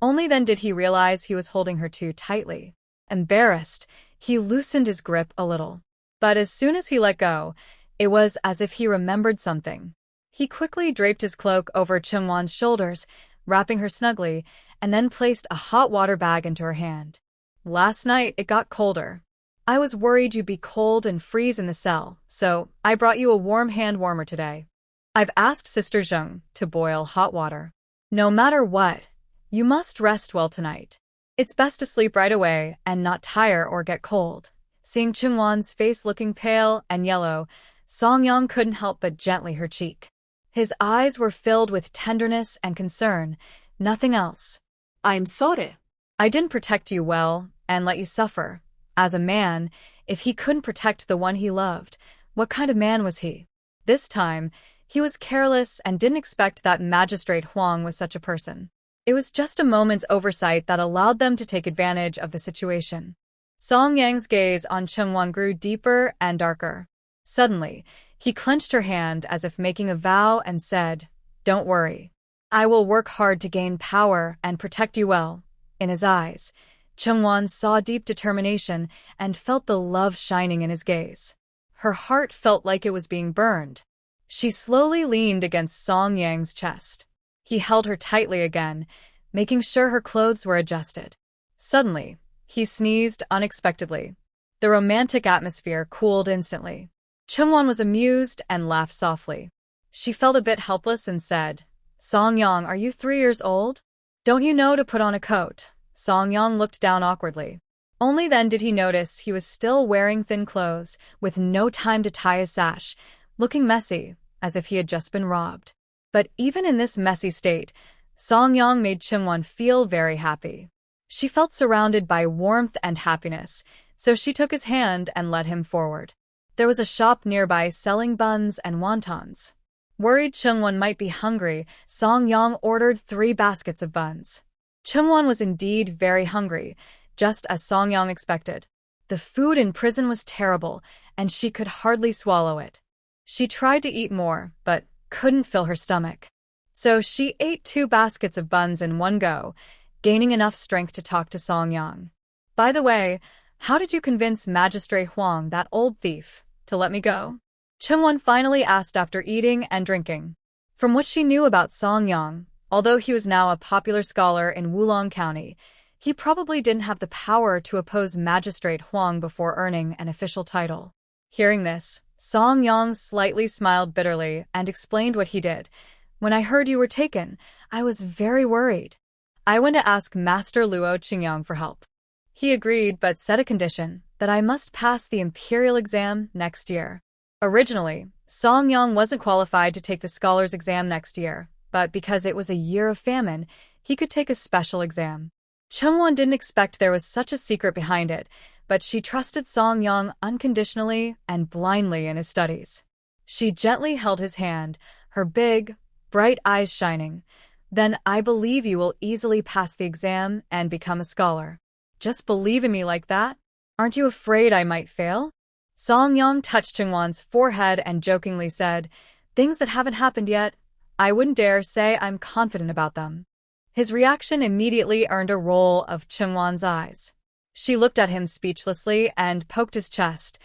Only then did he realize he was holding her too tightly. Embarrassed, he loosened his grip a little. But as soon as he let go, it was as if he remembered something. He quickly draped his cloak over Chungwon's shoulders, wrapping her snugly, and then placed a hot water bag into her hand. Last night it got colder. I was worried you'd be cold and freeze in the cell, so I brought you a warm hand warmer today. I've asked Sister Zheng to boil hot water. No matter what, you must rest well tonight. It's best to sleep right away and not tire or get cold. Seeing Chungwon's face looking pale and yellow, Songyang couldn't help but gently her cheek. His eyes were filled with tenderness and concern, nothing else. I'm sorry. I didn't protect you well and let you suffer. As a man, if he couldn't protect the one he loved, what kind of man was he? This time, he was careless and didn't expect that Magistrate Huang was such a person. It was just a moment's oversight that allowed them to take advantage of the situation. Songyang's gaze on Chungwon grew deeper and darker. Suddenly, he clenched her hand as if making a vow and said, Don't worry. I will work hard to gain power and protect you well. In his eyes, Chungwon saw deep determination and felt the love shining in his gaze. Her heart felt like it was being burned. She slowly leaned against Songyang's chest. He held her tightly again, making sure her clothes were adjusted. Suddenly, he sneezed unexpectedly. The romantic atmosphere cooled instantly. Chungwon was amused and laughed softly. She felt a bit helpless and said, Songyang, are you 3 years old? Don't you know to put on a coat? Songyang looked down awkwardly. Only then did he notice he was still wearing thin clothes, with no time to tie a sash, looking messy, as if he had just been robbed. But even in this messy state, Songyang made Chungwon feel very happy. She felt surrounded by warmth and happiness, so she took his hand and led him forward. There was a shop nearby selling buns and wontons. Worried Chungwon might be hungry, Song Yang ordered 3 baskets of buns. Chungwon was indeed very hungry, just as Song Yang expected. The food in prison was terrible, and she could hardly swallow it. She tried to eat more, but couldn't fill her stomach. So she ate 2 baskets of buns in one go, gaining enough strength to talk to Song Yang. By the way, how did you convince Magistrate Huang, that old thief, to let me go? Chungwon finally asked after eating and drinking. From what she knew about Song Yang, although he was now a popular scholar in Wulong County, he probably didn't have the power to oppose Magistrate Huang before earning an official title. Hearing this, Song Yang slightly smiled bitterly and explained what he did. When I heard you were taken, I was very worried. I went to ask Master Luo Qingyang for help. He agreed but set a condition, that I must pass the imperial exam next year. Originally, Song Yang wasn't qualified to take the scholar's exam next year, but because it was a year of famine, he could take a special exam. Chungwon didn't expect there was such a secret behind it, but she trusted Song Yang unconditionally and blindly in his studies. She gently held his hand, her big, bright eyes shining. Then I believe you will easily pass the exam and become a scholar. Just believe in me like that? Aren't you afraid I might fail? Song Yang touched Chungwon's forehead and jokingly said, things that haven't happened yet, I wouldn't dare say I'm confident about them. His reaction immediately earned a roll of Chungwon's eyes. She looked at him speechlessly and poked his chest.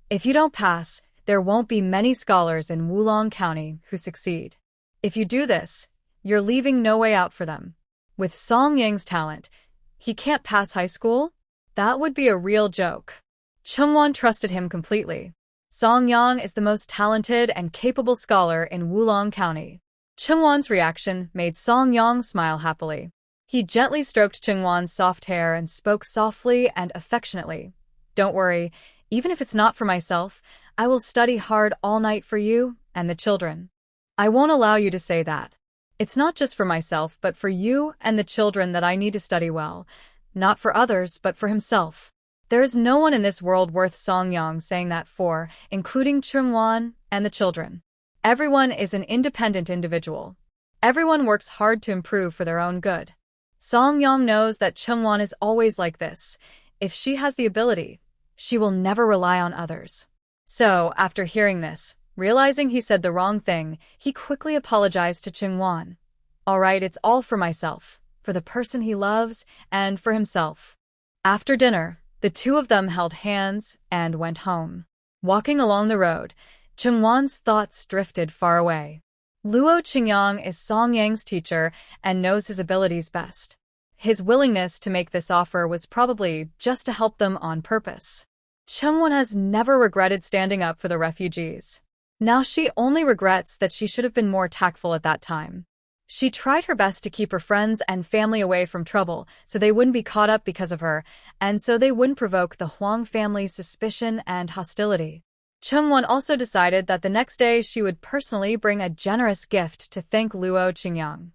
If you don't pass, there won't be many scholars in Wulong County who succeed. If you do this, you're leaving no way out for them. With Song Yang's talent, he can't pass high school? That would be a real joke. Chungwon trusted him completely. Song Yang is the most talented and capable scholar in Wulong County. Chungwon's reaction made Song Yang smile happily. He gently stroked Chungwon's soft hair and spoke softly and affectionately. Don't worry, even if it's not for myself, I will study hard all night for you and the children. I won't allow you to say that. It's not just for myself, but for you and the children that I need to study well. Not for others, but for himself. There is no one in this world worth Song Yang saying that for, including Chungwon and the children. Everyone is an independent individual. Everyone works hard to improve for their own good. Song Yang knows that Chungwon is always like this. If she has the ability, she will never rely on others. So, after hearing this, realizing he said the wrong thing, he quickly apologized to Chungwon. All right, it's all for myself, for the person he loves, and for himself. After dinner, the two of them held hands and went home. Walking along the road, Chungwon's thoughts drifted far away. Luo Qingyang is Song Yang's teacher and knows his abilities best. His willingness to make this offer was probably just to help them on purpose. Chungwon has never regretted standing up for the refugees. Now she only regrets that she should have been more tactful at that time. She tried her best to keep her friends and family away from trouble so they wouldn't be caught up because of her, and so they wouldn't provoke the Huang family's suspicion and hostility. Chungwon also decided that the next day she would personally bring a generous gift to thank Luo Qingyang.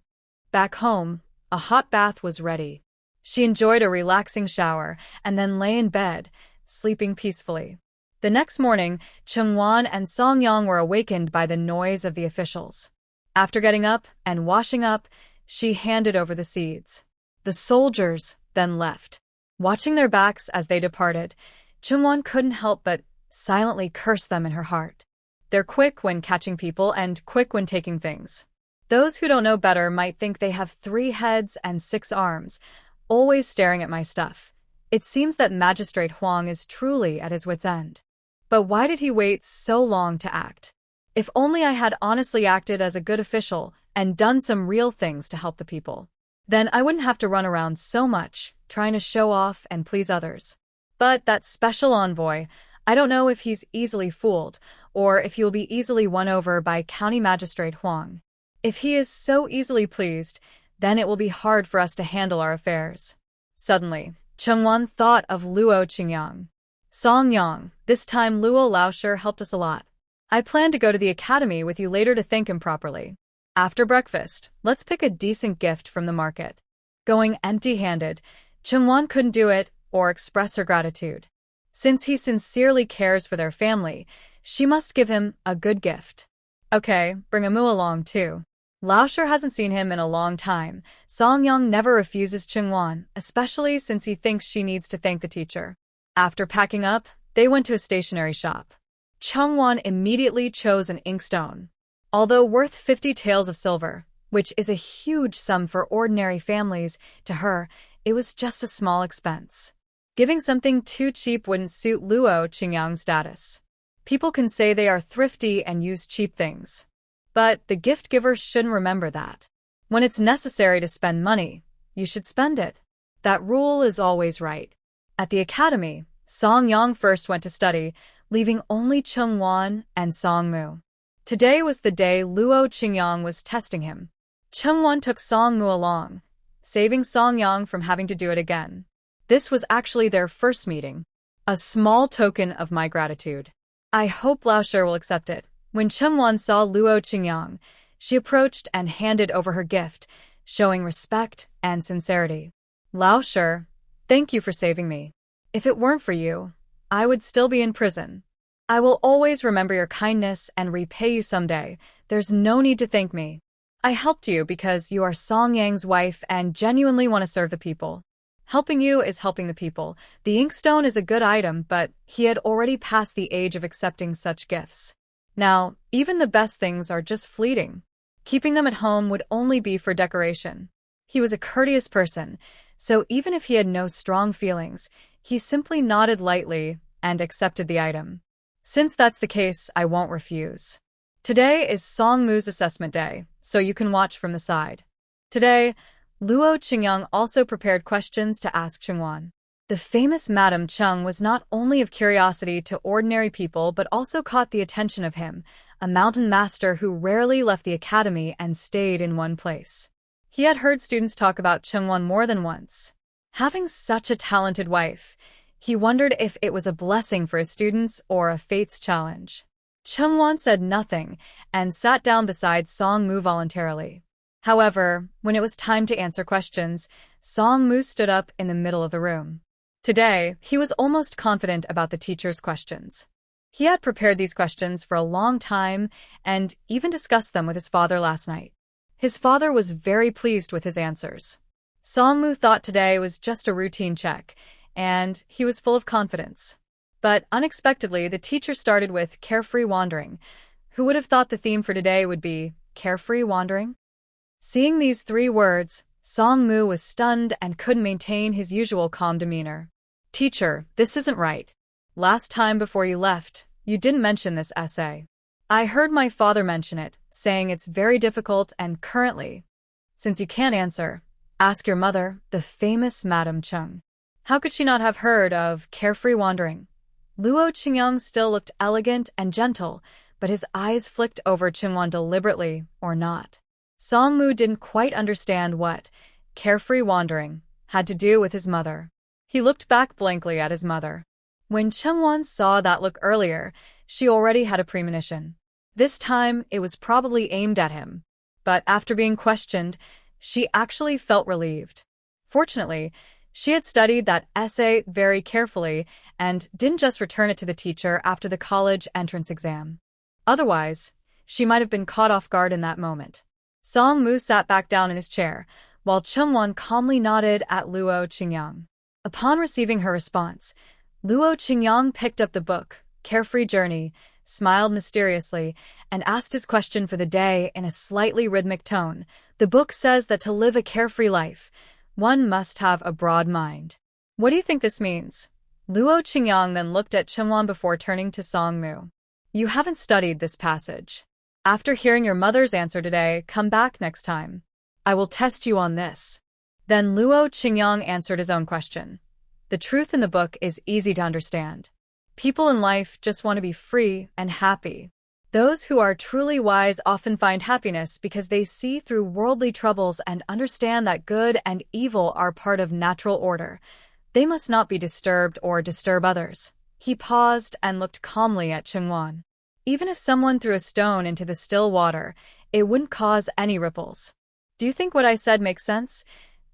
Back home, a hot bath was ready. She enjoyed a relaxing shower and then lay in bed, sleeping peacefully. The next morning, Chungwon and Song Yang were awakened by the noise of the officials. After getting up and washing up, she handed over the seeds. The soldiers then left. Watching their backs as they departed, Chungwon couldn't help but silently curse them in her heart. They're quick when catching people and quick when taking things. Those who don't know better might think they have 3 heads and 6 arms, always staring at my stuff. It seems that Magistrate Huang is truly at his wit's end. But why did he wait so long to act? If only I had honestly acted as a good official and done some real things to help the people. Then I wouldn't have to run around so much, trying to show off and please others. But that special envoy, I don't know if he's easily fooled, or if he will be easily won over by County Magistrate Huang. If he is so easily pleased, then it will be hard for us to handle our affairs. Suddenly, Chungwon thought of Luo Qingyang. Song Yang, this time Luo Laosher helped us a lot. I plan to go to the academy with you later to thank him properly. After breakfast, let's pick a decent gift from the market. Going empty-handed, Chungwon couldn't do it or express her gratitude. Since he sincerely cares for their family, she must give him a good gift. Okay, bring Amu along too. Laosher hasn't seen him in a long time. Songyang never refuses Chungwon, especially since he thinks she needs to thank the teacher. After packing up, they went to a stationery shop. Chungwon immediately chose an inkstone. Although worth 50 taels of silver, which is a huge sum for ordinary families, to her, it was just a small expense. Giving something too cheap wouldn't suit Luo Qingyang's status. People can say they are thrifty and use cheap things. But the gift giver shouldn't remember that. When it's necessary to spend money, you should spend it. That rule is always right. At the academy, Songyang first went to study, leaving only Chungwon and Songmu. Today was the day Luo Qingyang was testing him. Chungwon took Songmu along, saving Songyang from having to do it again. This was actually their first meeting. A small token of my gratitude. I hope Laosher will accept it. When Chungwon saw Luo Qingyang, she approached and handed over her gift, showing respect and sincerity. Laosher, thank you for saving me. If it weren't for you, I would still be in prison. I will always remember your kindness and repay you someday. There's no need to thank me. I helped you because you are Songyang's wife and genuinely want to serve the people. Helping you is helping the people. The inkstone is a good item, but he had already passed the age of accepting such gifts. Now, even the best things are just fleeting. Keeping them at home would only be for decoration. He was a courteous person, so even if he had no strong feelings, he simply nodded lightly and accepted the item. Since that's the case, I won't refuse. Today is Songmu's assessment day, so you can watch from the side. Today, Luo Qingyang also prepared questions to ask Chungwon. The famous Madam Chung was not only of curiosity to ordinary people but also caught the attention of him, a mountain master who rarely left the academy and stayed in one place. He had heard students talk about Chungwon more than once. Having such a talented wife, he wondered if it was a blessing for his students or a fate's challenge. Chungwon said nothing and sat down beside Songmu voluntarily. However, when it was time to answer questions, Songmu stood up in the middle of the room. Today, he was almost confident about the teacher's questions. He had prepared these questions for a long time and even discussed them with his father last night. His father was very pleased with his answers. Songmu thought today was just a routine check, and he was full of confidence. But unexpectedly, the teacher started with carefree wandering. Who would have thought the theme for today would be carefree wandering? Seeing these 3 words, Songmu was stunned and couldn't maintain his usual calm demeanor. Teacher, this isn't right. Last time before you left, you didn't mention this essay. I heard my father mention it, saying it's very difficult and currently. Since you can't answer, ask your mother, the famous Madam Chung. How could she not have heard of carefree wandering? Luo Qingyang still looked elegant and gentle, but his eyes flicked over Chungwon deliberately or not. Songmu didn't quite understand what carefree wandering had to do with his mother. He looked back blankly at his mother. When Chungwon saw that look earlier, she already had a premonition. This time, it was probably aimed at him. But after being questioned, she actually felt relieved. Fortunately, she had studied that essay very carefully and didn't just return it to the teacher after the college entrance exam. Otherwise, she might have been caught off guard in that moment. Songmu sat back down in his chair, while Chungwon calmly nodded at Luo Qingyang. Upon receiving her response, Luo Qingyang picked up the book, Carefree Journey, smiled mysteriously, and asked his question for the day in a slightly rhythmic tone. The book says that to live a carefree life, one must have a broad mind. What do you think this means? Luo Qingyang then looked at Chungwon before turning to Songmu. You haven't studied this passage. After hearing your mother's answer today, come back next time. I will test you on this. Then Luo Qingyang answered his own question. The truth in the book is easy to understand. People in life just want to be free and happy. Those who are truly wise often find happiness because they see through worldly troubles and understand that good and evil are part of natural order. They must not be disturbed or disturb others. He paused and looked calmly at Chungwon. Even if someone threw a stone into the still water, it wouldn't cause any ripples. Do you think what I said makes sense?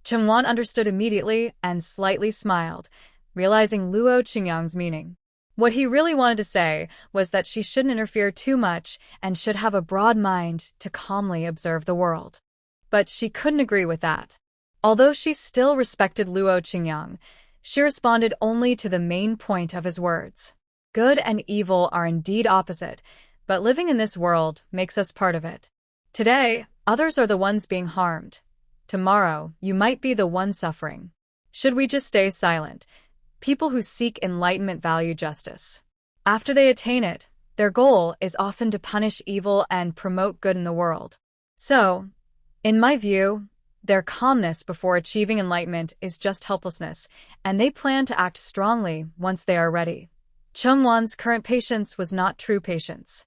Chungwon understood immediately and slightly smiled. realizing Luo Qingyang's meaning. What he really wanted to say was that she shouldn't interfere too much and should have a broad mind to calmly observe the world. But she couldn't agree with that. Although she still respected Luo Qingyang, she responded only to the main point of his words. Good and evil are indeed opposite, but living in this world makes us part of it. Today, others are the ones being harmed. Tomorrow, you might be the one suffering. Should we just stay silent? People who seek enlightenment value justice. After they attain it, their goal is often to punish evil and promote good in the world. So, in my view, their calmness before achieving enlightenment is just helplessness, and they plan to act strongly once they are ready. Chengwan's current patience was not true patience.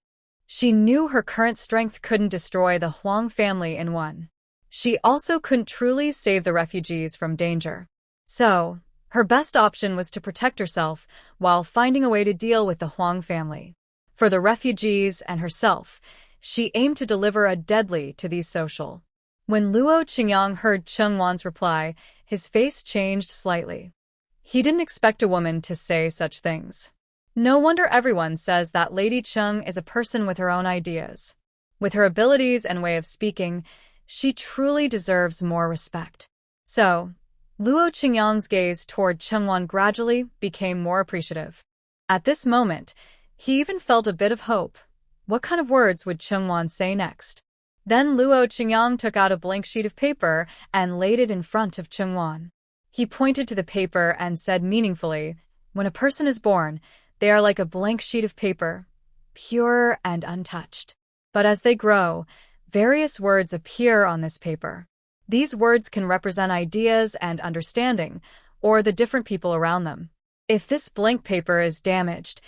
She knew her current strength couldn't destroy the Huang family in one. She also couldn't truly save the refugees from danger. So, her best option was to protect herself while finding a way to deal with the Huang family. For the refugees and herself, she aimed to deliver a deadly to these social. When Luo Qingyang heard Chengwan's reply, his face changed slightly. He didn't expect a woman to say such things. No wonder everyone says that Lady Cheng is a person with her own ideas. With her abilities and way of speaking, she truly deserves more respect. So, Luo Qingyang's gaze toward Chengwan gradually became more appreciative. At this moment, he even felt a bit of hope. What kind of words would Chengwan say next? Then Luo Qingyang took out a blank sheet of paper and laid it in front of Chengwan. He pointed to the paper and said meaningfully, "When a person is born, they are like a blank sheet of paper, pure and untouched. But as they grow, various words appear on this paper. These words can represent ideas and understanding, or the different people around them. If this blank paper is damaged,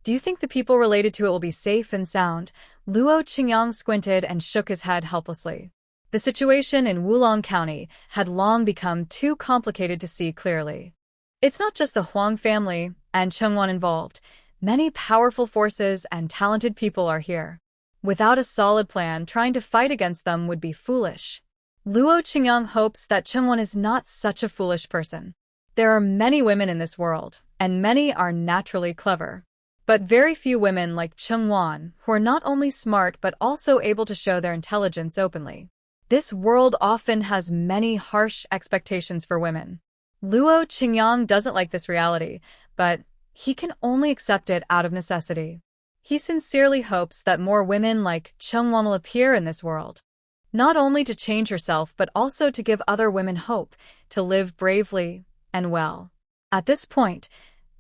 do you think the people related to it will be safe and sound?" Luo Qingyang squinted and shook his head helplessly. The situation in Wulong County had long become too complicated to see clearly. It's not just the Huang family and Chengwan involved. Many powerful forces and talented people are here. Without a solid plan, trying to fight against them would be foolish. Luo Qingyang hopes that Chengwan is not such a foolish person. There are many women in this world, and many are naturally clever. But very few women like Chengwan who are not only smart but also able to show their intelligence openly. This world often has many harsh expectations for women. Luo Qingyang doesn't like this reality, but he can only accept it out of necessity. He sincerely hopes that more women like Chengwan will appear in this world, not only to change herself but also to give other women hope to live bravely and well. At this point,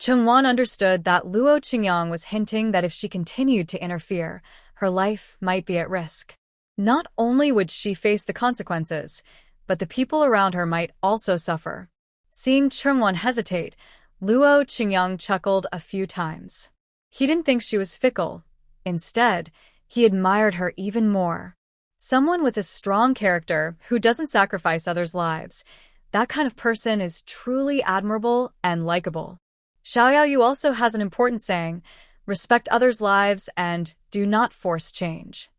Chengwan understood that Luo Qingyang was hinting that if she continued to interfere, her life might be at risk. Not only would she face the consequences, but the people around her might also suffer. Seeing Chengwan hesitate, Luo Qingyang chuckled a few times. He didn't think she was fickle. Instead, he admired her even more. Someone with a strong character who doesn't sacrifice others' lives. That kind of person is truly admirable and likable. Xiaoyaoyu also has an important saying, respect others' lives and do not force change.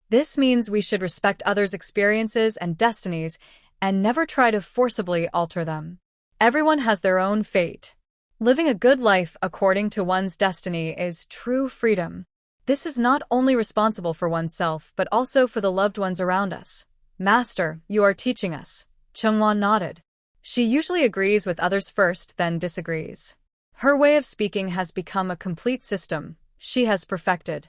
This means we should respect others' experiences and destinies and never try to forcibly alter them. Everyone has their own fate. Living a good life according to one's destiny is true freedom. This is not only responsible for oneself but also for the loved ones around us. Master, you are teaching us. Chengwan nodded. She usually agrees with others first, then disagrees. Her way of speaking has become a complete system she has perfected.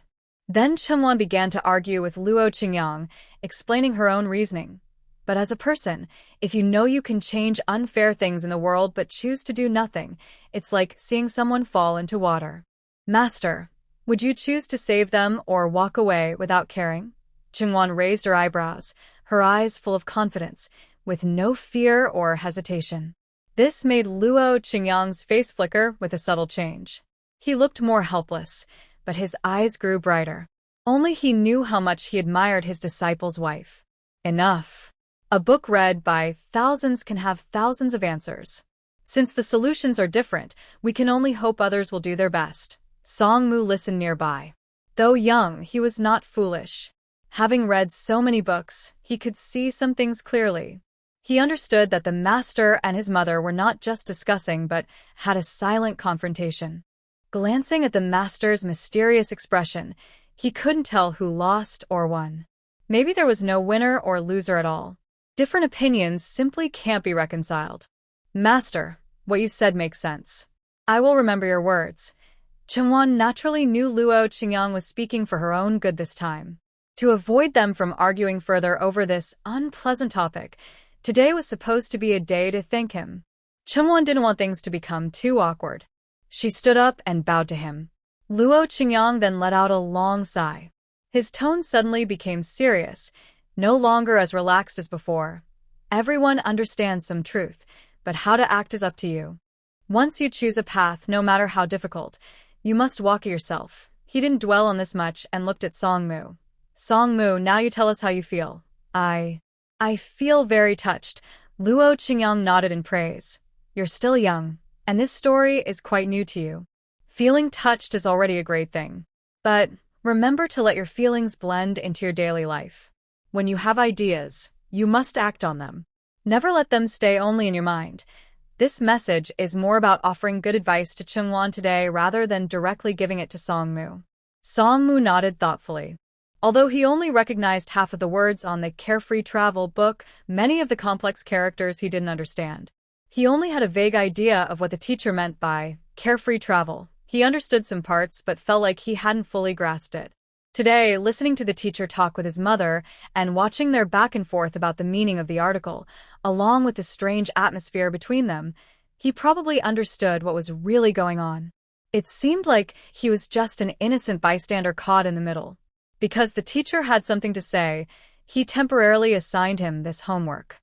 Then Chengwan began to argue with Luo Qingyang, explaining her own reasoning. But as a person, if you know you can change unfair things in the world but choose to do nothing, it's like seeing someone fall into water. Master, would you choose to save them or walk away without caring? Chengwan raised her eyebrows, her eyes full of confidence, with no fear or hesitation. This made Luo Qingyang's face flicker with a subtle change. He looked more helpless, but his eyes grew brighter. Only he knew how much he admired his disciple's wife. Enough. A book read by thousands can have thousands of answers. Since the solutions are different, we can only hope others will do their best. Song Mu listened nearby. Though young, he was not foolish. Having read so many books, he could see some things clearly. He understood that the master and his mother were not just discussing but had a silent confrontation. Glancing at the master's mysterious expression, he couldn't tell who lost or won. Maybe there was no winner or loser at all. Different opinions simply can't be reconciled. Master, what you said makes sense. I will remember your words. Chengwan naturally knew Luo Qingyang was speaking for her own good this time. To avoid them from arguing further over this unpleasant topic, today was supposed to be a day to thank him. Chengwan didn't want things to become too awkward. She stood up and bowed to him. Luo Qingyang then let out a long sigh. His tone suddenly became serious, no longer as relaxed as before. Everyone understands some truth, but how to act is up to you. Once you choose a path, no matter how difficult, you must walk it yourself. He didn't dwell on this much and looked at Songmu. Songmu, now you tell us how you feel. I feel very touched. Luo Qingyang nodded in praise. You're still young, and this story is quite new to you. Feeling touched is already a great thing. But remember to let your feelings blend into your daily life. When you have ideas, you must act on them. Never let them stay only in your mind. This message is more about offering good advice to Chengwan today rather than directly giving it to Songmu. Songmu nodded thoughtfully. Although he only recognized half of the words on the Carefree Travel book, many of the complex characters he didn't understand. He only had a vague idea of what the teacher meant by carefree travel. He understood some parts but felt like he hadn't fully grasped it. Today, listening to the teacher talk with his mother and watching their back and forth about the meaning of the article, along with the strange atmosphere between them, he probably understood what was really going on. It seemed like he was just an innocent bystander caught in the middle. Because the teacher had something to say, he temporarily assigned him this homework.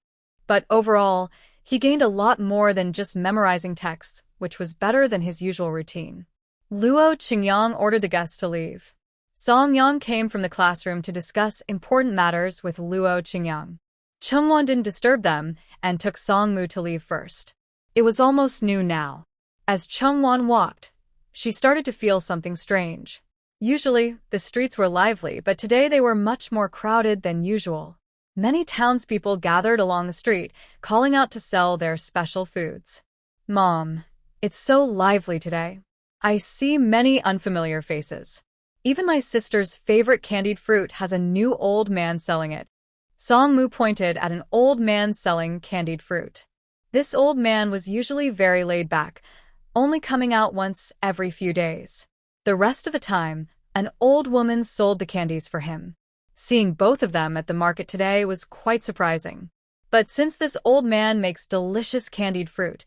But overall, he gained a lot more than just memorizing texts, which was better than his usual routine. Luo Qingyang ordered the guests to leave. Song Yang came from the classroom to discuss important matters with Luo Qingyang. Chengwan didn't disturb them and took Songmu to leave first. It was almost noon now. As Chengwan walked, she started to feel something strange. Usually, the streets were lively, but today they were much more crowded than usual. Many townspeople gathered along the street, calling out to sell their special foods. Mom, it's so lively today. I see many unfamiliar faces. Even my sister's favorite candied fruit has a new old man selling it. Songmu pointed at an old man selling candied fruit. This old man was usually very laid back, only coming out once every few days. The rest of the time, an old woman sold the candies for him. Seeing both of them at the market today was quite surprising. But since this old man makes delicious candied fruit,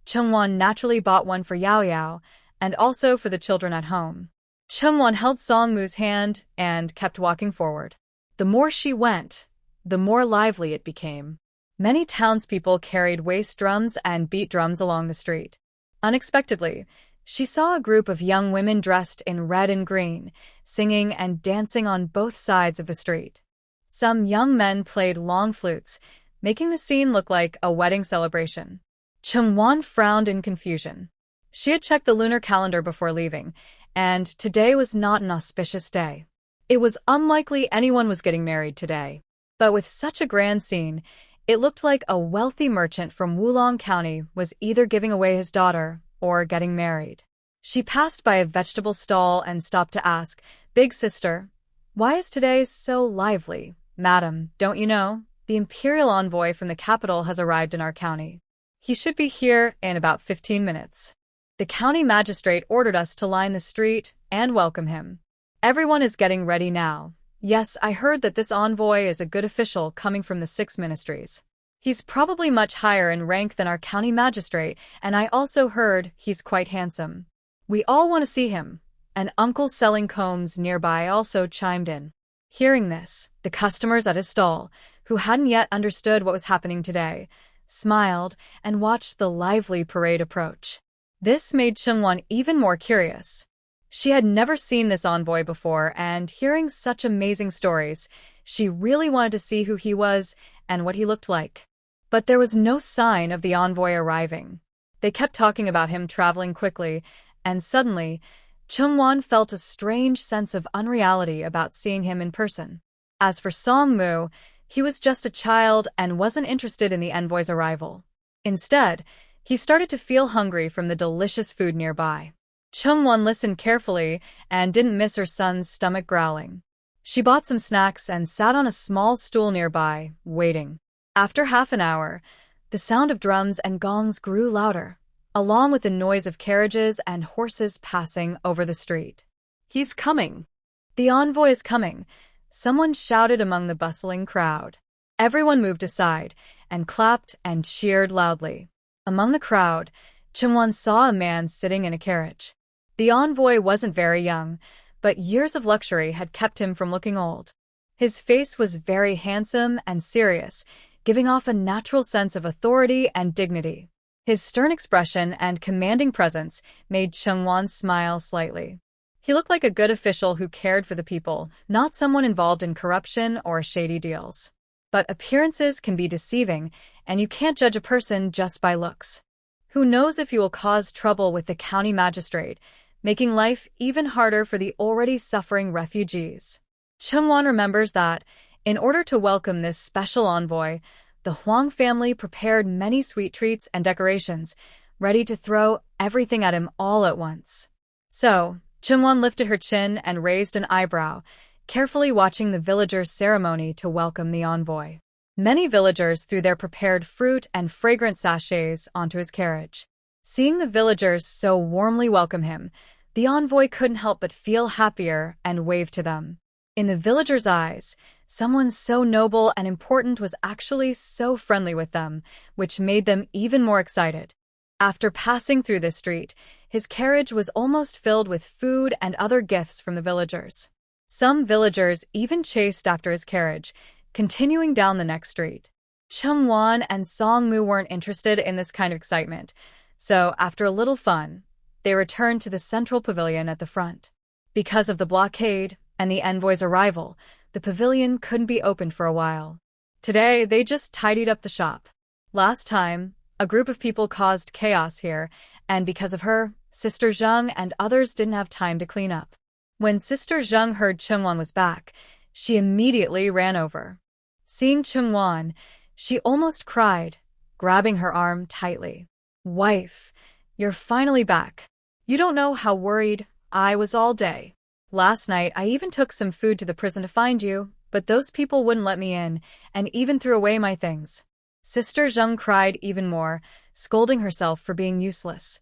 Chengwan naturally bought one for Yao Yao and also for the children at home. Chengwan held Songmu's hand and kept walking forward. The more she went, the more lively it became. Many townspeople carried waist drums and beat drums along the street. Unexpectedly, she saw a group of young women dressed in red and green, singing and dancing on both sides of the street. Some young men played long flutes, making the scene look like a wedding celebration. Chengwan frowned in confusion. She had checked the lunar calendar before leaving, and today was not an auspicious day. It was unlikely anyone was getting married today. But with such a grand scene, it looked like a wealthy merchant from Wulong County was either giving away his daughter or getting married. She passed by a vegetable stall and stopped to ask, "Big sister, why is today so lively?" "Madam, don't you know? The imperial envoy from the capital has arrived in our county. He should be here in about 15 minutes. The county magistrate ordered us to line the street and welcome him. Everyone is getting ready now. Yes, I heard that this envoy is a good official coming from the 6 ministries. He's probably much higher in rank than our county magistrate, and I also heard he's quite handsome. We all want to see him." An uncle selling combs nearby also chimed in. Hearing this, the customers at his stall, who hadn't yet understood what was happening today, smiled and watched the lively parade approach. This made Chengwan even more curious. She had never seen this envoy before, and hearing such amazing stories, she really wanted to see who he was and what he looked like. But there was no sign of the envoy arriving. They kept talking about him traveling quickly, and suddenly, Chengwan felt a strange sense of unreality about seeing him in person. As for Songmu, He was just a child and wasn't interested in the envoy's arrival. Instead, he started to feel hungry from the delicious food nearby. Chungwon listened carefully and didn't miss her son's stomach growling. She bought some snacks and sat on a small stool nearby, waiting. After half an hour, the sound of drums and gongs grew louder, along with the noise of carriages and horses passing over the street. He's coming. The envoy is coming, someone shouted among the bustling crowd. Everyone moved aside and clapped and cheered loudly. Among the crowd, Chungwon saw a man sitting in a carriage. The envoy wasn't very young, but years of luxury had kept him from looking old. His face was very handsome and serious, giving off a natural sense of authority and dignity. His stern expression and commanding presence made Chungwon smile slightly. He looked like a good official who cared for the people, not someone involved in corruption or shady deals. But appearances can be deceiving, and you can't judge a person just by looks. Who knows if you will cause trouble with the county magistrate, making life even harder for the already suffering refugees. Chungwon remembers that, in order to welcome this special envoy, the Huang family prepared many sweet treats and decorations, ready to throw everything at him all at once. So, Chungwon lifted her chin and raised an eyebrow, carefully watching the villagers' ceremony to welcome the envoy. Many villagers threw their prepared fruit and fragrant sachets onto his carriage. Seeing the villagers so warmly welcome him, the envoy couldn't help but feel happier and waved to them. In the villagers' eyes, someone so noble and important was actually so friendly with them, which made them even more excited. After passing through this street, his carriage was almost filled with food and other gifts from the villagers. Some villagers even chased after his carriage, continuing down the next street. Chungwon and Songmu weren't interested in this kind of excitement, so after a little fun, they returned to the central pavilion at the front. Because of the blockade and the envoy's arrival, the pavilion couldn't be opened for a while. Today, they just tidied up the shop. Last time, a group of people caused chaos here, and because of her, Sister Zheng and others didn't have time to clean up. When Sister Zheng heard Chungwon was back, she immediately ran over. Seeing Chungwon, she almost cried, grabbing her arm tightly. "Wife, you're finally back. You don't know how worried I was all day. Last night, I even took some food to the prison to find you, but those people wouldn't let me in, and even threw away my things." Sister Zheng cried even more, scolding herself for being useless.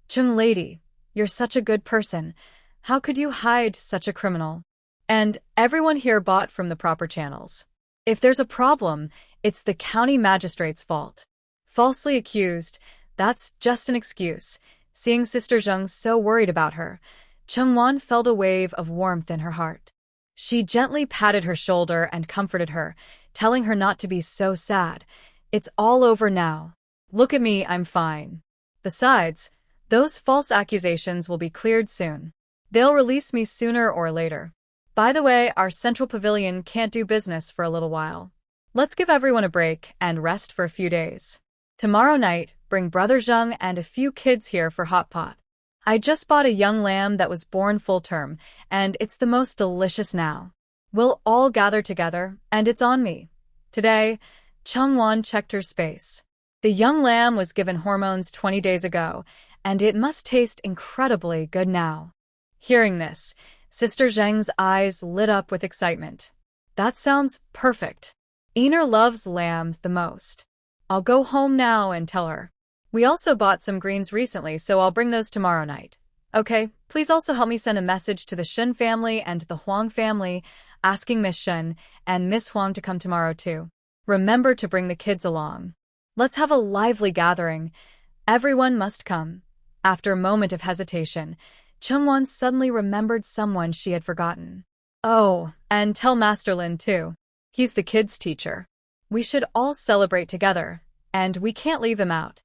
"Chung lady, you're such a good person. How could you hide such a criminal?" And everyone here bought from the proper channels. If there's a problem, it's the county magistrate's fault. Falsely accused, that's just an excuse. Seeing Sister Zheng so worried about her, Chungwon felt a wave of warmth in her heart. She gently patted her shoulder and comforted her, telling her not to be so sad. "It's all over now. Look at me, I'm fine. Besides, those false accusations will be cleared soon. They'll release me sooner or later. By the way, our central pavilion can't do business for a little while. Let's give everyone a break and rest for a few days. Tomorrow night, bring Brother Zheng and a few kids here for hot pot. I just bought a young lamb that was born full term, and it's the most delicious now. We'll all gather together, and it's on me." Today, Chungwon checked her space. The young lamb was given hormones 20 days ago, and it must taste incredibly good now. Hearing this, Sister Zheng's eyes lit up with excitement. "That sounds perfect. Einer loves lamb the most. I'll go home now and tell her. We also bought some greens recently, so I'll bring those tomorrow night. Okay, please also help me send a message to the Shen family and the Huang family, asking Miss Shen and Miss Huang to come tomorrow too. Remember to bring the kids along. Let's have a lively gathering. Everyone must come." After a moment of hesitation, Chungwon suddenly remembered someone she had forgotten. "Oh, and tell Master Lin too. He's the kids' teacher. We should all celebrate together, and we can't leave him out."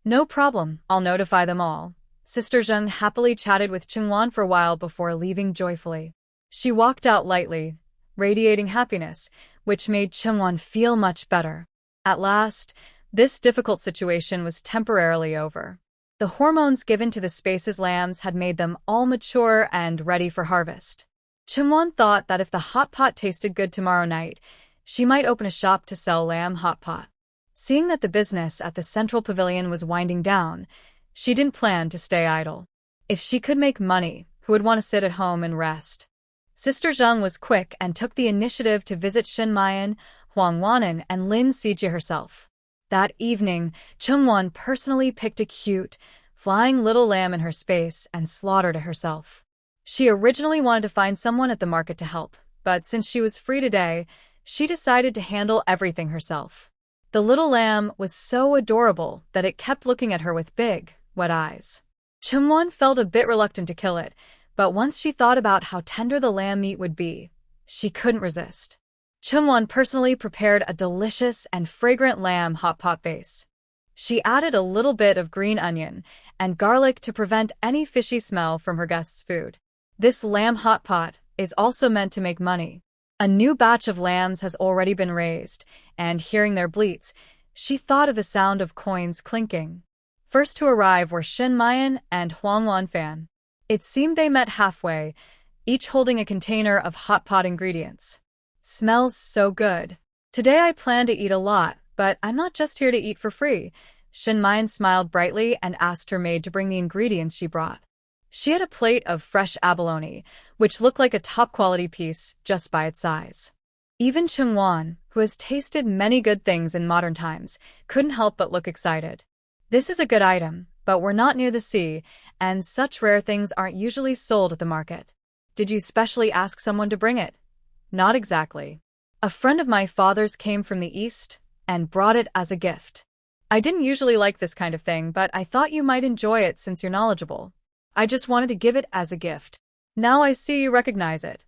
"No problem, I'll notify them all." Sister Zheng happily chatted with Chungwon for a while before leaving joyfully. She walked out lightly, radiating happiness, which made Chungwon feel much better. At last, this difficult situation was temporarily over. The hormones given to the Space's lambs had made them all mature and ready for harvest. Chungwon thought that if the hot pot tasted good tomorrow night, She might open a shop to sell lamb hot pot. Seeing that the business at the central pavilion was winding down, she didn't plan to stay idle. If she could make money, who would want to sit at home and rest? Sister Zheng was quick and took the initiative to visit Shen Mayan, Huang Wanan, and Lin Sijie herself. That evening, Chengwan personally picked a cute, flying little lamb in her space and slaughtered it herself. She originally wanted to find someone at the market to help, but since she was free today, she decided to handle everything herself. The little lamb was so adorable that it kept looking at her with big, wet eyes. Chengwan felt a bit reluctant to kill it, but once she thought about how tender the lamb meat would be, she couldn't resist. Chengwan personally prepared a delicious and fragrant lamb hot pot base. She added a little bit of green onion and garlic to prevent any fishy smell from her guests' food. This lamb hot pot is also meant to make money. A new batch of lambs has already been raised, and hearing their bleats, she thought of the sound of coins clinking. First to arrive were Shen Mayan and Huang Wanfan. It seemed they met halfway, each holding a container of hot pot ingredients. Smells so good. Today I plan to eat a lot, but I'm not just here to eat for free. Shen Mayan smiled brightly and asked her maid to bring the ingredients she brought. She had a plate of fresh abalone, which looked like a top-quality piece just by its size. Even Chengwan, who has tasted many good things in modern times, couldn't help but look excited. This is a good item, but we're not near the sea, and such rare things aren't usually sold at the market. Did you specially ask someone to bring it? Not exactly. A friend of my father's came from the east and brought it as a gift. I didn't usually like this kind of thing, but I thought you might enjoy it since you're knowledgeable. I just wanted to give it as a gift. Now I see you recognize it.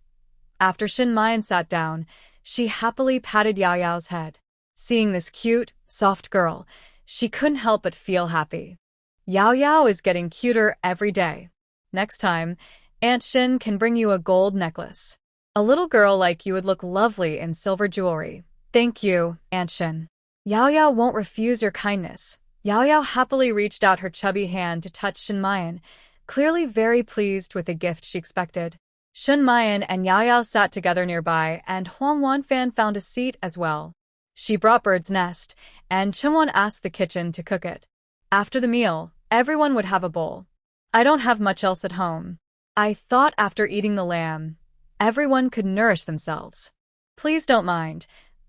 After Shen Mayan sat down, she happily patted Yao Yao's head. Seeing this cute, soft girl, she couldn't help but feel happy. Yao Yao is getting cuter every day. Next time, Aunt Shin can bring you a gold necklace. A little girl like you would look lovely in silver jewelry. Thank you, Aunt Shin. Yao Yao won't refuse your kindness. Yao Yao happily reached out her chubby hand to touch Shen Mayan, clearly very pleased with the gift she expected. Shen Mayan and Yao Yao sat together nearby, and Huang Wanfan found a seat as well. She brought bird's nest, and Chengwan asked the kitchen to cook it. After the meal, everyone would have a bowl. I don't have much else at home. I thought after eating the lamb, everyone could nourish themselves. Please don't mind.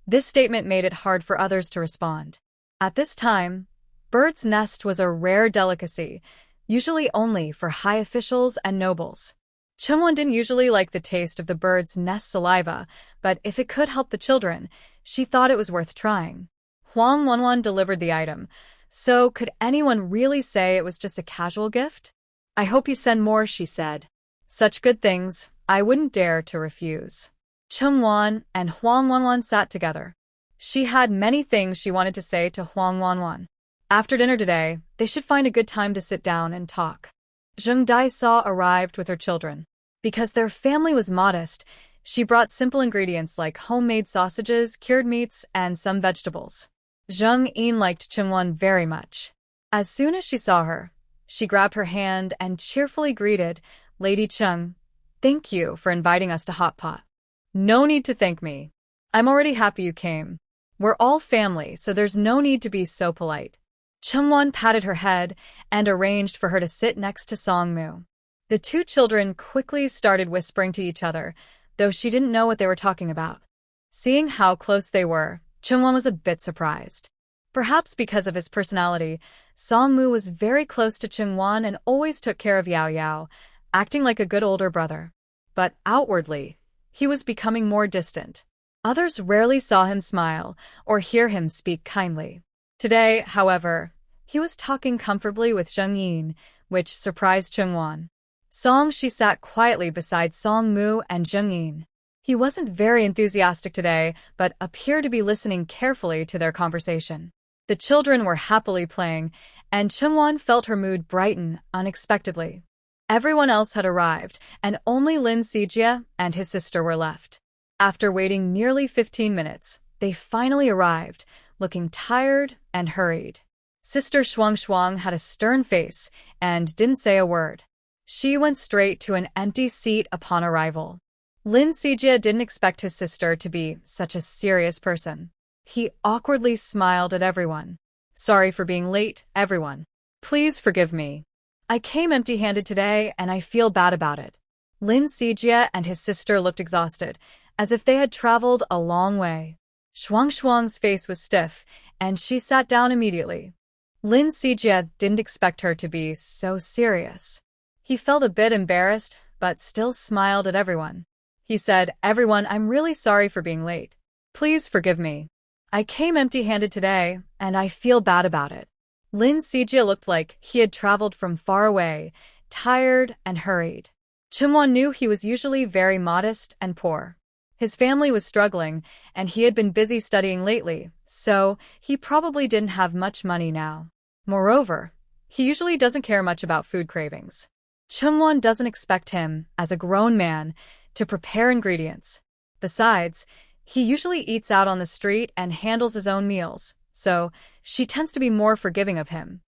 This statement made it hard for others to respond. At this time, bird's nest was a rare delicacy, usually only for high officials and nobles. Chengwan didn't usually like the taste of the bird's nest saliva, but if it could help the children, she thought it was worth trying. Huang Wanwan delivered the item, so could anyone really say it was just a casual gift? I hope you send more, she said. Such good things, I wouldn't dare to refuse. Chengwan and Huang Wanwan sat together. She had many things she wanted to say to Huang Wanwan. After dinner today, they should find a good time to sit down and talk. Zheng Daisa arrived with her children. Because their family was modest, she brought simple ingredients like homemade sausages, cured meats, and some vegetables. Zheng Yin liked Chengwan very much. As soon as she saw her, she grabbed her hand and cheerfully greeted, Lady Cheng, thank you for inviting us to Hot Pot. No need to thank me. I'm already happy you came. We're all family, so there's no need to be so polite. Chengwan patted her head and arranged for her to sit next to Songmu. The two children quickly started whispering to each other, though she didn't know what they were talking about. Seeing how close they were, Chengwan was a bit surprised. Perhaps because of his personality, Songmu was very close to Chengwan and always took care of Yao Yao, acting like a good older brother. But outwardly, he was becoming more distant. Others rarely saw him smile or hear him speak kindly. Today, however, he was talking comfortably with Zheng Yin, which surprised Chengwan. She sat quietly beside Songmu and Zheng Yin. He wasn't very enthusiastic today, but appeared to be listening carefully to their conversation. The children were happily playing, and Chengwan felt her mood brighten unexpectedly. Everyone else had arrived, and only Lin Sijie and his sister were left. After waiting nearly 15 minutes, they finally arrived, looking tired and hurried. Sister Shuang had a stern face and didn't say a word. She went straight to an empty seat upon arrival. Lin Sijia didn't expect his sister to be such a serious person. He awkwardly smiled at everyone. Sorry for being late, everyone. Please forgive me. I came empty-handed today and I feel bad about it. Lin Sijia and his sister looked exhausted, as if they had traveled a long way. Shuang Shuang's face was stiff, and she sat down immediately. Lin Sijia didn't expect her to be so serious. He felt a bit embarrassed, but still smiled at everyone. He said, "Everyone, I'm really sorry for being late. Please forgive me. I came empty-handed today, and I feel bad about it." Lin Sijia looked like he had traveled from far away, tired and hurried. Chimwan knew he was usually very modest and poor. His family was struggling, and he had been busy studying lately, so he probably didn't have much money now. Moreover, he usually doesn't care much about food cravings. Chimwan doesn't expect him, as a grown man, to prepare ingredients. Besides, he usually eats out on the street and handles his own meals, so she tends to be more forgiving of him.